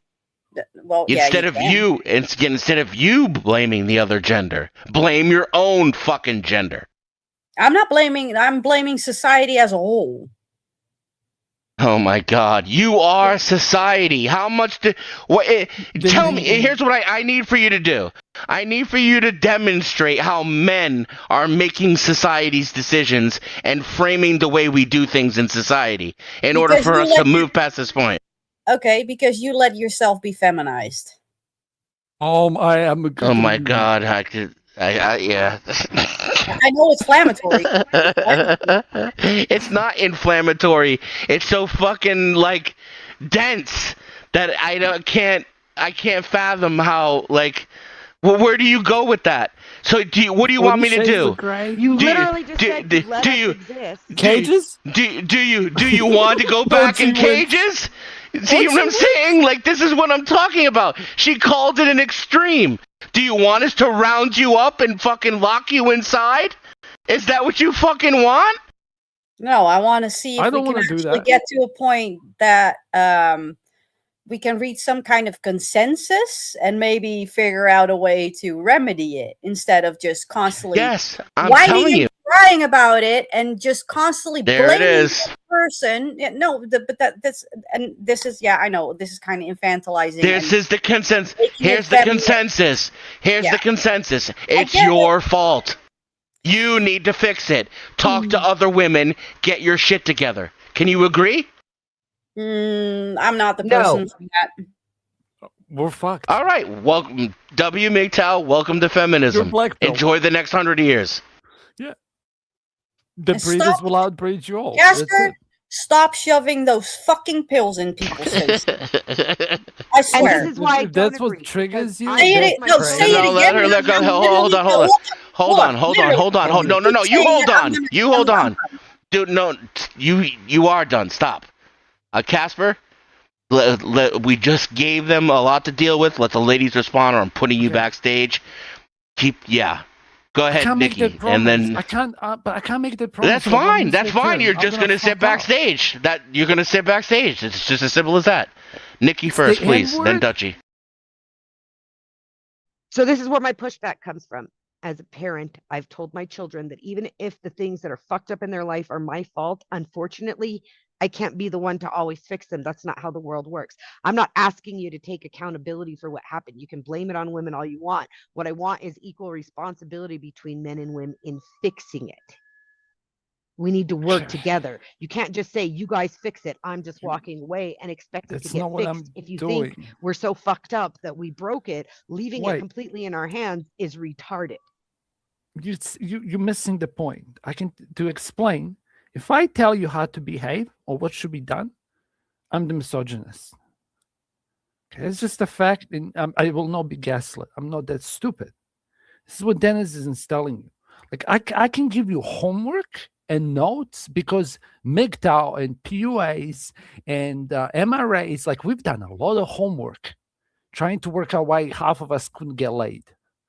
Well, instead of you blaming the other gender, blame your own fucking gender. I'm not blaming. I'm blaming society as a whole. Oh my God! You are society. How much tell me? Here's what I need for you to do. I need for you to demonstrate how men are making society's decisions and framing the way we do things in society in order for us to move past this point. Okay, because you let yourself be feminized. Oh my God! Yeah. I know it's inflammatory. It's not inflammatory. It's so fucking like dense that I can't fathom how like. Well, where do you go with that? So what do you want me to do? You literally just said you let us exist. Cages? Do you want to go back in cages? See what I'm saying? Like, this is what I'm talking about. She called it an extreme. Do you want us to round you up and fucking lock you inside? Is that what you fucking want? No, I want to see if we can actually get to a point that we can reach some kind of consensus and maybe figure out a way to remedy it instead of just constantly whining and crying about it and just constantly blaming the person. Yeah, no, this is I know this is kind of infantilizing. This is the consensus. Here's the consensus. Here's the consensus. It's your fault. You need to fix it. Talk to other women. Get your shit together. Can you agree? I'm not the person for that. We're fucked. All right. Welcome, W. MGTOW. Welcome to feminism. Enjoy the next 100 years. Yeah. The breeders will outbreed you all. Jasper, stop shoving those fucking pills in people's faces. I swear. And this is why that's what triggers you. Say it again. Hold on. No. You hold on. Dude, no. You are done. Stop. Casper, we just gave them a lot to deal with. Let the ladies respond, or I'm putting you backstage. Go ahead, Nikki, and then I can't make the promise. That's fine. That's fine. You're just gonna sit backstage. You're gonna sit backstage. It's just as simple as that. Nikki first, please, then Dutchie. So this is where my pushback comes from. As a parent, I've told my children that even if the things that are fucked up in their life are my fault, unfortunately, I can't be the one to always fix them. That's not how the world works. I'm not asking you to take accountability for what happened. You can blame it on women all you want. What I want is equal responsibility between men and women in fixing it. We need to work together. You can't just say, you guys fix it. I'm just walking away and expect it to get fixed. If you think we're so fucked up that we broke it, leaving it completely in our hands is retarded. You're missing the point. To explain. If I tell you how to behave or what should be done, I'm the misogynist. Okay, it's just a fact, and I will not be gaslit. I'm not that stupid. This is what Dennis is installing you. Like I can give you homework and notes because MGTOW and PUAs and MRAs, like we've done a lot of homework trying to work out why half of us couldn't get laid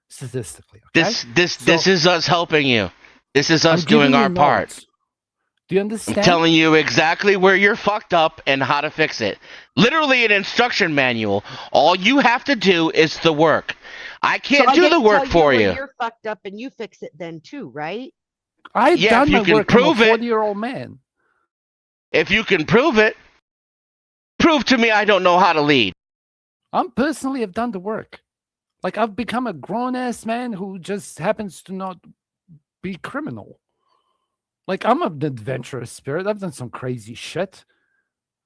statistically. Okay? This is us helping you. This is us doing our part. Do you understand? I'm telling you exactly where you're fucked up and how to fix it. Literally an instruction manual. All you have to do is the work. I can't do the work for you. You're fucked up and you fix it then too, right? I've done my work. I'm a 40-year-old man. If you can prove it, prove to me I don't know how to lead. I'm personally have done the work. Like I've become a grown-ass man who just happens to not be criminal. Like, I'm an adventurous spirit. I've done some crazy shit,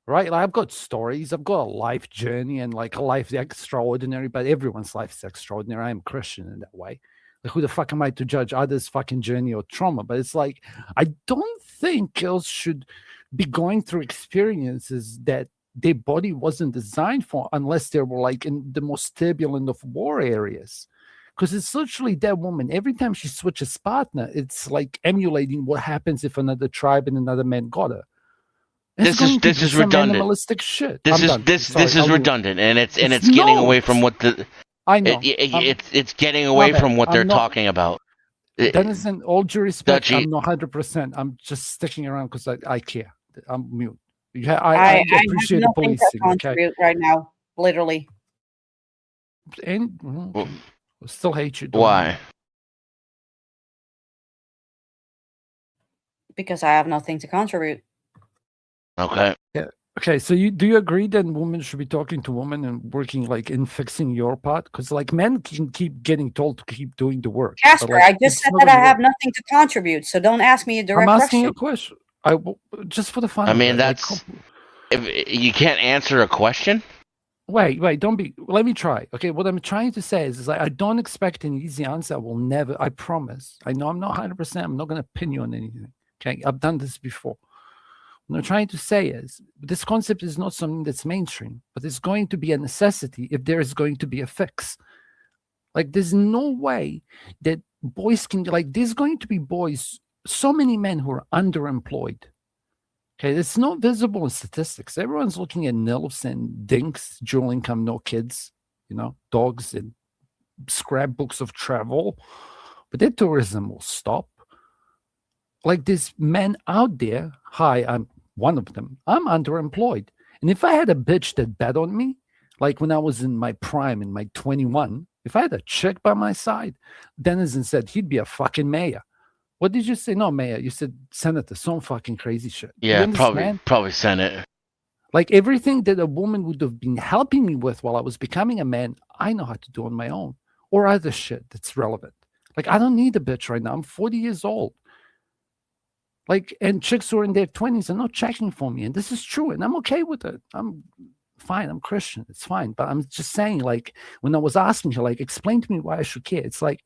right? Like, I've got stories. I've got a life journey and, like, a life extraordinary, but everyone's life is extraordinary. I'm Christian in that way. Like, who the fuck am I to judge others' fucking journey or trauma? But it's like, I don't think girls should be going through experiences that their body wasn't designed for unless they were like in the most turbulent of war areas. Because it's literally that woman, every time she switches partner, it's like emulating what happens if another tribe and another man got her. This is redundant. Animalistic shit. This is redundant, and it's getting away from what the. I know. It's getting away from what they're talking about. Dennis, in all due respect, Dutchie. I'm not 100%. I'm just sticking around because I care. I'm mute. I appreciate the policing. Okay, right now, literally. And still hate you. Why? Because I have nothing to contribute. Okay. Yeah. Okay. So do you agree that women should be talking to women and working like in fixing your part? Because like men can keep getting told to keep doing the work. Casper, I just said that I have nothing to contribute, so don't ask me a direct I'm asking question. you a question. Just for the fun. I mean, of it, that's if you can't answer a question. Wait, don't be. Let me try. Okay, what I'm trying to say is like I don't expect an easy answer. I will never. I promise. I know I'm not 100%. I'm not going to pin you on anything. Okay, I've done this before. What I'm trying to say is this concept is not something that's mainstream, but it's going to be a necessity if there is going to be a fix. Like there's no way that boys can there's going to be boys, so many men who are underemployed. Okay, it's not visible in statistics. Everyone's looking at NILFs and dinks, dual income, no kids, dogs and scrapbooks of travel, but their tourism will stop. Like there's men out there. Hi, I'm one of them. I'm underemployed. And if I had a bitch that bet on me, like when I was in my prime, in my 21, if I had a chick by my side, Denizen said he'd be a fucking mayor. What did you say? No, mayor. You said senator. Some fucking crazy shit. Yeah, probably Senate. Like everything that a woman would have been helping me with while I was becoming a man, I know how to do on my own. Or other shit that's relevant. Like I don't need a bitch right now. I'm 40 years old. Like, and chicks who are in their 20s are not checking for me. And this is true. And I'm okay with it. I'm fine. I'm Christian. It's fine. But I'm just saying, like, when I was asking her, like, explain to me why I should care. It's like,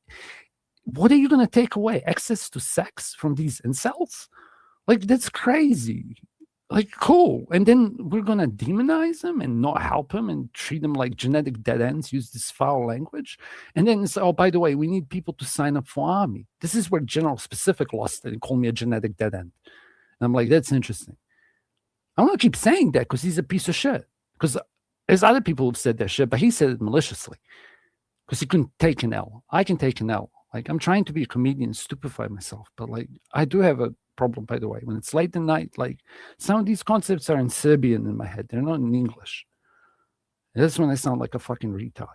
what are you going to take away? Access to sex from these incels? Like, that's crazy. Like, cool. And then we're going to demonize them and not help them and treat them like genetic dead ends, use this foul language. And then it's, oh, by the way, we need people to sign up for army. This is where General Specific lost it and called me a genetic dead end. And I'm like, that's interesting. I'm going to keep saying that because he's a piece of shit. Because there's other people who've said that shit, but he said it maliciously because he couldn't take an L. I can take an L. Like, I'm trying to be a comedian, stupefy myself. But, like, I do have a problem, by the way. When it's late at night, like, some of these concepts are in Serbian in my head. They're not in English. That's when I sound like a fucking retard.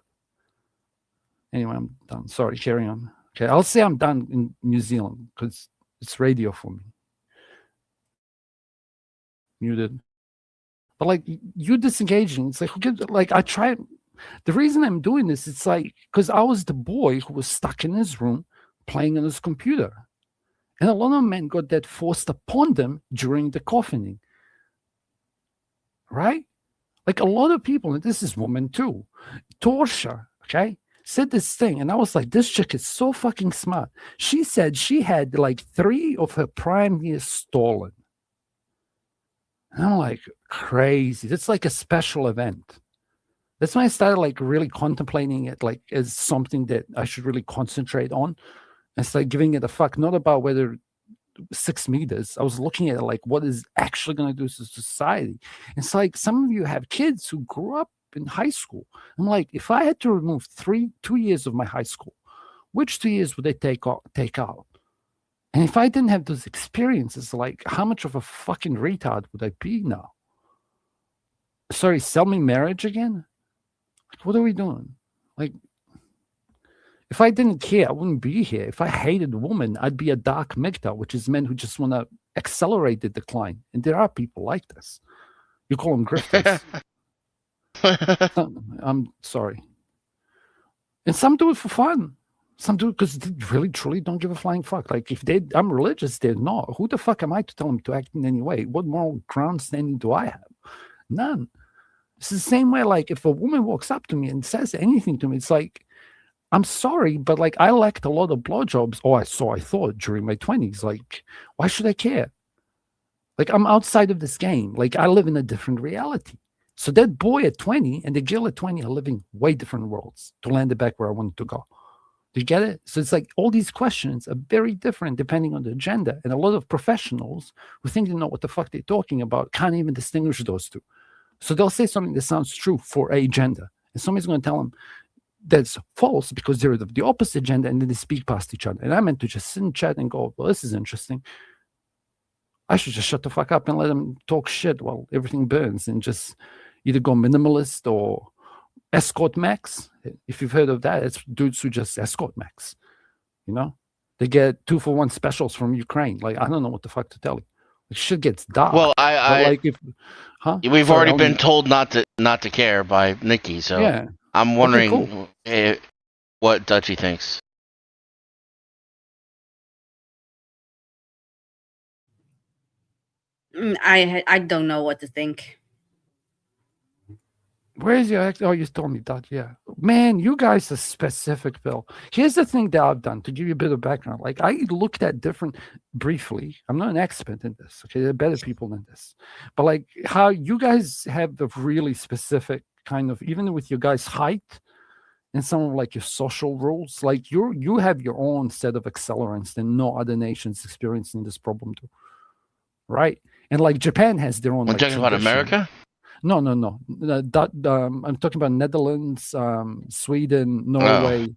Anyway, I'm done. Sorry, carry on. Okay, I'll say I'm done in New Zealand because it's radio for me. Muted. But, like, you disengaging. It's like, I try. The reason I'm doing this, it's like, because I was the boy who was stuck in his room playing on his computer. And a lot of men got that forced upon them during the coffining. Right? Like a lot of people, and this is women too, Torsha, okay, said this thing. And I was like, this chick is so fucking smart. She said she had like 3 of her prime years stolen. And I'm like, crazy. That's like a special event. That's when I started like really contemplating it like as something that I should really concentrate on. And start giving it a fuck, not about whether 6 meters. I was looking at it like what is actually going to do to society. It's like some of you have kids who grew up in high school. I'm like, if I had to remove 2 years of my high school, which 2 years would they take out? And if I didn't have those experiences, like how much of a fucking retard would I be now? Sorry, sell me marriage again? Like, what are we doing? Like, if I didn't care, I wouldn't be here. If I hated women, I'd be a dark Migta, which is men who just want to accelerate the decline. And there are people like this. You call them grifters. I'm sorry. And some do it for fun. Some do it because they really, truly don't give a flying fuck. Like, if I'm religious, they're not. Who the fuck am I to tell them to act in any way? What moral ground standing do I have? None. It's the same way, like, if a woman walks up to me and says anything to me, it's like, I'm sorry, but like I lacked a lot of blowjobs. I thought during my 20s. Like, why should I care? Like, I'm outside of this game. Like, I live in a different reality. So that boy at 20 and the girl at 20 are living way different worlds to land it back where I wanted to go. Do you get it? So it's like all these questions are very different depending on the agenda. And a lot of professionals who think they know what the fuck they're talking about can't even distinguish those two. So they'll say something that sounds true for a agenda. And somebody's going to tell them that's false because they're of the opposite agenda, and then they speak past each other. And I meant to just sit and chat and go, well, this is interesting. I should just shut the fuck up and let them talk shit while everything burns and just either go minimalist or escort max. If you've heard of that, it's dudes who just escort max. You know, they get 2-for-1 specials from Ukraine. Like, I don't know what the fuck to tell you. Like, shit gets dark. Well, we've Sorry, already been told not to care by Nikki, so yeah. I'm wondering Okay, cool. what Dutchy thinks. I don't know what to think. Where's your ex? Oh, you told me that. Yeah, man, you guys are specific, Bill. Here's the thing that I've done to give you a bit of background. Like, I looked at different briefly. I'm not an expert in this. Okay, there are better people than this. But like, how you guys have the really specific kind of, even with your guys' height and some of like your social rules, like you have your own set of accelerants that no other nations experiencing this problem do, right? And like Japan has their own. We're like, talking about America. No. I'm talking about Netherlands, Sweden, Norway,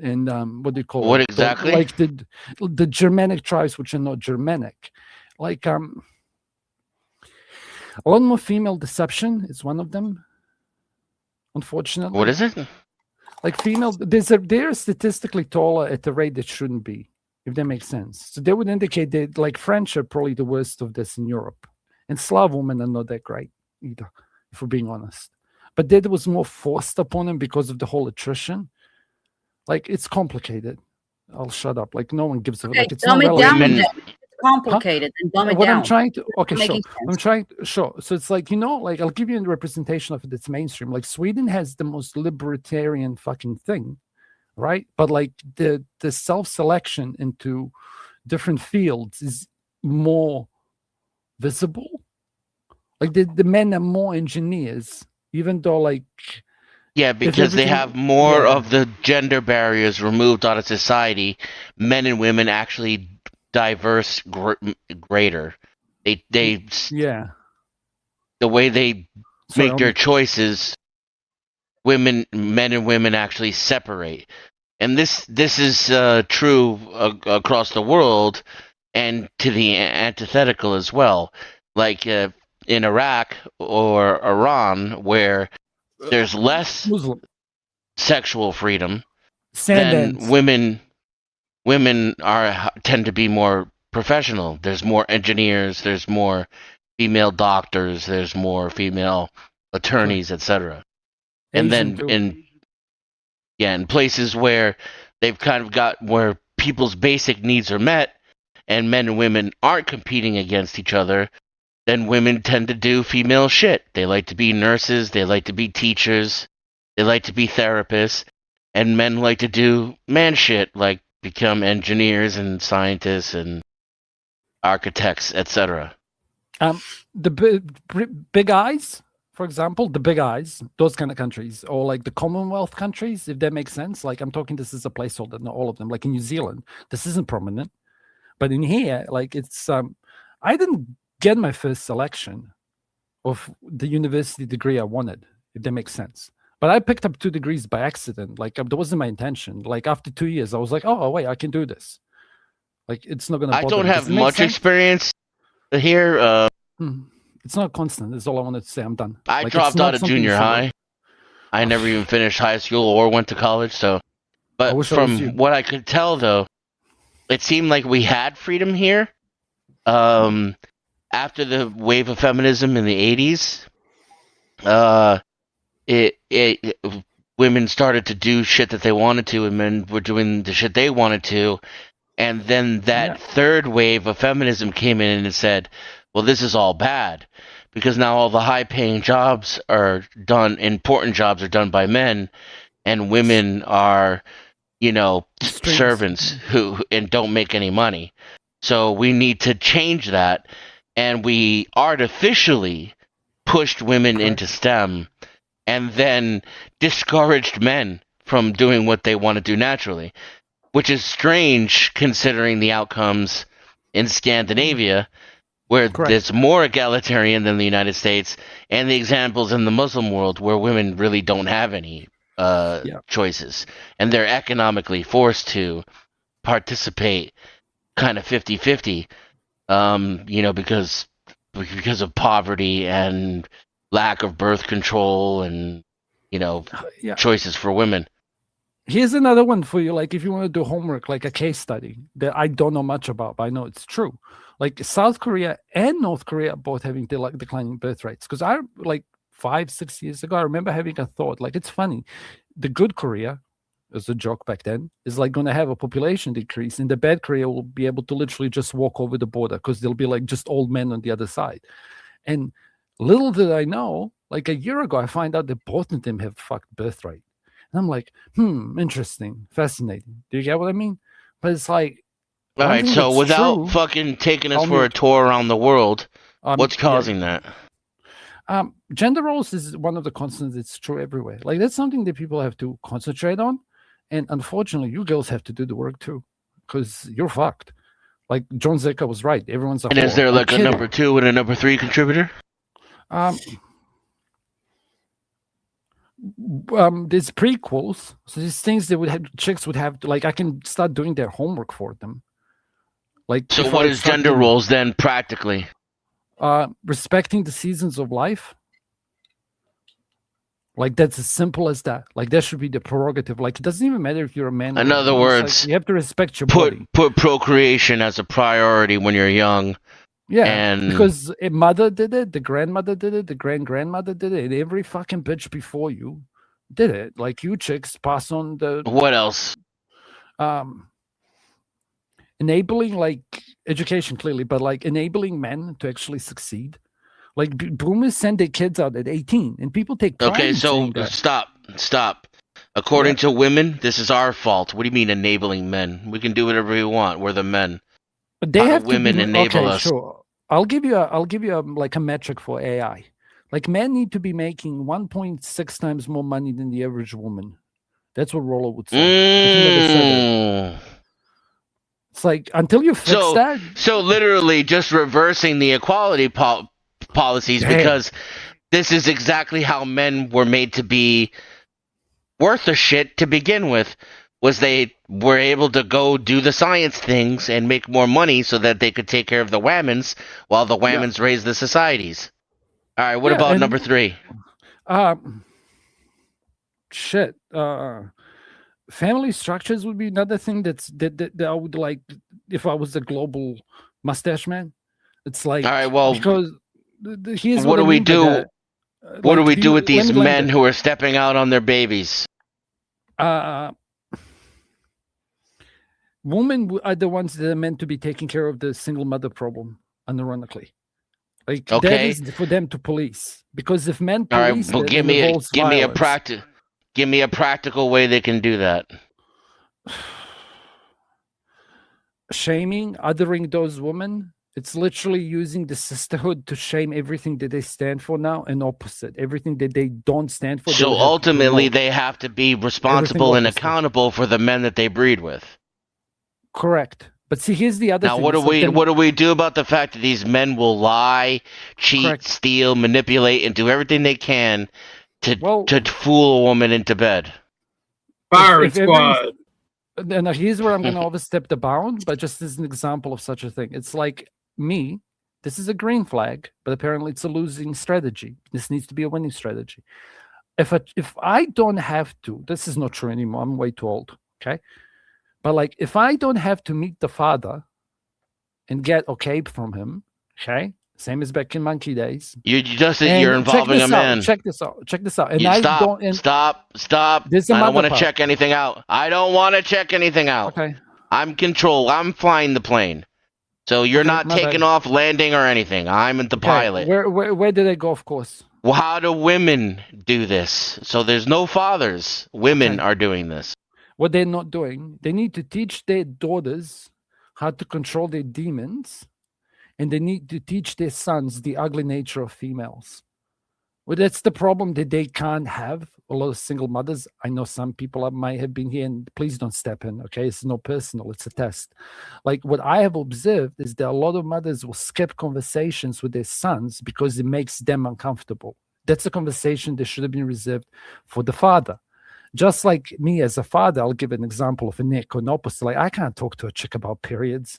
and what do you call what it? exactly? Like the Germanic tribes, which are not Germanic. Like a lot more female deception is one of them. Unfortunately, what is it? Like female, they're statistically taller at the rate that shouldn't be, if that makes sense. So they would indicate that like French are probably the worst of this in Europe, and Slav women are not that great either, if we're being honest. But that was more forced upon them because of the whole attrition. Like, it's complicated. I'll shut up. Like, no one gives a like. It's dumb not it down. relevant. It's complicated. And dumb it What down. I'm trying to okay, sure. Making I'm trying sure. So it's like, you know, like I'll give you a representation of it that's mainstream. Like Sweden has the most libertarian fucking thing, right? But like the self-selection into different fields is more visible. Like the men are more engineers, even though like because they have more of the gender barriers removed out of society. Men and women actually diverse greater. They the way they make their choices, men and women actually separate. And this is true across the world, and to the antithetical as well. Like in Iraq or Iran, where there's less Muslim sexual freedom, then women tend to be more professional. There's more engineers, there's more female doctors, there's more female attorneys, etc. And then in places where they've kind of got where people's basic needs are met and men and women aren't competing against each other, then women tend to do female shit. They like to be nurses, they like to be teachers, they like to be therapists, and men like to do man shit, like become engineers and scientists and architects, etc. The big eyes, for example, the big eyes, those kind of countries, or like the Commonwealth countries, if that makes sense. Like I'm talking, this is a placeholder, not all of them. Like in New Zealand, this isn't prominent, but in here, like it's I didn't get my first selection of the university degree I wanted, if that makes sense. But I picked up 2 degrees by accident. Like that wasn't my intention. Like after 2 years, I was like, oh wait, I can do this. Like it's not gonna. I don't have much experience here. It's not constant. That's all I wanted to say. I'm done. I dropped out of junior high. I never even finished high school or went to college. So, but from what I could tell, though, it seemed like we had freedom here. After the wave of feminism in the 80s, women started to do shit that they wanted to, and men were doing the shit they wanted to. And then that third wave of feminism came in and said, well, this is all bad because now all the high-paying jobs are done, important jobs are done by men, and women are, servants who don't make any money. So we need to change that, and we artificially pushed women into STEM and then discouraged men from doing what they want to do naturally, which is strange considering the outcomes in Scandinavia, where it's more egalitarian than the United States, and the examples in the Muslim world where women really don't have any choices, and they're economically forced to participate kind of 50-50, because of poverty and lack of birth control and choices for women. Here's another one for you. Like if you want to do homework, like a case study that I don't know much about, but I know it's true. Like South Korea and North Korea both having declining birth rates. Because I, like 5-6 years ago, I remember having a thought, like it's funny. The good Korea, as a joke back then, is like going to have a population decrease, and the bad Korea will be able to literally just walk over the border because there'll be like just old men on the other side. And little did I know, like a year ago, I find out that both of them have fucked birth rate. And I'm like, interesting, fascinating. Do you get what I mean? But it's like, all right, so without fucking taking us for a tour around the world, what's causing that? Gender roles is one of the constants that's true everywhere. Like that's something that people have to concentrate on. And unfortunately, you girls have to do the work too, because you're fucked. Like John Zeka was right. Everyone's a And is there like a number 2 and a number 3 contributor? There's prequels, so these things that chicks would have to, like, I can start doing their homework for them. Like, so what is gender roles then practically? Respecting the seasons of life. Like that's as simple as that. Like that should be the prerogative. Like it doesn't even matter if you're a man. In other words, like, you have to respect your body. Put procreation as a priority when you're young. Yeah, and because a mother did it, the grandmother did it, the grandmother did it, and every fucking bitch before you did it. Like you chicks pass on the. What else? Enabling like education clearly, but like enabling men to actually succeed. Like boomers send their kids out at 18, and people take pride. Okay, so stop. According to women, this is our fault. What do you mean enabling men? We can do whatever we want. We're the men. But they have women to enable us. Sure. I'll give you like a metric for AI. Like men need to be making 1.6 times more money than the average woman. That's what Rollo would say. It's like until you fix that. So literally just reversing the equality policies, because this is exactly how men were made to be worth a shit to begin with. Was they were able to go do the science things and make more money so that they could take care of the whammons while the whammons raised the societies. All right, what about number 3? Family structures would be another thing that I would like if I was a global mustache man. It's like, all right, well, because here's what do we do? What do we do with these men who are stepping out on their babies? Women are the ones that are meant to be taking care of the single mother problem, ironically. Like that is for them to police. Because if men police, all right, well, give me a practical way they can do that. Shaming, othering those women. It's literally using the sisterhood to shame everything that they stand for now, and opposite everything that they don't stand for. So ultimately, they have to be responsible and accountable for the men that they breed with. Correct. But see, here's the other thing. Now, what do we do about the fact that these men will lie, cheat, steal, manipulate, and do everything they can to fool a woman into bed? Pirate Squad. Now, here's where I'm going to overstep the bound, but just as an example of such a thing. It's like me. This is a green flag, but apparently it's a losing strategy. This needs to be a winning strategy. If I don't have to, this is not true anymore. I'm way too old. Okay. But like, if I don't have to meet the father and get okay from him, okay, same as back in monkey days. You're involving a man. Check this out. And stop. I don't want to check anything out. I don't want to check anything out. Okay. I'm control. I'm flying the plane. So you're not taking off, landing, or anything. I'm the pilot. Where did I go? Of course. Well, how do women do this? So there's no fathers. Women are doing this. What they're not doing, they need to teach their daughters how to control their demons, and they need to teach their sons the ugly nature of females. Well, that's the problem that they can't have a lot of single mothers. I know some people might have been here, and please don't step in, okay? It's no personal, it's a test. Like what I have observed is that a lot of mothers will skip conversations with their sons because it makes them uncomfortable. That's a conversation that should have been reserved for the father. Just like me as a father, I'll give an example of a Nick or an opposite. Like, I can't talk to a chick about periods.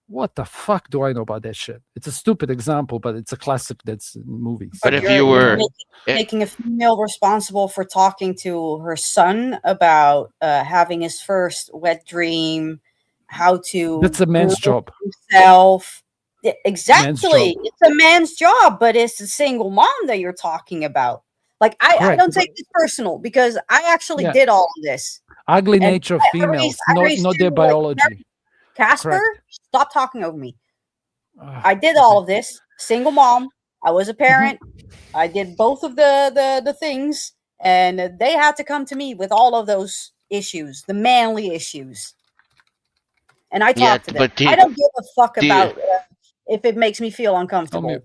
What the fuck do I know about that shit? It's a stupid example, but it's a classic that's in movies. But if you were making a female responsible for talking to her son about having his first wet dream, how to that's a man's job. Himself. Yeah, exactly. It's a man's job, but it's a single mom that you're talking about. Like I don't take this personal because I actually did all of this. Ugly nature of females, not their biology. Casper, stop talking over me. I did all of this. Single mom. I was a parent. I did both of the things, and they had to come to me with all of those issues, the manly issues. And I talked to them. I don't give a fuck about if it makes me feel uncomfortable.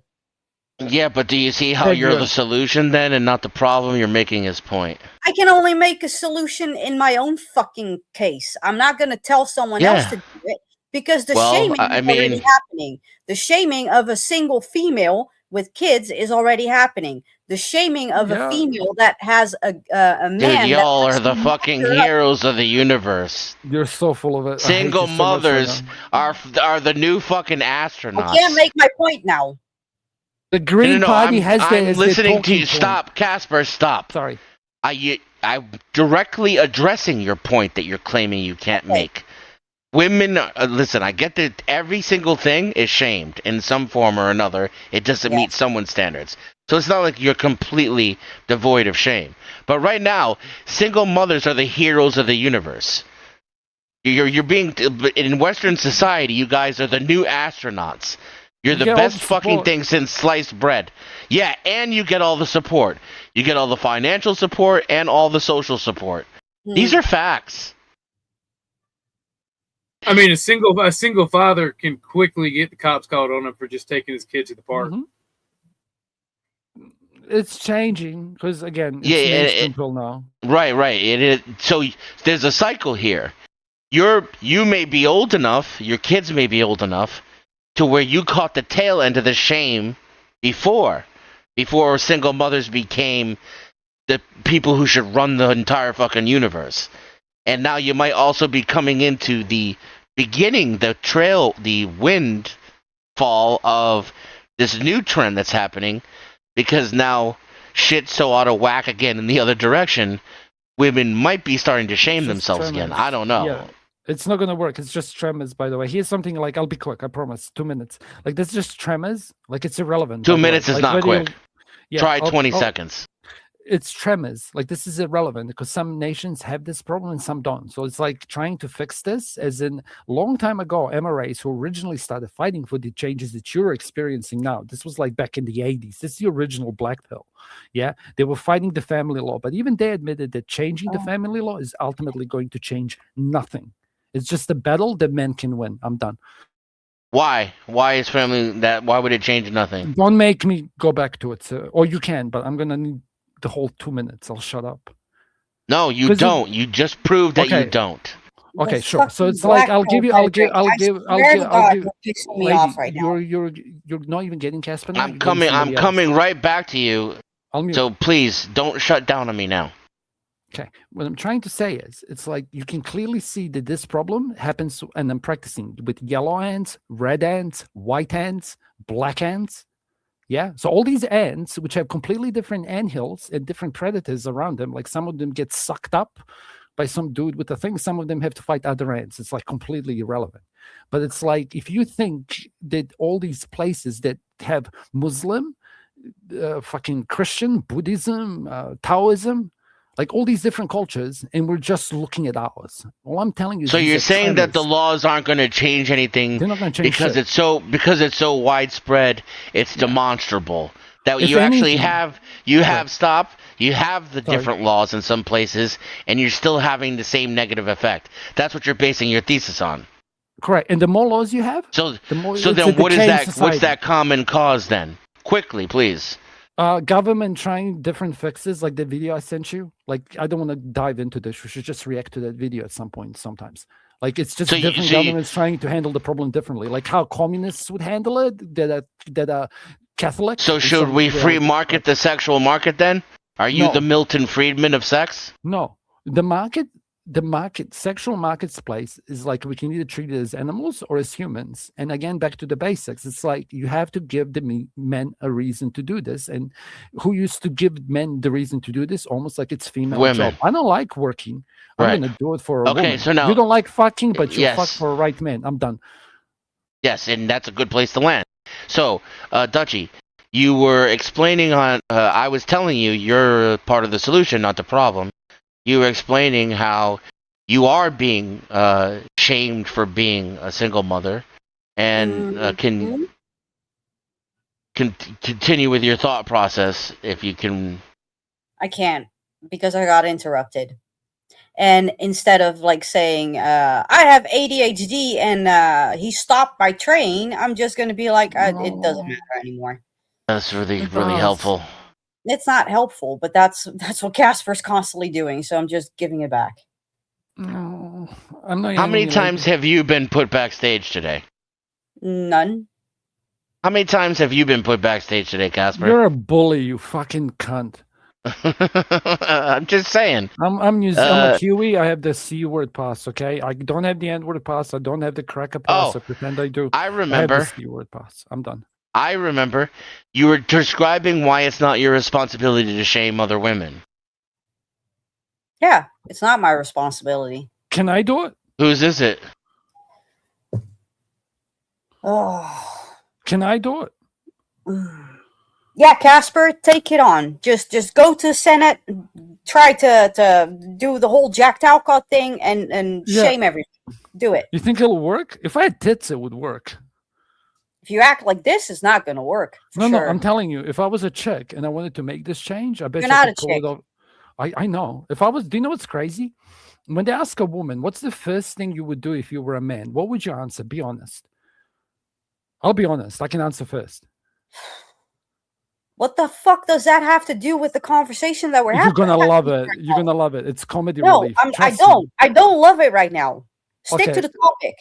Yeah, but do you see how you're the solution then and not the problem? You're making his point. I can only make a solution in my own fucking case. I'm not going to tell someone else to do it because the shaming is already happening. The shaming of a single female with kids is already happening. The shaming of a female that has a man. Dude, y'all are the fucking heroes of the universe. You're so full of it. Single mothers are the new fucking astronauts. I can't make my point now. The Green Party I'm listening to you. Stop, Casper. Stop. Sorry. I'm directly addressing your point that you're claiming you can't make. Women, listen, I get that every single thing is shamed in some form or another. It doesn't meet someone's standards. So it's not like you're completely devoid of shame. But right now, single mothers are the heroes of the universe. You're being, in Western society, you guys are the new astronauts. You're the best fucking thing since sliced bread. Yeah, and you get all the support. You get all the financial support and all the social support. These are facts. I mean, a single father can quickly get the cops called on him for just taking his kid to the park. It's changing because again, it's now. Right. So there's a cycle here. You may be old enough. Your kids may be old enough to where you caught the tail end of the shame before single mothers became the people who should run the entire fucking universe. And now you might also be coming into the beginning, the windfall of this new trend that's happening, because now shit's so out of whack again in the other direction, women might be starting to shame themselves again. I don't know. Yeah. It's not going to work. It's just tremors, by the way. Here's something like, I'll be quick, I promise. 2 minutes. Like, that's just tremors. Like, it's irrelevant. 2 minutes is not quick. Try 20 seconds. It's tremors. Like, this is irrelevant because some nations have this problem and some don't. So it's like trying to fix this, as in long time ago, MRAs who originally started fighting for the changes that you're experiencing now. This was like back in the 80s. This is the original Black Pill. Yeah, they were fighting the family law, but even they admitted that changing the family law is ultimately going to change nothing. It's just a battle that men can win. I'm done. Why? Why is family that? Why would it change nothing? Don't make me go back to it, sir. Or you can, but I'm gonna need the whole 2 minutes. I'll shut up. No, you don't. You just proved that you don't. Okay, sure. So it's like I'll give. You're not even getting Casper. I'm coming right back to you. So please don't shut down on me now. Okay, what I'm trying to say is, it's like you can clearly see that this problem happens, and I'm practicing with yellow ants, red ants, white ants, black ants. Yeah, so all these ants, which have completely different anthills and different predators around them, like some of them get sucked up by some dude with a thing, some of them have to fight other ants. It's like completely irrelevant. But it's like, if you think that all these places that have Muslim, fucking Christian, Buddhism, Taoism, like all these different cultures, and we're just looking at ours. All I'm telling you. So you're saying that the laws aren't going to change anything because it's so widespread. It's demonstrable that you actually have the different laws in some places, and you're still having the same negative effect. That's what you're basing your thesis on. Correct. And the more laws you have, then what is that? What's that common cause then? Quickly, please. Government trying different fixes, like the video I sent you. Like, I don't want to dive into this. We should just react to that video at some point. Sometimes, like, it's just different governments trying to handle the problem differently. Like how communists would handle it. That Catholic. So should we free market the sexual market then? Are you the Milton Friedman of sex? No, sexual marketplace is like we can either treat it as animals or as humans. And again, back to the basics, it's like you have to give the men a reason to do this. And who used to give men the reason to do this? Almost like it's female Women. job. I don't like working. I'm Right. gonna do it for a woman. So now You don't like fucking, but you Yes. fuck for a right man. I'm done. Yes, and that's a good place to land. So, Dutchie, you were explaining on. I was telling you you're part of the solution, not the problem. You were explaining how you are being shamed for being a single mother, and can continue with your thought process if you can. I can't because I got interrupted. And instead of like saying, I have ADHD and he stopped my train, I'm just going to be like, it doesn't matter anymore. That's really helpful. It's not helpful, but that's what Casper's constantly doing. So I'm just giving it back. No, I'm not. How many times have you been put backstage today? None. How many times have you been put backstage today, Casper? You're a bully, you fucking cunt. I'm just saying. I'm a Kiwi. I have the C word pass. Okay, I don't have the N word pass. I don't have the cracker pass. I pretend I do. I remember. I have the C word pass. I'm done. I remember you were describing why it's not your responsibility to shame other women. Yeah, it's not my responsibility. Can I do it? Whose is it? Oh. Can I do it? Yeah, Casper, take it on. Just go to the Senate, try to do the whole Jack Talcott thing, and shame everything. Do it. You think it'll work? If I had tits, it would work. If you act like this, it's not going to work. No, I'm telling you. If I was a chick and I wanted to make this change, I bet You're you I not could a pull chick. it off. I know. If I was, do you know what's crazy? When they ask a woman, what's the first thing you would do if you were a man? What would you answer? Be honest. I'll be honest. I can answer first. What the fuck does that have to do with the conversation that we're having? You're gonna love it. You're gonna love it. It's comedy No, relief. I don't. I don't love it right now. Stick Okay. to the topic.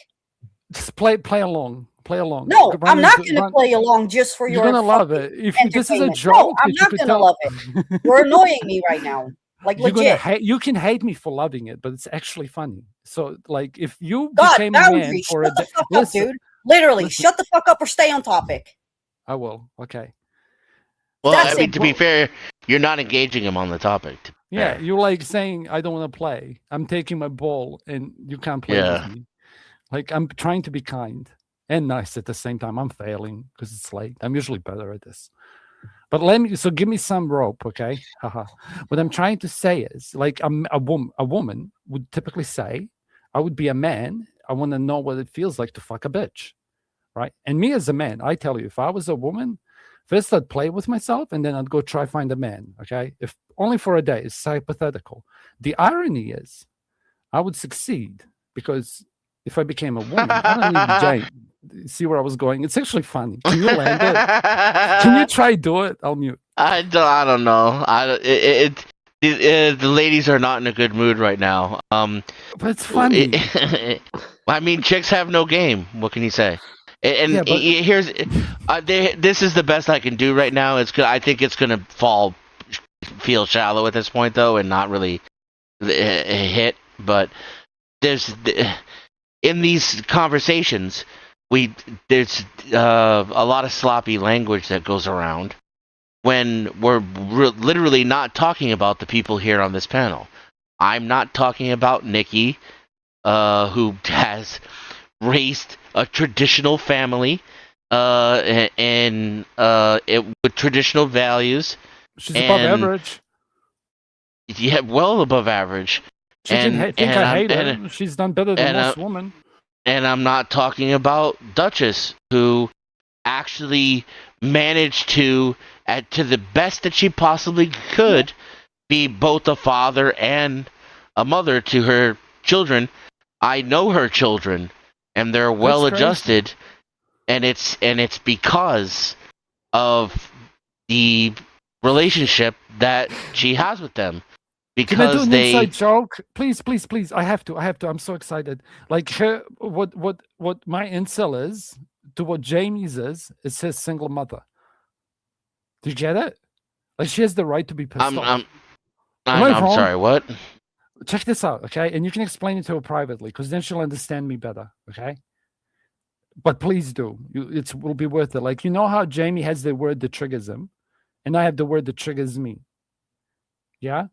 Just play along. Play along. No, Run I'm not into- going to run- play along just for You're your gonna love fucking it. If this is a entertainment. joke, No, I'm if you not could going to tell- love it. You're annoying me right now. Like You're legit. gonna you can hate me for loving it, but it's actually funny. So, like, if you God, became a man boundaries. for Shut a the day, fuck up, listen, dude. Literally, listen. shut the fuck up or stay on topic. I will. Okay. Well, That's I mean, it. to be fair, you're not engaging him on the topic. to be Yeah, fair. you're like saying I don't want to play. I'm taking my ball, and you can't play Yeah. with me. Like, I'm trying to be kind and nice at the same time. I'm failing because it's late. I'm usually better at this. But give me some rope, okay? Haha. What I'm trying to say is, like, a woman would typically say, I would be a man. I want to know what it feels like to fuck a bitch, right? And me as a man, I tell you, if I was a woman, first I'd play with myself, and then I'd go try find a man, okay? If only for a day. It's hypothetical. The irony is, I would succeed because if I became a woman, I don't need Jane. See where I was going? It's actually funny. Can you land it? Can you try do it? I'll mute. I don't know. The ladies are not in a good mood right now. But it's funny. I mean, chicks have no game. What can you say? And Yeah, but- here's this is the best I can do right now. I think it's gonna feel shallow at this point though, and not really hit. But there's in these conversations, there's a lot of sloppy language that goes around when we're literally not talking about the people here on this panel. I'm not talking about Nikki, who has raised a traditional family with traditional values. She's above average. Yeah, well above average. She can think I hate her. She's done better than most women. And I'm not talking about Duchess, who actually managed to the best that she possibly could, be both a father and a mother to her children. I know her children, and they're well adjusted, and it's because of the relationship that she has with them Can I do because an they. inside joke? Please, please, please. I have to. I'm so excited. Like her, what my incel is to what Jamie's is his single mother. Do you get it? Like she has the right to be pissed off. Am I I'm wrong? sorry. What? Check this out, okay? And you can explain it to her privately, because then she'll understand me better, okay? But please do. It will be worth it. Like, you know how Jamie has the word that triggers him, and I have the word that triggers me. Yeah?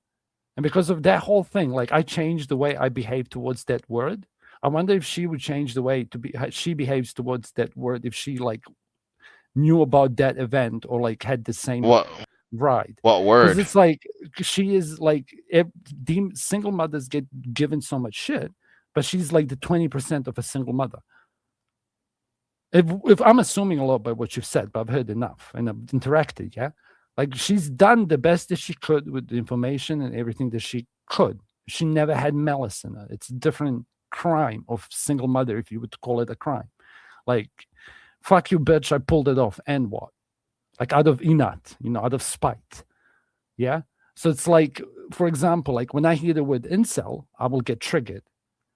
And because of that whole thing, like I changed the way I behave towards that word. I wonder if she would change the way she behaves towards that word if she like knew about that event or like had the same right. What Because word? it's like she is like single mothers get given so much shit, but she's like the 20% of a single mother. If I'm assuming a lot by what you've said, but I've heard enough and I've interacted, yeah. Like she's done the best that she could with the information and everything that she could. She never had malice in her. It's a different crime of single mother, if you would call it a crime. Like, fuck you, bitch, I pulled it off, and what? Like out of inat, out of spite. Yeah. So it's like, for example, like when I hear the word incel, I will get triggered.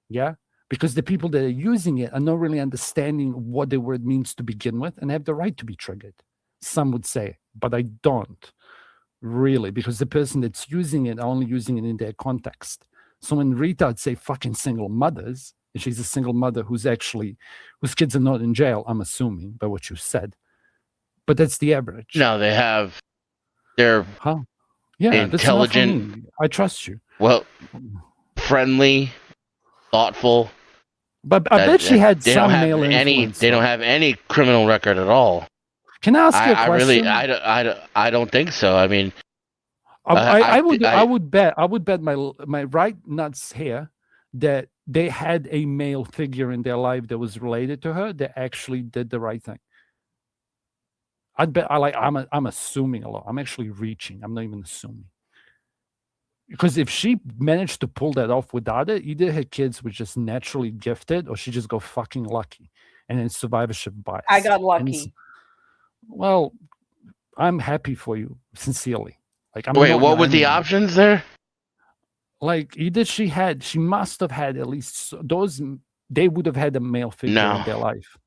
Yeah. Because the people that are using it are not really understanding what the word means to begin with and have the right to be triggered. Some would say, but I don't really, because the person that's using it are only using it in their context. So when Rita would say fucking single mothers, and she's a single mother whose kids are not in jail, I'm assuming by what you said. But that's the average. No, they're yeah, intelligent. I trust you. Well, friendly, thoughtful. But I bet she had some male influence. They don't have any criminal record at all. Can I ask you a question? I don't think so. I mean, I would bet my right nuts here that they had a male figure in their life that was related to her that actually did the right thing. I'd bet I'm assuming a lot. I'm actually reaching. I'm not even assuming. Because if she managed to pull that off without it, either her kids were just naturally gifted or she just got fucking lucky. And then survivorship bias. I got lucky. Well, I'm happy for you, sincerely. Like, wait, what were the options there? Like, either she must have had at least they would have had a male figure in their life.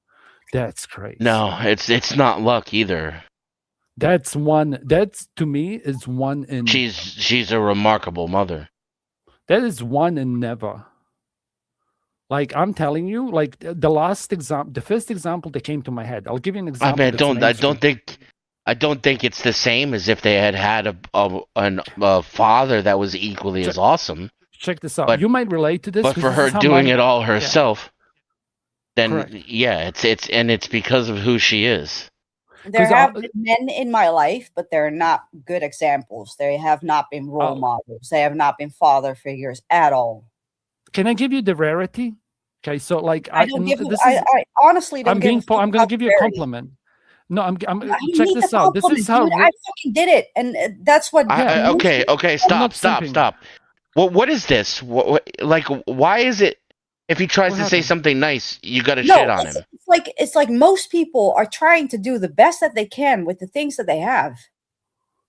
That's crazy. No, it's not luck either. That's to me is one in. She's a remarkable mother. That is one in never. Like I'm telling you, like the first example that came to my head. I'll give you an example. I don't think it's the same as if they had a father that was equally as awesome. Check this out. You might relate to this, but for her doing it all herself, then correct. Yeah, it's because of who she is. There have been men in my life, but they're not good examples. They have not been role models. They have not been father figures at all. Can I give you the rarity? Okay, so like I honestly don't. I'm going to give you a compliment. No, I'm check this out. This is how I fucking did it, and that's what. Okay, stop. What is this? Like, why is it? If he tries to say something nice, you got to shit on him. It's like most people are trying to do the best that they can with the things that they have.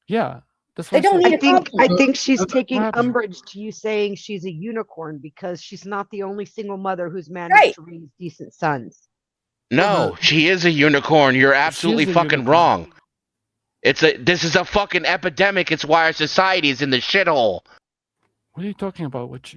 Yeah, that's what they don't need. I think she's taking umbrage to you saying she's a unicorn because she's not the only single mother who's managed to raise decent sons. No, she is a unicorn. You're absolutely fucking wrong. This is a fucking epidemic. It's why our society is in the shithole. What are you talking about?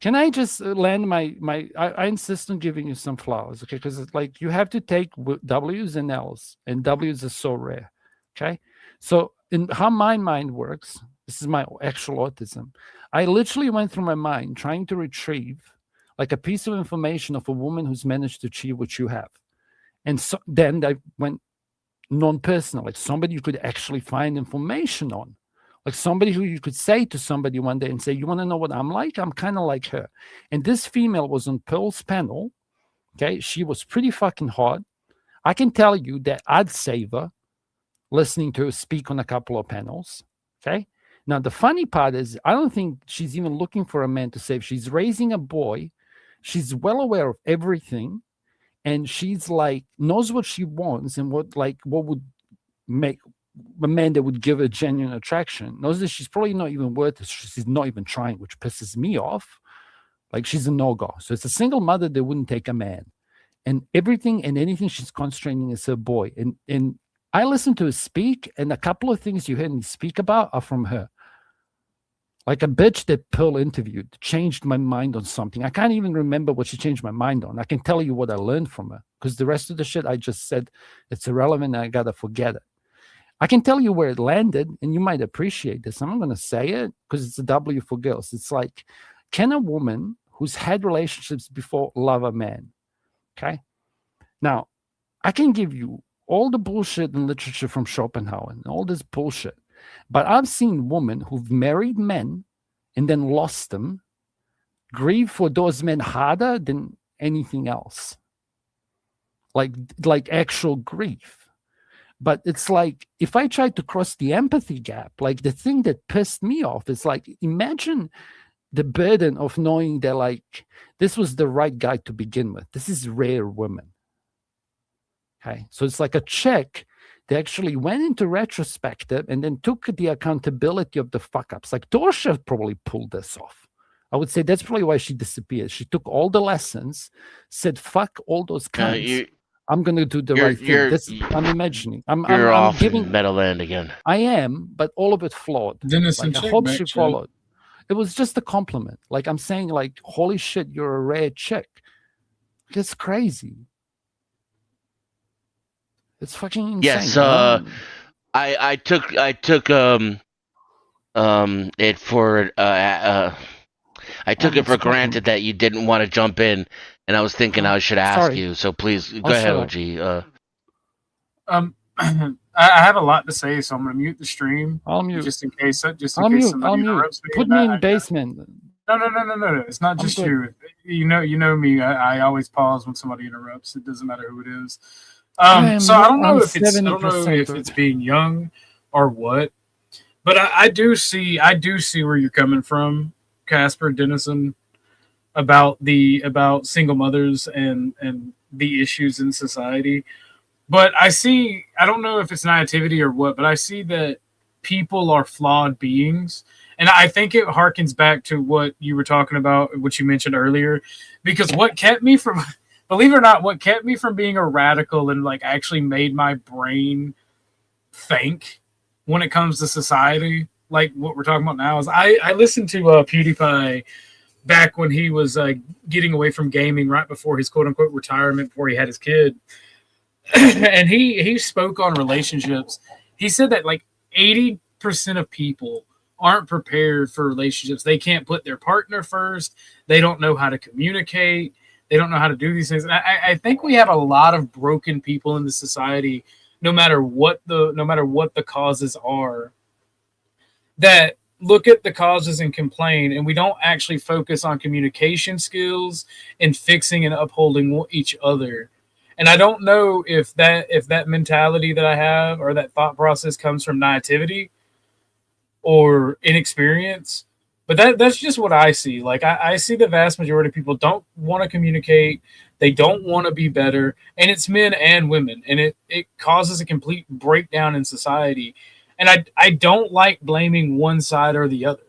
Can I just land my I insist on giving you some flowers, okay? Because it's like you have to take W's and L's, and W's are so rare, okay? So in how my mind works, this is my actual autism. I literally went through my mind trying to retrieve like a piece of information of a woman who's managed to achieve what you have. And so then I went non-personal, like somebody you could actually find information on. Like somebody who you could say to somebody one day and say, you want to know what I'm like? I'm kind of like her. And this female was on Pearl's panel. Okay. She was pretty fucking hot. I can tell you that I'd save her listening to her speak on a couple of panels. Okay. Now, the funny part is I don't think she's even looking for a man to save. She's raising a boy. She's well aware of everything. And she's like, knows what she wants and what would make a man that would give her genuine attraction knows that she's probably not even worth it. She's not even trying, which pisses me off. Like, she's a no-go. So it's a single mother that wouldn't take a man. And everything and anything she's concentrating is her boy. And I listened to her speak, and a couple of things you heard me speak about are from her. Like a bitch that Pearl interviewed changed my mind on something. I can't even remember what she changed my mind on. I can tell you what I learned from her, because the rest of the shit I just said, it's irrelevant and I gotta forget it. I can tell you where it landed, and you might appreciate this. I'm not going to say it because it's a W for girls. It's like, can a woman who's had relationships before love a man? Okay. Now, I can give you all the bullshit in literature from Schopenhauer and all this bullshit, but I've seen women who've married men and then lost them grieve for those men harder than anything else. Like actual grief. But it's like, if I try to cross the empathy gap, like the thing that pissed me off is like, imagine the burden of knowing that like, this was the right guy to begin with. This is rare women. Okay. So it's like a chick that actually went into retrospective and then took the accountability of the fuck ups. Like Dorsha probably pulled this off. I would say that's probably why she disappeared. She took all the lessons, said, fuck all those kinds. I'm going to do the right thing. I'm imagining. I'm off giving in Meadowland again. I am, but all of it flawed. Like, I hope she followed. It was just a compliment. Like, I'm saying, like, holy shit, you're a rare chick. It's crazy. It's fucking insane. Yes, I took it for I took it for granted that you didn't want to jump in, and I was thinking I should ask you. So please go ahead, OG. I have a lot to say, so I'm going to mute the stream. I'll mute. Just in case I'll somebody mute. interrupts me. Put me in basement. No. It's not just you. You know me. I always pause when somebody interrupts. It doesn't matter who it is. So I don't know if it's being young or what, but I do see where you're coming from, Casper Dennison, about single mothers and the issues in society. But I don't know if it's naivety or what, but I see that people are flawed beings. And I think it harkens back to what you were talking about, what you mentioned earlier, because what kept me from, believe it or not, what kept me from being a radical and like actually made my brain think when it comes to society, like what we're talking about now, is I listened to PewDiePie back when he was getting away from gaming right before his quote unquote retirement, before he had his kid. And he spoke on relationships. He said that like 80% of people aren't prepared for relationships. They can't put their partner first. They don't know how to communicate. They don't know how to do these things. And I think we have a lot of broken people in the society, no matter what the causes are, that look at the causes and complain, and we don't actually focus on communication skills and fixing and upholding each other. And I don't know if that mentality that I have or that thought process comes from naivety or inexperience, but that's just what I see. Like I see the vast majority of people don't want to communicate. They don't want to be better. And it's men and women. And it causes a complete breakdown in society. And I don't like blaming one side or the other.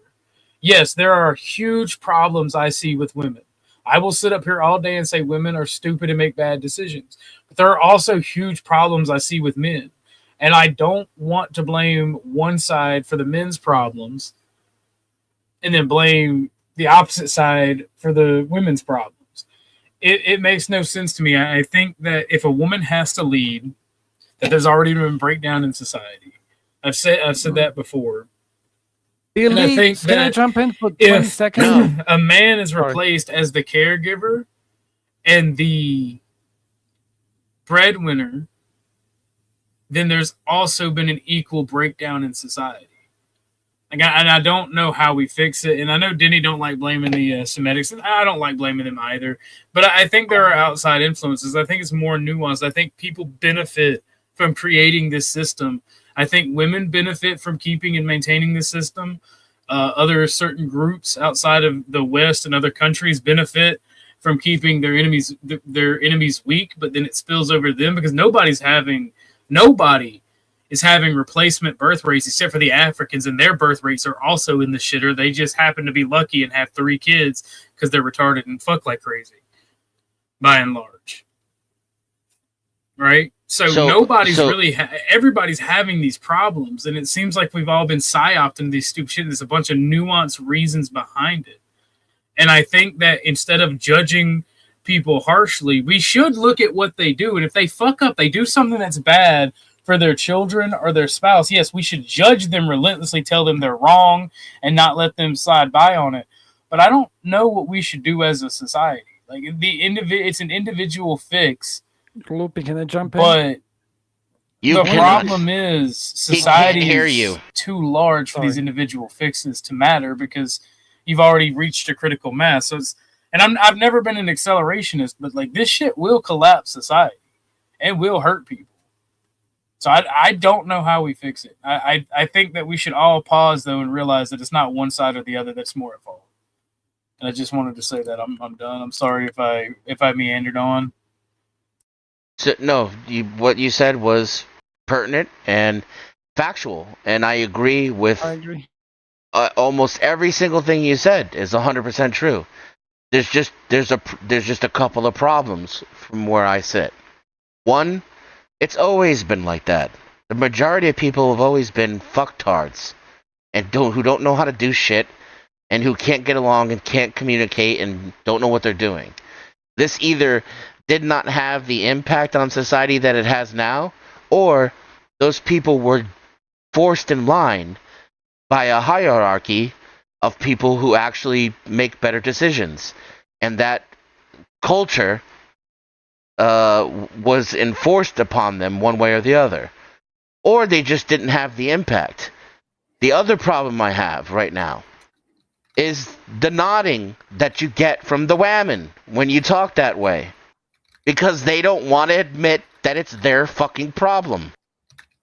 Yes, there are huge problems I see with women. I will sit up here all day and say women are stupid and make bad decisions. But there are also huge problems I see with men. And I don't want to blame one side for the men's problems and then blame the opposite side for the women's problems. It makes no sense to me. I think that if a woman has to lead, that there's already been breakdown in society. I've said that before. And I think can I jump in for 20 seconds? A man is replaced as the caregiver and the breadwinner, then there's also been an equal breakdown in society. And I don't know how we fix it. And I know Denny don't like blaming the Semitics. And I don't like blaming them either. But I think there are outside influences. I think it's more nuanced. I think people benefit from creating this system. I think women benefit from keeping and maintaining the system. Other certain groups outside of the West and other countries benefit from keeping their enemies weak, but then it spills over to them because nobody is having replacement birth rates, except for the Africans, and their birth rates are also in the shitter. They just happen to be lucky and have 3 kids because they're retarded and fuck like crazy, by and large. Right? So nobody's really, everybody's having these problems, and it seems like we've all been psyoped into these stupid shit. There's a bunch of nuanced reasons behind it. And I think that instead of judging people harshly, we should look at what they do. And if they fuck up, they do something that's bad for their children or their spouse, yes, we should judge them relentlessly, tell them they're wrong, and not let them slide by on it. But I don't know what we should do as a society. Like, it's an individual fix. Loopy, can I jump in? But the problem is society is too large for these individual fixes to matter, because you've already reached a critical mass. So I've never been an accelerationist, but like, this shit will collapse society. It will hurt people. So I don't know how we fix it. I think that we should all pause though and realize that it's not one side or the other that's more at fault. And I just wanted to say that I'm done. I'm sorry if I meandered on. So, no, what you said was pertinent and factual, and I agree with. I agree. Almost every single thing you said is 100% true. There's just a couple of problems from where I sit. One, it's always been like that. The majority of people have always been fucktards, and who don't know how to do shit, and who can't get along and can't communicate and don't know what they're doing. This either did not have the impact on society that it has now, or those people were forced in line by a hierarchy of people who actually make better decisions. And that culture was enforced upon them one way or the other. Or they just didn't have the impact. The other problem I have right now is the nodding that you get from the women when you talk that way. Because they don't want to admit that it's their fucking problem.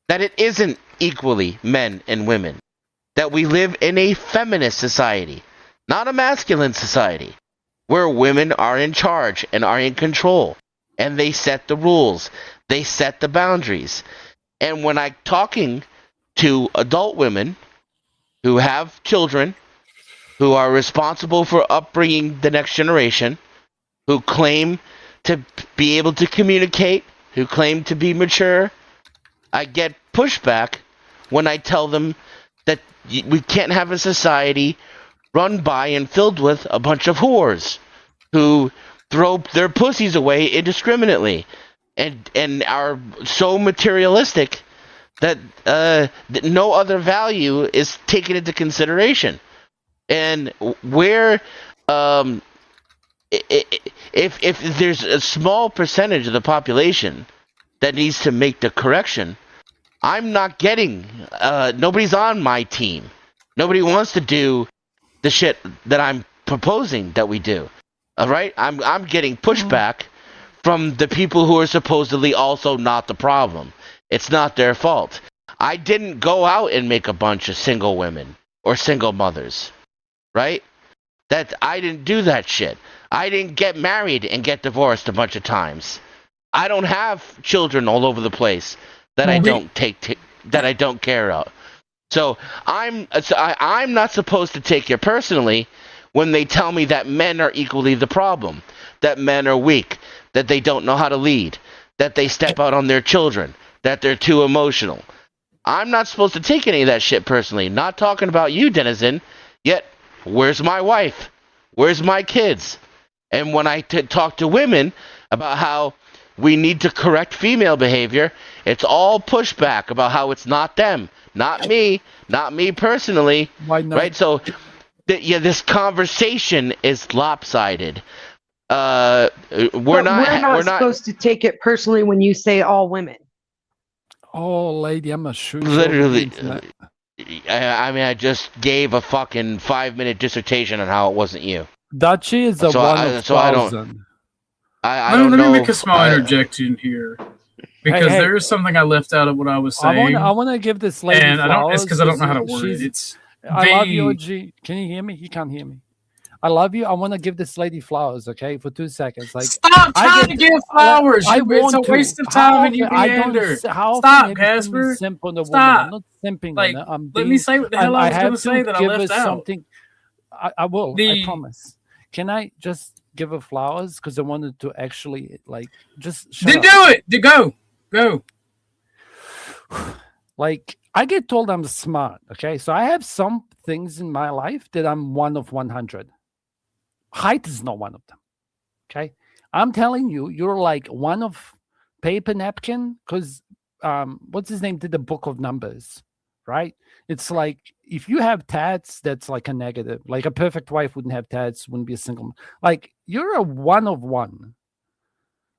That it isn't equally men and women. That we live in a feminist society, not a masculine society, where women are in charge and are in control. And they set the rules. They set the boundaries. And when I'm talking to adult women who have children, who are responsible for upbringing the next generation, who claim to be able to communicate, who claim to be mature, I get pushback when I tell them that we can't have a society run by and filled with a bunch of whores who throw their pussies away indiscriminately and are so materialistic that no other value is taken into consideration. And where if there's a small percentage of the population that needs to make the correction, I'm not getting. Nobody's on my team. Nobody wants to do the shit that I'm proposing that we do. All right, I'm getting pushback from the people who are supposedly also not the problem. It's not their fault. I didn't go out and make a bunch of single women or single mothers, right? That I didn't do that shit. I didn't get married and get divorced a bunch of times. I don't have children all over the place that I don't that I don't care of. So I'm not supposed to take it personally when they tell me that men are equally the problem, that men are weak, that they don't know how to lead, that they step out on their children, that they're too emotional. I'm not supposed to take any of that shit personally. Not talking about you, Denizen. Yet, where's my wife? Where's my kids? And when I talk to women about how we need to correct female behavior, it's all pushback about how it's not them, not me personally. Why not? Right? So, this conversation is lopsided. We're not supposed to take it personally when you say all women. Oh, lady, I'm a shoot. Literally. I mean, I just gave a fucking 5-minute dissertation on how it wasn't you. Dachi is a one of thousand. I don't know. Let me make a small interjection here, because there is something I left out of what I was saying. I want to give this lady and flowers. It's because I don't know how to word it. I love you, OG. Can you hear me? You can't hear me. I love you. I want to give this lady flowers, okay, for 2 seconds. Like, Stop trying to give flowers. It's a waste of time and you meander. Stop, Casper. Simp on a woman. Stop. I'm not simping Like, on her. I'm let being, me say what the hell I was going to have say that I give left her out. something. I will. I promise. Can I just give her flowers? Because I wanted to actually, like, just Then do it. Go. Like, I get told I'm smart, okay? So I have some things in my life that I'm 1 of 100. Height is not one of them, okay? I'm telling you, you're like 1 of paper napkin, because what's his name did the book of numbers, right? It's like, if you have tats, that's like a negative. Like, a perfect wife wouldn't have tats, wouldn't be a single. Like, you're a 1 of 1.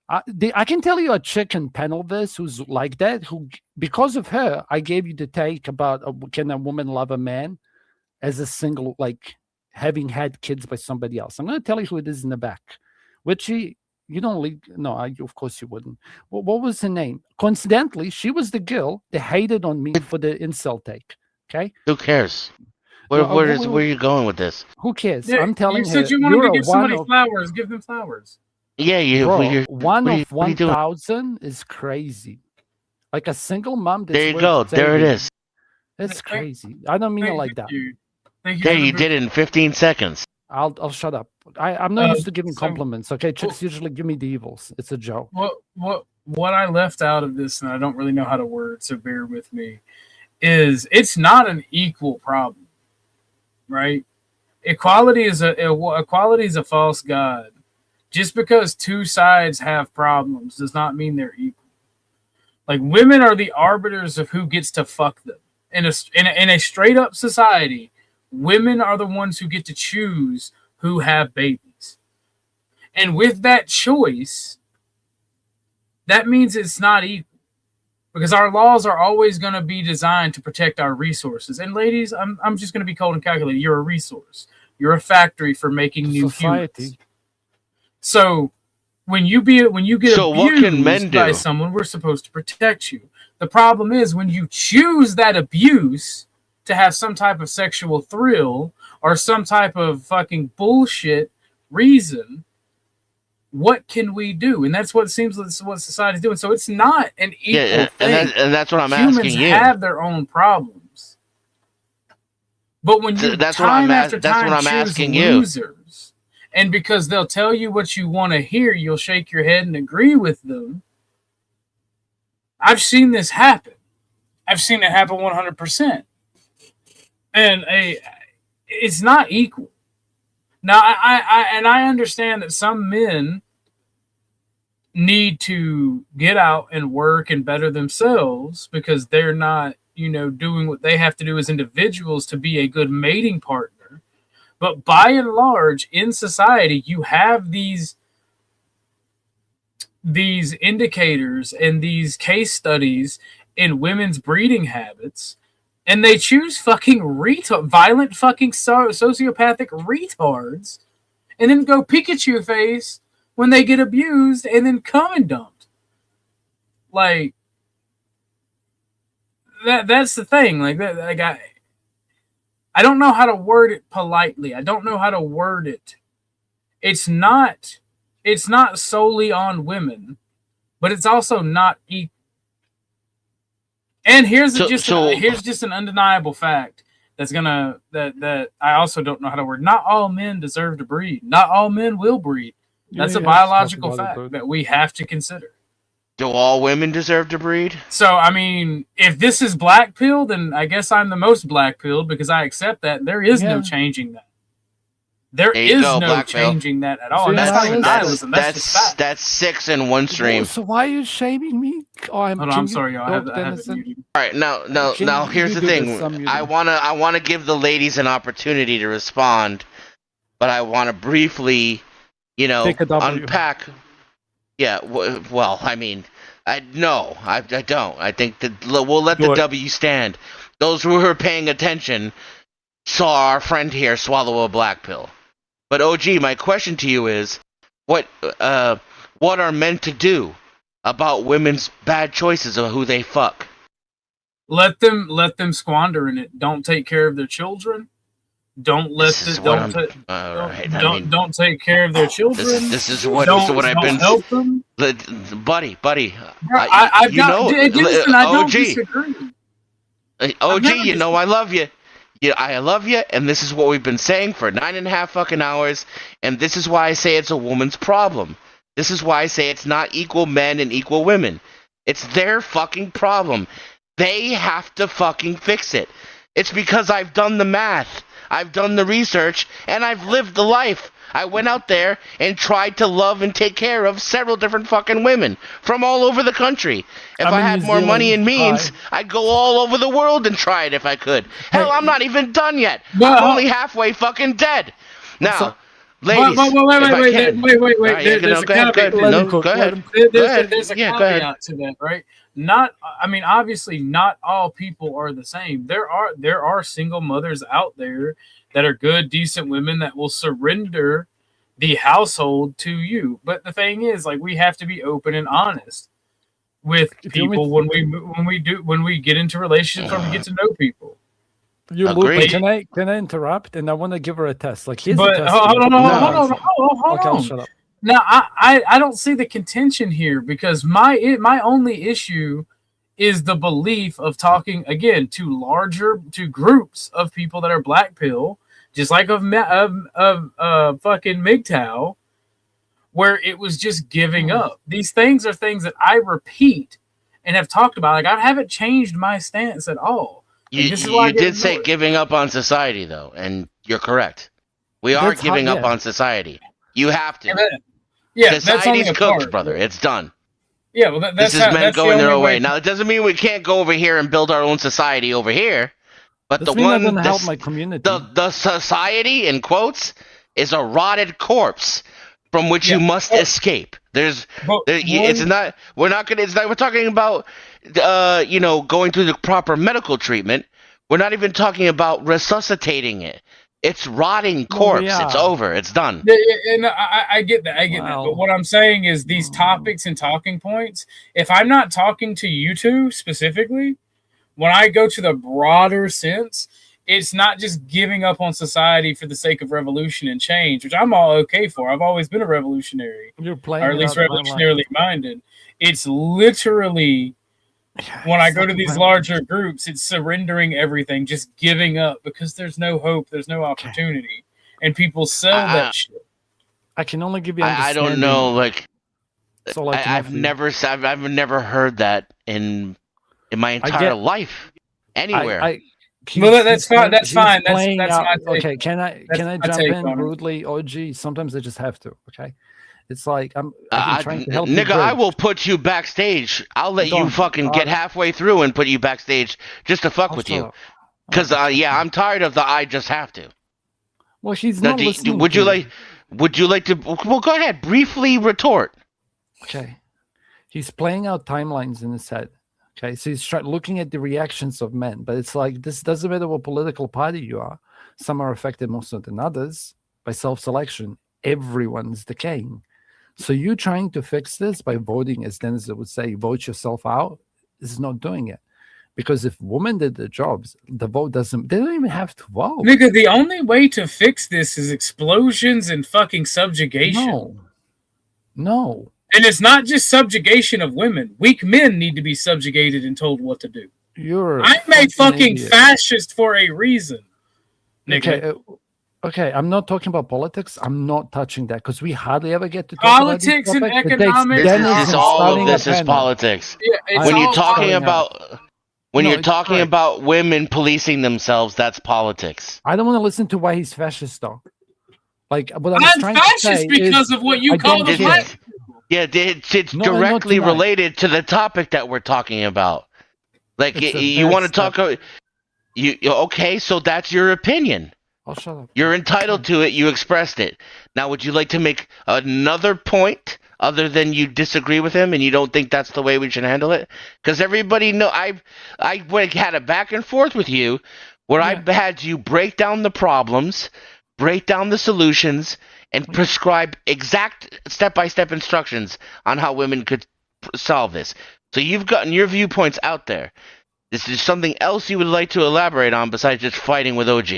I can tell you a chick in Penelvis who's like that, who, because of her, I gave you the take about can a woman love a man as a single, like having had kids by somebody else. I'm going to tell you who it is in the back. Which you don't leave. No, of course you wouldn't. What was her name? Coincidentally, she was the girl that hated on me for the incel take. Okay? Who cares? Where are you going with this? Who cares? Yeah, I'm telling you said her, you wanted you're to give somebody of, flowers. Give them flowers. Yeah, bro, 1 of what are you doing? 1,000 is crazy. Like a single mom. There you go. There it is. That's crazy. I don't mean it like that. There, you did it in 15 seconds. I'll shut up. I'm not used to giving compliments. Okay, chicks usually give me the evils. It's a joke. What I left out of this, and I don't really know how to word, so bear with me, is it's not an equal problem, right? Equality is a false god. Just because 2 sides have problems does not mean they're equal. Like, women are the arbiters of who gets to fuck them. In a straight up society, women are the ones who get to choose who have babies. And with that choice, that means it's not equal. Because our laws are always going to be designed to protect our resources. And ladies, I'm just going to be cold and calculated. You're a resource. You're a factory for making new humans. So when you get abused by someone, we're supposed to protect you. The problem is when you choose that abuse to have some type of sexual thrill or some type of fucking bullshit reason, what can we do? And that's what it seems like what society's doing. So it's not an equal thing. And that's what I'm Humans asking you. Humans have their own problems. But when you that's what I'm asking you. Losers, and because they'll tell you what you want to hear, you'll shake your head and agree with them. I've seen this happen. I've seen it happen 100%. And it's not equal. Now, I understand that some men need to get out and work and better themselves because they're not, doing what they have to do as individuals to be a good mating partner. But by and large, in society, you have these indicators and these case studies in women's breeding habits, and they choose fucking violent fucking sociopathic retards, and then go Pikachu face when they get abused and then come and dumped. Like, that's the thing. Like that. Like I don't know how to word it politely. I don't know how to word it. It's not solely on women, but it's also not equal. And here's just an undeniable fact that I also don't know how to word. Not all men deserve to breed. Not all men will breed. That's a biological fact that we have to consider. Do all women deserve to breed? So, I mean, if this is black pill, then I guess I'm the most black pilled because I accept that. There is no changing that. There is no changing that at all. And that's not even nihilism. That's just fact. That's 6 in one stream. So why are you shaming me? Oh, I'm sorry, y'all. I have it muted. All right, now here's the thing. I wanna give the ladies an opportunity to respond, but I want to briefly, unpack. Yeah, well, I mean, I don't. I think that we'll let the W stand. Those who are paying attention saw our friend here swallow a black pill. But OG, my question to you is, what are men to do about women's bad choices of who they fuck? Let them squander in it. Don't take care of their children. Don't let This is what I'm. don't take care of their children. This is what I've been. Help them, buddy. I don't disagree. OG, you know I love you. Yeah, I love you, and this is what we've been saying for 9.5 fucking hours, and this is why I say it's a woman's problem. This is why I say it's not equal men and equal women. It's their fucking problem. They have to fucking fix it. It's because I've done the math, I've done the research, and I've lived the life. I went out there and tried to love and take care of several different fucking women from all over the country. If I had more money and means, I'd go all over the world and try it if I could. Hell, I'm not even done yet. I'm only halfway fucking dead. Now, ladies, wait. There's a caveat. There's a caveat to that, right? Obviously, not all people are the same. There are single mothers out there that are good, decent women that will surrender the household to you. But the thing is, like, we have to be open and honest with people when we get into relationships or we get to know people. Can I interrupt? And I want to give her a test. Like, here's but the test. Hold on. Okay, I'll shut up. Now, I don't see the contention here, because my only issue is the belief of talking again to groups of people that are black pill, just like of fucking MGTOW, where it was just giving up. These things are things that I repeat and have talked about. Like, I haven't changed my stance at all. You did say giving up on society, though, and you're correct. We are giving up on society. You have to. Yeah, society's cooked, brother. It's done. Yeah, well, that's this is men going their own way. Now, it doesn't mean we can't go over here and build our own society over here. But help my community. The society, in quotes, is a rotted corpse from which you must escape. We're talking about going through the proper medical treatment. We're not even talking about resuscitating it. It's rotting corpse. It's over. It's done. And I get that. That. But what I'm saying is these topics and talking points, if I'm not talking to you two specifically, when I go to the broader sense, it's not just giving up on society for the sake of revolution and change, which I'm all okay for. I've always been a revolutionary, or at least revolutionarily minded. It's literally, when I go to these larger groups, it's surrendering everything, just giving up, because there's no hope, there's no opportunity, and people sell that shit. I can only give you. I don't know, like, I've never heard that in my entire life anywhere. That's fine. That's my take. Okay, can I jump in rudely, OG? Sometimes I just have to. Okay. It's like I'm trying to help you. Nigga, I will put you backstage. I'll let you fucking get halfway through and put you backstage just to fuck with you. Because I'm tired of the I just have to. Well, she's not listening. Would you like to? Well, go ahead. Briefly retort. Okay. He's playing out timelines in his head. Okay, so he's looking at the reactions of men, but it's like, this doesn't matter what political party you are. Some are affected more so than others by self-selection. Everyone's decaying. So you trying to fix this by voting, as Dennis would say, vote yourself out, is not doing it. Because if women did their jobs, the vote doesn't, they don't even have to vote. Nigga, the only way to fix this is explosions and fucking subjugation. No. And it's not just subjugation of women. Weak men need to be subjugated and told what to do. I'm a fucking fascist for a reason, nigga. Okay, I'm not talking about politics. I'm not touching that, because we hardly ever get to talk politics about and economics. This is politics. Yeah, when you're talking about women policing themselves, that's politics. I don't want to listen to why he's fascist, though. Like, what I'm trying to say because of what you call the black. Yeah, it's directly related to the topic that we're talking about. Like, you want to talk. Okay, so that's your opinion. I'll shut up. You're entitled to it. You expressed it. Now, would you like to make another point other than you disagree with him and you don't think that's the way we should handle it? Because everybody know I had a back and forth with you where I had you break down the problems, break down the solutions, and prescribe exact step-by-step instructions on how women could solve this. So you've gotten your viewpoints out there. Is there something else you would like to elaborate on besides just fighting with OG?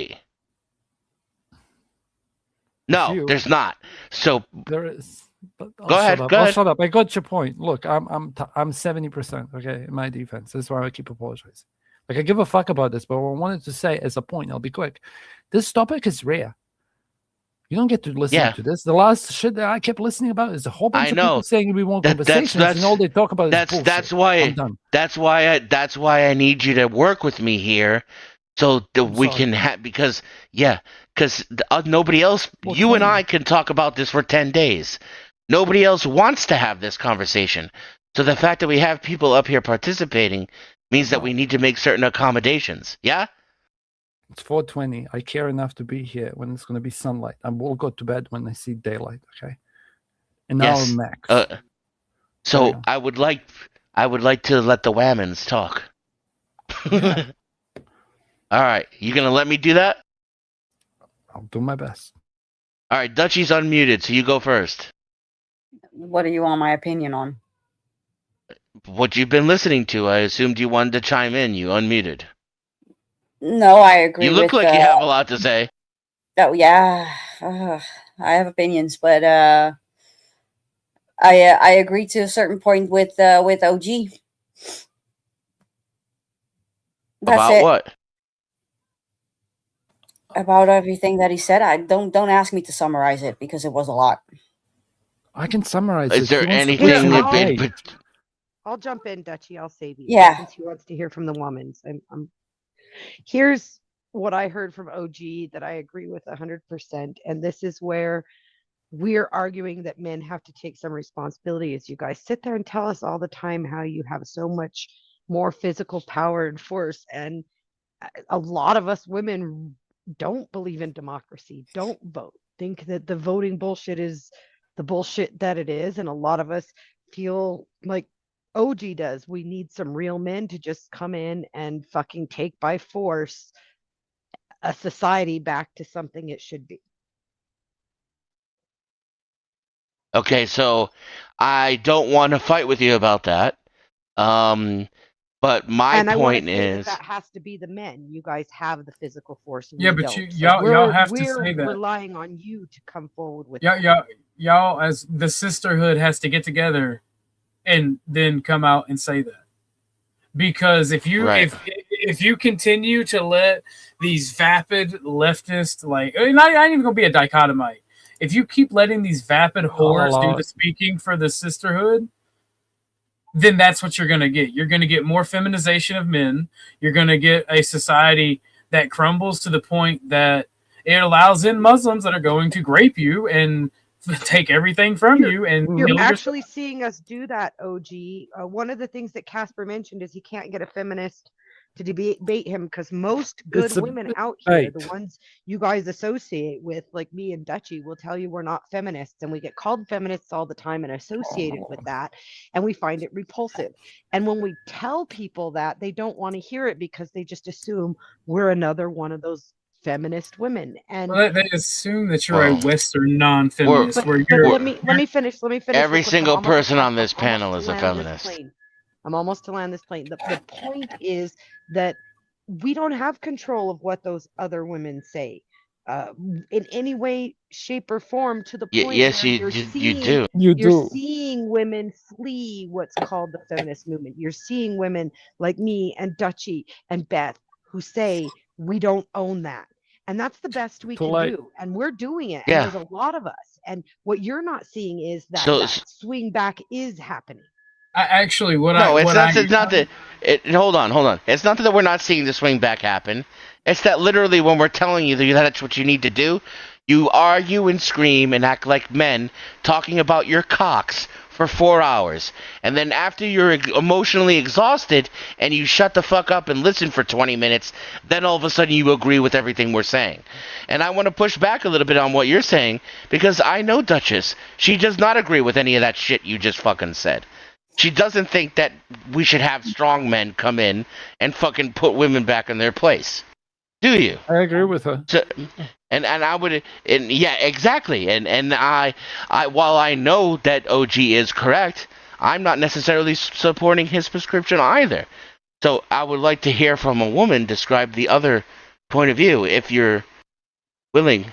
No, there's not. So there is. But go ahead. Go ahead. Shut up. I got your point. Look, I'm 70%. Okay, in my defense. That's why I keep apologizing. Like I give a fuck about this, but what I wanted to say as a point, I'll be quick. This topic is rare. You don't get to listen to this. The last shit that I kept listening about is a whole bunch of people saying we want conversations, and all they talk about is bullshit. That's why. I'm done. That's why I need you to work with me here, so that we can have because nobody else. You and I can talk about this for 10 days. Nobody else wants to have this conversation. So the fact that we have people up here participating means that we need to make certain accommodations. Yeah. It's 4:20. I care enough to be here when it's going to be sunlight. I will go to bed when I see daylight. Okay, an hour max. So I would like to let the Whammons talk. Yeah. All right, you gonna let me do that? I'll do my best. All right, Dutchie's unmuted, so you go first. What do you want my opinion on? What you've been listening to. I assumed you wanted to chime in. You unmuted. No, I agree. You look like you have a lot to say. Oh yeah, I have opinions, but I agree to a certain point with OG. About it. what? About everything that he said. I don't ask me to summarize it because it was a lot. I can summarize. Is there anything? I'll jump in, Dutchie. I'll save you. Yeah. Since he wants to hear from the Whammons. Here's what I heard from OG that I agree with 100%. And this is where we're arguing that men have to take some responsibility. As you guys sit there and tell us all the time how you have so much more physical power and force. And a lot of us women don't believe in democracy, don't vote, think that the voting bullshit is the bullshit that it is. And a lot of us feel like OG does. We need some real men to just come in and fucking take by force a society back to something it should be. Okay, so I don't want to fight with you about that. But my point is that has to be the men. You guys have the physical force. Yeah, but y'all have to say that. We're relying on you to come forward with. Y'all as the sisterhood has to get together and then come out and say that. Because if you continue to let these vapid leftist, like not even gonna be a dichotomite. If you keep letting these vapid whores do the speaking for the sisterhood, then that's what you're gonna get. You're gonna get more feminization of men. You're gonna get a society that crumbles to the point that it allows in Muslims that are going to grape you and take everything from you. And you're actually seeing us do that, OG. One of the things that Casper mentioned is he can't get a feminist to debate him because most good women out here, the ones you guys associate with, like me and Dutchie, will tell you we're not feminists, and we get called feminists all the time and associated with that, and we find it repulsive. And when we tell people that, they don't want to hear it because they just assume we're another one of those feminist women. And they assume that you're a Western non-feminist. Let me finish. Every single person on this panel is a feminist. I'm almost to land this plane. The point is that we don't have control of what those other women say in any way, shape, or form, to the point yes, where you do. You're seeing women flee what's called the feminist movement. You're seeing women like me and Dutchie and Beth who say we don't own that. And that's the best we can do. And we're doing it. Yeah. And there's a lot of us. And what you're not seeing is that, that swing back is happening. Hold on. It's not that we're not seeing the swing back happen. It's that literally when we're telling you that that's what you need to do, you argue and scream and act like men talking about your cocks for 4 hours. And then after you're emotionally exhausted and you shut the fuck up and listen for 20 minutes, then all of a sudden you agree with everything we're saying. And I want to push back a little bit on what you're saying because I know Duchess. She does not agree with any of that shit you just fucking said. She doesn't think that we should have strong men come in and fucking put women back in their place. Do you? I agree with her. So, and I would, and yeah, exactly. And I while I know that OG is correct, I'm not necessarily supporting his prescription either. So I would like to hear from a woman describe the other point of view, if you're willing.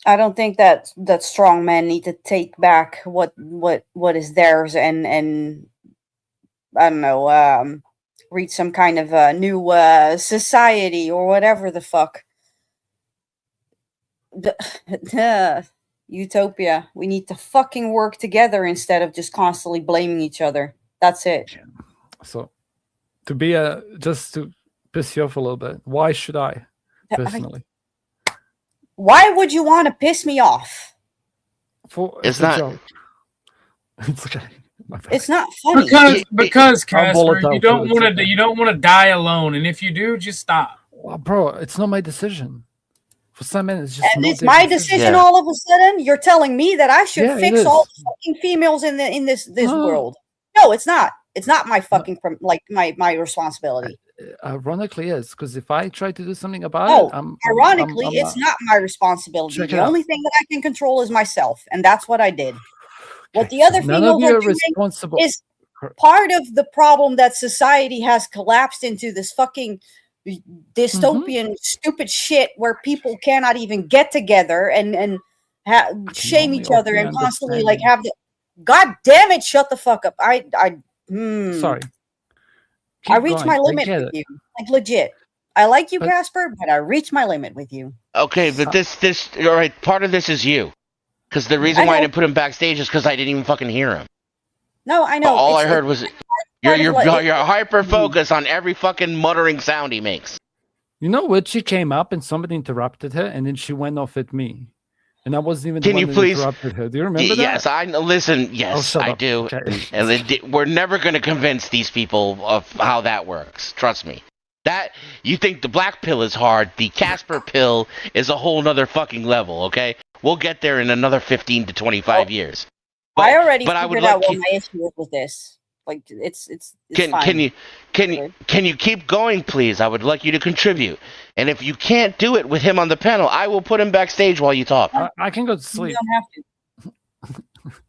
I don't think that strong men need to take back what is theirs and I don't know, reach some kind of new society or whatever the fuck. Utopia. We need to fucking work together instead of just constantly blaming each other. That's it. So, to be just to piss you off a little bit, why should I personally? Why would you want to piss me off? It's a joke. It's okay. It's not funny. Because Casper, you don't want to die alone, and if you do, just stop. Well, bro, it's not my decision. For some men, it's just. And it's my decision all of a sudden. You're telling me that I should fix all the fucking females in this world. No, it's not. It's not my fucking my responsibility. Ironically, is because if I try to do something about it, ironically, it's not my responsibility. The only thing that I can control is myself, and that's what I did. What the other females are doing is part of the problem that society has collapsed into this fucking dystopian stupid shit where people cannot even get together and shame each other and constantly like have the God damn it, shut the fuck up. Sorry. I reached my limit with you. Like legit. I like you, Casper, but I reached my limit with you. Okay, but this all right, part of this is you. Because the reason why I didn't put him backstage is because I didn't even fucking hear him. No, I know. All I heard was you're hyper focused on every fucking muttering sound he makes. You know what? She came up and somebody interrupted her, and then she went off at me, and I wasn't even the one that interrupted her. Do you remember that? Yes, I listen. Yes, I do. Okay. And we're never going to convince these people of how that works. Trust me. That you think the black pill is hard, the Casper pill is a whole nother fucking level. Okay, we'll get there in another 15 to 25 years. But, I already figured out what my issue is with this. Like it's fine. Can you keep going, please? I would like you to contribute. And if you can't do it with him on the panel, I will put him backstage while you talk. I can go to sleep. You don't have to.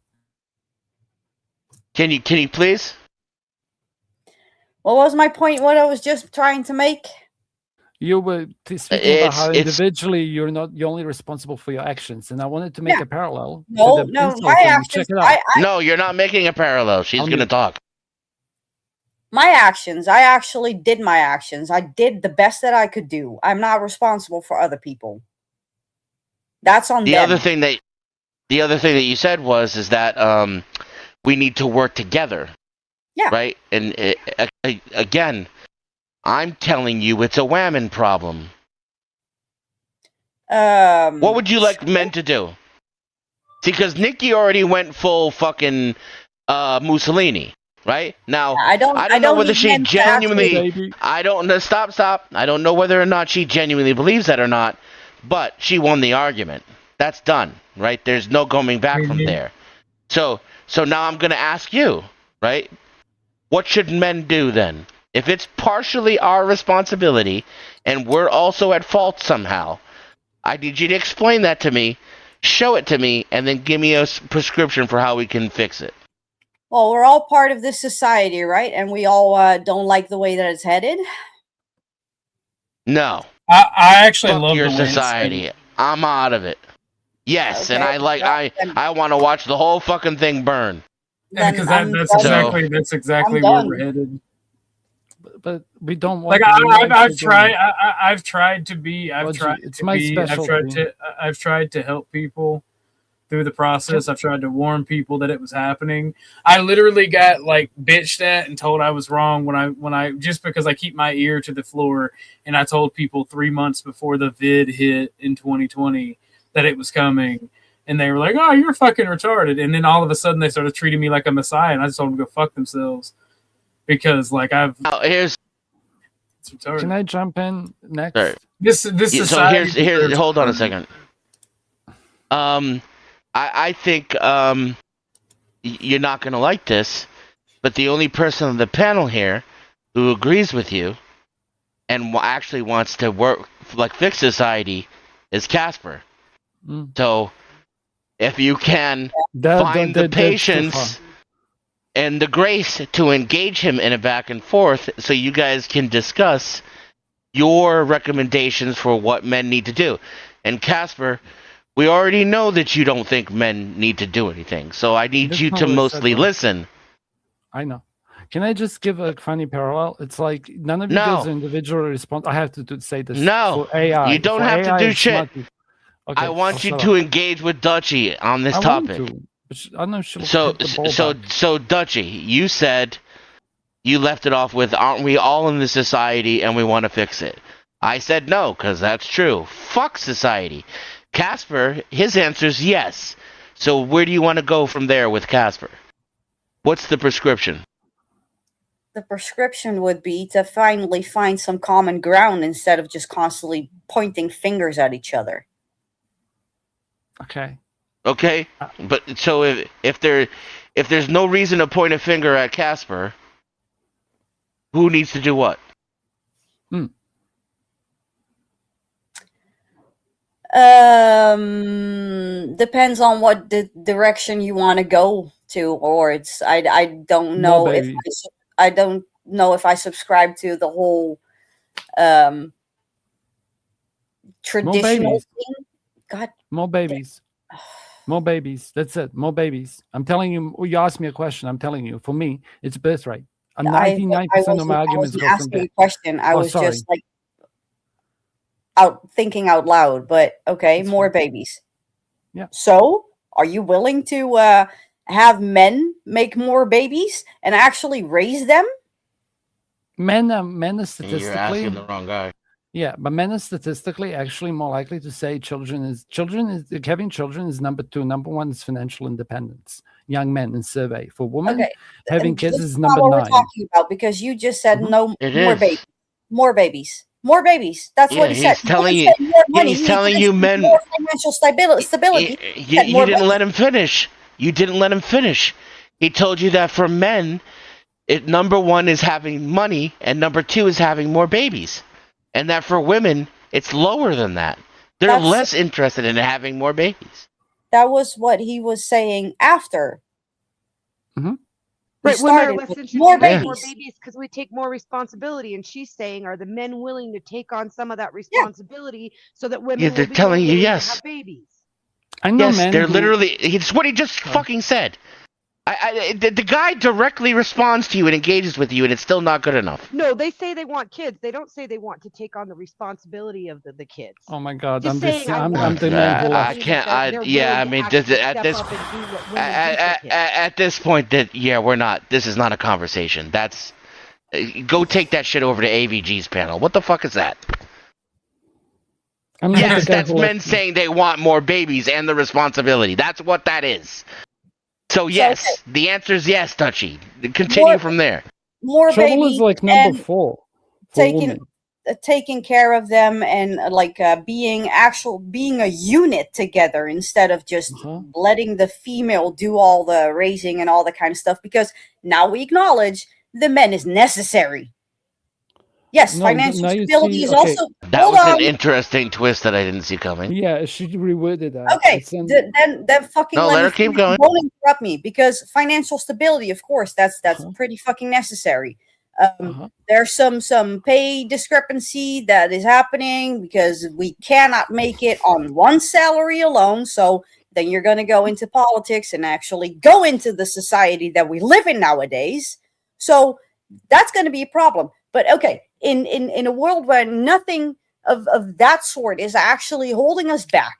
Can you please? What was my point? What I was just trying to make? You were speaking about how individually you're only responsible for your actions, and I wanted to make a parallel. No, my actions. No, you're not making a parallel. She's going to talk. My actions. I actually did my actions. I did the best that I could do. I'm not responsible for other people. That's on them. The other thing that you said is that we need to work together. Yeah. Right. And again, I'm telling you, it's a whammon problem. What would you like men to do? See, because Nikki already went full fucking Mussolini, right? Now, I don't know whether she genuinely. Stop. I don't know whether or not she genuinely believes that or not, but she won the argument. That's done, right? There's no going back from there. So now I'm going to ask you, right? What should men do then? If it's partially our responsibility and we're also at fault somehow, I need you to explain that to me, show it to me, and then give me a prescription for how we can fix it. Well, we're all part of this society, right? And we all don't like the way that it's headed. No. I actually love your society. I'm out of it. Yes, okay. And I want to watch the whole fucking thing burn. Because that's exactly where we're headed. But we don't want. Like I've tried to help people through the process. I've tried to warn people that it was happening. I literally got like bitched at and told I was wrong when I just because I keep my ear to the floor, and I told people 3 months before the vid hit in 2020 that it was coming. And they were like, "Oh, you're fucking retarded." And then all of a sudden, they started treating me like a messiah, and I just told them to go fuck themselves because, like, Can I jump in next? Right. This society. So here's. Hold on a second. I think you're not gonna like this, but the only person on the panel here who agrees with you and actually wants to fix society is Casper. So. If you can find the patience and the grace to engage him in a back and forth so you guys can discuss your recommendations for what men need to do. And Casper, We already know that you don't think men need to do anything, so I need That's you not to what I said, mostly though. listen. I know. Can I just give a funny parallel? It's like none of you No. guys are individual response. I have to say this. No, For AI, you don't for have to AI do and shit. smart people. Okay, I I'll want you shut to up. engage with Dutchie on this I want topic. to. But I know she'll So, hit the ball so, back. so, Dutchie, you said you left it off with, "Aren't we all in the society and we want to fix it?" I said no, because that's true. Fuck society. Casper, his answer is yes. So where do you want to go from there with Casper? What's the prescription? The prescription would be to finally find some common ground instead of just constantly pointing fingers at each other. Okay. Okay, but so if there's no reason to point a finger at Casper, who needs to do what? Depends on what the direction you want to go towards. I don't know if I don't know if I subscribe to the whole traditional thing. God, more babies. More babies. That's it. More babies. I'm telling you. You asked me a question. I'm telling you. For me, it's birthright. 99% of my arguments go from asking there. a question. I was sorry. just like thinking out loud. But okay, That's more fine. babies. Yeah. So, are you willing to have men make more babies and actually raise them? Men are statistically. You're asking the wrong guy. Yeah, but men are statistically actually more likely to say having children is number 2. Number 1 is financial independence. Young men in survey. For women, Okay, having kids this is not number what 9. we're talking about, because you just said no It more is. babies, more babies, more babies. That's what he said. He's telling He you. didn't say more money. He's He telling didn't you say men. more financial stability. He said You more didn't babies. let him finish. You didn't let him finish. He told you that for men, number 1 is having money, and number 2 is having more babies, and that for women it's lower than that. They're less interested in having more babies. That was what he was saying after. Right, women are less interested more in having babies. more babies because we take more responsibility. And she's saying, are the men willing to take on some of that responsibility so that women Yeah, will they're be telling more you willing yes. to have babies? I know yes, men they're who- literally. It's what he just fucking said. The guy directly responds to you and engages with you, and it's still not good enough. No, they say they want kids. They don't say they want to take on the responsibility of the kids. Oh my God! Just saying, I'm the man who left. I can't. At this point, we're not. This is not a conversation. That's go take that shit over to AVG's panel. What the fuck is that? Yes, that's men saying they want more babies and the responsibility. That's what that is. So yes, the answer is yes, Touchy. Continue from there. More Trouble babies is like number and 4 for taking women. taking care of them and being a unit together instead of just letting the female do all the raising and all that kind of stuff, because now we acknowledge the men is necessary. Yes, financial stability is also. That was an interesting twist that I didn't see coming. Yeah, she reworded that. Okay, then fucking No, let her keep going. Don't interrupt me, because financial stability, of course, that's pretty fucking necessary. There's some pay discrepancy that is happening because we cannot make it on one salary alone. So then you're going to go into politics and actually go into the society that we live in nowadays. So that's going to be a problem. But okay, in a world where nothing of that sort is actually holding us back,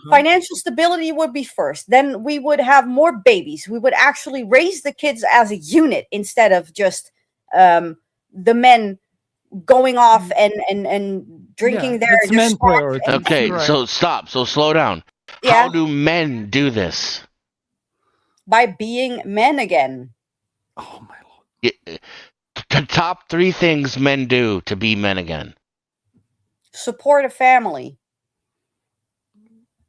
financial stability would be first. Then we would have more babies. We would actually raise the kids as a unit instead of just the men going off and drinking their scotch. Okay, so stop. So slow down. Yeah. How do men do this? By being men again. Oh my Lord. The top 3 things men do to be men again. Support a family.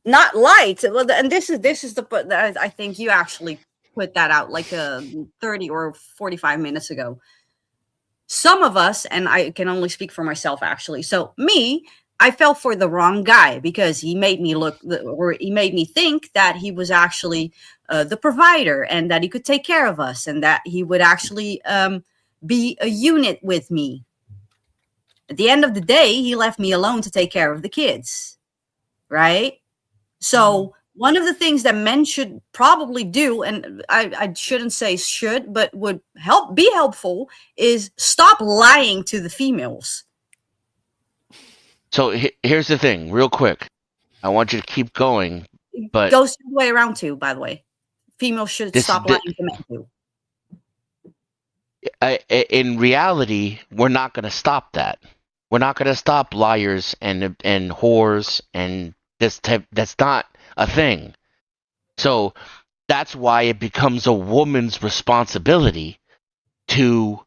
Not light. Well, and this is the I think you actually put that out like 30 or 45 minutes ago. Some of us, and I can only speak for myself actually. So me, I fell for the wrong guy because he made me he made me think that he was actually the provider and that he could take care of us and that he would actually be a unit with me. At the end of the day, he left me alone to take care of the kids, right? So one of the things that men should probably do, and I shouldn't say should, but would be helpful, is stop lying to the females. So here's the thing, real quick. I want you to keep going, but goes the way around too. By the way, females should stop lying to men too. In reality, we're not going to stop that. We're not going to stop liars and whores and this type. That's not a thing. So that's why it becomes a woman's responsibility to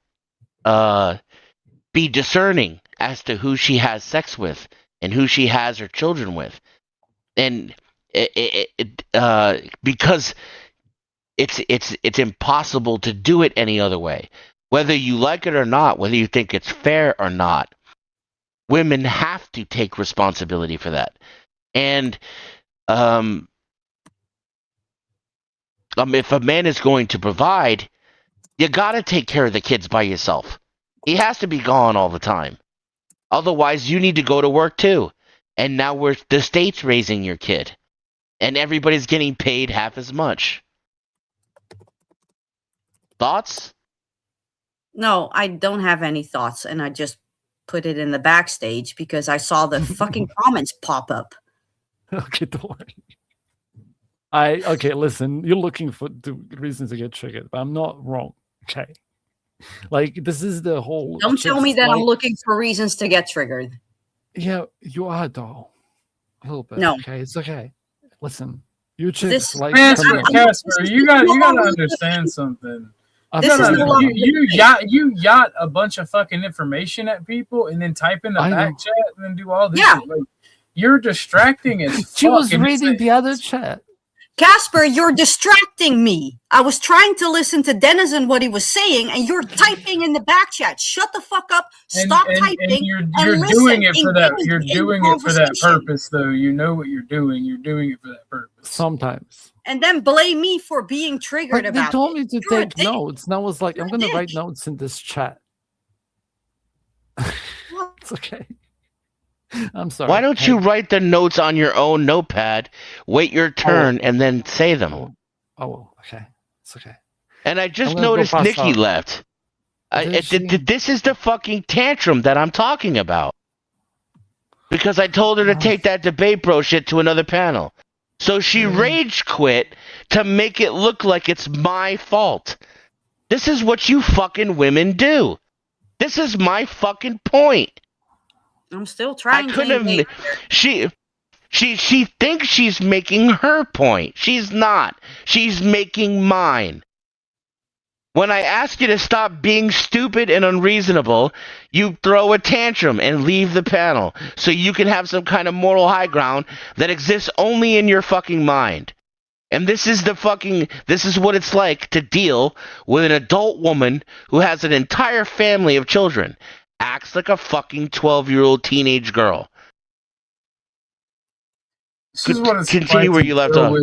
be discerning as to who she has sex with and who she has her children with, and because it's impossible to do it any other way. Whether you like it or not, whether you think it's fair or not, women have to take responsibility for that. And if a man is going to provide, you got to take care of the kids by yourself. He has to be gone all the time. Otherwise, you need to go to work too. And now the state's raising your kid. And everybody's getting paid half as much. Thoughts? No, I don't have any thoughts, and I just put it in the backstage because I saw the fucking comments pop up. Okay, don't worry. Okay, listen, you're looking for the reasons to get triggered, but I'm not wrong. Okay. Like, this is the whole... Don't tell me that I'm looking for reasons to get triggered. Yeah, you are, though. A little bit. No. Okay, it's okay. Listen, you chicks Casper, you got to understand something. You yacht a bunch of fucking information at people and then type in the back chat and then do all this. Yeah. Shit. Like, you're distracting as fuck. She was reading the other chat. Casper, you're distracting me. I was trying to listen to Denizen what he was saying, and you're typing in the back chat. Shut the fuck up. Stop typing. And you're doing it for that. You're doing it for that purpose, though. You know what you're doing. You're doing it for that purpose. Sometimes. And then blame me for being triggered about it. They told me to take notes, and I was like, I'm going to write notes in this chat. It's okay. I'm sorry. Why don't you write the notes on your own notepad, wait your turn, and then say them? Oh, okay. It's okay. And I just noticed Nikki left. This is the fucking tantrum that I'm talking about. Because I told her to take that debate bro shit to another panel. So she rage quit to make it look like it's my fault. This is what you fucking women do. This is my fucking point. I'm still trying to. She thinks she's making her point. She's not. She's making mine. When I ask you to stop being stupid and unreasonable, you throw a tantrum and leave the panel so you can have some kind of moral high ground that exists only in your fucking mind. And this is what it's like to deal with an adult woman who has an entire family of children. Acts like a fucking 12-year-old teenage girl. This is what it's Continue like where you left off.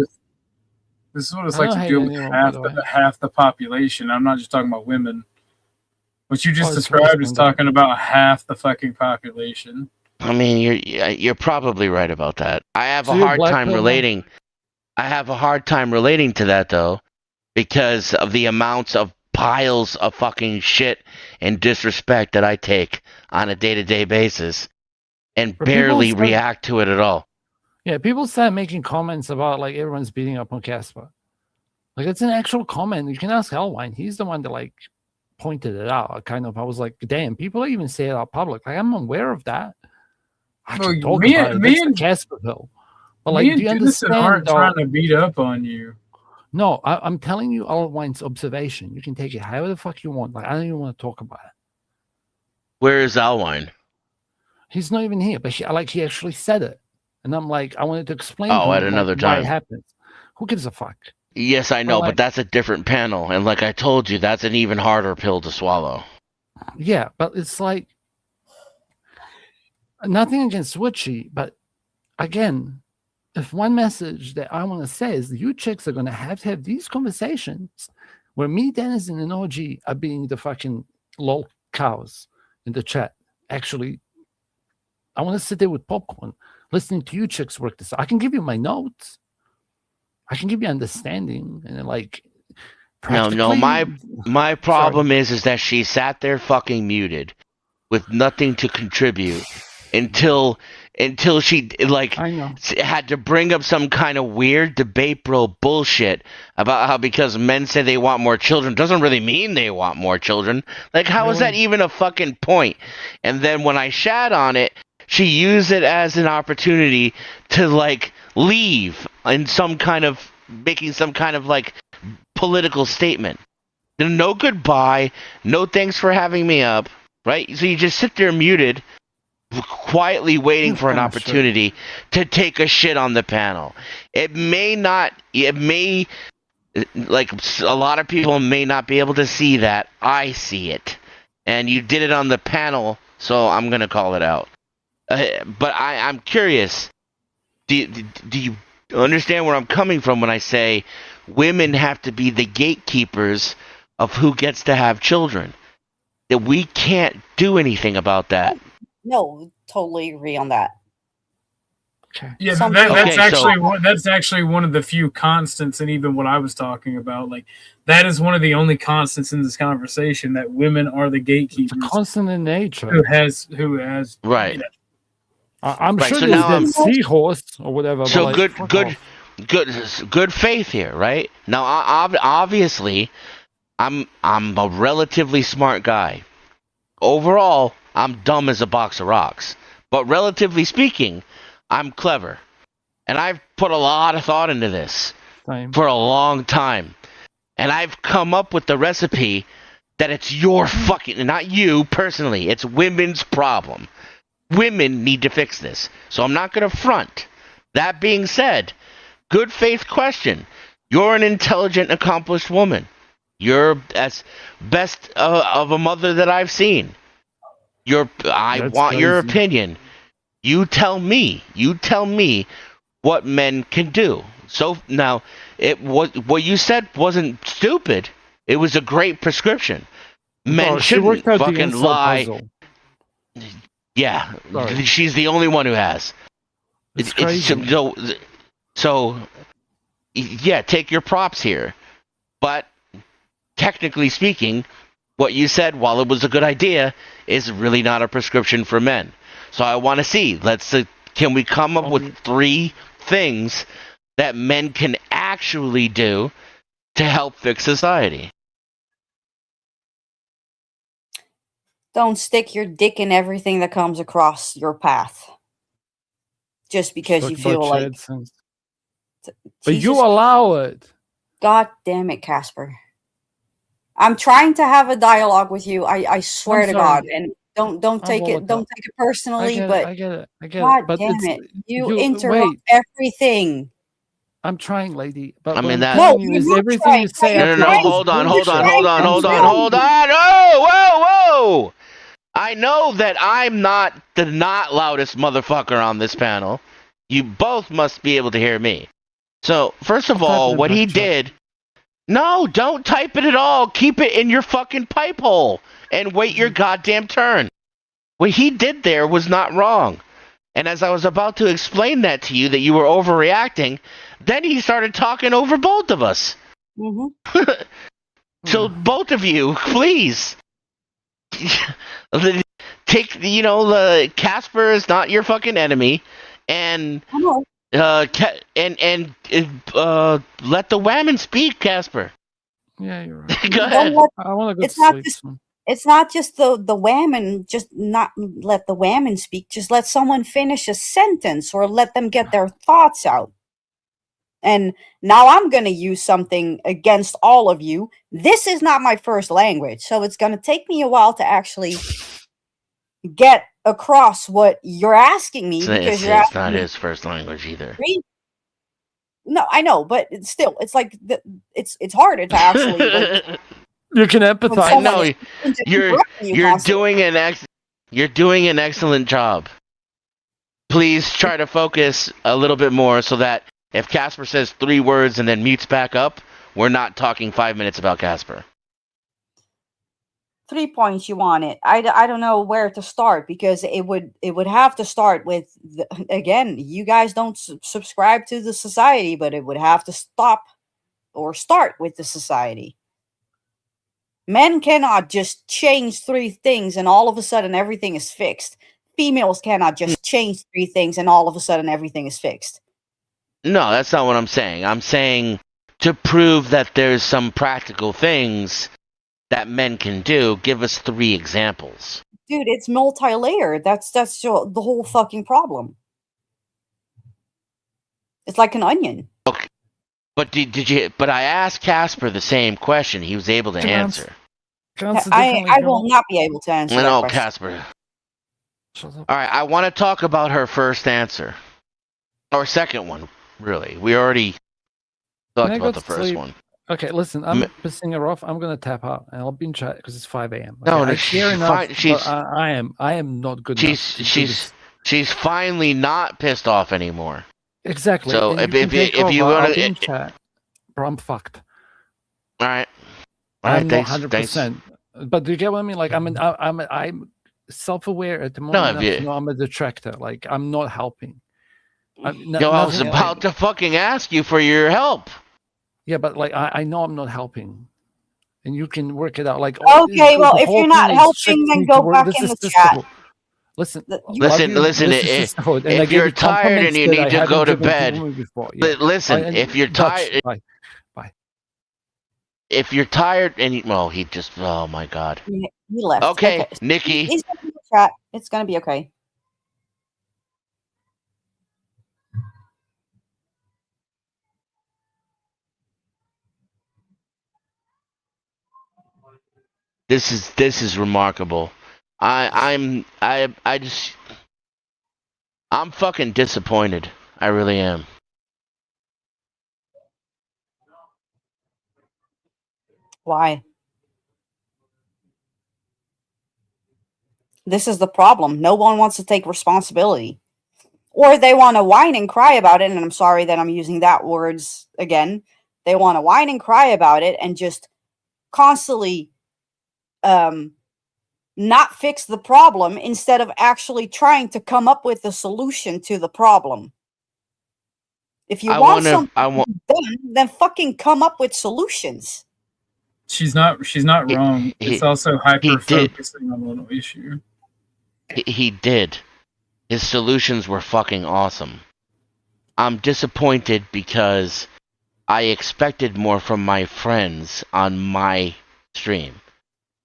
This is what it's like to deal with half the population. I'm not just talking about women. What you just described is talking about half the fucking population. I mean, you're probably right about that. I have a hard time relating. I have a hard time relating to that though, because of the amounts of piles of fucking shit and disrespect that I take on a day-to-day basis and barely react to it at all. Yeah, people start making comments about like everyone's beating up on Casper. Like it's an actual comment. You can ask Hellwine. He's the one that like pointed it out. I was like, damn, people even say it out public. Like I'm aware of that. I can talk about it. That's the Casperville. But like, do you understand? Aren't trying to beat up on you. No, I'm telling you Hellwine's observation. You can take it however the fuck you want. Like I don't even want to talk about it. Where is Alwine? He's not even here, but he actually said it. And I'm like, I wanted to explain to him at another time. Why it happens. Who gives a fuck? Yes, I know, but that's a different panel. And like I told you, that's an even harder pill to swallow. Yeah, but it's like nothing against Witchy, but again, if one message that I want to say is you chicks are going to have these conversations where me, Dennis, and OG are being the fucking lol cows in the chat. Actually, I want to sit there with popcorn. listening to you chicks work this. I can give you my notes. I can give you understanding, and then like. No. My problem is that she sat there fucking muted with nothing to contribute until she like had to bring up some kind of weird debate bro bullshit about how because men say they want more children doesn't really mean they want more children. Like how is that even a fucking point? And then when I shat on it, she used it as an opportunity to like leave in some kind of making some kind of like political statement. No goodbye, no thanks for having me up, right? So you just sit there muted, quietly waiting for an opportunity to take a shit on the panel. It may, like, a lot of people may not be able to see that. I see it. And you did it on the panel, so I'm going to call it out. But I'm curious, do you understand where I'm coming from when I say women have to be the gatekeepers of who gets to have children? That we can't do anything about that. No, totally agree on that. Yeah, Okay, that's actually one of the few constants, and even what I was talking about, like that is one of the only constants in this conversation, that women are the gatekeepers. It's a constant in nature. Who has right. You know. I'm Right, sure so there's now that seahorse or whatever. So but like, good faith here, right? Now, obviously, I'm a relatively smart guy. Overall, I'm dumb as a box of rocks. But relatively speaking, I'm clever. And I've put a lot of thought into this for a long time. And I've come up with the recipe that it's your fucking, not you personally, it's women's problem. Women need to fix this. So I'm not going to front. That being said, good faith question. You're an intelligent, accomplished woman. You're as best of a mother that I've seen. I want your opinion. You tell me what men can do. So now, what you said wasn't stupid. It was a great prescription. Men shouldn't fucking lie. Puzzle. Yeah, she's the only one who has. It's crazy. So, yeah, take your props here. But technically speaking, what you said, while it was a good idea, is really not a prescription for men. So I want to see. Can we come up with 3 things that men can actually do to help fix society? Don't stick your dick in everything that comes across your path. Just because you feel like. But you allow it. God damn it, Casper. I'm trying to have a dialogue with you. I swear to God, and don't take it personally. I get it. God damn it, you interrupt everything. I'm trying, lady. But I mean that. No, you're everything trying. you say. No. Hold on. Whoa. I know that I'm not the loudest motherfucker on this panel. You both must be able to hear me. So, first of all, what he did... No, don't type it at all. Keep it in your fucking pipe hole and wait your goddamn turn. What he did there was not wrong. And as I was about to explain that to you, that you were overreacting, then he started talking over both of us. Mm-hmm. So, both of you, please... Take, Casper is not your fucking enemy, and let the women speak, Casper. Yeah, you're right. Go ahead. I want to go It's to not sleep. just. It's not just the women. Just not let the women speak. Just let someone finish a sentence or let them get their thoughts out. And now I'm going to use something against all of you. This is not my first language, so it's going to take me a while to actually get across what you're asking me. Because it's not his first language either. No, I know, but it's still, it's like it's harder to actually. Like, you can empathize. I know you're doing an excellent job. Please try to focus a little bit more so that if Casper says 3 words and then mutes back up, we're not talking 5 minutes about Casper. 3 points you want it. I don't know where to start because it would have to start with again, you guys don't subscribe to the society, but it would have to stop or start with the society. Men cannot just change 3 things and all of a sudden everything is fixed. Females cannot just change 3 things and all of a sudden everything is fixed. No, that's not what I'm saying. I'm saying to prove that there's some practical things that men can do, give us 3 examples. Dude, it's multi-layered. That's the whole fucking problem. It's like an onion. Okay. But did you? But I asked Casper the same question. He was able to answer. I will not be able to answer that No, question. Casper. All right, I want to talk about her first answer. Or second one, really. We already talked about the first one. Okay, listen, I'm pissing her off. I'm gonna tap out, and I'll be in chat because it's 5 a.m. Okay? No, I care enough. I am not good enough. She's finally not pissed off anymore. Exactly. So and if you want to chat, bro, I'm fucked. All right. I'm not 100%. But do you get what I mean? Like I'm self-aware at the moment. I'm a detractor. Like I'm not helping. I was about to fucking ask you for your help. Yeah, but like I know I'm not helping, and you can work it out. Like okay, well if you're not helping, then go back in the chat. Listen. If you're tired and you need to go to bed, listen. If you're tired, bye. If you're tired and he just, oh my god, he left. Okay, Nikki. He's gonna be in the chat. It's gonna be okay. This is remarkable. I'm fucking disappointed. I really am. Why? This is the problem. No one wants to take responsibility. Or they want to whine and cry about it, and I'm sorry that I'm using that words again. They want to whine and cry about it and just constantly not fix the problem instead of actually trying to come up with a solution to the problem. If you want something done, then fucking come up with solutions. She's not wrong. It's also hyper focusing on one issue. He did. His solutions were fucking awesome. I'm disappointed because I expected more from my friends on my stream.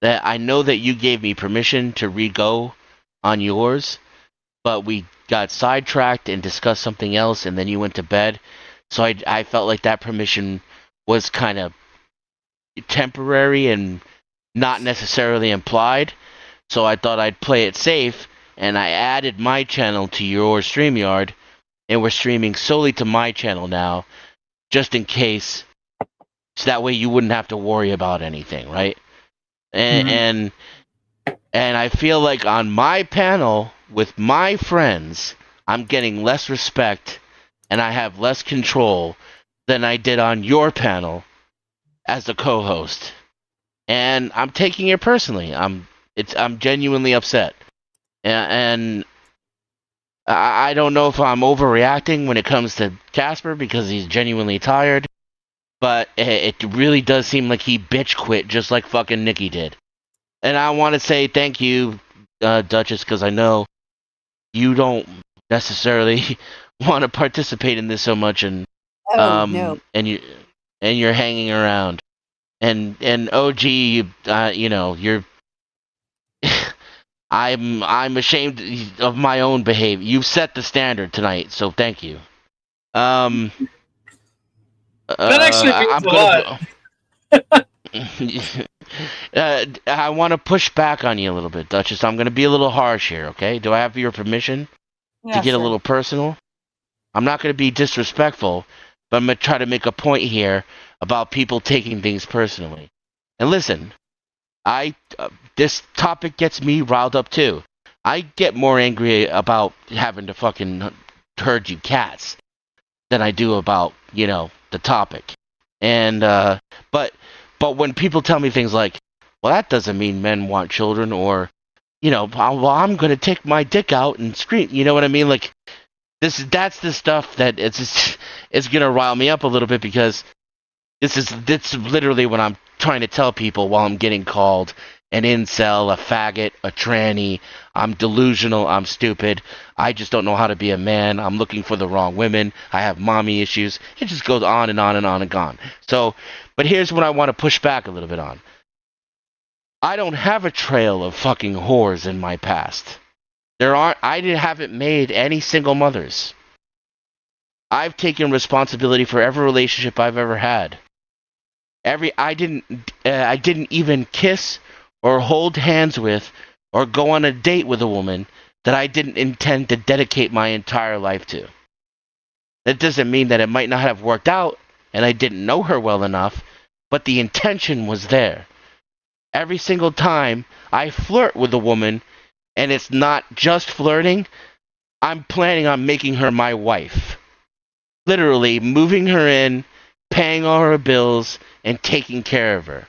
That I know that you gave me permission to re-go on yours, but we got sidetracked and discussed something else, and then you went to bed. So I felt like that permission was kind of temporary and not necessarily implied. So I thought I'd play it safe, and I added my channel to your StreamYard, and we're streaming solely to my channel now, just in case, so that way you wouldn't have to worry about anything, right? And I feel like on my panel with my friends, I'm getting less respect and I have less control than I did on your panel as the co-host. And I'm taking it personally. I'm genuinely upset. And I don't know if I'm overreacting when it comes to Casper because he's genuinely tired. But it really does seem like he bitch quit just like fucking Nikki did. And I want to say thank you, Duchess, because I know you don't necessarily want to participate in this so much, and no. and you're hanging around, and OG, you know, you're. I'm ashamed of my own behavior. You've set the standard tonight, so thank you. That actually means a lot. I want to push back on you a little bit, Duchess. I'm going to be a little harsh here, okay? Do I have your permission to get a little personal? I'm not going to be disrespectful, but I'm going to try to make a point here about people taking things personally. And listen, this topic gets me riled up too. I get more angry about having to fucking herd you cats than I do about, you know, the topic. And but when people tell me things like, Well, that doesn't mean men want children, or, well, I'm going to take my dick out and scream. You know what I mean? Like, that's the stuff that it's going to rile me up a little bit, because that's literally what I'm trying to tell people while I'm getting called an incel, a faggot, a tranny. I'm delusional. I'm stupid. I just don't know how to be a man. I'm looking for the wrong women. I have mommy issues. It just goes on and on and on and on. So, but here's what I want to push back a little bit on. I don't have a trail of fucking whores in my past. Haven't made any single mothers. I've taken responsibility for every relationship I've ever had. I didn't even kiss or hold hands with or go on a date with a woman that I didn't intend to dedicate my entire life to. That doesn't mean that it might not have worked out and I didn't know her well enough, but the intention was there. Every single time I flirt with a woman, and it's not just flirting, I'm planning on making her my wife. Literally moving her in, paying all her bills, and taking care of her.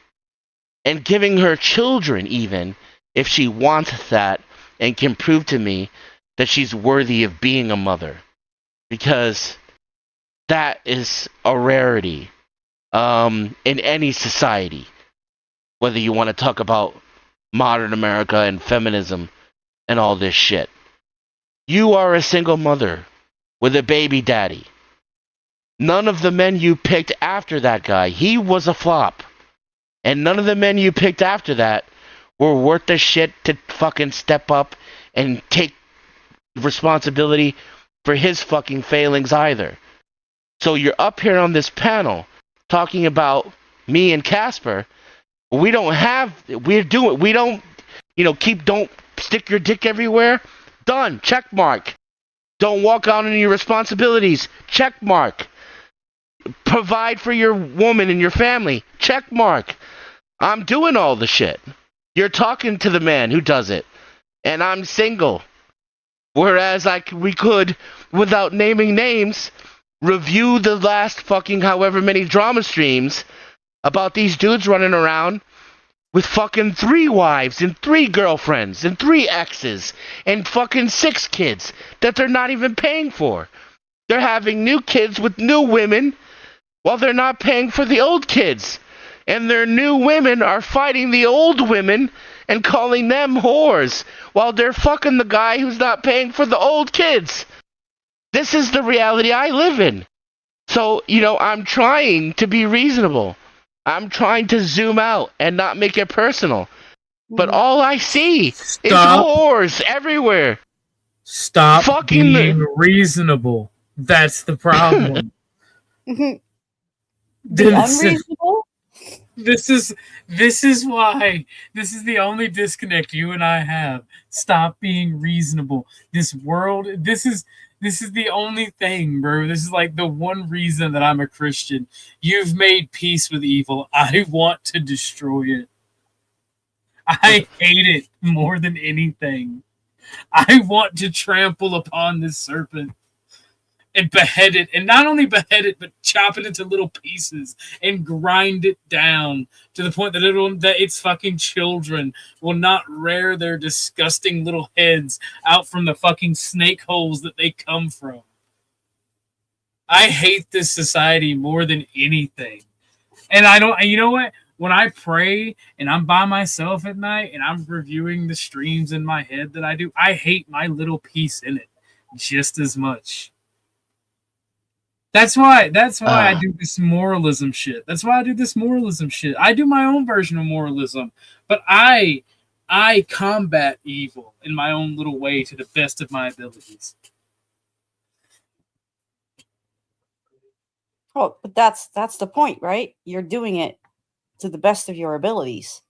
And giving her children, even, if she wants that and can prove to me that she's worthy of being a mother. Because that is a rarity in any society. Whether you want to talk about modern America and feminism and all this shit. You are a single mother with a baby daddy. None of the men you picked after that guy, he was a flop. And none of the men you picked after that were worth the shit to fucking step up and take responsibility for his fucking failings either. So you're up here on this panel talking about me and Casper. Don't stick your dick everywhere. Done. Check mark. Don't walk out on your responsibilities. Check mark. Provide for your woman and your family. Check mark. I'm doing all the shit. You're talking to the man who does it. And I'm single. Whereas we could, without naming names, review the last fucking however many drama streams about these dudes running around with fucking 3 wives and 3 girlfriends and 3 exes and fucking 6 kids that they're not even paying for. They're having new kids with new women while they're not paying for the old kids. And their new women are fighting the old women and calling them whores while they're fucking the guy who's not paying for the old kids. This is the reality I live in. So, I'm trying to be reasonable. I'm trying to zoom out and not make it personal. But all I see is whores everywhere. Stop fucking being reasonable. That's the problem. Be unreasonable? This is why this is the only disconnect you and I have. Stop being reasonable. This world, this is the only thing, bro. This is like the one reason that I'm a Christian. You've made peace with evil. I want to destroy it. I hate it more than anything. I want to trample upon this serpent and behead it, and not only behead it, but chop it into little pieces and grind it down to the point that its fucking children will not rear their disgusting little heads out from the fucking snake holes that they come from. I hate this society more than anything. And you know what? When I pray and I'm by myself at night and I'm reviewing the streams in my head that I do, I hate my little piece in it just as much. That's why I do this moralism shit. I do my own version of moralism, but I combat evil in my own little way to the best of my abilities. Oh, but that's the point, right? You're doing it to the best of your abilities.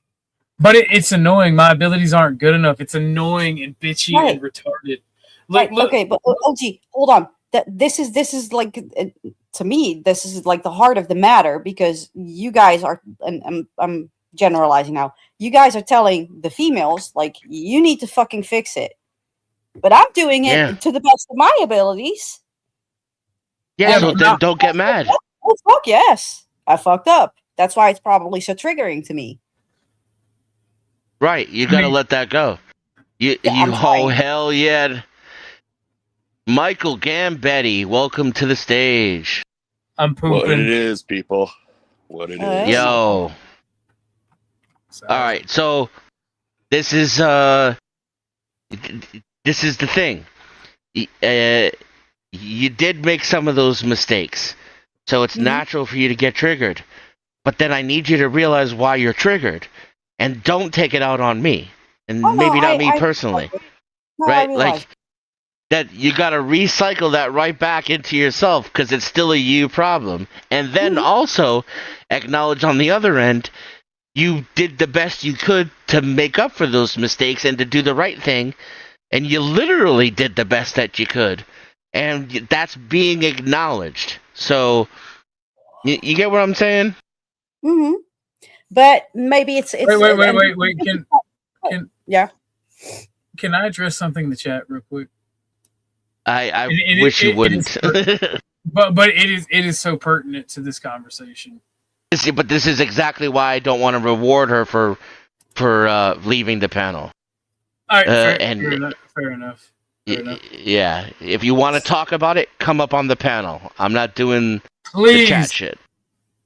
But it's annoying. My abilities aren't good enough. It's annoying and bitchy and retarded. Okay, but OG, hold on. This is like, to me, this is like the heart of the matter, because you guys are, and I'm generalizing now, you guys are telling the females, like, you need to fucking fix it. But I'm doing it to the best of my abilities. Yeah, so then don't get mad. Oh, fuck yes. I fucked up. That's why it's probably so triggering to me. Right. You got to let that go. Oh, hell yeah. Michael Gambetti, welcome to the stage. I'm pooping. What it is, people. What it is. Yo. All right. So this is the thing. You did make some of those mistakes. So it's natural for you to get triggered. But then I need you to realize why you're triggered. And don't take it out on me. And maybe not me personally. Right? Like that you got to recycle that right back into yourself because it's still a you problem. And then also acknowledge on the other end, you did the best you could to make up for those mistakes and to do the right thing. And you literally did the best that you could. And that's being acknowledged. So, you get what I'm saying? Mm-hmm. But maybe it's wait. Yeah. Can I address something in the chat real quick? I wish you wouldn't. but it is so pertinent to this conversation. But this is exactly why I don't want to reward her for leaving the panel. All right, fair enough. Yeah, if you want to talk about it, come up on the panel. I'm not doing the chat shit.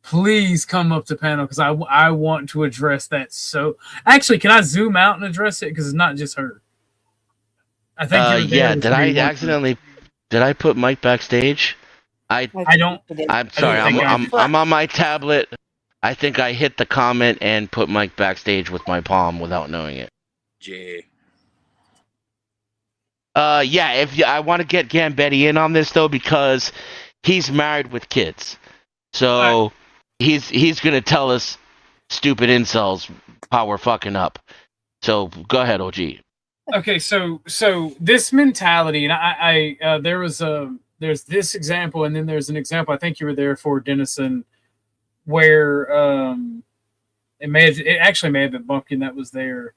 Please come up to panel because I want to address that. So actually, can I zoom out and address it because it's not just her. I think. Did I put Mike backstage? I don't. I'm sorry. I'm on my tablet. I think I hit the comment and put Mike backstage with my palm without knowing it. Yeah. I want to get Gambetti in on this though because he's married with kids, so he's gonna tell us stupid incels how we're fucking up. So go ahead, OG. Okay, so this mentality, and I there's this example, and then there's an example. I think you were there for Denison, where it actually may have been Bumpkin that was there.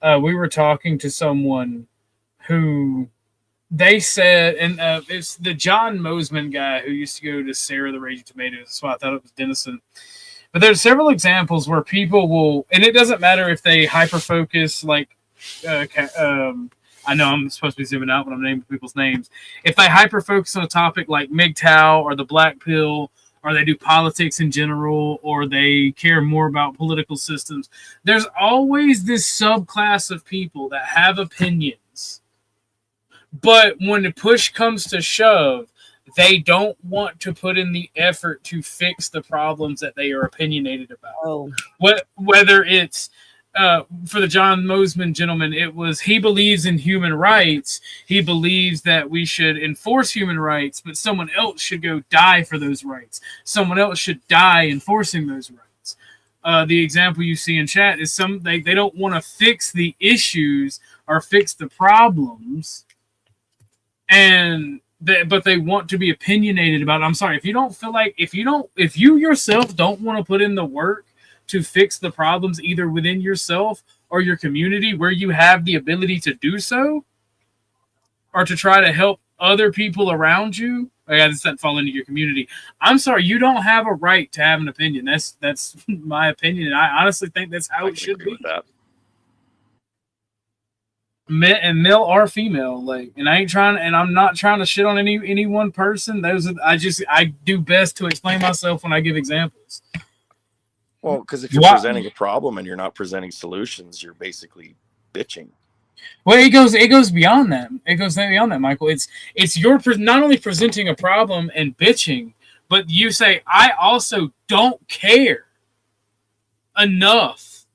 We were talking to someone who they said, and it's the John Mosman guy who used to go to Sarah the Raging Tomatoes. That's why I thought it was Denison. But there's several examples where people will, and it doesn't matter if they hyper focus, like I know I'm supposed to be zooming out when I'm naming people's names. If they hyper focus on a topic like MGTOW or the Black Pill, or they do politics in general, or they care more about political systems, there's always this subclass of people that have opinions. But when the push comes to shove, they don't want to put in the effort to fix the problems that they are opinionated about. Whether it's for the John Mosman gentleman, he believes in human rights. He believes that we should enforce human rights, but someone else should go die for those rights. Someone else should die enforcing those rights. The example you see in chat is they don't want to fix the issues or fix the problems, but they want to be opinionated about it. I'm sorry, if you yourself don't want to put in the work to fix the problems either within yourself or your community where you have the ability to do so, or to try to help other people around you, that's not fall into your community. I'm sorry, you don't have a right to have an opinion. That's my opinion, and I honestly think that's how it should be. Male or female, and I'm not trying to shit on any one person. I do best to explain myself when I give examples. Well, because if you're presenting a problem and you're not presenting solutions, you're basically bitching. Well, it goes beyond that. It goes beyond that, Michael. It's you're not only presenting a problem and bitching, but you say, I also don't care enough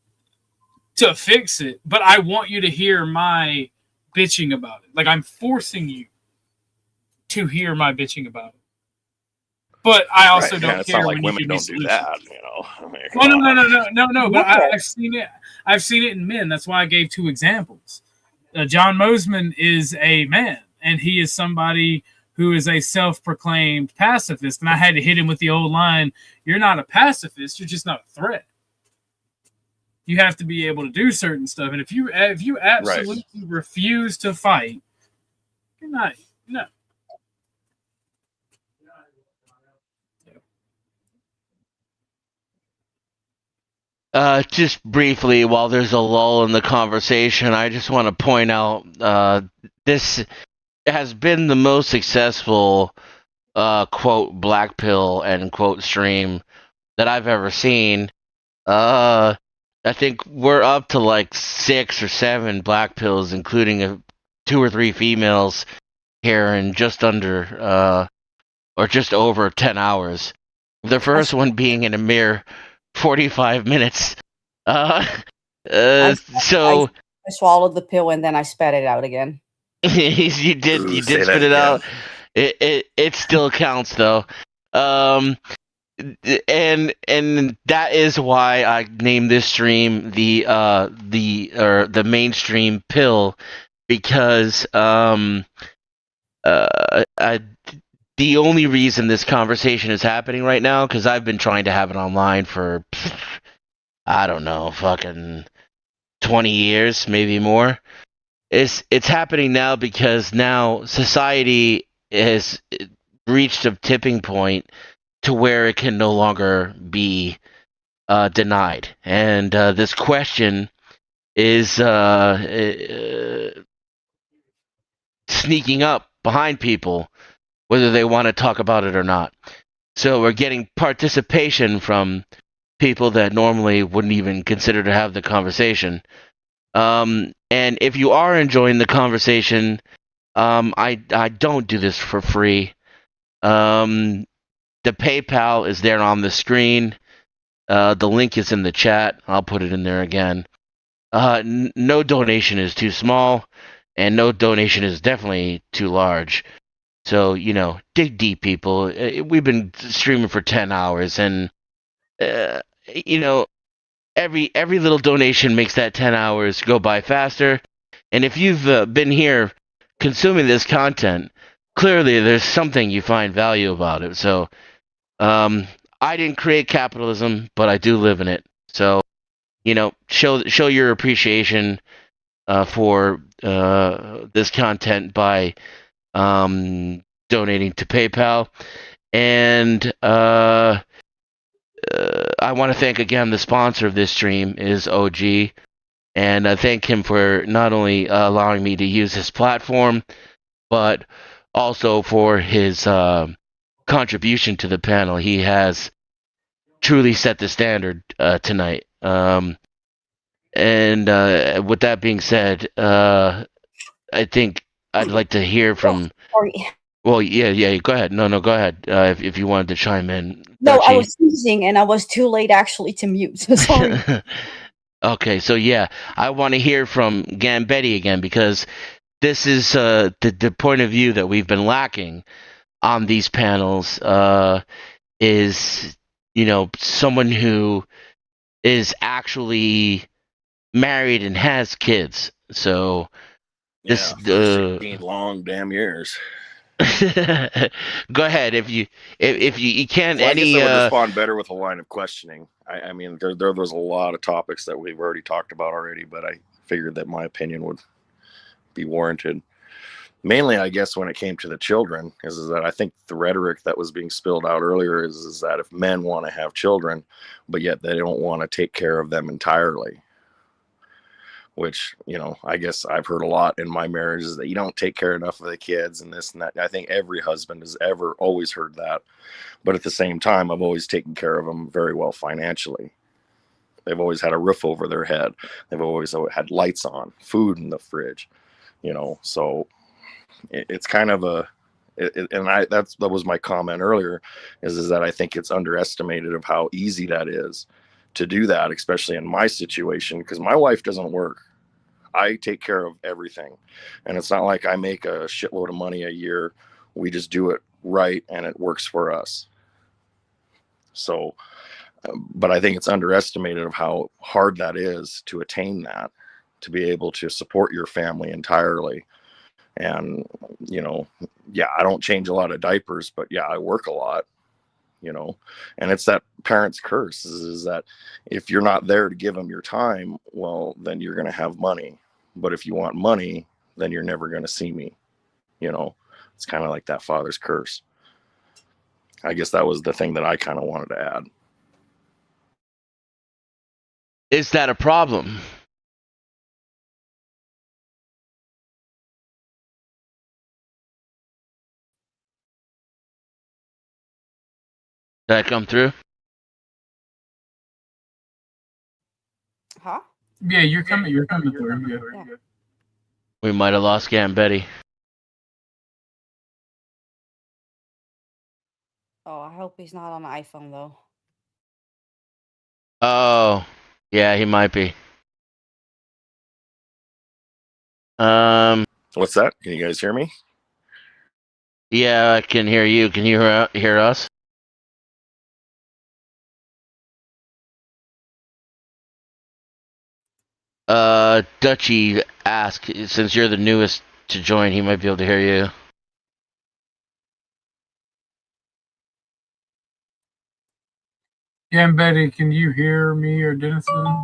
to fix it, but I want you to hear my bitching about it. Like, I'm forcing you to hear my bitching about it. But I also don't care. It's not like when women don't do that, you know. No. But I've seen it. I've seen it in men. That's why I gave two examples. John Mosman is a man, and he is somebody who is a self-proclaimed pacifist. And I had to hit him with the old line: "You're not a pacifist. You're just not a threat. You have to be able to do certain stuff. And if you absolutely refuse to fight, you're not. No." Just briefly, while there's a lull in the conversation, I just want to point out this has been the most successful quote black pill end quote stream that I've ever seen. I think we're up to like 6 or 7 black pills, including 2 or 3 females here in just under or just over 10 hours. The first one being in a mere 45 minutes. Uh, I, so I swallowed the pill and then I spat it out again. you Ooh, say did that spit it again. out. It still counts though. Um, and that is why I named this stream the mainstream pill, because the only reason this conversation is happening right now, because I've been trying to have it online for I don't know, fucking 20 years, maybe more. It's happening now because now society has reached a tipping point to where it can no longer be denied, and this question is sneaking up behind people, whether they want to talk about it or not. So we're getting participation from people that normally wouldn't even consider to have the conversation. And if you are enjoying the conversation, I don't do this for free. The PayPal is there on the screen. The link is in the chat. I'll put it in there again. No donation is too small, and no donation is definitely too large. So, dig deep, people. We've been streaming for 10 hours, and, uh, you know, every little donation makes that 10 hours go by faster. And if you've been here consuming this content, clearly there's something you find value about it. So, I didn't create capitalism, but I do live in it. So, show your appreciation for this content by donating to PayPal. And I want to thank again the sponsor of this stream is OG, and I thank him for not only allowing me to use his platform, but also for his contribution to the panel. He has truly set the standard tonight. And with that being said, I think I'd like to hear from. Sorry. Well, yeah. Go ahead. No, go ahead. If you wanted to chime in. No, I was sneezing and I was too late actually to mute. So sorry. Okay, so yeah, I want to hear from Gambetti again, because this is the point of view that we've been lacking on these panels. Is someone who is actually married and has kids. So this for 16 long damn years. Go ahead if you can't. Well, I any guess I would respond better with a line of questioning. I mean, there's a lot of topics that we've already talked about already, but I figured that my opinion would be warranted. Mainly, I guess, when it came to the children, is that I think the rhetoric that was being spilled out earlier is that if men want to have children, but yet they don't want to take care of them entirely. Which, I guess I've heard a lot in my marriage, is that you don't take care enough of the kids and this and that. I think every husband has always heard that. But at the same time, I've always taken care of them very well financially. They've always had a roof over their head. They've always had lights on, food in the fridge, so it's kind of that was my comment earlier, is that I think it's underestimated of how easy that is to do that, especially in my situation, because my wife doesn't work. I take care of everything, and it's not like I make a shitload of money a year. We just do it right, and it works for us. So, but I think it's underestimated of how hard that is to attain that, to be able to support your family entirely. And, I don't change a lot of diapers, but yeah, I work a lot. And it's that parent's curse is that if you're not there to give them your time, well, then you're going to have money. But if you want money, then you're never going to see me. It's kind of like that father's curse. I guess that was the thing that I kind of wanted to add. Is that a problem? Did I come through? Huh? Yeah, you're coming through. Yeah. We might have lost Betty. Oh, I hope he's not on the iPhone though. Oh, yeah, he might be. What's that? Can you guys hear me? Yeah, I can hear you. Can you hear us? Dutchy asked, since you're the newest to join, he might be able to hear you. Yeah, Betty, can you hear me or Denison?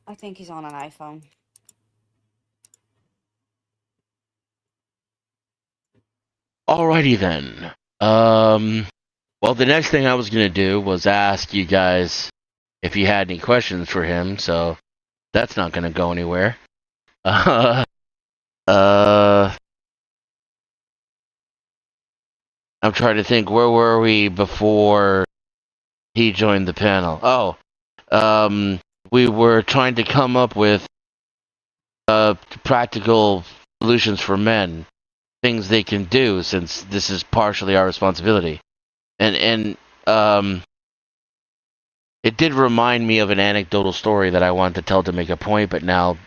I think he's on an iPhone. Alrighty then. Well, the next thing I was gonna do was ask you guys if you had any questions for him, so that's not gonna go anywhere. I'm trying to think, where were we before he joined the panel? Oh, we were trying to come up with practical solutions for men, things they can do, since this is partially our responsibility. And it did remind me of an anecdotal story that I wanted to tell to make a point, but now,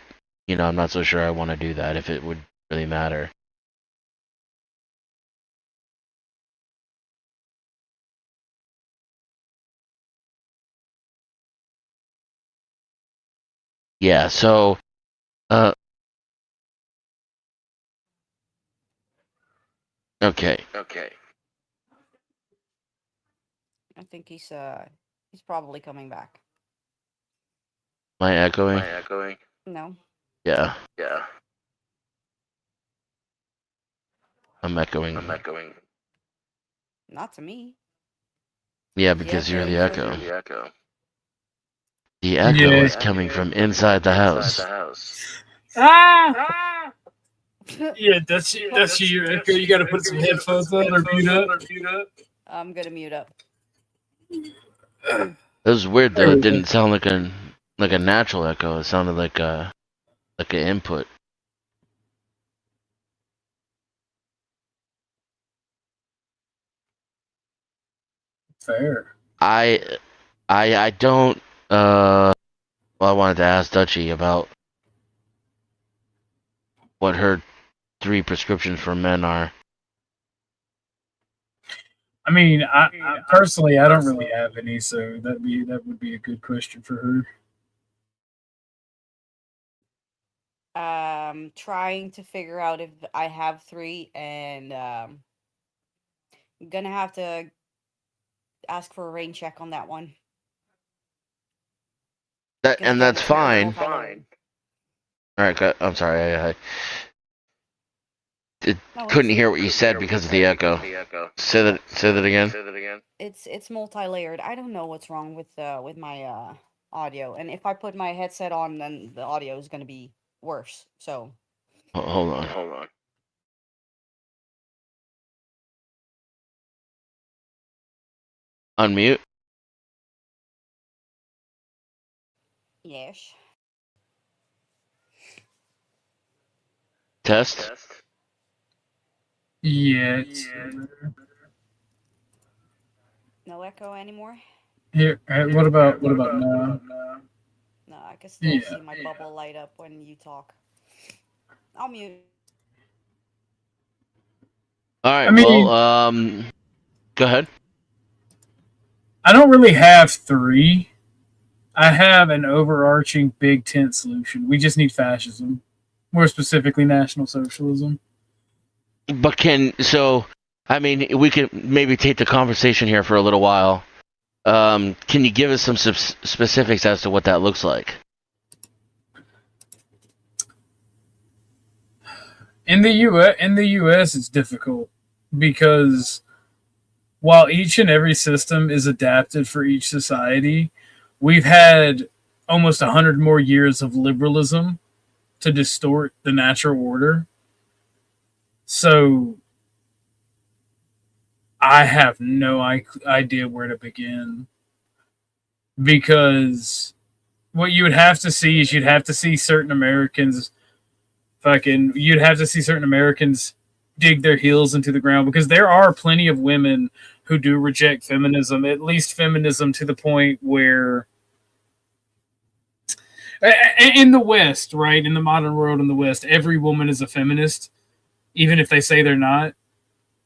I'm not so sure I want to do that, if it would really matter. Yeah, so, okay. I think he's probably coming back. Am I echoing? No. Yeah. I'm echoing. Not to me. Yeah, because you're the echo. echo. The echo is coming from inside the house. Ah! Yeah, that's your echo. You got to put some headphones on or mute up. I'm gonna mute up. It was weird though. It didn't sound like a natural echo. It sounded like an input. Fair. I don't. Well, I wanted to ask Dutchy about what her 3 prescriptions for men are. I mean, I personally, I don't really have any, so that would be a good question for her. Trying to figure out if I have 3, and I'm gonna have to ask for a rain check on that one. That's fine. All right, I'm sorry. I couldn't hear what you said because of the echo. Say that again. It's multi-layered. I don't know what's wrong with my audio, and if I put my headset on, then the audio is gonna be worse. So Hold on. Unmute. yes. Test. Yeah. No echo anymore. Here, what about now? No, I can still see my bubble light up when you talk. I'll mute. All right. Go ahead. I don't really have 3. I have an overarching big tent solution. We just need fascism, more specifically National Socialism. But I mean, we could maybe take the conversation here for a little while. Can you give us some specifics as to what that looks like? In the US, it's difficult because while each and every system is adapted for each society, we've had almost 100 more years of liberalism to distort the natural order. So I have no idea where to begin, because what you would have to see is you'd have to see certain Americans dig their heels into the ground, because there are plenty of women who do reject feminism, at least feminism to the point where in the West, right, in the modern world in the West, every woman is a feminist, even if they say they're not.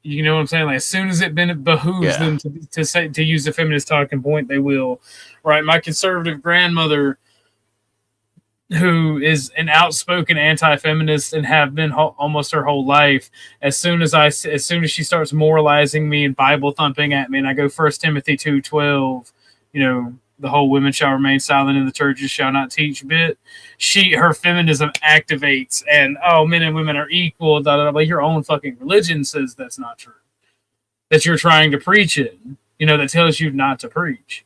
You know what I'm saying? Like, as soon as it behooves them to use the feminist talking point, they will. Right? My conservative grandmother, who is an outspoken anti-feminist and have been almost her whole life, as soon as she starts moralizing me and Bible thumping at me, and I go 1 Timothy 2:12, the whole women shall remain silent in the churches shall not teach bit, her feminism activates, and men and women are equal, but your own fucking religion says that's not true, that you're trying to preach it, that tells you not to preach.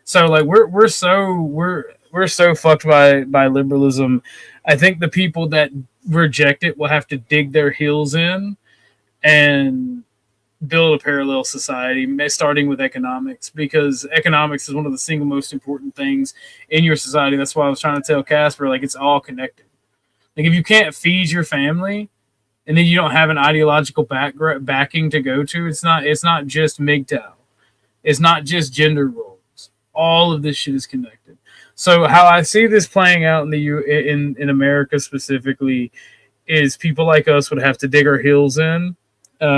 So like we're so fucked by liberalism. I think the people that reject it will have to dig their heels in and build a parallel society, starting with economics, because economics is one of the single most important things in your society. That's why I was trying to tell Casper, like, it's all connected. Like, if you can't feed your family and then you don't have an ideological backing to go to, it's not just MGTOW. It's not just gender roles. All of this shit is connected. So how I see this playing out in America specifically is people like us would have to dig our heels in,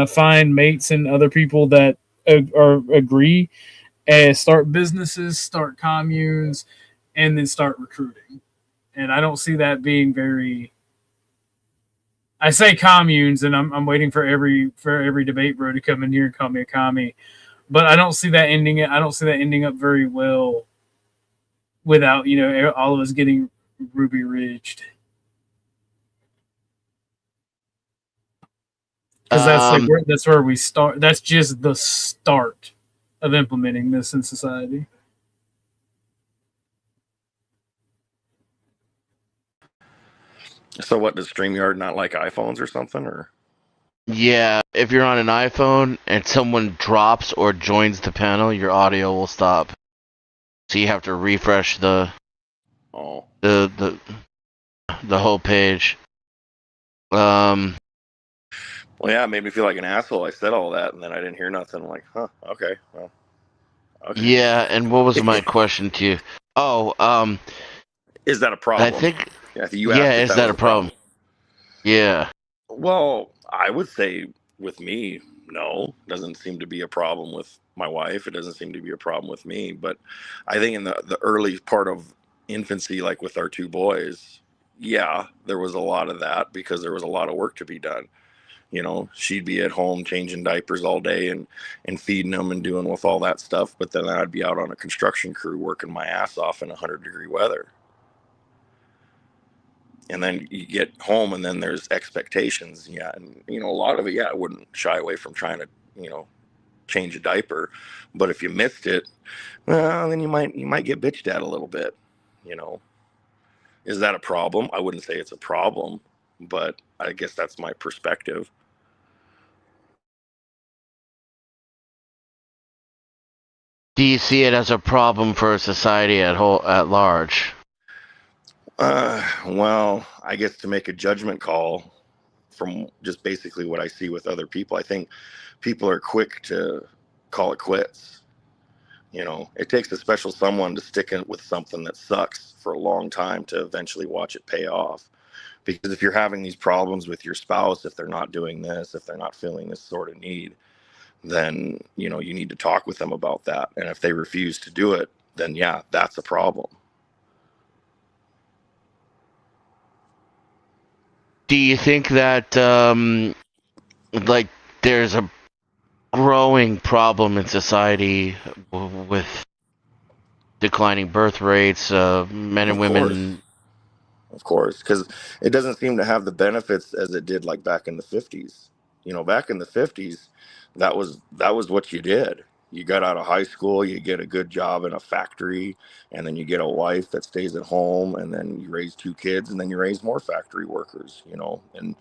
find mates and other people that agree, and start businesses, start communes, and then start recruiting. And I don't see that being very. I say communes, and I'm waiting for every debate bro to come in here and call me a commie, but I don't see that ending. I don't see that ending up very well without all of us getting Ruby Ridged. Because that's where we start. That's just the start of implementing this in society. So what, does StreamYard not like iPhones or something, or? Yeah, if you're on an iPhone and someone drops or joins the panel, your audio will stop. So you have to refresh the whole page. Well, yeah, it made me feel like an asshole. I said all that, and then I didn't hear nothing. I'm like, huh, okay, well, okay. Yeah, and what was my question to you? Oh, is that a problem? I think. You asked if is that a problem? Yeah. Well, I would say with me, no, doesn't seem to be a problem with my wife. It doesn't seem to be a problem with me. But I think in the early part of infancy, like with our two boys, yeah, there was a lot of that because there was a lot of work to be done. She'd be at home changing diapers all day and feeding them and doing with all that stuff. But then I'd be out on a construction crew working my ass off in 100-degree weather. And then you get home and then there's expectations. Yeah. And, a lot of it, I wouldn't shy away from trying to, change a diaper. But if you missed it, well, then you might get bitched at a little bit. Is that a problem? I wouldn't say it's a problem, but I guess that's my perspective. Do you see it as a problem for society at large? Well, I guess to make a judgment call from just basically what I see with other people, I think people are quick to call it quits. It takes a special someone to stick in with something that sucks for a long time to eventually watch it pay off. Because if you're having these problems with your spouse, if they're not doing this, if they're not feeling this sort of need, then, you need to talk with them about that. And if they refuse to do it, then yeah, that's a problem. Do you think that, there's growing problem in society with declining birth rates, men and women. Of course, because it doesn't seem to have the benefits as it did like back in the 50s. You know, back in the 50s, that was what you did. You got out of high school, you get a good job in a factory, and then you get a wife that stays at home, and then you raise 2 kids, and then you raise more factory workers, you know. And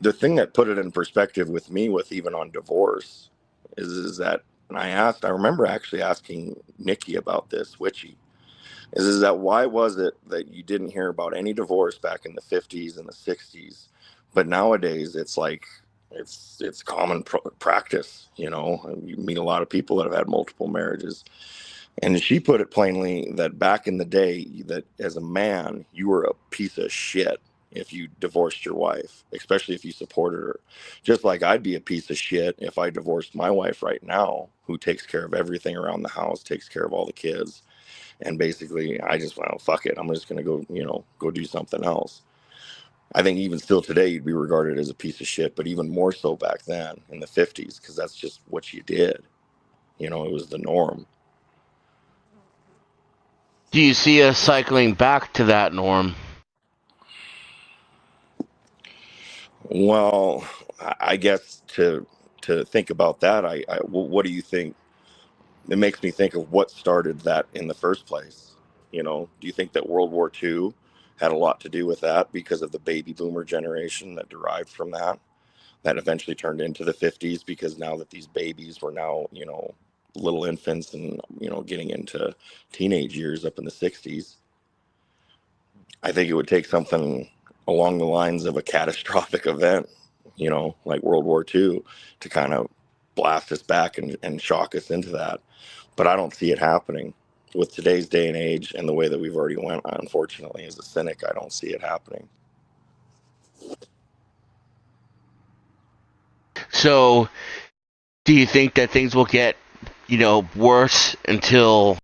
the thing that put it in perspective with me, with even on divorce, is that, and I remember actually asking Nikki about this, Witchy, is that why was it that you didn't hear about any divorce back in the 50s and the 60s, but nowadays it's like it's common practice, you know. You meet a lot of people that have had multiple marriages, and she put it plainly that back in the day, that as a man you were a piece of shit if you divorced your wife, especially if you supported her. Just like I'd be a piece of shit if I divorced my wife right now, who takes care of everything around the house, takes care of all the kids, and basically I just went, oh, fuck it, I'm just gonna go, you know, go do something else. I think even still today you'd be regarded as a piece of shit, but even more so back then in the 50s, because that's just what you did. You know, it was the norm. Do you see us cycling back to that norm? Well, I guess to think about that, what do you think? It makes me think of what started that in the first place. You know, do you think that World War II had a lot to do with that, because of the baby boomer generation that derived from that eventually turned into the 50s, because now that these babies were now, you know, little infants and, you know, getting into teenage years up in the 60s? I think it would take something along the lines of a catastrophic event, you know, like World War II, to kind of blast us back and shock us into that. But I don't see it happening with today's day and age and the way that we've already went. Unfortunately, as a cynic, I don't see it happening. So, do you think that things will get, you know, worse until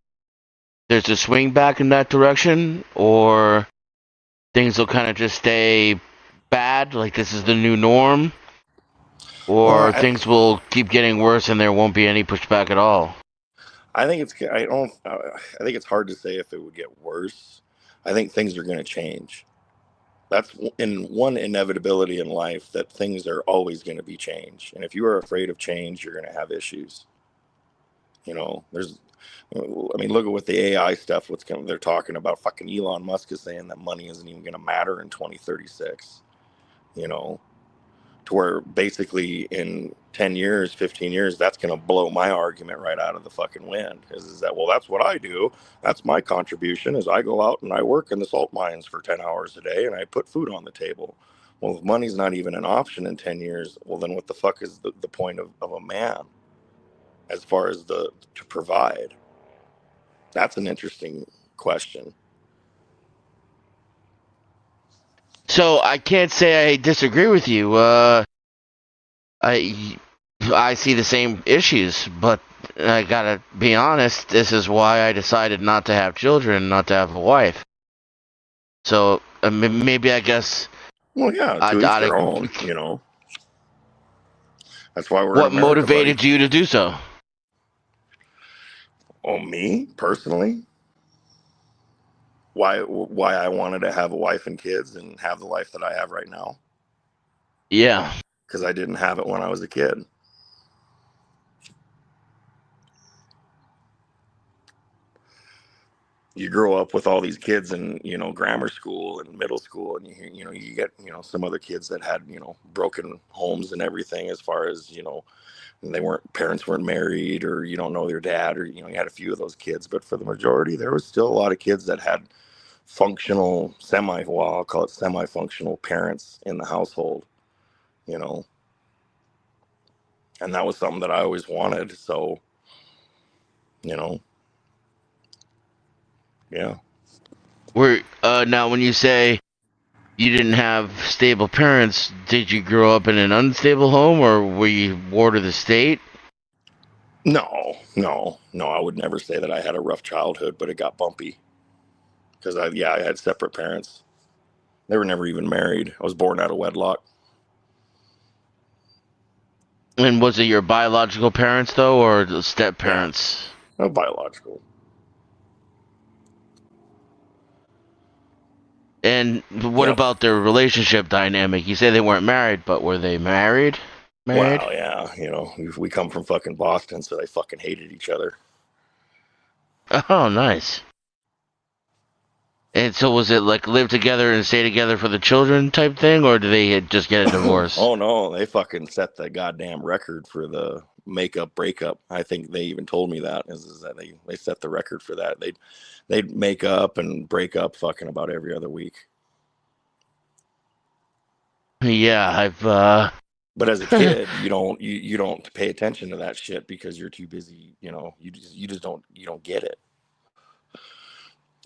there's a swing back in that direction, or things will kind of just stay bad, like this is the new norm, or things will keep getting worse and there won't be any pushback at all? I think it's hard to say if it would get worse. I think things are going to change. That's in one inevitability in life, that things are always going to be change. And if you are afraid of change, you're going to have issues. You know, I mean, look at what the AI stuff, they're talking about. Fucking Elon Musk is saying that money isn't even going to matter in 2036, you know, to where basically in 10 years, 15 years, that's going to blow my argument right out of the fucking wind. Is that, well, that's what I do. That's my contribution, is I go out and I work in the salt mines for 10 hours a day and I put food on the table. Well, if money's not even an option in 10 years, well, then what the fuck is the point of a man as far as to provide? That's an interesting question. So I can't say I disagree with you. I see the same issues, but I gotta be honest. This is why I decided not to have children, not to have a wife. So maybe I guess. Well, yeah, to each their own. You know, that's why we're. What in America, motivated buddy. you to do so? Oh, me personally? Why I wanted to have a wife and kids and have the life that I have right now? Yeah. Because I didn't have it when I was a kid. You grow up with all these kids in, you know, grammar school and middle school, and you get, you know, some other kids that had, you know, broken homes and everything, as far as, you know, parents weren't married, or you don't know their dad, or, you know, you had a few of those kids. But for the majority, there was still a lot of kids that had functional, I'll call it semi-functional parents in the household, you know. And that was something that I always wanted. So, you know, yeah. Now when you say you didn't have stable parents, did you grow up in an unstable home, or were you ward of the state? No. I would never say that I had a rough childhood, but it got bumpy because I had separate parents. They were never even married. I was born out of wedlock. And was it your biological parents though, or the step parents? No, biological. And what Yeah. about their relationship dynamic? You say they weren't married, but were they married? Wow, yeah. We come from fucking Boston, so they fucking hated each other. Oh, nice. And so was it like live together and stay together for the children type thing, or do they just get a divorce? Oh no, they fucking set the goddamn record for the makeup breakup. I think they even told me that is that they set the record for that. They'd make up and break up fucking about every other week. Yeah, I've But as a kid, you don't pay attention to that shit because you're too busy, you just don't get it.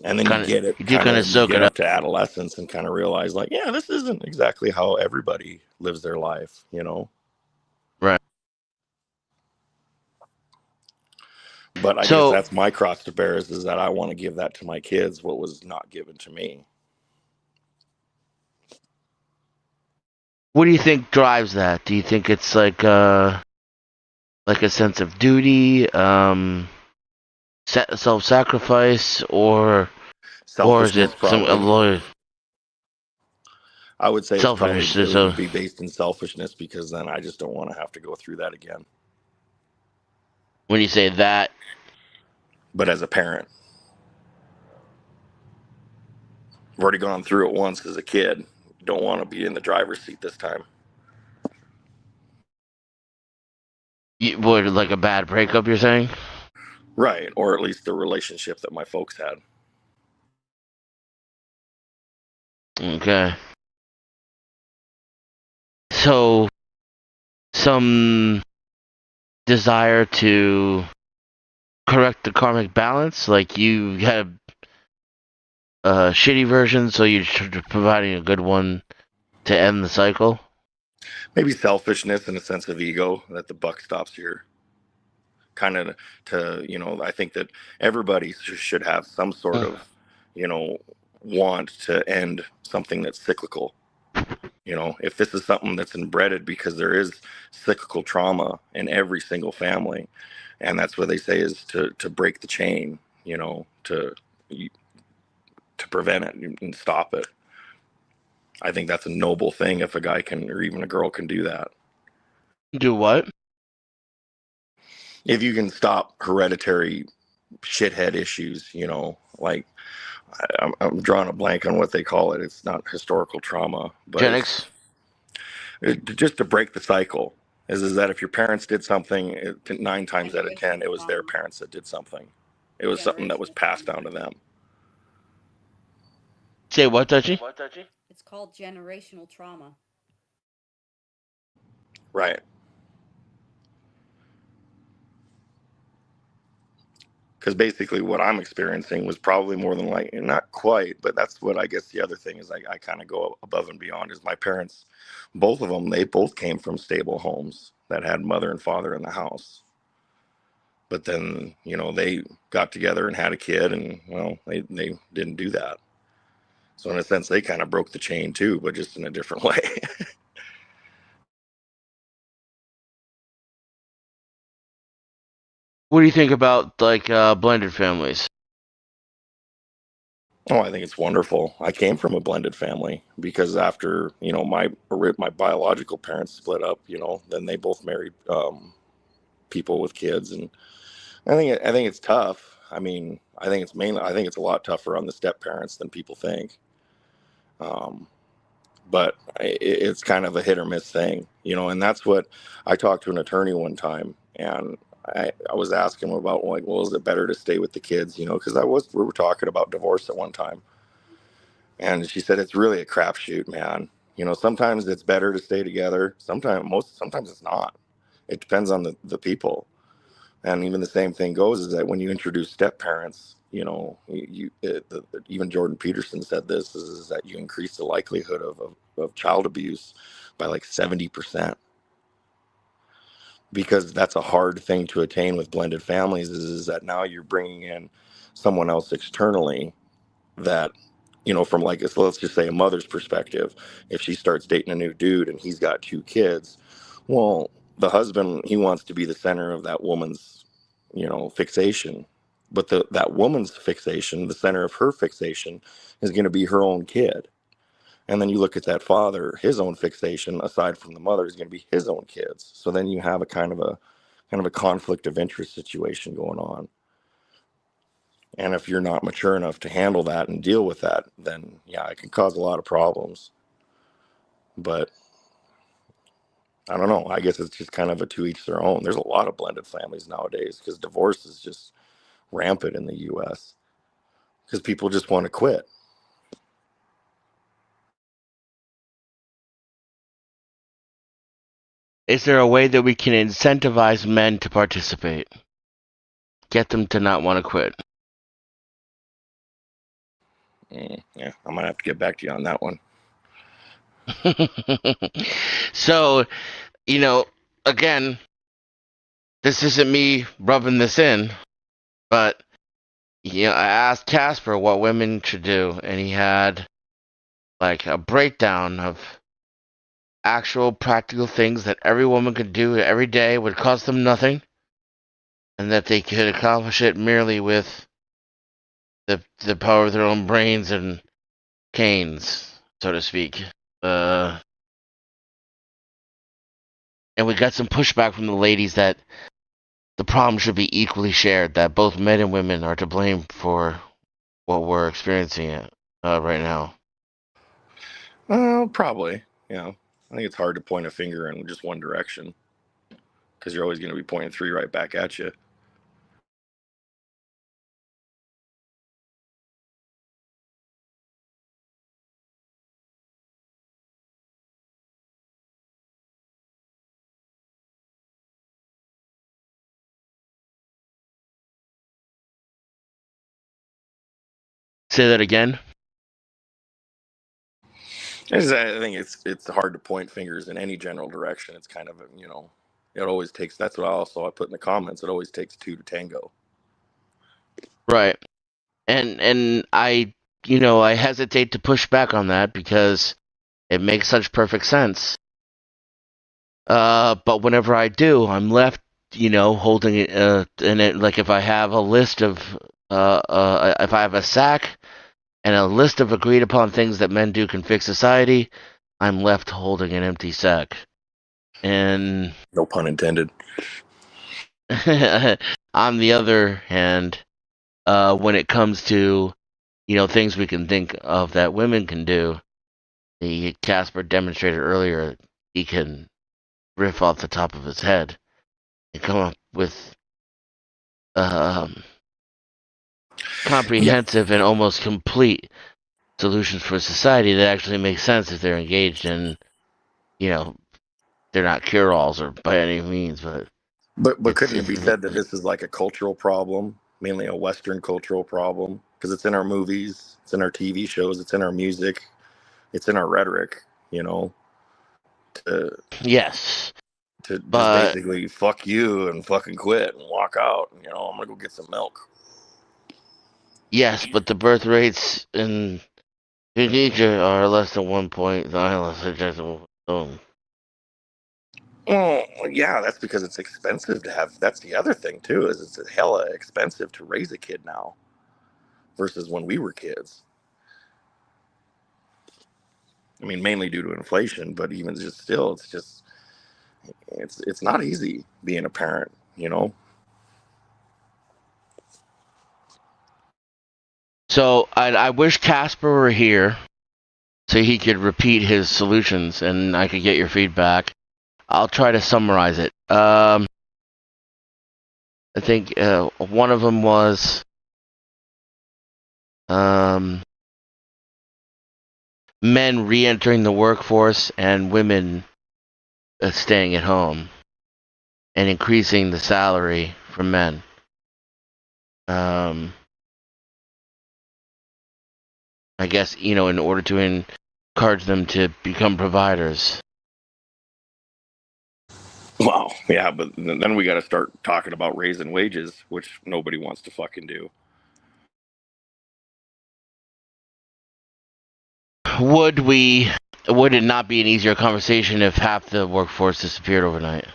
And then you get it, you do kind of you soak get it up up. to adolescence and kind of realize like, yeah, this isn't exactly how everybody lives their life, Right. But I guess that's my cross to bear is that I want to give that to my kids, what was not given to me. What do you think drives that? Do you think it's like a sense of duty, self-sacrifice, or is it some Probably. I would say it would be based in selfishness because then I just don't want to have to go through that again. When you say that, but as a parent, I've already gone through it once as a kid. Don't want to be in the driver's seat this time. Would like a bad breakup? You're saying, right? Or at least the relationship that my folks had. Okay. So, some desire to correct the karmic balance, like you had a shitty version, so you're providing a good one to end the cycle. Maybe selfishness and a sense of ego that the buck stops here. Kind of I think that everybody should have some sort of, want to end something that's cyclical. If this is something that's inbred, because there is cyclical trauma in every single family, and that's what they say is to break the chain, to prevent it and stop it. I think that's a noble thing if a guy can, or even a girl can do that. Do what? If you can stop hereditary shithead issues, like I'm drawing a blank on what they call it. It's not historical trauma, but just to break the cycle. Is that if your parents did something, 9 times out of 10, it was their parents that did something. It was something that was passed down to them. Say what, Dutchie? It's called generational trauma. Right. Because basically what I'm experiencing was probably more than like, not quite, but that's what I guess the other thing is I kind of go above and beyond is my parents, both of them, they both came from stable homes that had mother and father in the house. But then, they got together and had a kid and, well, they didn't do that. So in a sense, they kind of broke the chain too, but just in a different way. What do you think about like blended families? Oh, I think it's wonderful. I came from a blended family because after, my biological parents split up, then they both married people with kids. And I think it's tough. I mean, I think it's a lot tougher on the step parents than people think. But it's kind of a hit or miss thing, and that's what I talked to an attorney one time, and I was asking him about like, well, is it better to stay with the kids, because we were talking about divorce at one time, and she said it's really a crapshoot, man. Sometimes it's better to stay together. Sometimes it's not. It depends on the people, and even the same thing goes is that when you introduce step parents, even Jordan Peterson said this is that you increase the likelihood of child abuse by like 70%, because that's a hard thing to attain with blended families is that now you're bringing in someone else externally that, from like, so let's just say a mother's perspective, if she starts dating a new dude and he's got 2 kids, well, the husband, he wants to be the center of that woman's, fixation. But that woman's fixation, the center of her fixation, is going to be her own kid. And then you look at that father, his own fixation, aside from the mother, is going to be his own kids. So then you have a kind of a conflict of interest situation going on. And if you're not mature enough to handle that and deal with that, then yeah, it can cause a lot of problems. But I don't know. I guess it's just kind of a to each their own. There's a lot of blended families nowadays because divorce is just rampant in the U.S. because people just want to quit. Is there a way that we can incentivize men to participate? Get them to not want to quit? Yeah, I'm going to have to get back to you on that one. So, again, this isn't me rubbing this in, but, I asked Casper what women should do, and he had, like, a breakdown of actual practical things that every woman could do every day, would cost them nothing, and that they could accomplish it merely with the power of their own brains and canes, so to speak. And we got some pushback from the ladies that the problem should be equally shared, that both men and women are to blame for what we're experiencing right now. Probably. I think it's hard to point a finger in just one direction because you're always going to be pointing three right back at you. Say that again. I think it's hard to point fingers in any general direction. It's kind of it always takes. That's what I put in the comments. It always takes two to tango. Right. And I I hesitate to push back on that because it makes such perfect sense. But whenever I do, I'm left holding it in it, like if I have a list of if I have a sack and a list of agreed upon things that men do can fix society, I'm left holding an empty sack. And no pun intended. On the other hand, when it comes to things we can think of that women can do, the Casper demonstrated earlier, he can riff off the top of his head and come up with comprehensive and almost complete solutions for society that actually make sense if they're engaged in, they're not cure-alls or by any means, but couldn't it be said that this is like a cultural problem, mainly a Western cultural problem, because it's in our movies, it's in our TV shows, it's in our music, it's in our rhetoric, yes, to just basically fuck you and fucking quit and walk out. I'm gonna go get some milk. Yes, but the birth rates in Indonesia are less than 1.9. Well, yeah, that's because it's expensive to have. That's the other thing too, is it's hella expensive to raise a kid now versus when we were kids. I mean, mainly due to inflation, but even just still, it's not easy being a parent, So I wish Casper were here so he could repeat his solutions and I could get your feedback. I'll try to summarize it. I think one of them was men re-entering the workforce and women staying at home and increasing the salary for men. I guess, in order to encourage them to become providers. Wow, yeah, but then we got to start talking about raising wages, which nobody wants to fucking do. Would it not be an easier conversation if half the workforce disappeared overnight?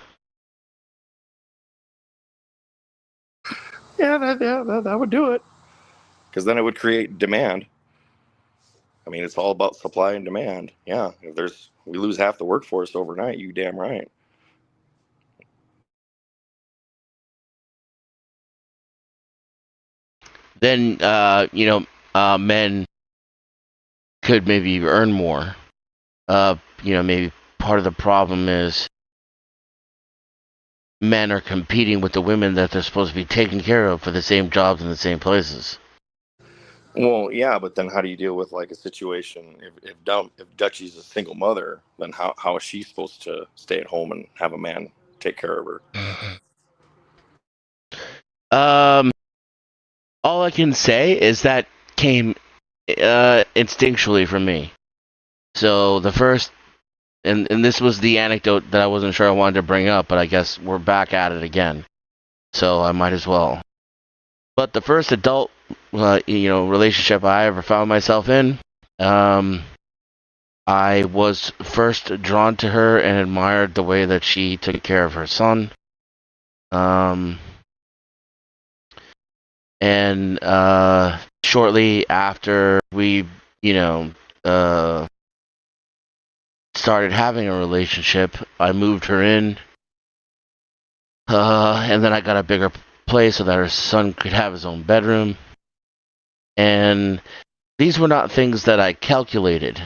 Yeah, that would do it. Because then it would create demand. I mean, it's all about supply and demand. Yeah, if we lose half the workforce overnight, you damn right. Then men could maybe earn more. Maybe part of the problem is men are competing with the women that they're supposed to be taking care of for the same jobs in the same places. Well, yeah, but then how do you deal with like a situation if Dutchie's a single mother, then how is she supposed to stay at home and have a man take care of her? All I can say is that came instinctually from me. So the first, and this was the anecdote that I wasn't sure I wanted to bring up, but I guess we're back at it again. So I might as well. But the first adult, relationship I ever found myself in, I was first drawn to her and admired the way that she took care of her son. And shortly after we, started having a relationship, I moved her in, and then I got a bigger place so that her son could have his own bedroom. And these were not things that I calculated.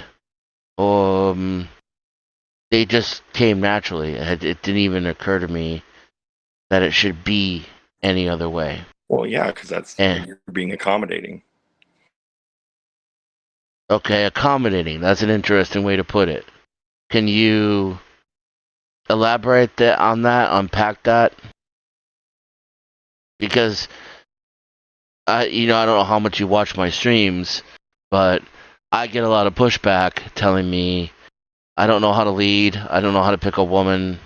They just came naturally. It didn't even occur to me that it should be any other way. Well, yeah, because you're being accommodating. Okay, accommodating. That's an interesting way to put it. Can you elaborate on that? Unpack that? Because I don't know how much you watch my streams, but I get a lot of pushback telling me I don't know how to lead. I don't know how to pick a woman.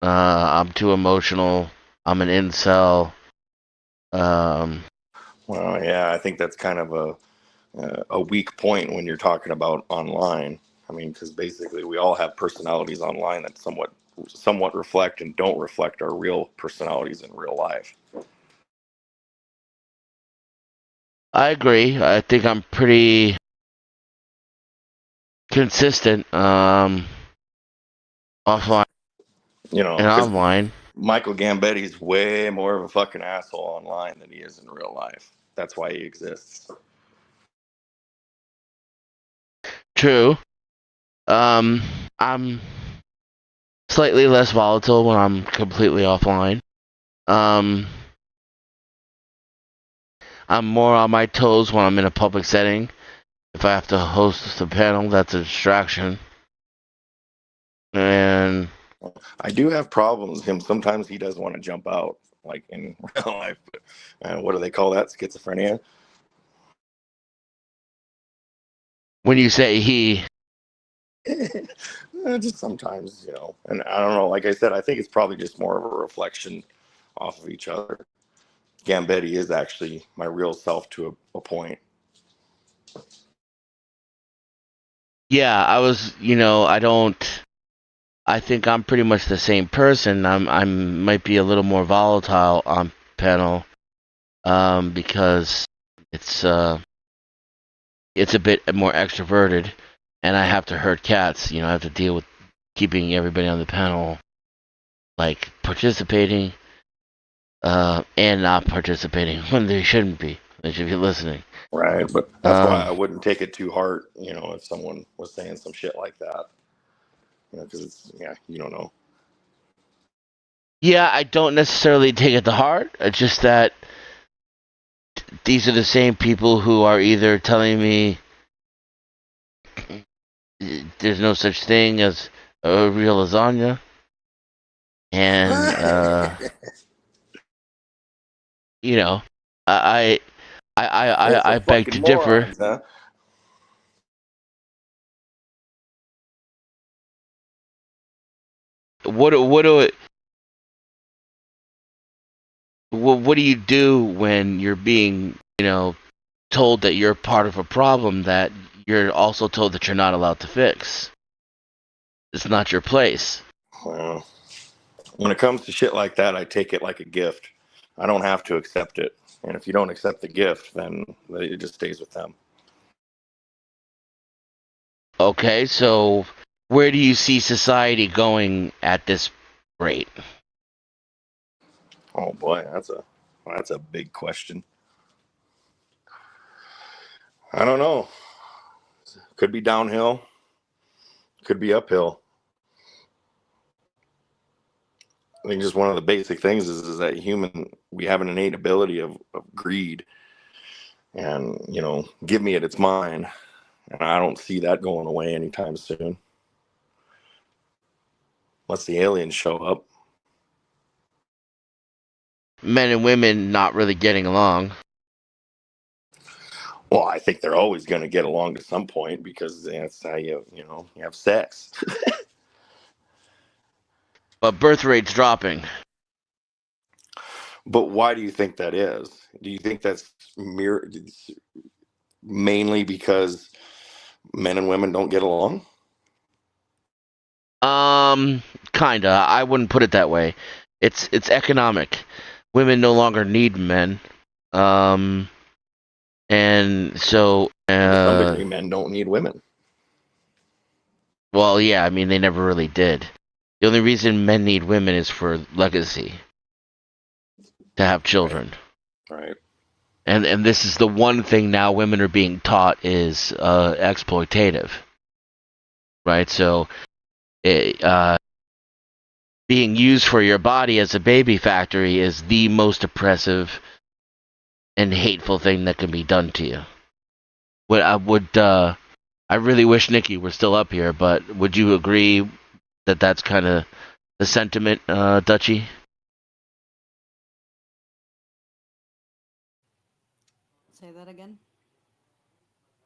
I'm too emotional. I'm an incel. Well, yeah, I think that's kind of a weak point when you're talking about online. I mean, because basically we all have personalities online that somewhat reflect and don't reflect our real personalities in real life. I agree. I think I'm pretty consistent offline and online. Michael Gambetti's way more of a fucking asshole online than he is in real life. That's why he exists. True. I'm slightly less volatile when I'm completely offline. I'm more on my toes when I'm in a public setting. If I have to host the panel, that's a distraction. And I do have problems with him. Sometimes he does want to jump out, like in real life. What do they call that? Schizophrenia? When you say he... Just sometimes, and I don't know. Like I said, I think it's probably just more of a reflection off of each other. Gambetti is actually my real self to a point. Yeah, I think I'm pretty much the same person. I might be a little more volatile on panel, because it's a bit more extroverted, and I have to herd cats. I have to deal with keeping everybody on the panel like participating, and not participating when they shouldn't be. They should be listening. Right, but that's why I wouldn't take it too hard, if someone was saying some shit like that. Because you don't know. Yeah, I don't necessarily take it to heart. It's just that these are the same people who are either telling me there's no such thing as a real lasagna, and I beg to differ. Morons, huh? What do you do when you're being, told that you're part of a problem that you're also told that you're not allowed to fix? It's not your place. Well, when it comes to shit like that, I take it like a gift. I don't have to accept it. And if you don't accept the gift, then it just stays with them. Okay, so where do you see society going at this rate? Oh boy, that's a big question. I don't know. Could be downhill, could be uphill. I think just one of the basic things is that we have an innate ability of greed, and give me it, it's mine, and I don't see that going away anytime soon, unless the aliens show up. Men and women not really getting along. Well, I think they're always going to get along to some point because that's how you have sex. But birth rate's dropping. But why do you think that is? Do you think that's mainly because men and women don't get along? Kinda. I wouldn't put it that way. It's economic. Women no longer need men. And so to some degree, men don't need women. Well, yeah, I mean they never really did. The only reason men need women is for legacy. To have children. Right. And this is the one thing now women are being taught is exploitative. Right? So being used for your body as a baby factory is the most oppressive and hateful thing that can be done to you. I really wish Nikki were still up here, but would you agree that that's kind of the sentiment, Dutchie? Say that again.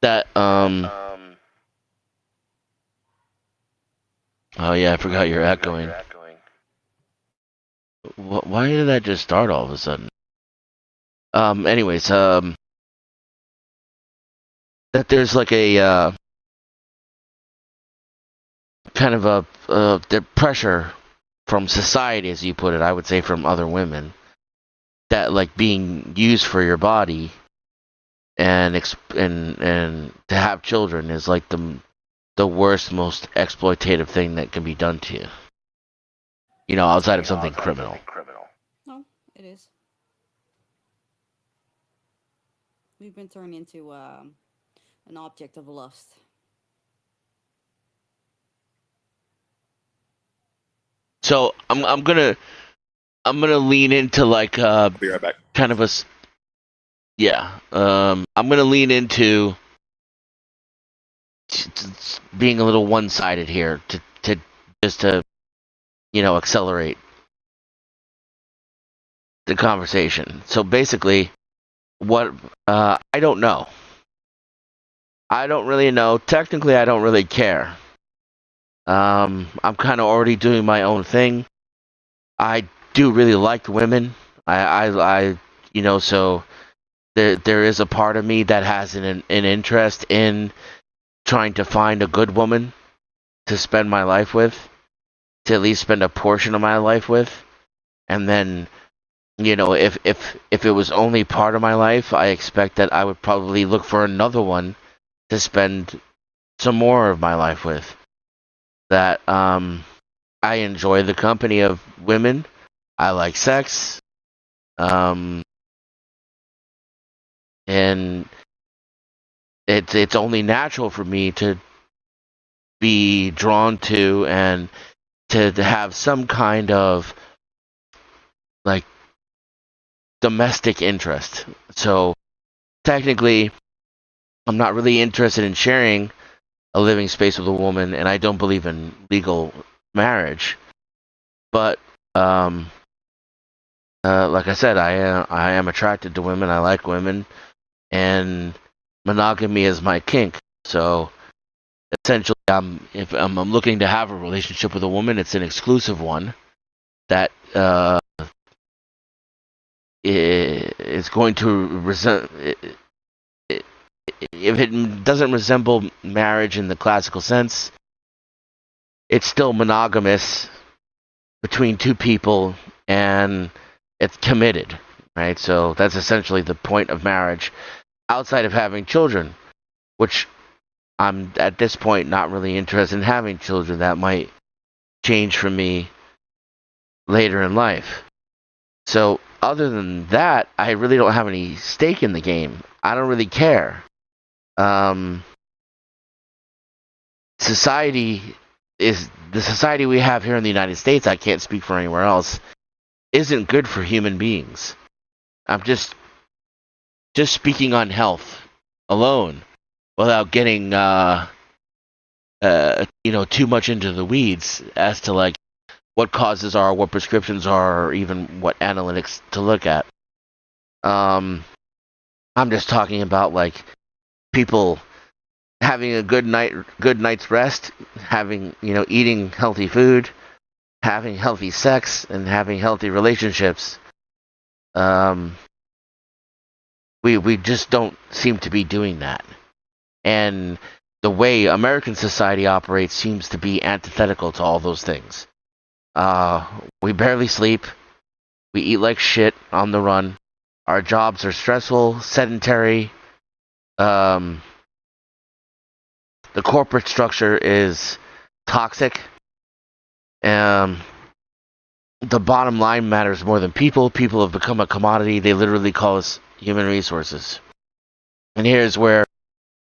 That Oh yeah, I forgot you're echoing. Why did that just start all of a sudden? Anyways, that there's like a kind of the pressure from society, as you put it, I would say from other women, that like being used for your body and to have children is like the worst, most exploitative thing that can be done to you. Outside of something criminal. No, it is. We've been turned into an object of lust. So I'm gonna lean into like I'll be right back. kind of I'm gonna lean into being a little one-sided here to accelerate the conversation. So basically, what I don't know. I don't really know. Technically, I don't really care. I'm kind of already doing my own thing. I do really like women. So there is a part of me that has an interest in trying to find a good woman to spend my life with, to at least spend a portion of my life with, and then, if it was only part of my life, I expect that I would probably look for another one to spend some more of my life with. That I enjoy the company of women. I like sex. And it's only natural for me to be drawn to and to have some kind of like domestic interest. So technically, I'm not really interested in sharing a living space with a woman, and I don't believe in legal marriage. But like I said, I am attracted to women. I like women, and monogamy is my kink. So essentially, if I'm looking to have a relationship with a woman, it's an exclusive one that is going to if it doesn't resemble marriage in the classical sense, it's still monogamous between two people, and it's committed. right? So that's essentially the point of marriage outside of having children, which I'm at this point not really interested in having children. That might change for me later in life. So other than that, I really don't have any stake in the game. I don't really care. Society is the society we have here in the United States. I can't speak for anywhere else. Isn't good for human beings. I'm just speaking on health alone, without getting too much into the weeds as to like what causes are, what prescriptions are, or even what analytics to look at. I'm just talking about like people having a good night's rest, having eating healthy food, having healthy sex, and having healthy relationships. We just don't seem to be doing that, and the way American society operates seems to be antithetical to all those things. We barely sleep. We eat like shit on the run. Our jobs are stressful, sedentary. The corporate structure is toxic. The bottom line matters more than people. People have become a commodity. They literally call us human resources. And here's where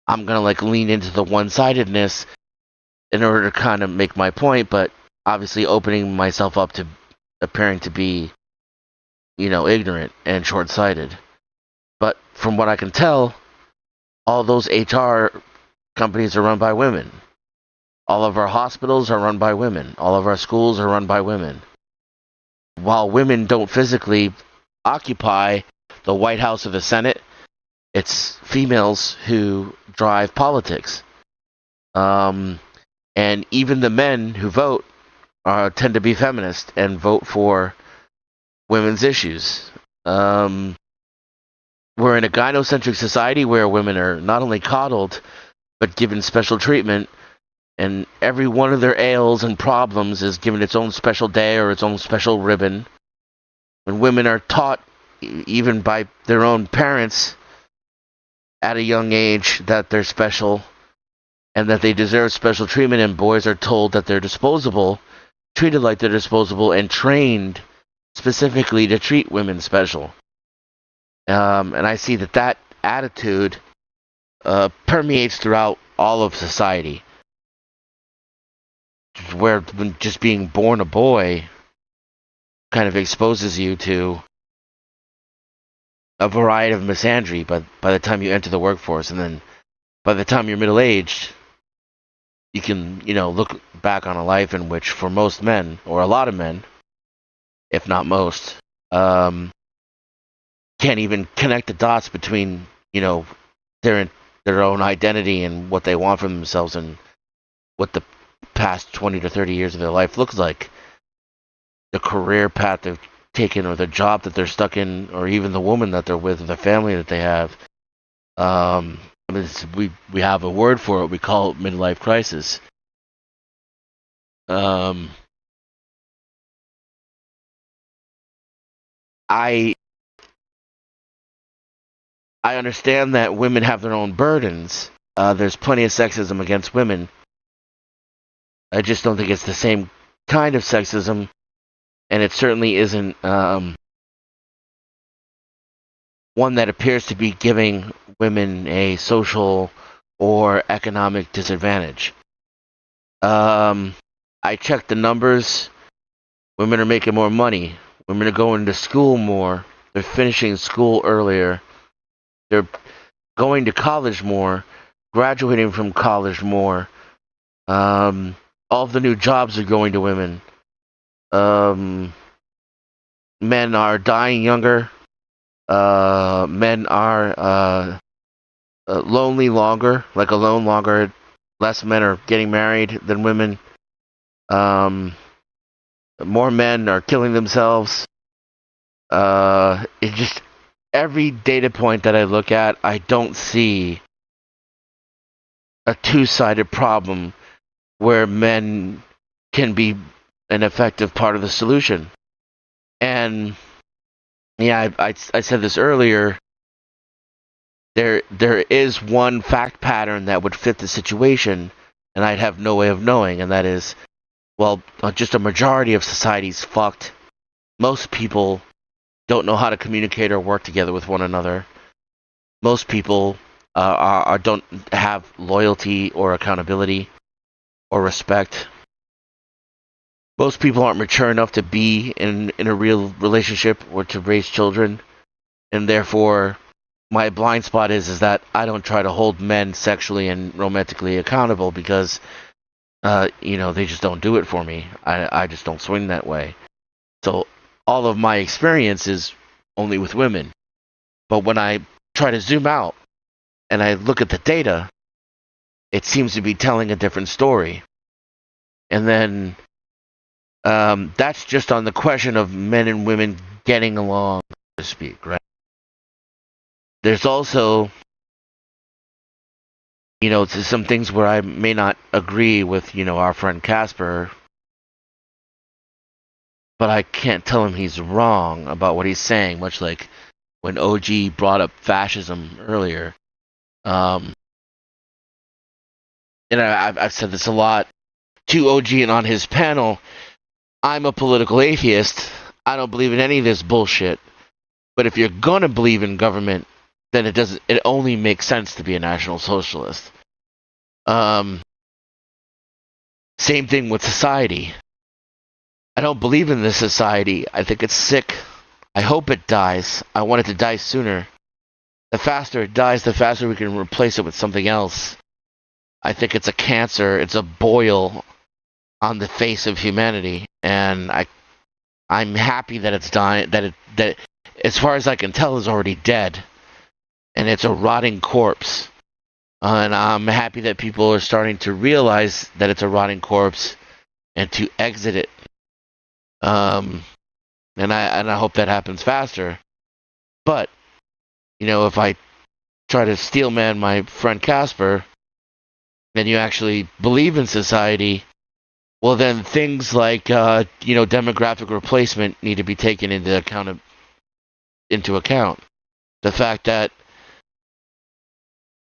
I'm gonna like lean into the one-sidedness in order to kind of make my point, but obviously opening myself up to appearing to be, ignorant and short-sighted. But from what I can tell, all those HR companies are run by women. All of our hospitals are run by women. All of our schools are run by women. While women don't physically occupy the White House or the Senate, it's females who drive politics. And even the men who vote tend to be feminist and vote for women's issues. We're in a gynocentric society where women are not only coddled, but given special treatment, and every one of their ails and problems is given its own special day or its own special ribbon. And women are taught, even by their own parents, at a young age that they're special and that they deserve special treatment, and boys are told that they're disposable, treated like they're disposable, and trained specifically to treat women special. And I see that attitude permeates throughout all of society, where just being born a boy kind of exposes you to a variety of misandry by the time you enter the workforce, and then by the time you're middle-aged, you can, look back on a life in which, for most men, or a lot of men, if not most, can't even connect the dots between, their own identity and what they want from themselves and what the past 20 to 30 years of their life looks like. The career path they've taken, or the job that they're stuck in, or even the woman that they're with, or the family that they have. We have a word for it. We call it midlife crisis. I understand that women have their own burdens. There's plenty of sexism against women. I just don't think it's the same kind of sexism, and it certainly isn't one that appears to be giving women a social or economic disadvantage. I checked the numbers. Women are making more money. Women are going to school more. They're finishing school earlier. They're going to college more, graduating from college more. All of the new jobs are going to women. Men are dying younger. Men are lonely longer, like alone longer. Less men are getting married than women. More men are killing themselves. It just, every data point that I look at, I don't see a two-sided problem where men can be an effective part of the solution. And Yeah, I said this earlier. There is one fact pattern that would fit the situation, and I'd have no way of knowing, and that is, well, just a majority of society's fucked. Most people don't know how to communicate or work together with one another. Most people don't have loyalty or accountability or respect. Most people aren't mature enough to be in a real relationship or to raise children, and therefore my blind spot is that I don't try to hold men sexually and romantically accountable because they just don't do it for me. I just don't swing that way. So all of my experience is only with women. But when I try to zoom out and I look at the data, it seems to be telling a different story. And then that's just on the question of men and women getting along, so to speak, right? There's also, some things where I may not agree with, our friend Casper, but I can't tell him he's wrong about what he's saying, much like when OG brought up fascism earlier. And I've said this a lot to OG and on his panel. I'm a political atheist. I don't believe in any of this bullshit. But if you're gonna believe in government, then it only makes sense to be a National Socialist. Same thing with society. I don't believe in this society. I think it's sick. I hope it dies. I want it to die sooner. The faster it dies, the faster we can replace it with something else. I think it's a cancer. It's a boil on the face of humanity, and I'm happy that it's dying. That as far as I can tell, is already dead, and it's a rotting corpse. And I'm happy that people are starting to realize that it's a rotting corpse and to exit it. And I hope that happens faster. But if I try to steelman my friend Casper, and you actually believe in society, well, then things like demographic replacement need to be taken into account. The fact that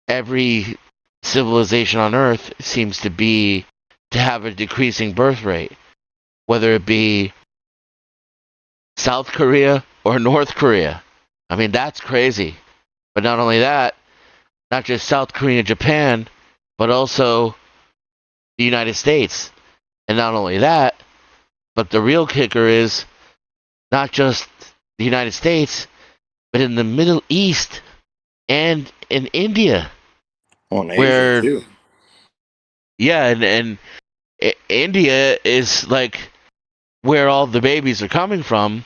every civilization on Earth seems to have a decreasing birth rate, whether it be South Korea or North Korea. I mean, that's crazy. But not only that, not just South Korea and Japan, but also the United States. And not only that, but the real kicker is not just the United States, but in the Middle East and in India. On Asia, too. Yeah, and India is like where all the babies are coming from,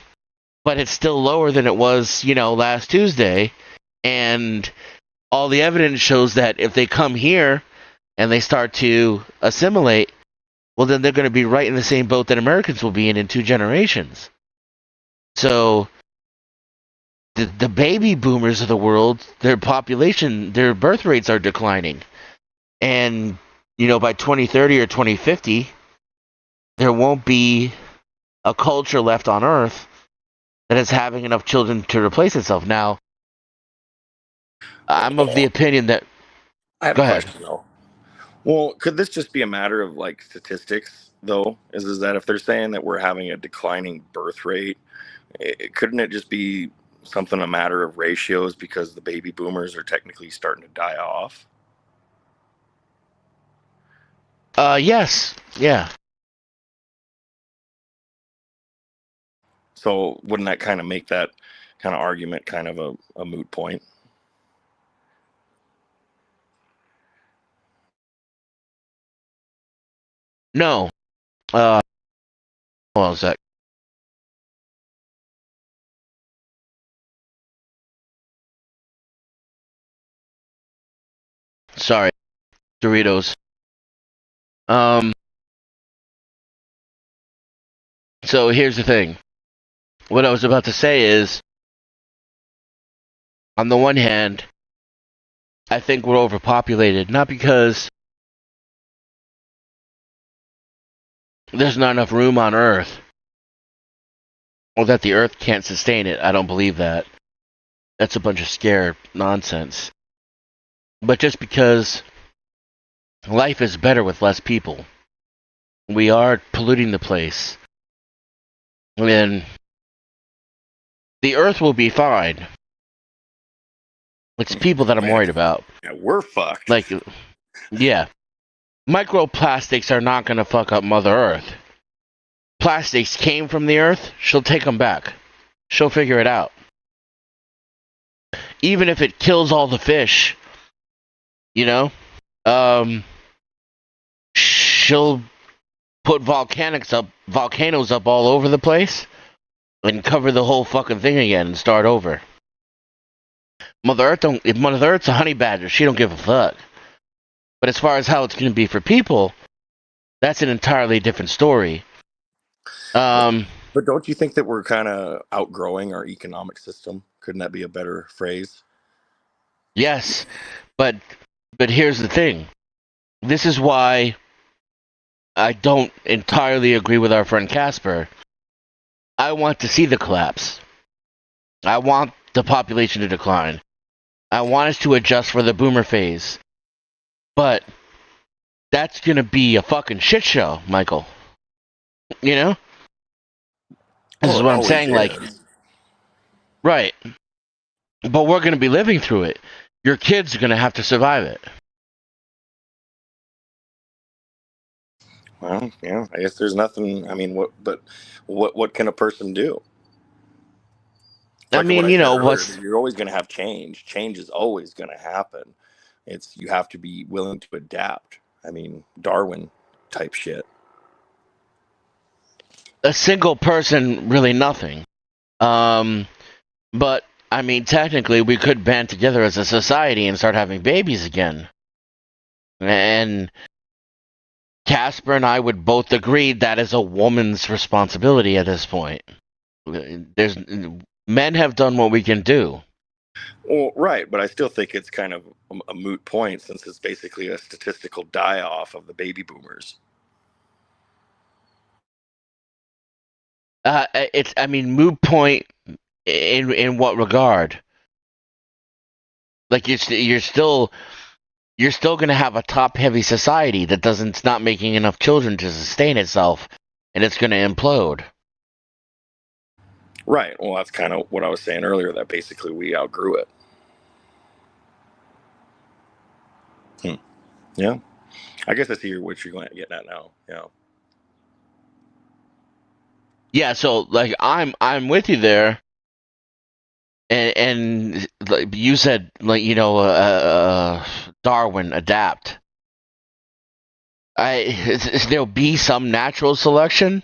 but it's still lower than it was, last Tuesday. And all the evidence shows that if they come here and they start to assimilate, well, then they're going to be right in the same boat that Americans will be in 2 generations. So the baby boomers of the world, their birth rates are declining. And, by 2030 or 2050, there won't be a culture left on Earth that is having enough children to replace itself. Now, I'm of the opinion that... I have Go a ahead. question, though. Well, could this just be a matter of, statistics, though? Is that if they're saying that we're having a declining birth rate, couldn't it just be a matter of ratios because the baby boomers are technically starting to die off? Yes. Yeah. So wouldn't that kind of make that kind of argument kind of a moot point? No. Hold on a sec. Sorry. Doritos. So here's the thing. What I was about to say is, on the one hand, I think we're overpopulated, not because there's not enough room on Earth, or that the Earth can't sustain it. I don't believe that. That's a bunch of scare nonsense. But just because life is better with less people, we are polluting the place. And the Earth will be fine. It's people that I'm worried about. Yeah, we're fucked. Like, yeah. Microplastics are not going to fuck up Mother Earth. Plastics came from the Earth, she'll take them back. She'll figure it out. Even if it kills all the fish, you know, she'll put volcanoes up all over the place and cover the whole fucking thing again and start over. If Mother Earth's a honey badger, she don't give a fuck. But as far as how it's going to be for people, that's an entirely different story. But don't you think that we're kind of outgrowing our economic system? Couldn't that be a better phrase? Yes, but here's the thing. This is why I don't entirely agree with our friend Casper. I want to see the collapse. I want the population to decline. I want us to adjust for the boomer phase. But that's going to be a fucking shit show, Michael. You know? This is what I'm saying, like, right. But we're going to be living through it. Your kids are going to have to survive it. Well, yeah, I guess there's nothing. I mean, what can a person do? I mean, you know, you're always going to have change. Change is always going to happen. You have to be willing to adapt. I mean, Darwin type shit. A single person, really nothing. But I mean, technically, we could band together as a society and start having babies again. And Casper and I would both agree that is a woman's responsibility at this point. Men have done what we can do. Well, right, but I still think it's kind of a moot point since it's basically a statistical die-off of the baby boomers. I mean, moot point in what regard? Like you're still going to have a top-heavy society that's not making enough children to sustain itself, and it's going to implode. Right. Well, that's kind of what I was saying earlier. That basically we outgrew it. Yeah. I guess I see what you're getting at now. Yeah. Yeah. So, like, I'm with you there. And like you said, like, you know, Darwin adapt. There'll be some natural selection,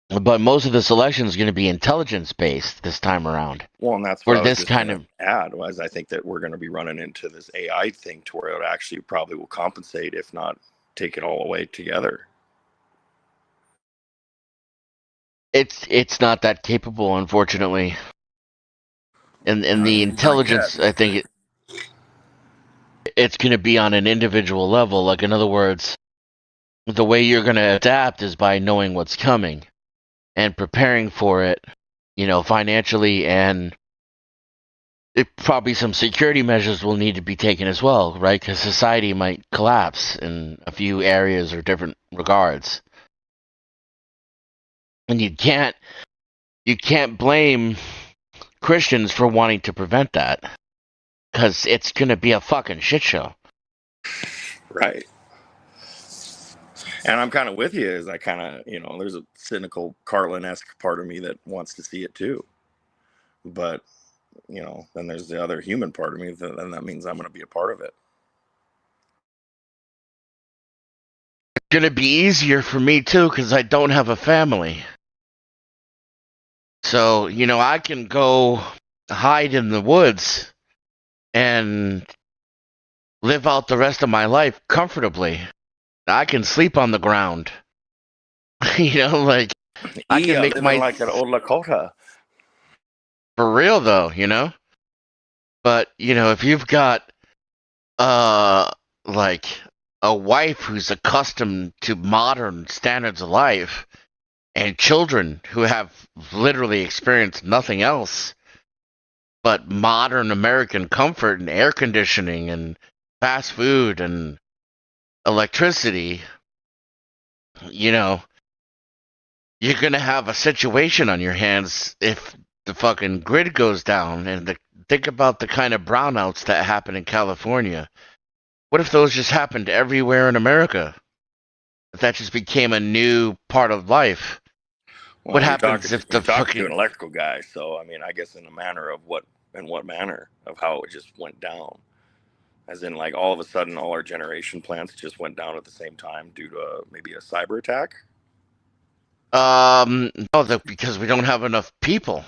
but most of the selection is going to be intelligence based this time around. Well, and that's what I was just kind of add was I think that we're going to be running into this AI thing to where it actually probably will compensate, if not take it all away together. It's not that capable, unfortunately. And the intelligence, I think it's going to be on an individual level. Like, in other words, the way you're going to adapt is by knowing what's coming and preparing for it, you know, financially, and probably some security measures will need to be taken as well, right? Because society might collapse in a few areas or different regards. And you can't blame Christians for wanting to prevent that, because it's going to be a fucking shit show. Right. And I'm kind of with you, as I kind of, you know, there's a cynical Carlin-esque part of me that wants to see it too. But, you know, then there's the other human part of me, then that means I'm going to be a part of it. It's going to be easier for me too, because I don't have a family. So, you know, I can go hide in the woods and live out the rest of my life comfortably. I can sleep on the ground. You know, like, I can make my like an old Lakota. For real though, you know? But, you know, if you've got like a wife who's accustomed to modern standards of life, and children who have literally experienced nothing else but modern American comfort and air conditioning and fast food and electricity, you know, you're going to have a situation on your hands if the fucking grid goes down. And think about the kind of brownouts that happen in California. What if those just happened everywhere in America? If that just became a new part of life? Well, What happens if the you're talking to an fucking electrical guy, so I mean, I guess in what manner of how it just went down, as in like all of a sudden all our generation plants just went down at the same time due to maybe a cyber attack. no, because we don't have enough people.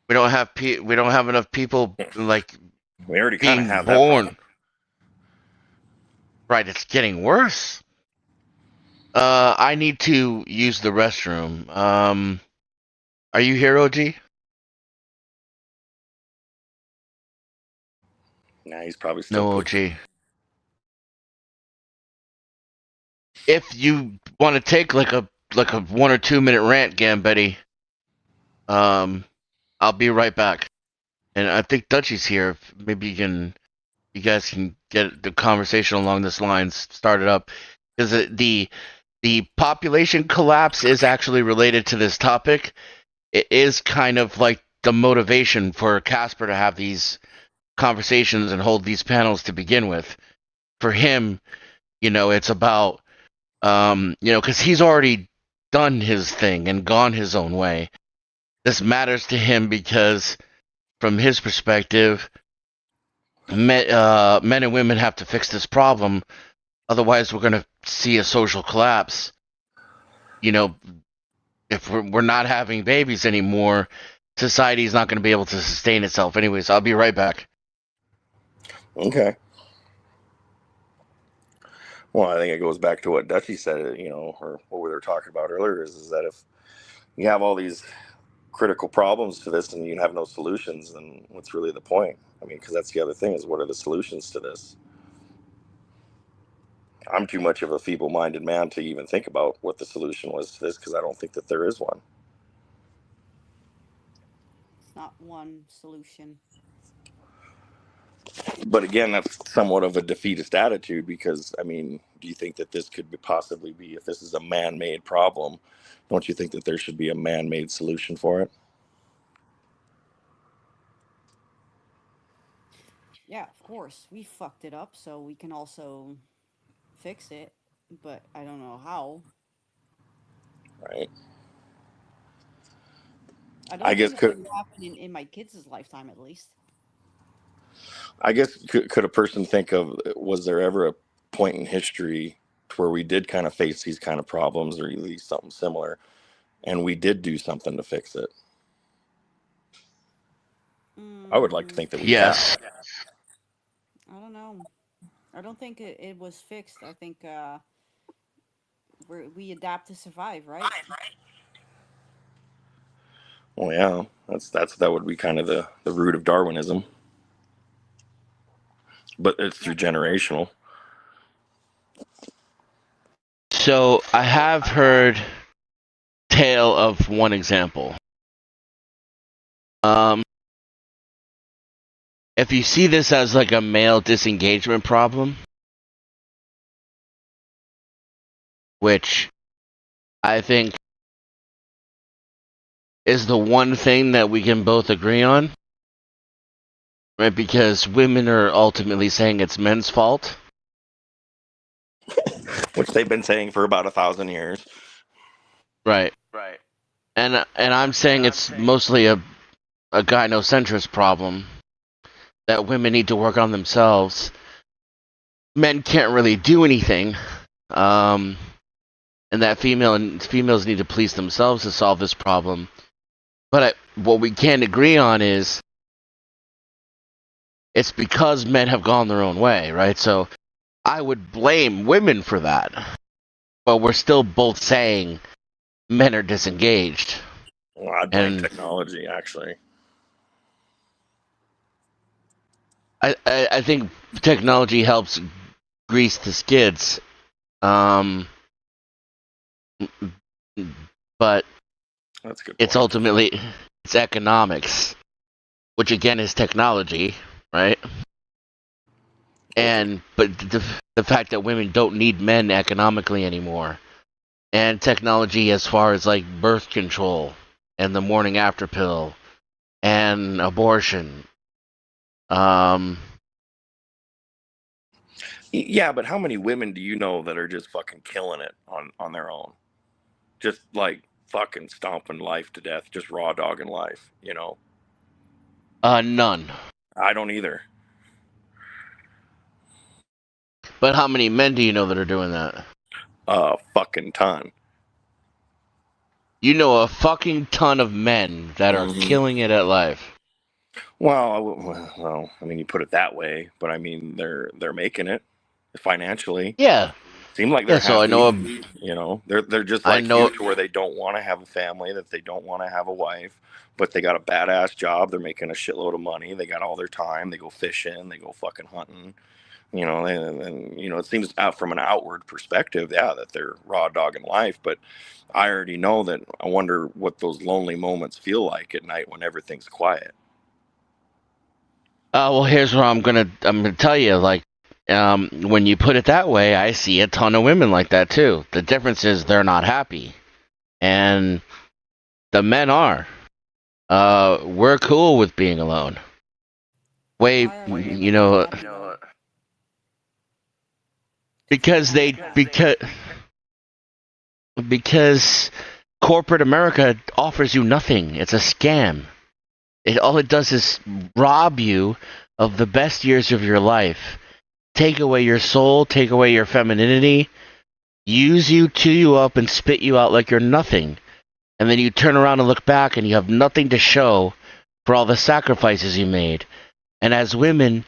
We don't have enough people like We already kind of being have that problem. born. Right, it's getting worse. I need to use the restroom. Are you here, OG? Nah, he's probably still No, pooping. OG. If you want to take like a 1 or 2 minute rant, Gambetti, I'll be right back. And I think Dutchy's here. Maybe you guys can get the conversation along this lines started up, because the population collapse is actually related to this topic. It is kind of like the motivation for Casper to have these conversations and hold these panels to begin with. For him, it's about, because he's already done his thing and gone his own way. This matters to him because, from his perspective, men and women have to fix this problem. Otherwise, we're going to see a social collapse. If we're not having babies anymore, society's not going to be able to sustain itself. Anyways, I'll be right back. Okay. Well, I think it goes back to what Dutchy said, or what we were talking about earlier, is that if you have all these critical problems to this and you have no solutions, then what's really the point? I mean, because that's the other thing, is what are the solutions to this? I'm too much of a feeble-minded man to even think about what the solution was to this, because I don't think that there is one. It's not one solution. But again, that's somewhat of a defeatist attitude, because, I mean, do you think that this could possibly be, if this is a man-made problem, don't you think that there should be a man-made solution for it? Yeah, of course. We fucked it up, so we can also fix it, but I don't know how. Right. I don't think it's going to happen in my kids' lifetime, at least. I guess, could a person think of, was there ever a point in history where we did kind of face these kind of problems, or at least something similar, and we did do something to fix it? I would like to think that we Yes. have. I don't know. I don't think it was fixed. I think we adapt to survive, right? Well, yeah, that would be kind of the root of Darwinism, but it's through generational. So I have heard tale of one example. If you see this as like a male disengagement problem, which I think is the one thing that we can both agree on, right? Because women are ultimately saying it's men's fault. Which they've been saying for about 1,000 years. Right. And I'm saying it's mostly a gynocentrist problem that women need to work on themselves. Men can't really do anything, and that females need to police themselves to solve this problem. But what we can't agree on is it's because men have gone their own way, right? So I would blame women for that, but we're still both saying men are disengaged. Well, I'd blame technology, actually. I think technology helps grease the skids. but That's good. It's ultimately it's economics, which again is technology, right? And but the fact that women don't need men economically anymore, and technology as far as like birth control and the morning after pill and abortion. Yeah, but how many women do you know that are just fucking killing it on their own? Just like fucking stomping life to death, just raw dogging life, you know? None. I don't either. But how many men do you know that are doing that? A fucking ton. You know a fucking ton of men that are killing it at life. Well, I mean, you put it that way, but I mean, they're making it financially. Yeah. Seem like they're So I happy. know You know, they're just I like know you, to where they don't want to have a family, that they don't want to have a wife, but they got a badass job. They're making a shitload of money. They got all their time. They go fishing. They go fucking hunting. You know, and you know, it seems out from an outward perspective, yeah, that they're raw dogging life. But I already know that. I wonder what those lonely moments feel like at night when everything's quiet. well, here's what I'm gonna tell you. Like, when you put it that way, I see a ton of women like that too. The difference is they're not happy, and the men are. We're cool with being alone. You know, because corporate America offers you nothing. It's a scam. All it does is rob you of the best years of your life, take away your soul, take away your femininity, use you, chew you up, and spit you out like you're nothing. And then you turn around and look back and you have nothing to show for all the sacrifices you made. And as women,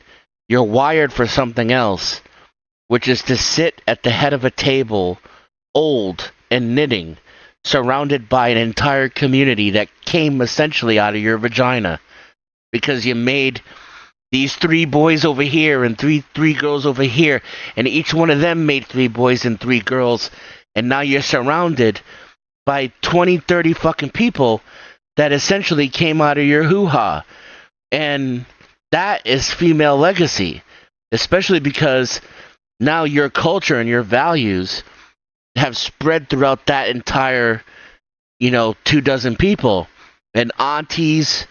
you're wired for something else, which is to sit at the head of a table, old and knitting, surrounded by an entire community that came essentially out of your vagina. Because you made these 3 boys over here and three girls over here, and each one of them made 3 boys and 3 girls, and now you're surrounded by 20, 30 fucking people that essentially came out of your hoo-ha. And that is female legacy, especially because now your culture and your values have spread throughout that entire, 24 people. And aunties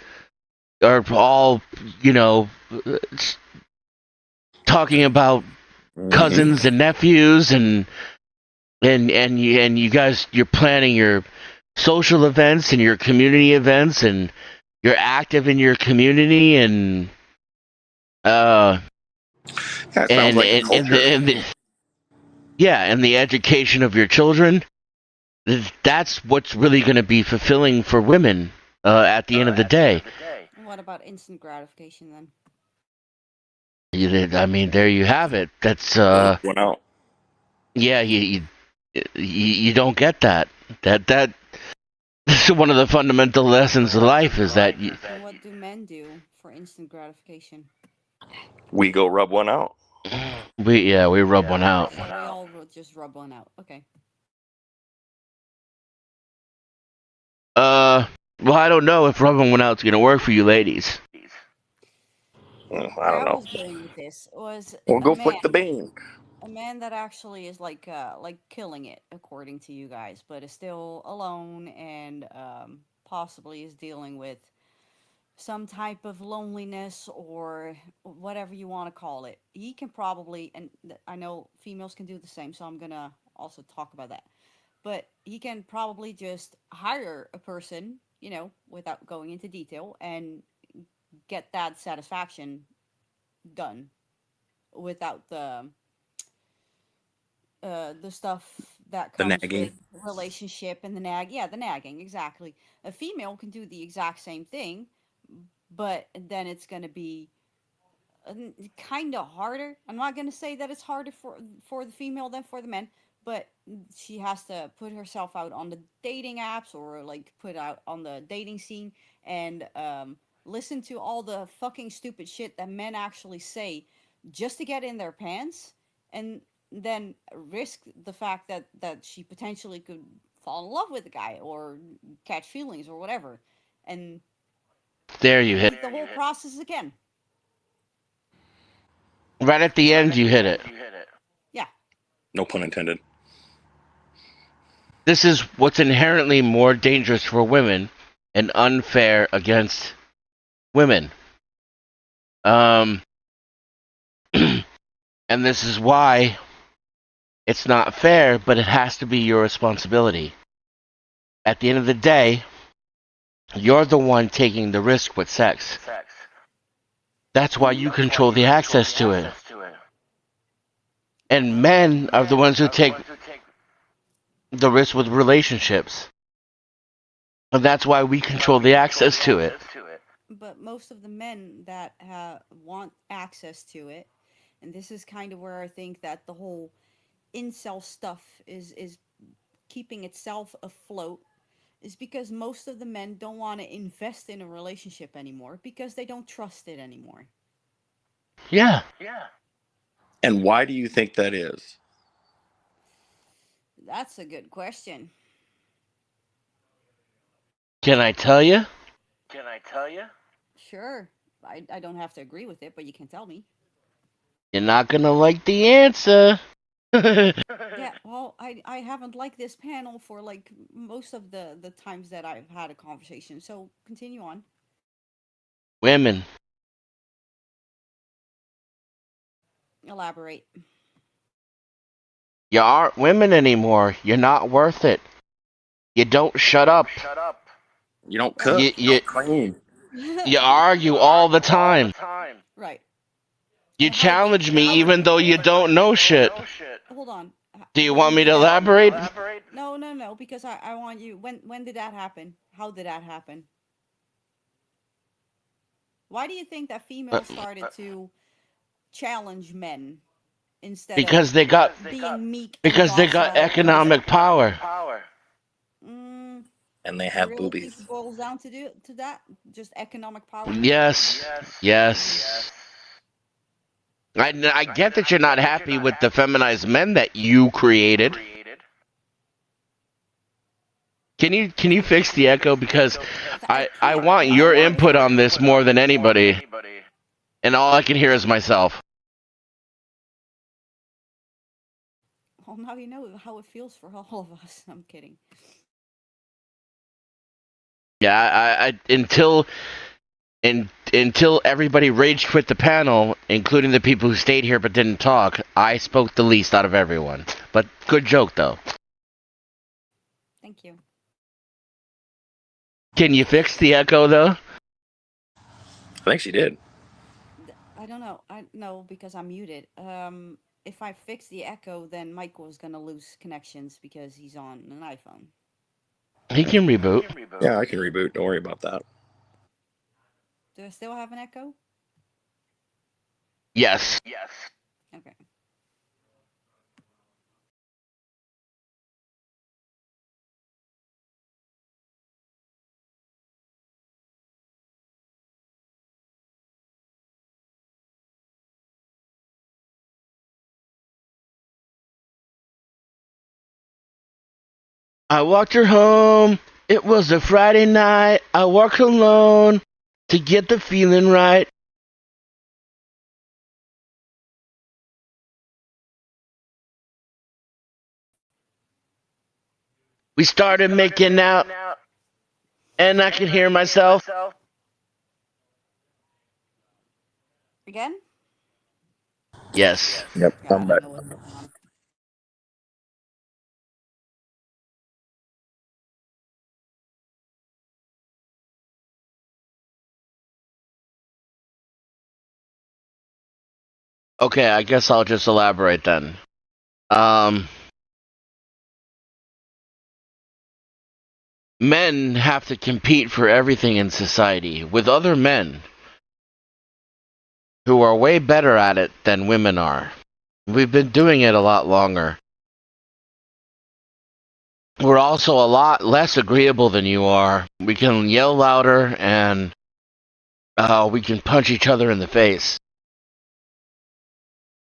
are all, talking about cousins and nephews, and you guys, you're planning your social events and your community events, and you're active in your community, and Yeah, it sounds like a culture. And the education of your children. That's what's really going to be fulfilling for women at the end of the day. What about instant gratification then? I mean, there you have it. That's went out. Yeah, you don't get that. That this is one of the fundamental lessons of life, is that And what do men do for instant gratification? We go rub one out. we rub one out. So we all just rub one out. Okay. Well, I don't know if rubbing one out's gonna work for you ladies. I don't Where know. I was going with this was We'll go a man, flick the bean. a man that actually is like killing it according to you guys, but is still alone and possibly is dealing with some type of loneliness or whatever you want to call it. He can probably, and I know females can do the same, so I'm gonna also talk about that. But he can probably just hire a person, without going into detail, and get that satisfaction done without the stuff that The comes nagging. with relationship and the nag. Yeah, the nagging, exactly. A female can do the exact same thing, but then it's going to be kind of harder. I'm not going to say that it's harder for the female than for the men, but she has to put herself out on the dating apps, or like put out on the dating scene, and listen to all the fucking stupid shit that men actually say just to get in their pants, and then risk the fact that she potentially could fall in love with the guy or catch feelings or whatever, and There you hit. repeat the whole process again. Right at the end, you hit it. Yeah. No pun intended. This is what's inherently more dangerous for women and unfair against women. And this is why it's not fair, but it has to be your responsibility. At the end of the day, you're the one taking the risk with sex. That's why you control the access to it. And men are the ones who take the risk with relationships. And that's why we control the access to it. But most of the men that want access to it, and this is kind of where I think that the whole incel stuff is keeping itself afloat, is because most of the men don't want to invest in a relationship anymore because they don't trust it anymore. Yeah. And why do you think that is? That's a good question. Can I tell you? Sure. I don't have to agree with it, but you can tell me. You're not gonna like the answer. Yeah, well, I haven't liked this panel for like most of the times that I've had a conversation, so continue on. Women. Elaborate. You aren't women anymore. You're not worth it. You don't shut up. You don't cook. You don't clean. You argue all the time. Right. You challenge me even though you don't know shit. Hold on. Do you want me to elaborate? No, because I want you. When did that happen? How did that happen? Why do you think that females started to challenge men instead Because they got being meek? because they got economic power. And they have really boobies. It boils down to that, just economic power. Yes. I get that you're not happy with the feminized men that you created. Can you fix the echo, because I want your input on this more than anybody, and all I can hear is myself. Well, now you know how it feels for all of us. I'm kidding. Yeah, until everybody rage quit the panel, including the people who stayed here but didn't talk, I spoke the least out of everyone. But good joke, though. Thank you. Can you fix the echo, though? I think she did. I don't know. I know because I'm muted. If I fix the echo, then Michael's gonna lose connections because he's on an iPhone. He can reboot. Yeah, I can reboot. Don't worry about that. Do I still have an echo? Yes. Okay. I walked her home. It was a Friday night. I walked alone to get the feeling right. We started making out, and I could hear myself. Again? Yes. Yep, I'm back. Okay, I guess I'll just elaborate then. Men have to compete for everything in society with other men who are way better at it than women are. We've been doing it a lot longer. We're also a lot less agreeable than you are. We can yell louder, and we can punch each other in the face.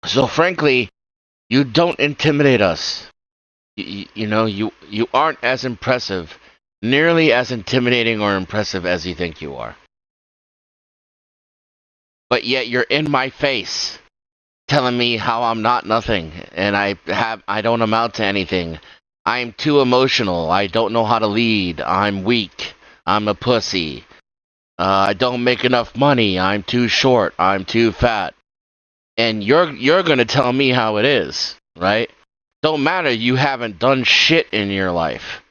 So frankly, you don't intimidate us. You know, you aren't as impressive, nearly as intimidating or impressive as you think you are. But yet you're in my face, telling me how I'm not nothing, and I don't amount to anything. I'm too emotional. I don't know how to lead. I'm weak. I'm a pussy. I don't make enough money. I'm too short. I'm too fat. And you're gonna tell me how it is, right? Don't matter. You haven't done shit in your life.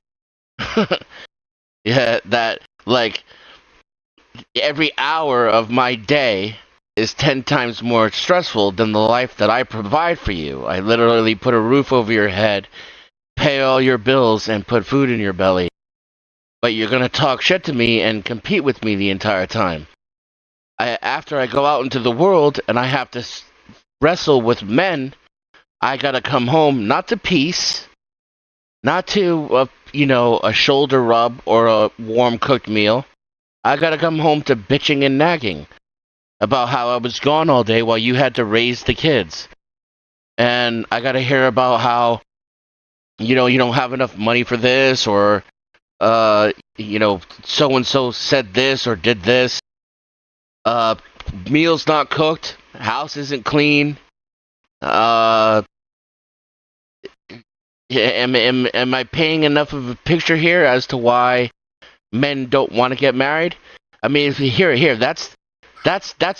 Yeah, that like every hour of my day is 10 times more stressful than the life that I provide for you. I literally put a roof over your head, pay all your bills, and put food in your belly. But you're gonna talk shit to me and compete with me the entire time. After I go out into the world and I have to wrestle with men, I gotta come home not to peace, not to a shoulder rub or a warm cooked meal. I gotta come home to bitching and nagging about how I was gone all day while you had to raise the kids. And I gotta hear about how, you don't have enough money for this, or, so and so said this or did this. Uh, Meals not cooked, house isn't clean. Am I painting enough of a picture here as to why men don't want to get married? I mean, if you here, that's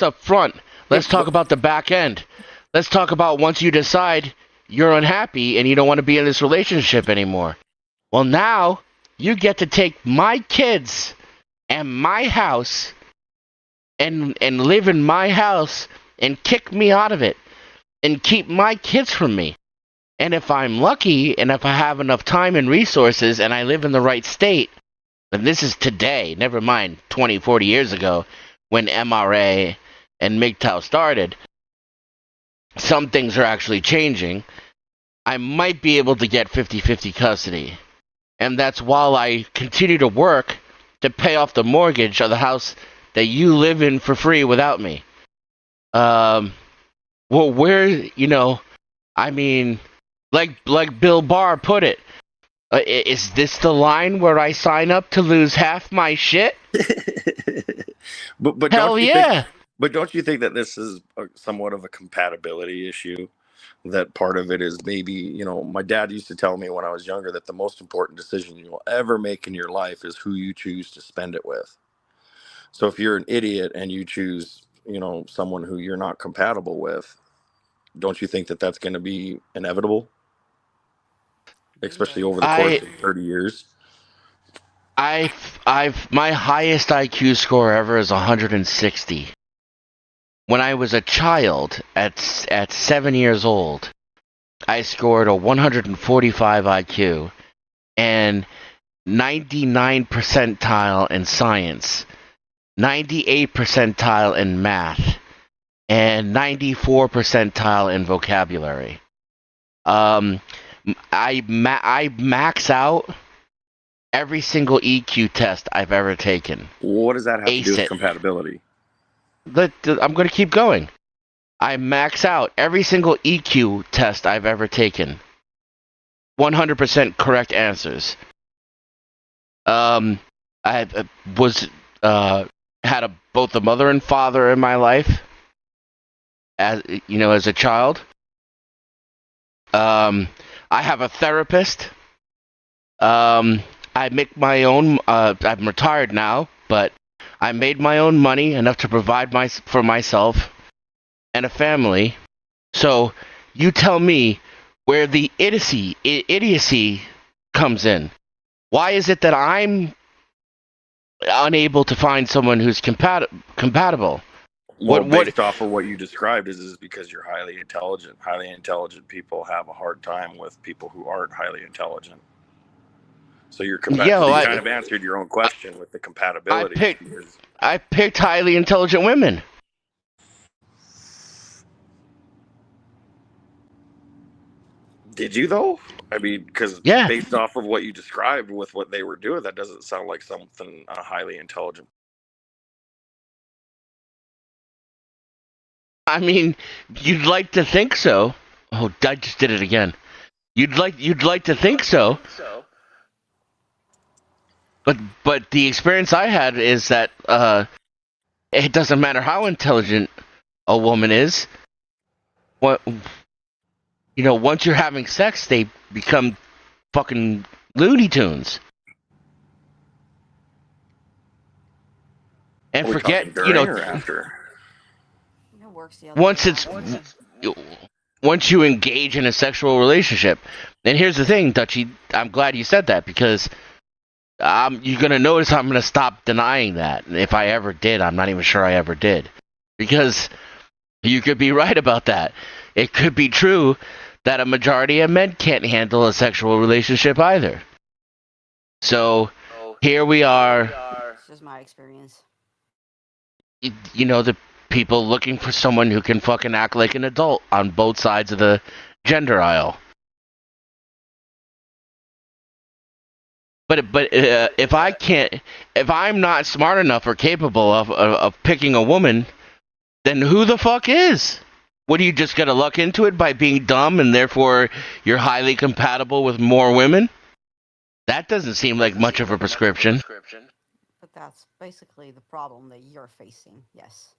up front. Let's talk about the back end. Let's talk about once you decide you're unhappy and you don't want to be in this relationship anymore. Well, now you get to take my kids and my house and live in my house and kick me out of it and keep my kids from me. And if I'm lucky and if I have enough time and resources and I live in the right state, and this is today, never mind 20, 40 years ago when MRA and MGTOW started, some things are actually changing. I might be able to get 50-50 custody. And that's while I continue to work to pay off the mortgage of the house that you live in for free without me. Well, I mean, like Bill Barr put it, is this the line where I sign up to lose half my shit? But Hell yeah. Don't you think that this is somewhat of a compatibility issue? That part of it is maybe, my dad used to tell me when I was younger that the most important decision you'll ever make in your life is who you choose to spend it with. So if you're an idiot and you choose, someone who you're not compatible with, don't you think that that's going to be inevitable? Especially over the course of 30 years. My highest IQ score ever is 160. When I was a child, at 7 years old, I scored a 145 IQ and 99 percentile in science, 98 percentile in math, and 94 percentile in vocabulary. I max out every single EQ test I've ever taken. What does that have to do with compatibility? I'm going to keep going. I max out every single EQ test I've ever taken. 100% correct answers. I was had both a mother and father in my life, as a child. I have a therapist. I make my own. I'm retired now, but I made my own money enough to provide for myself and a family. So you tell me where the idiocy comes in. Why is it that I'm unable to find someone who's compatible? Well, based off of what you described, is because you're highly intelligent. Highly intelligent people have a hard time with people who aren't highly intelligent. So you kind of answered your own question with the compatibility. I picked highly intelligent women. Did you though? I mean, because based off of what you described with what they were doing, that doesn't sound like something highly intelligent. I mean, you'd like to think so. Oh, I just did it again. You'd like to think so. But the experience I had is that it doesn't matter how intelligent a woman is. What once you're having sex, they become fucking Looney Tunes. And forget, during or after? It works the other way once you engage in a sexual relationship. And here's the thing, Dutchie, I'm glad you said that because you're gonna notice I'm gonna stop denying that. And if I ever did, I'm not even sure I ever did, because you could be right about that. It could be true that a majority of men can't handle a sexual relationship either. So here we are. This is my experience. The people looking for someone who can fucking act like an adult on both sides of the gender aisle. But if I'm not smart enough or capable of picking a woman, then who the fuck is? What, are you just gonna luck into it by being dumb and therefore you're highly compatible with more women? That doesn't seem like much of a prescription. But that's basically the problem that you're facing, yes.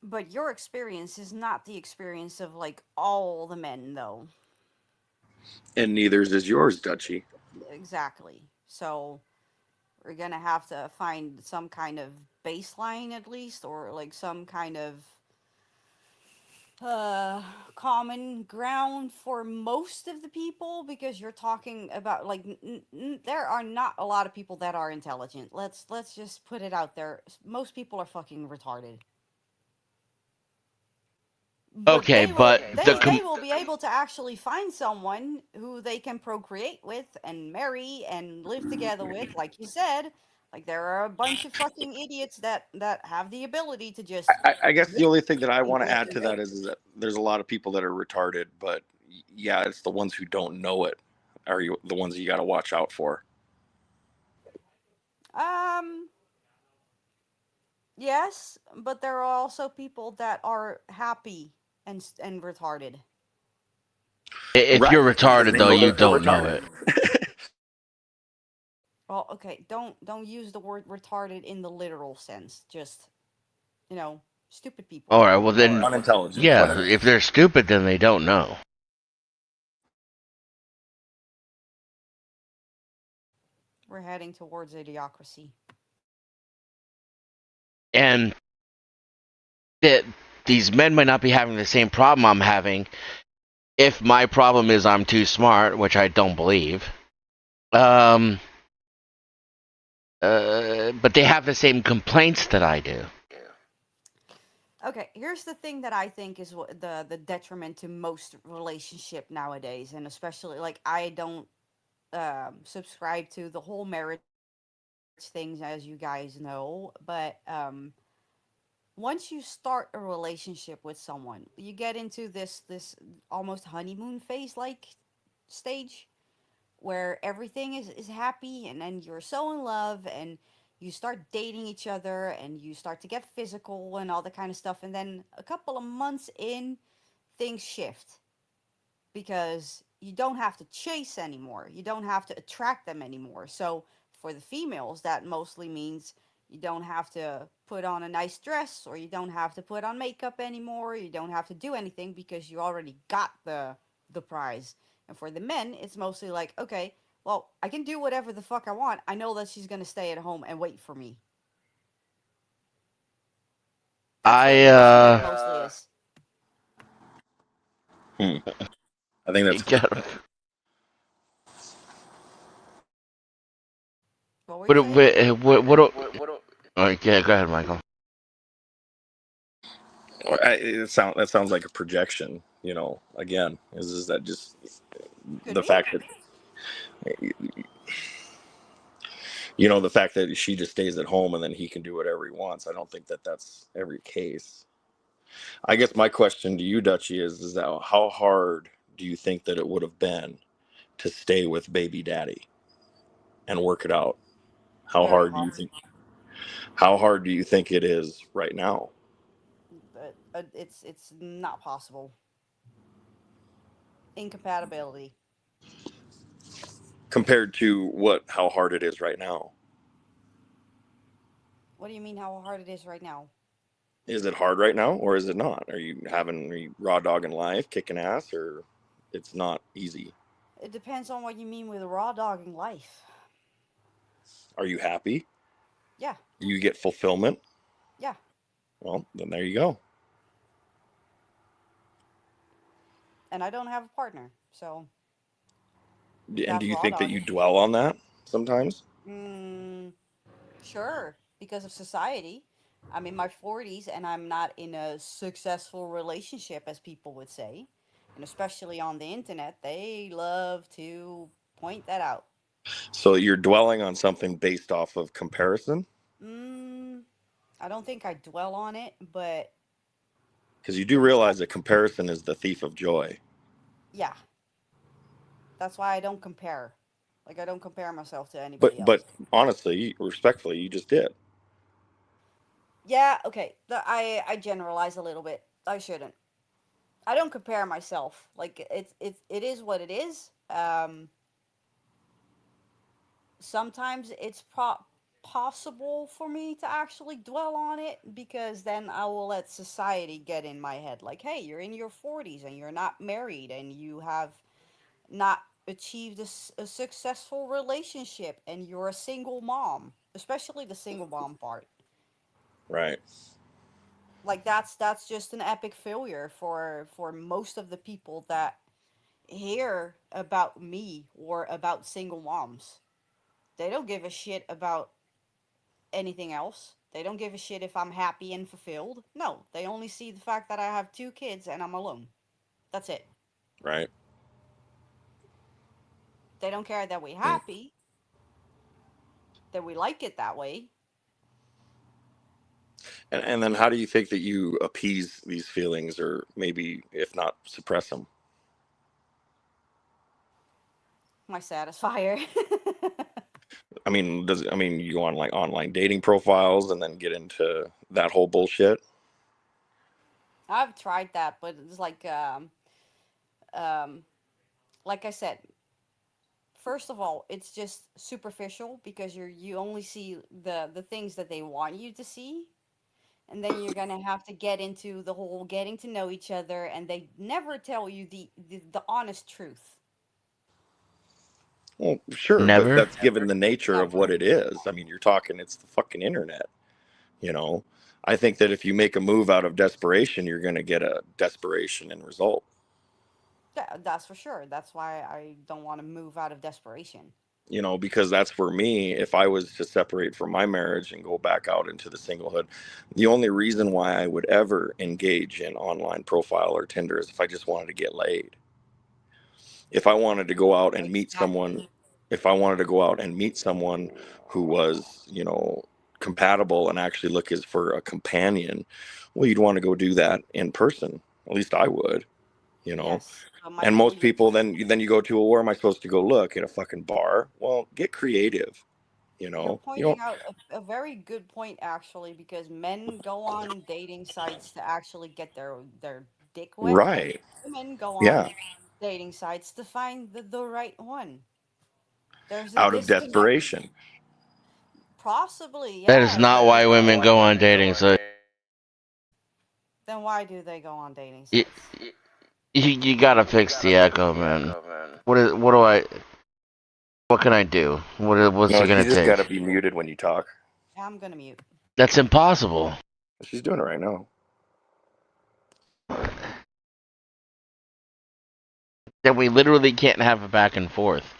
But your experience is not the experience of like all the men, though. And neither is yours, Dutchie. Exactly. So we're gonna have to find some kind of baseline at least, or like some kind of common ground for most of the people, because you're talking about like there are not a lot of people that are intelligent. Let's just put it out there. Most people are fucking retarded. But Okay, they will be able to actually find someone who they can procreate with and marry and live together with, like you said. Like there are a bunch of fucking idiots that have the ability to just. I guess the only thing that I want to add to that is that there's a lot of people that are retarded, but yeah, it's the ones who don't know it are the ones you got to watch out for. Yes, but there are also people that are happy and retarded. If you're retarded, though, you don't know it. Well, okay, don't use the word retarded in the literal sense. Just, stupid people. All right, well then, unintelligent. Yeah, Whatever. if they're stupid, then they don't know. We're heading towards idiocracy. And these men might not be having the same problem I'm having. If my problem is I'm too smart, which I don't believe, but they have the same complaints that I do. Okay, here's the thing that I think is the detriment to most relationship nowadays, and especially like I don't subscribe to the whole marriage things, as you guys know, but once you start a relationship with someone, you get into this almost honeymoon phase like stage where everything is happy, and then you're so in love, and you start dating each other, and you start to get physical and all that kind of stuff, and then a couple of months in, things shift because you don't have to chase anymore, you don't have to attract them anymore. So for the females, that mostly means you don't have to put on a nice dress, or you don't have to put on makeup anymore, you don't have to do anything because you already got the prize. And for the men, it's mostly like, okay, well, I can do whatever the fuck I want. I know that she's going to stay at home and wait for me. That's what it mostly is. I think that's What? Okay, go ahead, Michael. That sounds like a projection. Again, is that just the fact that the fact that she just stays at home and then he can do whatever he wants. I don't think that that's every case. I guess my question to you, Dutchie, is that how hard do you think that it would have been to stay with baby daddy and work it out? How hard do you think? How hard do you think it is right now? It's not possible. Incompatibility. Compared to what? How hard it is right now? What do you mean how hard it is right now? Is it hard right now, or is it not? Are you raw dog in life, kicking ass, or it's not easy? It depends on what you mean with a raw dogging life. Are you happy? Yeah. Do you get fulfillment? Yeah. Well, then there you go. And I don't have a partner, so. And do you think that you dwell on that sometimes? Sure, because of society. I'm in my 40s and I'm not in a successful relationship, as people would say. And especially on the internet, they love to point that out. So you're dwelling on something based off of comparison? I don't think I dwell on it, but. Because you do realize that comparison is the thief of joy. Yeah. That's why I don't compare. Like, I don't compare myself to anybody else. But honestly, respectfully, you just did. Yeah, okay. I generalize a little bit. I shouldn't. I don't compare myself. Like, it is what it is. Sometimes it's possible for me to actually dwell on it, because then I will let society get in my head. Like, hey, you're in your 40s and you're not married and you have not achieved a successful relationship and you're a single mom, especially the single mom part. Right. Like, that's just an epic failure for most of the people that hear about me or about single moms. They don't give a shit about anything else. They don't give a shit if I'm happy and fulfilled. No, they only see the fact that I have 2 kids and I'm alone. That's it. Right. They don't care that we're happy, that we like it that way. And then how do you think that you appease these feelings, or maybe, if not, suppress them? My satisfier. I mean, you go on like online dating profiles and then get into that whole bullshit? I've tried that, but it's like I said, first of all, it's just superficial because you only see the things that they want you to see. And then you're gonna have to get into the whole getting to know each other, and they never tell you the honest truth. Well, sure, but Never. that's given the nature of what it is. I mean, you're talking, it's the fucking internet, you know? I think that if you make a move out of desperation, you're going to get a desperation end result. That's for sure. That's why I don't want to move out of desperation. You know, because that's for me, if I was to separate from my marriage and go back out into the singlehood, the only reason why I would ever engage in online profile or Tinder is if I just wanted to get laid. If I wanted to go out and meet someone, who was, compatible and actually look as for a companion, well, you'd want to go do that in person. At least I would, Yes, and most people, then you go to, well, where am I supposed to go look? At a fucking bar? Well, get creative, You're pointing out a very good point, actually, because men go on dating sites to actually get their dick wet, and right? women go Yeah, on dating sites to find the right one. There's a out of disconnect. desperation. Possibly, That is yeah. not why women go on dating sites. Then why do they go on dating You, sites? you gotta fix the echo, man. What can I do? What's No, it gonna you just take? got to be muted when you talk. I'm gonna mute. That's impossible. She's doing it right now. That we literally can't have a back and forth.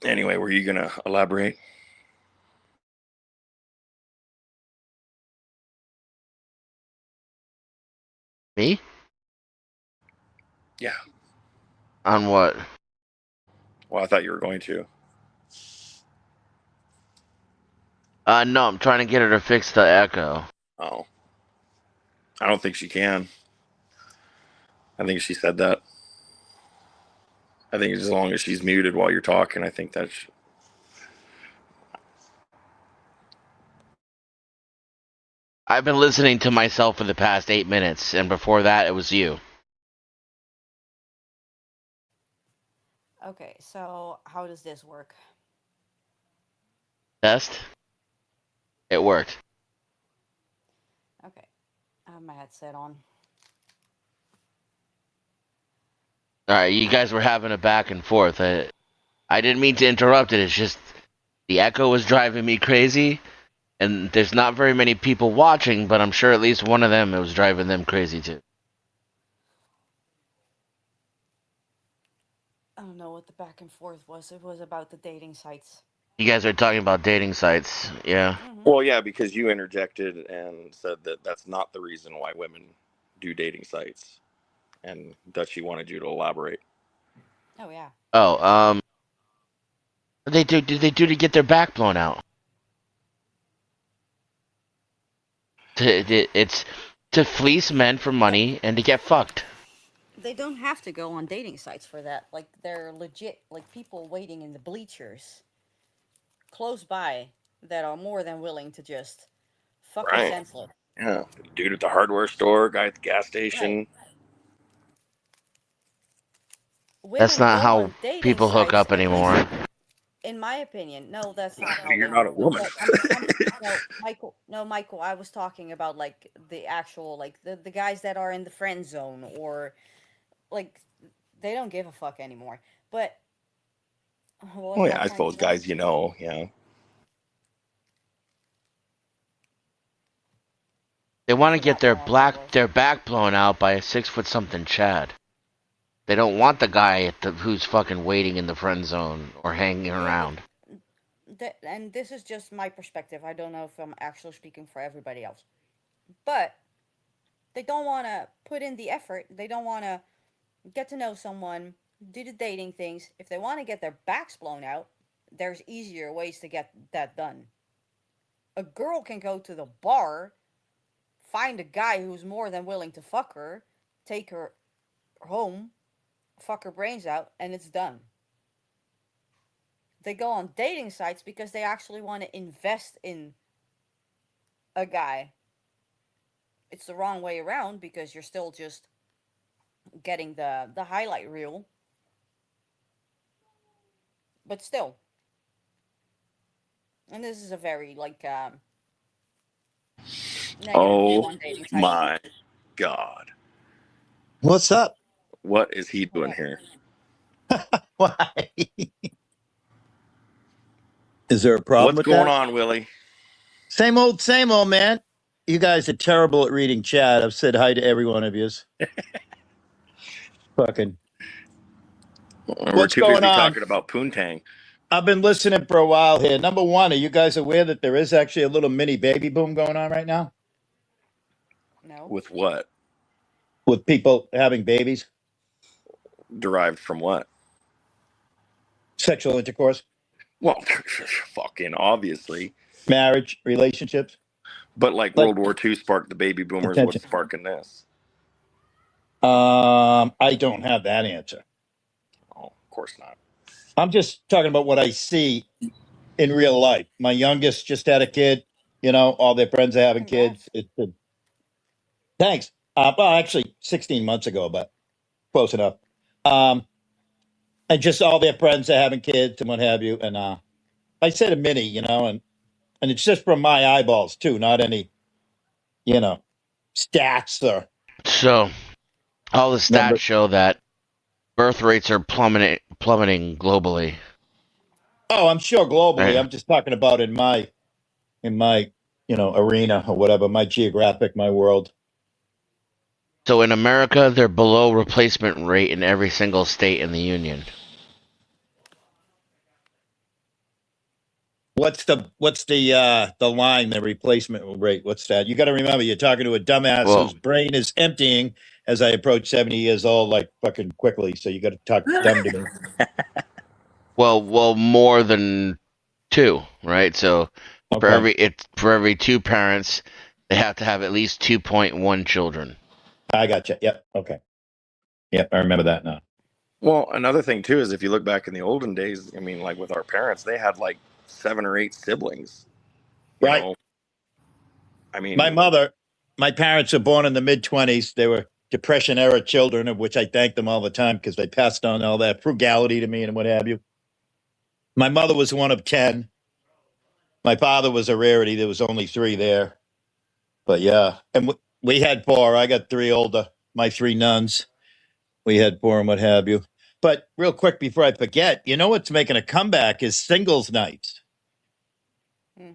Anyway, were you gonna elaborate? Me? Yeah. On what? Well, I thought you were going to. No, I'm trying to get her to fix the echo. Oh. I don't think she can. I think she said that. I think as long as she's muted while you're talking, I think that's. I've been listening to myself for the past 8 minutes, and before that, it was you. Okay, so how does this work? Test? It worked. Okay, I have my headset on. Alright, you guys were having a back and forth. I didn't mean to interrupt it, it's just the echo was driving me crazy, and there's not very many people watching, but I'm sure at least one of them, it was driving them crazy too. I don't know what the back and forth was. It was about the dating sites. You guys are talking about dating sites, yeah? Well, yeah, because you interjected and said that that's not the reason why women do dating sites, and that she wanted you to elaborate. Oh yeah. Oh, what they do they do to get their back blown out? It's to fleece men for money and to get fucked. They don't have to go on dating sites for that. Like, they're legit, like, people waiting in the bleachers close by that are more than willing to just fuck you Right. senseless. Yeah. Dude at the hardware store, guy at the gas station. Right. Women That's not go how on dating people hook sites, up at least anymore. in my opinion. No, that's not how You're they not a work. woman. No, Michael, I was talking about, like, the actual, like, the guys that are in the friend zone, or, like, they don't give a fuck anymore. But what was Well, I yeah, I trying to suppose say? guys, yeah. They want to get Forgot now what it was. their back blown out by a 6-foot-something Chad. They don't want the guy who's fucking waiting in the friend zone or hanging around. And this is just my perspective. I don't know if I'm actually speaking for everybody else. But they don't want to put in the effort. They don't want to get to know someone, do the dating things. If they want to get their backs blown out, there's easier ways to get that done. A girl can go to the bar, find a guy who's more than willing to fuck her, take her home, fuck her brains out, and it's done. They go on dating sites because they actually want to invest in a guy. It's the wrong way around, because you're still just getting the highlight reel. But still. And this is a very, like, negative view Oh on dating sites. my God. What's up? What is he doing here? Why? Is there a problem What's with going that? on, Willie? Same old, man. You guys are terrible at reading chat. I've said hi to every one of yous. Fucking. We're too busy talking about Poontang. I've been listening for a while here. Number one, are you guys aware that there is actually a little mini baby boom going on right now? No. With what? With people having babies? Derived from what? Sexual intercourse. Well, fucking obviously. Marriage, relationships. But like World War II sparked the baby boomers, attention. what's sparking this? I don't have that answer. Oh, of course not. I'm just talking about what I see in real life. My youngest just had a kid. All their friends are having kids. Thanks. Well, actually, 16 months ago, but close enough. And just all their friends are having kids and what have you. And I said a mini, and it's just from my eyeballs too, not any, stats or. So, all the stats show that birth rates are plummeting globally. Oh, I'm sure globally. Right. I'm just talking about in my arena or whatever, my geographic, my world. So in America, they're below replacement rate in every single state in the union. What's the line, the replacement rate? What's that? You got to remember, you're talking to a dumbass whose brain is emptying as I approach 70 years old, like fucking quickly. So you got to talk dumb to me. Well, more than 2, right? So for every 2 parents, they have to have at least 2.1 children. I got you. Yep. Okay. Yep, I remember that now. Well, another thing too is if you look back in the olden days, I mean, like with our parents, they had like 7 or 8 siblings. You Right. know, I mean, my parents were born in the mid-20s. They were Depression era children, of which I thank them all the time because they passed on all that frugality to me and what have you. My mother was one of 10. My father was a rarity. There was only 3 there. But yeah, and we had 4. I got 3 older. My 3 nuns. We had 4 and what have you. But real quick before I forget, you know what's making a comeback is singles nights.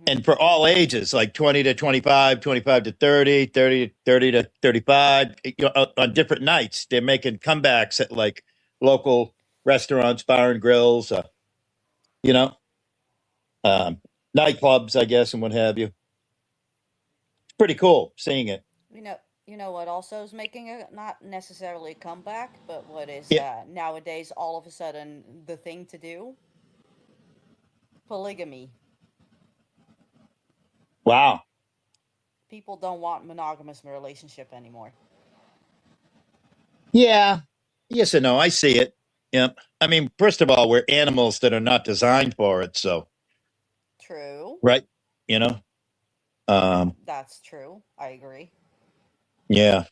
And for all ages, like 20 to 25, 25 to 30, 30 to 35, on different nights, they're making comebacks at like local restaurants, bar and grills, you know, nightclubs, I guess, and what have you. It's pretty cool seeing it. You know what also is making a not necessarily a comeback, but what is Yeah. nowadays all of a sudden the thing to do? Polygamy. Wow. People don't want monogamous relationship anymore. Yeah. Yes and no. I see it. Yeah. I mean, first of all, we're animals that are not designed for it. So, True. right. You know, That's true. I agree. yeah.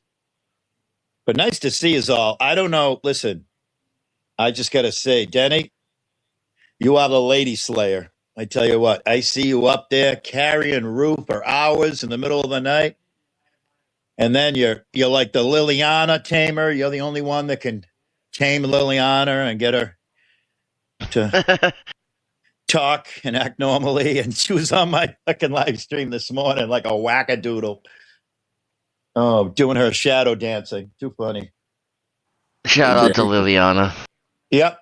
But nice to see us all. I don't know. Listen, I just got to say, Denny, you are the lady slayer. I tell you what, I see you up there carrying Rue for hours in the middle of the night. And then you're like the Liliana tamer. You're the only one that can tame Liliana and get her to talk and act normally. And she was on my fucking live stream this morning like a wackadoodle. Oh, doing her shadow dancing. Too funny. Shout out to Liliana. Yep.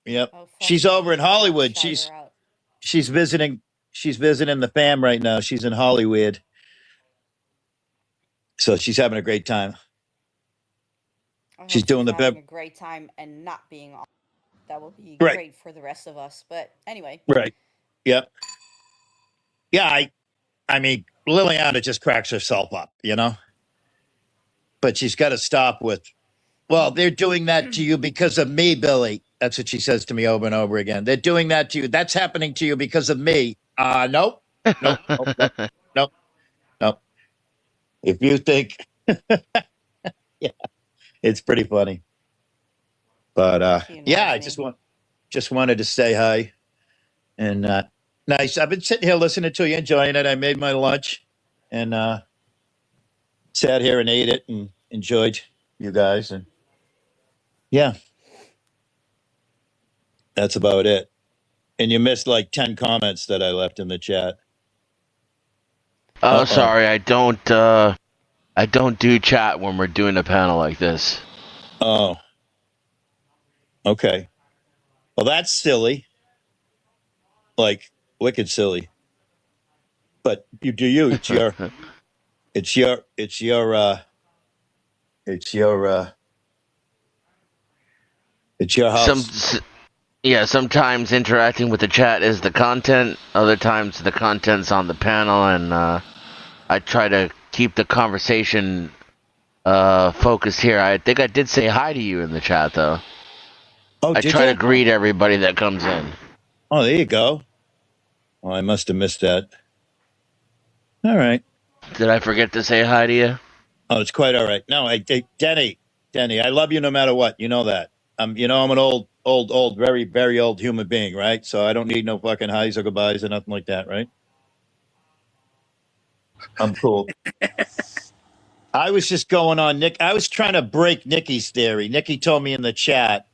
Yep. She's over in Hollywood. She's visiting the fam right now. She's in Hollywood. So she's having a great time. She's doing having a great time and not being on. That will be Right. great for the rest of us. But anyway. Right. Yep. Yeah, I mean, Liliana just cracks herself up, you know? But she's got to stop with, well, they're doing that to you because of me, Billy. That's what she says to me over and over again. They're doing that to you. That's happening to you because of me. Nope. Nope. Nope. Nope. Nope. If you think, yeah, it's pretty funny. But yeah, I just wanted to say hi. And nice. I've been sitting here listening to you, enjoying it. I made my lunch and sat here and ate it and enjoyed you guys. And yeah, that's about it. And you missed like 10 comments that I left in the chat. Oh, sorry. I don't do chat when we're doing a panel like this. Oh. Okay. Well, that's silly. Like wicked silly. But you do you. It's your it's your house. Sometimes interacting with the chat is the content. Other times the content's on the panel, and I try to keep the conversation focused here. I think I did say hi to you in the chat, though. Oh, I try to greet everybody that comes in. Oh, there you go. Oh, I must have missed that. All right. Did I forget to say hi to you? Oh, it's quite all right. No, Denny, I love you no matter what. You know that. I'm an old, very, very old human being, right? So I don't need no fucking highs or goodbyes or nothing like that, right? I'm cool. I was just going on, Nick. I was trying to break Nikki's theory. Nikki told me in the chat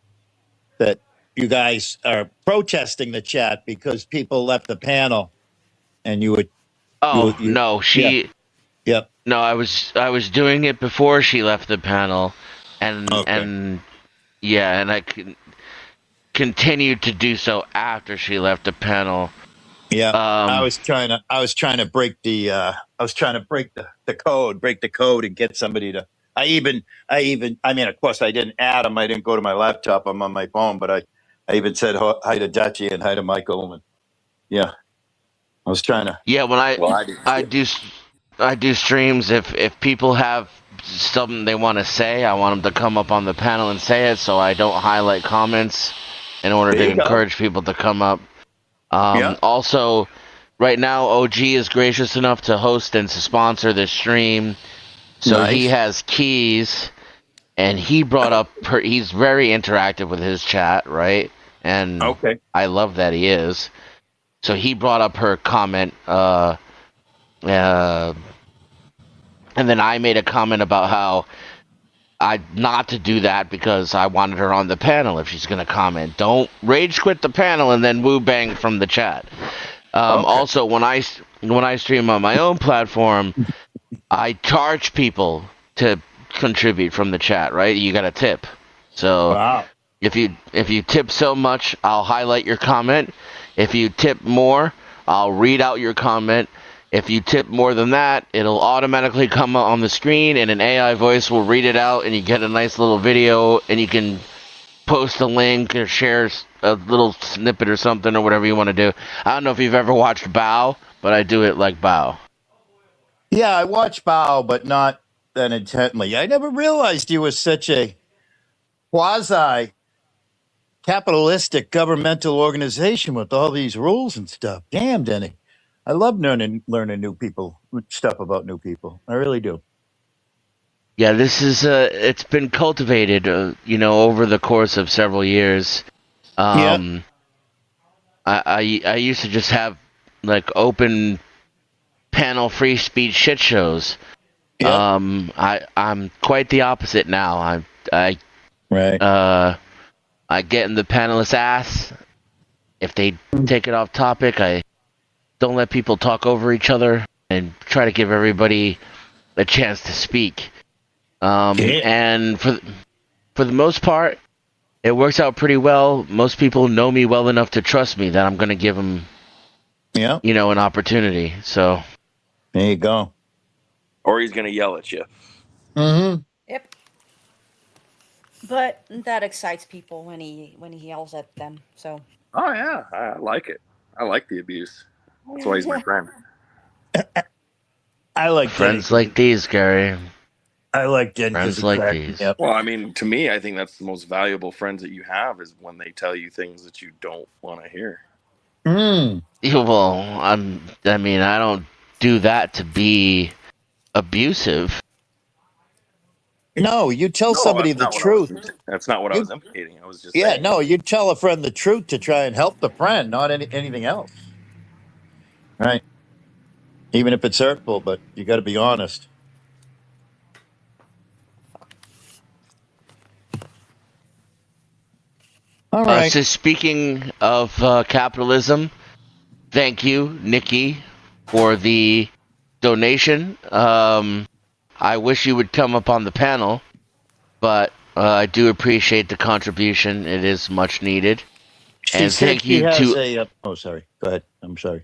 that you guys are protesting the chat because people left the panel, and you would. Oh no, she. Yeah. Yep. No, I was doing it before she left the panel, and I continued to do so after she left the panel. Yeah, I was trying to break the code and get somebody to. I mean, of course, I didn't add them. I didn't go to my laptop. I'm on my phone, but I even said hi to Dutchie and hi to Michael, and yeah, I was trying to. Yeah, when I do streams, if people have something they want to say, I want them to come up on the panel and say it, so I don't highlight comments in order to encourage people to come up. Also, right now, OG is gracious enough to host and to sponsor this stream, so he has keys, and he brought up. He's very interactive with his chat, right? And I love that he is. So he brought up her comment, and then I made a comment about how not to do that because I wanted her on the panel if she's going to comment. Don't rage quit the panel and then woo bang from the chat. Also, when I stream on my own platform, I charge people to contribute from the chat. Right? You got to tip. So if you tip so much, I'll highlight your comment. If you tip more, I'll read out your comment. If you tip more than that, it'll automatically come on the screen and an AI voice will read it out and you get a nice little video and you can post a link or share a little snippet or something or whatever you want to do. I don't know if you've ever watched Bao, but I do it like Bao. Yeah, I watch Bao, but not that intently. I never realized he was such a quasi capitalistic governmental organization with all these rules and stuff. Damn, Denny. I love learning stuff about new people. I really do. Yeah, this is it's been cultivated, over the course of several years. I used to just have like open panel free speech shit shows. I'm quite the opposite now. I get in the panelist's ass if they take it off topic. I don't let people talk over each other and try to give everybody a chance to speak. And for the most part, it works out pretty well. Most people know me well enough to trust me that I'm going to give them, an opportunity. So there you go. Or he's going to yell at you. Mm-hmm. Yep. But that excites people when he yells at them. So. Oh yeah, I like it. I like the abuse. That's why he's my friend. I like friends like these, Gary. I like Jen friends like these. Well, I mean, to me, I think that's the most valuable friends that you have is when they tell you things that you don't want to hear. Well, I don't do that to be abusive. No, you tell somebody the truth. That's not what I was implicating. I was just saying. saying. No, you tell a friend the truth to try and help the friend, not anything else. Right. Even if it's hurtful, but you got to be honest. All right. So speaking of capitalism, thank you, Nikki, for the donation. I wish you would come up on the panel, but I do appreciate the contribution. It is much needed. And thank you to. Oh, sorry. Go ahead. I'm sorry.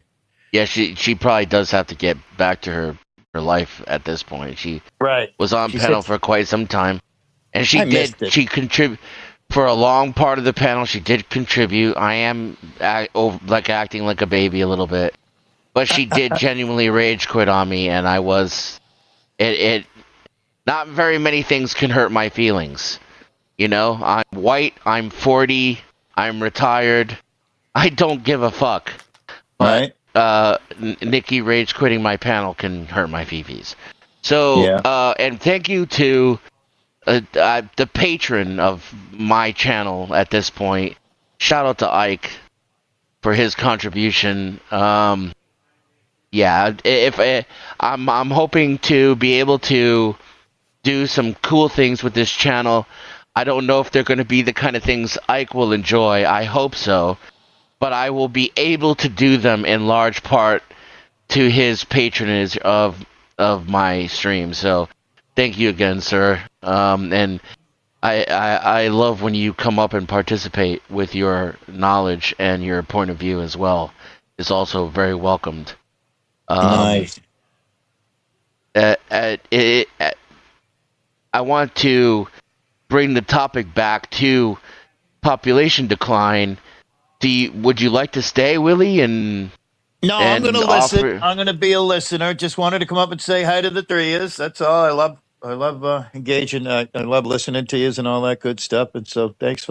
Yeah, she probably does have to get back to her life at this point. She was on panel for quite some time, and she contribute for a long part of the panel. She did contribute. I am acting like a baby a little bit, but she did genuinely rage quit on me, and I was it. Not very many things can hurt my feelings. I'm white. I'm 40. I'm retired. I don't give a fuck. But Nikki rage quitting my panel can hurt my fifis. So, and thank you to the patron of my channel at this point. Shout out to Ike for his contribution. I'm hoping to be able to do some cool things with this channel. I don't know if they're going to be the kind of things Ike will enjoy. I hope so. But I will be able to do them in large part to his patronage of my stream. So thank you again, sir. And I love when you come up and participate with your knowledge and your point of view as well. It's also very welcomed. Nice. I want to bring the topic back to population decline. Would you like to stay, Willie? No, I'm going to listen. I'm going to be a listener. Just wanted to come up and say hi to the three of us. That's all. I I love engaging. I love listening to you and all that good stuff. And so thanks,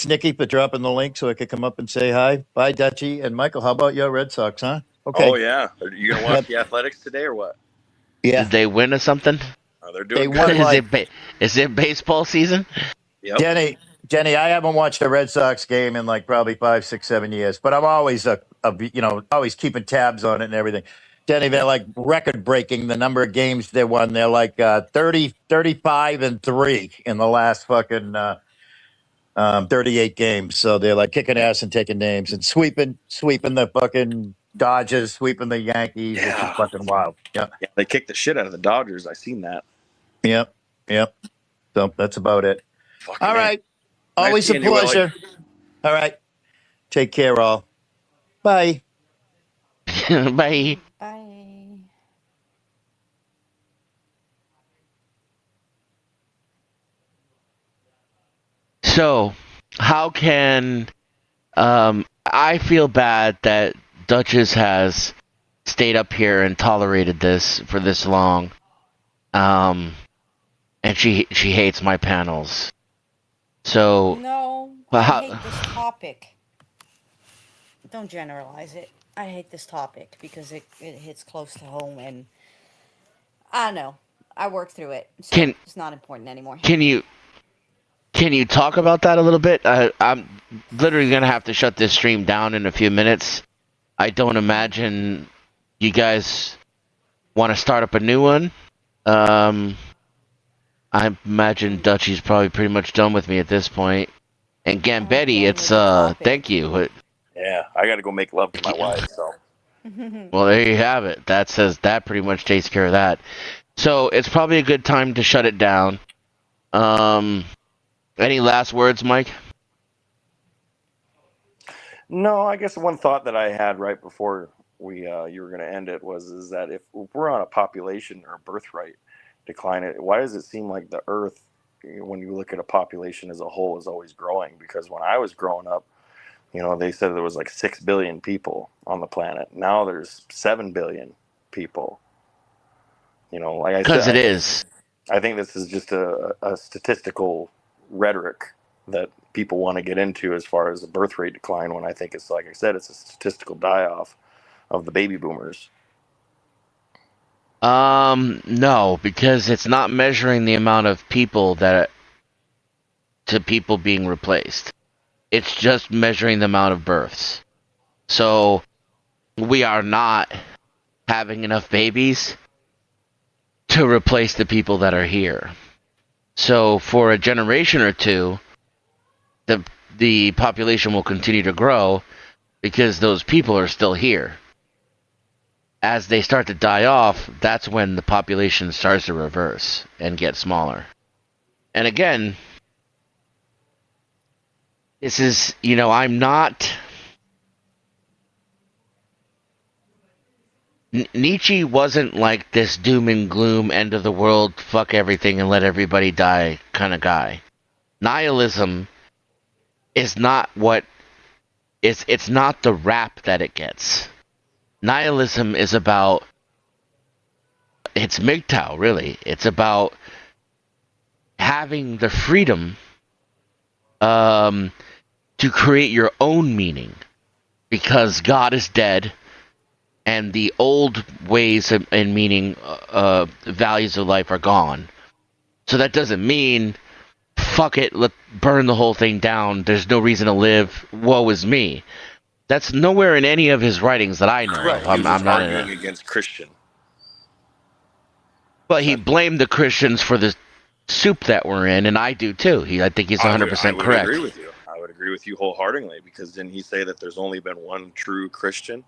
Nikki, for dropping the link so I could come up and say hi. Bye, Dutchy and Michael. How about your Red Sox, huh? Okay. Oh yeah, are you gonna watch the Athletics today or what? Yeah. Did they win or something? Oh, they're They doing won good. Is it baseball season? Yep. Jenny, I haven't watched a Red Sox game in like probably 5, 6, 7 years, but I'm always always keeping tabs on it and everything. Jenny, they're like record breaking the number of games they won. They're like 30, 35-3 in the last fucking 38 games. So they're like kicking ass and taking names and sweeping the fucking Dodgers, sweeping the Yankees. It's just fucking wild. Yeah. Yeah, they kicked the shit out of the Dodgers. I seen that. Yep. So that's about it. Fucking All A. right. Nice Always a seeing you, Willie. pleasure. All right. Take care, all. Bye. Bye. Bye. So, how can I feel bad that Duchess has stayed up here and tolerated this for this long, and she hates my panels. So No, well, I hate this topic. Don't generalize it. I hate this topic because it hits close to home, and I don't know. I worked through it, so it's not important anymore. Can you talk about that a little bit? I'm literally gonna have to shut this stream down in a few minutes. I don't imagine you guys want to start up a new one. I imagine Dutchy's probably pretty much done with me at this point. And Gambetti, it's thank you. Yeah, I got to go make love to my wife. So. Well, there you have it. That pretty much takes care of that. So it's probably a good time to shut it down. Any last words, Mike? No, I guess one thought that I had right before you were going to end it is that if we're on a population or a birth rate decline, why does it seem like the Earth, when you look at a population as a whole, is always growing? Because when I was growing up, they said there was like 6 billion people on the planet. Now there's 7 billion people. Like I said, because it is. I think this is just a statistical rhetoric that people want to get into as far as the birth rate decline, when I think it's, like I said, it's a statistical die-off of the baby boomers. No, because it's not measuring the amount of people to people being replaced. It's just measuring the amount of births. So we are not having enough babies to replace the people that are here. So for a generation or two, the population will continue to grow because those people are still here. As they start to die off, that's when the population starts to reverse and get smaller. And again, this is, I'm not... Nietzsche wasn't like this doom and gloom, end of the world, fuck everything and let everybody die kind of guy. Nihilism is not what... It's not the rap that it gets. Nihilism is about... It's MGTOW, really. It's about having the freedom to create your own meaning, because God is dead and the old ways and meaning values of life are gone. So that doesn't mean fuck it, let's burn the whole thing down, there's no reason to live, woe is me. That's nowhere in any of his writings that I know of. He was I'm not arguing against Christian. But he blamed the Christians for the soup that we're in, and I do too. I think he's 100% correct. I would agree with you. I would agree with you wholeheartedly, because didn't he say that there's only been one true Christian?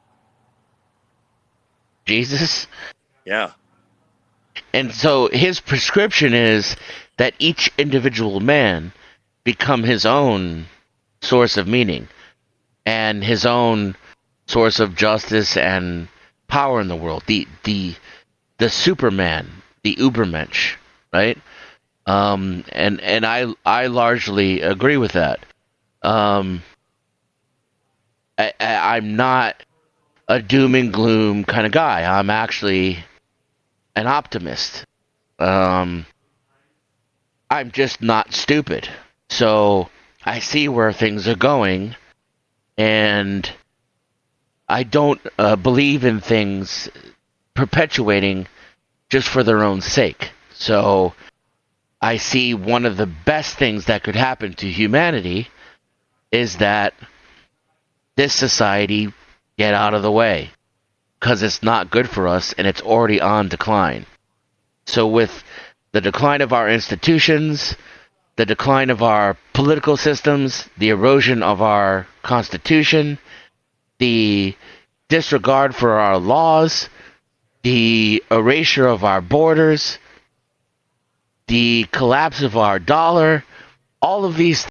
Jesus? Yeah. And so his prescription is that each individual man become his own source of meaning and his own source of justice and power in the world. The Superman, the Ubermensch, right? And I largely agree with that. I'm not a doom and gloom kind of guy. I'm actually an optimist. I'm just not stupid. So I see where things are going, and I don't believe in things perpetuating just for their own sake. So I see one of the best things that could happen to humanity is that this society get out of the way, because it's not good for us and it's already on decline. So with the decline of our institutions, the decline of our political systems, the erosion of our constitution, the disregard for our laws, the erasure of our borders, the collapse of our dollar, all of these